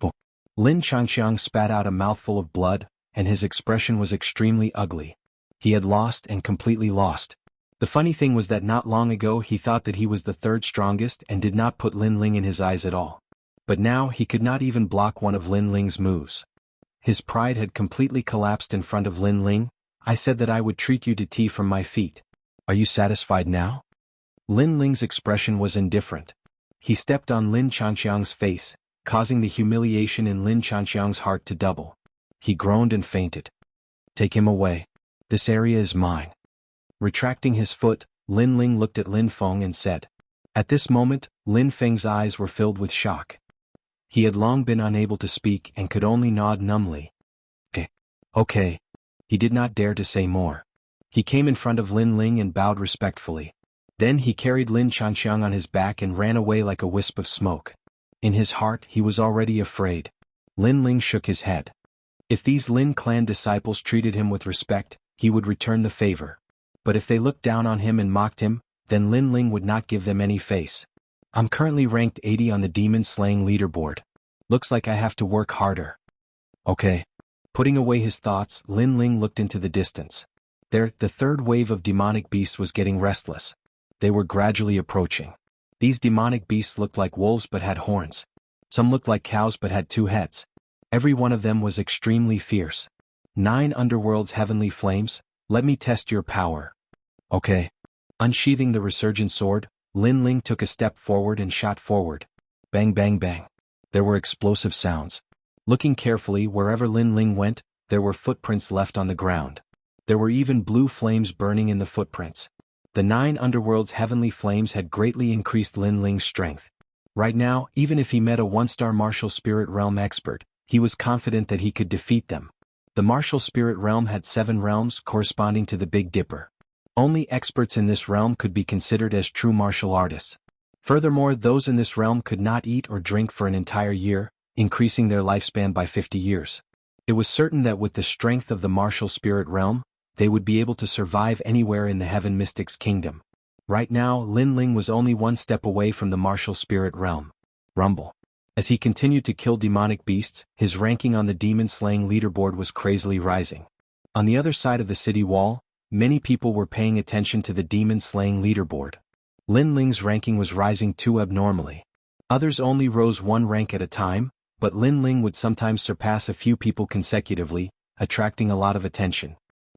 Oh. Lin Chanxiang spat out a mouthful of blood, and his expression was extremely ugly. He had lost and completely lost. The funny thing was that not long ago he thought that he was the 3rd strongest and did not put Lin Ling in his eyes at all. But now he could not even block one of Lin Ling's moves. His pride had completely collapsed in front of Lin Ling. I said that I would treat you to tea from my feet. Are you satisfied now? Lin Ling's expression was indifferent. He stepped on Lin Chanxiang's face, causing the humiliation in Lin Chanxiang's heart to double. He groaned and fainted. Take him away. This area is mine. Retracting his foot, Lin Ling looked at Lin Feng and said. At this moment, Lin Feng's eyes were filled with shock. He had long been unable to speak and could only nod numbly. Okay. He did not dare to say more. He came in front of Lin Ling and bowed respectfully. Then he carried Lin Chanxiang on his back and ran away like a wisp of smoke. In his heart he was already afraid. Lin Ling shook his head. If these Lin clan disciples treated him with respect, he would return the favor. But if they looked down on him and mocked him, then Lin Ling would not give them any face. I'm currently ranked 80 on the demon-slaying leaderboard. Looks like I have to work harder. Okay. Putting away his thoughts, Lin Ling looked into the distance. There, the third wave of demonic beasts was getting restless. They were gradually approaching. These demonic beasts looked like wolves but had horns. Some looked like cows but had 2 heads. Every one of them was extremely fierce. 9 underworld's heavenly flames, let me test your power. Okay. Unsheathing the resurgent sword, Lin Ling took a step forward and shot forward. Bang bang bang. There were explosive sounds. Looking carefully, wherever Lin Ling went, there were footprints left on the ground. There were even blue flames burning in the footprints. The 9 underworld's heavenly flames had greatly increased Lin Ling's strength. Right now, even if he met a 1-star martial spirit realm expert, he was confident that he could defeat them. The martial spirit realm had 7 realms corresponding to the Big Dipper. Only experts in this realm could be considered as true martial artists. Furthermore, those in this realm could not eat or drink for an entire year, increasing their lifespan by 50 years. It was certain that with the strength of the martial spirit realm, they would be able to survive anywhere in the Heaven Mystic's kingdom. Right now, Lin Ling was only 1 step away from the martial spirit realm. Rumble. As he continued to kill demonic beasts, his ranking on the demon-slaying leaderboard was crazily rising. On the other side of the city wall, many people were paying attention to the demon-slaying leaderboard. Lin Ling's ranking was rising too abnormally. Others only rose 1 rank at a time, but Lin Ling would sometimes surpass a few people consecutively, attracting a lot of attention.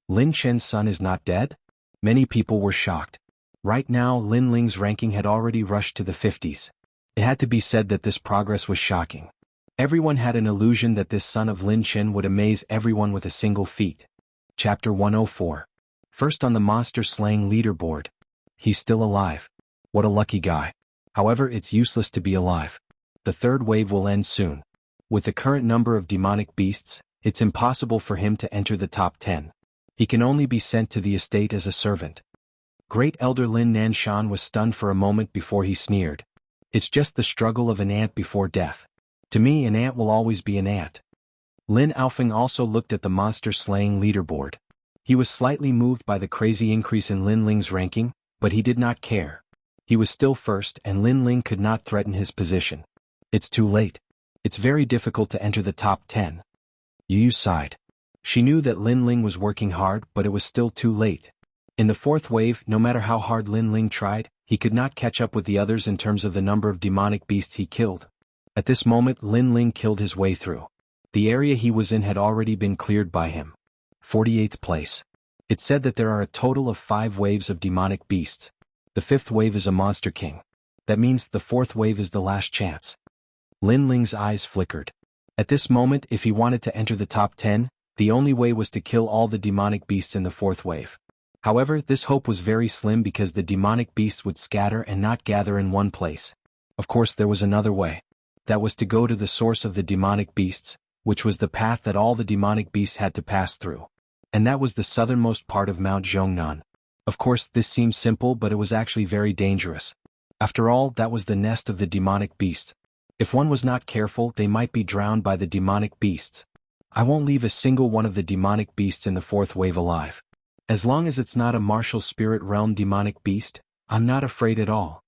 Lin Chen's son is not dead? Many people were shocked. Right now, Lin Ling's ranking had already rushed to the 50s. It had to be said that this progress was shocking. Everyone had an illusion that this son of Lin Chen would amaze everyone with a single feat. Chapter 104. First on the monster-slaying leaderboard. He's still alive. What a lucky guy. However, it's useless to be alive. The third wave will end soon. With the current number of demonic beasts, it's impossible for him to enter the top 10. He can only be sent to the estate as a servant. Great Elder Lin Nanshan was stunned for a moment before he sneered. It's just the struggle of an ant before death. To me, an ant will always be an ant. Lin Aofeng also looked at the monster-slaying leaderboard. He was slightly moved by the crazy increase in Lin Ling's ranking, but he did not care. He was still first and Lin Ling could not threaten his position. It's too late. It's very difficult to enter the top 10. Yu sighed. She knew that Lin Ling was working hard, but it was still too late. In the 4th wave, no matter how hard Lin Ling tried, he could not catch up with the others in terms of the number of demonic beasts he killed. At this moment, Lin Ling killed his way through. The area he was in had already been cleared by him. 48th place. It said that there are a total of 5 waves of demonic beasts. The 5th wave is a monster king. That means the 4th wave is the last chance. Lin Ling's eyes flickered. At this moment, if he wanted to enter the top 10, the only way was to kill all the demonic beasts in the 4th wave. However, this hope was very slim because the demonic beasts would scatter and not gather in one place. Of course, there was another way. That was to go to the source of the demonic beasts, which was the path that all the demonic beasts had to pass through. And that was the southernmost part of Mount Zhongnan. Of course, this seems simple, but it was actually very dangerous. After all, that was the nest of the demonic beasts. If one was not careful, they might be drowned by the demonic beasts. I won't leave a single one of the demonic beasts in the 4th wave alive. As long as it's not a martial spirit realm demonic beast, I'm not afraid at all.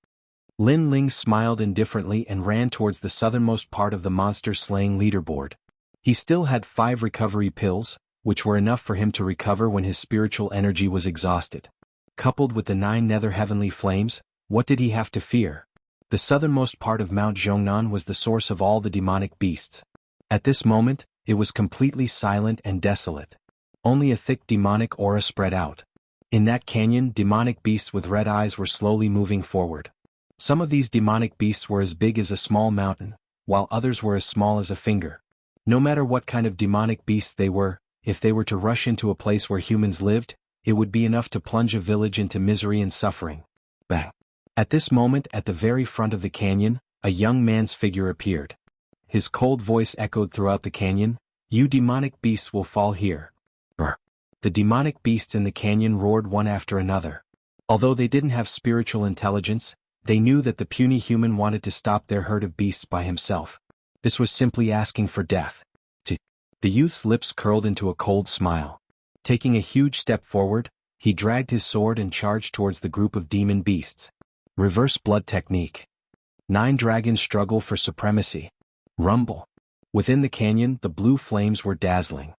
Lin Ling smiled indifferently and ran towards the southernmost part of the monster-slaying leaderboard. He still had 5 recovery pills, which were enough for him to recover when his spiritual energy was exhausted. Coupled with the 9 nether heavenly flames, what did he have to fear? The southernmost part of Mount Zhongnan was the source of all the demonic beasts. At this moment, it was completely silent and desolate. Only a thick demonic aura spread out. In that canyon, demonic beasts with red eyes were slowly moving forward. Some of these demonic beasts were as big as a small mountain, while others were as small as a finger. No matter what kind of demonic beasts they were, if they were to rush into a place where humans lived, it would be enough to plunge a village into misery and suffering. Bang! At this moment, at the very front of the canyon, a young man's figure appeared. His cold voice echoed throughout the canyon, "You demonic beasts will fall here." Brr. The demonic beasts in the canyon roared one after another. Although they didn't have spiritual intelligence, they knew that the puny human wanted to stop their herd of beasts by himself. This was simply asking for death. The youth's lips curled into a cold smile. Taking a huge step forward, he dragged his sword and charged towards the group of demon beasts. Reverse blood technique. 9 dragons struggle for supremacy. Rumble. Within the canyon, the blue flames were dazzling.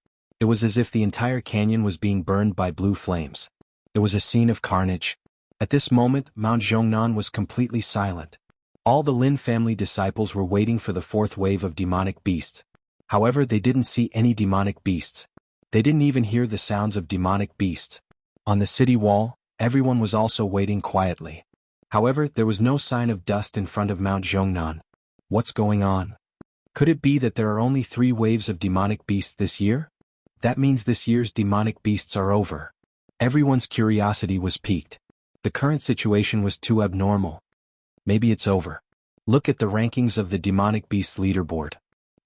It was as if the entire canyon was being burned by blue flames. It was a scene of carnage. At this moment, Mount Zhongnan was completely silent. All the Lin family disciples were waiting for the fourth wave of demonic beasts. However, they didn't see any demonic beasts. They didn't even hear the sounds of demonic beasts. On the city wall, everyone was also waiting quietly. However, there was no sign of dust in front of Mount Zhongnan. What's going on? Could it be that there are only 3 waves of demonic beasts this year? That means this year's demonic beasts are over. Everyone's curiosity was piqued. The current situation was too abnormal. Maybe it's over. Look at the rankings of the demonic beasts leaderboard.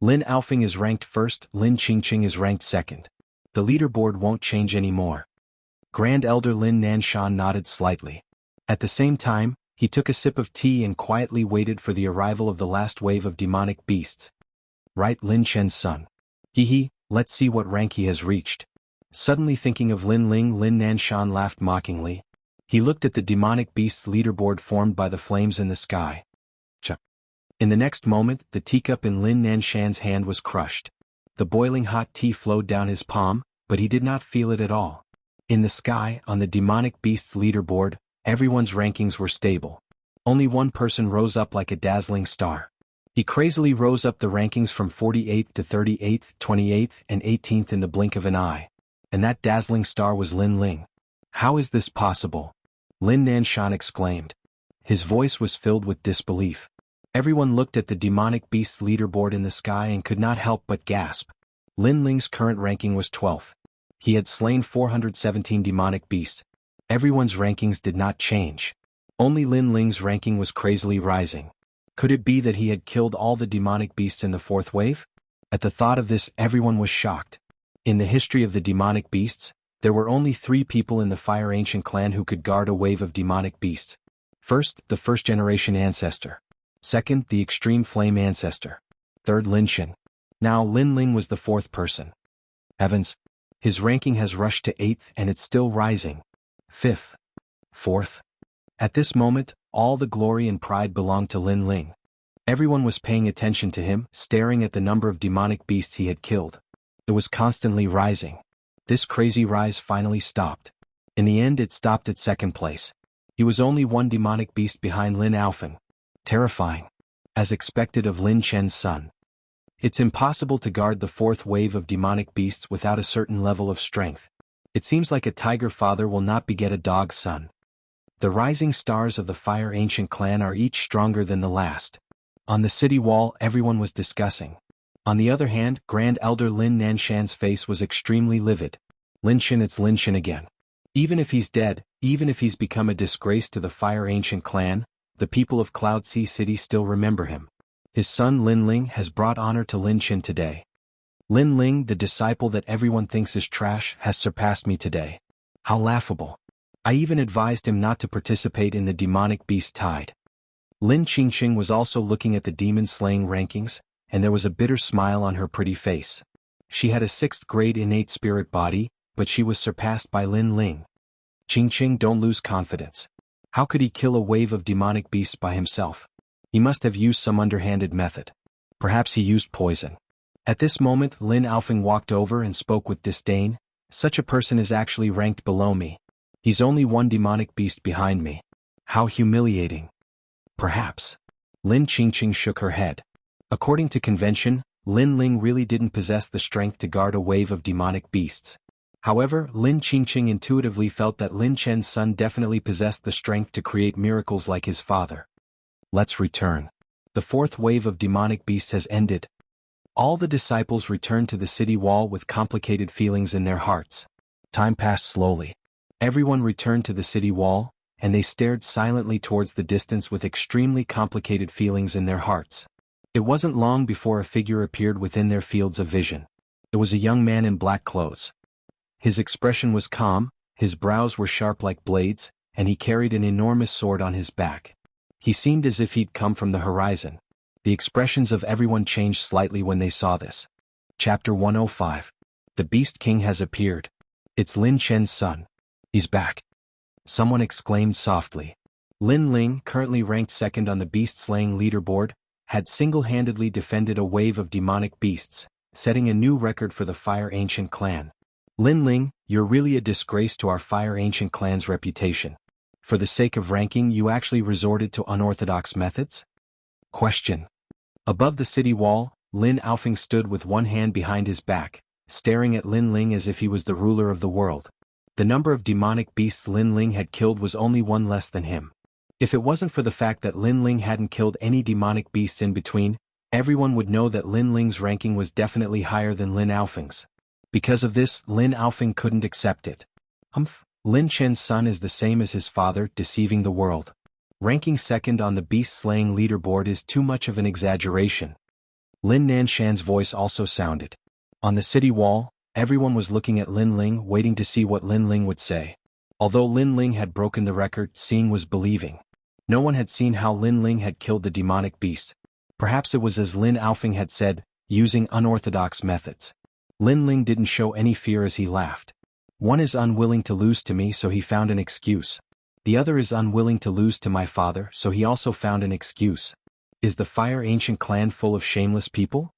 Lin Aofeng is ranked first, Lin Qingqing is ranked second. The leaderboard won't change anymore. Grand Elder Lin Nanshan nodded slightly. At the same time, he took a sip of tea and quietly waited for the arrival of the last wave of demonic beasts. Right, Lin Chen's son. Hee, let's see what rank he has reached. Suddenly thinking of Lin Ling, Lin Nanshan laughed mockingly. He looked at the demonic beasts leaderboard formed by the flames in the sky. In the next moment, the teacup in Lin Nanshan's hand was crushed. The boiling hot tea flowed down his palm, but he did not feel it at all. In the sky, on the demonic beasts leaderboard, everyone's rankings were stable. Only one person rose up like a dazzling star. He crazily rose up the rankings from 48th to 38th, 28th, and 18th in the blink of an eye. And that dazzling star was Lin Ling. How is this possible? Lin Nanshan exclaimed. His voice was filled with disbelief. Everyone looked at the demonic beasts leaderboard in the sky and could not help but gasp. Lin Ling's current ranking was 12th. He had slain 417 demonic beasts. Everyone's rankings did not change. Only Lin Ling's ranking was crazily rising. Could it be that he had killed all the demonic beasts in the fourth wave? At the thought of this, everyone was shocked. In the history of the demonic beasts, there were only 3 people in the Fire Ancient clan who could guard a wave of demonic beasts. First, the first-generation ancestor. Second, the extreme flame ancestor. Third, Lin Chen. Now Lin Ling was the 4th person. Heavens! His ranking has rushed to 8th and it's still rising. 5th. 4th. At this moment, all the glory and pride belonged to Lin Ling. Everyone was paying attention to him, staring at the number of demonic beasts he had killed. It was constantly rising. This crazy rise finally stopped. In the end, it stopped at 2nd place. He was only 1 demonic beast behind Lin Aofeng. Terrifying. As expected of Lin Chen's son. It's impossible to guard the 4th wave of demonic beasts without a certain level of strength. It seems like a tiger father will not beget a dog's son. The rising stars of the Fire Ancient clan are each stronger than the last. On the city wall, everyone was discussing. On the other hand, Grand Elder Lin Nanshan's face was extremely livid. Lin Chen, it's Lin Chen again. Even if he's dead, even if he's become a disgrace to the Fire Ancient clan, the people of Cloud Sea City still remember him. His son Lin Ling has brought honor to Lin Chen today. Lin Ling, the disciple that everyone thinks is trash, has surpassed me today. How laughable. I even advised him not to participate in the demonic beast tide. Lin Qingqing was also looking at the demon-slaying rankings, and there was a bitter smile on her pretty face. She had a 6th grade innate spirit body, but she was surpassed by Lin Ling. Qingqing, don't lose confidence. How could he kill a wave of demonic beasts by himself? He must have used some underhanded method. Perhaps he used poison. At this moment, Lin Aofeng walked over and spoke with disdain. Such a person is actually ranked below me. He's only 1 demonic beast behind me. How humiliating. Perhaps. Lin Qingqing shook her head. According to convention, Lin Ling really didn't possess the strength to guard a wave of demonic beasts. However, Lin Qingqing intuitively felt that Lin Chen's son definitely possessed the strength to create miracles like his father. Let's return. The 4th wave of demonic beasts has ended. All the disciples returned to the city wall with complicated feelings in their hearts. Time passed slowly. Everyone returned to the city wall, and they stared silently towards the distance with extremely complicated feelings in their hearts. It wasn't long before a figure appeared within their fields of vision. It was a young man in black clothes. His expression was calm, his brows were sharp like blades, and he carried an enormous sword on his back. He seemed as if he'd come from the horizon. The expressions of everyone changed slightly when they saw this. Chapter 105. The Beast King has appeared. It's Lin Chen's son. He's back. Someone exclaimed softly. Lin Ling, currently ranked 2nd on the beast-slaying leaderboard, had single-handedly defended a wave of demonic beasts, setting a new record for the Fire Ancient clan. Lin Ling, you're really a disgrace to our Fire Ancient clan's reputation. For the sake of ranking, you actually resorted to unorthodox methods? Question. Above the city wall, Lin Aofing stood with one hand behind his back, staring at Lin Ling as if he was the ruler of the world. The number of demonic beasts Lin Ling had killed was only one less than him. If it wasn't for the fact that Lin Ling hadn't killed any demonic beasts in between, everyone would know that Lin Ling's ranking was definitely higher than Lin Aofing's. Because of this, Lin Aofing couldn't accept it. Lin Chen's son is the same as his father, deceiving the world. Ranking second on the beast-slaying leaderboard is too much of an exaggeration. Lin Nanshan's voice also sounded. On the city wall, everyone was looking at Lin Ling, waiting to see what Lin Ling would say. Although Lin Ling had broken the record, seeing was believing. No one had seen how Lin Ling had killed the demonic beast. Perhaps it was as Lin Aofing had said, using unorthodox methods. Lin Ling didn't show any fear as he laughed. One is unwilling to lose to me, so he found an excuse. The other is unwilling to lose to my father, so he also found an excuse. Is the Fire Ancient clan full of shameless people?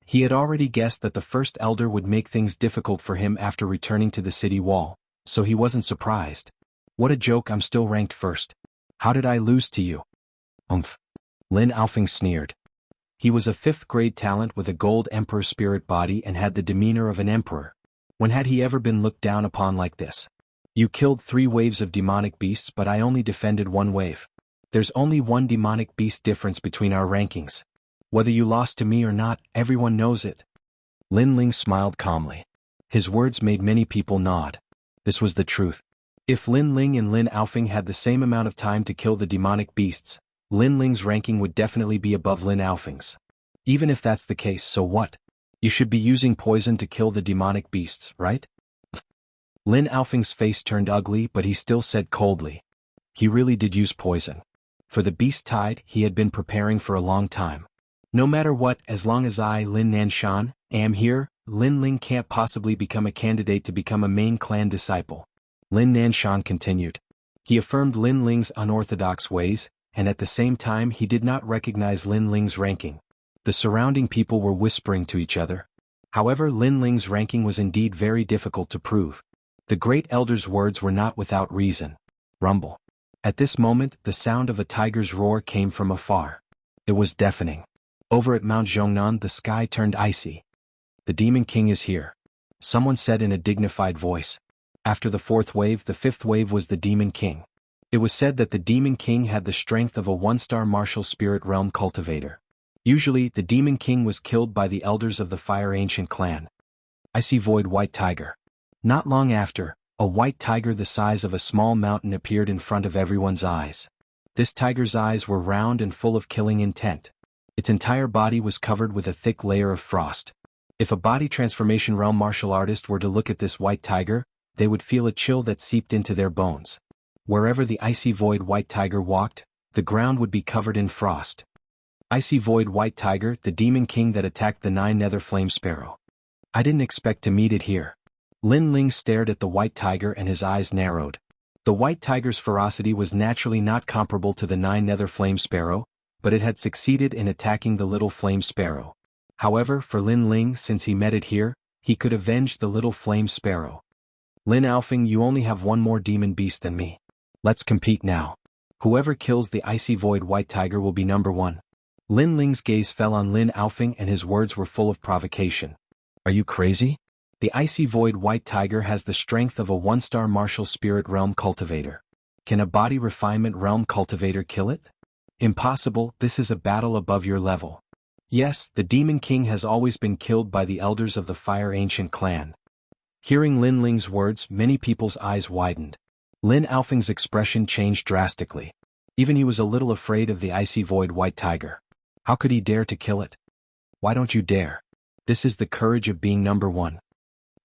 He had already guessed that the first elder would make things difficult for him after returning to the city wall, so he wasn't surprised. What a joke, I'm still ranked first. How did I lose to you? Lin Aofing sneered. He was a 5th grade talent with a gold emperor spirit body and had the demeanor of an emperor. When had he ever been looked down upon like this? You killed 3 waves of demonic beasts, but I only defended 1 wave. There's only 1 demonic beast difference between our rankings. Whether you lost to me or not, everyone knows it. Lin Ling smiled calmly. His words made many people nod. This was the truth. If Lin Ling and Lin Aofing had the same amount of time to kill the demonic beasts, Lin Ling's ranking would definitely be above Lin Aofing's. Even if that's the case, so what? You should be using poison to kill the demonic beasts, right? Lin Aofing's face turned ugly, but he still said coldly. He really did use poison. For the beast tide, he had been preparing for a long time. No matter what, as long as I, Lin Nanshan, am here, Lin Ling can't possibly become a candidate to become a main clan disciple. Lin Nanshan continued. He affirmed Lin Ling's unorthodox ways, and at the same time he did not recognize Lin Ling's ranking. The surrounding people were whispering to each other. However, Lin Ling's ranking was indeed very difficult to prove. The great elder's words were not without reason. Rumble. At this moment, the sound of a tiger's roar came from afar. It was deafening. Over at Mount Zhongnan, the sky turned icy. The Demon King is here, someone said in a dignified voice. After the 4th wave, the 5th wave was the Demon King. It was said that the Demon King had the strength of a 1-star martial spirit realm cultivator. Usually, the Demon King was killed by the elders of the Fire Ancient clan. Icy Void White Tiger. Not long after, a white tiger the size of a small mountain appeared in front of everyone's eyes. This tiger's eyes were round and full of killing intent. Its entire body was covered with a thick layer of frost. If a body transformation realm martial artist were to look at this white tiger, they would feel a chill that seeped into their bones. Wherever the Icy Void White Tiger walked, the ground would be covered in frost. Icy Void White Tiger, the Demon King that attacked the 9 Nether Flame Sparrow. I didn't expect to meet it here. Lin Ling stared at the white tiger and his eyes narrowed. The white tiger's ferocity was naturally not comparable to the 9 Nether Flame Sparrow, but it had succeeded in attacking the little flame sparrow. However, for Lin Ling, since he met it here, he could avenge the little flame sparrow. Lin Aofing, you only have 1 more demon beast than me. Let's compete now. Whoever kills the Icy Void White Tiger will be number 1. Lin Ling's gaze fell on Lin Aofing and his words were full of provocation. Are you crazy? The Icy Void White Tiger has the strength of a 1-star martial spirit realm cultivator. Can a body refinement realm cultivator kill it? Impossible, this is a battle above your level. Yes, the Demon King has always been killed by the elders of the Fire Ancient clan. Hearing Lin Ling's words, many people's eyes widened. Lin Aofing's expression changed drastically. Even he was a little afraid of the Icy Void White Tiger. How could he dare to kill it? Why don't you dare? This is the courage of being number 1.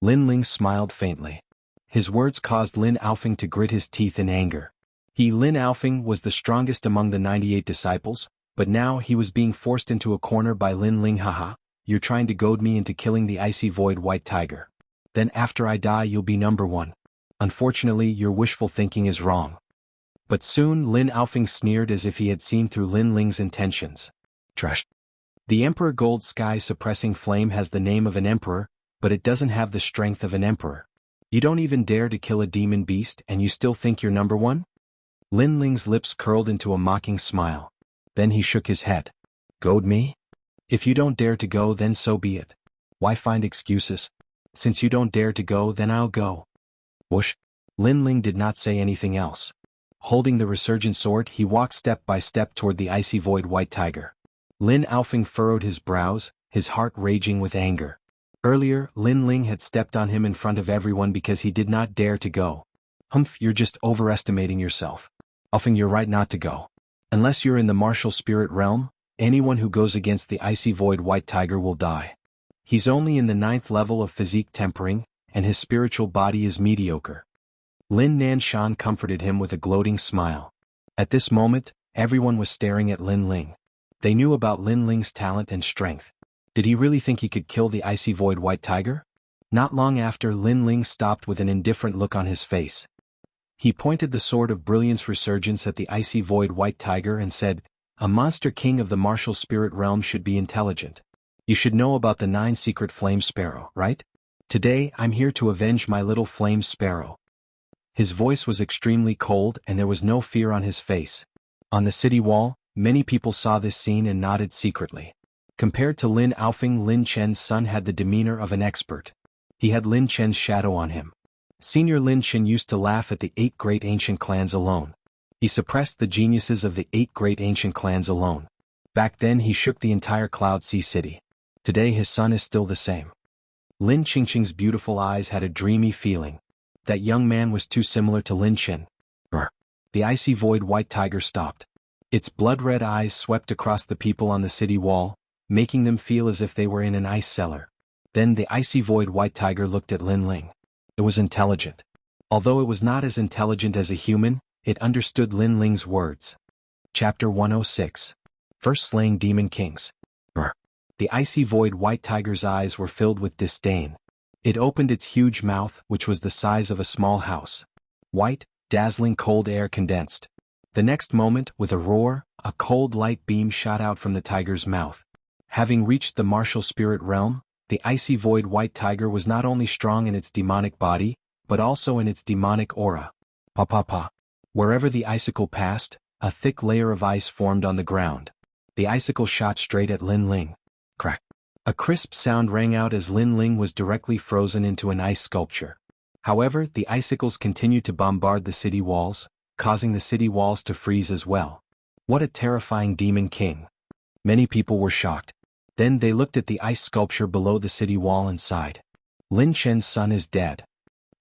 Lin Ling smiled faintly. His words caused Lin Aofing to grit his teeth in anger. Lin Aofing, was the strongest among the 98 disciples, but now he was being forced into a corner by Lin Ling. Haha, you're trying to goad me into killing the Icy Void White Tiger. Then after I die you'll be number 1. Unfortunately, your wishful thinking is wrong. But soon Lin Aofing sneered as if he had seen through Lin Ling's intentions. Trash. The Emperor Gold Sky Suppressing Flame has the name of an emperor, but it doesn't have the strength of an emperor. You don't even dare to kill a demon beast and you still think you're number one? Lin Ling's lips curled into a mocking smile. Then he shook his head. Goad me? If you don't dare to go, then so be it. Why find excuses? Since you don't dare to go, then I'll go. Whoosh. Lin Ling did not say anything else. Holding the resurgent sword, he walked step by step toward the icy void white tiger. Lin Aofing furrowed his brows, his heart raging with anger. Earlier, Lin Ling had stepped on him in front of everyone because he did not dare to go. Humph, you're just overestimating yourself. Aofing, you're right not to go. Unless you're in the martial spirit realm, anyone who goes against the icy void white tiger will die. He's only in the 9th level of physique tempering, and his spiritual body is mediocre. Lin Nanshan comforted him with a gloating smile. At this moment, everyone was staring at Lin Ling. They knew about Lin Ling's talent and strength. Did he really think he could kill the icy void white tiger? Not long after, Lin Ling stopped with an indifferent look on his face. He pointed the sword of brilliance resurgence at the icy void white tiger and said, "A monster king of the martial spirit realm should be intelligent. You should know about the 9 secret flame sparrow, right? Today, I'm here to avenge my little flame sparrow." His voice was extremely cold and there was no fear on his face. On the city wall, many people saw this scene and nodded secretly. Compared to Lin Aofing, Lin Chen's son had the demeanor of an expert. He had Lin Chen's shadow on him. Senior Lin Chen used to laugh at the 8 great ancient clans alone. He suppressed the geniuses of the 8 great ancient clans alone. Back then he shook the entire Cloud Sea city. Today his son is still the same. Lin Qingqing's beautiful eyes had a dreamy feeling. That young man was too similar to Lin Chen. The icy void white tiger stopped. Its blood-red eyes swept across the people on the city wall, making them feel as if they were in an ice cellar. Then the icy void white tiger looked at Lin Ling. It was intelligent. Although it was not as intelligent as a human, it understood Lin Ling's words. Chapter 106. First Slaying Demon Kings. The icy void white tiger's eyes were filled with disdain. It opened its huge mouth, which was the size of a small house. White, dazzling cold air condensed. The next moment, with a roar, a cold light beam shot out from the tiger's mouth. Having reached the martial spirit realm, the icy void white tiger was not only strong in its demonic body, but also in its demonic aura. Pa. Wherever the icicle passed, a thick layer of ice formed on the ground. The icicle shot straight at Lin Ling. Crack. A crisp sound rang out as Lin Ling was directly frozen into an ice sculpture. However, the icicles continued to bombard the city walls, causing the city walls to freeze as well. What a terrifying demon king. Many people were shocked. Then they looked at the ice sculpture below the city wall and sighed. Lin Chen's son is dead.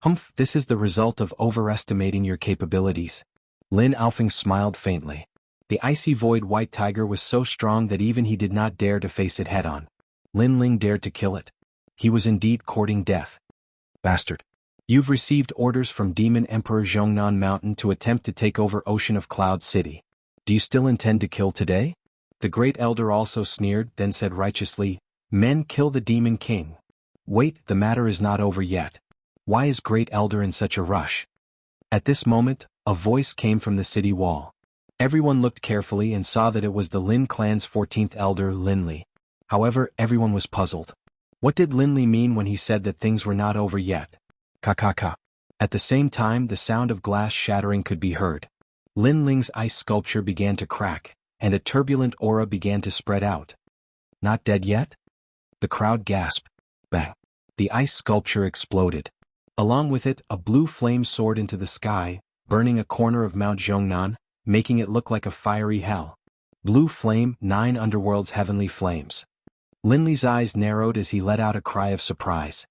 Humph, this is the result of overestimating your capabilities. Lin Aofing smiled faintly. The icy void white tiger was so strong that even he did not dare to face it head-on. Lin Ling dared to kill it. He was indeed courting death. Bastard. You've received orders from Demon Emperor Zhongnan Mountain to attempt to take over Ocean of Cloud City. Do you still intend to kill today? The Great Elder also sneered, then said righteously, "Men, kill the Demon King." Wait, the matter is not over yet. Why is Great Elder in such a rush? At this moment, a voice came from the city wall. Everyone looked carefully and saw that it was the Lin clan's 14th elder, Lin Li. However, everyone was puzzled. What did Lin Li mean when he said that things were not over yet? Ka. At the same time, the sound of glass shattering could be heard. Lin Ling's ice sculpture began to crack, and a turbulent aura began to spread out. Not dead yet? The crowd gasped. Bang. The ice sculpture exploded. Along with it, a blue flame soared into the sky, burning a corner of Mount Zhongnan, making it look like a fiery hell. Blue flame, 9 underworld's heavenly flames. Lin Li's eyes narrowed as he let out a cry of surprise.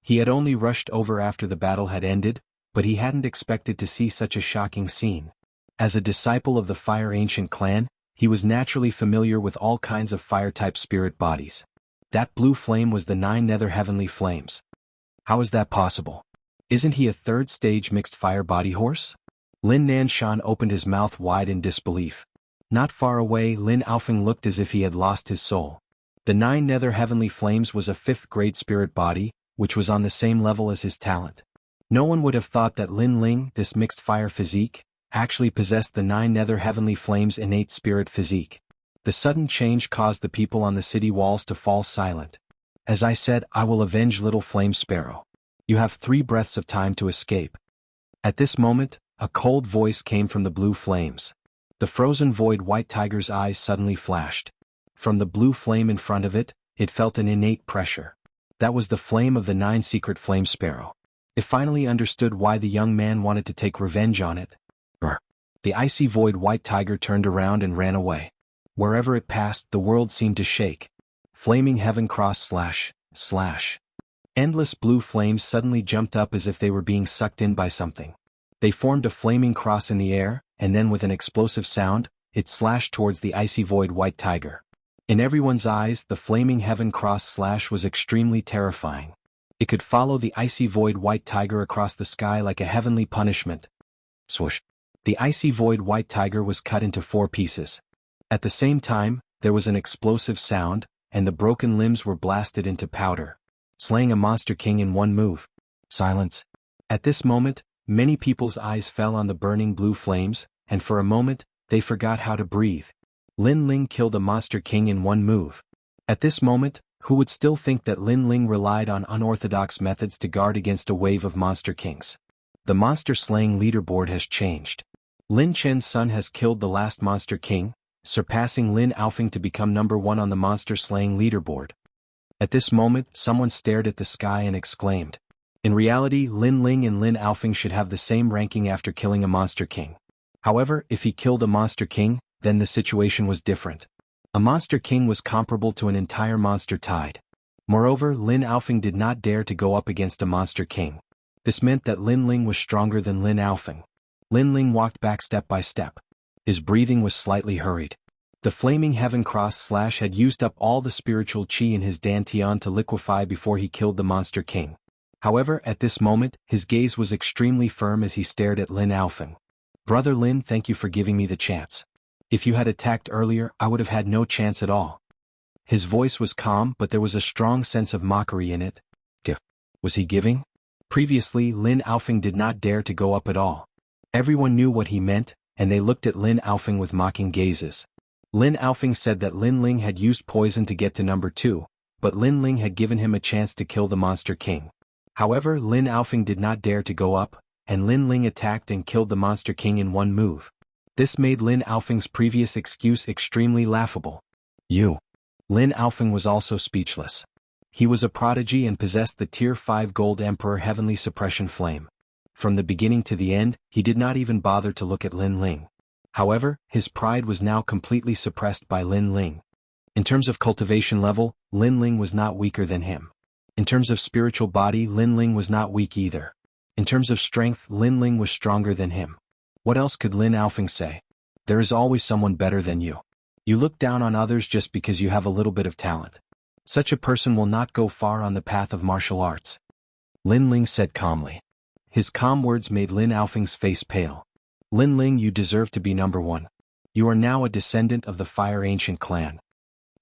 He had only rushed over after the battle had ended, but he hadn't expected to see such a shocking scene. As a disciple of the Fire Ancient clan, he was naturally familiar with all kinds of fire-type spirit bodies. That blue flame was the 9 nether heavenly flames. How is that possible? Isn't he a 3rd stage mixed fire body horse? Lin Nanshan opened his mouth wide in disbelief. Not far away, Lin Aofing looked as if he had lost his soul. The 9 nether heavenly flames was a 5th grade spirit body, which was on the same level as his talent. No one would have thought that Lin Ling, this mixed fire physique, actually possessed the 9 nether heavenly flames' innate spirit physique. The The sudden change caused the people on the city walls to fall silent. As I said, I will avenge little flame sparrow. You have 3 breaths of time to escape. At this moment, a cold voice came from the blue flames. The frozen void white tiger's eyes suddenly flashed. From the blue flame in front of it, it felt an innate pressure. That was the flame of the 9 secret flame sparrow. It finally understood why the young man wanted to take revenge on it. The icy void white tiger turned around and ran away. Wherever it passed, the world seemed to shake. Flaming heaven cross // Endless blue flames suddenly jumped up as if they were being sucked in by something. They formed a flaming cross in the air, and then with an explosive sound, it slashed towards the icy void white tiger. In everyone's eyes, the flaming heaven cross slash was extremely terrifying. It could follow the icy void white tiger across the sky like a heavenly punishment. Swoosh! The icy void white tiger was cut into 4 pieces. At the same time, there was an explosive sound, and the broken limbs were blasted into powder, slaying a monster king in 1 move. Silence. At this moment, many people's eyes fell on the burning blue flames, and for a moment, they forgot how to breathe. Lin Ling killed a monster king in 1 move. At this moment, who would still think that Lin Ling relied on unorthodox methods to guard against a wave of monster kings? The monster slaying leaderboard has changed. Lin Chen's son has killed the last monster king, surpassing Lin Aofing to become number 1 on the monster slaying leaderboard. At this moment, someone stared at the sky and exclaimed. In reality, Lin Ling and Lin Aofing should have the same ranking after killing a monster king. However, if he killed a monster king, then the situation was different. A monster king was comparable to an entire monster tide. Moreover, Lin Aofing did not dare to go up against a monster king. This meant that Lin Ling was stronger than Lin Aofing. Lin Ling walked back step by step. His breathing was slightly hurried. The flaming heaven cross / had used up all the spiritual qi in his dantian to liquefy before he killed the monster king. However, at this moment, his gaze was extremely firm as he stared at Lin Aofing. Brother Lin, thank you for giving me the chance. If you had attacked earlier, I would have had no chance at all. His voice was calm, but there was a strong sense of mockery in it. Was he giving? Previously, Lin Aofing did not dare to go up at all. Everyone knew what he meant, and they looked at Lin Aofing with mocking gazes. Lin Aofing said that Lin Ling had used poison to get to number 2, but Lin Ling had given him a chance to kill the monster king. However, Lin Aofing did not dare to go up, and Lin Ling attacked and killed the monster king in 1 move. This made Lin Aofing's previous excuse extremely laughable. Lin Aofing was also speechless. He was a prodigy and possessed the Tier 5 Gold Emperor Heavenly Suppression Flame. From the beginning to the end, he did not even bother to look at Lin Ling. However, his pride was now completely suppressed by Lin Ling. In terms of cultivation level, Lin Ling was not weaker than him. In terms of spiritual body, Lin Ling was not weak either. In terms of strength, Lin Ling was stronger than him. What else could Lin Aofing say? There is always someone better than you. You look down on others just because you have a little bit of talent. Such a person will not go far on the path of martial arts. Lin Ling said calmly. His calm words made Lin Aofing's face pale. Lin Ling, you deserve to be number 1. You are now a descendant of the Fire Ancient clan.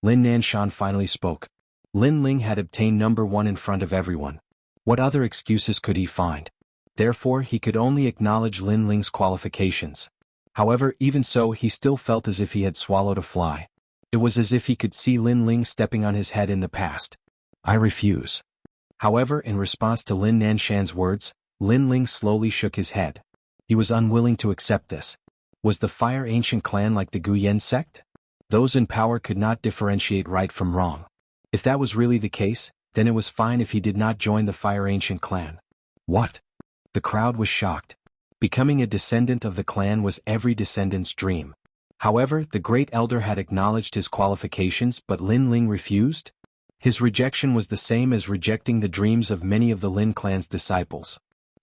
Lin Nanshan finally spoke. Lin Ling had obtained number 1 in front of everyone. What other excuses could he find? Therefore, he could only acknowledge Lin Ling's qualifications. However, even so, he still felt as if he had swallowed a fly. It was as if he could see Lin Ling stepping on his head in the past. I refuse. However, in response to Lin Nanshan's words, Lin Ling slowly shook his head. He was unwilling to accept this. Was the Fire Ancient clan like the Guyan sect? Those in power could not differentiate right from wrong. If that was really the case, then it was fine if he did not join the Fire Ancient clan. What? The crowd was shocked. Becoming a descendant of the clan was every descendant's dream. However, the Great Elder had acknowledged his qualifications, but Lin Ling refused? His rejection was the same as rejecting the dreams of many of the Lin clan's disciples.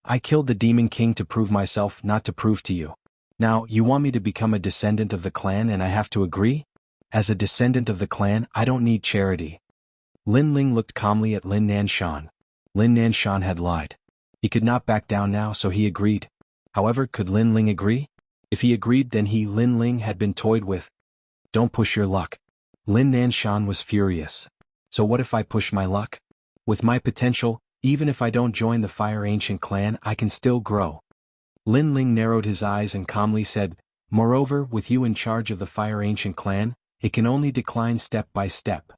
I killed the Demon King to prove myself, not to prove to you. Now, you want me to become a descendant of the clan and I have to agree? As a descendant of the clan, I don't need charity. Lin Ling looked calmly at Lin Nanshan. Lin Nanshan had lied. He could not back down now, so he agreed. However, could Lin Ling agree? If he agreed, then Lin Ling had been toyed with. Don't push your luck. Lin Nanshan was furious. So what if I push my luck? With my potential, even if I don't join the Fire Ancient clan, I can still grow. Lin Ling narrowed his eyes and calmly said, Moreover, with you in charge of the Fire Ancient clan, it can only decline step by step.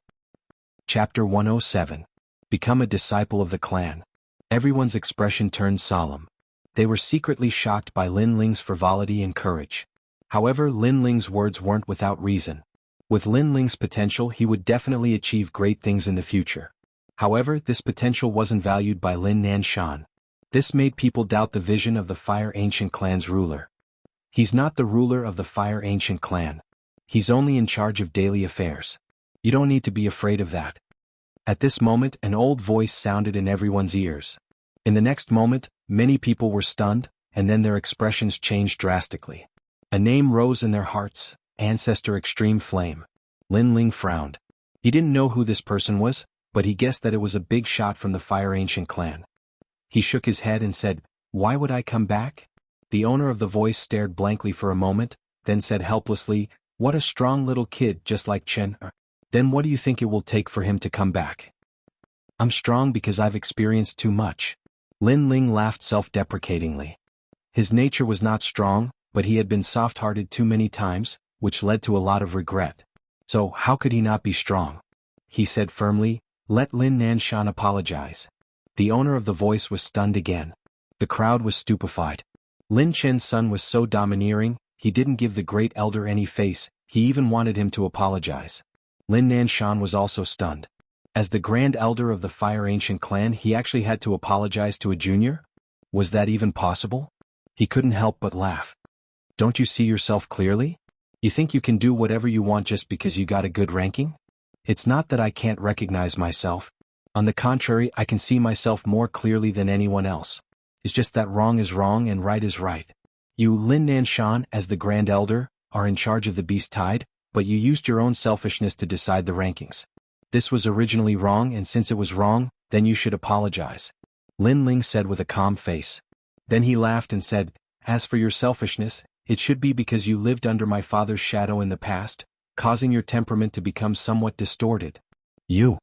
Chapter 107. Become a disciple of the clan. Everyone's expression turned solemn. They were secretly shocked by Lin Ling's frivolity and courage. However, Lin Ling's words weren't without reason. With Lin Ling's potential, he would definitely achieve great things in the future. However, this potential wasn't valued by Lin Nanshan. This made people doubt the vision of the Fire Ancient Clan's ruler. He's not the ruler of the Fire Ancient Clan. He's only in charge of daily affairs. You don't need to be afraid of that. At this moment, an old voice sounded in everyone's ears. In the next moment, many people were stunned, and then their expressions changed drastically. A name rose in their hearts: Ancestor Extreme Flame. Lin Ling frowned. He didn't know who this person was, but he guessed that it was a big shot from the Fire Ancient Clan. He shook his head and said, "Why would I come back?" The owner of the voice stared blankly for a moment, then said helplessly, "What a strong little kid, just like Chen. Then what do you think it will take for him to come back?" "I'm strong because I've experienced too much." Lin Ling laughed self-deprecatingly. His nature was not strong, but he had been soft-hearted too many times, which led to a lot of regret. So how could he not be strong? He said firmly, "Let Lin Nanshan apologize." The owner of the voice was stunned again. The crowd was stupefied. Lin Chen's son was so domineering, he didn't give the great elder any face, he even wanted him to apologize. Lin Nanshan was also stunned. As the grand elder of the Fire Ancient Clan, he actually had to apologize to a junior? Was that even possible? He couldn't help but laugh. Don't you see yourself clearly? You think you can do whatever you want just because you got a good ranking? It's not that I can't recognize myself. On the contrary, I can see myself more clearly than anyone else. It's just that wrong is wrong and right is right. You, Lin Nanshan, as the Grand Elder, are in charge of the Beast Tide, but you used your own selfishness to decide the rankings. This was originally wrong, and since it was wrong, then you should apologize. Lin Ling said with a calm face. Then he laughed and said, "As for your selfishness, it should be because you lived under my father's shadow in the past, causing your temperament to become somewhat distorted." You.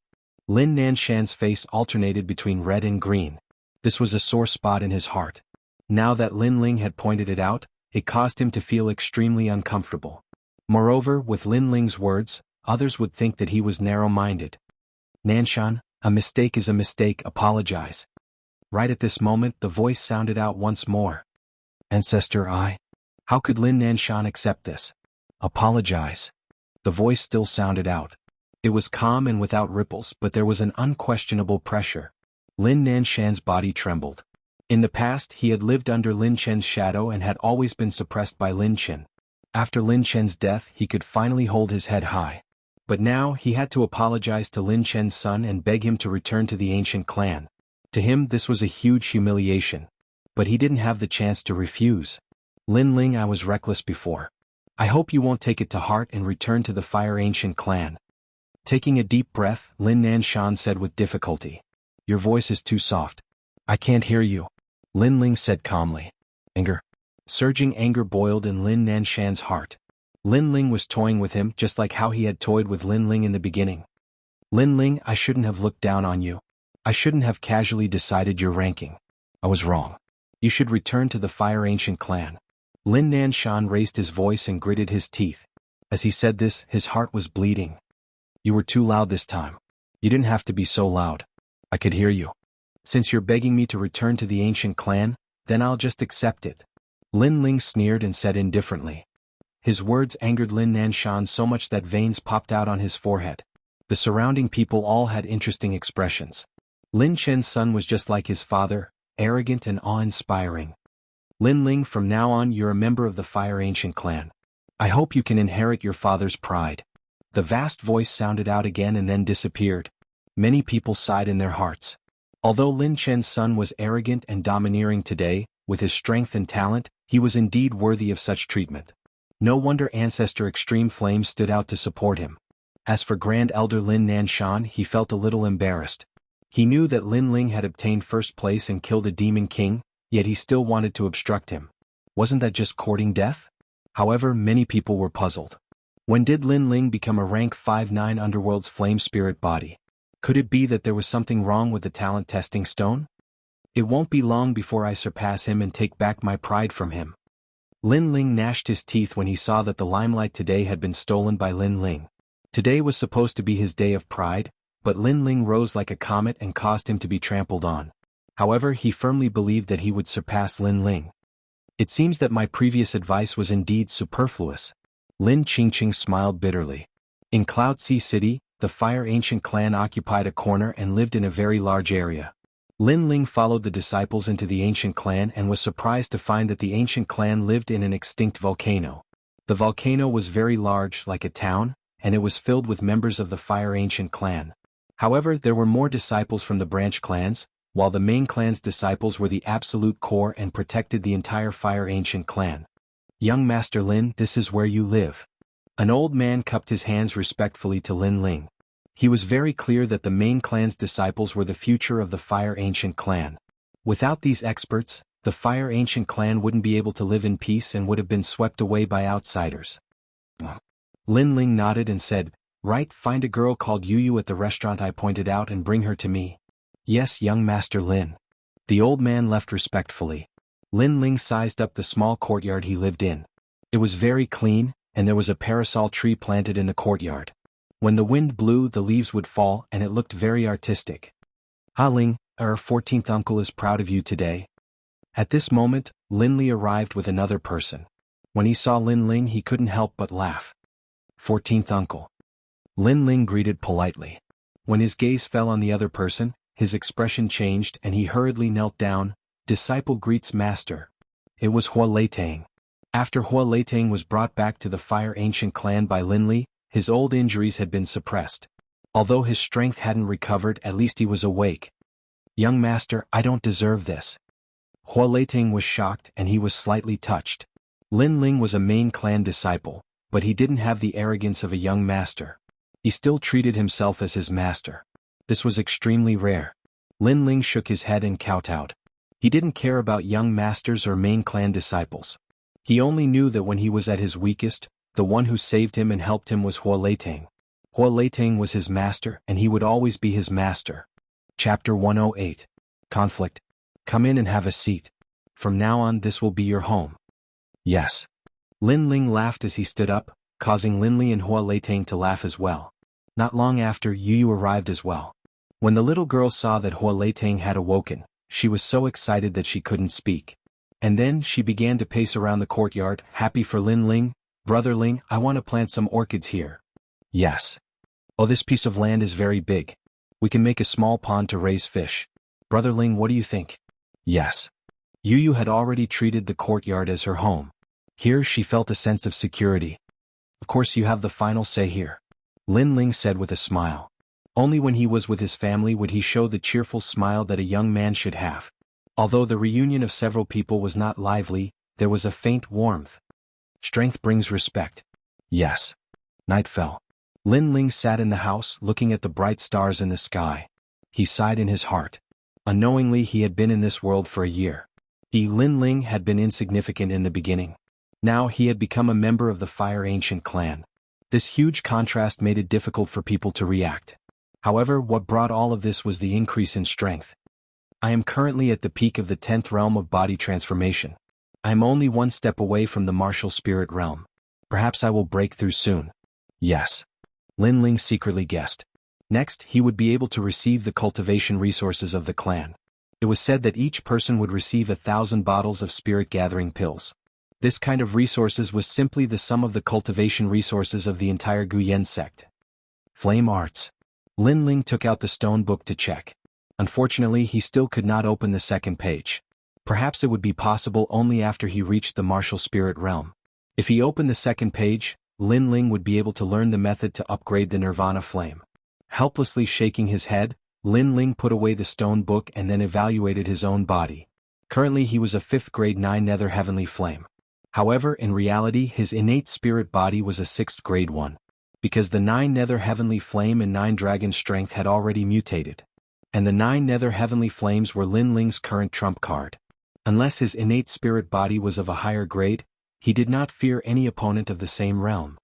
Lin Nanshan's face alternated between red and green. This was a sore spot in his heart. Now that Lin Ling had pointed it out, it caused him to feel extremely uncomfortable. Moreover, with Lin Ling's words, others would think that he was narrow-minded. "Nanshan, a mistake is a mistake, apologize." Right at this moment, the voice sounded out once more. "Ancestor I." How could Lin Nanshan accept this? "Apologize." The voice still sounded out. It was calm and without ripples, but there was an unquestionable pressure. Lin Nanshan's body trembled. In the past, he had lived under Lin Chen's shadow and had always been suppressed by Lin Chen. After Lin Chen's death, he could finally hold his head high. But now, he had to apologize to Lin Chen's son and beg him to return to the ancient clan. To him, this was a huge humiliation. But he didn't have the chance to refuse. "Lin Ling, I was reckless before. I hope you won't take it to heart and return to the Fire Ancient Clan." Taking a deep breath, Lin Nanshan said with difficulty, "Your voice is too soft. I can't hear you." Lin Ling said calmly. Anger. Surging anger boiled in Lin Nanshan's heart. Lin Ling was toying with him just like how he had toyed with Lin Ling in the beginning. "Lin Ling, I shouldn't have looked down on you. I shouldn't have casually decided your ranking. I was wrong. You should return to the Fire Ancient Clan." Lin Nanshan raised his voice and gritted his teeth. As he said this, his heart was bleeding. "You were too loud this time. You didn't have to be so loud. I could hear you. Since you're begging me to return to the ancient clan, then I'll just accept it." Lin Ling sneered and said indifferently. His words angered Lin Nanshan so much that veins popped out on his forehead. The surrounding people all had interesting expressions. Lin Chen's son was just like his father, arrogant and awe-inspiring. "Lin Ling, from now on you're a member of the Fire Ancient Clan. I hope you can inherit your father's pride." The vast voice sounded out again and then disappeared. Many people sighed in their hearts. Although Lin Chen's son was arrogant and domineering today, with his strength and talent, he was indeed worthy of such treatment. No wonder Ancestor Extreme Flame stood out to support him. As for Grand Elder Lin Nanshan, he felt a little embarrassed. He knew that Lin Ling had obtained first place and killed a demon king, yet he still wanted to obstruct him. Wasn't that just courting death? However, many people were puzzled. When did Lin Ling become a rank 5-9 Underworld's flame spirit body? Could it be that there was something wrong with the talent testing stone? It won't be long before I surpass him and take back my pride from him. Lin Ling gnashed his teeth when he saw that the limelight today had been stolen by Lin Ling. Today was supposed to be his day of pride, but Lin Ling rose like a comet and caused him to be trampled on. However, he firmly believed that he would surpass Lin Ling. It seems that my previous advice was indeed superfluous. Lin Qingqing smiled bitterly. In Cloud Sea City, the Fire Ancient clan occupied a corner and lived in a very large area. Lin Ling followed the disciples into the Ancient clan and was surprised to find that the Ancient clan lived in an extinct volcano. The volcano was very large, like a town, and it was filled with members of the Fire Ancient clan. However, there were more disciples from the branch clans, while the main clan's disciples were the absolute core and protected the entire Fire Ancient clan. Young Master Lin, this is where you live. An old man cupped his hands respectfully to Lin Ling. He was very clear that the main clan's disciples were the future of the Fire Ancient clan. Without these experts, the Fire Ancient clan wouldn't be able to live in peace and would have been swept away by outsiders. Lin Ling nodded and said, "Right, find a girl called Yu at the restaurant I pointed out and bring her to me." "Yes, young Master Lin." The old man left respectfully. Lin Ling sized up the small courtyard he lived in. It was very clean, and there was a parasol tree planted in the courtyard. When the wind blew, the leaves would fall, and it looked very artistic. "Ah Ling, our 14th uncle is proud of you today." At this moment, Lin Li arrived with another person. When he saw Lin Ling, he couldn't help but laugh. 14th uncle. Lin Ling greeted politely. When his gaze fell on the other person, his expression changed and he hurriedly knelt down. "Disciple greets master." It was Hua Leitang. After Hua Leitang was brought back to the Fire Ancient clan by Lin Li, his old injuries had been suppressed. Although his strength hadn't recovered, at least he was awake. "Young master, I don't deserve this." Hua Leitang was shocked and he was slightly touched. Lin Ling was a main clan disciple, but he didn't have the arrogance of a young master. He still treated himself as his master. This was extremely rare. Lin Ling shook his head and kowtowed. He didn't care about young masters or main clan disciples. He only knew that when he was at his weakest, the one who saved him and helped him was Hua Leitang. Hua Leitang was his master and he would always be his master. Chapter 108. Conflict. Come in and have a seat. From now on this will be your home. Yes. Lin Ling laughed as he stood up, causing Lin Li and Hua Leitang to laugh as well. Not long after, Yu arrived as well. When the little girl saw that Hua Leitang had awoken, she was so excited that she couldn't speak. And then she began to pace around the courtyard, happy for Lin Ling. "Brother Ling, I want to plant some orchids here." "Yes." "Oh, this piece of land is very big. We can make a small pond to raise fish. Brother Ling, what do you think?" "Yes." Yu had already treated the courtyard as her home. Here she felt a sense of security. "Of course you have the final say here," Lin Ling said with a smile. Only when he was with his family would he show the cheerful smile that a young man should have. Although the reunion of several people was not lively, there was a faint warmth. Strength brings respect. Yes. Night fell. Lin Ling sat in the house looking at the bright stars in the sky. He sighed in his heart. Unknowingly he had been in this world for a year. Lin Ling had been insignificant in the beginning. Now he had become a member of the Fire Ancient clan. This huge contrast made it difficult for people to react. However, what brought all of this was the increase in strength. "I am currently at the peak of the 10th realm of body transformation. I am only one step away from the martial spirit realm. Perhaps I will break through soon." Yes. Lin Ling secretly guessed. Next, he would be able to receive the cultivation resources of the clan. It was said that each person would receive 1,000 bottles of spirit-gathering pills. This kind of resources was simply the sum of the cultivation resources of the entire Guyan sect. Flame arts. Lin Ling took out the stone book to check. Unfortunately, he still could not open the second page. Perhaps it would be possible only after he reached the martial spirit realm. If he opened the second page, Lin Ling would be able to learn the method to upgrade the nirvana flame. Helplessly shaking his head, Lin Ling put away the stone book and then evaluated his own body. Currently he was a 5th grade 9 nether heavenly flame. However, in reality his innate spirit body was a 6th grade 1. Because the 9 nether heavenly flame and 9 dragon strength had already mutated. And the 9 nether heavenly flames were Lin Ling's current trump card. Unless his innate spirit body was of a higher grade, he did not fear any opponent of the same realm.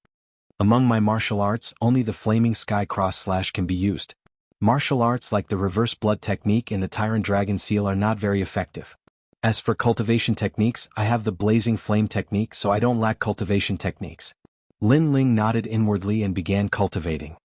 Among my martial arts, only the flaming sky cross slash can be used. Martial arts like the reverse blood technique and the tyrant dragon seal are not very effective. As for cultivation techniques, I have the blazing flame technique, so I don't lack cultivation techniques. Lin Ling nodded inwardly and began cultivating.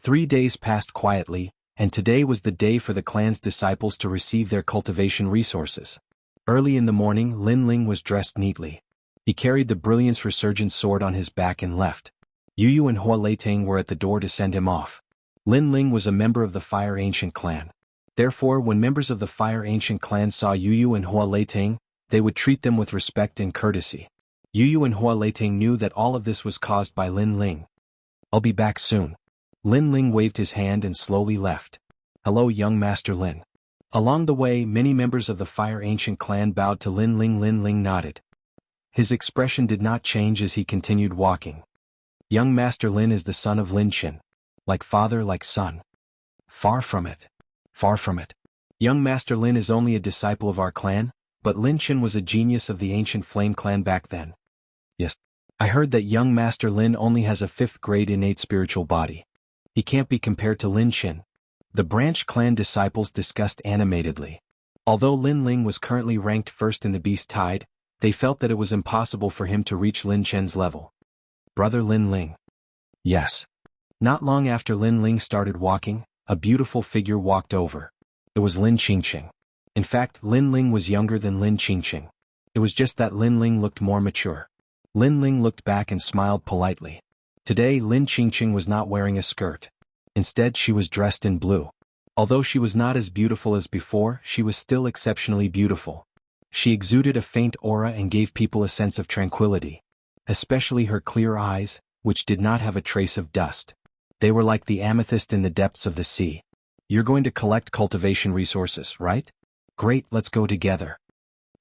3 days passed quietly, and today was the day for the clan's disciples to receive their cultivation resources. Early in the morning, Lin Ling was dressed neatly. He carried the brilliance resurgent sword on his back and left. Yu Yu and Hua Leiteng were at the door to send him off. Lin Ling was a member of the Fire Ancient clan. Therefore, when members of the Fire Ancient clan saw Yu Yu and Hua Leiteng, they would treat them with respect and courtesy. Yu Yu and Hua Leiteng knew that all of this was caused by Lin Ling. "I'll be back soon." Lin Ling waved his hand and slowly left. "Hello, young Master Lin." Along the way, many members of the Fire Ancient clan bowed to Lin Ling. Lin Ling nodded. His expression did not change as he continued walking. "Young Master Lin is the son of Lin Qin. Like father, like son." "Far from it. Far from it. Young Master Lin is only a disciple of our clan, but Lin Qin was a genius of the ancient Flame clan back then." "Yes. I heard that young Master Lin only has a 5th grade innate spiritual body. He can't be compared to Lin Qin." The branch clan disciples discussed animatedly. Although Lin Ling was currently ranked first in the Beast Tide, they felt that it was impossible for him to reach Lin Chen's level. "Brother Lin Ling." "Yes." Not long after Lin Ling started walking, a beautiful figure walked over. It was Lin Qingqing. In fact, Lin Ling was younger than Lin Qingqing. It was just that Lin Ling looked more mature. Lin Ling looked back and smiled politely. Today, Lin Qingqing was not wearing a skirt. Instead, she was dressed in blue. Although she was not as beautiful as before, she was still exceptionally beautiful. She exuded a faint aura and gave people a sense of tranquility. Especially her clear eyes, which did not have a trace of dust. They were like the amethyst in the depths of the sea. "You're going to collect cultivation resources, right? Great, let's go together."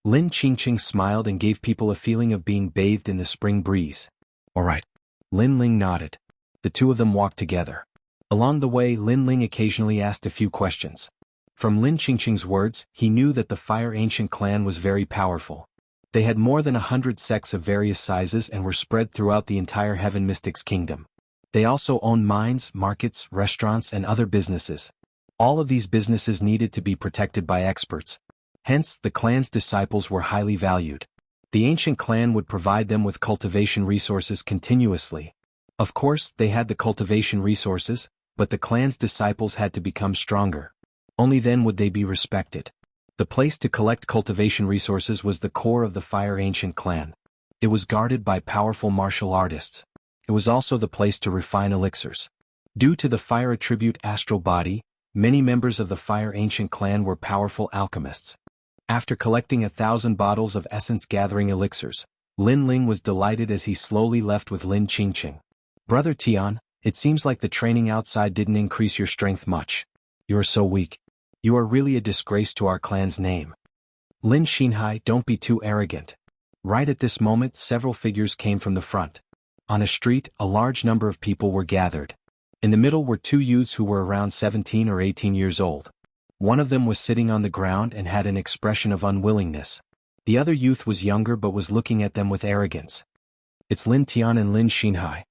Lin Qingqing smiled and gave people a feeling of being bathed in the spring breeze. "All right." Lin Ling nodded. The two of them walked together. Along the way, Lin Ling occasionally asked a few questions. From Lin Qingqing's words, he knew that the Fire Ancient clan was very powerful. They had more than 100 sects of various sizes and were spread throughout the entire Heaven Mystics Kingdom. They also owned mines, markets, restaurants, and other businesses. All of these businesses needed to be protected by experts. Hence, the clan's disciples were highly valued. The ancient clan would provide them with cultivation resources continuously. Of course, they had the cultivation resources, but the clan's disciples had to become stronger. Only then would they be respected. The place to collect cultivation resources was the core of the Fire Ancient clan. It was guarded by powerful martial artists. It was also the place to refine elixirs. Due to the fire attribute astral body, many members of the Fire Ancient clan were powerful alchemists. After collecting 1,000 bottles of essence-gathering elixirs, Lin Ling was delighted as he slowly left with Lin Qingqing. "Brother Tian, it seems like the training outside didn't increase your strength much. You are so weak. You are really a disgrace to our clan's name." "Lin Xinhai, don't be too arrogant." Right at this moment, several figures came from the front. On a street, a large number of people were gathered. In the middle were 2 youths who were around 17 or 18 years old. One of them was sitting on the ground and had an expression of unwillingness. The other youth was younger but was looking at them with arrogance. "It's Lin Tian and Lin Xinhai."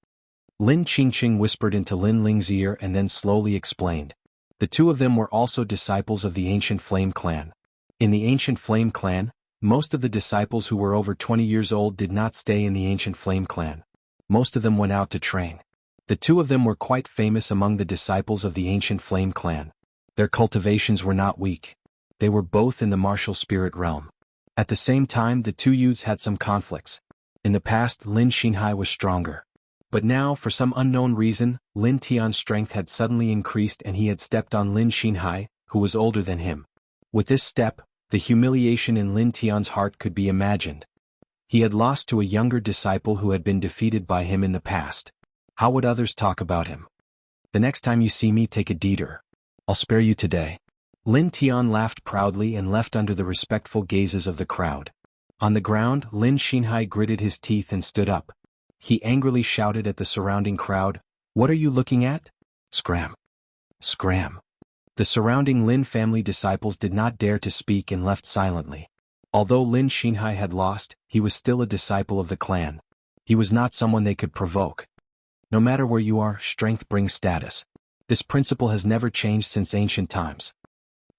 Lin Qingqing whispered into Lin Ling's ear and then slowly explained. The two of them were also disciples of the Ancient Flame clan. In the Ancient Flame clan, most of the disciples who were over 20 years old did not stay in the Ancient Flame clan. Most of them went out to train. The two of them were quite famous among the disciples of the Ancient Flame clan. Their cultivations were not weak. They were both in the martial spirit realm. At the same time, the two youths had some conflicts. In the past, Lin Xinhai was stronger. But now, for some unknown reason, Lin Tian's strength had suddenly increased and he had stepped on Lin Xinhai, who was older than him. With this step, the humiliation in Lin Tian's heart could be imagined. He had lost to a younger disciple who had been defeated by him in the past. How would others talk about him? "The next time you see me, take a detour. I'll spare you today." Lin Tian laughed proudly and left under the respectful gazes of the crowd. On the ground, Lin Xinhai gritted his teeth and stood up. He angrily shouted at the surrounding crowd, "What are you looking at? Scram! Scram!" The surrounding Lin family disciples did not dare to speak and left silently. Although Lin Xinhai had lost, he was still a disciple of the clan. He was not someone they could provoke. No matter where you are, strength brings status. This principle has never changed since ancient times.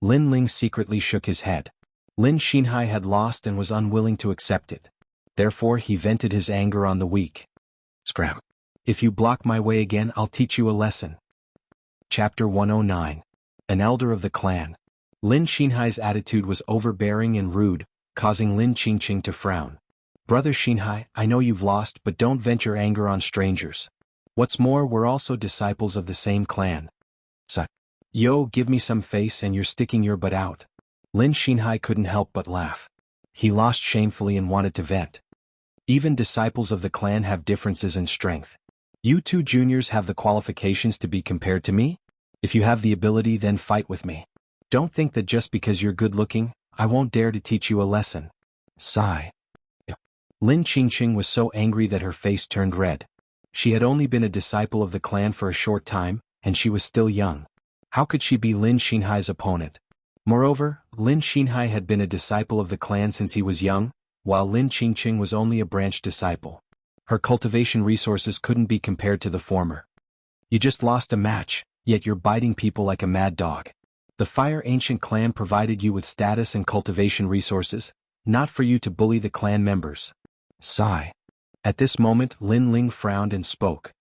Lin Ling secretly shook his head. Lin Xinhai had lost and was unwilling to accept it. Therefore he vented his anger on the weak. "Scram! If you block my way again, I'll teach you a lesson. Chapter 109. An Elder of the Clan. Lin Xinhai's attitude was overbearing and rude, causing Lin Qingqing to frown. Brother Xinhai, I know you've lost, but don't vent your anger on strangers. What's more, we're also disciples of the same clan. Yo, give me some face and you're sticking your butt out. Lin Xinhai couldn't help but laugh. He lost shamefully and wanted to vent. Even disciples of the clan have differences in strength. You two juniors have the qualifications to be compared to me? If you have the ability, then fight with me. Don't think that just because you're good-looking, I won't dare to teach you a lesson. Sigh. Lin Qingqing was so angry that her face turned red. She had only been a disciple of the clan for a short time, and she was still young. How could she be Lin Xinhai's opponent? Moreover, Lin Xinhai had been a disciple of the clan since he was young, while Lin Qingqing was only a branch disciple. Her cultivation resources couldn't be compared to the former. You just lost a match, yet you're biting people like a mad dog. The Fire Ancient clan provided you with status and cultivation resources, not for you to bully the clan members. Sigh. At this moment, Lin Ling frowned and spoke.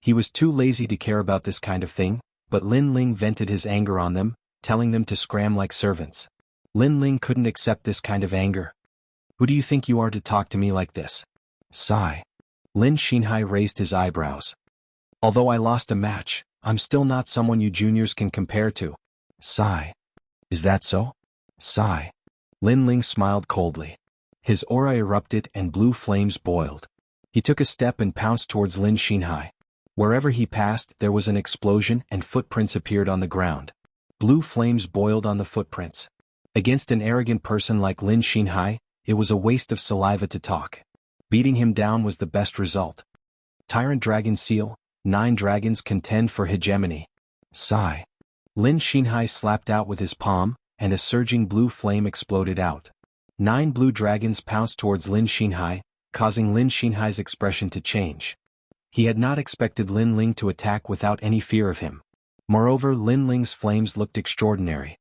He was too lazy to care about this kind of thing, but Lin Ling vented his anger on them, telling them to scram like servants. Lin Ling couldn't accept this kind of anger. Who do you think you are to talk to me like this? Sigh. Lin Xinhai raised his eyebrows. Although I lost a match, I'm still not someone you juniors can compare to. Sigh. Is that so? Sigh. Lin Ling smiled coldly. His aura erupted and blue flames boiled. He took a step and pounced towards Lin Xinhai. Wherever he passed, there was an explosion and footprints appeared on the ground. Blue flames boiled on the footprints. Against an arrogant person like Lin Xinhai, it was a waste of saliva to talk. Beating him down was the best result. Tyrant Dragon Seal, 9 dragons contend for hegemony. Sigh. Lin Xinhai slapped out with his palm, and a surging blue flame exploded out. 9 blue dragons pounced towards Lin Xinhai, causing Lin Xinhai's expression to change. He had not expected Lin Ling to attack without any fear of him. Moreover, Lin Ling's flames looked extraordinary.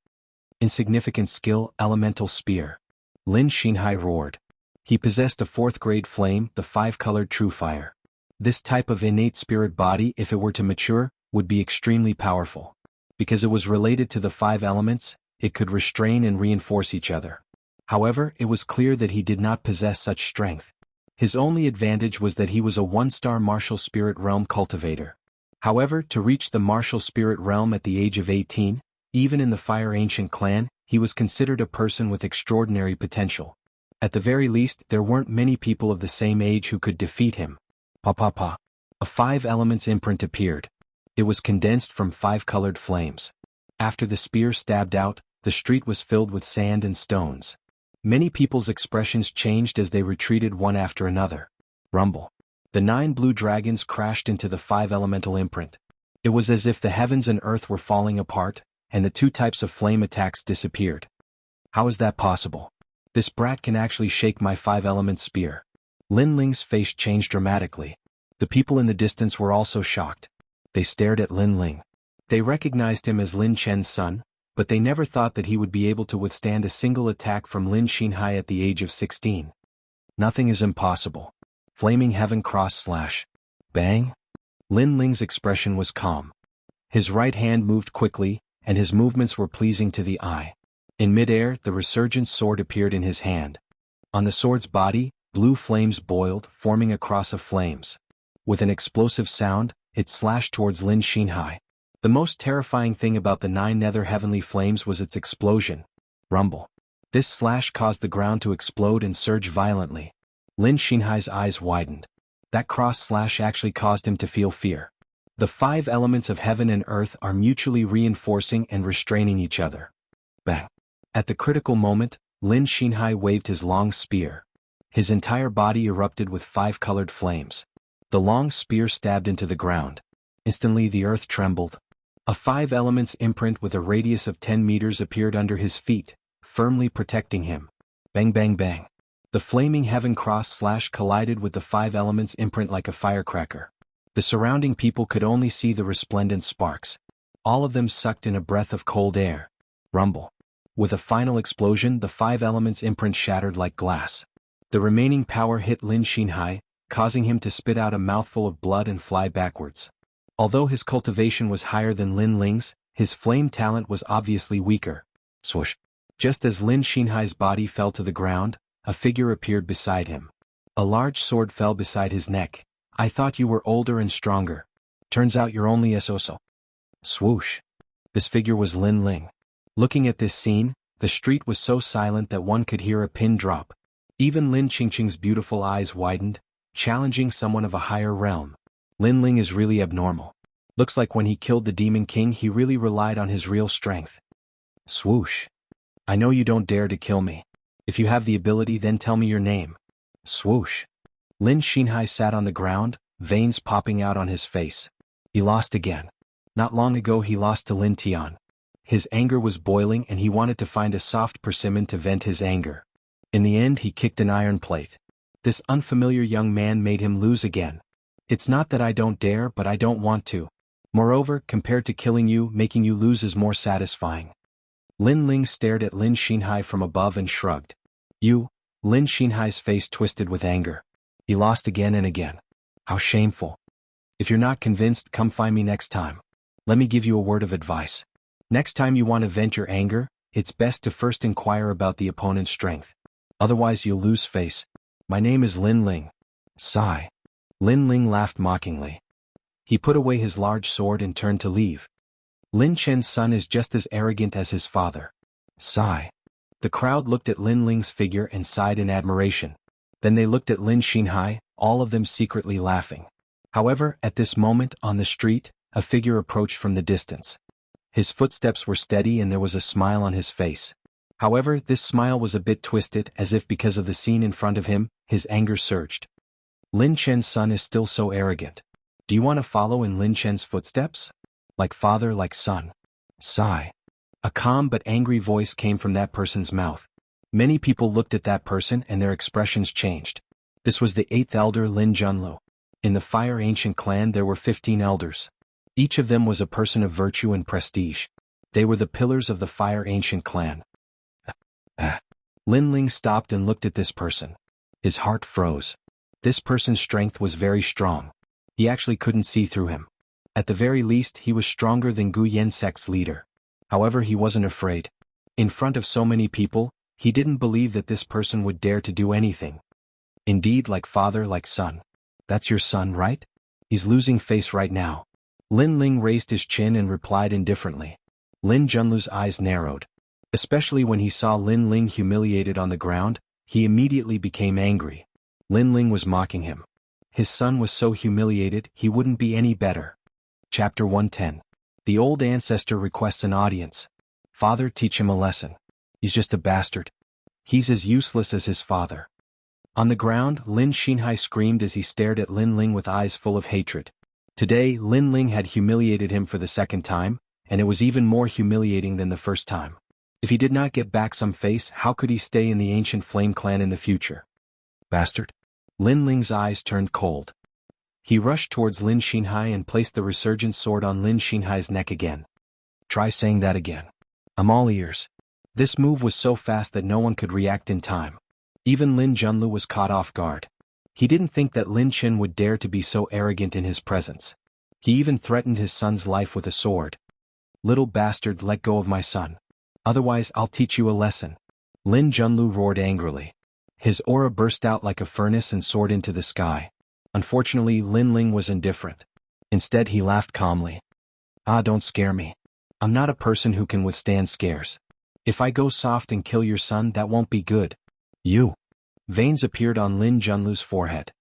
Insignificant skill, elemental spear. Lin Xinhai roared. He possessed a 4th-grade flame, the 5-colored true fire. This type of innate spirit body, if it were to mature, would be extremely powerful. Because it was related to the 5 elements, it could restrain and reinforce each other. However, it was clear that he did not possess such strength. His only advantage was that he was a 1-star martial spirit realm cultivator. However, to reach the martial spirit realm at the age of 18, even in the Fire Ancient clan, he was considered a person with extraordinary potential. At the very least, there weren't many people of the same age who could defeat him. Pa. A 5 elements imprint appeared. It was condensed from 5 colored flames. After the spear stabbed out, the street was filled with sand and stones. Many people's expressions changed as they retreated one after another. Rumble. The 9 blue dragons crashed into the 5 elemental imprint. It was as if the heavens and earth were falling apart, and the 2 types of flame attacks disappeared. How is that possible? This brat can actually shake my 5 element spear. Lin Ling's face changed dramatically. The people in the distance were also shocked. They stared at Lin Ling. They recognized him as Lin Chen's son, but they never thought that he would be able to withstand a single attack from Lin Xinhai at the age of 16. Nothing is impossible. Flaming Heaven Cross / Bang? Lin Ling's expression was calm. His right hand moved quickly, and his movements were pleasing to the eye. In midair, the resurgent sword appeared in his hand. On the sword's body, blue flames boiled, forming a cross of flames. With an explosive sound, it slashed towards Lin Xinhai. The most terrifying thing about the 9 nether heavenly flames was its explosion. Rumble. This slash caused the ground to explode and surge violently. Lin Xinhai's eyes widened. That cross slash actually caused him to feel fear. The 5 elements of heaven and earth are mutually reinforcing and restraining each other. Bang. At the critical moment, Lin Xinhai waved his long spear. His entire body erupted with 5 colored flames. The long spear stabbed into the ground. Instantly the earth trembled. A 5 elements imprint with a radius of 10 meters appeared under his feet, firmly protecting him. Bang bang bang. The flaming heaven cross slash collided with the 5 elements imprint like a firecracker. The surrounding people could only see the resplendent sparks. All of them sucked in a breath of cold air. Rumble. With a final explosion, the 5 elements imprint shattered like glass. The remaining power hit Lin Xinhai, causing him to spit out a mouthful of blood and fly backwards. Although his cultivation was higher than Lin Ling's, his flame talent was obviously weaker. Swoosh. Just as Lin Xinhai's body fell to the ground, a figure appeared beside him. A large sword fell beside his neck. I thought you were older and stronger. Turns out you're only a so-so. Swoosh. This figure was Lin Ling. Looking at this scene, the street was so silent that one could hear a pin drop. Even Lin Qingqing's beautiful eyes widened, challenging someone of a higher realm. Lin Ling is really abnormal. Looks like when he killed the Demon King he really relied on his real strength. Swoosh. I know you don't dare to kill me. If you have the ability, then tell me your name. Swoosh. Lin Xinhai sat on the ground, veins popping out on his face. He lost again. Not long ago he lost to Lin Tian. His anger was boiling and he wanted to find a soft persimmon to vent his anger. In the end he kicked an iron plate. This unfamiliar young man made him lose again. It's not that I don't dare, but I don't want to. Moreover, compared to killing you, making you lose is more satisfying. Lin Ling stared at Lin Xinhai from above and shrugged. You? Lin Xinhai's face twisted with anger. He lost again and again. How shameful. If you're not convinced, come find me next time. Let me give you a word of advice. Next time you want to vent your anger, it's best to first inquire about the opponent's strength. Otherwise you'll lose face. My name is Lin Ling. Sigh. Lin Ling laughed mockingly. He put away his large sword and turned to leave. Lin Chen's son is just as arrogant as his father. Sigh. The crowd looked at Lin Ling's figure and sighed in admiration. Then they looked at Lin Xinhai, all of them secretly laughing. However, at this moment, on the street, a figure approached from the distance. His footsteps were steady and there was a smile on his face. However, this smile was a bit twisted, as if because of the scene in front of him, his anger surged. Lin Chen's son is still so arrogant. Do you want to follow in Lin Chen's footsteps? Like father, like son. Sigh. A calm but angry voice came from that person's mouth. Many people looked at that person and their expressions changed. This was the 8th elder Lin Junlu. In the Fire Ancient clan there were 15 elders. Each of them was a person of virtue and prestige. They were the pillars of the Fire Ancient clan. Lin Ling stopped and looked at this person. His heart froze. This person's strength was very strong. He actually couldn't see through him. At the very least he was stronger than Gu Yen sect's leader. However, he wasn't afraid. In front of so many people, he didn't believe that this person would dare to do anything. Indeed, like father, like son. That's your son, right? He's losing face right now. Lin Ling raised his chin and replied indifferently. Lin Junlu's eyes narrowed. Especially when he saw Lin Ling humiliated on the ground, he immediately became angry. Lin Ling was mocking him. His son was so humiliated, he wouldn't be any better. Chapter 110. The old ancestor requests an audience. Father, teach him a lesson. He's just a bastard. He's as useless as his father. On the ground, Lin Xinhai screamed as he stared at Lin Ling with eyes full of hatred. Today, Lin Ling had humiliated him for the second time, and it was even more humiliating than the first time. If he did not get back some face, how could he stay in the ancient flame clan in the future? Bastard. Lin Ling's eyes turned cold. He rushed towards Lin Xinhai and placed the resurgent sword on Lin Xinhai's neck again. Try saying that again. I'm all ears. This move was so fast that no one could react in time. Even Lin Junlu was caught off guard. He didn't think that Lin Chen would dare to be so arrogant in his presence. He even threatened his son's life with a sword. Little bastard, let go of my son. Otherwise I'll teach you a lesson. Lin Junlu roared angrily. His aura burst out like a furnace and soared into the sky. Unfortunately, Lin Ling was indifferent. Instead he laughed calmly. Ah, don't scare me. I'm not a person who can withstand scares. If I go soft and kill your son, that won't be good. You. Veins appeared on Lin Junlu's forehead.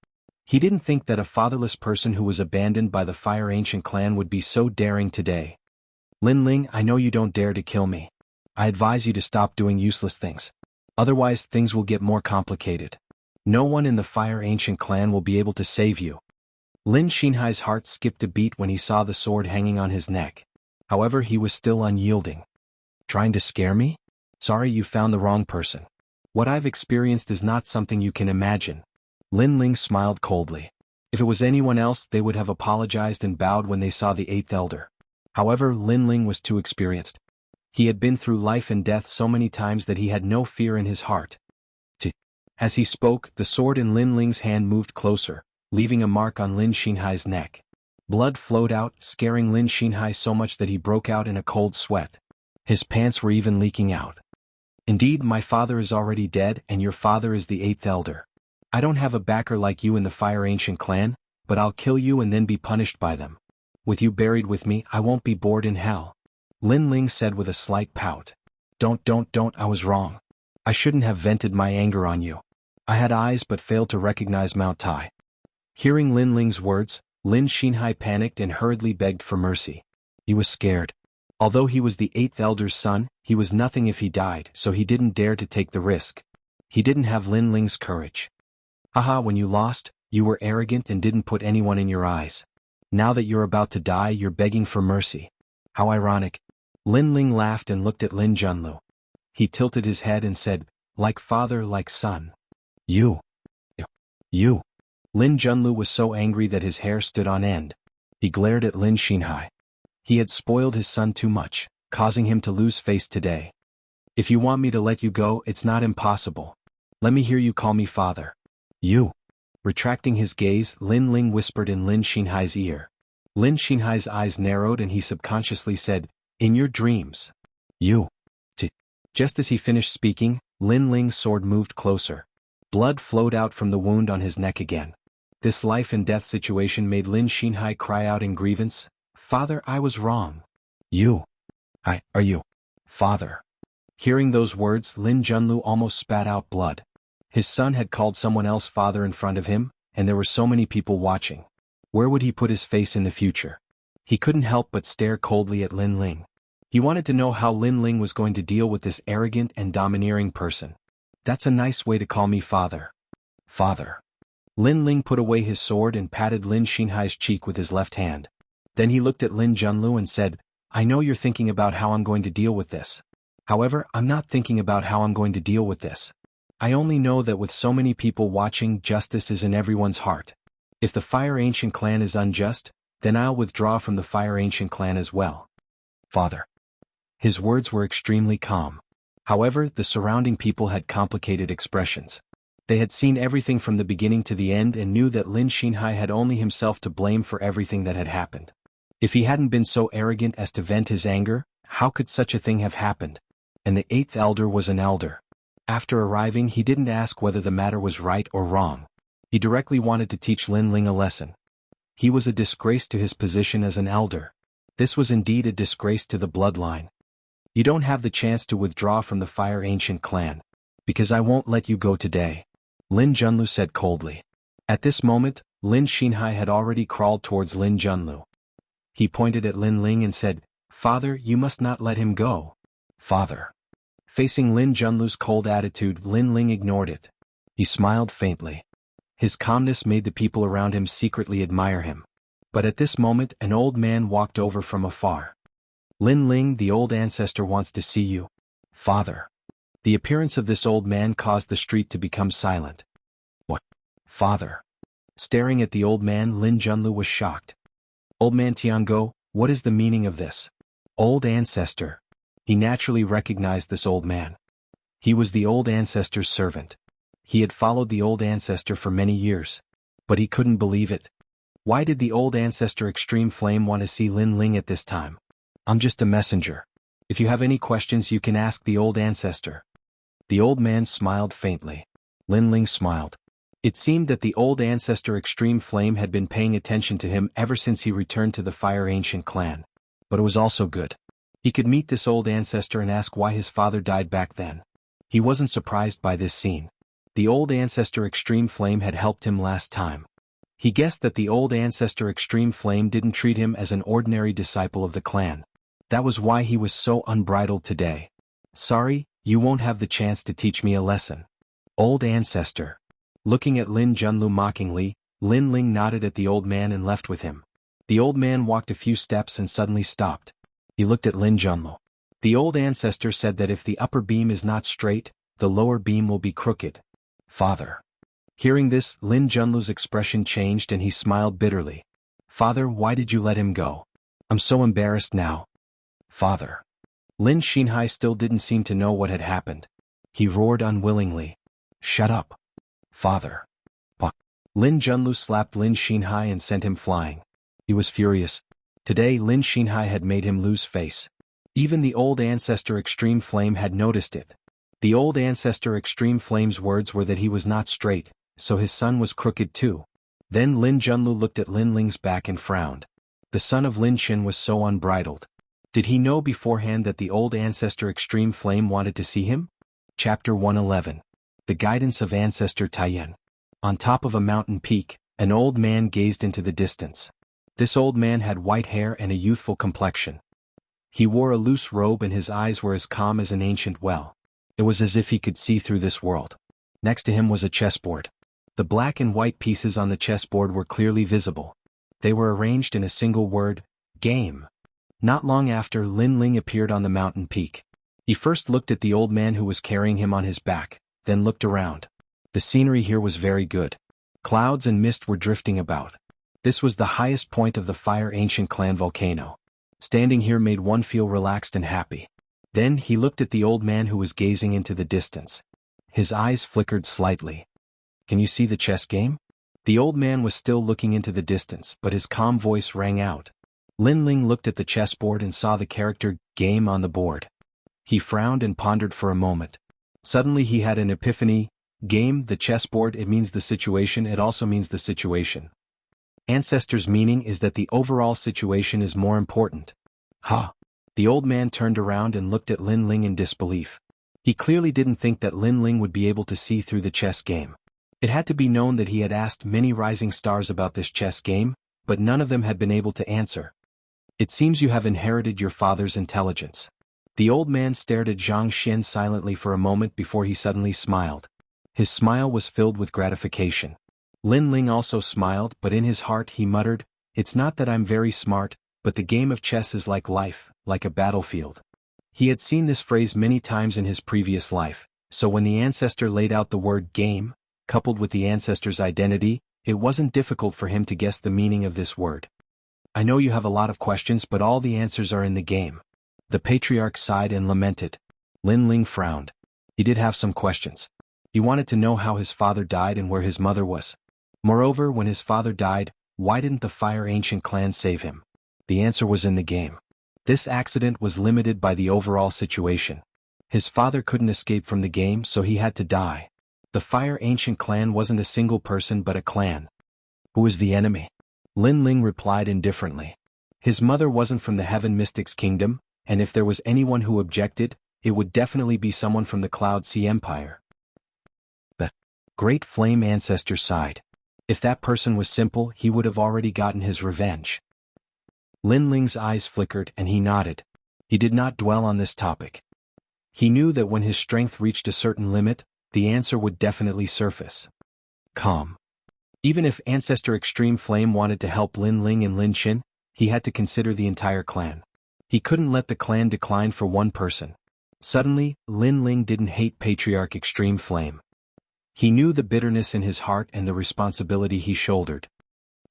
He didn't think that a fatherless person who was abandoned by the Fire Ancient clan would be so daring today. Lin Ling, I know you don't dare to kill me. I advise you to stop doing useless things. Otherwise things will get more complicated. No one in the Fire Ancient clan will be able to save you. Lin Xinhai's heart skipped a beat when he saw the sword hanging on his neck. However, he was still unyielding. Trying to scare me? Sorry, you found the wrong person. What I've experienced is not something you can imagine. Lin Ling smiled coldly. If it was anyone else, they would have apologized and bowed when they saw the 8th elder. However, Lin Ling was too experienced. He had been through life and death so many times that he had no fear in his heart. As he spoke, the sword in Lin Ling's hand moved closer, leaving a mark on Lin Xinhai's neck. Blood flowed out, scaring Lin Xinhai so much that he broke out in a cold sweat. His pants were even leaking out. Indeed, my father is already dead and your father is the 8th elder. I don't have a backer like you in the Fire Ancient clan, but I'll kill you and then be punished by them. With you buried with me, I won't be bored in hell. Lin Ling said with a slight pout. Don't, I was wrong. I shouldn't have vented my anger on you. I had eyes but failed to recognize Mount Tai. Hearing Lin Ling's words, Lin Xinhai panicked and hurriedly begged for mercy. He was scared. Although he was the 8th elder's son, he was nothing if he died, so he didn't dare to take the risk. He didn't have Lin Ling's courage. Haha, when you lost, you were arrogant and didn't put anyone in your eyes. Now that you're about to die, you're begging for mercy. How ironic. Lin Ling laughed and looked at Lin Junlu. He tilted his head and said, like father, like son. You. Lin Junlu was so angry that his hair stood on end. He glared at Lin Xinhai. He had spoiled his son too much, causing him to lose face today. If you want me to let you go, it's not impossible. Let me hear you call me father. You. Retracting his gaze, Lin Ling whispered in Lin Xinhai's ear. Lin Xinhai's eyes narrowed and he subconsciously said, in your dreams. You. Just as he finished speaking, Lin Ling's sword moved closer. Blood flowed out from the wound on his neck again. This life and death situation made Lin Xinhai cry out in grievance, Father, I was wrong. Are you? Father. Hearing those words, Lin Junlu almost spat out blood. His son had called someone else father in front of him, and there were so many people watching. Where would he put his face in the future? He couldn't help but stare coldly at Lin Ling. He wanted to know how Lin Ling was going to deal with this arrogant and domineering person. That's a nice way to call me father. Father. Lin Ling put away his sword and patted Lin Xinhai's cheek with his left hand. Then he looked at Lin Junlu and said, I know you're thinking about how I'm going to deal with this. However, I'm not thinking about how I'm going to deal with this. I only know that with so many people watching, justice is in everyone's heart. If the Fire Ancient clan is unjust, then I'll withdraw from the Fire Ancient clan as well. Father. His words were extremely calm. However, the surrounding people had complicated expressions. They had seen everything from the beginning to the end and knew that Lin Xinhai had only himself to blame for everything that had happened. If he hadn't been so arrogant as to vent his anger, how could such a thing have happened? And the 8th elder was an elder. After arriving, he didn't ask whether the matter was right or wrong. He directly wanted to teach Lin Ling a lesson. He was a disgrace to his position as an elder. This was indeed a disgrace to the bloodline. You don't have the chance to withdraw from the Fire Ancient clan. Because I won't let you go today. Lin Junlu said coldly. At this moment, Lin Xinhai had already crawled towards Lin Junlu. He pointed at Lin Ling and said, Father, you must not let him go. Father. Facing Lin Junlu's cold attitude, Lin Ling ignored it. He smiled faintly. His calmness made the people around him secretly admire him. But at this moment, an old man walked over from afar. Lin Ling, the old ancestor wants to see you. Father. The appearance of this old man caused the street to become silent. What? Father. Staring at the old man, Lin Junlu was shocked. Old man Tiango, what is the meaning of this? Old ancestor. He naturally recognized this old man. He was the old ancestor's servant. He had followed the old ancestor for many years. But he couldn't believe it. Why did the old ancestor Extreme Flame want to see Lin Ling at this time? I'm just a messenger. If you have any questions, you can ask the old ancestor. The old man smiled faintly. Lin Ling smiled. It seemed that the old ancestor Extreme Flame had been paying attention to him ever since he returned to the Fire Ancient clan. But it was also good. He could meet this old ancestor and ask why his father died back then. He wasn't surprised by this scene. The old ancestor Extreme Flame had helped him last time. He guessed that the old ancestor Extreme Flame didn't treat him as an ordinary disciple of the clan. That was why he was so unbridled today. Sorry, you won't have the chance to teach me a lesson. Old ancestor. Looking at Lin Junlu mockingly, Lin Ling nodded at the old man and left with him. The old man walked a few steps and suddenly stopped. He looked at Lin Junlu. The old ancestor said that if the upper beam is not straight, the lower beam will be crooked. Father. Hearing this, Lin Junlu's expression changed and he smiled bitterly. Father, why did you let him go? I'm so embarrassed now. Father. Lin Xinhai still didn't seem to know what had happened. He roared unwillingly. Shut up. Father. Lin Junlu slapped Lin Xinhai and sent him flying. He was furious. Today Lin Xinhai had made him lose face. Even the old ancestor Extreme Flame had noticed it. The old ancestor Extreme Flame's words were that he was not straight, so his son was crooked too. Then Lin Junlu looked at Lin Ling's back and frowned. The son of Lin Qin was so unbridled. Did he know beforehand that the old ancestor Extreme Flame wanted to see him? Chapter 111. The Guidance of Ancestor Taiyan. On top of a mountain peak, an old man gazed into the distance. This old man had white hair and a youthful complexion. He wore a loose robe and his eyes were as calm as an ancient well. It was as if he could see through this world. Next to him was a chessboard. The black and white pieces on the chessboard were clearly visible. They were arranged in a single word, game. Not long after, Lin Ling appeared on the mountain peak. He first looked at the old man who was carrying him on his back, then looked around. The scenery here was very good. Clouds and mist were drifting about. This was the highest point of the Fire Ancient Clan volcano. Standing here made one feel relaxed and happy. Then he looked at the old man who was gazing into the distance. His eyes flickered slightly. Can you see the chess game? The old man was still looking into the distance, but his calm voice rang out. Lin Ling looked at the chessboard and saw the character game on the board. He frowned and pondered for a moment. Suddenly he had an epiphany. Game, the chessboard, it means the situation, it also means the situation. Ancestor's meaning is that the overall situation is more important. Ha! The old man turned around and looked at Lin Ling in disbelief. He clearly didn't think that Lin Ling would be able to see through the chess game. It had to be known that he had asked many rising stars about this chess game, but none of them had been able to answer. It seems you have inherited your father's intelligence. The old man stared at Zhang Xian silently for a moment before he suddenly smiled. His smile was filled with gratification. Lin Ling also smiled, but in his heart he muttered, "It's not that I'm very smart, but the game of chess is like life, like a battlefield." He had seen this phrase many times in his previous life, so when the ancestor laid out the word game, coupled with the ancestor's identity, it wasn't difficult for him to guess the meaning of this word. I know you have a lot of questions, but all the answers are in the game. The patriarch sighed and lamented. Lin Ling frowned. He did have some questions. He wanted to know how his father died and where his mother was. Moreover, when his father died, why didn't the Fire Ancient Clan save him? The answer was in the game. This accident was limited by the overall situation. His father couldn't escape from the game, so he had to die. The Fire Ancient Clan wasn't a single person but a clan. Who is the enemy? Lin Ling replied indifferently. His mother wasn't from the Heaven Mystics Kingdom, and if there was anyone who objected, it would definitely be someone from the Cloud Sea Empire. The Great Flame Ancestor sighed. If that person was simple, he would have already gotten his revenge. Lin Ling's eyes flickered and he nodded. He did not dwell on this topic. He knew that when his strength reached a certain limit, the answer would definitely surface. Calm. Even if Ancestor Extreme Flame wanted to help Lin Ling and Lin Qin, he had to consider the entire clan. He couldn't let the clan decline for one person. Suddenly, Lin Ling didn't hate Patriarch Extreme Flame. He knew the bitterness in his heart and the responsibility he shouldered.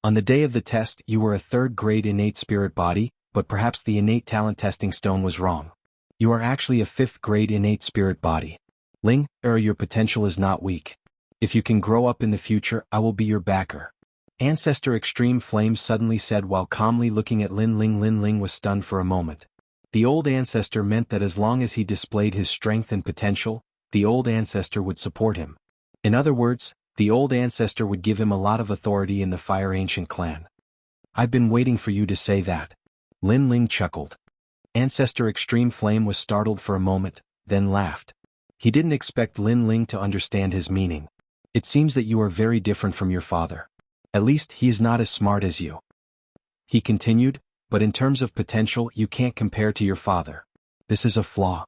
On the day of the test, you were a third-grade innate spirit body, but perhaps the innate talent testing stone was wrong. You are actually a fifth-grade innate spirit body. Ling, your potential is not weak. If you can grow up in the future, I will be your backer. Ancestor Extreme Flame suddenly said while calmly looking at Lin Ling. Lin Ling was stunned for a moment. The old ancestor meant that as long as he displayed his strength and potential, the old ancestor would support him. In other words, the old ancestor would give him a lot of authority in the Fire Ancient Clan. I've been waiting for you to say that. Lin Ling chuckled. Ancestor Extreme Flame was startled for a moment, then laughed. He didn't expect Lin Ling to understand his meaning. It seems that you are very different from your father. At least he is not as smart as you. He continued, but in terms of potential you can't compare to your father. This is a flaw.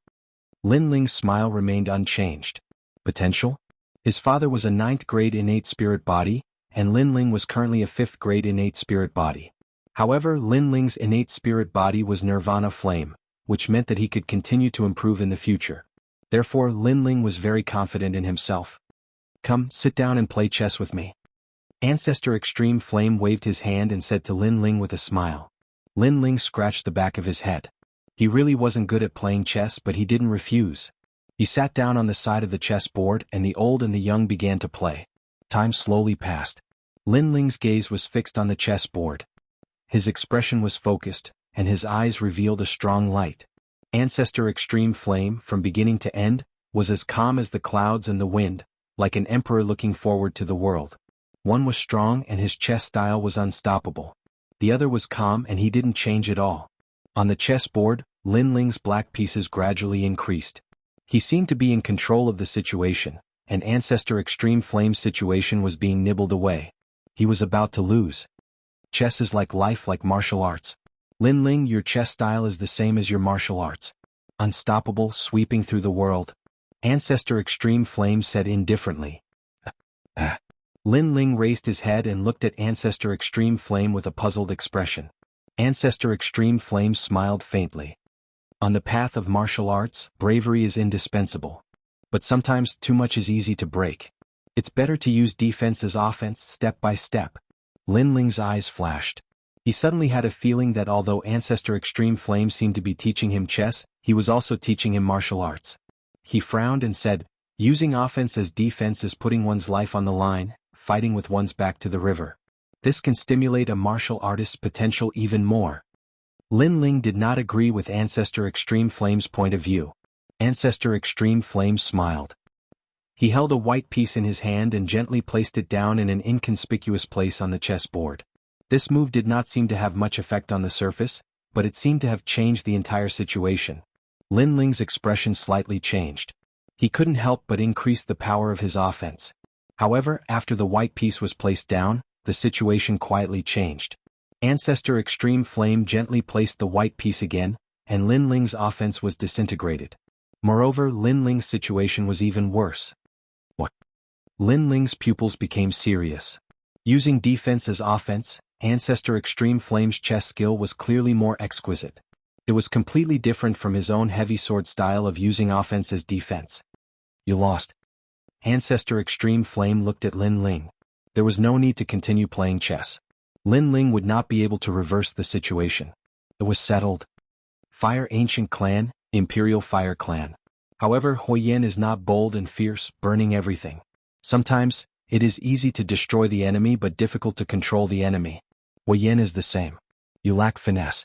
Lin Ling's smile remained unchanged. Potential? His father was a 9th-grade innate spirit body, and Lin Ling was currently a 5th-grade innate spirit body. However, Lin Ling's innate spirit body was Nirvana Flame, which meant that he could continue to improve in the future. Therefore, Lin Ling was very confident in himself. Come, sit down and play chess with me. Ancestor Extreme Flame waved his hand and said to Lin Ling with a smile. Lin Ling scratched the back of his head. He really wasn't good at playing chess, but he didn't refuse. He sat down on the side of the chessboard and the old and the young began to play. Time slowly passed. Lin Ling's gaze was fixed on the chessboard. His expression was focused, and his eyes revealed a strong light. Ancestor Extreme Flame, from beginning to end, was as calm as the clouds and the wind, like an emperor looking forward to the world. One was strong and his chess style was unstoppable. The other was calm and he didn't change at all. On the chessboard, Lin Ling's black pieces gradually increased. He seemed to be in control of the situation, and Ancestor Extreme Flame's situation was being nibbled away. He was about to lose. Chess is like life, like martial arts. Lin Ling, your chess style is the same as your martial arts. Unstoppable, sweeping through the world. Ancestor Extreme Flame said indifferently. Lin Ling raised his head and looked at Ancestor Extreme Flame with a puzzled expression. Ancestor Extreme Flame smiled faintly. On the path of martial arts, bravery is indispensable. But sometimes too much is easy to break. It's better to use defense as offense, step by step. Lin Ling's eyes flashed. He suddenly had a feeling that although Ancestor Extreme Flame seemed to be teaching him chess, he was also teaching him martial arts. He frowned and said, using offense as defense is putting one's life on the line, fighting with one's back to the river. This can stimulate a martial artist's potential even more. Lin Ling did not agree with Ancestor Extreme Flame's point of view. Ancestor Extreme Flame smiled. He held a white piece in his hand and gently placed it down in an inconspicuous place on the chessboard. This move did not seem to have much effect on the surface, but it seemed to have changed the entire situation. Lin Ling's expression slightly changed. He couldn't help but increase the power of his offense. However, after the white piece was placed down, the situation quietly changed. Ancestor Extreme Flame gently placed the white piece again, and Lin Ling's offense was disintegrated. Moreover, Lin Ling's situation was even worse. What? Lin Ling's pupils became serious. Using defense as offense, Ancestor Extreme Flame's chess skill was clearly more exquisite. It was completely different from his own heavy sword style of using offense as defense. You lost. Ancestor Extreme Flame looked at Lin Ling. There was no need to continue playing chess. Lin Ling would not be able to reverse the situation. It was settled. Fire Ancient Clan, Imperial Fire Clan. However, Huoyan is not bold and fierce, burning everything. Sometimes, it is easy to destroy the enemy but difficult to control the enemy. Huoyan is the same. You lack finesse.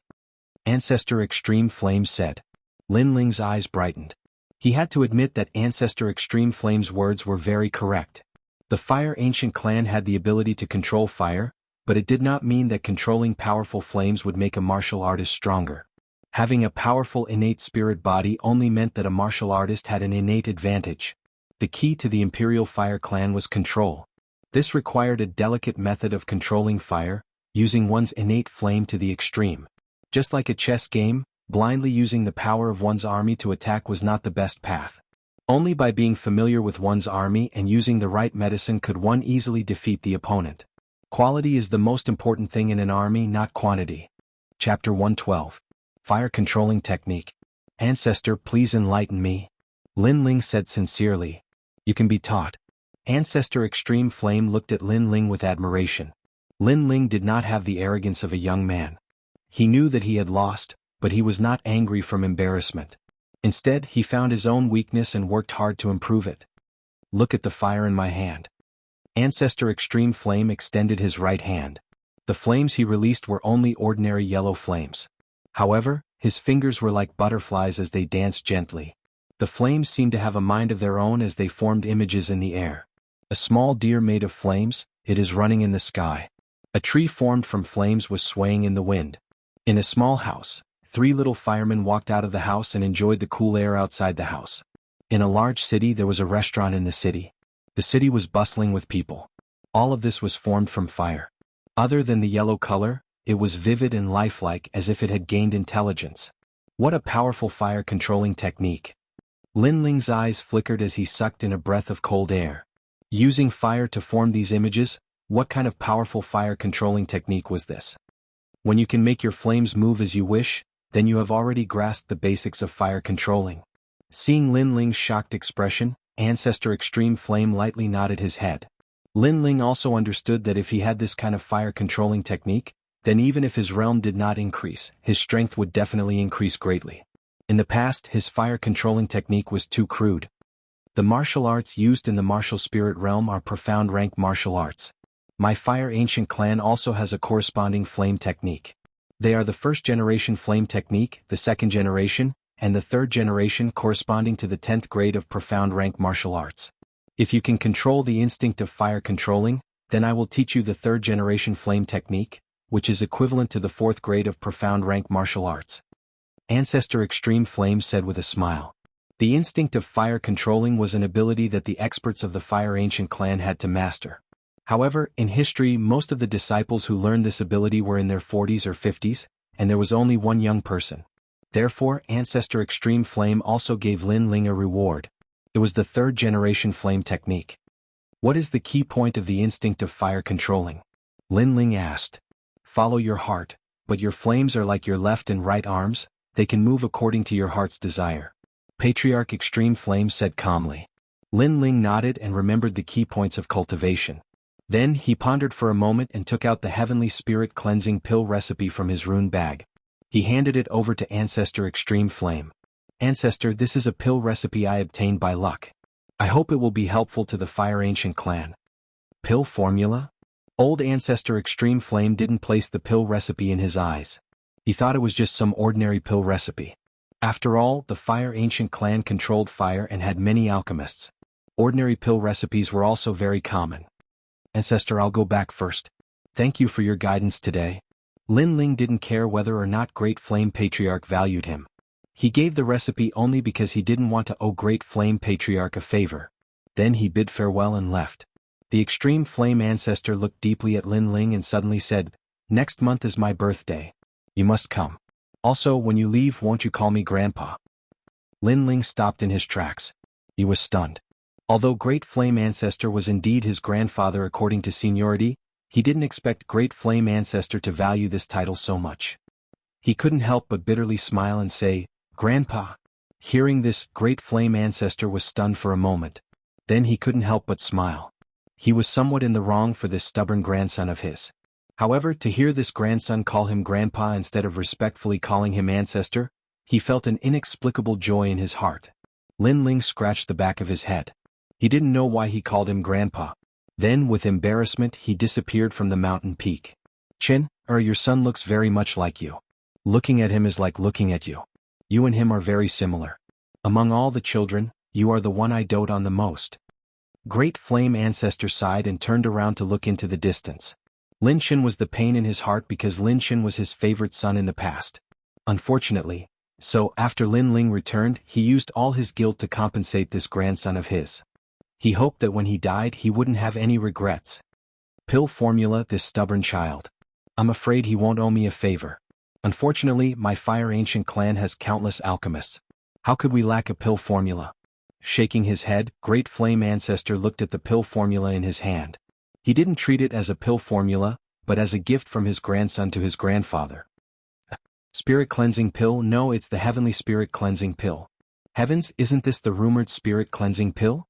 Ancestor Extreme Flame said. Lin Ling's eyes brightened. He had to admit that Ancestor Extreme Flame's words were very correct. The Fire Ancient Clan had the ability to control fire, but it did not mean that controlling powerful flames would make a martial artist stronger. Having a powerful innate spirit body only meant that a martial artist had an innate advantage. The key to the Imperial Fire Clan was control. This required a delicate method of controlling fire, using one's innate flame to the extreme. Just like a chess game, blindly using the power of one's army to attack was not the best path. Only by being familiar with one's army and using the right medicine could one easily defeat the opponent. Quality is the most important thing in an army, not quantity. Chapter 112. Fire Controlling Technique. Ancestor, please enlighten me. Lin Ling said sincerely. You can be taught. Ancestor Extreme Flame looked at Lin Ling with admiration. Lin Ling did not have the arrogance of a young man. He knew that he had lost, but he was not angry from embarrassment. Instead, he found his own weakness and worked hard to improve it. Look at the fire in my hand. Ancestor Extreme Flame extended his right hand. The flames he released were only ordinary yellow flames. However, his fingers were like butterflies as they danced gently. The flames seemed to have a mind of their own as they formed images in the air. A small deer made of flames, it is running in the sky. A tree formed from flames was swaying in the wind. In a small house, 3 little firemen walked out of the house and enjoyed the cool air outside the house. In a large city there was a restaurant in the city. The city was bustling with people. All of this was formed from fire. Other than the yellow color, it was vivid and lifelike as if it had gained intelligence. What a powerful fire-controlling technique. Lin Ling's eyes flickered as he sucked in a breath of cold air. Using fire to form these images, what kind of powerful fire-controlling technique was this? When you can make your flames move as you wish, then you have already grasped the basics of fire controlling. Seeing Lin Ling's shocked expression, Ancestor Extreme Flame lightly nodded his head. Lin Ling also understood that if he had this kind of fire controlling technique, then even if his realm did not increase, his strength would definitely increase greatly. In the past, his fire controlling technique was too crude. The martial arts used in the martial spirit realm are profound rank martial arts. My fire ancient clan also has a corresponding flame technique. They are the first generation flame technique, the second generation, and the third generation corresponding to the 10th grade of profound rank martial arts. If you can control the instinct of fire controlling, then I will teach you the third generation flame technique, which is equivalent to the 4th grade of profound rank martial arts. Ancestor Extreme Flame said with a smile. The instinct of fire controlling was an ability that the experts of the fire ancient clan had to master. However, in history most of the disciples who learned this ability were in their 40s or 50s, and there was only one young person. Therefore, Ancestor Extreme Flame also gave Lin Ling a reward. It was the third generation flame technique. What is the key point of the instinct of fire controlling? Lin Ling asked. Follow your heart, but your flames are like your left and right arms, they can move according to your heart's desire. Patriarch Extreme Flame said calmly. Lin Ling nodded and remembered the key points of cultivation. Then he pondered for a moment and took out the heavenly spirit cleansing pill recipe from his rune bag. He handed it over to Ancestor Extreme Flame. Ancestor, this is a pill recipe I obtained by luck. I hope it will be helpful to the Fire Ancient clan. Pill formula? Old Ancestor Extreme Flame didn't place the pill recipe in his eyes. He thought it was just some ordinary pill recipe. After all, the Fire Ancient clan controlled fire and had many alchemists. Ordinary pill recipes were also very common. Ancestor, I'll go back first. Thank you for your guidance today. Lin Ling didn't care whether or not Great Flame Patriarch valued him. He gave the recipe only because he didn't want to owe Great Flame Patriarch a favor. Then he bid farewell and left. The Extreme Flame Ancestor looked deeply at Lin Ling and suddenly said, Next month is my birthday. You must come. Also, when you leave, won't you call me Grandpa? Lin Ling stopped in his tracks. He was stunned. Although Great Flame Ancestor was indeed his grandfather according to seniority, he didn't expect Great Flame Ancestor to value this title so much. He couldn't help but bitterly smile and say, Grandpa. Hearing this, Great Flame Ancestor was stunned for a moment. Then he couldn't help but smile. He was somewhat in the wrong for this stubborn grandson of his. However, to hear this grandson call him Grandpa instead of respectfully calling him Ancestor, he felt an inexplicable joy in his heart. Lin Ling scratched the back of his head. He didn't know why he called him Grandpa. Then, with embarrassment, he disappeared from the mountain peak. Chin, your son looks very much like you. Looking at him is like looking at you. You and him are very similar. Among all the children, you are the one I dote on the most. Great Flame Ancestor sighed and turned around to look into the distance. Lin Chin was the pain in his heart because Lin Chin was his favorite son in the past. Unfortunately, so after Lin Ling returned, he used all his guilt to compensate this grandson of his. He hoped that when he died he wouldn't have any regrets. Pill formula, this stubborn child. I'm afraid he won't owe me a favor. Unfortunately, my Fire Ancient clan has countless alchemists. How could we lack a pill formula? Shaking his head, Great Flame Ancestor looked at the pill formula in his hand. He didn't treat it as a pill formula, but as a gift from his grandson to his grandfather. Spirit cleansing pill? No, it's the heavenly spirit cleansing pill. Heavens, isn't this the rumored spirit cleansing pill?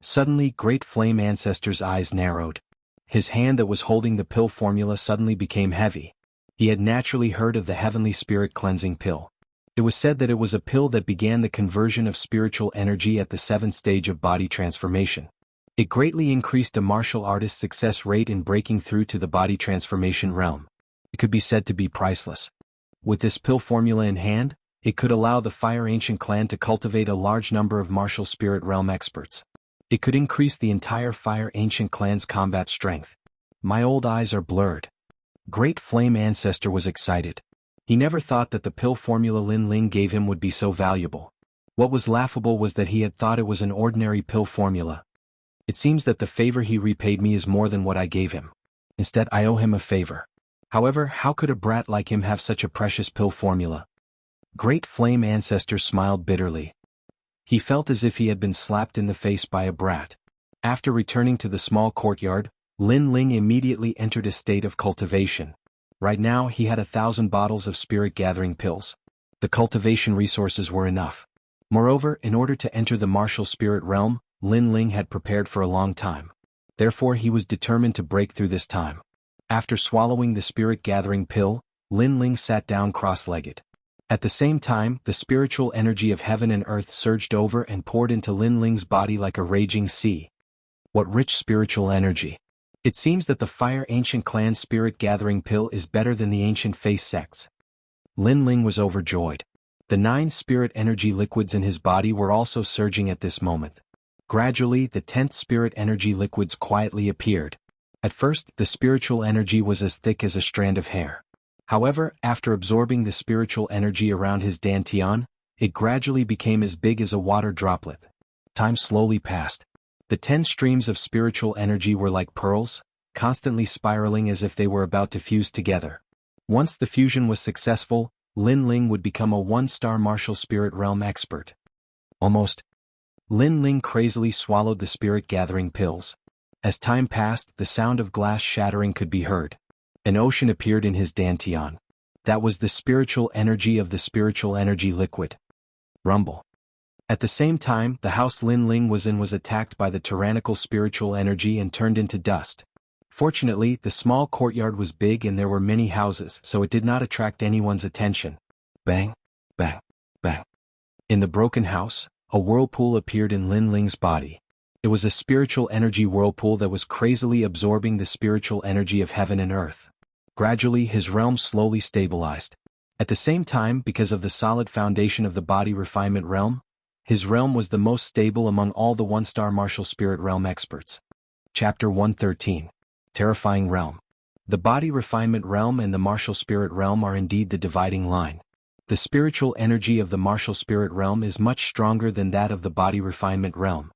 Suddenly, Great Flame Ancestor's eyes narrowed. His hand that was holding the pill formula suddenly became heavy. He had naturally heard of the heavenly spirit cleansing pill. It was said that it was a pill that began the conversion of spiritual energy at the 7th stage of body transformation. It greatly increased a martial artist's success rate in breaking through to the body transformation realm. It could be said to be priceless. With this pill formula in hand, it could allow the Fire Ancient clan to cultivate a large number of martial spirit realm experts. It could increase the entire Fire Ancient clan's combat strength. My old eyes are blurred. Great Flame Ancestor was excited. He never thought that the pill formula Lin Ling gave him would be so valuable. What was laughable was that he had thought it was an ordinary pill formula. It seems that the favor he repaid me is more than what I gave him. Instead, I owe him a favor. However, how could a brat like him have such a precious pill formula? Great Flame Ancestor smiled bitterly. He felt as if he had been slapped in the face by a brat. After returning to the small courtyard, Lin Ling immediately entered a state of cultivation. Right now he had 1,000 bottles of spirit-gathering pills. The cultivation resources were enough. Moreover, in order to enter the martial spirit realm, Lin Ling had prepared for a long time. Therefore he was determined to break through this time. After swallowing the spirit-gathering pill, Lin Ling sat down cross-legged. At the same time, the spiritual energy of heaven and earth surged over and poured into Lin Ling's body like a raging sea. What rich spiritual energy! It seems that the Fire Ancient Clan Spirit Gathering Pill is better than the ancient face sects. Lin Ling was overjoyed. The 9 spirit energy liquids in his body were also surging at this moment. Gradually, the 10th spirit energy liquids quietly appeared. At first, the spiritual energy was as thick as a strand of hair. However, after absorbing the spiritual energy around his dantian, it gradually became as big as a water droplet. Time slowly passed. The 10 streams of spiritual energy were like pearls, constantly spiraling as if they were about to fuse together. Once the fusion was successful, Lin Ling would become a 1-star martial spirit realm expert. Almost. Lin Ling crazily swallowed the spirit gathering pills. As time passed, the sound of glass shattering could be heard. An ocean appeared in his dantian. That was the spiritual energy of the spiritual energy liquid. Rumble. At the same time, the house Lin Ling was in was attacked by the tyrannical spiritual energy and turned into dust. Fortunately, the small courtyard was big and there were many houses, so it did not attract anyone's attention. Bang, bang, bang. In the broken house, a whirlpool appeared in Lin Ling's body. It was a spiritual energy whirlpool that was crazily absorbing the spiritual energy of heaven and earth. Gradually, his realm slowly stabilized. At the same time, because of the solid foundation of the body refinement realm, his realm was the most stable among all the 1-star martial spirit realm experts. Chapter 113. Terrifying Realm. The body refinement realm and the martial spirit realm are indeed the dividing line. The spiritual energy of the martial spirit realm is much stronger than that of the body refinement realm.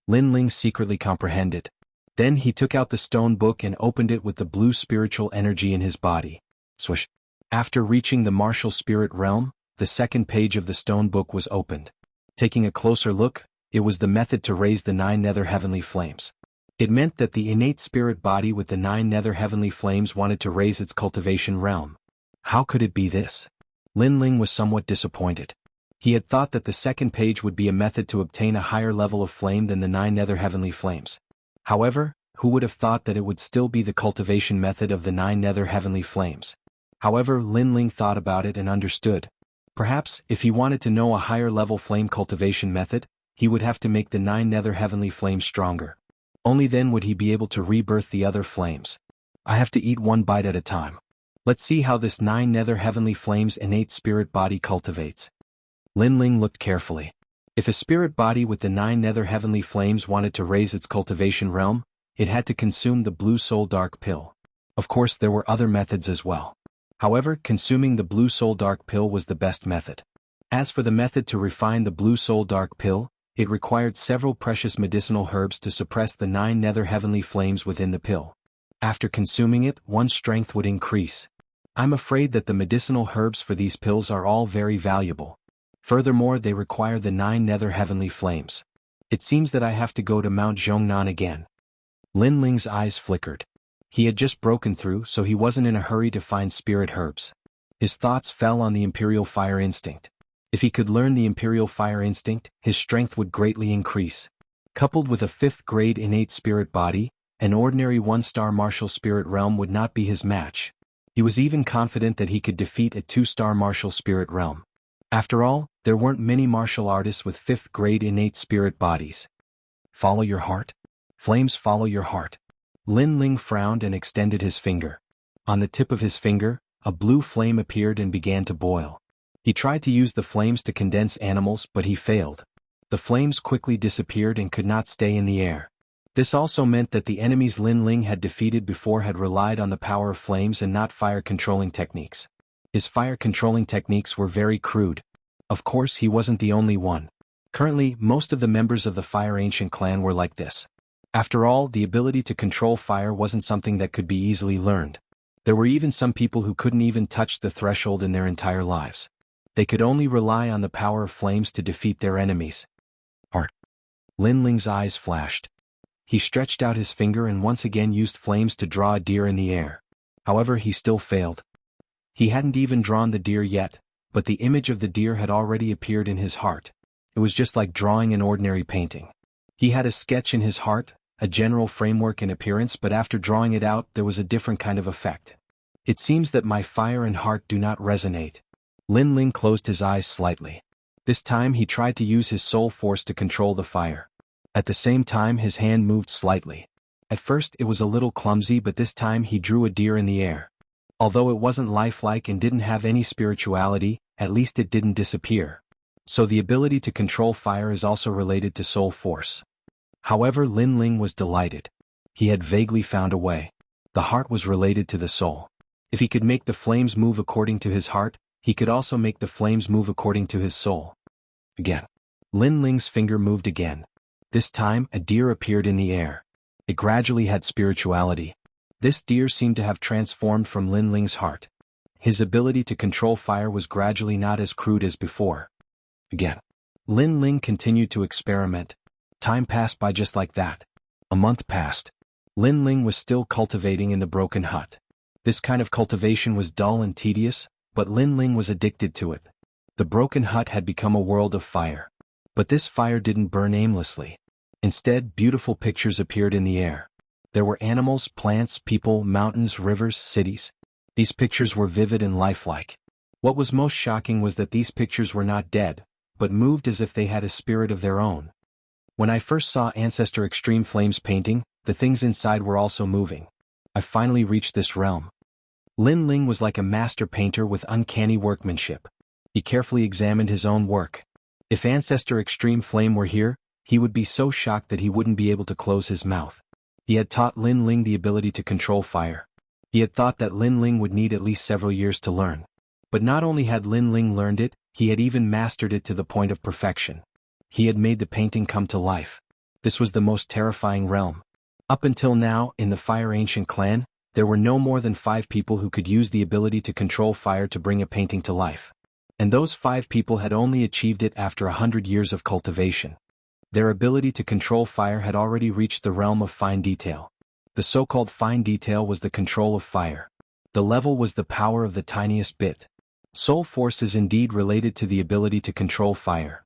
Lin Ling secretly comprehended. Then he took out the stone book and opened it with the blue spiritual energy in his body. Swish. After reaching the martial spirit realm, the second page of the stone book was opened. Taking a closer look, it was the method to raise the 9 nether heavenly flames. It meant that the innate spirit body with the 9 nether heavenly flames wanted to raise its cultivation realm. How could it be this? Lin Ling was somewhat disappointed. He had thought that the second page would be a method to obtain a higher level of flame than the 9 nether heavenly flames. However, who would have thought that it would still be the cultivation method of the 9 nether heavenly flames? However, Lin Ling thought about it and understood. Perhaps, if he wanted to know a higher level flame cultivation method, he would have to make the 9 nether heavenly flames stronger. Only then would he be able to rebirth the other flames. I have to eat one bite at a time. Let's see how this 9 nether heavenly flames innate spirit body cultivates. Lin Ling looked carefully. If a spirit body with the 9 nether heavenly flames wanted to raise its cultivation realm, it had to consume the blue soul dark pill. Of course, there were other methods as well. However, consuming the blue soul dark pill was the best method. As for the method to refine the blue soul dark pill, it required several precious medicinal herbs to suppress the 9 nether heavenly flames within the pill. After consuming it, one's strength would increase. I'm afraid that the medicinal herbs for these pills are all very valuable. Furthermore, they require the 9 nether heavenly flames. It seems that I have to go to Mount Zhongnan again. Lin Ling's eyes flickered. He had just broken through, so he wasn't in a hurry to find spirit herbs. His thoughts fell on the Imperial Fire Instinct. If he could learn the Imperial Fire Instinct, his strength would greatly increase. Coupled with a 5th grade innate spirit body, an ordinary 1-star martial spirit realm would not be his match. He was even confident that he could defeat a 2-star martial spirit realm. After all, there weren't many martial artists with 5th grade innate spirit bodies. Follow your heart? Flames follow your heart. Lin Ling frowned and extended his finger. On the tip of his finger, a blue flame appeared and began to boil. He tried to use the flames to condense animals, but he failed. The flames quickly disappeared and could not stay in the air. This also meant that the enemies Lin Ling had defeated before had relied on the power of flames and not fire-controlling techniques. His fire-controlling techniques were very crude. Of course, he wasn't the only one. Currently, most of the members of the Fire Ancient clan were like this. After all, the ability to control fire wasn't something that could be easily learned. There were even some people who couldn't even touch the threshold in their entire lives. They could only rely on the power of flames to defeat their enemies. Heart. Lin Ling's eyes flashed. He stretched out his finger and once again used flames to draw a deer in the air. However, he still failed. He hadn't even drawn the deer yet, but the image of the deer had already appeared in his heart. It was just like drawing an ordinary painting. He had a sketch in his heart, a general framework and appearance, but after drawing it out, there was a different kind of effect. It seems that my fire and heart do not resonate. Lin Ling closed his eyes slightly. This time he tried to use his soul force to control the fire. At the same time his hand moved slightly. At first it was a little clumsy, but this time he drew a deer in the air. Although it wasn't lifelike and didn't have any spirituality, at least it didn't disappear. So the ability to control fire is also related to soul force. However, Lin Ling was delighted. He had vaguely found a way. The heart was related to the soul. If he could make the flames move according to his heart, he could also make the flames move according to his soul. Again. Lin Ling's finger moved again. This time, a deer appeared in the air. It gradually had spirituality. This deer seemed to have transformed from Lin Ling's heart. His ability to control fire was gradually not as crude as before. Again. Lin Ling continued to experiment. Time passed by just like that. A month passed. Lin Ling was still cultivating in the broken hut. This kind of cultivation was dull and tedious, but Lin Ling was addicted to it. The broken hut had become a world of fire. But this fire didn't burn aimlessly. Instead, beautiful pictures appeared in the air. There were animals, plants, people, mountains, rivers, cities. These pictures were vivid and lifelike. What was most shocking was that these pictures were not dead, but moved as if they had a spirit of their own. When I first saw Ancestor Extreme Flames painting, the things inside were also moving. I finally reached this realm. Lin Ling was like a master painter with uncanny workmanship. He carefully examined his own work. If Ancestor Extreme Flame were here, he would be so shocked that he wouldn't be able to close his mouth. He had taught Lin Ling the ability to control fire. He had thought that Lin Ling would need at least several years to learn. But not only had Lin Ling learned it, he had even mastered it to the point of perfection. He had made the painting come to life. This was the most terrifying realm. Up until now, in the Fire Ancient clan, there were no more than 5 people who could use the ability to control fire to bring a painting to life. And those 5 people had only achieved it after 100 years of cultivation. Their ability to control fire had already reached the realm of fine detail. The so-called fine detail was the control of fire. The level was the power of the tiniest bit. Soul force is indeed related to the ability to control fire.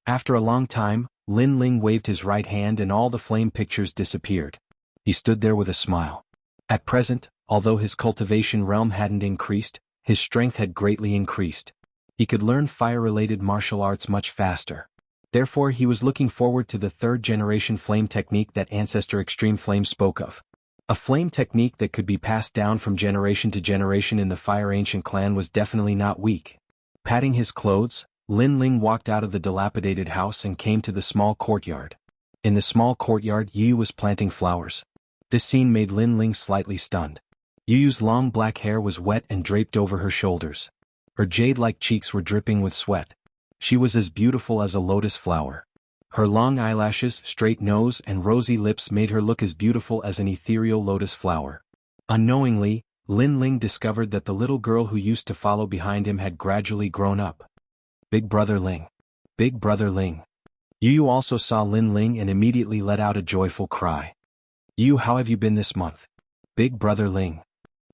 After a long time, Lin Ling waved his right hand and all the flame pictures disappeared. He stood there with a smile. At present, although his cultivation realm hadn't increased, his strength had greatly increased. He could learn fire-related martial arts much faster. Therefore, he was looking forward to the 3rd-generation flame technique that Ancestor Extreme Flame spoke of. A flame technique that could be passed down from generation to generation in the Fire Ancient clan was definitely not weak. Patting his clothes, Lin Ling walked out of the dilapidated house and came to the small courtyard. In the small courtyard, Yu was planting flowers. This scene made Lin Ling slightly stunned. Yu's long black hair was wet and draped over her shoulders. Her jade-like cheeks were dripping with sweat. She was as beautiful as a lotus flower. Her long eyelashes, straight nose, and rosy lips made her look as beautiful as an ethereal lotus flower. Unknowingly, Lin Ling discovered that the little girl who used to follow behind him had gradually grown up. Big Brother Ling. Big Brother Ling. Yu also saw Lin Ling and immediately let out a joyful cry. Yu, how have you been this month? Big Brother Ling.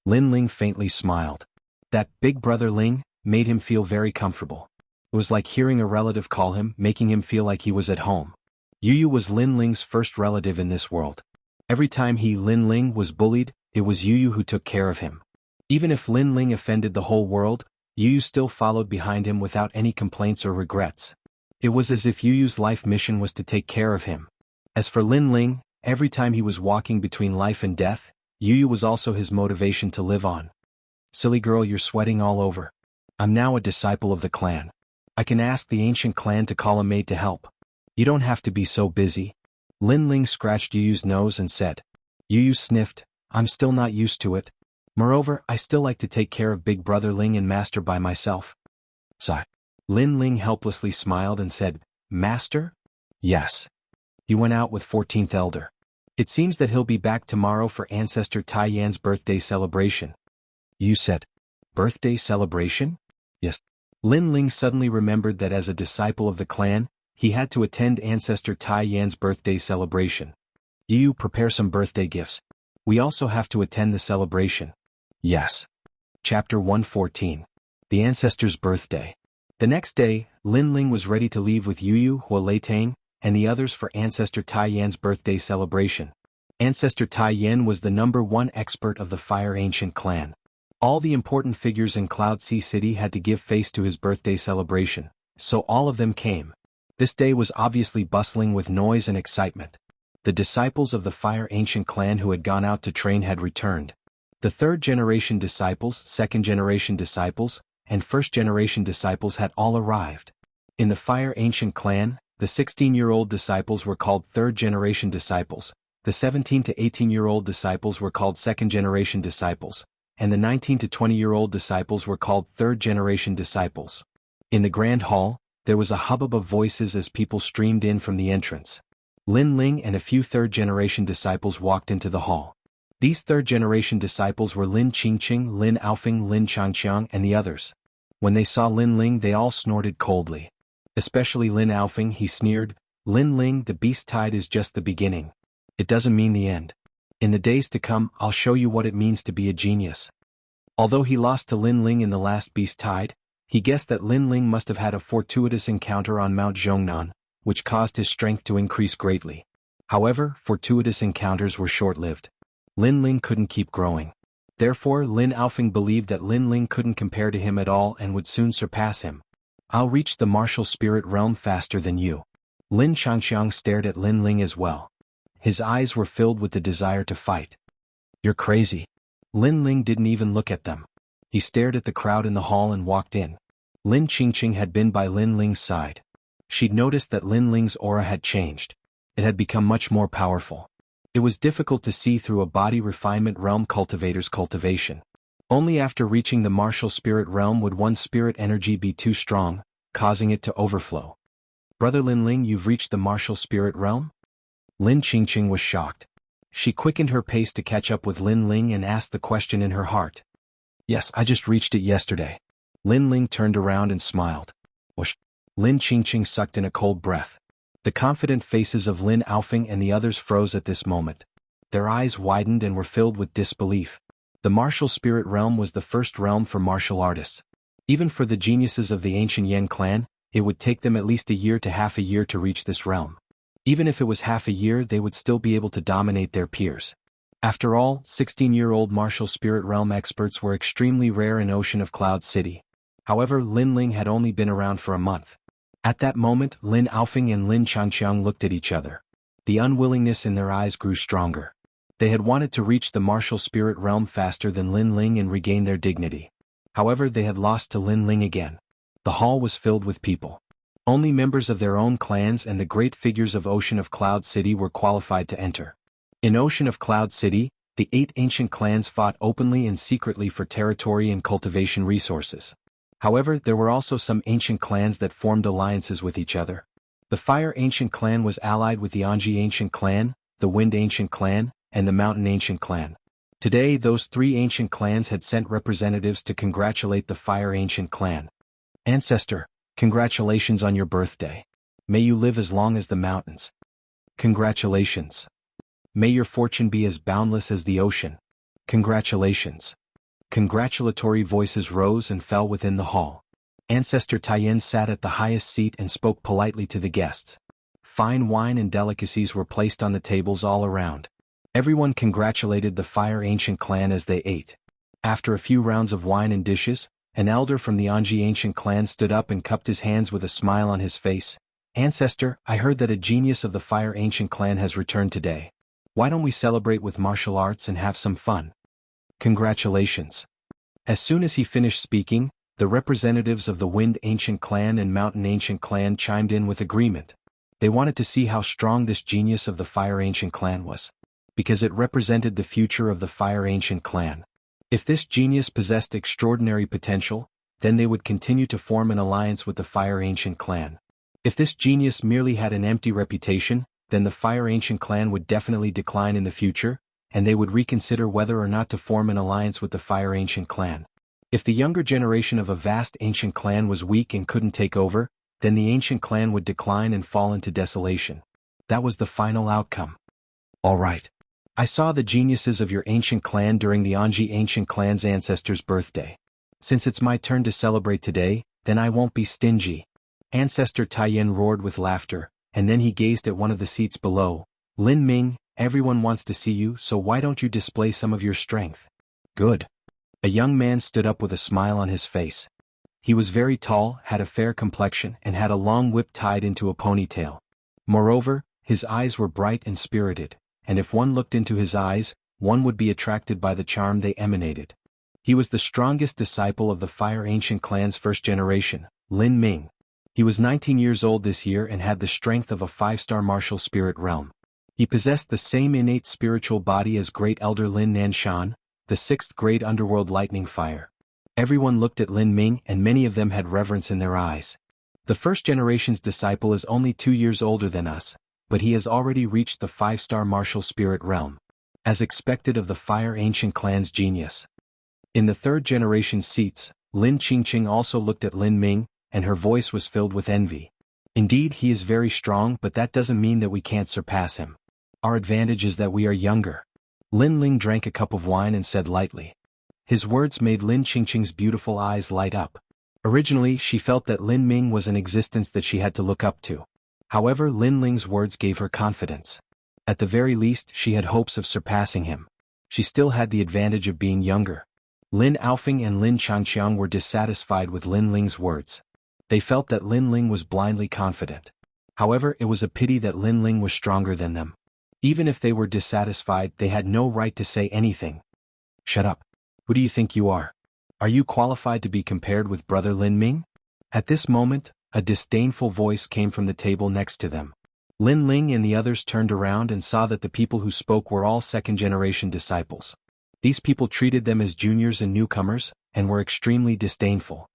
Lin Ling faintly smiled. That Big Brother Ling made him feel very comfortable. It was like hearing a relative call him, making him feel like he was at home. Yu was Lin Ling's first relative in this world. Every time Lin Ling was bullied, it was Yu who took care of him. Even if Lin Ling offended the whole world, Yu still followed behind him without any complaints or regrets. It was as if Yu's life mission was to take care of him. As for Lin Ling, every time he was walking between life and death, Yu was also his motivation to live on. Silly girl, you're sweating all over. I'm now a disciple of the clan. I can ask the ancient clan to call a maid to help. You don't have to be so busy. Lin Ling scratched Yu's nose and said. Yu sniffed, I'm still not used to it. Moreover, I still like to take care of Big Brother Ling and Master by myself. Sigh. Lin Ling helplessly smiled and said, Master? Yes. He went out with 14th Elder. It seems that he'll be back tomorrow for Ancestor Tai Yan's birthday celebration. Yu said, Birthday celebration? Yes. Lin Ling suddenly remembered that as a disciple of the clan, he had to attend Ancestor Tai Yan's birthday celebration. Yu, prepare some birthday gifts. We also have to attend the celebration. Yes. Chapter 114. The Ancestor's Birthday. The next day, Lin Ling was ready to leave with Yu, Hua Leitang, and the others for Ancestor Tai Yan's birthday celebration. Ancestor Tai Yan was the #1 expert of the Fire Ancient clan. All the important figures in Cloud Sea City had to give face to his birthday celebration, so all of them came. This day was obviously bustling with noise and excitement. The disciples of the Fire Ancient clan who had gone out to train had returned. The third-generation disciples, second-generation disciples, and first-generation disciples had all arrived. In the Fire Ancient clan, the 16-year-old disciples were called third-generation disciples, the 17 to 18-year-old disciples were called second-generation disciples, and the 19 to 20-year-old disciples were called third-generation disciples. In the Grand Hall, there was a hubbub of voices as people streamed in from the entrance. Lin Ling and a few third-generation disciples walked into the hall. These third-generation disciples were Lin Qingqing, Lin Aofing, Lin Changqiang, and the others. When they saw Lin Ling, they all snorted coldly. Especially Lin Aofing, he sneered, "Lin Ling, the beast tide is just the beginning. It doesn't mean the end. In the days to come, I'll show you what it means to be a genius." Although he lost to Lin Ling in the last beast tide, he guessed that Lin Ling must have had a fortuitous encounter on Mount Zhongnan, which caused his strength to increase greatly. However, fortuitous encounters were short-lived. Lin Ling couldn't keep growing. Therefore, Lin Aofing believed that Lin Ling couldn't compare to him at all and would soon surpass him. "I'll reach the martial spirit realm faster than you." Lin Changqiang stared at Lin Ling as well. His eyes were filled with the desire to fight. "You're crazy." Lin Ling didn't even look at them. He stared at the crowd in the hall and walked in. Lin Qingqing had been by Lin Ling's side. She'd noticed that Lin Ling's aura had changed. It had become much more powerful. It was difficult to see through a body refinement realm cultivator's cultivation. Only after reaching the martial spirit realm would one's spirit energy be too strong, causing it to overflow. "Brother Lin Ling, you've reached the martial spirit realm?" Lin Qingqing was shocked. She quickened her pace to catch up with Lin Ling and asked the question in her heart. "Yes, I just reached it yesterday." Lin Ling turned around and smiled. "Whoosh." Lin Qingqing sucked in a cold breath. The confident faces of Lin Aofing and the others froze at this moment. Their eyes widened and were filled with disbelief. The martial spirit realm was the first realm for martial artists. Even for the geniuses of the ancient Yan clan, it would take them at least a year to half a year to reach this realm. Even if it was half a year, they would still be able to dominate their peers. After all, 16-year-old martial spirit realm experts were extremely rare in Ocean of Cloud City. However, Lin Ling had only been around for a month. At that moment, Lin Aofing and Lin Changqiang looked at each other. The unwillingness in their eyes grew stronger. They had wanted to reach the martial spirit realm faster than Lin Ling and regain their dignity. However, they had lost to Lin Ling again. The hall was filled with people. Only members of their own clans and the great figures of Ocean of Cloud City were qualified to enter. In Ocean of Cloud City, the 8 ancient clans fought openly and secretly for territory and cultivation resources. However, there were also some ancient clans that formed alliances with each other. The Fire Ancient clan was allied with the Anji Ancient clan, the Wind Ancient clan, and the Mountain Ancient clan. Today, those 3 ancient clans had sent representatives to congratulate the Fire Ancient clan. "Ancestor, congratulations on your birthday. May you live as long as the mountains. Congratulations. May your fortune be as boundless as the ocean. Congratulations." Congratulatory voices rose and fell within the hall. Ancestor Taiyin sat at the highest seat and spoke politely to the guests. Fine wine and delicacies were placed on the tables all around. Everyone congratulated the Fire Ancient clan as they ate. After a few rounds of wine and dishes, an elder from the Anji Ancient clan stood up and cupped his hands with a smile on his face. "Ancestor, I heard that a genius of the Fire Ancient clan has returned today. Why don't we celebrate with martial arts and have some fun?" "Congratulations." As soon as he finished speaking, the representatives of the Wind Ancient clan and Mountain Ancient clan chimed in with agreement. They wanted to see how strong this genius of the Fire Ancient clan was, because it represented the future of the Fire Ancient clan. If this genius possessed extraordinary potential, then they would continue to form an alliance with the Fire Ancient clan. If this genius merely had an empty reputation, then the Fire Ancient clan would definitely decline in the future, and they would reconsider whether or not to form an alliance with the Fire Ancient clan. If the younger generation of a vast ancient clan was weak and couldn't take over, then the ancient clan would decline and fall into desolation. That was the final outcome. "All right. I saw the geniuses of your ancient clan during the Anji Ancient clan's ancestor's birthday. Since it's my turn to celebrate today, then I won't be stingy." Ancestor Taiyin roared with laughter, and then he gazed at one of the seats below. "Lin Ming, everyone wants to see you, so why don't you display some of your strength?" "Good." A young man stood up with a smile on his face. He was very tall, had a fair complexion, and had a long whip tied into a ponytail. Moreover, his eyes were bright and spirited, and if one looked into his eyes, one would be attracted by the charm they emanated. He was the strongest disciple of the Fire Ancient Clan's first generation, Lin Ming. He was 19 years old this year and had the strength of a 5-star martial spirit realm. He possessed the same innate spiritual body as Great Elder Lin Nanshan, the 6th grade underworld lightning fire. Everyone looked at Lin Ming and many of them had reverence in their eyes. The first generation's disciple is only 2 years older than us, but he has already reached the 5-star martial spirit realm. As expected of the Fire Ancient Clan's genius. In the 3rd generation's seats, Lin Qingqing also looked at Lin Ming, and her voice was filled with envy. Indeed, he is very strong, but that doesn't mean that we can't surpass him. Our advantage is that we are younger. Lin Ling drank a cup of wine and said lightly. His words made Lin Qingqing's beautiful eyes light up. Originally, she felt that Lin Ming was an existence that she had to look up to. However, Lin Ling's words gave her confidence. At the very least, she had hopes of surpassing him. She still had the advantage of being younger. Lin Aofing and Lin Changqiang were dissatisfied with Lin Ling's words. They felt that Lin Ling was blindly confident. However, it was a pity that Lin Ling was stronger than them. Even if they were dissatisfied, they had no right to say anything. Shut up. Who do you think you are? Are you qualified to be compared with Brother Lin Ming? At this moment, a disdainful voice came from the table next to them. Lin Ling and the others turned around and saw that the people who spoke were all 2nd-generation disciples. These people treated them as juniors and newcomers, and were extremely disdainful.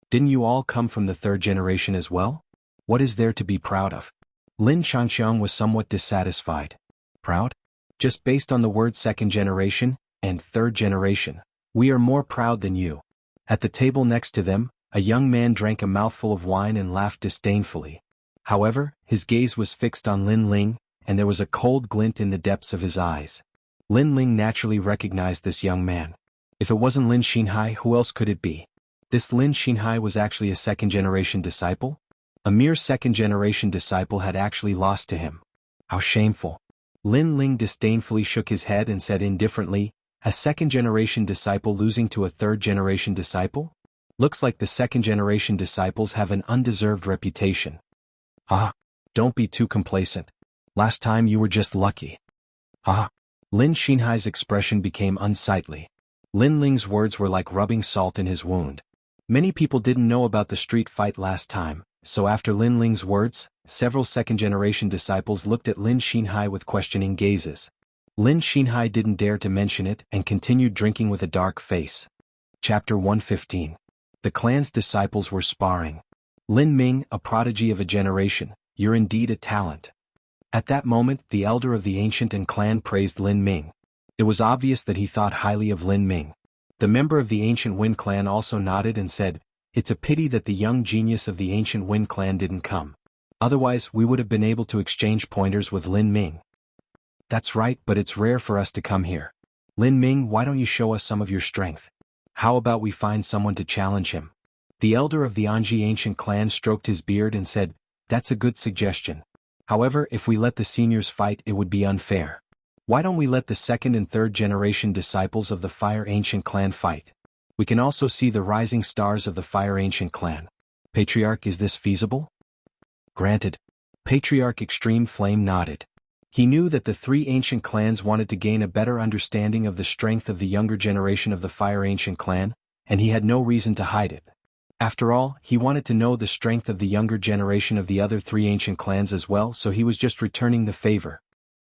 Didn't you all come from the 3rd generation as well? What is there to be proud of? Lin Changqiang was somewhat dissatisfied. Proud? Just based on the word 2nd generation and 3rd generation, we are more proud than you. At the table next to them, a young man drank a mouthful of wine and laughed disdainfully. However, his gaze was fixed on Lin Ling, and there was a cold glint in the depths of his eyes. Lin Ling naturally recognized this young man. If it wasn't Lin Xinhai, who else could it be? This Lin Xinhai was actually a 2nd-generation disciple? A mere 2nd-generation disciple had actually lost to him. How shameful. Lin Ling disdainfully shook his head and said indifferently, a 2nd-generation disciple losing to a 3rd-generation disciple? Looks like the 2nd-generation disciples have an undeserved reputation. Ah, don't be too complacent. Last time you were just lucky. Ah. Lin Xinhai's expression became unsightly. Lin Ling's words were like rubbing salt in his wound. Many people didn't know about the street fight last time, so after Lin Ling's words, several 2nd-generation disciples looked at Lin Xinhai with questioning gazes. Lin Xinhai didn't dare to mention it and continued drinking with a dark face. Chapter 115. The clan's disciples were sparring. Lin Ming, a prodigy of a generation, you're indeed a talent. At that moment, the elder of the ancient and clan praised Lin Ming. It was obvious that he thought highly of Lin Ming. The member of the ancient Wind clan also nodded and said, it's a pity that the young genius of the ancient Wind clan didn't come. Otherwise, we would have been able to exchange pointers with Lin Ming. That's right, but it's rare for us to come here. Lin Ming, why don't you show us some of your strength? How about we find someone to challenge him? The elder of the Anji ancient clan stroked his beard and said, that's a good suggestion. However, if we let the seniors fight, it would be unfair. Why don't we let the 2nd and 3rd generation disciples of the Fire Ancient Clan fight? We can also see the rising stars of the Fire Ancient Clan. Patriarch, is this feasible? Granted. Patriarch Extreme Flame nodded. He knew that the 3 ancient clans wanted to gain a better understanding of the strength of the younger generation of the Fire Ancient Clan, and he had no reason to hide it. After all, he wanted to know the strength of the younger generation of the other 3 ancient clans as well, so he was just returning the favor.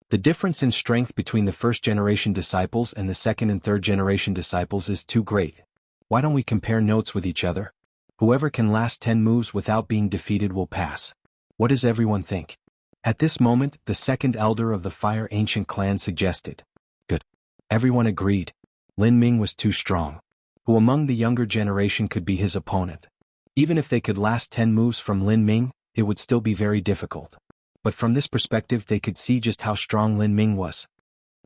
The difference in strength between the 1st generation disciples and the 2nd and 3rd generation disciples is too great. Why don't we compare notes with each other? Whoever can last 10 moves without being defeated will pass. What does everyone think? At this moment, the 2nd elder of the Fire Ancient Clan suggested. Good. Everyone agreed. Lin Ming was too strong. Who among the younger generation could be his opponent? Even if they could last 10 moves from Lin Ming, it would still be very difficult. But from this perspective they could see just how strong Lin Ming was.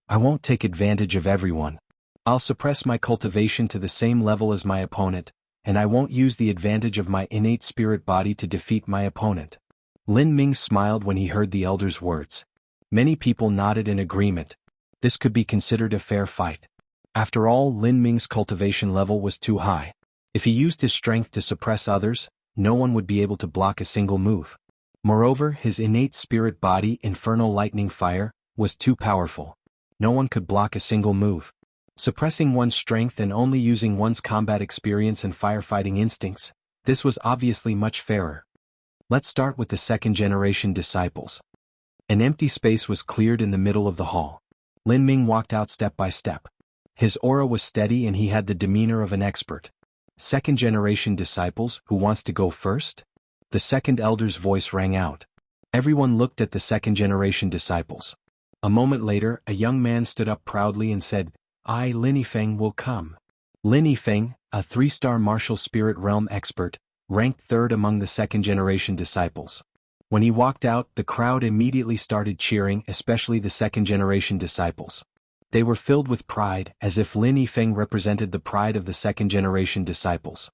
I won't take advantage of everyone. I'll suppress my cultivation to the same level as my opponent, and I won't use the advantage of my innate spirit body to defeat my opponent. Lin Ming smiled when he heard the elder's words. Many people nodded in agreement. This could be considered a fair fight. After all, Lin Ming's cultivation level was too high. If he used his strength to suppress others, no one would be able to block a single move. Moreover, his innate spirit body, infernal lightning fire, was too powerful. No one could block a single move. Suppressing one's strength and only using one's combat experience and firefighting instincts, this was obviously much fairer. Let's start with the second-generation disciples. An empty space was cleared in the middle of the hall. Lin Ming walked out step by step. His aura was steady and he had the demeanor of an expert. Second-generation disciples, who wants to go first? The second elder's voice rang out. Everyone looked at the second-generation disciples. A moment later, a young man stood up proudly and said, "I, Lin Yifeng, will come." Lin Yifeng, a 3-star martial spirit realm expert, ranked third among the second-generation disciples. When he walked out, the crowd immediately started cheering, especially the second-generation disciples. They were filled with pride, as if Lin Yifeng represented the pride of the second-generation disciples.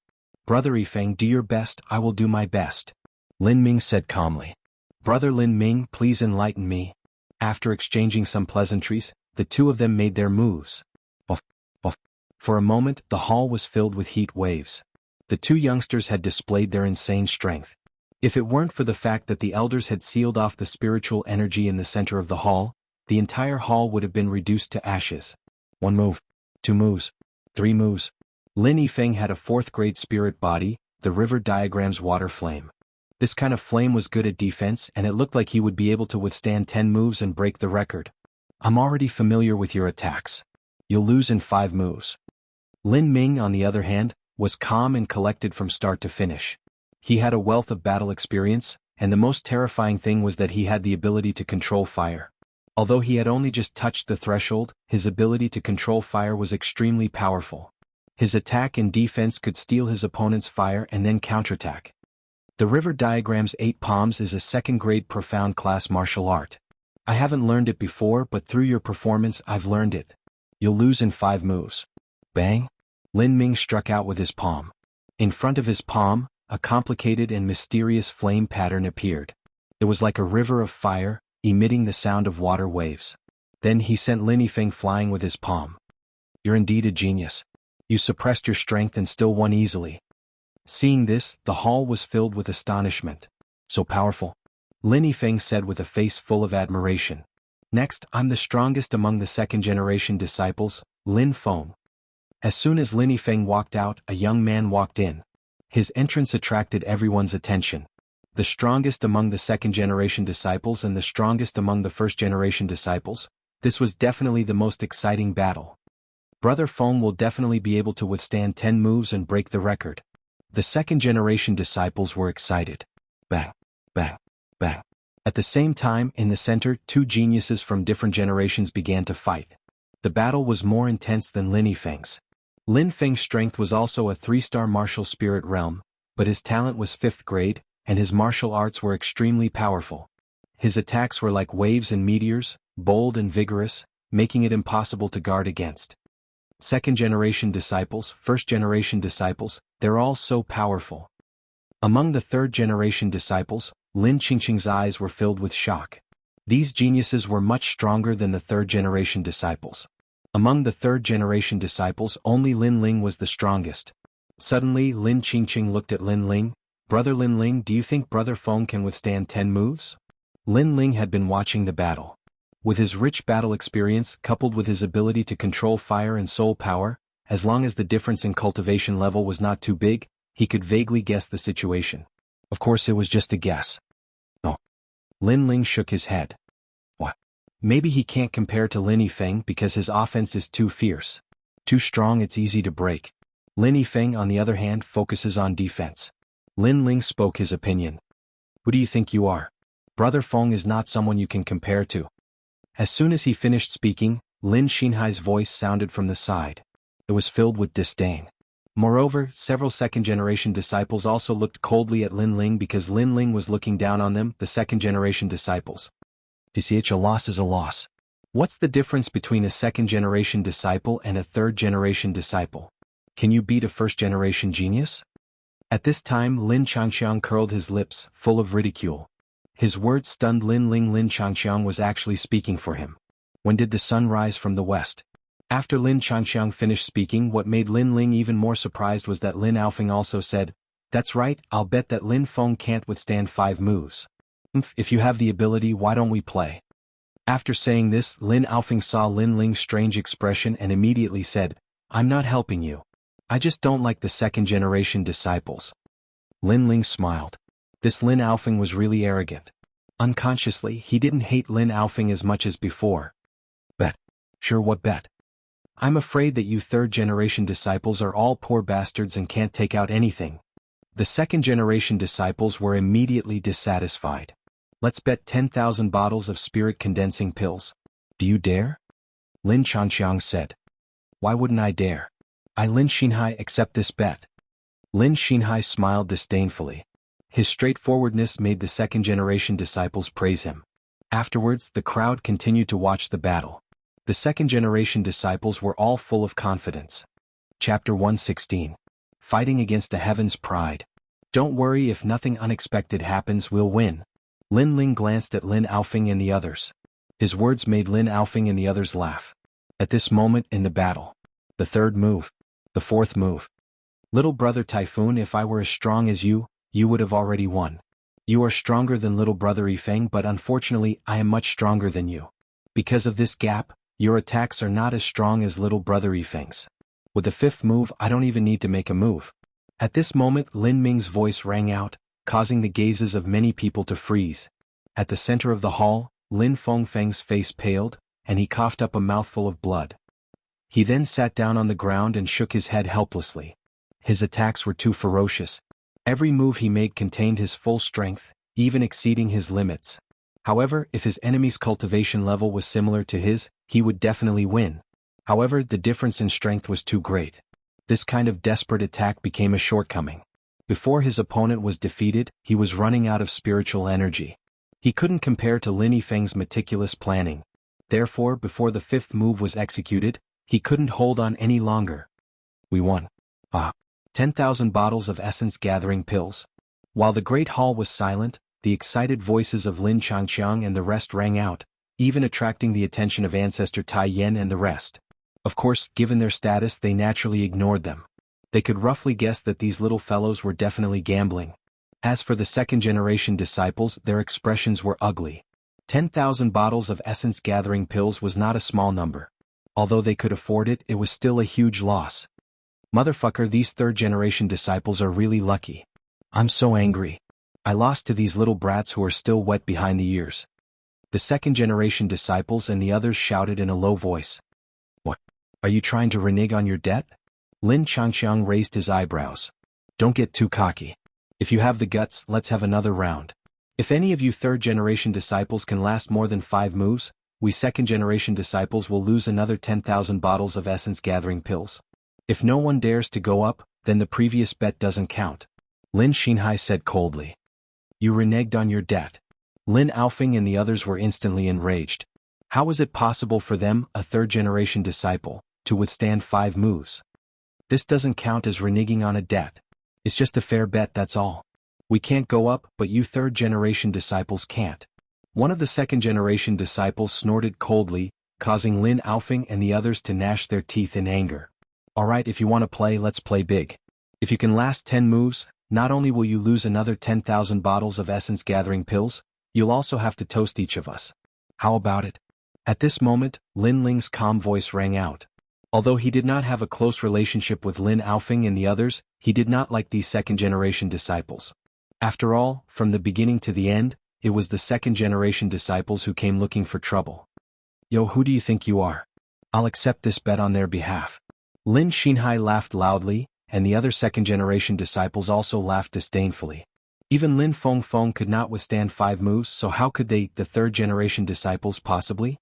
"Brother Yifeng, do your best, I will do my best," Lin Ming said calmly. "Brother Lin Ming, please enlighten me." After exchanging some pleasantries, the two of them made their moves. Off, off. For a moment, the hall was filled with heat waves. The two youngsters had displayed their insane strength. If it weren't for the fact that the elders had sealed off the spiritual energy in the center of the hall, the entire hall would have been reduced to ashes. 1 move, 2 moves, 3 moves. Lin Yifeng had a 4th-grade spirit body, the river diagram's water flame. This kind of flame was good at defense and it looked like he would be able to withstand 10 moves and break the record. "I'm already familiar with your attacks. You'll lose in 5 moves." Lin Ming, on the other hand, was calm and collected from start to finish. He had a wealth of battle experience, and the most terrifying thing was that he had the ability to control fire. Although he had only just touched the threshold, his ability to control fire was extremely powerful. His attack and defense could steal his opponent's fire and then counterattack. The river diagram's 8 palms is a 2nd-grade profound class martial art. I haven't learned it before, but through your performance I've learned it. You'll lose in 5 moves. Bang! Lin Ming struck out with his palm. In front of his palm, a complicated and mysterious flame pattern appeared. It was like a river of fire, emitting the sound of water waves. Then he sent Lin Yifeng flying with his palm. "You're indeed a genius. You suppressed your strength and still won easily." Seeing this, the hall was filled with astonishment. "So powerful," Lin Yifeng said with a face full of admiration. "Next, I'm the strongest among the second-generation disciples, Lin Feng." As soon as Lin Yifeng walked out, a young man walked in. His entrance attracted everyone's attention. The strongest among the second-generation disciples and the strongest among the first-generation disciples, this was definitely the most exciting battle. Brother Feng will definitely be able to withstand 10 moves and break the record. The second-generation disciples were excited. Bang, bang, bang. At the same time, in the center, 2 geniuses from different generations began to fight. The battle was more intense than Lin Yifeng's. Lin Feng's strength was also a 3-star martial spirit realm, but his talent was 5th grade, and his martial arts were extremely powerful. His attacks were like waves and meteors, bold and vigorous, making it impossible to guard against. Second-generation disciples, first-generation disciples, they're all so powerful. Among the third-generation disciples, Lin Qingqing's eyes were filled with shock. These geniuses were much stronger than the third-generation disciples. Among the third-generation disciples, only Lin Ling was the strongest. Suddenly, Lin Qingqing looked at Lin Ling. "Brother Lin Ling, do you think Brother Feng can withstand 10 moves?" Lin Ling had been watching the battle. With his rich battle experience coupled with his ability to control fire and soul power, as long as the difference in cultivation level was not too big, he could vaguely guess the situation. Of course it was just a guess. No. Lin Ling shook his head. What? Maybe he can't compare to Lin Yifeng because his offense is too fierce. Too strong, it's easy to break. Lin Yifeng, on the other hand, focuses on defense. Lin Ling spoke his opinion. "Who do you think you are? Brother Feng is not someone you can compare to." As soon as he finished speaking, Lin Xinhai's voice sounded from the side. It was filled with disdain. Moreover, several second-generation disciples also looked coldly at Lin Ling because Lin Ling was looking down on them, the second-generation disciples. "A loss is a loss. What's the difference between a second-generation disciple and a third-generation disciple? Can you beat a first-generation genius?" At this time Lin Changxiang curled his lips, full of ridicule. His words stunned Lin Ling. Lin Changxiang was actually speaking for him. When did the sun rise from the west? After Lin Changxiang finished speaking, what made Lin Ling even more surprised was that Lin Aofeng also said, "That's right, I'll bet that Lin Feng can't withstand 5 moves." If you have the ability, why don't we play? After saying this, Lin Aofeng saw Lin Ling's strange expression and immediately said, I'm not helping you. I just don't like the second-generation disciples. Lin Ling smiled. This Lin Aofeng was really arrogant. Unconsciously, he didn't hate Lin Aofeng as much as before. Bet. Sure, what bet? I'm afraid that you third-generation disciples are all poor bastards and can't take out anything. The second-generation disciples were immediately dissatisfied. Let's bet 10,000 bottles of spirit-condensing pills. Do you dare? Lin Changqiang said. Why wouldn't I dare? I Lin Xinhai accept this bet. Lin Xinhai smiled disdainfully. His straightforwardness made the second-generation disciples praise him. Afterwards, the crowd continued to watch the battle. The second-generation disciples were all full of confidence. Chapter 116. Fighting against the heavens' pride. Don't worry, if nothing unexpected happens, we'll win. Lin Ling glanced at Lin Aofeng and the others. His words made Lin Aofeng and the others laugh. At this moment in the battle. The third move. The fourth move. Little brother Typhoon, if I were as strong as you would have already won. You are stronger than little brother Yifeng, but unfortunately I am much stronger than you. Because of this gap, your attacks are not as strong as little brother Yifeng's. With the fifth move, I don't even need to make a move. At this moment, Lin Ming's voice rang out, causing the gazes of many people to freeze. At the center of the hall, Lin Feng's face paled, and he coughed up a mouthful of blood. He then sat down on the ground and shook his head helplessly. His attacks were too ferocious. Every move he made contained his full strength, even exceeding his limits. However, if his enemy's cultivation level was similar to his, he would definitely win. However, the difference in strength was too great. This kind of desperate attack became a shortcoming. Before his opponent was defeated, he was running out of spiritual energy. He couldn't compare to Lin Yifeng's meticulous planning. Therefore, before the fifth move was executed, he couldn't hold on any longer. We won. 10,000 bottles of essence-gathering pills. While the great hall was silent, the excited voices of Lin Changqiang and the rest rang out, even attracting the attention of Ancestor Tai Yen and the rest. Of course, given their status, they naturally ignored them. They could roughly guess that these little fellows were definitely gambling. As for the second-generation disciples, their expressions were ugly. 10,000 bottles of essence-gathering pills was not a small number. Although they could afford it, it was still a huge loss. Motherfucker, these third-generation disciples are really lucky. I'm so angry. I lost to these little brats who are still wet behind the ears. The second-generation disciples and the others shouted in a low voice. What? Are you trying to renege on your debt? Lin Changqiang raised his eyebrows. Don't get too cocky. If you have the guts, let's have another round. If any of you third-generation disciples can last more than 5 moves, we second-generation disciples will lose another 10,000 bottles of essence-gathering pills. If no one dares to go up, then the previous bet doesn't count. Lin Xinhai said coldly. You reneged on your debt. Lin Aofeng and the others were instantly enraged. How was it possible for them, a third-generation disciple, to withstand 5 moves? This doesn't count as reneging on a debt. It's just a fair bet, that's all. We can't go up, but you third-generation disciples can't. One of the second-generation disciples snorted coldly, causing Lin Aofeng and the others to gnash their teeth in anger. Alright, if you want to play, let's play big. If you can last 10 moves, not only will you lose another 10,000 bottles of essence-gathering pills, you'll also have to toast each of us. How about it? At this moment, Lin Ling's calm voice rang out. Although he did not have a close relationship with Lin Aofeng and the others, he did not like these second-generation disciples. After all, from the beginning to the end, it was the second-generation disciples who came looking for trouble. Yo, who do you think you are? I'll accept this bet on their behalf. Lin Xinhai laughed loudly, and the other second-generation disciples also laughed disdainfully. Even Lin Feng could not withstand 5 moves, so how could they, the third-generation disciples, possibly?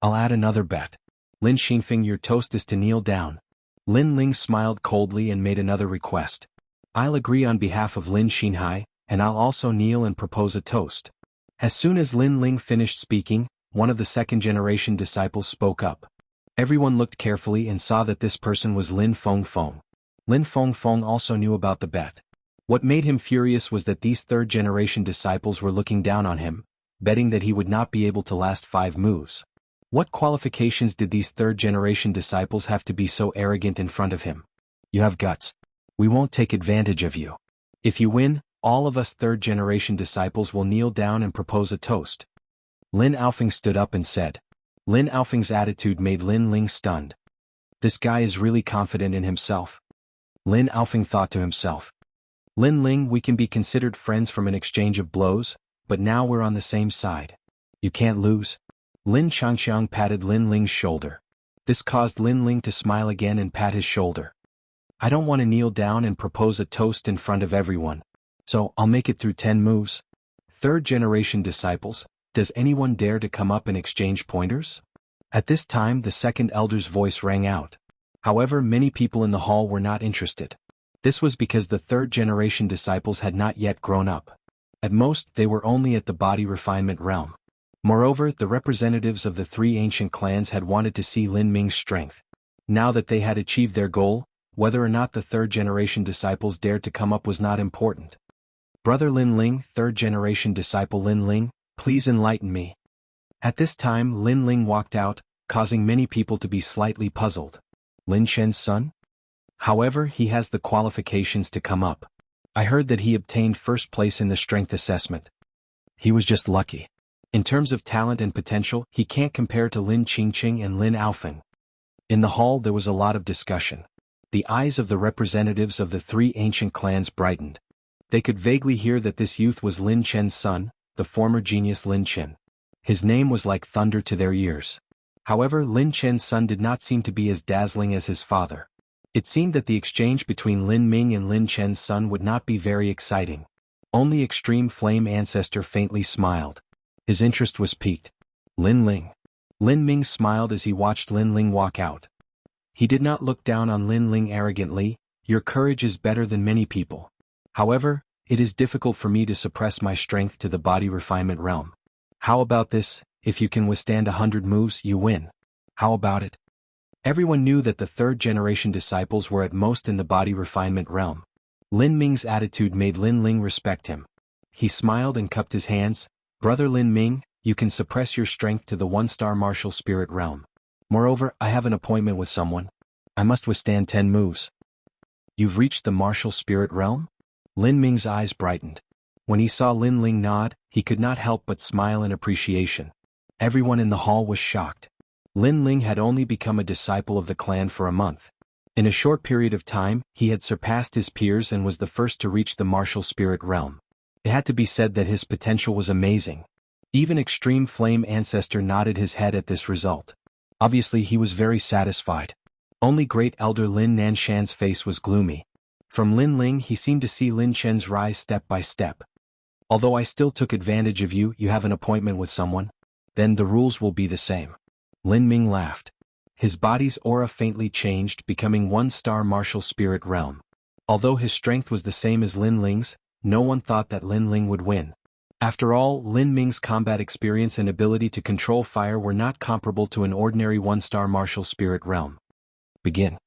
I'll add another bet. Lin Xinfeng, your toast is to kneel down. Lin Ling smiled coldly and made another request. I'll agree on behalf of Lin Xinhai, and I'll also kneel and propose a toast. As soon as Lin Ling finished speaking, one of the second-generation disciples spoke up. Everyone looked carefully and saw that this person was Lin Feng. Lin Feng also knew about the bet. What made him furious was that these third-generation disciples were looking down on him, betting that he would not be able to last 5 moves. What qualifications did these third-generation disciples have to be so arrogant in front of him? You have guts. We won't take advantage of you. If you win, all of us third-generation disciples will kneel down and propose a toast. Lin Aofeng stood up and said. Lin Aofeng's attitude made Lin Ling stunned. This guy is really confident in himself. Lin Aofeng thought to himself. Lin Ling, we can be considered friends from an exchange of blows, but now we're on the same side. You can't lose. Lin Changxiang patted Lin Ling's shoulder. This caused Lin Ling to smile again and pat his shoulder. I don't want to kneel down and propose a toast in front of everyone. So, I'll make it through 10 moves. Third-generation disciples, does anyone dare to come up and exchange pointers? At this time the second elder's voice rang out. However, many people in the hall were not interested. This was because the third-generation disciples had not yet grown up. At most, they were only at the body refinement realm. Moreover, the representatives of the three ancient clans had wanted to see Lin Ming's strength. Now that they had achieved their goal, whether or not the third-generation disciples dared to come up was not important. Brother Lin Ling, third-generation disciple Lin Ling, please enlighten me. At this time Lin Ling walked out, causing many people to be slightly puzzled. Lin Chen's son? However, he has the qualifications to come up. I heard that he obtained first place in the strength assessment. He was just lucky. In terms of talent and potential, he can't compare to Lin Qingqing and Lin Aofeng. In the hall there was a lot of discussion. The eyes of the representatives of the three ancient clans brightened. They could vaguely hear that this youth was Lin Chen's son, the former genius Lin Chen. His name was like thunder to their ears. However, Lin Chen's son did not seem to be as dazzling as his father. It seemed that the exchange between Lin Ming and Lin Chen's son would not be very exciting. Only Extreme Flame Ancestor faintly smiled. His interest was piqued. Lin Ling. Lin Ming smiled as he watched Lin Ling walk out. He did not look down on Lin Ling arrogantly. Your courage is better than many people. However, it is difficult for me to suppress my strength to the body refinement realm. How about this? If you can withstand 100 moves, you win. How about it? Everyone knew that the third-generation disciples were at most in the body refinement realm. Lin Ming's attitude made Lin Ling respect him. He smiled and cupped his hands. Brother Lin Ming, you can suppress your strength to the one-star martial spirit realm. Moreover, I have an appointment with someone. I must withstand 10 moves. You've reached the martial spirit realm? Lin Ming's eyes brightened. When he saw Lin Ling nod, he could not help but smile in appreciation. Everyone in the hall was shocked. Lin Ling had only become a disciple of the clan for a month. In a short period of time, he had surpassed his peers and was the first to reach the martial spirit realm. It had to be said that his potential was amazing. Even Extreme Flame Ancestor nodded his head at this result. Obviously he was very satisfied. Only Great Elder Lin Nanshan's face was gloomy. From Lin Ling he seemed to see Lin Chen's rise step by step. Although I still took advantage of you, you have an appointment with someone? Then the rules will be the same. Lin Ming laughed. His body's aura faintly changed, becoming one-star martial spirit realm. Although his strength was the same as Lin Ling's, no one thought that Lin Ling would win. After all, Lin Ming's combat experience and ability to control fire were not comparable to an ordinary one-star martial spirit realm. Begin.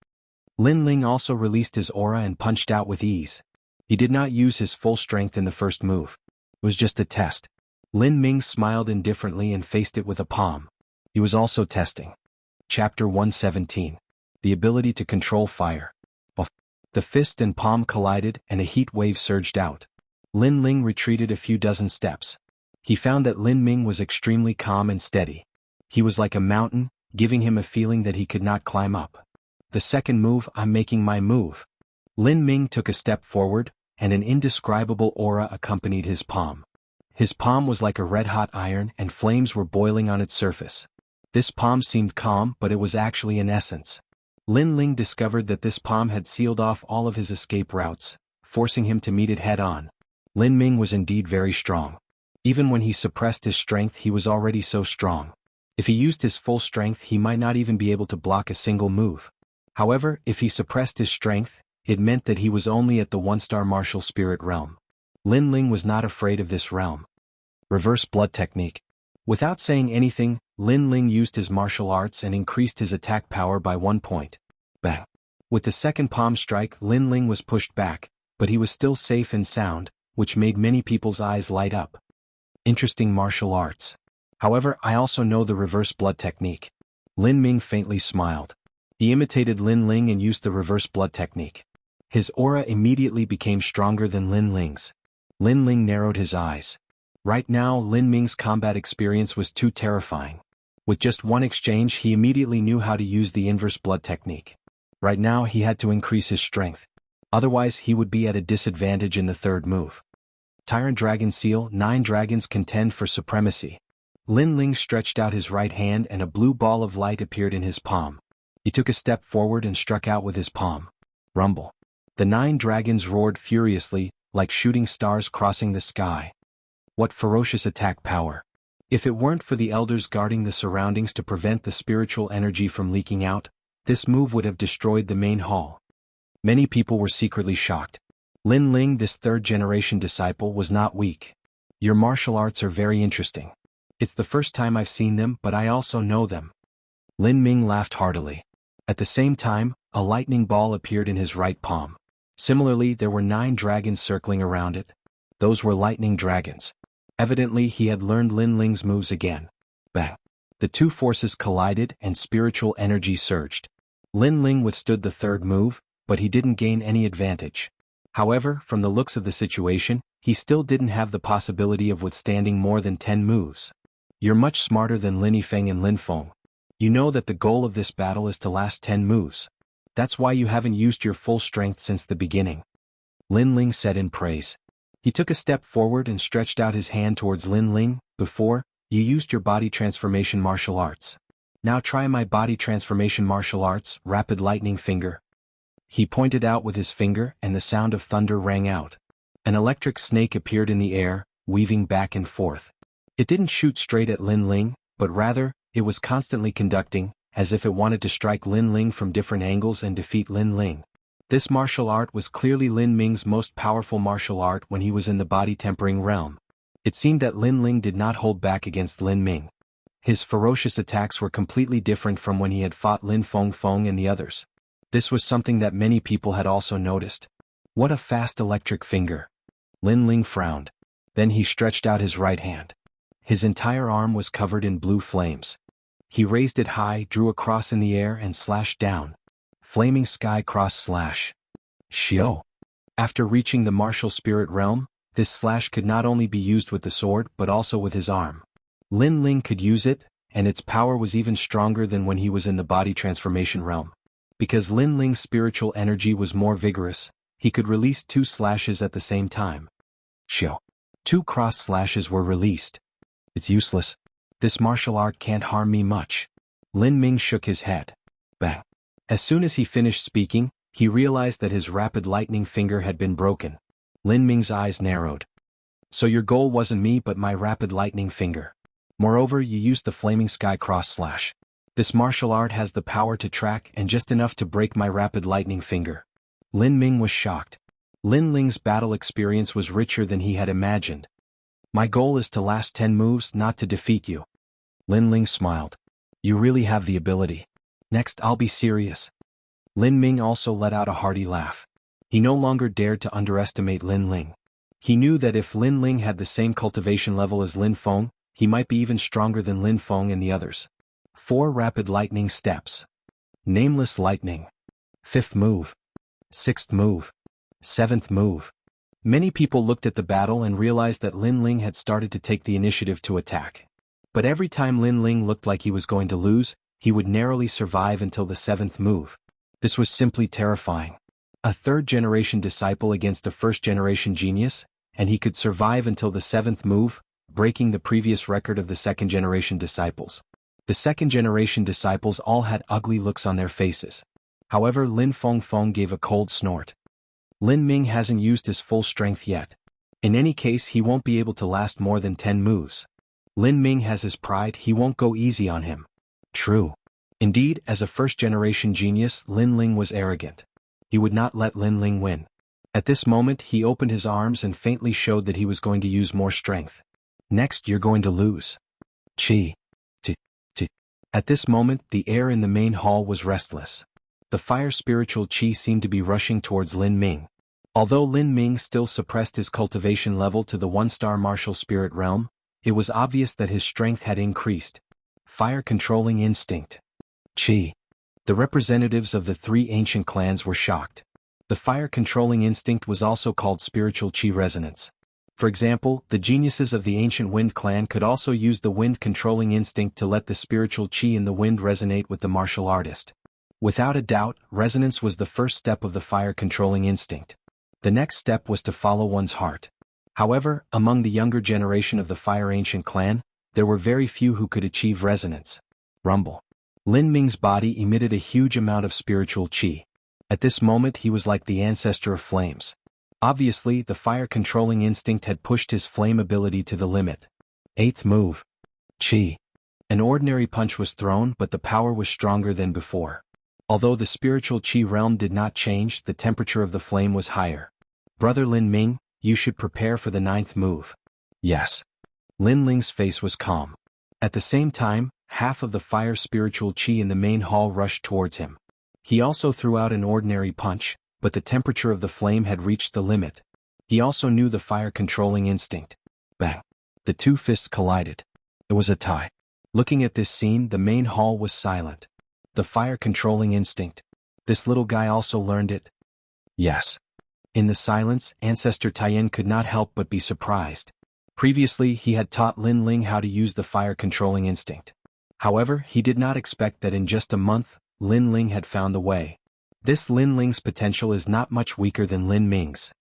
Lin Ling also released his aura and punched out with ease. He did not use his full strength in the first move. It was just a test. Lin Ming smiled indifferently and faced it with a palm. He was also testing. Chapter 117. The ability to control fire. The fist and palm collided and a heat wave surged out. Lin Ling retreated a few dozen steps. He found that Lin Ming was extremely calm and steady. He was like a mountain, giving him a feeling that he could not climb up. The second move, I'm making my move. Lin Ming took a step forward, and an indescribable aura accompanied his palm. His palm was like a red-hot iron and flames were boiling on its surface. This palm seemed calm, but it was actually an essence. Lin Ling discovered that this palm had sealed off all of his escape routes, forcing him to meet it head-on. Lin Ming was indeed very strong. Even when he suppressed his strength, he was already so strong. If he used his full strength, he might not even be able to block a single move. However, if he suppressed his strength, it meant that he was only at the one-star martial spirit realm. Lin Ling was not afraid of this realm. Reverse blood technique. Without saying anything, Lin Ling used his martial arts and increased his attack power by 1 point. Bang! With the second palm strike, Lin Ling was pushed back, but he was still safe and sound, which made many people's eyes light up. Interesting martial arts. However, I also know the reverse blood technique. Lin Ming faintly smiled. He imitated Lin Ling and used the reverse blood technique. His aura immediately became stronger than Lin Ling's. Lin Ling narrowed his eyes. Right now, Lin Ming's combat experience was too terrifying. With just one exchange, he immediately knew how to use the inverse blood technique. Right now, he had to increase his strength. Otherwise, he would be at a disadvantage in the third move. Tyrant Dragon Seal, 9 dragons contend for supremacy. Lin Ling stretched out his right hand and a blue ball of light appeared in his palm. He took a step forward and struck out with his palm. Rumble. The 9 dragons roared furiously, like shooting stars crossing the sky. What ferocious attack power! If it weren't for the elders guarding the surroundings to prevent the spiritual energy from leaking out, this move would have destroyed the main hall. Many people were secretly shocked. Lin Ling, this third-generation disciple, was not weak. Your martial arts are very interesting. It's the first time I've seen them, but I also know them. Lin Ming laughed heartily. At the same time, a lightning ball appeared in his right palm. Similarly, there were 9 dragons circling around it. Those were lightning dragons. Evidently, he had learned Lin Ling's moves again. Bang! The two forces collided and spiritual energy surged. Lin Ling withstood the third move, but he didn't gain any advantage. However, from the looks of the situation, he still didn't have the possibility of withstanding more than 10 moves. You're much smarter than Lin Yifeng and Lin Feng. You know that the goal of this battle is to last 10 moves. That's why you haven't used your full strength since the beginning. Lin Ling said in praise. He took a step forward and stretched out his hand towards Lin Ling. Before, you used your body transformation martial arts. Now try my body transformation martial arts, rapid lightning finger. He pointed out with his finger and the sound of thunder rang out. An electric snake appeared in the air, weaving back and forth. It didn't shoot straight at Lin Ling, but rather, it was constantly conducting, as if it wanted to strike Lin Ling from different angles and defeat Lin Ling. This martial art was clearly Lin Ming's most powerful martial art when he was in the body-tempering realm. It seemed that Lin Ling did not hold back against Lin Ming. His ferocious attacks were completely different from when he had fought Lin Feng and the others. This was something that many people had also noticed. What a fast electric finger! Lin Ling frowned. Then he stretched out his right hand. His entire arm was covered in blue flames. He raised it high, drew a cross in the air and slashed down. Flaming sky cross slash. Shio. After reaching the martial spirit realm, this slash could not only be used with the sword but also with his arm. Lin Ling could use it, and its power was even stronger than when he was in the body transformation realm. Because Lin Ling's spiritual energy was more vigorous, he could release 2 slashes at the same time. Shio. 2 cross slashes were released. It's useless. This martial art can't harm me much. Lin Ming shook his head. Bang. As soon as he finished speaking, he realized that his rapid lightning finger had been broken. Lin Ming's eyes narrowed. So your goal wasn't me but my rapid lightning finger. Moreover, you used the flaming sky cross slash. This martial art has the power to track and just enough to break my rapid lightning finger. Lin Ming was shocked. Lin Ling's battle experience was richer than he had imagined. My goal is to last 10 moves, not to defeat you. Lin Ling smiled. You really have the ability. Next, I'll be serious. Lin Ming also let out a hearty laugh. He no longer dared to underestimate Lin Ling. He knew that if Lin Ling had the same cultivation level as Lin Feng, he might be even stronger than Lin Feng and the others. 4 rapid lightning steps. Nameless lightning. 5th move. 6th move. 7th move. Many people looked at the battle and realized that Lin Ling had started to take the initiative to attack. But every time Lin Ling looked like he was going to lose, he would narrowly survive until the 7th move. This was simply terrifying. A 3rd-generation disciple against a 1st-generation genius, and he could survive until the 7th move, breaking the previous record of the 2nd-generation disciples. The 2nd-generation disciples all had ugly looks on their faces. However, Lin Feng gave a cold snort. Lin Ming hasn't used his full strength yet. In any case, he won't be able to last more than 10 moves. Lin Ming has his pride, he won't go easy on him. True. Indeed, as a 1st-generation genius, Lin Ling was arrogant. He would not let Lin Ling win. At this moment, he opened his arms and faintly showed that he was going to use more strength. Next, you're going to lose. Chi. At this moment, the air in the main hall was restless. The fire spiritual chi seemed to be rushing towards Lin Ming. Although Lin Ming still suppressed his cultivation level to the 1-star martial spirit realm, it was obvious that his strength had increased. Fire controlling instinct. Chi. The representatives of the 3 ancient clans were shocked. The fire controlling instinct was also called spiritual chi resonance. For example, the geniuses of the ancient wind clan could also use the wind-controlling instinct to let the spiritual chi in the wind resonate with the martial artist. Without a doubt, resonance was the first step of the fire-controlling instinct. The next step was to follow one's heart. However, among the younger generation of the Fire Ancient clan, there were very few who could achieve resonance. Rumble. Lin Ming's body emitted a huge amount of spiritual chi. At this moment he was like the ancestor of flames. Obviously, the fire-controlling instinct had pushed his flame ability to the limit. 8th move. Chi. An ordinary punch was thrown, but the power was stronger than before. Although the spiritual chi realm did not change, the temperature of the flame was higher. Brother Lin Ming, you should prepare for the 9th move. Yes. Lin Ling's face was calm. At the same time, half of the fire spiritual chi in the main hall rushed towards him. He also threw out an ordinary punch, but the temperature of the flame had reached the limit. He also knew the fire-controlling instinct. Bang! The two fists collided. It was a tie. Looking at this scene, the main hall was silent. The fire-controlling instinct. This little guy also learned it? Yes. In the silence, Ancestor Tien could not help but be surprised. Previously, he had taught Lin Ling how to use the fire-controlling instinct. However, he did not expect that in just a month, Lin Ling had found the way. This Lin Ling's potential is not much weaker than Lin Ming's.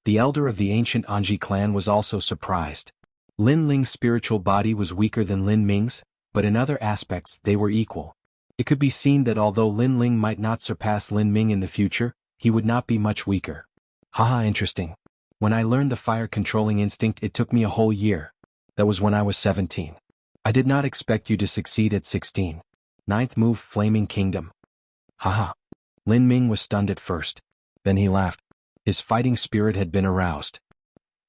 The elder of the ancient Anji clan was also surprised. Lin Ling's spiritual body was weaker than Lin Ming's, but in other aspects they were equal. It could be seen that although Lin Ling might not surpass Lin Ming in the future, he would not be much weaker. Haha, interesting. When I learned the fire-controlling instinct it took me a whole year. That was when I was 17. I did not expect you to succeed at 16. 9th move, Flaming Kingdom. Haha. Lin Ming was stunned at first. Then he laughed. His fighting spirit had been aroused.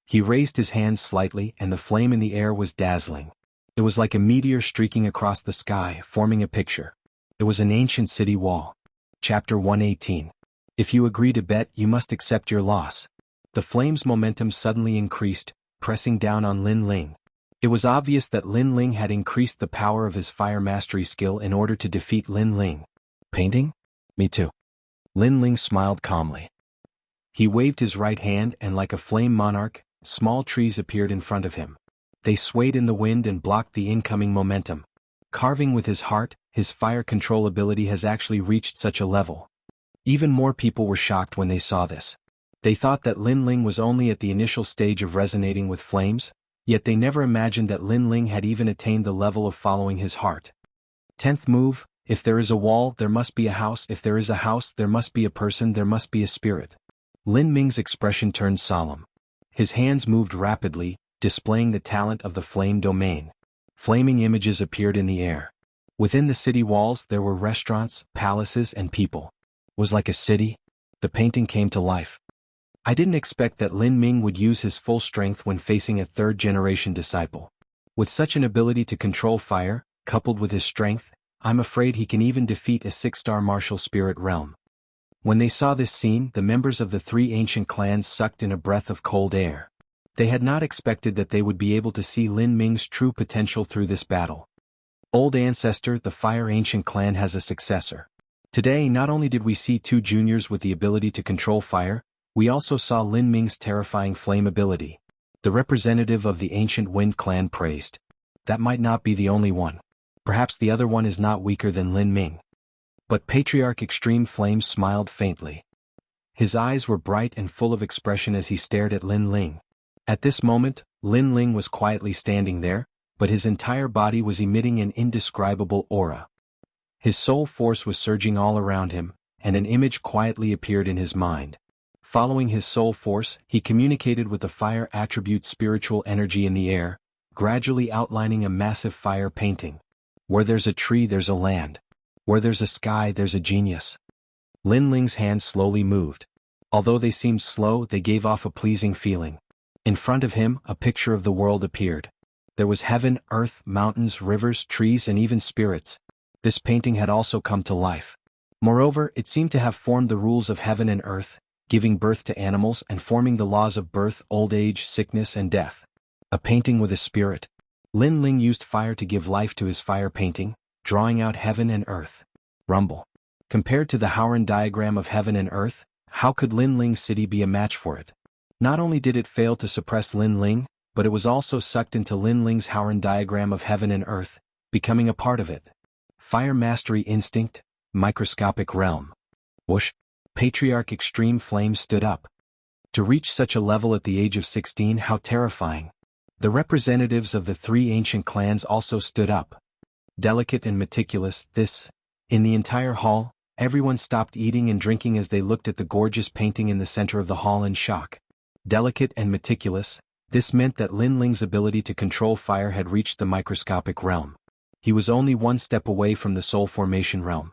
He raised his hands slightly and the flame in the air was dazzling. It was like a meteor streaking across the sky, forming a picture. It was an ancient city wall. Chapter 118. If you agree to bet, you must accept your loss. The flame's momentum suddenly increased, pressing down on Lin Ling. It was obvious that Lin Ling had increased the power of his fire mastery skill in order to defeat Lin Ling. Painting? Me too. Lin Ling smiled calmly. He waved his right hand and like a flame monarch, small trees appeared in front of him. They swayed in the wind and blocked the incoming momentum. Carving with his heart, his fire control ability has actually reached such a level. Even more people were shocked when they saw this. They thought that Lin Ling was only at the initial stage of resonating with flames, yet they never imagined that Lin Ling had even attained the level of following his heart. 10th move, if there is a wall, there must be a house. If there is a house, there must be a person, there must be a spirit. Lin Ming's expression turned solemn. His hands moved rapidly, displaying the talent of the flame domain. Flaming images appeared in the air. Within the city walls there were restaurants, palaces, and people. It was like a city. The painting came to life. I didn't expect that Lin Ming would use his full strength when facing a third-generation disciple. With such an ability to control fire, coupled with his strength, I'm afraid he can even defeat a 6-star martial spirit realm. When they saw this scene, the members of the 3 ancient clans sucked in a breath of cold air. They had not expected that they would be able to see Lin Ming's true potential through this battle. Old Ancestor, the Fire Ancient clan has a successor. Today not only did we see 2 juniors with the ability to control fire, we also saw Lin Ming's terrifying flame ability. The representative of the ancient Wind clan praised. That might not be the only one. Perhaps the other one is not weaker than Lin Ming. But Patriarch Extreme Flame smiled faintly. His eyes were bright and full of expression as he stared at Lin Ling. At this moment, Lin Ling was quietly standing there, but his entire body was emitting an indescribable aura. His soul force was surging all around him, and an image quietly appeared in his mind. Following his soul force, he communicated with the fire attribute spiritual energy in the air, gradually outlining a massive fire painting. Where there's a tree there's a land. Where there's a sky there's a genius. Lin Ling's hands slowly moved. Although they seemed slow, they gave off a pleasing feeling. In front of him, a picture of the world appeared. There was heaven, earth, mountains, rivers, trees, and even spirits. This painting had also come to life. Moreover, it seemed to have formed the rules of heaven and earth, giving birth to animals and forming the laws of birth, old age, sickness, and death. A painting with a spirit. Lin Ling used fire to give life to his fire painting, drawing out heaven and earth. Rumble. Compared to the Howren diagram of heaven and earth, how could Lin Ling's city be a match for it? Not only did it fail to suppress Lin Ling, but it was also sucked into Lin Ling's Howren diagram of heaven and earth, becoming a part of it. Fire mastery instinct, microscopic realm. Whoosh! Patriarch Extreme Flame stood up. To reach such a level at the age of 16, how terrifying. The representatives of the three ancient clans also stood up. Delicate and meticulous, this. In the entire hall, everyone stopped eating and drinking as they looked at the gorgeous painting in the center of the hall in shock. Delicate and meticulous, this meant that Lin Ling's ability to control fire had reached the microscopic realm. He was only one step away from the soul formation realm.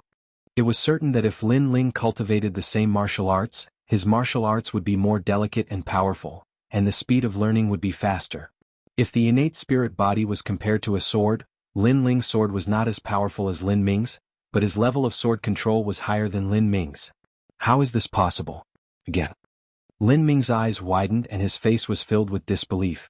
It was certain that if Lin Ling cultivated the same martial arts, his martial arts would be more delicate and powerful, and the speed of learning would be faster. If the innate spirit body was compared to a sword, Lin Ling's sword was not as powerful as Lin Ming's, but his level of sword control was higher than Lin Ming's. How is this possible? Again. Lin Ming's eyes widened and his face was filled with disbelief.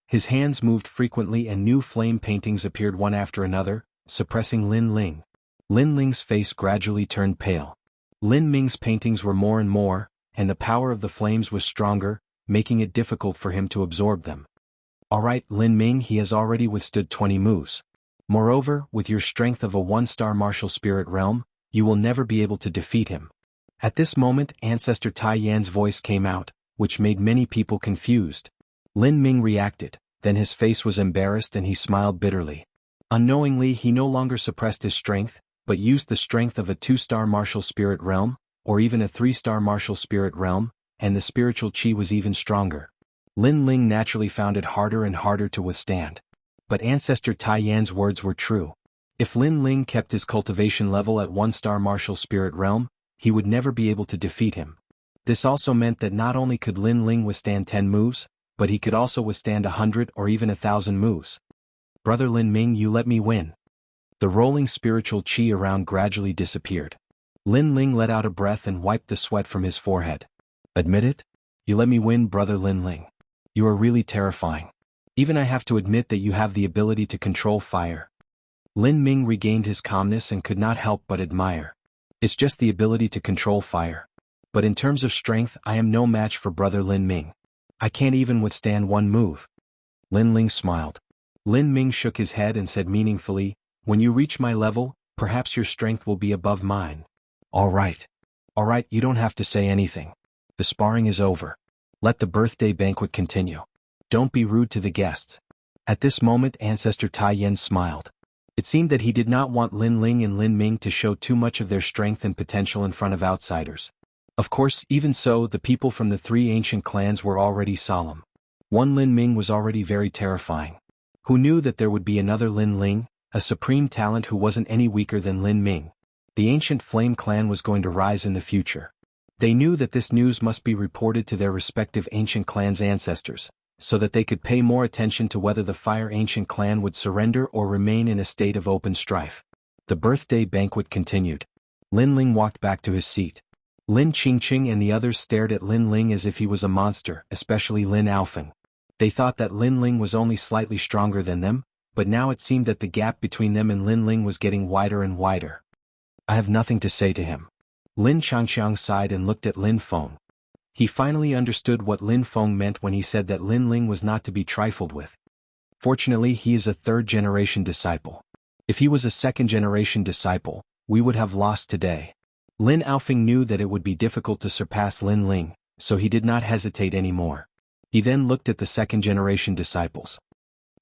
His hands moved frequently and new flame paintings appeared one after another, suppressing Lin Ling. Lin Ling's face gradually turned pale. Lin Ming's paintings were more and more, and the power of the flames was stronger, making it difficult for him to absorb them. Alright, Lin Ming, he has already withstood 20 moves. Moreover, with your strength of a one-star martial spirit realm, you will never be able to defeat him. At this moment, Ancestor Tai Yan's voice came out, which made many people confused. Lin Ming reacted, then his face was embarrassed and he smiled bitterly. Unknowingly, he no longer suppressed his strength, but used the strength of a 2-star martial spirit realm, or even a 3-star martial spirit realm, and the spiritual chi was even stronger. Lin Ling naturally found it harder and harder to withstand. But Ancestor Tai Yan's words were true. If Lin Ling kept his cultivation level at 1-star martial spirit realm, he would never be able to defeat him. This also meant that not only could Lin Ling withstand 10 moves, but he could also withstand 100 or even 1,000 moves. Brother Lin Ming, you let me win. The rolling spiritual chi around gradually disappeared. Lin Ling let out a breath and wiped the sweat from his forehead. Admit it? You let me win, Brother Lin Ling. You are really terrifying. Even I have to admit that you have the ability to control fire. Lin Ming regained his calmness and could not help but admire. It's just the ability to control fire. But in terms of strength, I am no match for Brother Lin Ming. I can't even withstand one move. Lin Ling smiled. Lin Ming shook his head and said meaningfully, when you reach my level, perhaps your strength will be above mine. All right, you don't have to say anything. The sparring is over. Let the birthday banquet continue. Don't be rude to the guests. At this moment, Ancestor Tai Yan smiled. It seemed that he did not want Lin Ling and Lin Ming to show too much of their strength and potential in front of outsiders. Of course, even so, the people from the three ancient clans were already solemn. One Lin Ming was already very terrifying. Who knew that there would be another Lin Ling, a supreme talent who wasn't any weaker than Lin Ming? The ancient Flame clan was going to rise in the future. They knew that this news must be reported to their respective ancient clans' ancestors, so that they could pay more attention to whether the Fire Ancient clan would surrender or remain in a state of open strife. The birthday banquet continued. Lin Ling walked back to his seat. Lin Qingqing and the others stared at Lin Ling as if he was a monster, especially Lin Alfeng. They thought that Lin Ling was only slightly stronger than them, but now it seemed that the gap between them and Lin Ling was getting wider and wider. I have nothing to say to him. Lin Changqiang sighed and looked at Lin Feng. He finally understood what Lin Feng meant when he said that Lin Ling was not to be trifled with. Fortunately, he is a third-generation disciple. If he was a second-generation disciple, we would have lost today. Lin Alfeng knew that it would be difficult to surpass Lin Ling, so he did not hesitate anymore. He then looked at the second-generation disciples.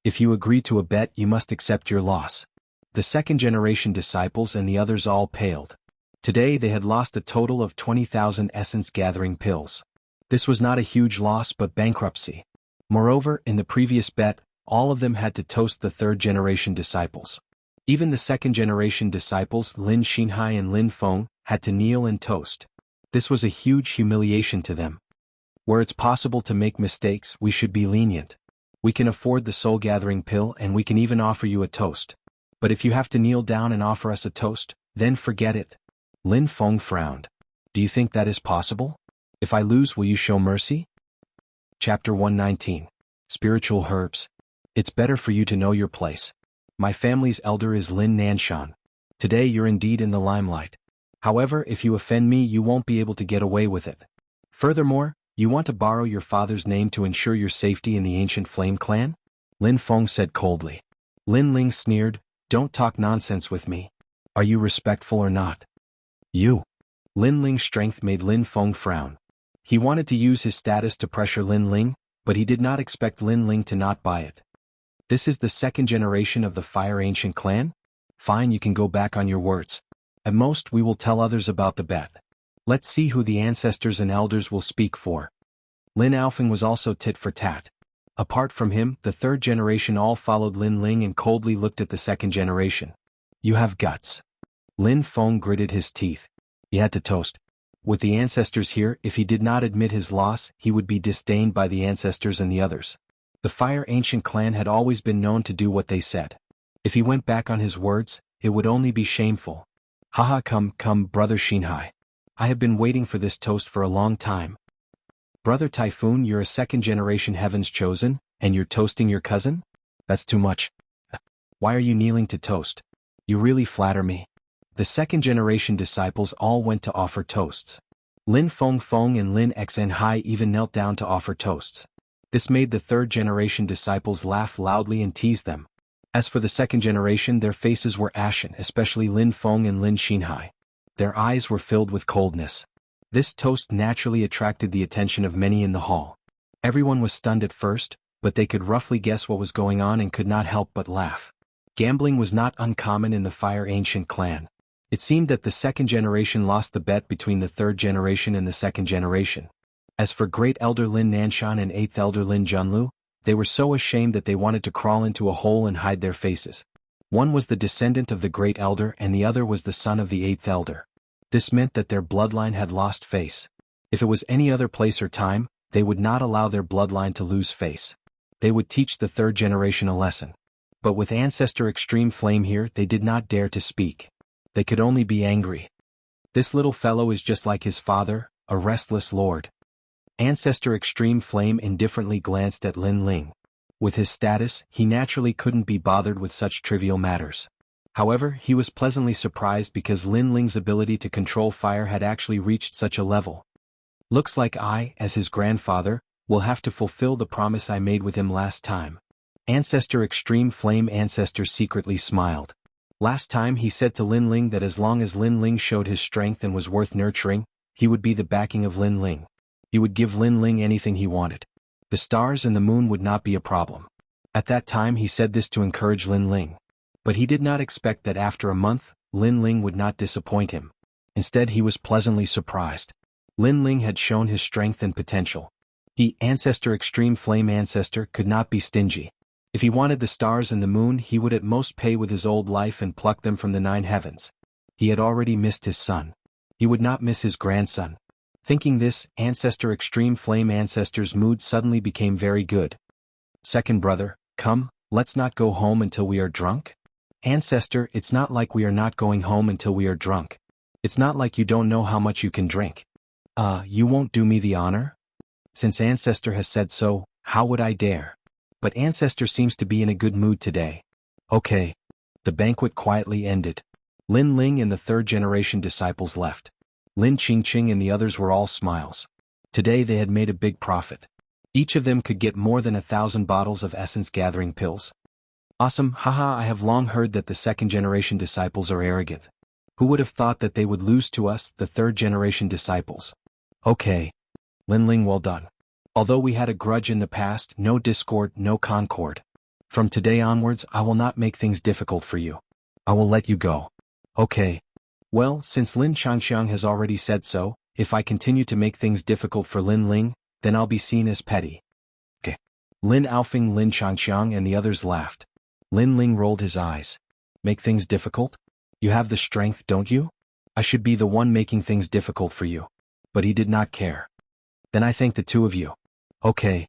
If you agree to a bet, you must accept your loss. The second-generation disciples and the others all paled. Today they had lost a total of 20,000 essence-gathering pills. This was not a huge loss but bankruptcy. Moreover, in the previous bet, all of them had to toast the third-generation disciples. Even the second-generation disciples, Lin Xinhai and Lin Feng, had to kneel and toast. This was a huge humiliation to them. Where it's possible to make mistakes, we should be lenient. We can afford the soul-gathering pill and we can even offer you a toast. But if you have to kneel down and offer us a toast, then forget it. Lin Feng frowned. Do you think that is possible? If I lose, will you show mercy? Chapter 119. Spiritual Herbs. It's better for you to know your place. My family's elder is Lin Nanshan. Today you're indeed in the limelight. However, if you offend me, you won't be able to get away with it. Furthermore, You want to borrow your father's name to ensure your safety in the ancient flame clan? Lin Feng said coldly. Lin Ling sneered, don't talk nonsense with me. Are you respectful or not? You. Lin Ling's strength made Lin Feng frown. He wanted to use his status to pressure Lin Ling, but he did not expect Lin Ling to not buy it. This is the second generation of the Fire Ancient clan? Fine, you can go back on your words. At most, we will tell others about the bet. Let's see who the ancestors and elders will speak for. Lin Aofeng was also tit for tat. Apart from him, the third generation all followed Lin Ling and coldly looked at the second generation. You have guts. Lin Feng gritted his teeth. He had to toast. With the ancestors here, if he did not admit his loss, he would be disdained by the ancestors and the others. The Fire Ancient clan had always been known to do what they said. If he went back on his words, it would only be shameful. Haha, come, brother Xinhai. I have been waiting for this toast for a long time. Brother Typhoon, you're a second-generation Heaven's Chosen, and you're toasting your cousin? That's too much. Why are you kneeling to toast? You really flatter me. The second-generation disciples all went to offer toasts. Lin Feng and Lin Xinhai even knelt down to offer toasts. This made the third-generation disciples laugh loudly and tease them. As for the second generation, their faces were ashen, especially Lin Feng and Lin Xinhai. Their eyes were filled with coldness. This toast naturally attracted the attention of many in the hall. Everyone was stunned at first, but they could roughly guess what was going on and could not help but laugh. Gambling was not uncommon in the Fire Ancient clan. It seemed that the second generation lost the bet between the third generation and the second generation. As for Great Elder Lin Nanshan and Eighth Elder Lin Junlu, they were so ashamed that they wanted to crawl into a hole and hide their faces. One was the descendant of the Great Elder and the other was the son of the Eighth Elder. This meant that their bloodline had lost face. If it was any other place or time, they would not allow their bloodline to lose face. They would teach the third generation a lesson. But with Ancestor Extreme Flame here, they did not dare to speak. They could only be angry. This little fellow is just like his father, a restless lord. Ancestor Extreme Flame indifferently glanced at Lin Ling. With his status, he naturally couldn't be bothered with such trivial matters. However, he was pleasantly surprised because Lin Ling's ability to control fire had actually reached such a level. Looks like I, as his grandfather, will have to fulfill the promise I made with him last time. Ancestor Extreme Flame Ancestor secretly smiled. Last time he said to Lin Ling that as long as Lin Ling showed his strength and was worth nurturing, he would be the backing of Lin Ling. He would give Lin Ling anything he wanted. The stars and the moon would not be a problem. At that time he said this to encourage Lin Ling. But he did not expect that after a month, Lin Ling would not disappoint him. Instead he was pleasantly surprised. Lin Ling had shown his strength and potential. He, Ancestor Extreme Flame Ancestor, could not be stingy. If he wanted the stars and the moon, he would at most pay with his old life and pluck them from the 9 heavens. He had already missed his son. He would not miss his grandson. Thinking this, Ancestor Extreme Flame Ancestor's mood suddenly became very good. Second brother, come, let's not go home until we are drunk? Ancestor, it's not like we are not going home until we are drunk. It's not like you don't know how much you can drink. You won't do me the honor? Since Ancestor has said so, how would I dare? But Ancestor seems to be in a good mood today. Okay. The banquet quietly ended. Lin Ling and the third generation disciples left. Lin Qingqing and the others were all smiles. Today they had made a big profit. Each of them could get more than 1,000 bottles of essence gathering pills. Awesome, haha, I have long heard that the second generation disciples are arrogant. Who would have thought that they would lose to us, the third generation disciples? Okay. Lin Ling, well done. Although we had a grudge in the past, no discord, no concord. From today onwards, I will not make things difficult for you. I will let you go. Okay. Well, since Lin Changxiang has already said so, if I continue to make things difficult for Lin Ling, then I'll be seen as petty. Okay. Lin Aofeng, Lin Changxiang and the others laughed. Lin Ling rolled his eyes. Make things difficult? You have the strength, don't you? I should be the one making things difficult for you. But he did not care. Then I thank the two of you. Okay.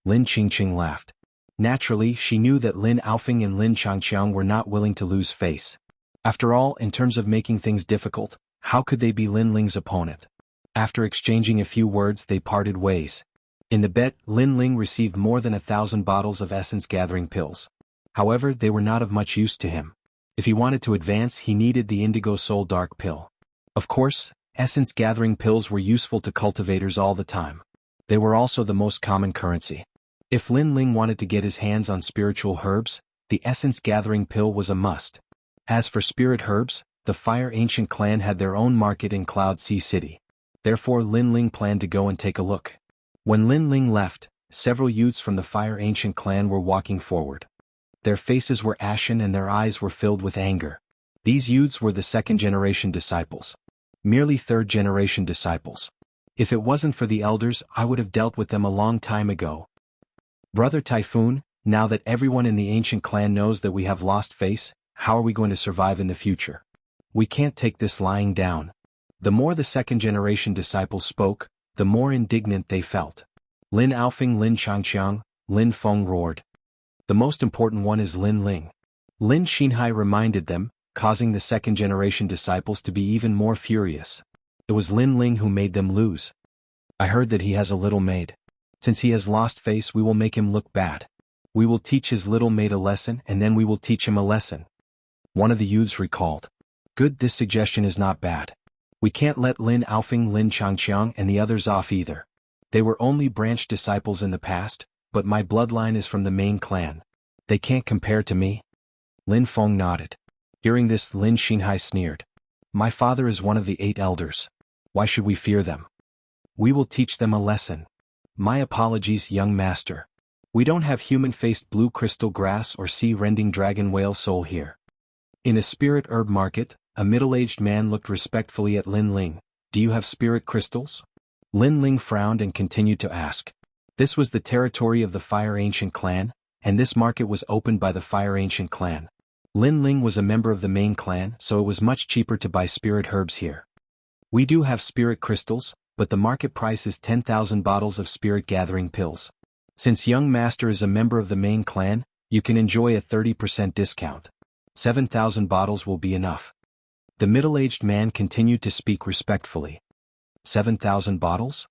Lin Qingqing laughed. Naturally, she knew that Lin Aofeng and Lin Changxiang were not willing to lose face. After all, in terms of making things difficult, how could they be Lin Ling's opponent? After exchanging a few words, they parted ways. In the bet, Lin Ling received more than 1,000 bottles of essence gathering pills. However, they were not of much use to him. If he wanted to advance, he needed the Indigo Soul Dark Pill. Of course, essence gathering pills were useful to cultivators all the time. They were also the most common currency. If Lin Ling wanted to get his hands on spiritual herbs, the essence-gathering pill was a must. As for spirit herbs, the Fire Ancient clan had their own market in Cloud Sea City. Therefore Lin Ling planned to go and take a look. When Lin Ling left, several youths from the Fire Ancient clan were walking forward. Their faces were ashen and their eyes were filled with anger. These youths were the second-generation disciples. Merely third-generation disciples. If it wasn't for the elders, I would have dealt with them a long time ago. Brother Typhoon, now that everyone in the ancient clan knows that we have lost face, how are we going to survive in the future? We can't take this lying down. The more the second-generation disciples spoke, the more indignant they felt. Lin Aofing, Lin Changqiang, Lin Feng roared. The most important one is Lin Ling. Lin Xinhai reminded them, causing the second-generation disciples to be even more furious. It was Lin Ling who made them lose. I heard that he has a little maid. Since he has lost face, we will make him look bad. We will teach his little maid a lesson and then we will teach him a lesson. One of the youths recalled. Good, this suggestion is not bad. We can't let Lin Aofing, Lin Changqiang and the others off either. They were only branch disciples in the past, but my bloodline is from the main clan. They can't compare to me. Lin Feng nodded. Hearing this, Lin Xinhai sneered. My father is one of the 8 elders. Why should we fear them? We will teach them a lesson. My apologies, young master. We don't have human-faced blue crystal grass or sea-rending dragon whale soul here. In a spirit herb market, a middle-aged man looked respectfully at Lin Ling. Do you have spirit crystals? Lin Ling frowned and continued to ask. This was the territory of the Fire Ancient clan, and this market was opened by the Fire Ancient clan. Lin Ling was a member of the main clan, so it was much cheaper to buy spirit herbs here. We do have spirit crystals, but the market price is 10,000 bottles of spirit gathering pills. Since young master is a member of the main clan, you can enjoy a 30% discount. 7,000 bottles will be enough. The middle-aged man continued to speak respectfully. 7,000 bottles?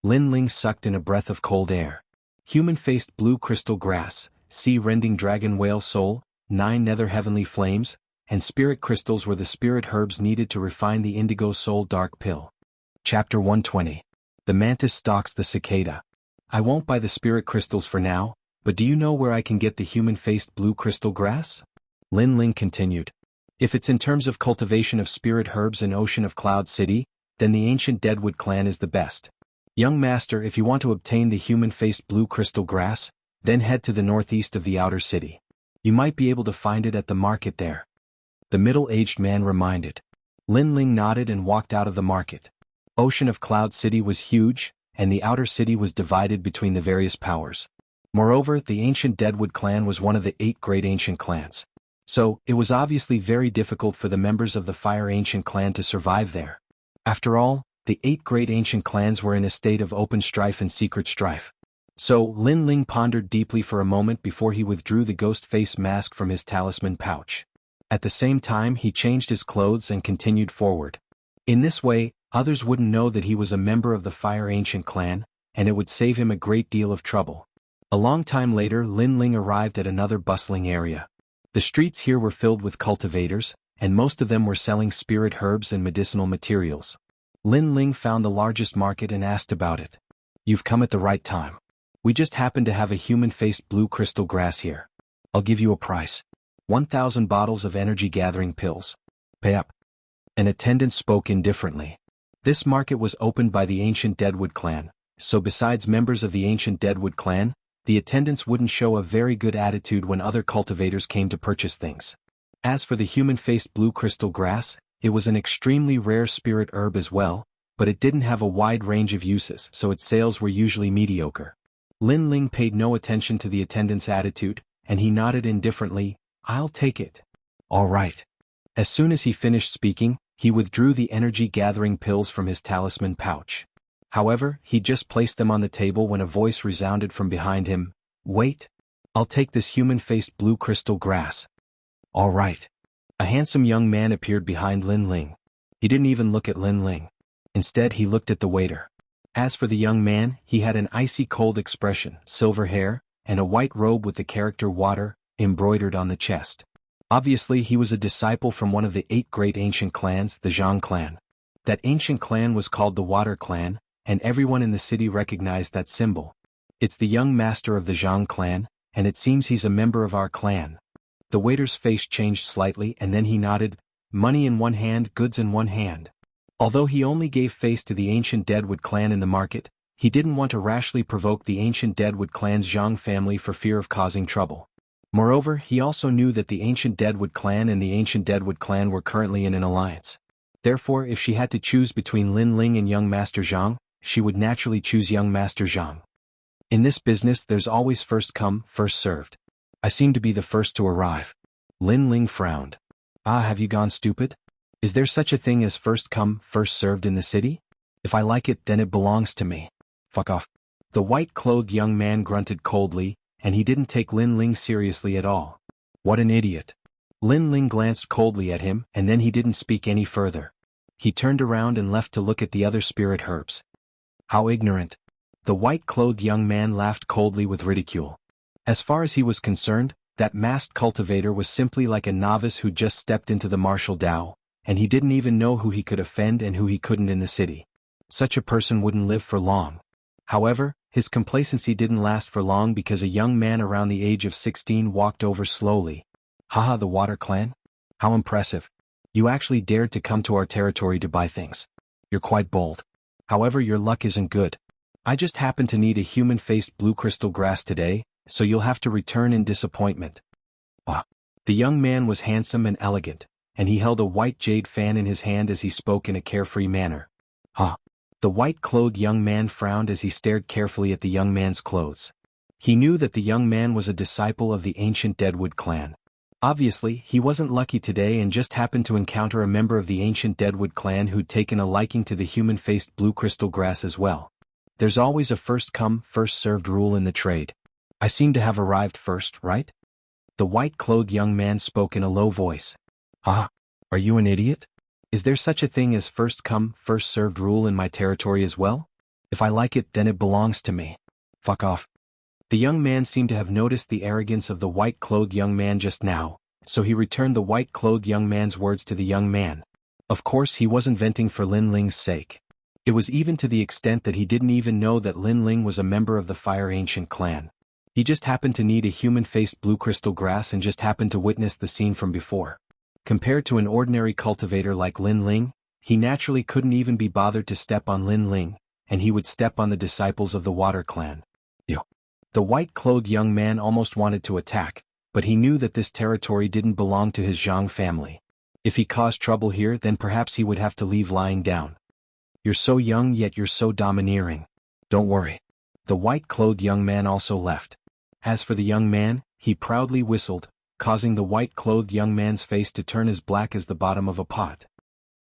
Lin Ling sucked in a breath of cold air. Human-faced blue crystal grass, sea-rending dragon whale soul, 9 nether heavenly flames, and spirit crystals were the spirit herbs needed to refine the indigo soul dark pill. Chapter 120. The mantis stalks the cicada. I won't buy the spirit crystals for now, but do you know where I can get the human-faced blue crystal grass? Lin Ling continued. If it's in terms of cultivation of spirit herbs in Ocean of Cloud City, then the ancient Deadwood clan is the best. Young master, if you want to obtain the human-faced blue crystal grass, then head to the northeast of the outer city. You might be able to find it at the market there. The middle-aged man reminded. Lin Ling nodded and walked out of the market. Ocean of Cloud City was huge, and the outer city was divided between the various powers. Moreover, the ancient Deadwood clan was one of the 8 great ancient clans. So, it was obviously very difficult for the members of the Fire Ancient clan to survive there. After all, the 8 great ancient clans were in a state of open strife and secret strife. So, Lin Ling pondered deeply for a moment before he withdrew the ghost face mask from his talisman pouch. At the same time, he changed his clothes and continued forward. In this way, others wouldn't know that he was a member of the Fire Ancient clan, and it would save him a great deal of trouble. A long time later, Lin Ling arrived at another bustling area. The streets here were filled with cultivators, and most of them were selling spirit herbs and medicinal materials. Lin Ling found the largest market and asked about it. You've come at the right time. We just happen to have a human-faced blue crystal grass here. I'll give you a price. 1,000 bottles of energy-gathering pills. Pay up. An attendant spoke indifferently. This market was opened by the ancient Deadwood clan, so besides members of the ancient Deadwood clan, the attendants wouldn't show a very good attitude when other cultivators came to purchase things. As for the human-faced blue crystal grass, it was an extremely rare spirit herb as well, but it didn't have a wide range of uses, so its sales were usually mediocre. Lin Ling paid no attention to the attendant's attitude, and he nodded indifferently. I'll take it. All right. As soon as he finished speaking, he withdrew the energy-gathering pills from his talisman pouch. However, he just placed them on the table when a voice resounded from behind him. Wait. I'll take this human-faced blue crystal grass. All right. A handsome young man appeared behind Lin Ling. He didn't even look at Lin Ling. Instead, he looked at the waiter. As for the young man, he had an icy cold expression, silver hair, and a white robe with the character water embroidered on the chest. Obviously, he was a disciple from one of the 8 great ancient clans, the Zhang clan. That ancient clan was called the Water clan, and everyone in the city recognized that symbol. It's the young master of the Zhang clan, and it seems he's a member of our clan. The waiter's face changed slightly and then he nodded, money in one hand, goods in one hand. Although he only gave face to the ancient Deadwood clan in the market, he didn't want to rashly provoke the ancient Deadwood clan's Zhang family for fear of causing trouble. Moreover, he also knew that the ancient Deadwood clan and the ancient Deadwood clan were currently in an alliance. Therefore, if she had to choose between Lin Ling and young Master Zhang, she would naturally choose young Master Zhang. In this business there's always first come, first served. I seem to be the first to arrive. Lin Ling frowned. Ah, have you gone stupid? Is there such a thing as first come, first served in the city? If I like it, then it belongs to me. Fuck off. The white-clothed young man grunted coldly, and he didn't take Lin Ling seriously at all. What an idiot. Lin Ling glanced coldly at him, and then he didn't speak any further. He turned around and left to look at the other spirit herbs. How ignorant. The white-clothed young man laughed coldly with ridicule. As far as he was concerned, that masked cultivator was simply like a novice who just stepped into the martial Tao, and he didn't even know who he could offend and who he couldn't in the city. Such a person wouldn't live for long. However, his complacency didn't last for long because a young man around the age of 16 walked over slowly. Haha, the Water Clan? How impressive. You actually dared to come to our territory to buy things. You're quite bold. However, your luck isn't good. I just happen to need a human-faced blue crystal grass today, so you'll have to return in disappointment. Ah. The young man was handsome and elegant, and he held a white jade fan in his hand as he spoke in a carefree manner. Ha. The white-clothed young man frowned as he stared carefully at the young man's clothes. He knew that the young man was a disciple of the ancient Deadwood clan. Obviously, he wasn't lucky today and just happened to encounter a member of the ancient Deadwood clan who'd taken a liking to the human-faced blue crystal grass as well. There's always a first-come, first-served rule in the trade. I seem to have arrived first, right? The white-clothed young man spoke in a low voice. Ah, are you an idiot? Is there such a thing as first-come, first-served rule in my territory as well? If I like it, then it belongs to me. Fuck off. The young man seemed to have noticed the arrogance of the white-clothed young man just now, so he returned the white-clothed young man's words to the young man. Of course, he wasn't venting for Lin Ling's sake. It was even to the extent that he didn't even know that Lin Ling was a member of the Fire Ancient clan. He just happened to need a human-faced blue crystal grass and just happened to witness the scene from before. Compared to an ordinary cultivator like Lin Ling, he naturally couldn't even be bothered to step on Lin Ling, and he would step on the disciples of the Water Clan. Yo. The white-clothed young man almost wanted to attack, but he knew that this territory didn't belong to his Zhang family. If he caused trouble here, then perhaps he would have to leave lying down. You're so young yet you're so domineering. Don't worry. The white-clothed young man also left. As for the young man, he proudly whistled, causing the white-clothed young man's face to turn as black as the bottom of a pot.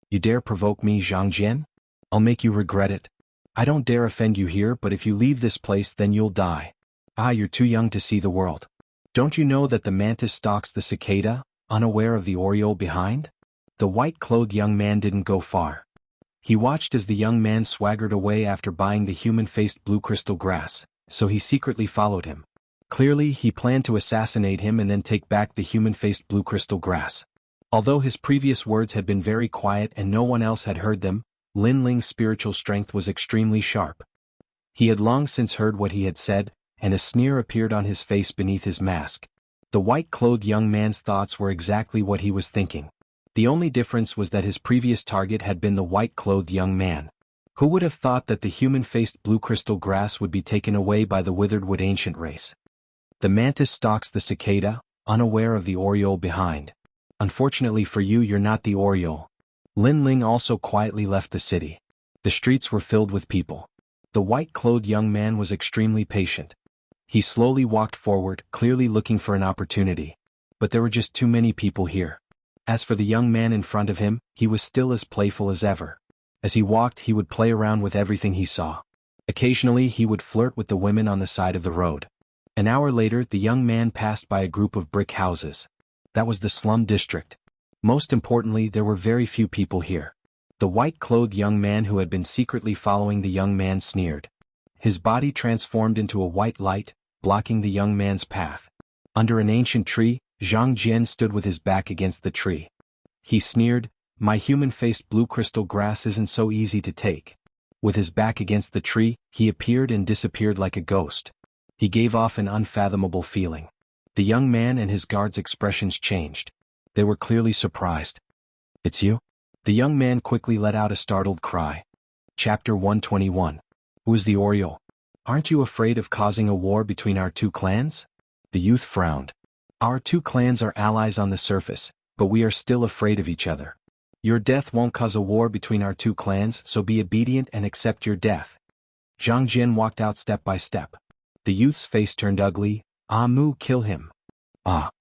You dare provoke me, Zhang Jian? I'll make you regret it. I don't dare offend you here, but if you leave this place then you'll die. Ah, you're too young to see the world. Don't you know that the mantis stalks the cicada, unaware of the oriole behind? The white-clothed young man didn't go far. He watched as the young man swaggered away after buying the human-faced blue crystal grass, so he secretly followed him. Clearly, he planned to assassinate him and then take back the human-faced blue crystal grass. Although his previous words had been very quiet and no one else had heard them, Lin Ling's spiritual strength was extremely sharp. He had long since heard what he had said, and a sneer appeared on his face beneath his mask. The white-clothed young man's thoughts were exactly what he was thinking. The only difference was that his previous target had been the white-clothed young man. Who would have thought that the human-faced blue crystal grass would be taken away by the withered wood ancient race? The mantis stalks the cicada, unaware of the oriole behind. Unfortunately for you, you're not the oriole. Lin Ling also quietly left the city. The streets were filled with people. The white-clothed young man was extremely patient. He slowly walked forward, clearly looking for an opportunity. But there were just too many people here. As for the young man in front of him, he was still as playful as ever. As he walked, he would play around with everything he saw. Occasionally, he would flirt with the women on the side of the road. An hour later, the young man passed by a group of brick houses. That was the slum district. Most importantly, there were very few people here. The white-clothed young man who had been secretly following the young man sneered. His body transformed into a white light, blocking the young man's path. Under an ancient tree, Zhang Jian stood with his back against the tree. He sneered, "My human-faced blue crystal grass isn't so easy to take. With his back against the tree, he appeared and disappeared like a ghost. He gave off an unfathomable feeling. The young man and his guards' expressions changed. They were clearly surprised. "It's you?" The young man quickly let out a startled cry. Chapter 121. Who is the Oriole? Aren't you afraid of causing a war between our two clans? The youth frowned. Our two clans are allies on the surface, but we are still afraid of each other. Your death won't cause a war between our two clans, so be obedient and accept your death. Zhang Jian walked out step by step. The youth's face turned ugly. "Ah Mu, kill him." "Ah."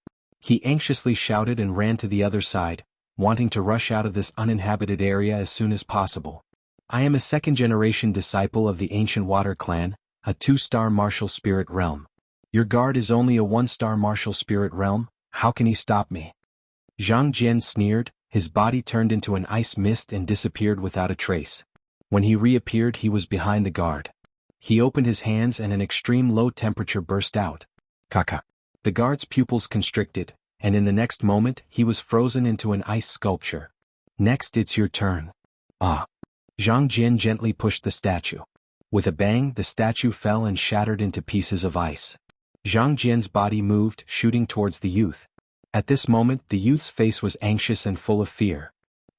He anxiously shouted and ran to the other side, wanting to rush out of this uninhabited area as soon as possible. "I am a second-generation disciple of the ancient water clan, a 2-star martial spirit realm. Your guard is only a 1-star martial spirit realm, how can he stop me?" Zhang Jian sneered, his body turned into an ice mist and disappeared without a trace. When he reappeared, he was behind the guard. He opened his hands and an extreme low temperature burst out. Kaka. The guard's pupils constricted, and in the next moment he was frozen into an ice sculpture. "Next it's your turn." "Ah." Zhang Jian gently pushed the statue. With a bang, the statue fell and shattered into pieces of ice. Zhang Jian's body moved, shooting towards the youth. At this moment, the youth's face was anxious and full of fear.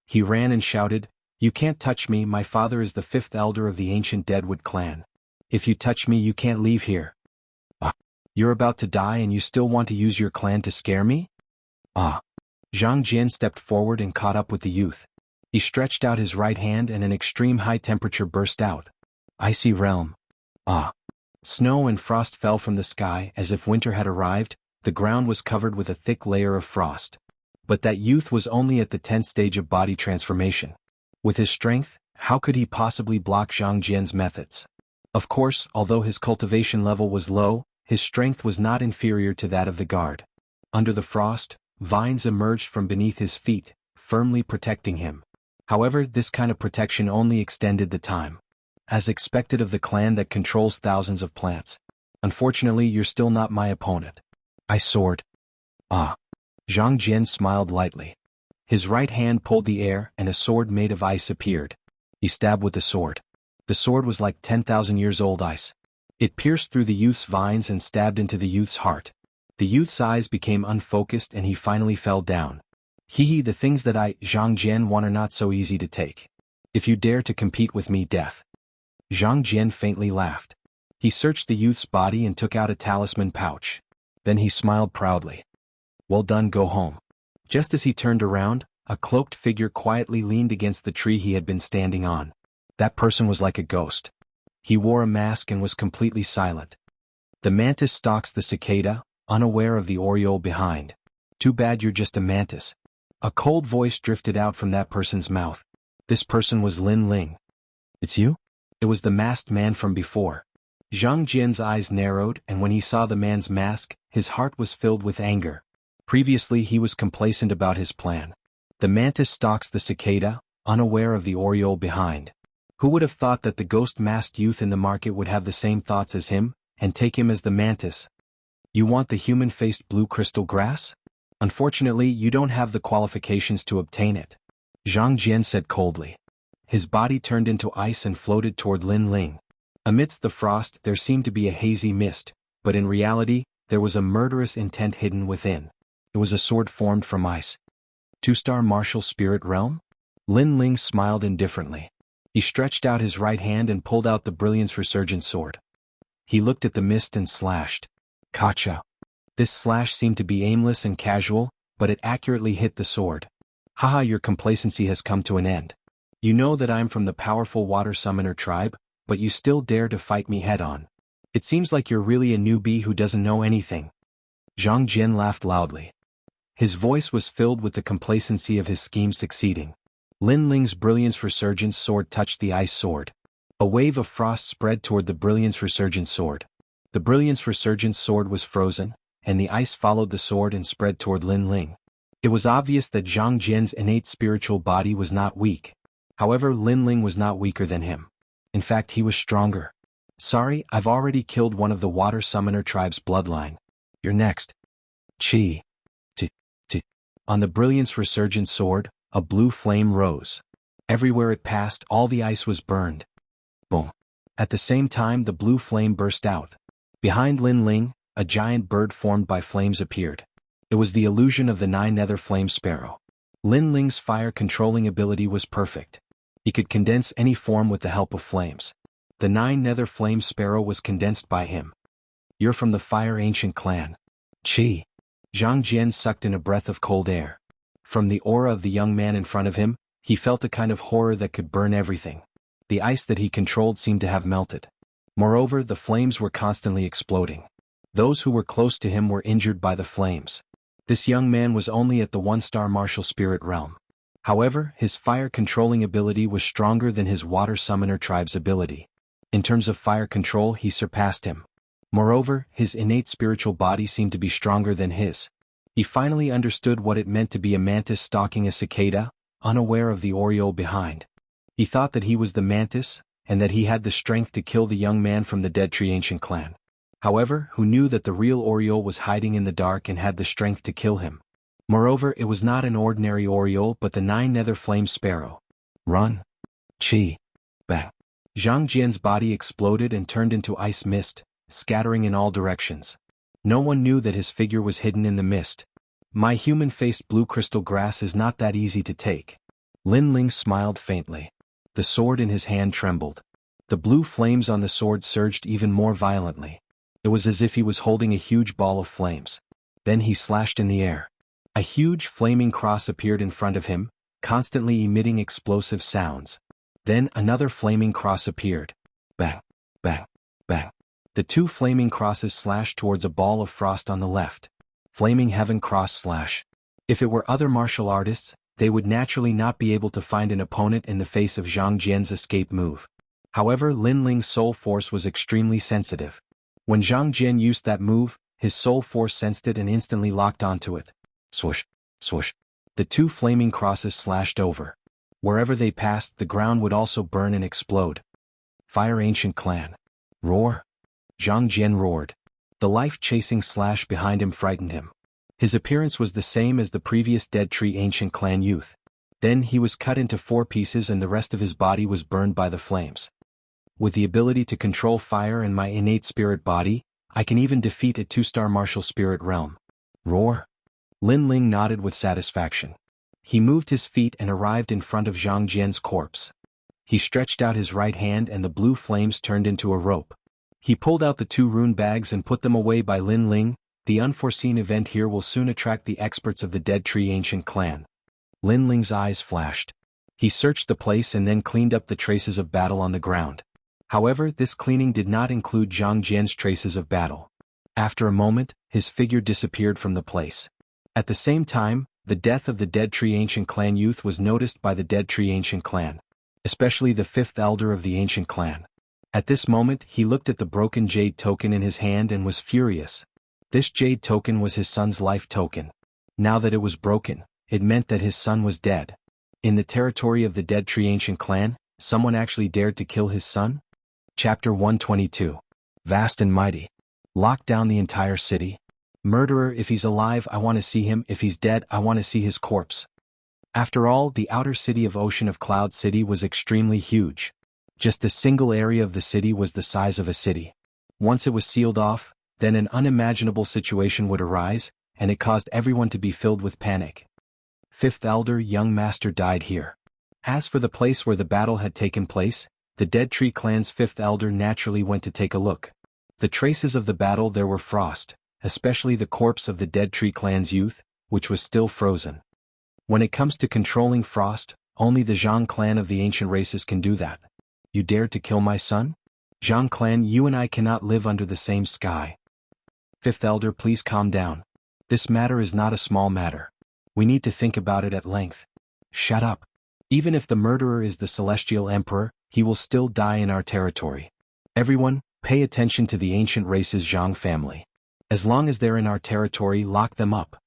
He ran and shouted, "You can't touch me, my father is the 5th elder of the ancient Deadwood clan. If you touch me, you can't leave here." "Ah. You're about to die and you still want to use your clan to scare me?" "Ah." Zhang Jian stepped forward and caught up with the youth. He stretched out his right hand and an extreme high temperature burst out. "Icy realm." "Ah." Snow and frost fell from the sky as if winter had arrived. The ground was covered with a thick layer of frost. But that youth was only at the 10th stage of body transformation. With his strength, how could he possibly block Zhang Jian's methods? Of course, although his cultivation level was low, his strength was not inferior to that of the guard. Under the frost, vines emerged from beneath his feet, firmly protecting him. However, this kind of protection only extended the time. As expected of the clan that controls thousands of plants. Unfortunately, you're still not my opponent. I soared. "Ah." Zhang Jian smiled lightly. His right hand pulled the air and a sword made of ice appeared. He stabbed with the sword. The sword was like 10,000 years old ice. It pierced through the youth's vines and stabbed into the youth's heart. The youth's eyes became unfocused and he finally fell down. "Hee, the things that I, Zhang Jian, want are not so easy to take. If you dare to compete with me, death." Zhang Jian faintly laughed. He searched the youth's body and took out a talisman pouch. Then he smiled proudly. "Well done, go home." Just as he turned around, a cloaked figure quietly leaned against the tree he had been standing on. That person was like a ghost. He wore a mask and was completely silent. The mantis stalks the cicada, unaware of the Oriole behind. "Too bad you're just a mantis." A cold voice drifted out from that person's mouth. This person was Lin Ling. "It's you?" It was the masked man from before. Zhang Jian's eyes narrowed, and when he saw the man's mask, his heart was filled with anger. Previously he was complacent about his plan. The mantis stalks the cicada, unaware of the Oriole behind. Who would have thought that the ghost-masked youth in the market would have the same thoughts as him, and take him as the mantis? "You want the human-faced blue crystal grass? Unfortunately, you don't have the qualifications to obtain it," Zhang Jian said coldly. His body turned into ice and floated toward Lin Ling. Amidst the frost there seemed to be a hazy mist, but in reality, there was a murderous intent hidden within. It was a sword formed from ice. 2-star martial spirit realm? Lin Ling smiled indifferently. He stretched out his right hand and pulled out the brilliance resurgent sword. He looked at the mist and slashed. Kacha. This slash seemed to be aimless and casual, but it accurately hit the sword. "Haha, your complacency has come to an end. You know that I'm from the powerful water summoner tribe, but you still dare to fight me head-on. It seems like you're really a newbie who doesn't know anything." Zhang Jian laughed loudly. His voice was filled with the complacency of his scheme succeeding. Lin Ling's brilliance resurgent sword touched the ice sword. A wave of frost spread toward the brilliance resurgent sword. The brilliance resurgent sword was frozen, and the ice followed the sword and spread toward Lin Ling. It was obvious that Zhang Jian's innate spiritual body was not weak. However, Lin Ling was not weaker than him. In fact, he was stronger. "Sorry, I've already killed one of the water summoner tribe's bloodline. You're next." Chi. T. On the brilliance resurgent sword, a blue flame rose. Everywhere it passed, all the ice was burned. Boom. At the same time the blue flame burst out. Behind Lin Ling, a giant bird formed by flames appeared. It was the illusion of the 9 nether flame sparrow. Lin Ling's fire-controlling ability was perfect. He could condense any form with the help of flames. The 9 nether flame sparrow was condensed by him. You're from the Fire Ancient Clan. Chi. Zhang Jian sucked in a breath of cold air. From the aura of the young man in front of him, he felt a kind of horror that could burn everything. The ice that he controlled seemed to have melted. Moreover, the flames were constantly exploding. Those who were close to him were injured by the flames. This young man was only at the 1-star martial spirit realm. However, his fire-controlling ability was stronger than his water summoner tribe's ability. In terms of fire control, he surpassed him. Moreover, his innate spiritual body seemed to be stronger than his. He finally understood what it meant to be a mantis stalking a cicada, unaware of the oriole behind. He thought that he was the mantis, and that he had the strength to kill the young man from the Dead Tree Ancient Clan. However, who knew that the real oriole was hiding in the dark and had the strength to kill him? Moreover, it was not an ordinary oriole but the 9 nether flame sparrow. Run. Chi. Bang. Zhang Jian's body exploded and turned into ice mist, scattering in all directions. No one knew that his figure was hidden in the mist. My human-faced blue crystal grass is not that easy to take. Lin Ling smiled faintly. The sword in his hand trembled. The blue flames on the sword surged even more violently. It was as if he was holding a huge ball of flames. Then he slashed in the air. A huge flaming cross appeared in front of him, constantly emitting explosive sounds. Then another flaming cross appeared. Bang, bang, bang. The 2 flaming crosses slashed towards a ball of frost on the left. Flaming Heaven Cross Slash. If it were other martial artists, they would naturally not be able to find an opponent in the face of Zhang Jian's escape move. However, Lin Ling's soul force was extremely sensitive. When Zhang Jian used that move, his soul force sensed it and instantly locked onto it. Swoosh, swoosh. The 2 flaming crosses slashed over. Wherever they passed, the ground would also burn and explode. Fire Ancient Clan. Roar. Zhang Jian roared. The life-chasing slash behind him frightened him. His appearance was the same as the previous Dead Tree Ancient Clan youth. Then he was cut into 4 pieces and the rest of his body was burned by the flames. With the ability to control fire and my innate spirit body, I can even defeat a 2-star martial spirit realm. Roar. Lin Ling nodded with satisfaction. He moved his feet and arrived in front of Zhang Jian's corpse. He stretched out his right hand and the blue flames turned into a rope. He pulled out the 2 rune bags and put them away by Lin Ling. The unforeseen event here will soon attract the experts of the Dead Tree Ancient Clan. Lin Ling's eyes flashed. He searched the place and then cleaned up the traces of battle on the ground. However, this cleaning did not include Zhang Jian's traces of battle. After a moment, his figure disappeared from the place. At the same time, the death of the Dead Tree Ancient Clan youth was noticed by the Dead Tree Ancient Clan, especially the 5th elder of the Ancient Clan. At this moment, he looked at the broken jade token in his hand and was furious. This jade token was his son's life token. Now that it was broken, it meant that his son was dead. In the territory of the Dead Tree Ancient Clan, someone actually dared to kill his son? Chapter 122. Vast and mighty. Lock down the entire city. Murderer, if he's alive, I want to see him. If he's dead, I want to see his corpse. After all, the outer city of Ocean of Cloud City was extremely huge. Just a single area of the city was the size of a city. Once it was sealed off, then an unimaginable situation would arise, and it caused everyone to be filled with panic. 5th elder young master died here. As for the place where the battle had taken place, the Dead Tree Clan's 5th elder naturally went to take a look. The traces of the battle there were frost, especially the corpse of the Dead Tree Clan's youth, which was still frozen. When it comes to controlling frost, only the Zhang clan of the ancient races can do that. You dared to kill my son? Zhang clan, you and I cannot live under the same sky. 5th elder, please calm down. This matter is not a small matter. We need to think about it at length. Shut up. Even if the murderer is the Celestial Emperor, he will still die in our territory. Everyone, pay attention to the ancient race's Zhang family. As long as they're in our territory, lock them up.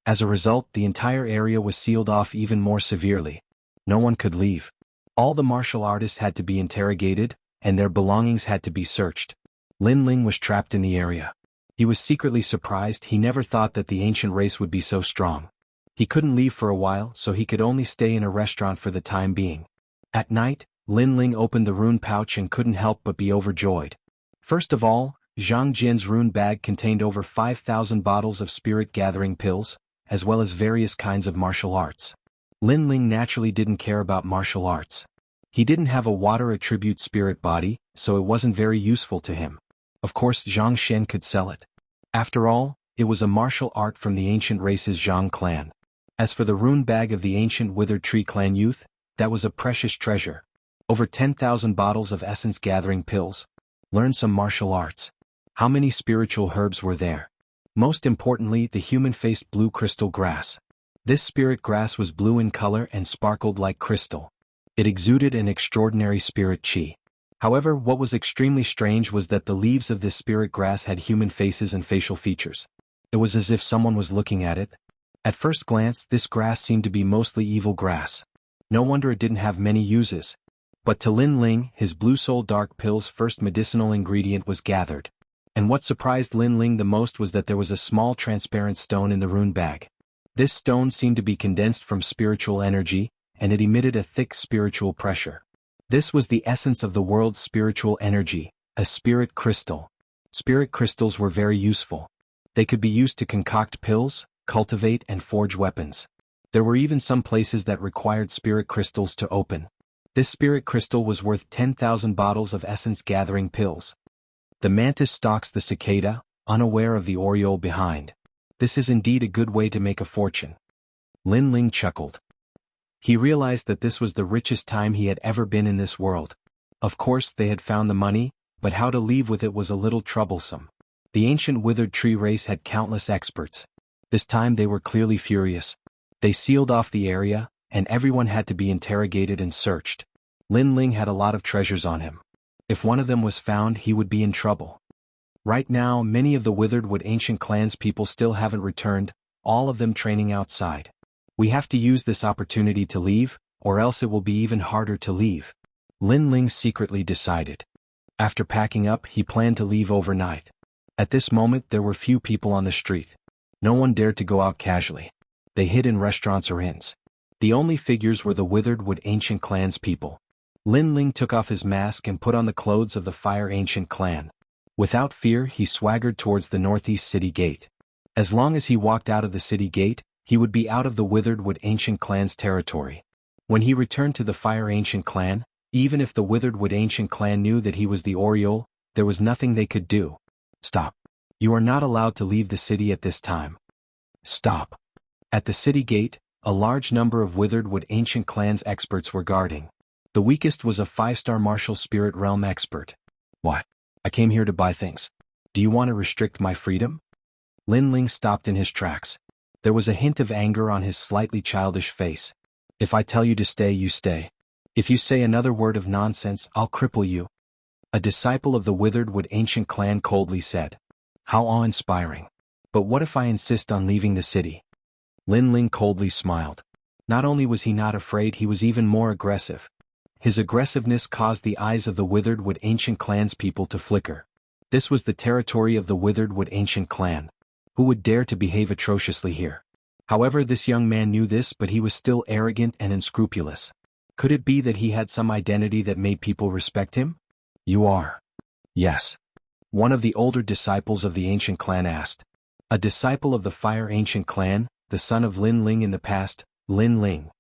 As a result, the entire area was sealed off even more severely. No one could leave. All the martial artists had to be interrogated, and their belongings had to be searched. Lin Ling was trapped in the area. He was secretly surprised. He never thought that the ancient race would be so strong. He couldn't leave for a while, so he could only stay in a restaurant for the time being. At night, Lin Ling opened the rune pouch and couldn't help but be overjoyed. First of all, Zhang Jian's rune bag contained over 5,000 bottles of spirit-gathering pills, as well as various kinds of martial arts. Lin Ling naturally didn't care about martial arts. He didn't have a water attribute spirit body, so it wasn't very useful to him. Of course Zhang Shen could sell it. After all, it was a martial art from the ancient race's Zhang clan. As for the rune bag of the ancient Withered Tree clan youth, that was a precious treasure. Over 10,000 bottles of essence-gathering pills. Learn some martial arts. How many spiritual herbs were there? Most importantly, the human-faced blue crystal grass. This spirit grass was blue in color and sparkled like crystal. It exuded an extraordinary spirit chi. However, what was extremely strange was that the leaves of this spirit grass had human faces and facial features. It was as if someone was looking at it. At first glance, this grass seemed to be mostly evil grass. No wonder it didn't have many uses. But to Lin Ling, his blue soul dark pill's first medicinal ingredient was gathered. And what surprised Lin Ling the most was that there was a small transparent stone in the rune bag. This stone seemed to be condensed from spiritual energy, and it emitted a thick spiritual pressure. This was the essence of the world's spiritual energy, a spirit crystal. Spirit crystals were very useful. They could be used to concoct pills, cultivate and forge weapons. There were even some places that required spirit crystals to open. This spirit crystal was worth 10,000 bottles of essence-gathering pills. The mantis stalks the cicada, unaware of the oriole behind. This is indeed a good way to make a fortune. Lin Ling chuckled. He realized that this was the richest time he had ever been in this world. Of course, they had found the money, but how to leave with it was a little troublesome. The ancient Withered Tree race had countless experts. This time they were clearly furious. They sealed off the area, and everyone had to be interrogated and searched. Lin Ling had a lot of treasures on him. If one of them was found, he would be in trouble. Right now, many of the Withered Wood ancient clans people still haven't returned, all of them training outside. We have to use this opportunity to leave, or else it will be even harder to leave. Lin Ling secretly decided. After packing up, he planned to leave overnight. At this moment, there were few people on the street. No one dared to go out casually. They hid in restaurants or inns. The only figures were the Withered Wood ancient clans people. Lin Ling took off his mask and put on the clothes of the Fire Ancient clan. Without fear, he swaggered towards the northeast city gate. As long as he walked out of the city gate, he would be out of the Withered Wood ancient clan's territory. When he returned to the Fire Ancient clan, even if the Withered Wood ancient clan knew that he was the oriole, there was nothing they could do. Stop. You are not allowed to leave the city at this time. Stop. At the city gate, a large number of Withered Wood ancient clan's experts were guarding. The weakest was a 5-star martial spirit realm expert. What? I came here to buy things. Do you want to restrict my freedom? Lin Ling stopped in his tracks. There was a hint of anger on his slightly childish face. If I tell you to stay, you stay. If you say another word of nonsense, I'll cripple you. A disciple of the Withered Wood ancient clan coldly said. How awe-inspiring. But what if I insist on leaving the city? Lin Ling coldly smiled. Not only was he not afraid, he was even more aggressive. His aggressiveness caused the eyes of the Withered Wood ancient clan's people to flicker. This was the territory of the Withered Wood ancient clan. Who would dare to behave atrociously here? However, this young man knew this, but he was still arrogant and unscrupulous. Could it be that he had some identity that made people respect him? You are. Yes. One of the older disciples of the ancient clan asked. A disciple of the Fire Ancient clan, the son of Lin Ling in the past, Lin Ling.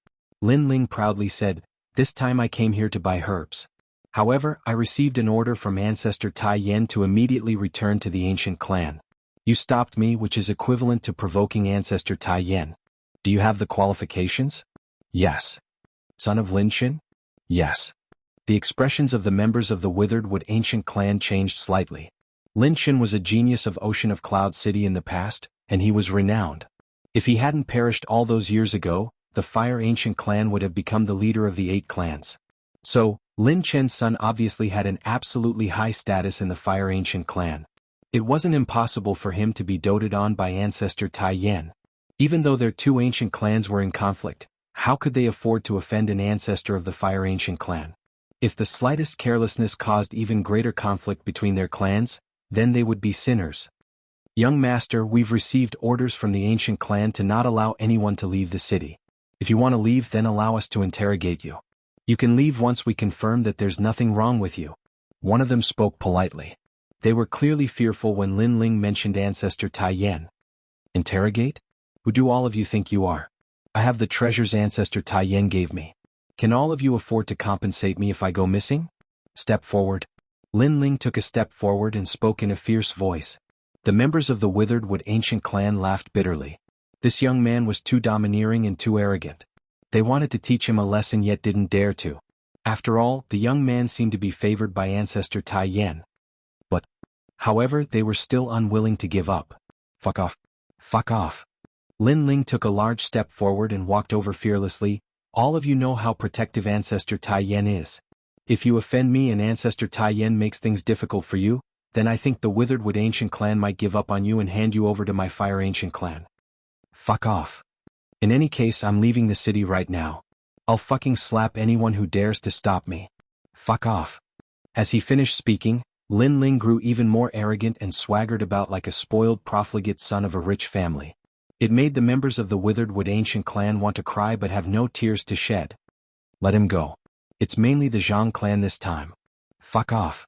Lin Ling proudly said, This time I came here to buy herbs. However, I received an order from Ancestor Tai Yen to immediately return to the ancient clan. You stopped me, which is equivalent to provoking Ancestor Tai Yen. Do you have the qualifications? Yes. Son of Lin Shin? Yes. The expressions of the members of the Withered Wood ancient clan changed slightly. Lin Shin was a genius of Ocean of Cloud City in the past, and he was renowned. If he hadn't perished all those years ago, the Fire Ancient clan would have become the leader of the 8 clans. So, Lin Chen's son obviously had an absolutely high status in the Fire Ancient clan. It wasn't impossible for him to be doted on by Ancestor Tai Yen. Even though their 2 ancient clans were in conflict, how could they afford to offend an ancestor of the Fire Ancient clan? If the slightest carelessness caused even greater conflict between their clans, then they would be sinners. Young master, we've received orders from the ancient clan to not allow anyone to leave the city. If you want to leave, then allow us to interrogate you. You can leave once we confirm that there's nothing wrong with you. One of them spoke politely. They were clearly fearful when Lin Ling mentioned Ancestor Tai Yan. Interrogate? Who do all of you think you are? I have the treasures Ancestor Tai Yan gave me. Can all of you afford to compensate me if I go missing? Step forward. Lin Ling took a step forward and spoke in a fierce voice. The members of the Withered Wood ancient clan laughed bitterly. This young man was too domineering and too arrogant. They wanted to teach him a lesson yet didn't dare to. After all, the young man seemed to be favored by Ancestor Tai Yan. However, they were still unwilling to give up. Fuck off. Fuck off. Lin Ling took a large step forward and walked over fearlessly. All of you know how protective Ancestor Tai Yan is. If you offend me and Ancestor Tai Yan makes things difficult for you, then I think the Withered Wood ancient clan might give up on you and hand you over to my Fire ancient clan. Fuck off. In any case, I'm leaving the city right now. I'll fucking slap anyone who dares to stop me. Fuck off. As he finished speaking, Lin Ling grew even more arrogant and swaggered about like a spoiled profligate son of a rich family. It made the members of the Withered Wood ancient clan want to cry but have no tears to shed. Let him go. It's mainly the Zhang clan this time. Fuck off.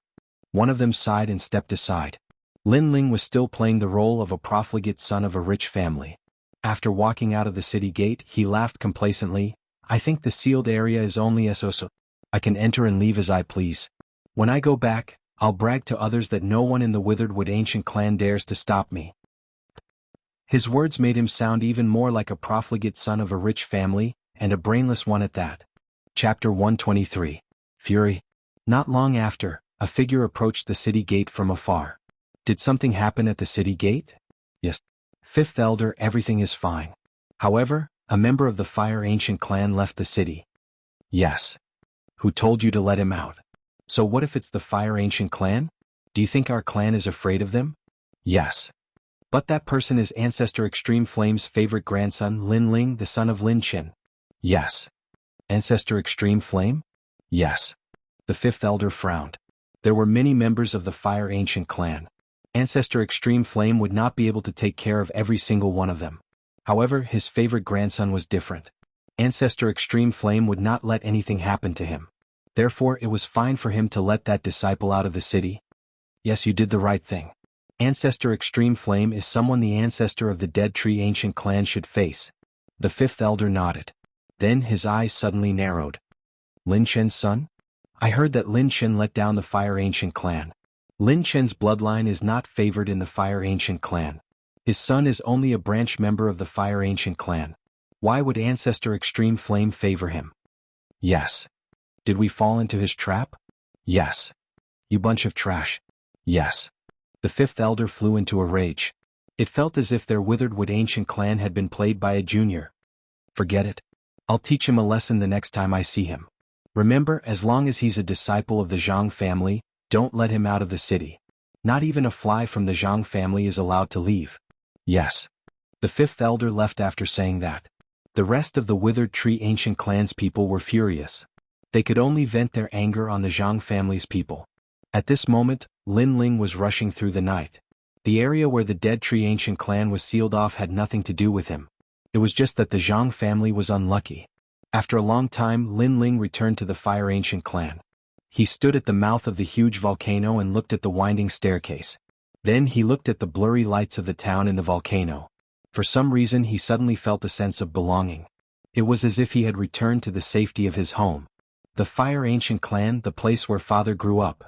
One of them sighed and stepped aside. Lin Ling was still playing the role of a profligate son of a rich family. After walking out of the city gate, he laughed complacently. I think the sealed area is only so I can enter and leave as I please. When I go back, I'll brag to others that no one in the Withered Wood ancient clan dares to stop me. His words made him sound even more like a profligate son of a rich family, and a brainless one at that. Chapter 123. Fury. Not long after, a figure approached the city gate from afar. Did something happen at the city gate? Yes. Fifth Elder, everything is fine. However, a member of the Fire ancient clan left the city. Yes. Who told you to let him out? So what if it's the Fire ancient clan? Do you think our clan is afraid of them? Yes. But that person is Ancestor Extreme Flame's favorite grandson Lin Ling, the son of Lin Chen. Yes. Ancestor Extreme Flame? Yes. The Fifth Elder frowned. There were many members of the Fire ancient clan. Ancestor Extreme Flame would not be able to take care of every single one of them. However, his favorite grandson was different. Ancestor Extreme Flame would not let anything happen to him. Therefore, it was fine for him to let that disciple out of the city. Yes, you did the right thing. Ancestor Extreme Flame is someone the ancestor of the Dead Tree ancient clan should face. The Fifth Elder nodded. Then his eyes suddenly narrowed. Lin Chen's son? I heard that Lin Chen let down the Fire ancient clan. Lin Chen's bloodline is not favored in the Fire ancient clan. His son is only a branch member of the Fire ancient clan. Why would Ancestor Extreme Flame favor him? Yes. Did we fall into his trap? Yes. You bunch of trash. Yes. The Fifth Elder flew into a rage. It felt as if their Withered Wood ancient clan had been played by a junior. Forget it. I'll teach him a lesson the next time I see him. Remember, as long as he's a disciple of the Zhang family, don't let him out of the city. Not even a fly from the Zhang family is allowed to leave. Yes. The Fifth Elder left after saying that. The rest of the Withered Tree ancient clan's people were furious. They could only vent their anger on the Zhang family's people. At this moment, Lin Ling was rushing through the night. The area where the Dead Tree ancient clan was sealed off had nothing to do with him. It was just that the Zhang family was unlucky. After a long time, Lin Ling returned to the Fire ancient clan. He stood at the mouth of the huge volcano and looked at the winding staircase. Then he looked at the blurry lights of the town in the volcano. For some reason he suddenly felt a sense of belonging. It was as if he had returned to the safety of his home. The Fire ancient clan, the place where father grew up.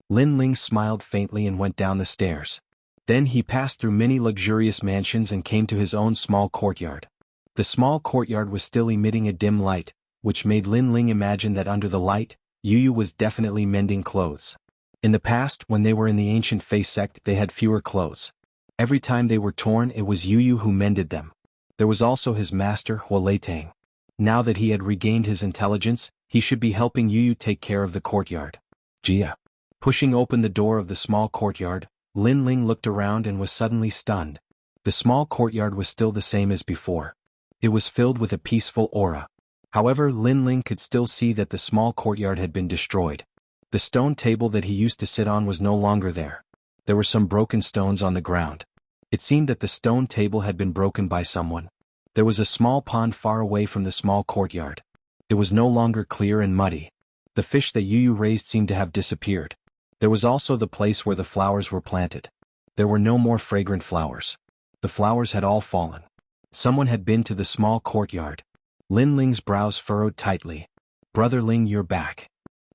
Lin Ling smiled faintly and went down the stairs. Then he passed through many luxurious mansions and came to his own small courtyard. The small courtyard was still emitting a dim light, which made Lin Ling imagine that under the light, Yu Yu was definitely mending clothes. In the past, when they were in the ancient face sect, they had fewer clothes. Every time they were torn, it was Yu Yu who mended them. There was also his master, Huoletang. Now that he had regained his intelligence, he should be helping Yu Yu take care of the courtyard. Jia. Pushing open the door of the small courtyard, Lin Ling looked around and was suddenly stunned. The small courtyard was still the same as before. It was filled with a peaceful aura. However, Lin Ling could still see that the small courtyard had been destroyed. The stone table that he used to sit on was no longer there. There were some broken stones on the ground. It seemed that the stone table had been broken by someone. There was a small pond far away from the small courtyard. It was no longer clear and muddy. The fish that Yu raised seemed to have disappeared. There was also the place where the flowers were planted. There were no more fragrant flowers. The flowers had all fallen. Someone had been to the small courtyard. Lin Ling's brows furrowed tightly. "Brother Ling, you're back."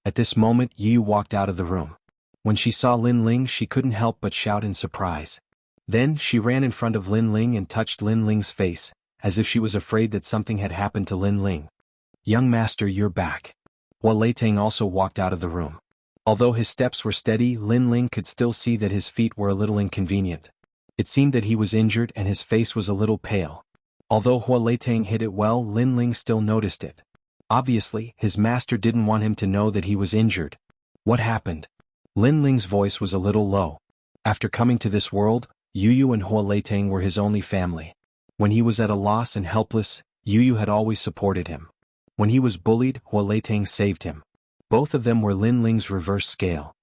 At this moment Yu walked out of the room. When she saw Lin Ling she couldn't help but shout in surprise. Then she ran in front of Lin Ling and touched Lin Ling's face, as if she was afraid that something had happened to Lin Ling. "Young master, you're back." Hua Leitang also walked out of the room. Although his steps were steady, Lin Ling could still see that his feet were a little inconvenient. It seemed that he was injured and his face was a little pale. Although Hua Leitang hid it well, Lin Ling still noticed it. Obviously, his master didn't want him to know that he was injured. What happened? Lin Ling's voice was a little low. After coming to this world, Yu and Hua Leitang were his only family. When he was at a loss and helpless, Yu had always supported him. When he was bullied, Hua Leitang saved him. Both of them were Lin Ling's reverse scale.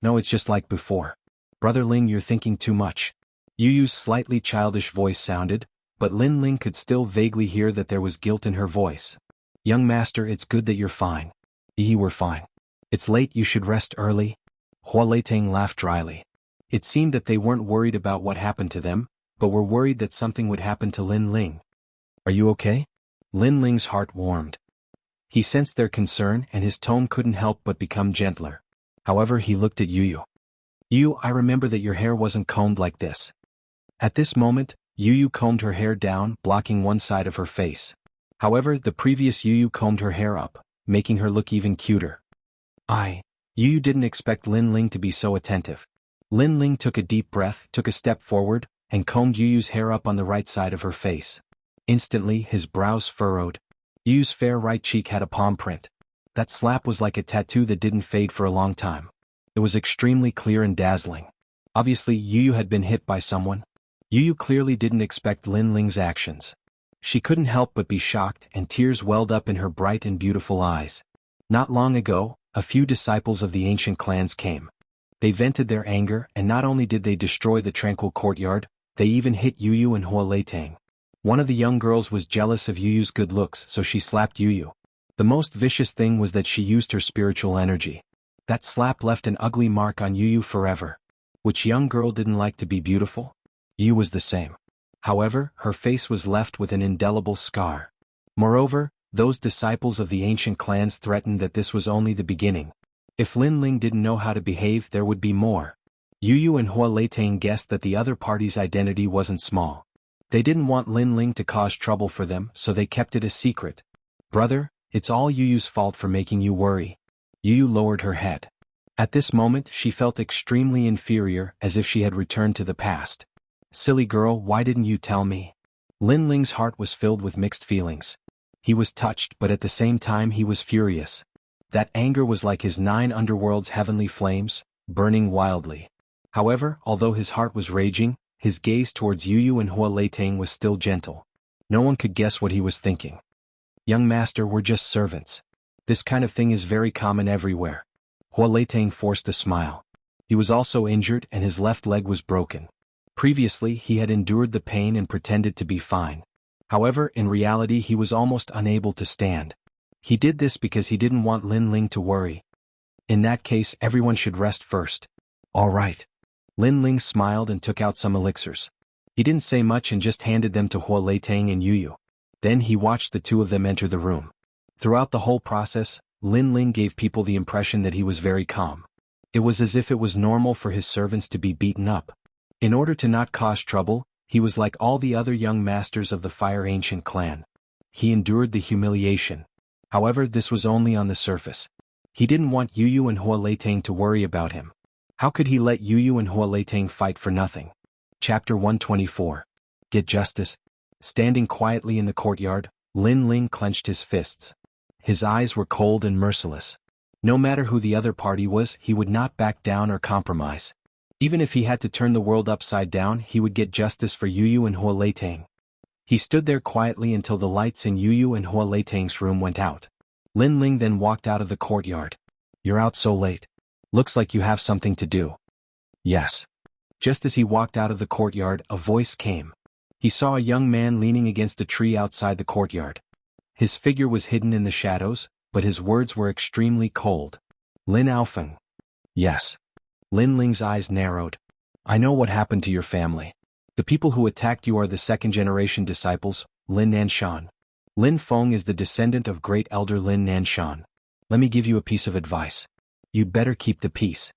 "No, it's just like before. Brother Ling, you're thinking too much." Yu's slightly childish voice sounded, but Lin Ling could still vaguely hear that there was guilt in her voice. "Young master, it's good that you're fine." We're fine. It's late, you should rest early." Hua Leitang laughed dryly. It seemed that they weren't worried about what happened to them, but were worried that something would happen to Lin Ling. "Are you okay?" Lin Ling's heart warmed. He sensed their concern and his tone couldn't help but become gentler. However, he looked at Yu. "Yu, I remember that your hair wasn't combed like this." At this moment, Yu combed her hair down, blocking one side of her face. However, the previous Yu combed her hair up, making her look even cuter. Yu didn't expect Lin Ling to be so attentive. Lin Ling took a deep breath, took a step forward, and combed Yu's hair up on the right side of her face. Instantly, his brows furrowed. Yu's fair right cheek had a palm print. That slap was like a tattoo that didn't fade for a long time. It was extremely clear and dazzling. Obviously, Yu had been hit by someone. Yu clearly didn't expect Lin Ling's actions. She couldn't help but be shocked, and tears welled up in her bright and beautiful eyes. Not long ago, a few disciples of the ancient clans came. They vented their anger, and not only did they destroy the tranquil courtyard, they even hit Yu and Hua Leitang. One of the young girls was jealous of Yu's good looks, so she slapped Yu. The most vicious thing was that she used her spiritual energy. That slap left an ugly mark on Yu forever. Which young girl didn't like to be beautiful? Yu was the same. However, her face was left with an indelible scar. Moreover, those disciples of the ancient clans threatened that this was only the beginning. If Lin Ling didn't know how to behave, there would be more. Yu and Hua Leitang guessed that the other party's identity wasn't small. They didn't want Lin Ling to cause trouble for them, so they kept it a secret. "Brother, it's all Yu's fault for making you worry." Yu lowered her head. At this moment she felt extremely inferior, as if she had returned to the past. "Silly girl, why didn't you tell me?" Lin Ling's heart was filled with mixed feelings. He was touched, but at the same time he was furious. That anger was like his 9 underworld's heavenly flames, burning wildly. However, although his heart was raging, his gaze towards Yu and Hua Leitang was still gentle. No one could guess what he was thinking. "Young master, we're just servants. This kind of thing is very common everywhere." Hua Leitang forced a smile. He was also injured and his left leg was broken. Previously, he had endured the pain and pretended to be fine. However, in reality he was almost unable to stand. He did this because he didn't want Lin Ling to worry. "In that case, everyone should rest first." "All right." Lin Ling smiled and took out some elixirs. He didn't say much and just handed them to Hua Leitang and Yu. Then he watched the two of them enter the room. Throughout the whole process, Lin Ling gave people the impression that he was very calm. It was as if it was normal for his servants to be beaten up. In order to not cause trouble, he was like all the other young masters of the Fire Ancient clan. He endured the humiliation. However, this was only on the surface. He didn't want Yu and Hua Leitang to worry about him. How could he let Yu and Hua Leitang fight for nothing? Chapter 124. Get justice. Standing quietly in the courtyard, Lin Ling clenched his fists. His eyes were cold and merciless. No matter who the other party was, he would not back down or compromise. Even if he had to turn the world upside down, he would get justice for Yu and Hua Leitang. He stood there quietly until the lights in Yu and Hua Leitang's room went out. Lin Ling then walked out of the courtyard. "You're out so late. Looks like you have something to do." "Yes." Just as he walked out of the courtyard, a voice came. He saw a young man leaning against a tree outside the courtyard. His figure was hidden in the shadows, but his words were extremely cold. Lin Aofeng. Yes. Lin Ling's eyes narrowed. I know what happened to your family. The people who attacked you are the second-generation disciples, Lin Nanshan. Lin Feng is the descendant of great elder Lin Nanshan. Let me give you a piece of advice. You'd better keep the peace.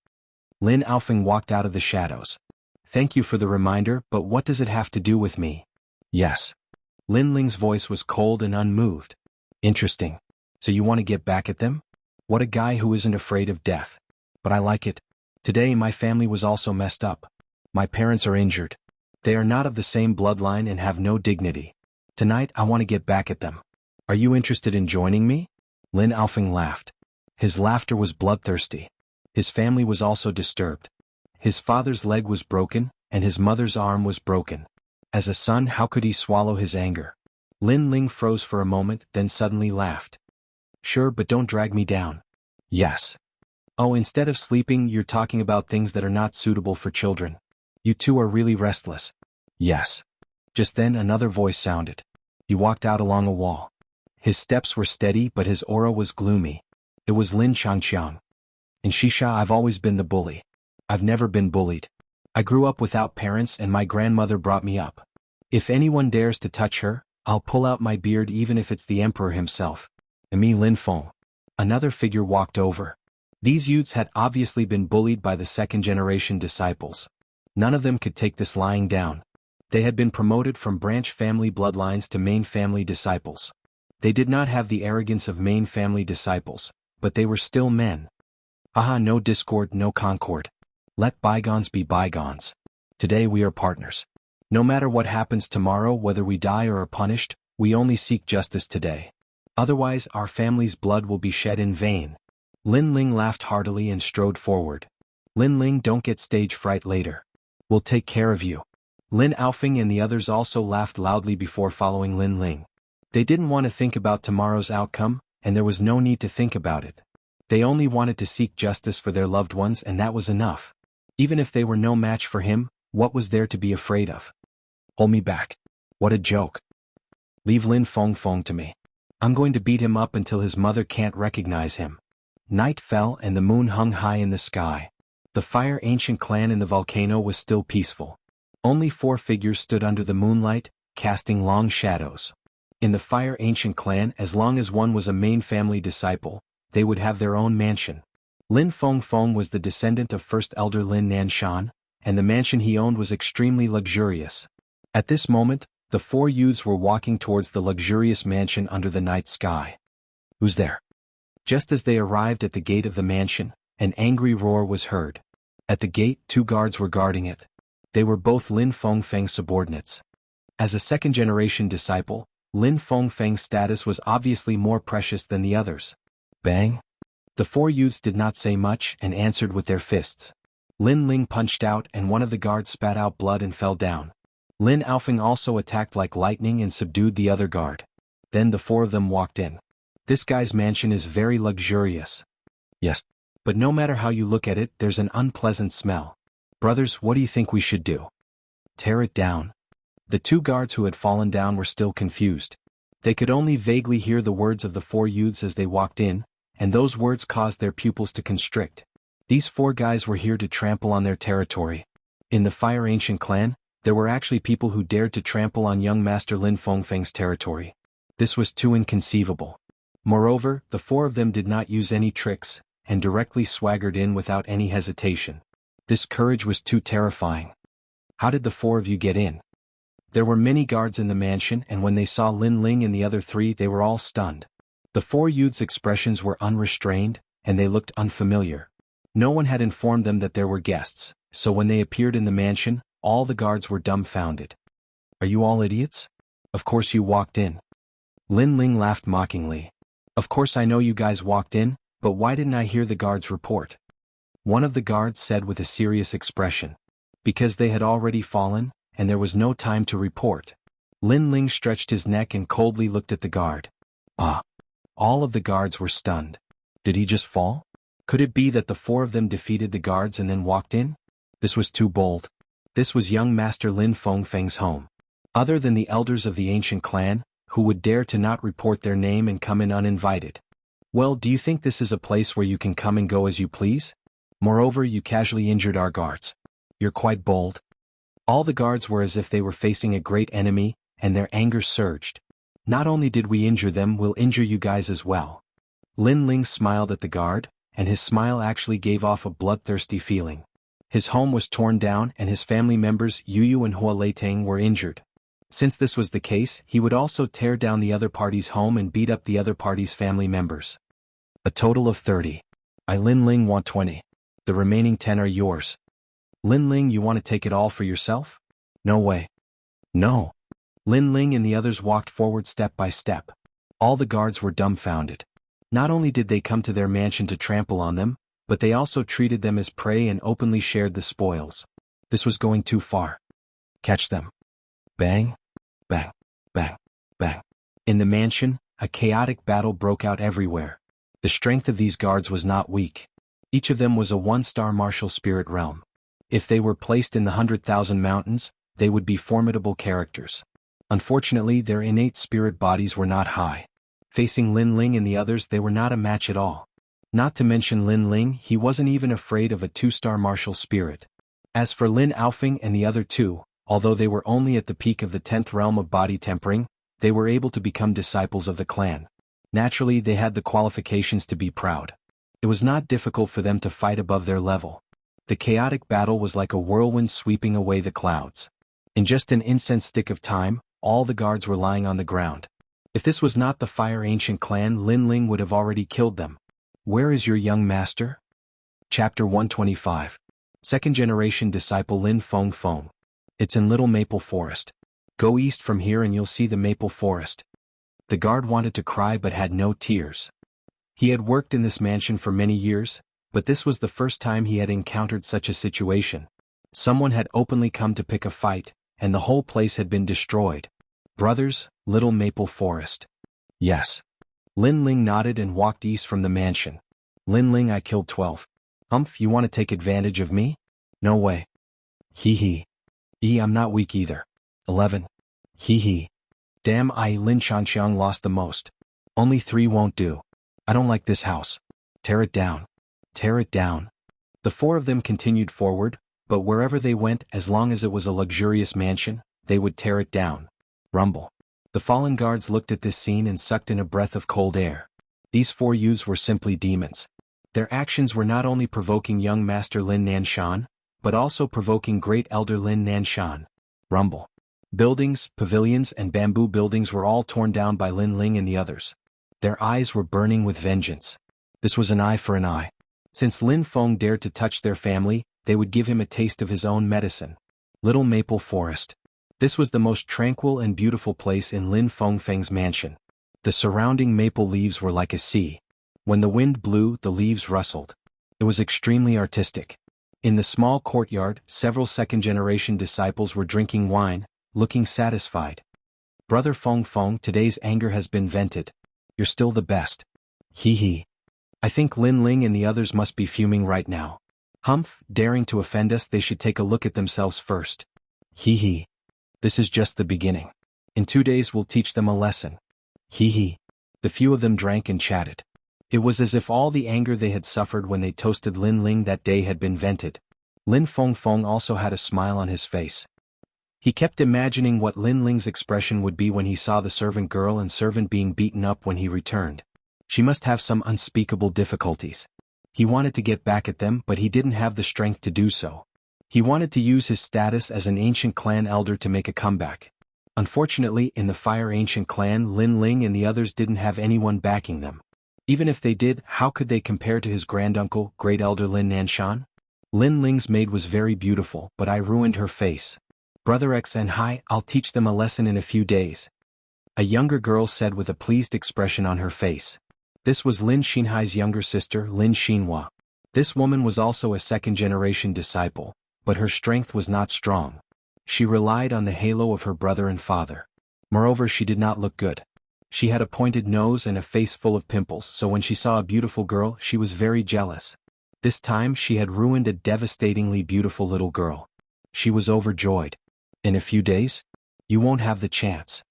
Lin Aofeng walked out of the shadows. Thank you for the reminder, but what does it have to do with me? Yes. Lin Ling's voice was cold and unmoved. Interesting. So you want to get back at them? What a guy who isn't afraid of death. But I like it. Today my family was also messed up. My parents are injured. They are not of the same bloodline and have no dignity. Tonight I want to get back at them. Are you interested in joining me? Lin Aofeng laughed. His laughter was bloodthirsty. His family was also disturbed. His father's leg was broken, and his mother's arm was broken. As a son, how could he swallow his anger? Lin Ling froze for a moment, then suddenly laughed. Sure, but don't drag me down. Yes. Oh, instead of sleeping, you're talking about things that are not suitable for children. You two are really restless. Yes. Just then another voice sounded. He walked out along a wall. His steps were steady, but his aura was gloomy. It was Lin Changqiang. In Shisha, I've always been the bully. I've never been bullied. I grew up without parents and my grandmother brought me up. If anyone dares to touch her, I'll pull out my beard even if it's the emperor himself. And me Lin Feng. Another figure walked over. These youths had obviously been bullied by the second-generation disciples. None of them could take this lying down. They had been promoted from branch family bloodlines to main family disciples. They did not have the arrogance of main family disciples, but they were still men. Haha, no discord, no concord. Let bygones be bygones. Today we are partners. No matter what happens tomorrow, whether we die or are punished, we only seek justice today. Otherwise our family's blood will be shed in vain. Lin Ling laughed heartily and strode forward. Lin Ling, don't get stage fright later. We'll take care of you. Lin Aofeng and the others also laughed loudly before following Lin Ling. They didn't want to think about tomorrow's outcome, and there was no need to think about it. They only wanted to seek justice for their loved ones, and that was enough. Even if they were no match for him, what was there to be afraid of? Hold me back. What a joke. Leave Lin Feng to me. I'm going to beat him up until his mother can't recognize him. Night fell and the moon hung high in the sky. The Fire Ancient clan in the volcano was still peaceful. Only 4 figures stood under the moonlight, casting long shadows. In the Fire Ancient clan, as long as one was a main family disciple, they would have their own mansion. Lin Feng was the descendant of first elder Lin Nanshan, and the mansion he owned was extremely luxurious. At this moment, the 4 youths were walking towards the luxurious mansion under the night sky. Who's there? Just as they arrived at the gate of the mansion, an angry roar was heard. At the gate, 2 guards were guarding it. They were both Lin Feng's subordinates. As a second-generation disciple, Lin Feng's status was obviously more precious than the others. Bang! The 4 youths did not say much and answered with their fists. Lin Ling punched out and one of the guards spat out blood and fell down. Lin Aofeng also attacked like lightning and subdued the other guard. Then the 4 of them walked in. This guy's mansion is very luxurious. Yes. But no matter how you look at it, there's an unpleasant smell. Brothers, what do you think we should do? Tear it down. The 2 guards who had fallen down were still confused. They could only vaguely hear the words of the 4 youths as they walked in, and those words caused their pupils to constrict. These 4 guys were here to trample on their territory. In the Fire Ancient clan, there were actually people who dared to trample on young Master Lin Feng's territory. This was too inconceivable. Moreover, the 4 of them did not use any tricks, and directly swaggered in without any hesitation. This courage was too terrifying. How did the 4 of you get in? There were many guards in the mansion, and when they saw Lin Ling and the other 3, they were all stunned. The 4 youths' expressions were unrestrained, and they looked unfamiliar. No one had informed them that there were guests, so when they appeared in the mansion, all the guards were dumbfounded. Are you all idiots? Of course you walked in. Lin Ling laughed mockingly. Of course I know you guys walked in, but why didn't I hear the guards report? One of the guards said with a serious expression. Because they had already fallen, and there was no time to report. Lin Ling stretched his neck and coldly looked at the guard. Ah. All of the guards were stunned. Did he just fall? Could it be that the 4 of them defeated the guards and then walked in? This was too bold. This was young Master Lin Feng's home. Other than the elders of the ancient clan, who would dare to not report their name and come in uninvited. Well, do you think this is a place where you can come and go as you please? Moreover, you casually injured our guards. You're quite bold. All the guards were as if they were facing a great enemy, and their anger surged. Not only did we injure them, we'll injure you guys as well. Lin Ling smiled at the guard, and his smile actually gave off a bloodthirsty feeling. His home was torn down and his family members Yu and Hua Leitang were injured. Since this was the case, he would also tear down the other party's home and beat up the other party's family members. A total of 30. I Lin Ling want 20. The remaining 10 are yours. Lin Ling, you want to take it all for yourself? No way. No. Lin Ling and the others walked forward step by step. All the guards were dumbfounded. Not only did they come to their mansion to trample on them, but they also treated them as prey and openly shared the spoils. This was going too far. Catch them. Bang, bang, bang, bang. In the mansion, a chaotic battle broke out everywhere. The strength of these guards was not weak. Each of them was a one-star martial spirit realm. If they were placed in the 100,000 mountains, they would be formidable characters. Unfortunately, their innate spirit bodies were not high. Facing Lin Ling and the others, they were not a match at all. Not to mention Lin Ling, he wasn't even afraid of a 2-star martial spirit. As for Lin Aofing and the other two, although they were only at the peak of the 10th realm of body tempering, they were able to become disciples of the clan. Naturally, they had the qualifications to be proud. It was not difficult for them to fight above their level. The chaotic battle was like a whirlwind sweeping away the clouds. In just an incense stick of time, all the guards were lying on the ground. If this was not the Fire Ancient clan, Lin Ling would have already killed them. Where is your young master? Chapter 125. Second generation disciple Lin Feng Feng. It's in Little Maple Forest. Go east from here and you'll see the maple forest. The guard wanted to cry but had no tears. He had worked in this mansion for many years, but this was the first time he had encountered such a situation. Someone had openly come to pick a fight, and the whole place had been destroyed. Brothers, Little Maple Forest. Yes. Lin Ling nodded and walked east from the mansion. Lin Ling, I killed 12. Humph, you want to take advantage of me? No way. Hee hee. I'm not weak either. 11. Hee hee. Damn, I Lin Chanxiang lost the most. Only 3 won't do. I don't like this house. Tear it down. Tear it down. The 4 of them continued forward, but wherever they went, as long as it was a luxurious mansion, they would tear it down. Rumble. The fallen guards looked at this scene and sucked in a breath of cold air. These 4 youths were simply demons. Their actions were not only provoking young Master Lin Nanshan, but also provoking Great Elder Lin Nanshan. Rumble. Buildings, pavilions, and bamboo buildings were all torn down by Lin Ling and the others. Their eyes were burning with vengeance. This was an eye for an eye. Since Lin Feng dared to touch their family, they would give him a taste of his own medicine. Little Maple Forest. This was the most tranquil and beautiful place in Lin Feng's mansion. The surrounding maple leaves were like a sea. When the wind blew, the leaves rustled. It was extremely artistic. In the small courtyard, several second-generation disciples were drinking wine, looking satisfied. Brother Feng, today's anger has been vented. You're still the best. Hee hee. I think Lin Ling and the others must be fuming right now. Humph, daring to offend us, they should take a look at themselves first. Hee hee. This is just the beginning. In 2 days we'll teach them a lesson. Hee hee. The few of them drank and chatted. It was as if all the anger they had suffered when they toasted Lin Ling that day had been vented. Lin Feng also had a smile on his face. He kept imagining what Lin Ling's expression would be when he saw the servant girl and servant being beaten up when he returned. She must have some unspeakable difficulties. He wanted to get back at them, but he didn't have the strength to do so. He wanted to use his status as an ancient clan elder to make a comeback. Unfortunately, in the Fire Ancient clan, Lin Ling and the others didn't have anyone backing them. Even if they did, how could they compare to his granduncle, Great Elder Lin Nanshan? Lin Ling's maid was very beautiful, but I ruined her face. Brother X and Hai, I'll teach them a lesson in a few days. A younger girl said with a pleased expression on her face. This was Lin Xinhai's younger sister, Lin Xinhua. This woman was also a second-generation disciple, but her strength was not strong. She relied on the halo of her brother and father. Moreover, she did not look good. She had a pointed nose and a face full of pimples, so when she saw a beautiful girl, she was very jealous. This time she had ruined a devastatingly beautiful little girl. She was overjoyed. In a few days? You won't have the chance.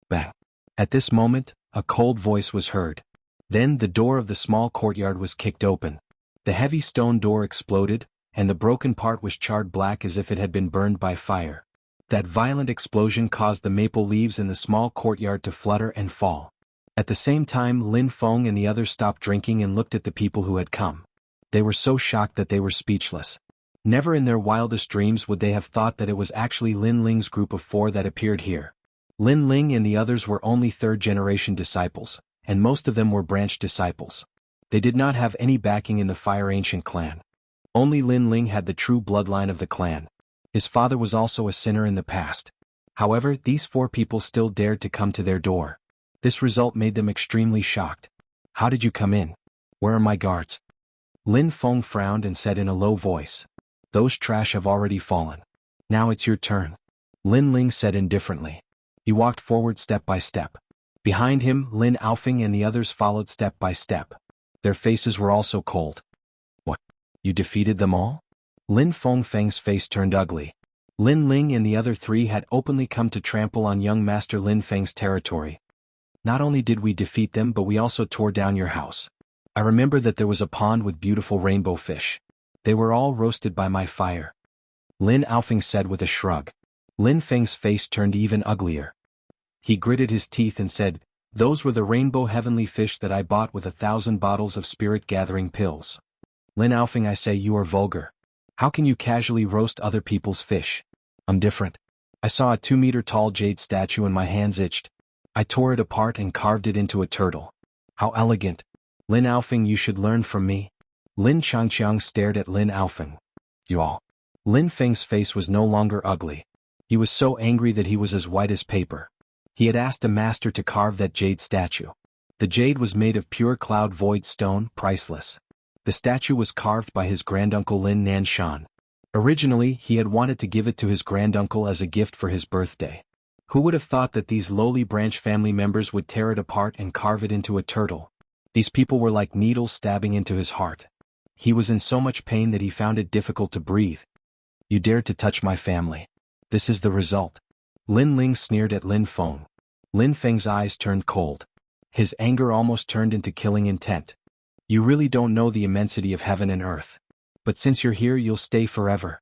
Bang. At this moment, a cold voice was heard. Then the door of the small courtyard was kicked open. The heavy stone door exploded, and the broken part was charred black as if it had been burned by fire. That violent explosion caused the maple leaves in the small courtyard to flutter and fall. At the same time, Lin Feng and the others stopped drinking and looked at the people who had come. They were so shocked that they were speechless. Never in their wildest dreams would they have thought that it was actually Lin Ling's group of 4 that appeared here. Lin Ling and the others were only third-generation disciples, and most of them were branch disciples. They did not have any backing in the Fire Ancient clan. Only Lin Ling had the true bloodline of the clan. His father was also a sinner in the past. However, these 4 people still dared to come to their door. This result made them extremely shocked. "How did you come in? Where are my guards?" Lin Feng frowned and said in a low voice. "Those trash have already fallen. Now it's your turn." Lin Ling said indifferently. He walked forward step by step. Behind him, Lin Aofing and the others followed step by step. Their faces were also cold. "What? You defeated them all?" Lin Feng's face turned ugly. Lin Ling and the other 3 had openly come to trample on young Master Lin Feng's territory. "Not only did we defeat them, but we also tore down your house. I remember that there was a pond with beautiful rainbow fish. They were all roasted by my fire." Lin Aofing said with a shrug. Lin Feng's face turned even uglier. He gritted his teeth and said, "Those were the rainbow heavenly fish that I bought with 1,000 bottles of spirit-gathering pills." "Lin Aofing, I say you are vulgar. How can you casually roast other people's fish?" "I'm different. I saw a 2-meter-tall jade statue and my hands itched. I tore it apart and carved it into a turtle. How elegant. Lin Aofing, you should learn from me." Lin Changqiang stared at Lin Aofing. "You all." Lin Feng's face was no longer ugly. He was so angry that he was as white as paper. He had asked a master to carve that jade statue. The jade was made of pure cloud void stone, priceless. The statue was carved by his granduncle Lin Nanshan. Originally, he had wanted to give it to his granduncle as a gift for his birthday. Who would have thought that these lowly branch family members would tear it apart and carve it into a turtle? These people were like needles stabbing into his heart. He was in so much pain that he found it difficult to breathe. "You dared to touch my family. This is the result." Lin Ling sneered at Lin Feng. Lin Feng's eyes turned cold. His anger almost turned into killing intent. "You really don't know the immensity of heaven and earth. But since you're here, you'll stay forever.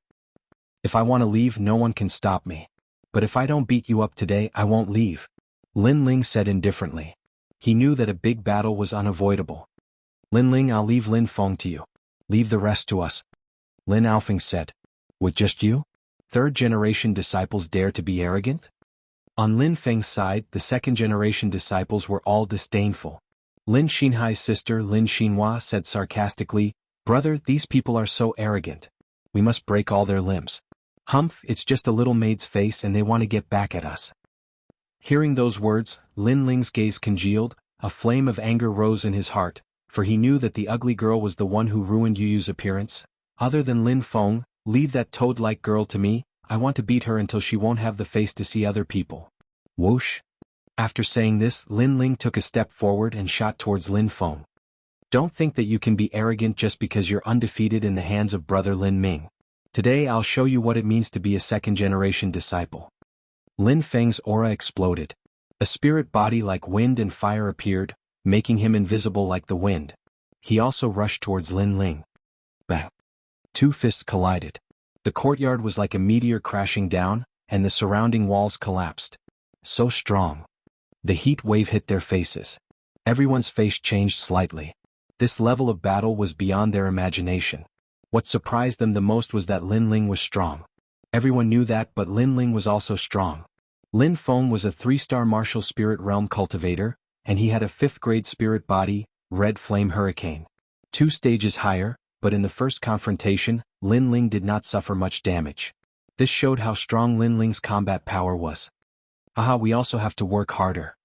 If I want to leave, no one can stop me. But if I don't beat you up today, I won't leave." Lin Ling said indifferently. He knew that a big battle was unavoidable. "Lin Ling, I'll leave Lin Feng to you. Leave the rest to us." Lin Aofing said. "With just you? Third-generation disciples dare to be arrogant?" On Lin Feng's side, the second-generation disciples were all disdainful. Lin Xinhai's sister Lin Xinhua said sarcastically, "Brother, these people are so arrogant. We must break all their limbs. Humph, it's just a little maid's face and they want to get back at us." Hearing those words, Lin Ling's gaze congealed, a flame of anger rose in his heart, for he knew that the ugly girl was the one who ruined Yu's appearance. Other than Lin Feng, "Leave that toad-like girl to me, I want to beat her until she won't have the face to see other people." Whoosh. After saying this, Lin Ling took a step forward and shot towards Lin Feng. "Don't think that you can be arrogant just because you're undefeated in the hands of brother Lin Ming. Today I'll show you what it means to be a second-generation disciple." Lin Feng's aura exploded. A spirit body like wind and fire appeared, making him invisible like the wind. He also rushed towards Lin Ling. Bang! 2 fists collided. The courtyard was like a meteor crashing down, and the surrounding walls collapsed. So strong. The heat wave hit their faces. Everyone's face changed slightly. This level of battle was beyond their imagination. What surprised them the most was that Lin Ling was strong. Everyone knew that, but Lin Ling was also strong. Lin Feng was a 3-star martial spirit realm cultivator, and he had a 5th-grade spirit body, Red Flame Hurricane. 2 stages higher, but in the first confrontation, Lin Ling did not suffer much damage. This showed how strong Lin Ling's combat power was. "Aha, we also have to work harder."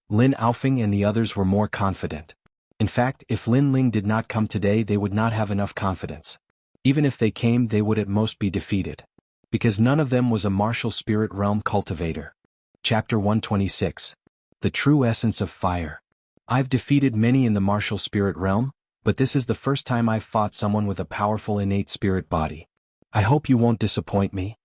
Lin Aofing and the others were more confident. In fact, if Lin Ling did not come today, they would not have enough confidence. Even if they came, they would at most be defeated. Because none of them was a martial spirit realm cultivator. Chapter 126. The True Essence of Fire. I've defeated many in the martial spirit realm, but this is the first time I've fought someone with a powerful innate spirit body. I hope you won't disappoint me.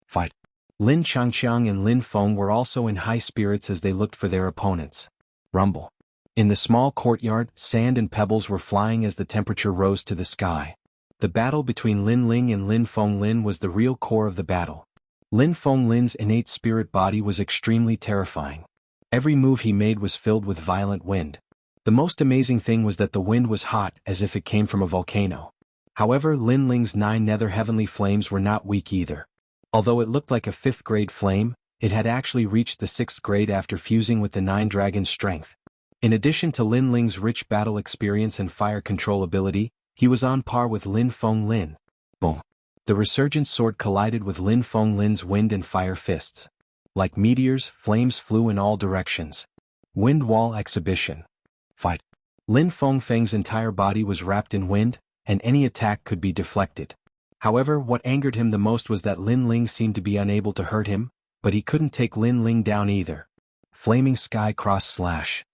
Fight. Lin Changqiang and Lin Feng were also in high spirits as they looked for their opponents. Rumble. In the small courtyard, sand and pebbles were flying as the temperature rose to the sky. The battle between Lin Ling and Lin Feng Lin was the real core of the battle. Lin Feng Lin's innate spirit body was extremely terrifying. Every move he made was filled with violent wind. The most amazing thing was that the wind was hot as if it came from a volcano. However, Lin Ling's 9 nether heavenly flames were not weak either. Although it looked like a 5th grade flame, it had actually reached the 6th grade after fusing with the 9 dragon's strength. In addition to Lin Ling's rich battle experience and fire control ability, he was on par with Lin Feng Lin. Boom. The resurgent sword collided with Lin Feng Lin's wind and fire fists. Like meteors, flames flew in all directions. Wind wall exhibition. Fight. Lin Feng Feng's entire body was wrapped in wind, and any attack could be deflected. However, what angered him the most was that Lin Ling seemed to be unable to hurt him, but he couldn't take Lin Ling down either. Flaming sky cross slash.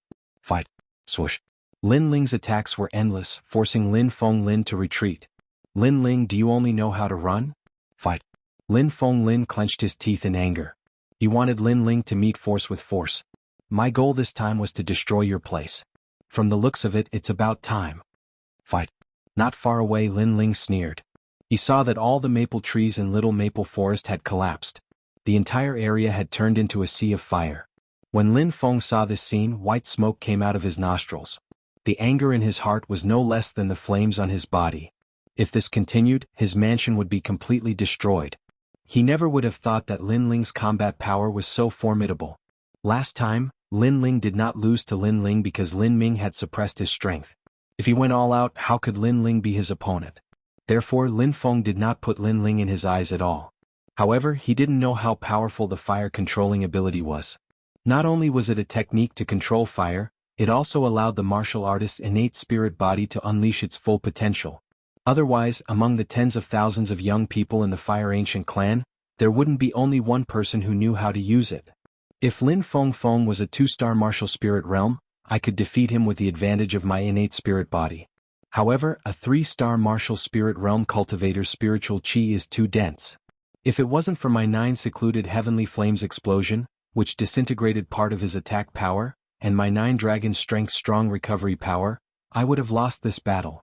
Fight. Swoosh. Lin Ling's attacks were endless, forcing Lin Feng Lin to retreat. Lin Ling, do you only know how to run? Fight. Lin Feng Lin clenched his teeth in anger. He wanted Lin Ling to meet force with force. My goal this time was to destroy your place. From the looks of it, it's about time. Fight. Not far away, Lin Ling sneered. He saw that all the maple trees in Little Maple Forest had collapsed. The entire area had turned into a sea of fire. When Lin Feng saw this scene, white smoke came out of his nostrils. The anger in his heart was no less than the flames on his body. If this continued, his mansion would be completely destroyed. He never would have thought that Lin Ling's combat power was so formidable. Last time, Lin Ling did not lose to Lin Ling because Lin Ming had suppressed his strength. If he went all out, how could Lin Ling be his opponent? Therefore, Lin Feng did not put Lin Ling in his eyes at all. However, he didn't know how powerful the fire-controlling ability was. Not only was it a technique to control fire, it also allowed the martial artist's innate spirit body to unleash its full potential. Otherwise, among the tens of thousands of young people in the Fire Ancient clan, there wouldn't be only one person who knew how to use it. If Lin Feng Feng was a 2-star martial spirit realm, I could defeat him with the advantage of my innate spirit body. However, a 3-star martial spirit realm cultivator's spiritual chi is too dense. If it wasn't for my 9 secluded heavenly flames explosion, which disintegrated part of his attack power, and my 9 dragon strength strong recovery power, I would have lost this battle.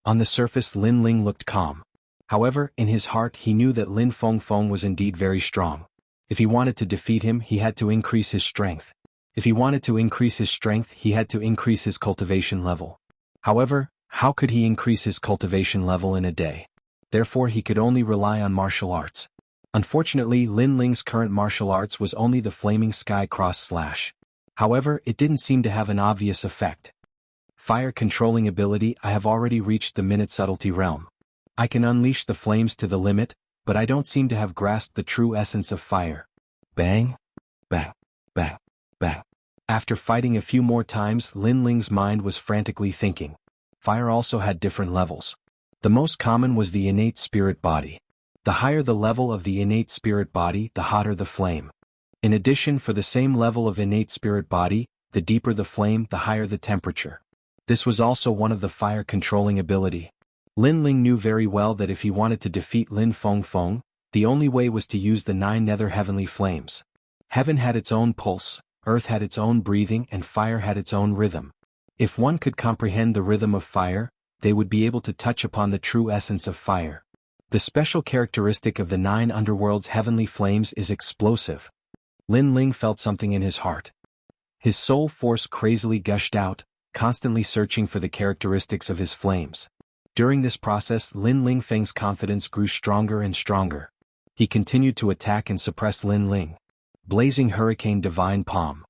On the surface, Lin Ling looked calm. However, in his heart he knew that Lin Feng Feng was indeed very strong. If he wanted to defeat him, he had to increase his strength. If he wanted to increase his strength, he had to increase his cultivation level. However, how could he increase his cultivation level in a day? Therefore he could only rely on martial arts. Unfortunately, Lin Ling's current martial arts was only the flaming sky cross slash. However, it didn't seem to have an obvious effect. Fire controlling ability, I have already reached the minute subtlety realm. I can unleash the flames to the limit, but I don't seem to have grasped the true essence of fire. Bang, bang, bang, bang. After fighting a few more times, Lin Ling's mind was frantically thinking. Fire also had different levels. The most common was the innate spirit body. The higher the level of the innate spirit body, the hotter the flame. In addition, for the same level of innate spirit body, the deeper the flame, the higher the temperature. This was also one of the fire controlling ability. Lin Ling knew very well that if he wanted to defeat Lin Feng Feng, the only way was to use the 9 nether heavenly flames. Heaven had its own pulse, earth had its own breathing, and fire had its own rhythm. If one could comprehend the rhythm of fire, they would be able to touch upon the true essence of fire. The special characteristic of the 9 underworld's heavenly flames is explosive. Lin Ling felt something in his heart. His soul force crazily gushed out, constantly searching for the characteristics of his flames. During this process, Lin Ling Feng's confidence grew stronger and stronger. He continued to attack and suppress Lin Ling. Blazing Hurricane Divine Palm.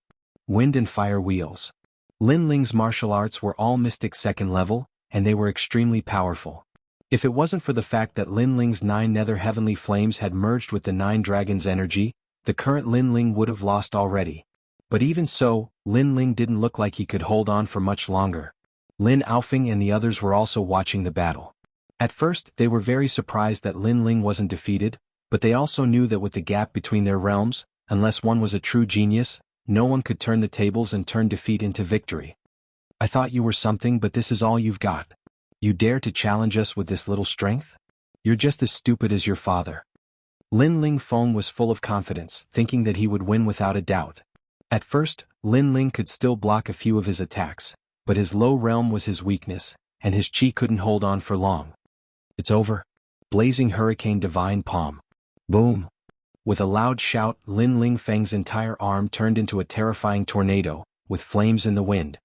Wind and Fire Wheels. Lin Ling's martial arts were all mystic 2nd level, and they were extremely powerful. If it wasn't for the fact that Lin Ling's 9 nether heavenly flames had merged with the 9 dragons' energy, the current Lin Ling would have lost already. But even so, Lin Ling didn't look like he could hold on for much longer. Lin Aofing and the others were also watching the battle. At first, they were very surprised that Lin Ling wasn't defeated, but they also knew that with the gap between their realms, unless one was a true genius, no one could turn the tables and turn defeat into victory. I thought you were something, but this is all you've got. You dare to challenge us with this little strength? You're just as stupid as your father. Lin Ling Feng was full of confidence, thinking that he would win without a doubt. At first, Lin Ling could still block a few of his attacks, but his low realm was his weakness, and his chi couldn't hold on for long. It's over. Blazing hurricane divine palm. Boom. With a loud shout, Lin Ling Feng's entire arm turned into a terrifying tornado, with flames in the wind.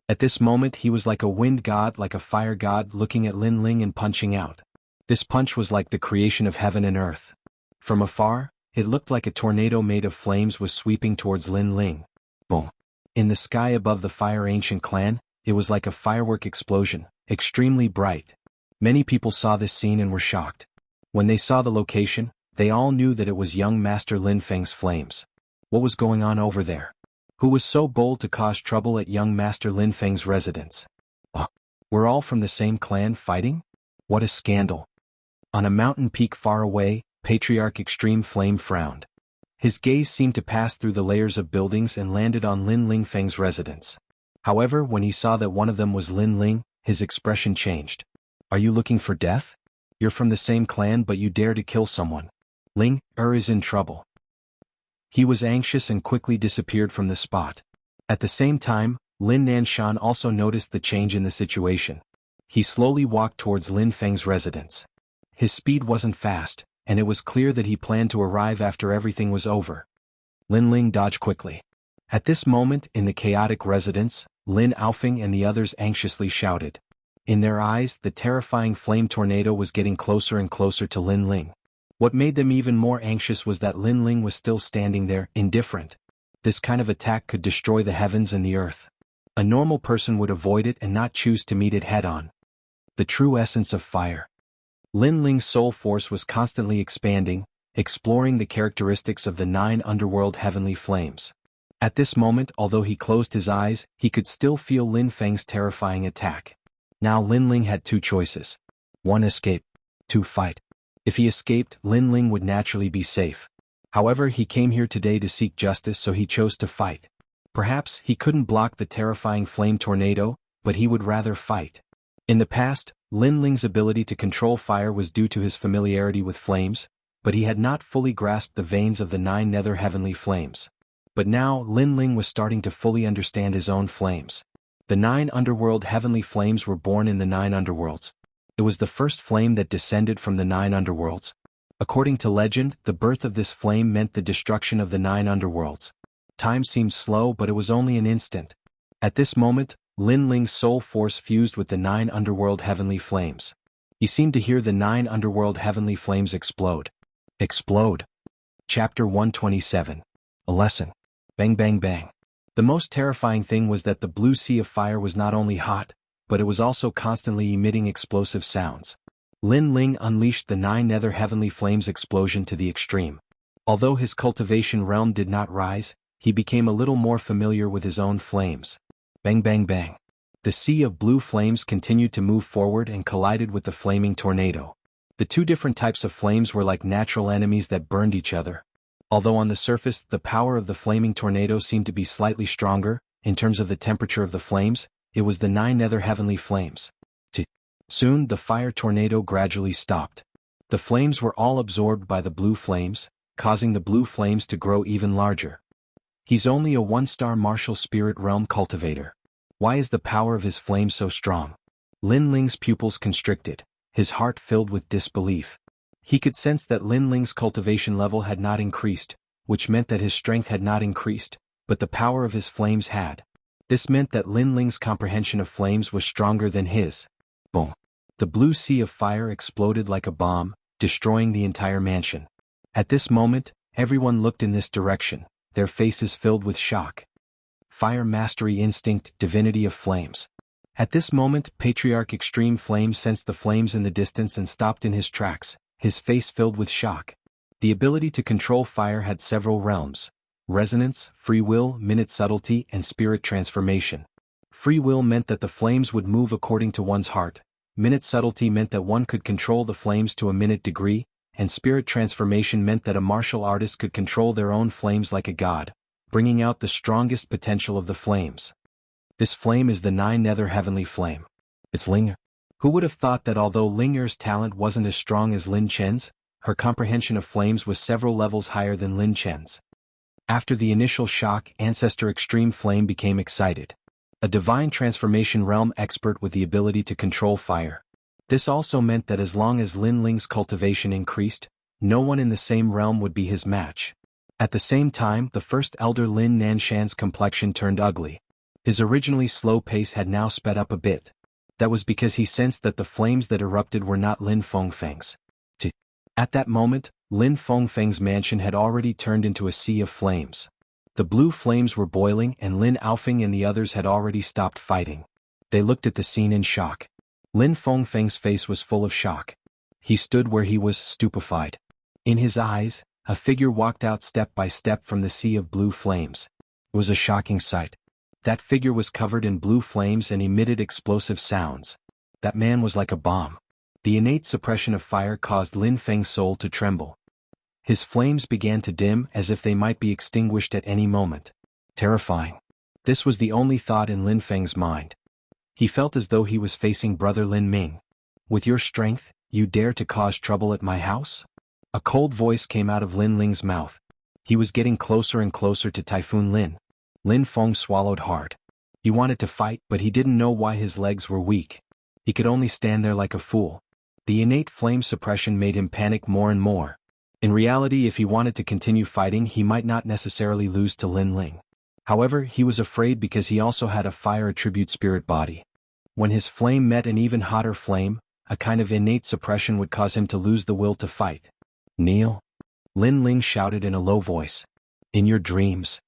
At this moment he was like a wind god, like a fire god, looking at Lin Ling and punching out. This punch was like the creation of heaven and earth. From afar, it looked like a tornado made of flames was sweeping towards Lin Ling. Boom. In the sky above the Fire Ancient clan, it was like a firework explosion, extremely bright. Many people saw this scene and were shocked. When they saw the location, they all knew that it was young Master Lin Feng's flames. What was going on over there? Who was so bold to cause trouble at young Master Lin Feng's residence? We're all from the same clan fighting? What a scandal. On a mountain peak far away, Patriarch Extreme Flame frowned. His gaze seemed to pass through the layers of buildings and landed on Lin Ling Feng's residence. However, when he saw that one of them was Lin Ling, his expression changed. Are you looking for death? You're from the same clan but you dare to kill someone. Ling is in trouble. He was anxious and quickly disappeared from the spot. At the same time, Lin Nanshan also noticed the change in the situation. He slowly walked towards Lin Feng's residence. His speed wasn't fast, and it was clear that he planned to arrive after everything was over. Lin Ling dodged quickly. At this moment in the chaotic residence, Lin Aofeng and the others anxiously shouted. In their eyes, the terrifying flame tornado was getting closer and closer to Lin Ling. What made them even more anxious was that Lin Ling was still standing there, indifferent. This kind of attack could destroy the heavens and the earth. A normal person would avoid it and not choose to meet it head-on. The true essence of fire. Lin Ling's soul force was constantly expanding, exploring the characteristics of the 9 underworld heavenly flames. At this moment, although he closed his eyes, he could still feel Lin Feng's terrifying attack. Now Lin Ling had 2 choices. 1, escape. 2, fight. If he escaped, Lin Ling would naturally be safe. However, he came here today to seek justice, so he chose to fight. Perhaps he couldn't block the terrifying flame tornado, but he would rather fight. In the past, Lin Ling's ability to control fire was due to his familiarity with flames, but he had not fully grasped the veins of the 9 nether heavenly flames. But now Lin Ling was starting to fully understand his own flames. The 9 underworld heavenly flames were born in the 9 underworlds. It was the first flame that descended from the 9 underworlds. According to legend, the birth of this flame meant the destruction of the 9 underworlds. Time seemed slow, but it was only an instant. At this moment, Lin Ling's soul force fused with the 9 underworld heavenly flames. He seemed to hear the 9 underworld heavenly flames explode. Explode. Chapter 127. A lesson. Bang bang bang. The most terrifying thing was that the blue sea of fire was not only hot, but it was also constantly emitting explosive sounds. Lin Ling unleashed the 9 nether heavenly flames explosion to the extreme. Although his cultivation realm did not rise, he became a little more familiar with his own flames. Bang bang bang. The sea of blue flames continued to move forward and collided with the flaming tornado. The 2 different types of flames were like natural enemies that burned each other. Although on the surface the power of the flaming tornado seemed to be slightly stronger, in terms of the temperature of the flames, it was the 9 nether heavenly flames. Soon the fire tornado gradually stopped. The flames were all absorbed by the blue flames, causing the blue flames to grow even larger. He's only a 1-star martial spirit realm cultivator. Why is the power of his flame so strong? Lin Ling's pupils constricted, his heart filled with disbelief. He could sense that Lin Ling's cultivation level had not increased, which meant that his strength had not increased, but the power of his flames had. This meant that Lin Ling's comprehension of flames was stronger than his. Boom. The blue sea of fire exploded like a bomb, destroying the entire mansion. At this moment, everyone looked in this direction, their faces filled with shock. Fire mastery instinct, divinity of flames. At this moment, Patriarch Extreme Flame sensed the flames in the distance and stopped in his tracks, his face filled with shock. The ability to control fire had several realms: resonance, free will, minute subtlety, and spirit transformation. Free will meant that the flames would move according to one's heart. Minute subtlety meant that one could control the flames to a minute degree, and spirit transformation meant that a martial artist could control their own flames like a god, bringing out the strongest potential of the flames. This flame is the 9 nether heavenly flame. It's Ling. Who would have thought that although Ling Er's talent wasn't as strong as Lin Chen's, her comprehension of flames was several levels higher than Lin Chen's. After the initial shock, Ancestor Extreme Flame became excited. A divine transformation realm expert with the ability to control fire. This also meant that as long as Lin Ling's cultivation increased, no one in the same realm would be his match. At the same time, the first elder Lin Nanshan's complexion turned ugly. His originally slow pace had now sped up a bit. That was because he sensed that the flames that erupted were not Lin Fengfeng's. At that moment, Lin Fengfeng's mansion had already turned into a sea of flames. The blue flames were boiling and Lin Aofeng and the others had already stopped fighting. They looked at the scene in shock. Lin Fengfeng's face was full of shock. He stood where he was stupefied. In his eyes, a figure walked out step by step from the sea of blue flames. It was a shocking sight. That figure was covered in blue flames and emitted explosive sounds. That man was like a bomb. The innate suppression of fire caused Lin Feng's soul to tremble. His flames began to dim as if they might be extinguished at any moment. Terrifying. This was the only thought in Lin Feng's mind. He felt as though he was facing brother Lin Ming. With your strength, you dare to cause trouble at my house? A cold voice came out of Lin Ling's mouth. He was getting closer and closer to Typhoon Lin. Lin Feng swallowed hard. He wanted to fight, but he didn't know why his legs were weak. He could only stand there like a fool. The innate flame suppression made him panic more and more. In reality, if he wanted to continue fighting, he might not necessarily lose to Lin Ling. However, he was afraid because he also had a fire attribute spirit body. When his flame met an even hotter flame, a kind of innate suppression would cause him to lose the will to fight. Kneel? Lin Ling shouted in a low voice. In your dreams.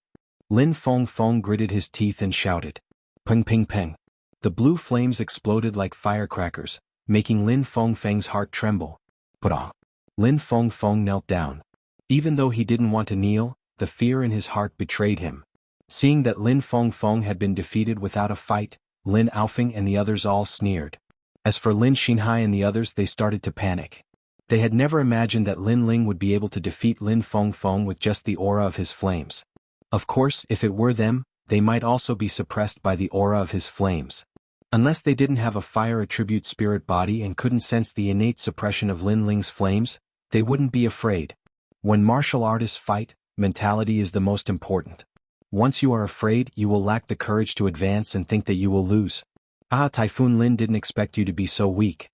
Lin Fengfeng gritted his teeth and shouted. Peng peng peng. The blue flames exploded like firecrackers, making Lin Fengfeng's heart tremble. Putah. Lin Fengfeng knelt down. Even though he didn't want to kneel, the fear in his heart betrayed him. Seeing that Lin Fengfeng had been defeated without a fight, Lin Aofeng and the others all sneered. As for Lin Xinhai and the others, they started to panic. They had never imagined that Lin Ling would be able to defeat Lin Fengfeng with just the aura of his flames. Of course, if it were them, they might also be suppressed by the aura of his flames. Unless they didn't have a fire attribute spirit body and couldn't sense the innate suppression of Lin Ling's flames, they wouldn't be afraid. When martial artists fight, mentality is the most important. Once you are afraid, you will lack the courage to advance and think that you will lose. Typhoon Lin didn't expect you to be so weak.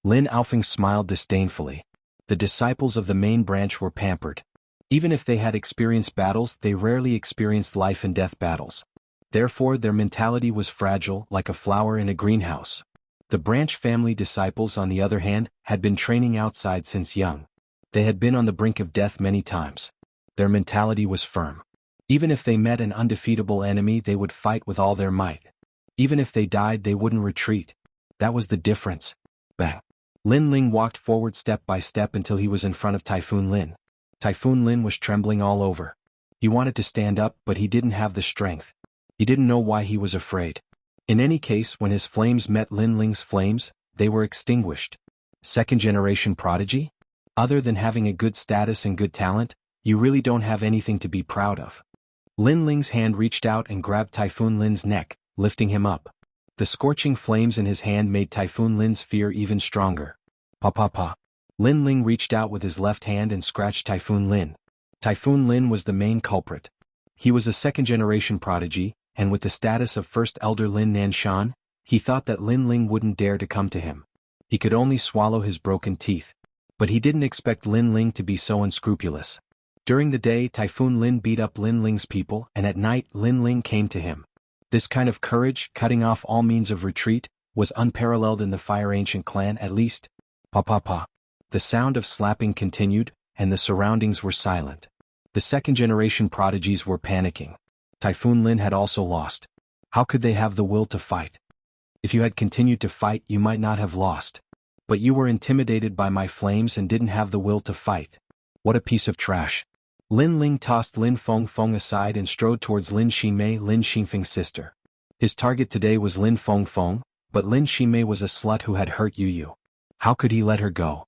Lin Aofeng smiled disdainfully. The disciples of the main branch were pampered. Even if they had experienced battles, they rarely experienced life and death battles. Therefore, their mentality was fragile, like a flower in a greenhouse. The branch family disciples, on the other hand, had been training outside since young. They had been on the brink of death many times. Their mentality was firm. Even if they met an undefeatable enemy, they would fight with all their might. Even if they died, they wouldn't retreat. That was the difference. Bang. Lin Ling walked forward step by step until he was in front of Typhoon Lin. Typhoon Lin was trembling all over. He wanted to stand up, but he didn't have the strength. He didn't know why he was afraid. In any case, when his flames met Lin Ling's flames, they were extinguished. Second-generation prodigy? Other than having a good status and good talent, you really don't have anything to be proud of. Lin Ling's hand reached out and grabbed Typhoon Lin's neck, lifting him up. The scorching flames in his hand made Typhoon Lin's fear even stronger. Pa pa pa. Lin Ling reached out with his left hand and scratched Typhoon Lin. Typhoon Lin was the main culprit. He was a second-generation prodigy, and with the status of first elder Lin Nanshan, he thought that Lin Ling wouldn't dare to come to him. He could only swallow his broken teeth. But he didn't expect Lin Ling to be so unscrupulous. During the day, Typhoon Lin beat up Lin Ling's people, and at night, Lin Ling came to him. This kind of courage, cutting off all means of retreat, was unparalleled in the Fire Ancient clan, at least. Pa pa pa. The sound of slapping continued, and the surroundings were silent. The second-generation prodigies were panicking. Typhoon Lin had also lost. How could they have the will to fight? If you had continued to fight, you might not have lost. But you were intimidated by my flames and didn't have the will to fight. What a piece of trash. Lin Ling tossed Lin Fengfeng aside and strode towards Lin Xinmei, Lin Xingfeng's sister. His target today was Lin Fengfeng, but Lin Xinmei was a slut who had hurt Yu. How could he let her go?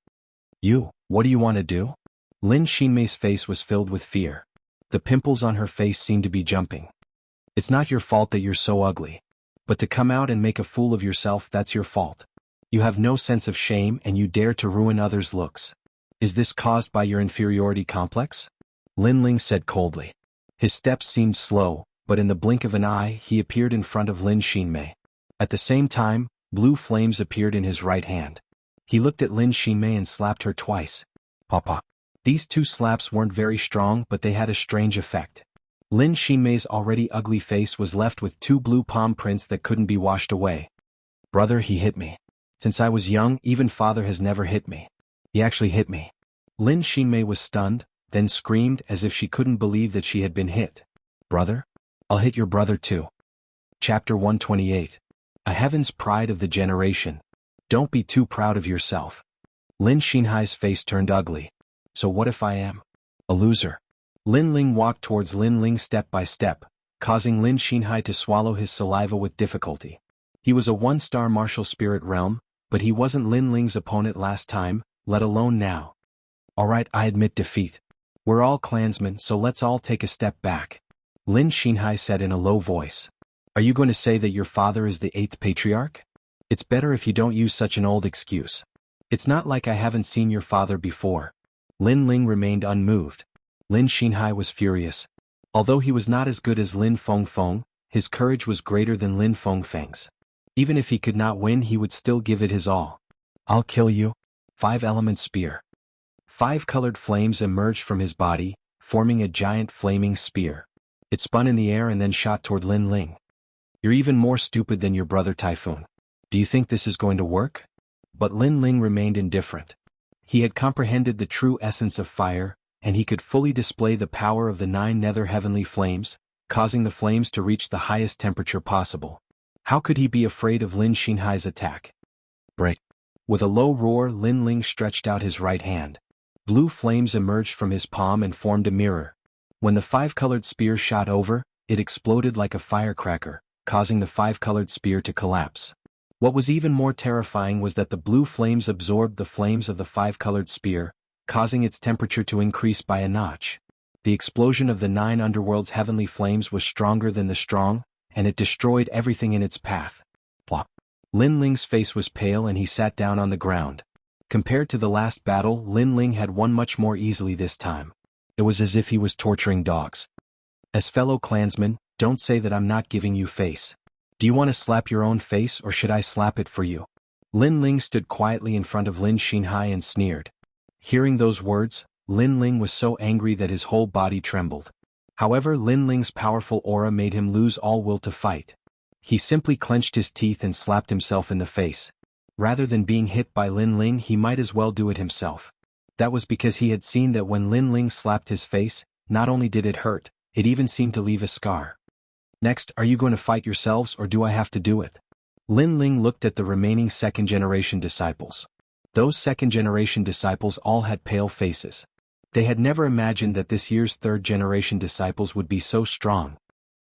You, what do you want to do? Lin Xinmei's face was filled with fear. The pimples on her face seemed to be jumping. It's not your fault that you're so ugly. But to come out and make a fool of yourself, that's your fault. You have no sense of shame and you dare to ruin others' looks. Is this caused by your inferiority complex? Lin Ling said coldly. His steps seemed slow, but in the blink of an eye he appeared in front of Lin Xinmei. At the same time, blue flames appeared in his right hand. He looked at Lin Xinmei and slapped her twice. Papa. These two slaps weren't very strong, but they had a strange effect. Lin Xinmei's already ugly face was left with two blue palm prints that couldn't be washed away. Brother, he hit me. Since I was young, even father has never hit me. He actually hit me. Lin Xinmei was stunned, then screamed as if she couldn't believe that she had been hit. Brother? I'll hit your brother too. Chapter 128. A heaven's pride of the generation. Don't be too proud of yourself. Lin Xinhai's face turned ugly. So what if I am a loser? Lin Ling walked towards Lin Ling step by step, causing Lin Xinhai to swallow his saliva with difficulty. He was a one-star martial spirit realm, but he wasn't Lin Ling's opponent last time, let alone now. Alright, I admit defeat. We're all clansmen, so let's all take a step back. Lin Xinhai said in a low voice. Are you going to say that your father is the 8th patriarch? It's better if you don't use such an old excuse. It's not like I haven't seen your father before. Lin Ling remained unmoved. Lin Xinhai was furious. Although he was not as good as Lin Fengfeng, his courage was greater than Lin Fengfeng's. Even if he could not win, he would still give it his all. I'll kill you. 5-element spear. 5 colored flames emerged from his body, forming a giant flaming spear. It spun in the air and then shot toward Lin Ling. You're even more stupid than your brother Typhoon. Do you think this is going to work? But Lin Ling remained indifferent. He had comprehended the true essence of fire, and he could fully display the power of the 9 nether heavenly flames, causing the flames to reach the highest temperature possible. How could he be afraid of Lin Xinhai's attack? Break. With a low roar, Lin Ling stretched out his right hand. Blue flames emerged from his palm and formed a mirror. When the 5-colored spear shot over, it exploded like a firecracker, causing the 5-colored spear to collapse. What was even more terrifying was that the blue flames absorbed the flames of the 5-colored spear, causing its temperature to increase by a notch. The explosion of the 9 underworld's heavenly flames was stronger than the strong, and it destroyed everything in its path. Plop. Lin Ling's face was pale and he sat down on the ground. Compared to the last battle, Lin Ling had won much more easily this time. It was as if he was torturing dogs. As fellow clansmen, don't say that I'm not giving you face. Do you want to slap your own face or should I slap it for you? Lin Ling stood quietly in front of Lin Xinhai and sneered. Hearing those words, Lin Ling was so angry that his whole body trembled. However, Lin Ling's powerful aura made him lose all will to fight. He simply clenched his teeth and slapped himself in the face. Rather than being hit by Lin Ling, he might as well do it himself. That was because he had seen that when Lin Ling slapped his face, not only did it hurt, it even seemed to leave a scar. Next, are you going to fight yourselves or do I have to do it? Lin Ling looked at the remaining second-generation disciples. Those second-generation disciples all had pale faces. They had never imagined that this year's third-generation disciples would be so strong.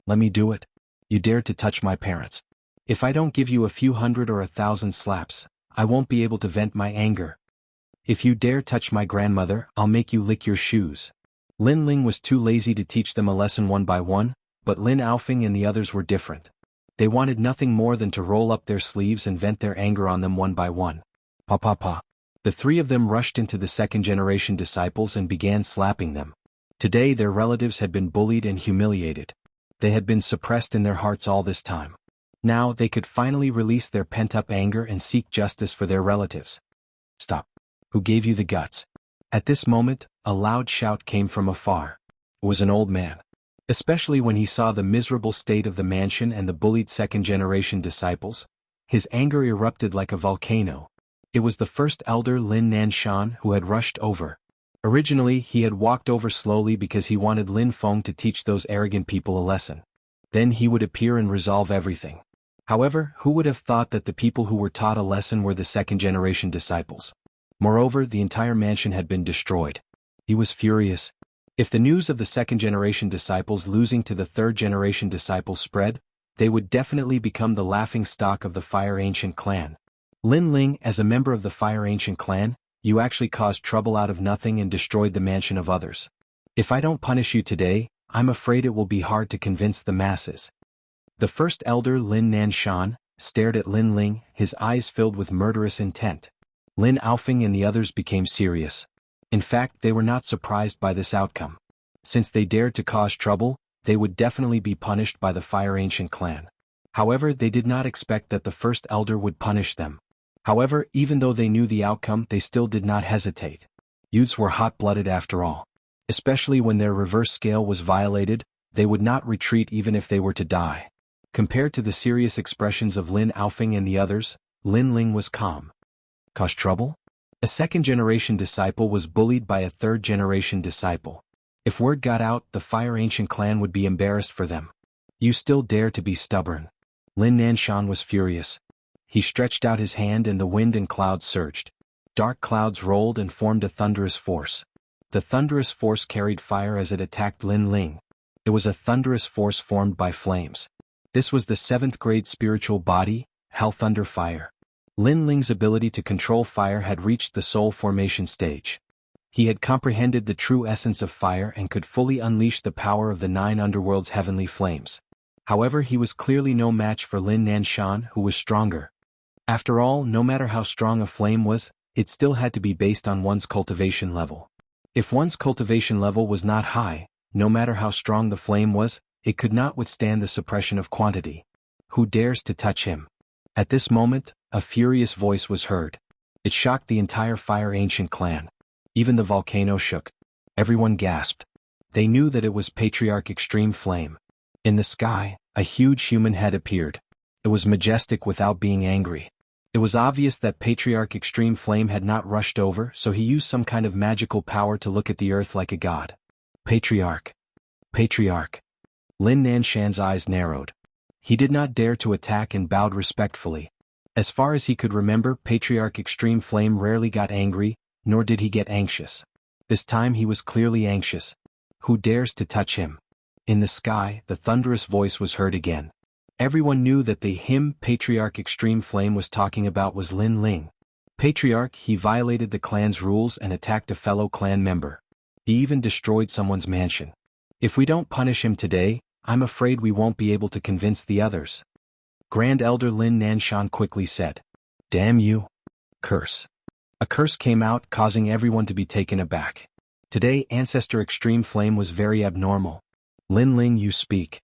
Let me do it. You dared to touch my parents. If I don't give you a few hundred or 1,000 slaps, I won't be able to vent my anger. If you dare touch my grandmother, I'll make you lick your shoes. Lin Ling was too lazy to teach them a lesson one by one, but Lin Aofing and the others were different. They wanted nothing more than to roll up their sleeves and vent their anger on them one by one. Pa pa pa. The 3 of them rushed into the second-generation disciples and began slapping them. Today their relatives had been bullied and humiliated. They had been suppressed in their hearts all this time. Now they could finally release their pent-up anger and seek justice for their relatives. Stop. Who gave you the guts? At this moment, a loud shout came from afar. It was an old man. Especially when he saw the miserable state of the mansion and the bullied second-generation disciples, his anger erupted like a volcano. It was the first elder Lin Nanshan who had rushed over. Originally, he had walked over slowly because he wanted Lin Feng to teach those arrogant people a lesson. Then he would appear and resolve everything. However, who would have thought that the people who were taught a lesson were the second-generation disciples? Moreover, the entire mansion had been destroyed. He was furious. If the news of the second-generation disciples losing to the third-generation disciples spread, they would definitely become the laughing-stock of the Fire Ancient clan. Lin Ling, as a member of the Fire Ancient clan, you actually caused trouble out of nothing and destroyed the mansion of others. If I don't punish you today, I'm afraid it will be hard to convince the masses. The first elder Lin Nanshan stared at Lin Ling, his eyes filled with murderous intent. Lin Aofing and the others became serious. In fact, they were not surprised by this outcome. Since they dared to cause trouble, they would definitely be punished by the Fire Ancient clan. However, they did not expect that the first elder would punish them. However, even though they knew the outcome, they still did not hesitate. Youths were hot-blooded after all. Especially when their reverse scale was violated, they would not retreat even if they were to die. Compared to the serious expressions of Lin Aofing and the others, Lin Ling was calm. Cause trouble? A second-generation disciple was bullied by a third-generation disciple. If word got out, the Fire Ancient clan would be embarrassed for them. You still dare to be stubborn. Lin Nanshan was furious. He stretched out his hand and the wind and clouds surged. Dark clouds rolled and formed a thunderous force. The thunderous force carried fire as it attacked Lin Ling. It was a thunderous force formed by flames. This was the 7th grade spiritual body, Hell Thunder Fire. Lin Ling's ability to control fire had reached the soul formation stage. He had comprehended the true essence of fire and could fully unleash the power of the 9 underworld's heavenly flames. However, he was clearly no match for Lin Nanshan, who was stronger. After all, no matter how strong a flame was, it still had to be based on one's cultivation level. If one's cultivation level was not high, no matter how strong the flame was, it could not withstand the suppression of quantity. Who dares to touch him? At this moment, a furious voice was heard. It shocked the entire Fire Ancient clan. Even the volcano shook. Everyone gasped. They knew that it was Patriarch Extreme Flame. In the sky, a huge human head appeared. It was majestic without being angry. It was obvious that Patriarch Extreme Flame had not rushed over, so he used some kind of magical power to look at the earth like a god. Patriarch. Patriarch. Lin Nanshan's eyes narrowed. He did not dare to attack and bowed respectfully. As far as he could remember, Patriarch Extreme Flame rarely got angry, nor did he get anxious. This time he was clearly anxious. Who dares to touch him? In the sky, the thunderous voice was heard again. Everyone knew that the him Patriarch Extreme Flame was talking about was Lin Ling. Patriarch, he violated the clan's rules and attacked a fellow clan member. He even destroyed someone's mansion. If we don't punish him today, I'm afraid we won't be able to convince the others. Grand Elder Lin Nanshan quickly said. Damn you. Curse. A curse came out, causing everyone to be taken aback. Today, Ancestor Extreme Flame was very abnormal. Lin Ling, you speak.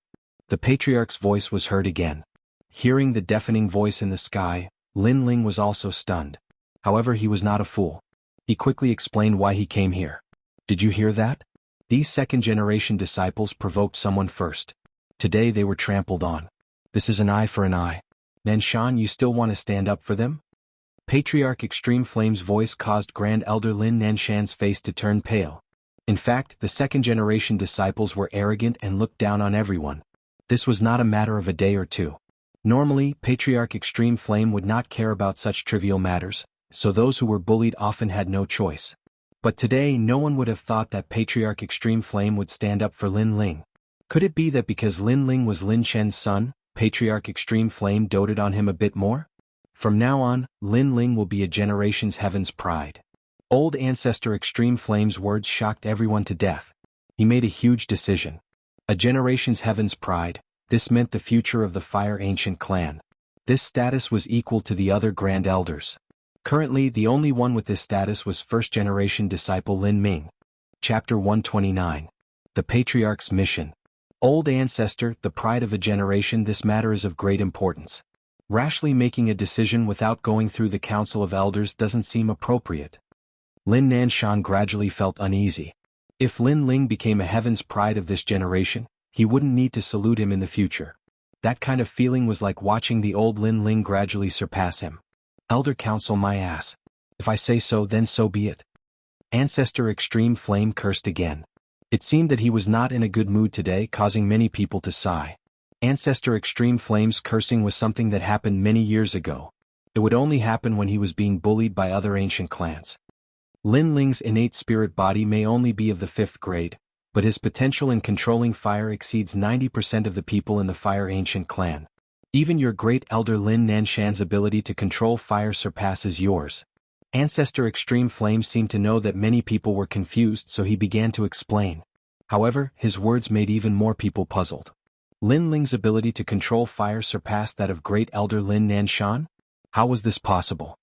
The Patriarch's voice was heard again. Hearing the deafening voice in the sky, Lin Ling was also stunned. However, he was not a fool. He quickly explained why he came here. Did you hear that? These second-generation disciples provoked someone first. Today they were trampled on. This is an eye for an eye. Nanshan, you still want to stand up for them? Patriarch Extreme Flame's voice caused Grand Elder Lin Nanshan's face to turn pale. In fact, the second-generation disciples were arrogant and looked down on everyone. This was not a matter of a day or two. Normally, Patriarch Extreme Flame would not care about such trivial matters, so those who were bullied often had no choice. But today no one would have thought that Patriarch Extreme Flame would stand up for Lin Ling. Could it be that because Lin Ling was Lin Chen's son, Patriarch Extreme Flame doted on him a bit more? From now on, Lin Ling will be a generation's heaven's pride. Old Ancestor Extreme Flame's words shocked everyone to death. He made a huge decision. A generation's heaven's pride, this meant the future of the Fire Ancient clan. This status was equal to the other Grand Elders. Currently, the only one with this status was first-generation disciple Lin Ming. Chapter 129. The Patriarch's Mission. Old Ancestor, the pride of a generation, this matter is of great importance. Rashly making a decision without going through the Council of Elders doesn't seem appropriate. Lin Nanshan gradually felt uneasy. If Lin Ling became a heaven's pride of this generation, he wouldn't need to salute him in the future. That kind of feeling was like watching the old Lin Ling gradually surpass him. Elder Council my ass. If I say so, then so be it. Ancestor Extreme Flame cursed again. It seemed that he was not in a good mood today, causing many people to sigh. Ancestor Extreme Flame's cursing was something that happened many years ago. It would only happen when he was being bullied by other ancient clans. Lin Ling's innate spirit body may only be of the 5th grade, but his potential in controlling fire exceeds 90% of the people in the Fire Ancient clan. Even your great elder Lin Nanshan's ability to control fire surpasses yours. Ancestor Extreme Flame seemed to know that many people were confused, so he began to explain. However, his words made even more people puzzled. Lin Ling's ability to control fire surpassed that of great elder Lin Nanshan? How was this possible?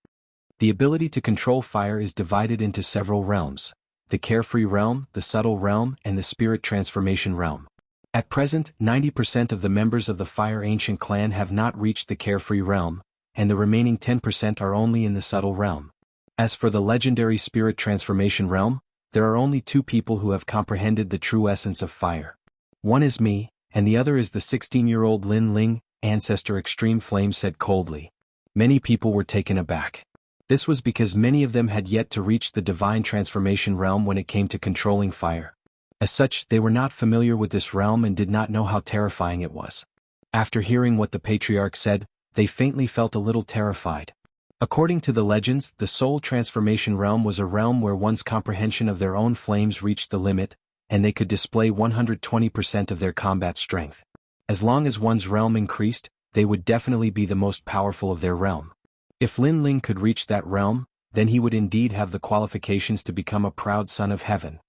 The ability to control fire is divided into several realms. the carefree realm, the subtle realm, and the spirit transformation realm. At present, 90% of the members of the Fire Ancient clan have not reached the carefree realm, and the remaining 10% are only in the subtle realm. As for the legendary spirit transformation realm, there are only 2 people who have comprehended the true essence of fire. One is me, and the other is the 16-year-old Lin Ling, Ancestor Extreme Flame said coldly. Many people were taken aback. This was because many of them had yet to reach the divine transformation realm when it came to controlling fire. As such, they were not familiar with this realm and did not know how terrifying it was. After hearing what the patriarch said, they faintly felt a little terrified. According to the legends, the soul transformation realm was a realm where one's comprehension of their own flames reached the limit, and they could display 120% of their combat strength. As long as one's realm increased, they would definitely be the most powerful of their realm. If Lin Ling could reach that realm, then he would indeed have the qualifications to become a proud son of heaven.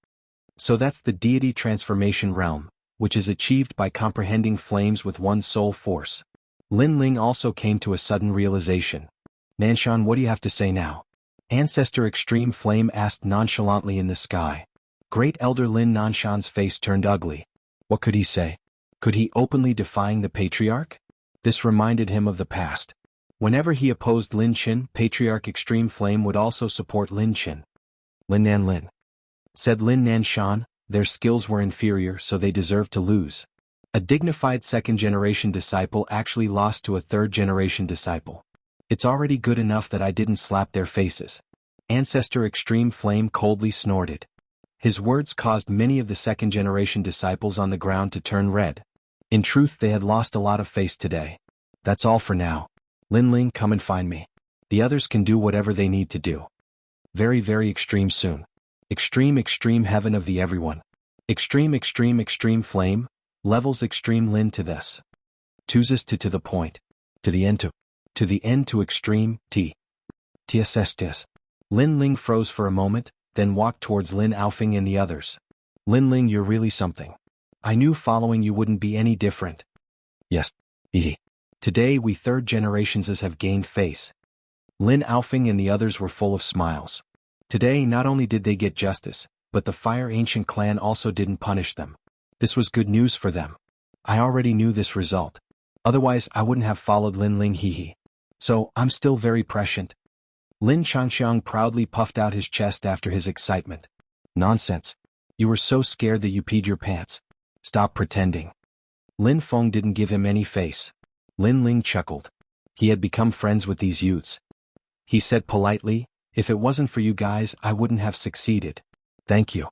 So that's the deity transformation realm, which is achieved by comprehending flames with one's soul force. Lin Ling also came to a sudden realization. Nanshan, what do you have to say now? Ancestor Extreme Flame asked nonchalantly in the sky. Great Elder Lin Nanshan's face turned ugly. What could he say? Could he openly defying the patriarch? This reminded him of the past. Whenever he opposed Lin Qin, Patriarch Extreme Flame would also support Lin Qin. Lin Nan Lin. Said Lin Nanshan, their skills were inferior so they deserved to lose. A dignified second-generation disciple actually lost to a third-generation disciple. It's already good enough that I didn't slap their faces. Ancestor Extreme Flame coldly snorted. His words caused many of the second-generation disciples on the ground to turn red. In truth, they had lost a lot of face today. That's all for now. Lin Ling, come and find me. The others can do whatever they need to do. Very, very extreme soon. Extreme, extreme heaven of the everyone. Extreme, extreme, extreme flame, levels extreme Lin to this. Chooses to the point. To the end to extreme, TSSTS. Lin Ling froze for a moment, then walked towards Lin Aofing and the others. Lin Ling, you're really something. I knew following you wouldn't be any different. Yes. Today we third generations have gained face. Lin Aofing and the others were full of smiles. Today not only did they get justice, but the Fire Ancient clan also didn't punish them. This was good news for them. I already knew this result. Otherwise I wouldn't have followed Lin Ling So, I'm still very prescient. Lin Changxiang proudly puffed out his chest after his excitement. Nonsense. You were so scared that you peed your pants. Stop pretending. Lin Feng didn't give him any face. Lin Ling chuckled. He had become friends with these youths. He said politely, if it wasn't for you guys I wouldn't have succeeded. Thank you.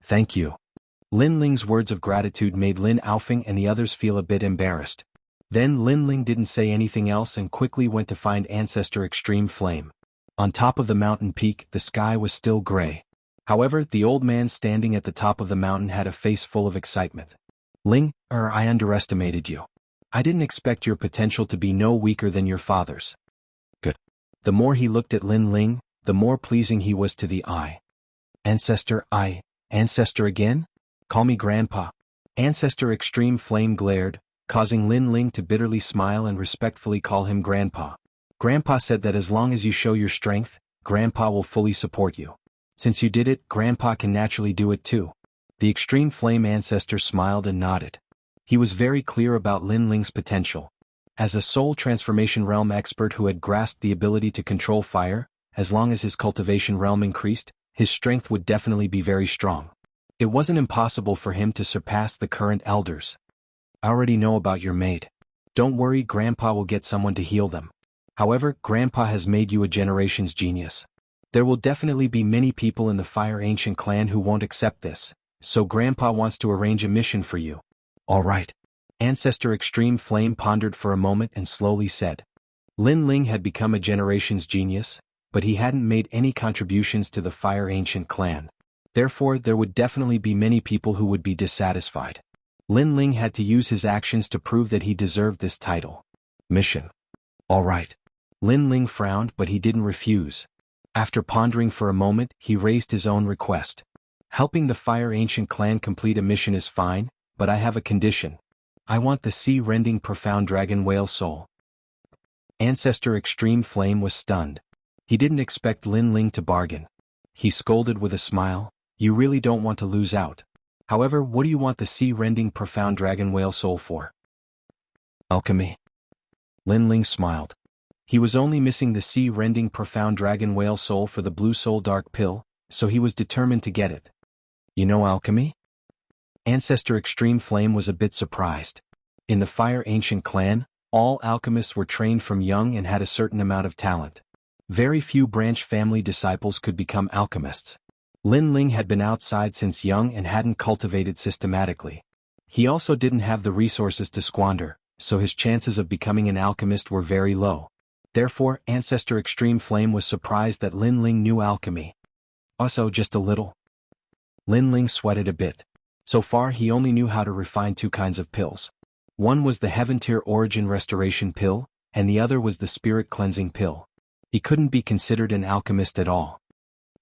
Thank you. Lin Ling's words of gratitude made Lin Aofing and the others feel a bit embarrassed. Then Lin Ling didn't say anything else and quickly went to find Ancestor Extreme Flame. On top of the mountain peak, the sky was still gray. However, the old man standing at the top of the mountain had a face full of excitement. Ling, I underestimated you. I didn't expect your potential to be no weaker than your father's. Good. The more he looked at Lin Ling, the more pleasing he was to the eye. Ancestor again? Call me Grandpa. Ancestor Extreme Flame glared, causing Lin Ling to bitterly smile and respectfully call him Grandpa. Grandpa said that as long as you show your strength, Grandpa will fully support you. Since you did it, Grandpa can naturally do it too. The Extreme Flame Ancestor smiled and nodded. He was very clear about Lin Ling's potential. As a soul transformation realm expert who had grasped the ability to control fire, as long as his cultivation realm increased, his strength would definitely be very strong. It wasn't impossible for him to surpass the current elders. I already know about your maid. Don't worry, Grandpa will get someone to heal them. However, Grandpa has made you a generation's genius. There will definitely be many people in the Fire Ancient clan who won't accept this, so Grandpa wants to arrange a mission for you. All right. Ancestor Extreme Flame pondered for a moment and slowly said. Lin Ling had become a generation's genius, but he hadn't made any contributions to the Fire Ancient clan. Therefore, there would definitely be many people who would be dissatisfied. Lin Ling had to use his actions to prove that he deserved this title. Mission. All right. Lin Ling frowned, but he didn't refuse. After pondering for a moment, he raised his own request. Helping the Fire Ancient clan complete a mission is fine, but I have a condition. I want the sea-rending profound dragon whale soul. Ancestor Extreme Flame was stunned. He didn't expect Lin Ling to bargain. He scolded with a smile, You really don't want to lose out. However, what do you want the sea-rending profound dragon whale soul for? Alchemy. Lin Ling smiled. He was only missing the sea-rending profound dragon whale soul for the blue soul dark pill, so he was determined to get it. You know alchemy? Ancestor Extreme Flame was a bit surprised. In the Fire Ancient clan, all alchemists were trained from young and had a certain amount of talent. Very few branch family disciples could become alchemists. Lin Ling had been outside since young and hadn't cultivated systematically. He also didn't have the resources to squander, so his chances of becoming an alchemist were very low. Therefore, Ancestor Extreme Flame was surprised that Lin Ling knew alchemy. Also just a little. Lin Ling sweated a bit. So far he only knew how to refine two kinds of pills. One was the Heaven Tier Origin Restoration pill, and the other was the Spirit Cleansing pill. He couldn't be considered an alchemist at all.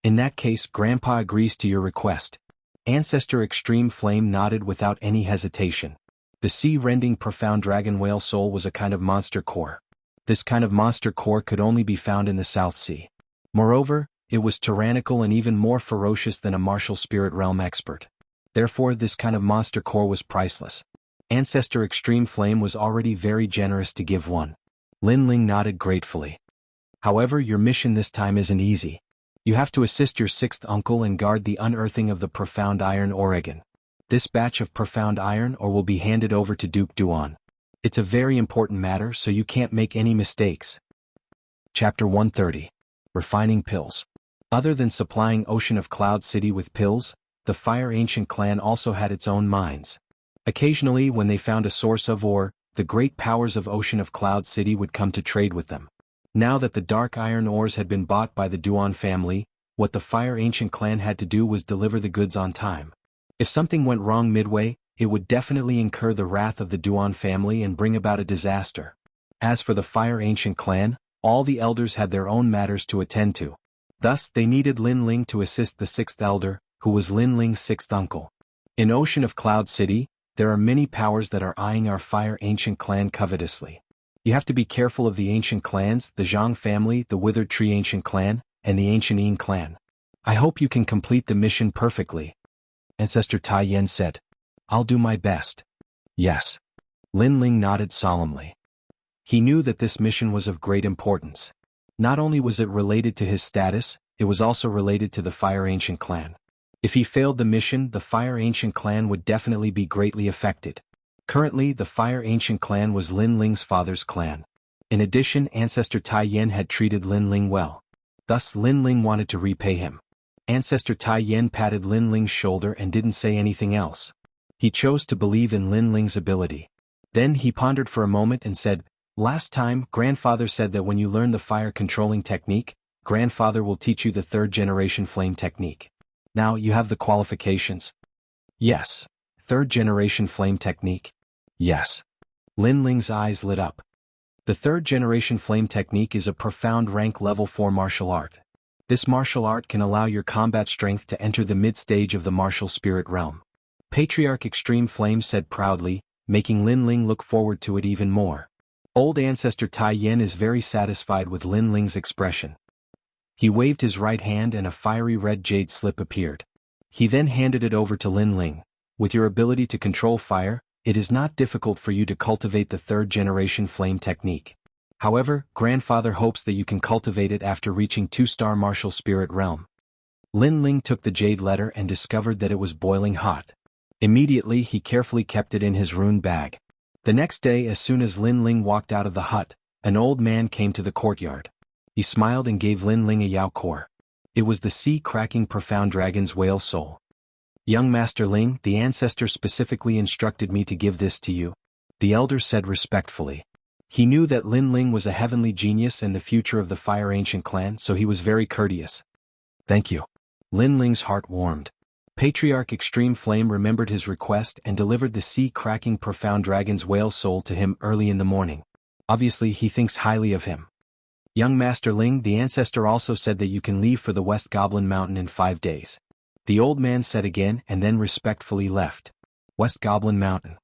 In that case, Grandpa agrees to your request. Ancestor Extreme Flame nodded without any hesitation. The sea-rending profound dragon whale soul was a kind of monster core. This kind of monster core could only be found in the South Sea. Moreover, it was tyrannical and even more ferocious than a martial spirit realm expert. Therefore, this kind of monster core was priceless. Ancestor Extreme Flame was already very generous to give one. Lin Ling nodded gratefully. However, your mission this time isn't easy. You have to assist your sixth uncle and guard the unearthing of the profound iron Oregon. This batch of profound iron ore will be handed over to Duke Duan. It's a very important matter, so you can't make any mistakes. Chapter 130. Refining Pills. Other than supplying Ocean of Cloud City with pills, the Fire Ancient clan also had its own mines. Occasionally, when they found a source of ore, the great powers of Ocean of Cloud City would come to trade with them. Now that the dark iron ores had been bought by the Duan family, what the Fire Ancient clan had to do was deliver the goods on time. If something went wrong midway, it would definitely incur the wrath of the Duan family and bring about a disaster. As for the Fire Ancient clan, all the elders had their own matters to attend to. Thus, they needed Lin Ling to assist the sixth elder, who was Lin Ling's sixth uncle. In Ocean of Cloud City, there are many powers that are eyeing our Fire Ancient clan covetously. You have to be careful of the ancient clans, the Zhang family, the Withered Tree Ancient clan, and the Ancient Yin clan. I hope you can complete the mission perfectly. Ancestor Tai Yen said. I'll do my best. Yes. Lin Ling nodded solemnly. He knew that this mission was of great importance. Not only was it related to his status, it was also related to the Fire Ancient clan. If he failed the mission, the Fire Ancient clan would definitely be greatly affected. Currently, the Fire Ancient clan was Lin Ling's father's clan. In addition, Ancestor Tai Yen had treated Lin Ling well. Thus, Lin Ling wanted to repay him. Ancestor Tai Yen patted Lin Ling's shoulder and didn't say anything else. He chose to believe in Lin Ling's ability. Then he pondered for a moment and said, Last time, Grandfather said that when you learn the fire controlling technique, Grandfather will teach you the third-generation flame technique. Now, you have the qualifications. Yes. Third-generation flame technique? Yes. Lin Ling's eyes lit up. The third-generation flame technique is a profound rank level 4 martial art. This martial art can allow your combat strength to enter the mid-stage of the martial spirit realm. Patriarch Extreme Flame said proudly, making Lin Ling look forward to it even more. Old Ancestor Tai Yen is very satisfied with Lin Ling's expression. He waved his right hand and a fiery red jade slip appeared. He then handed it over to Lin Ling. With your ability to control fire, it is not difficult for you to cultivate the third-generation flame technique. However, Grandfather hopes that you can cultivate it after reaching 2-star martial spirit realm. Lin Ling took the jade letter and discovered that it was boiling hot. Immediately, he carefully kept it in his rune bag. The next day, as soon as Lin Ling walked out of the hut, an old man came to the courtyard. He smiled and gave Lin Ling a Yao core. It was the sea-cracking profound dragon's whale soul. Young Master Ling, the ancestor specifically instructed me to give this to you, the elder said respectfully. He knew that Lin Ling was a heavenly genius and the future of the Fire Ancient clan, so he was very courteous. Thank you. Lin Ling's heart warmed. Patriarch Extreme Flame remembered his request and delivered the sea-cracking profound dragon's whale soul to him early in the morning. Obviously, he thinks highly of him. Young Master Ling, the ancestor also said that you can leave for the West Goblin Mountain in 5 days. The old man said again and then respectfully left. West Goblin Mountain.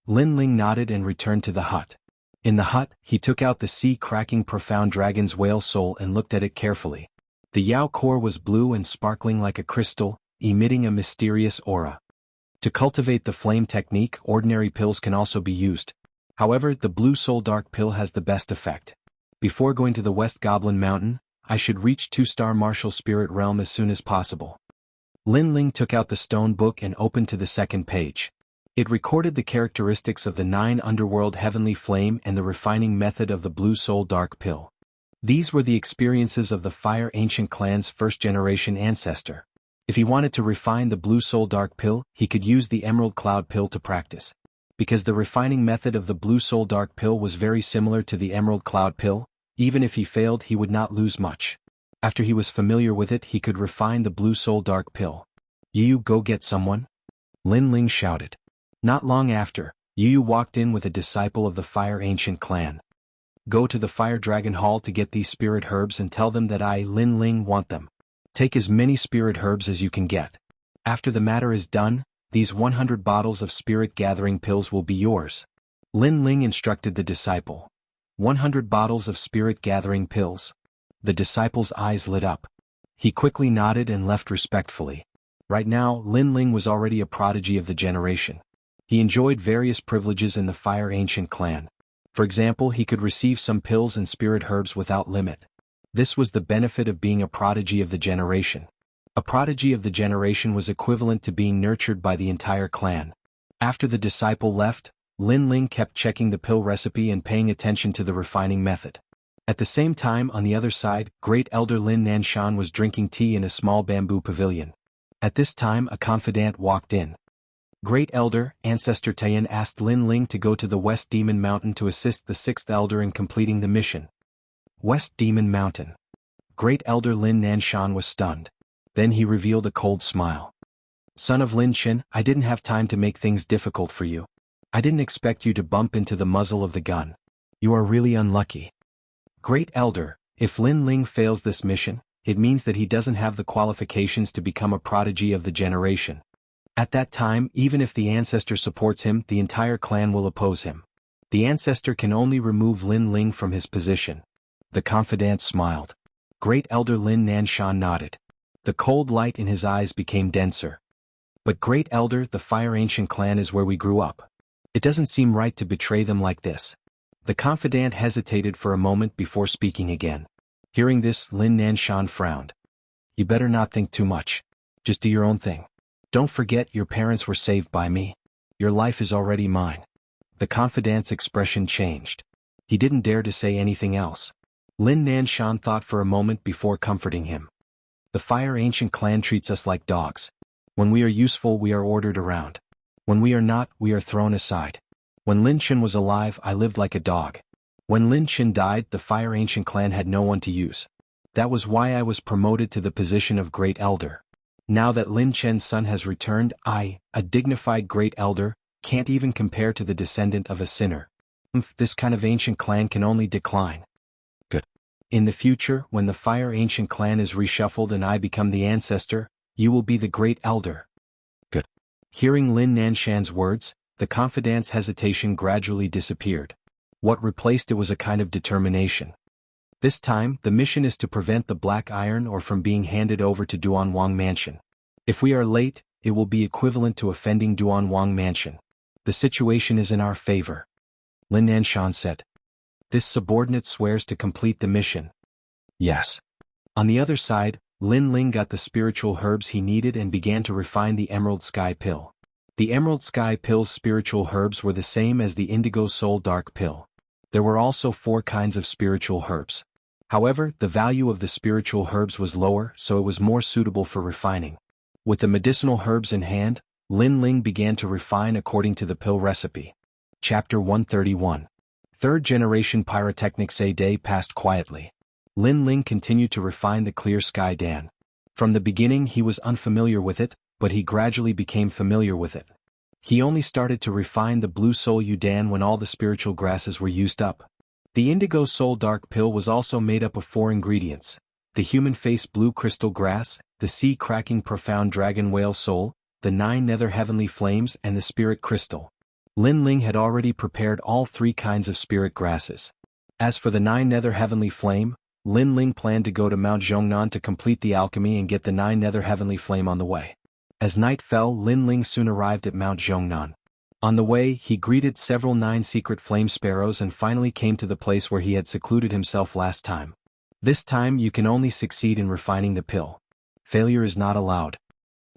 Lin Ling nodded and returned to the hut. In the hut, he took out the sea-cracking profound dragon's whale soul and looked at it carefully. The Yao core was blue and sparkling like a crystal, emitting a mysterious aura. To cultivate the flame technique, ordinary pills can also be used. However, the Blue Soul Dark Pill has the best effect. Before going to the West Goblin Mountain, I should reach 2-star Martial Spirit Realm as soon as possible. Lin Ling took out the stone book and opened to the second page. It recorded the characteristics of the 9 underworld heavenly flame and the refining method of the Blue Soul Dark Pill. These were the experiences of the Fire Ancient Clan's first-generation ancestor. If he wanted to refine the Blue Soul Dark Pill, he could use the Emerald Cloud Pill to practice. Because the refining method of the Blue Soul Dark Pill was very similar to the Emerald Cloud Pill, even if he failed he would not lose much. After he was familiar with it he could refine the Blue Soul Dark Pill. "You go get someone?" Lin Ling shouted. Not long after, Yu walked in with a disciple of the Fire Ancient Clan. "Go to the Fire Dragon Hall to get these spirit herbs and tell them that I, Lin Ling, want them. Take as many spirit herbs as you can get. After the matter is done, these 100 bottles of spirit gathering pills will be yours." Lin Ling instructed the disciple. 100 bottles of spirit gathering pills. The disciple's eyes lit up. He quickly nodded and left respectfully. Right now, Lin Ling was already a prodigy of the generation. He enjoyed various privileges in the Fire Ancient Clan. For example, he could receive some pills and spirit herbs without limit. This was the benefit of being a prodigy of the generation. A prodigy of the generation was equivalent to being nurtured by the entire clan. After the disciple left, Lin Ling kept checking the pill recipe and paying attention to the refining method. At the same time, on the other side, Great Elder Lin Nanshan was drinking tea in a small bamboo pavilion. At this time a confidant walked in. Great Elder, Ancestor Tian asked Lin Ling to go to the West Demon Mountain to assist the 6th Elder in completing the mission. West Demon Mountain. Great Elder Lin Nanshan was stunned. Then he revealed a cold smile. "Son of Lin Chen, I didn't have time to make things difficult for you. I didn't expect you to bump into the muzzle of the gun. You are really unlucky." "Great Elder, if Lin Ling fails this mission, it means that he doesn't have the qualifications to become a prodigy of the generation. At that time, even if the ancestor supports him, the entire clan will oppose him. The ancestor can only remove Lin Ling from his position." The confidant smiled. Great Elder Lin Nanshan nodded. The cold light in his eyes became denser. "But Great Elder, the Fire Ancient Clan is where we grew up. It doesn't seem right to betray them like this." The confidant hesitated for a moment before speaking again. Hearing this, Lin Nanshan frowned. "You better not think too much. Just do your own thing. Don't forget your parents were saved by me. Your life is already mine." The confidant's expression changed. He didn't dare to say anything else. Lin Nanshan thought for a moment before comforting him. "The Fire Ancient Clan treats us like dogs. When we are useful we are ordered around. When we are not, we are thrown aside. When Lin Chen was alive I lived like a dog. When Lin Chen died the Fire Ancient Clan had no one to use. That was why I was promoted to the position of Great Elder. Now that Lin Chen's son has returned, I, a dignified Great Elder, can't even compare to the descendant of a sinner. This kind of ancient clan can only decline." "Good. In the future, when the Fire Ancient Clan is reshuffled and I become the ancestor, you will be the Great Elder." "Good." Hearing Lin Nanshan's words, the confidant's hesitation gradually disappeared. What replaced it was a kind of determination. This time, the mission is to prevent the Black Iron ore from being handed over to Duanwang Mansion. If we are late, it will be equivalent to offending Duanwang Mansion. The situation is in our favor." Lin Nanshan said. "This subordinate swears to complete the mission." "Yes." On the other side, Lin Ling got the spiritual herbs he needed and began to refine the Emerald Sky Pill. The Emerald Sky Pill's spiritual herbs were the same as the Indigo Soul Dark Pill. There were also 4 kinds of spiritual herbs. However, the value of the spiritual herbs was lower, so it was more suitable for refining. With the medicinal herbs in hand, Lin Ling began to refine according to the pill recipe. Chapter 131. Third Generation Pyrotechnics. A day passed quietly. Lin Ling continued to refine the Clear Sky Dan. From the beginning he was unfamiliar with it, but he gradually became familiar with it. He only started to refine the Blue Soul Yudan when all the spiritual grasses were used up. The Indigo Soul Dark Pill was also made up of 4 ingredients: the Human Face Blue Crystal Grass, the Sea Cracking Profound Dragon Whale Soul, the 9 Nether Heavenly Flames and the Spirit Crystal. Lin Ling had already prepared all 3 kinds of spirit grasses. As for the 9 Nether Heavenly Flame, Lin Ling planned to go to Mount Zhongnan to complete the alchemy and get the 9 Nether Heavenly Flame on the way. As night fell, Lin Ling soon arrived at Mount Zhongnan. On the way, he greeted several 9 secret flame sparrows and finally came to the place where he had secluded himself last time. This time you can only succeed in refining the pill. Failure is not allowed.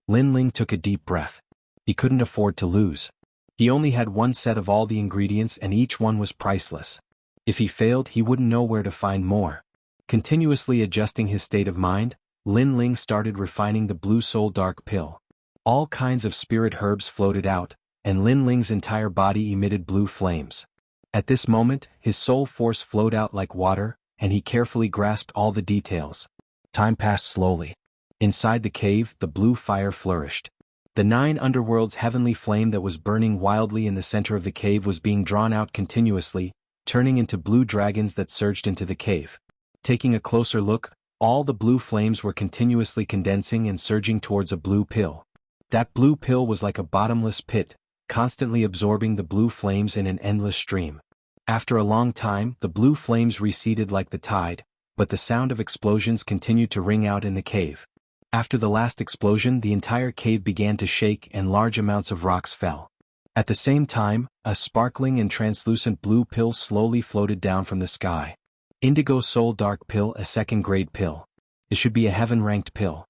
Lin Ling took a deep breath. He couldn't afford to lose. He only had one set of all the ingredients and each one was priceless. If he failed, he wouldn't know where to find more. Continuously adjusting his state of mind, Lin Ling started refining the blue soul dark pill. All kinds of spirit herbs floated out, and Lin Ling's entire body emitted blue flames. At this moment, his soul force flowed out like water, and he carefully grasped all the details. Time passed slowly. Inside the cave, the blue fire flourished. The 9 underworlds' heavenly flame that was burning wildly in the center of the cave was being drawn out continuously, turning into blue dragons that surged into the cave. Taking a closer look, all the blue flames were continuously condensing and surging towards a blue pill. That blue pill was like a bottomless pit, constantly absorbing the blue flames in an endless stream. After a long time, the blue flames receded like the tide, but the sound of explosions continued to ring out in the cave. After the last explosion, the entire cave began to shake and large amounts of rocks fell. At the same time, a sparkling and translucent blue pill slowly floated down from the sky. Indigo Soul Dark Pill, a 2nd-grade pill. It should be a heaven-ranked pill.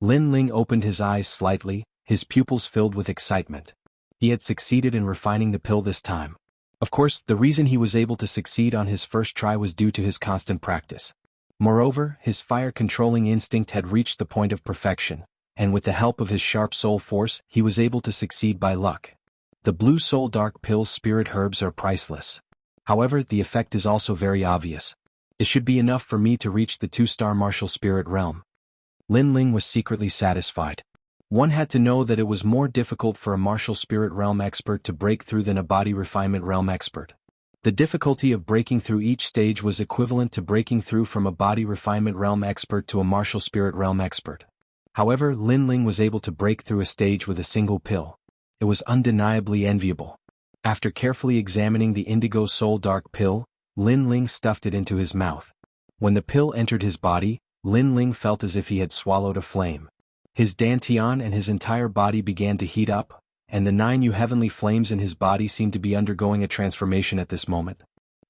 Lin Ling opened his eyes slightly, his pupils filled with excitement. He had succeeded in refining the pill this time. Of course, the reason he was able to succeed on his first try was due to his constant practice. Moreover, his fire-controlling instinct had reached the point of perfection, and with the help of his sharp soul force, he was able to succeed by luck. The blue soul dark pill's spirit herbs are priceless. However, the effect is also very obvious. It should be enough for me to reach the 2-star martial spirit realm. Lin Ling was secretly satisfied. One had to know that it was more difficult for a martial spirit realm expert to break through than a body refinement realm expert. The difficulty of breaking through each stage was equivalent to breaking through from a body refinement realm expert to a martial spirit realm expert. However, Lin Ling was able to break through a stage with a single pill. It was undeniably enviable. After carefully examining the indigo soul dark pill, Lin Ling stuffed it into his mouth. When the pill entered his body, Lin Ling felt as if he had swallowed a flame. His dantian and his entire body began to heat up, and the 9 new heavenly flames in his body seemed to be undergoing a transformation at this moment.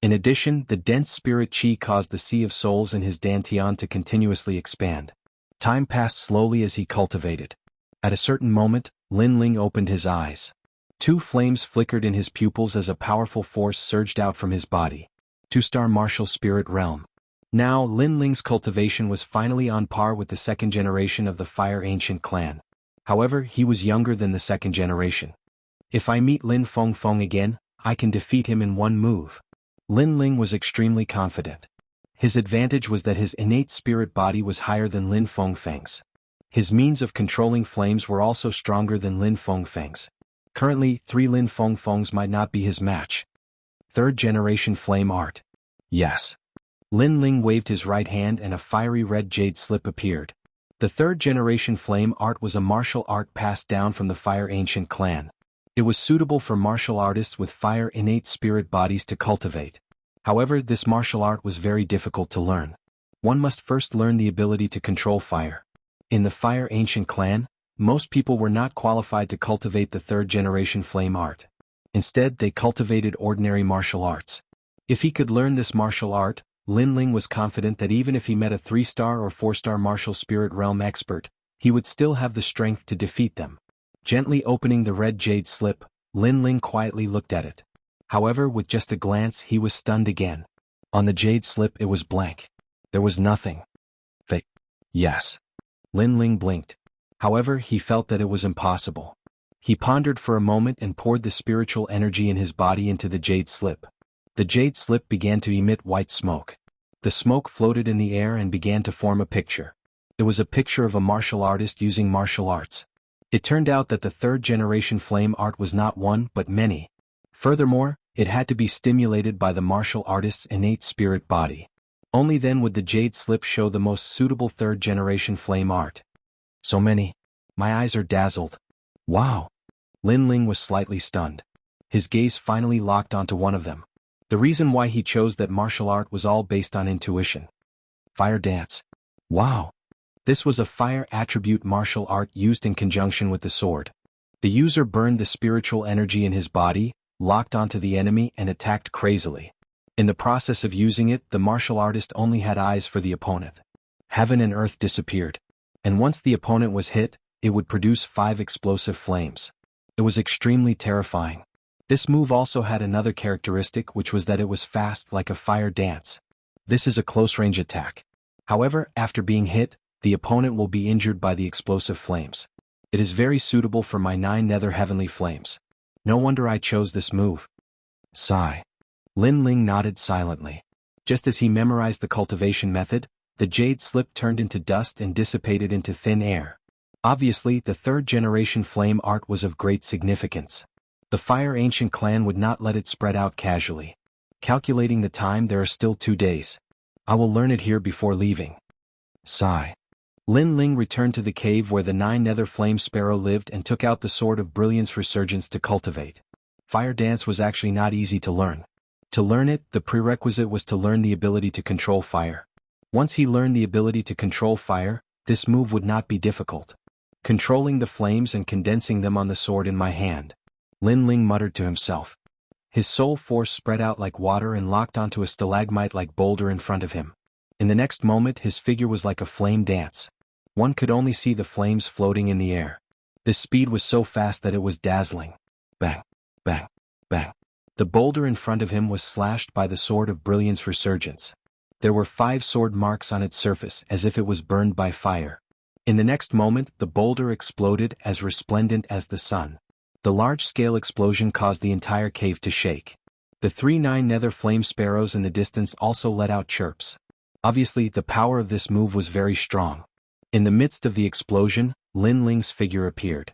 In addition, the dense spirit chi caused the sea of souls in his dantian to continuously expand. Time passed slowly as he cultivated. At a certain moment, Lin Ling opened his eyes. 2 flames flickered in his pupils as a powerful force surged out from his body. 2-star martial spirit realm. Now, Lin Ling's cultivation was finally on par with the 2nd generation of the Fire Ancient clan. However, he was younger than the 2nd generation. If I meet Lin Fengfeng again, I can defeat him in one move. Lin Ling was extremely confident. His advantage was that his innate spirit body was higher than Lin Fengfeng's. His means of controlling flames were also stronger than Lin Fengfeng's. Currently, 3 Lin Fengfengs might not be his match. 3rd generation flame art. Yes. Lin Ling waved his right hand and a fiery red jade slip appeared. The 3rd generation flame art was a martial art passed down from the Fire Ancient clan. It was suitable for martial artists with fire innate spirit bodies to cultivate. However, this martial art was very difficult to learn. One must first learn the ability to control fire. In the Fire Ancient clan, most people were not qualified to cultivate the 3rd generation flame art. Instead, they cultivated ordinary martial arts. If he could learn this martial art, Lin Ling was confident that even if he met a 3-star or 4-star martial spirit realm expert, he would still have the strength to defeat them. Gently opening the red jade slip, Lin Ling quietly looked at it. However, with just a glance he was stunned again. On the jade slip it was blank. There was nothing. Fake. Yes. Lin Ling blinked. However, he felt that it was impossible. He pondered for a moment and poured the spiritual energy in his body into the jade slip. The jade slip began to emit white smoke. The smoke floated in the air and began to form a picture. It was a picture of a martial artist using martial arts. It turned out that the 3rd generation flame art was not one but many. Furthermore, it had to be stimulated by the martial artist's innate spirit body. Only then would the jade slip show the most suitable 3rd generation flame art. So many. My eyes are dazzled. Wow. Lin Ling was slightly stunned. His gaze finally locked onto one of them. The reason why he chose that martial art was all based on intuition. Fire dance. Wow. This was a fire attribute martial art used in conjunction with the sword. The user burned the spiritual energy in his body, locked onto the enemy and attacked crazily. In the process of using it, the martial artist only had eyes for the opponent. Heaven and earth disappeared. And once the opponent was hit, it would produce 5 explosive flames. It was extremely terrifying. This move also had another characteristic, which was that it was fast like a fire dance. This is a close-range attack. However, after being hit, the opponent will be injured by the explosive flames. It is very suitable for my 9 nether heavenly flames. No wonder I chose this move. Sigh. Lin Ling nodded silently. Just as he memorized the cultivation method, the jade slip turned into dust and dissipated into thin air. Obviously, the 3rd generation flame art was of great significance. The Fire Ancient clan would not let it spread out casually. Calculating the time, there are still 2 days. I will learn it here before leaving. Sigh. Lin Ling returned to the cave where the 9 nether flame sparrow lived and took out the sword of brilliance resurgence to cultivate. Fire dance was actually not easy to learn. To learn it, the prerequisite was to learn the ability to control fire. Once he learned the ability to control fire, this move would not be difficult. Controlling the flames and condensing them on the sword in my hand. Lin Ling muttered to himself. His soul force spread out like water and locked onto a stalagmite-like boulder in front of him. In the next moment, his figure was like a flame dance. One could only see the flames floating in the air. This speed was so fast that it was dazzling. Bang, bang, bang. The boulder in front of him was slashed by the sword of brilliance resurgence. There were 5 sword marks on its surface as if it was burned by fire. In the next moment, the boulder exploded as resplendent as the sun. The large-scale explosion caused the entire cave to shake. The 3 9 nether flame sparrows in the distance also let out chirps. Obviously, the power of this move was very strong. In the midst of the explosion, Lin Ling's figure appeared.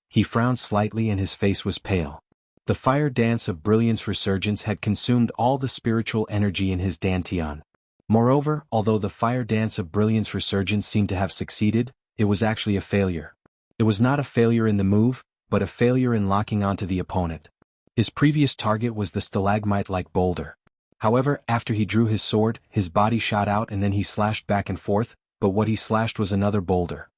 He frowned slightly and his face was pale. The fire dance of brilliance resurgence had consumed all the spiritual energy in his dantian. Moreover, although the fire dance of brilliance resurgence seemed to have succeeded, it was actually a failure. It was not a failure in the move, but a failure in locking onto the opponent. His previous target was the stalagmite-like boulder. However, after he drew his sword, his body shot out and then he slashed back and forth, but what he slashed was another boulder.